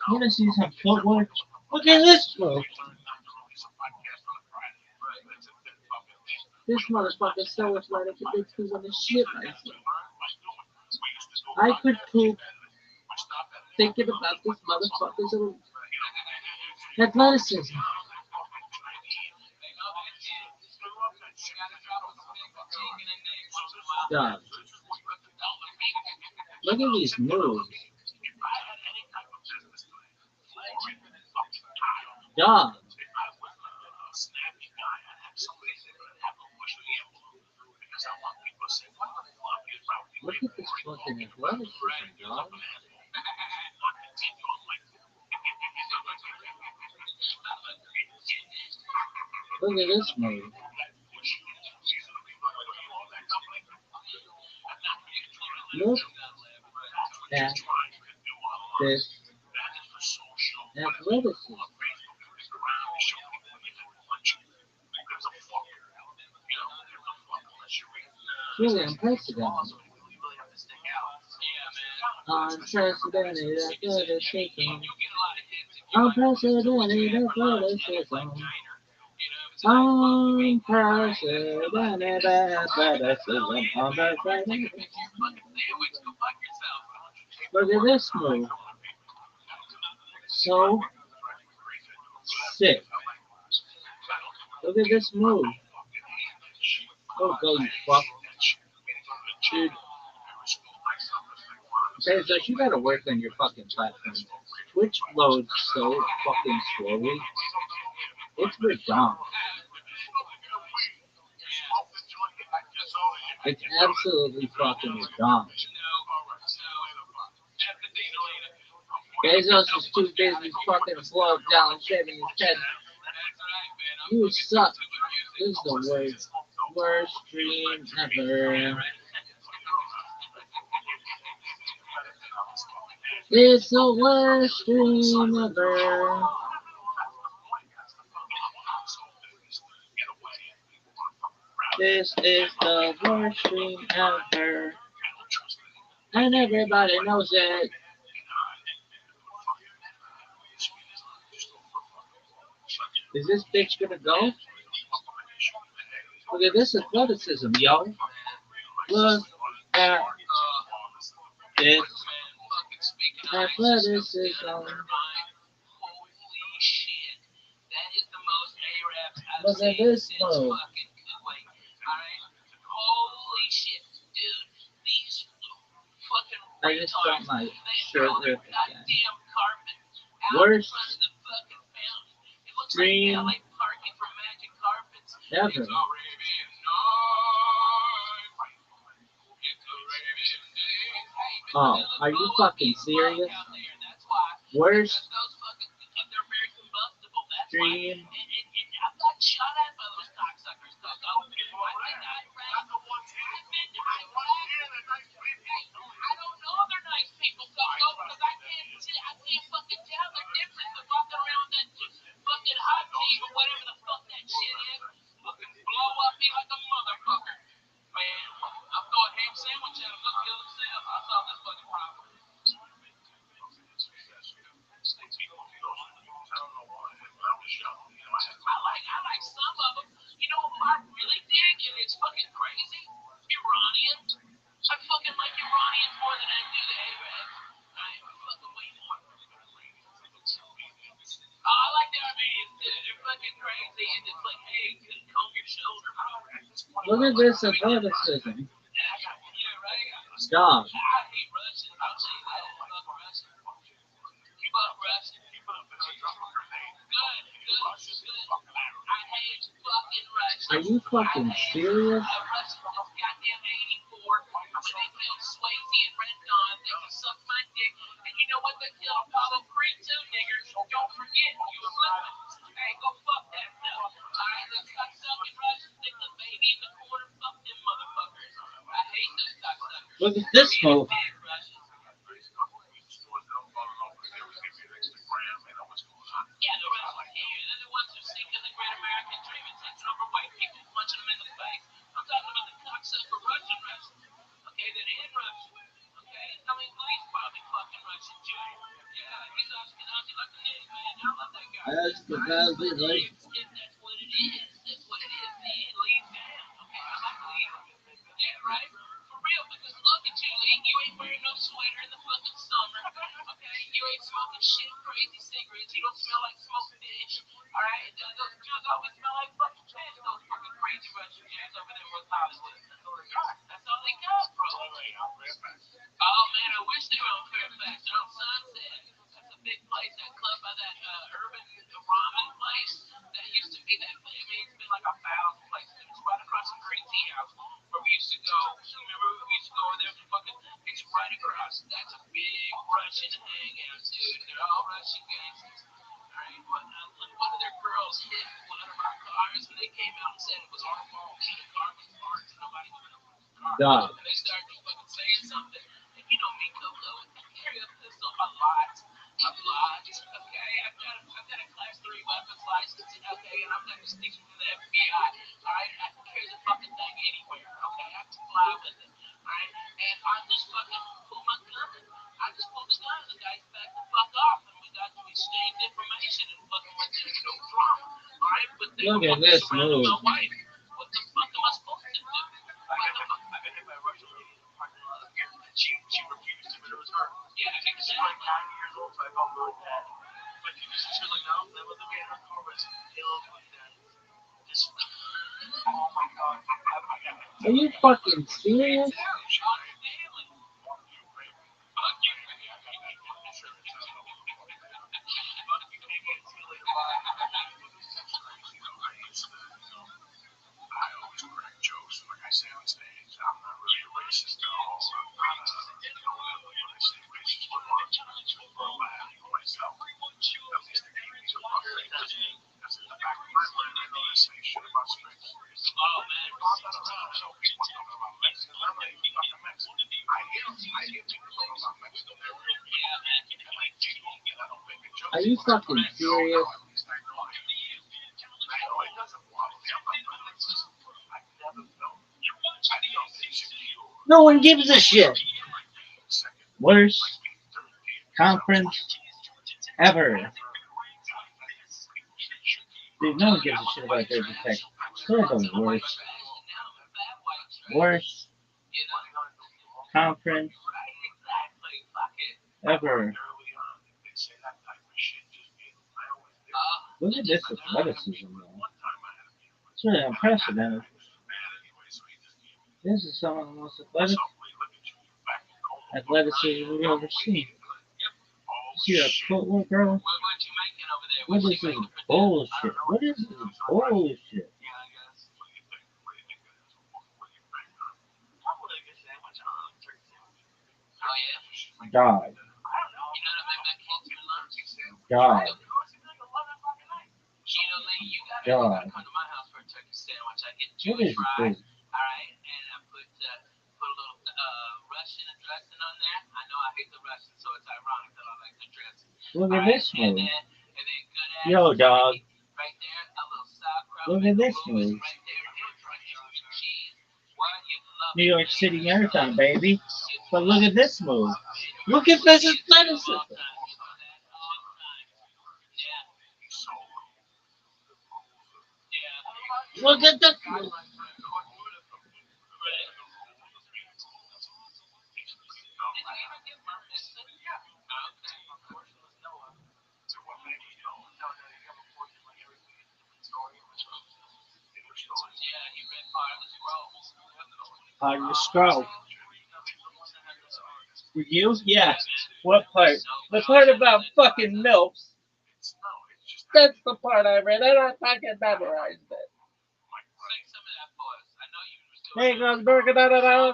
want to see some footwork? Look at this bro. This motherfucker's so athletic it makes me want to shit myself. I could poop thinking about this motherfucker's athleticism. God. Look at these moves. God. Look at this fucking athleticism, dog. Look at this move. Look at this athleticism. It's really unprecedented. Unprecedented athleticism. Unprecedented athleticism. Unprecedented athleticism. Unprecedented. Look at this move. So sick. Look at this move. Oh, go, you fuck. Dude. Bezos, you gotta work on your fucking platform. Twitch loads so fucking slowly. It's redundant. It's absolutely fucking redundant. Bezos is too busy fucking slowed down shaving his head. You suck. This is the worst dream ever. It's the worst dream ever. This is the worst dream ever. And everybody knows it. Is this bitch gonna go? Look at this athleticism, yo. Look at this athleticism. Holy shit. That is the most Arabs I've Look at seen this since move. fucking Kuwait. Alright? Holy shit, dude. These fucking I just got retards, my they shirt throw their ripped again. goddamn carpet out Worst in front of the fucking fountain. It looks dream like LA parking for Magic Carpets. ever. It's Arabian night. It's Arabian day. Oh, are you fucking serious? That's why. Worst Those fucking, they're very combustible. That's why. dream. And I've got shot at by those cocksuckers. I've been Iraq. I've been to Iraq. Hey, I don't know they're nice people, because I can't fucking tell the difference of walking around that fucking hot tea or whatever the fuck that shit is. Fucking blow up me like a motherfucker. Man, I'm throwing ham sandwich at him. Look, kill himself. I saw this fucking problem. I like some of them. You know who I really dig, and it's fucking crazy? Iranians. I fucking like Iranians more than I do the Arabs. I fucking way more. I like the Armenians too. They're fucking crazy, and it's like, hey, comb your shoulder, bro. Look at this athleticism. Yeah, right? Dog. I hate Russians. I'll tell you that. Fuck Russians. You love Russians. Good. I hate fucking Russians. Are you fucking serious? Russians is goddamn 84. When they killed Swayze and Rendon, they can suck my dick. And you know what? They killed Apollo Creed too, niggers. Don't forget, you slipping. Hey, go fuck that stuff. Alright, those cocksucking Russians stick the baby in the corner. Fuck them motherfuckers. I hate those cocksuckers. Look at this move. Yeah, the Russians here. They're the ones who sink in the great American dream and taking over white people, punching them in the face. I'm talking about the cocksucker Russians. Okay, that in Russia. Okay, I mean, he's probably fucking Russian too. Yeah, he's Ashkenazi like a nigga, man. I love that guy. That's because we like. If that's what it is. That's what it is. Lee, Lee's down. Okay, I like Lee. Yeah, right? For real, because look at you, Lee. You ain't wearing no sweater in the fucking summer. Okay? You ain't smoking shit crazy cigarettes. You don't smell like smoked fish. Alright? Those Jews always smell like fucking fish. Those fucking crazy Russian Jews over there in West Hollywood. That's all they got, bro. Oh, man, I wish they were on Fairfax. They're on Sunset. That's a big place, that club by that urban ramen place. That used to be that. I mean, it's been like 1,000 places. It's right across from Green Tea House where we used to go. Remember we used to go over there for fucking. It's right across. That's a big Russian hangout, dude. They're all Russian gangsters. Alright, one of their girls hit one of our cars and they came out and said it was our fault. The car was parked and nobody was in the car. Dog. And they started fucking saying something. And you know me, Coco, I carry a pistol a lot. Okay, I've got a class 3 weapons license, okay, and I'm not sneaking from the FBI. Alright, I can carry the fucking thing anywhere, okay? I can fly with it. Alright? And I just fucking pulled my gun. I just pulled the gun and the guy backed the fuck off and we got to exchange information and fucking went there, no drama. Alright, but they Look were at this surrounding move. my wife. What the fuck am I supposed to do? I've been hit by a Russian lady in the parking lot here. She refused to, but it was her. Yeah, She's like 90 years old, so I felt really bad. But she was like, no, that wasn't me. Her car was filled with that. Just, oh my god. Are you fucking serious? I always crack jokes like I say on stage. I'm not really a racist at all. I'm not when I say racist, but for a laugh for myself. At least it keeps me to rough. That's in the back of my mind. I know Are you fucking serious? No one gives a shit. Worst conference ever. Dude, no one gives a shit about Georgia Tech. They're the worst. Worst conference ever. Look at this athleticism, though. It's really unprecedented. This is some of the most athleticism we've ever seen. See that footwork, girl? What is this bullshit? What is this bullshit? God. God. God. What is this? Look at this move. Yo, dog. Look at this move. New York City Marathon, baby. But look at this move. Look at this athleticism. Look at the. Part of the scroll. You? Yeah. What part? The part about fucking milfs. That's the part I read. I don't fucking memorize it. Hey, goes burger, da da da.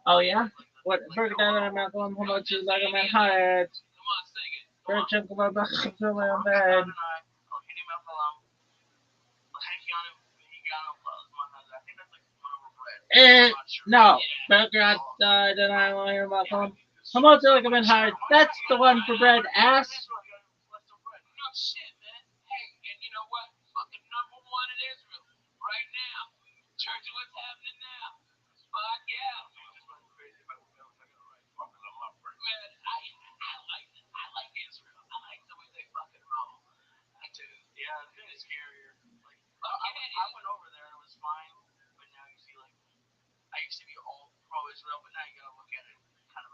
Oh yeah. What burger? Da da da. Going home to like a man hard. Burger chunk of my bed. No. Burger, da da da. Come on to like a man hard. That's the one for bread, ass.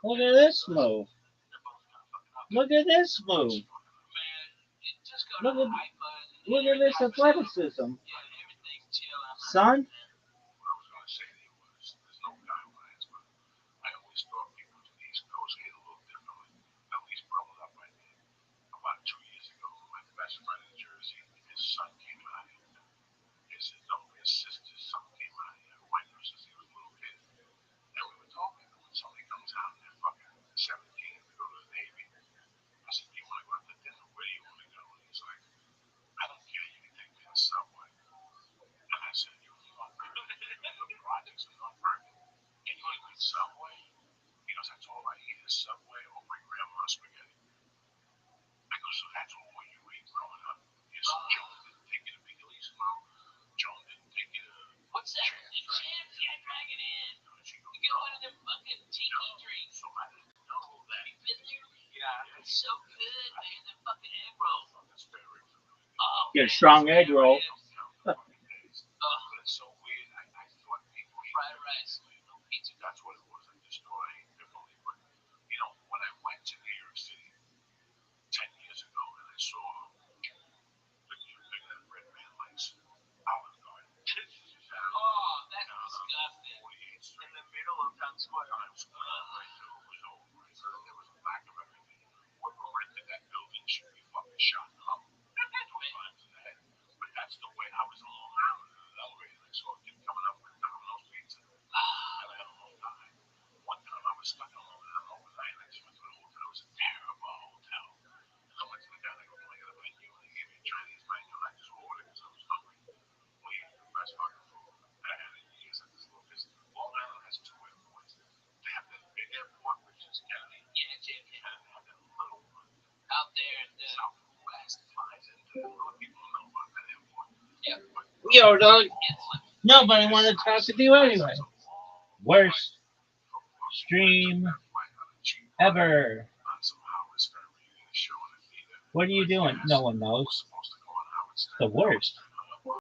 Look at this move. Look at this move. Look at this athleticism. Son? Get a strong egg roll. Yo, dog. No, but I want to talk to you anyway. Worst stream ever. What are you doing? No one knows. The worst.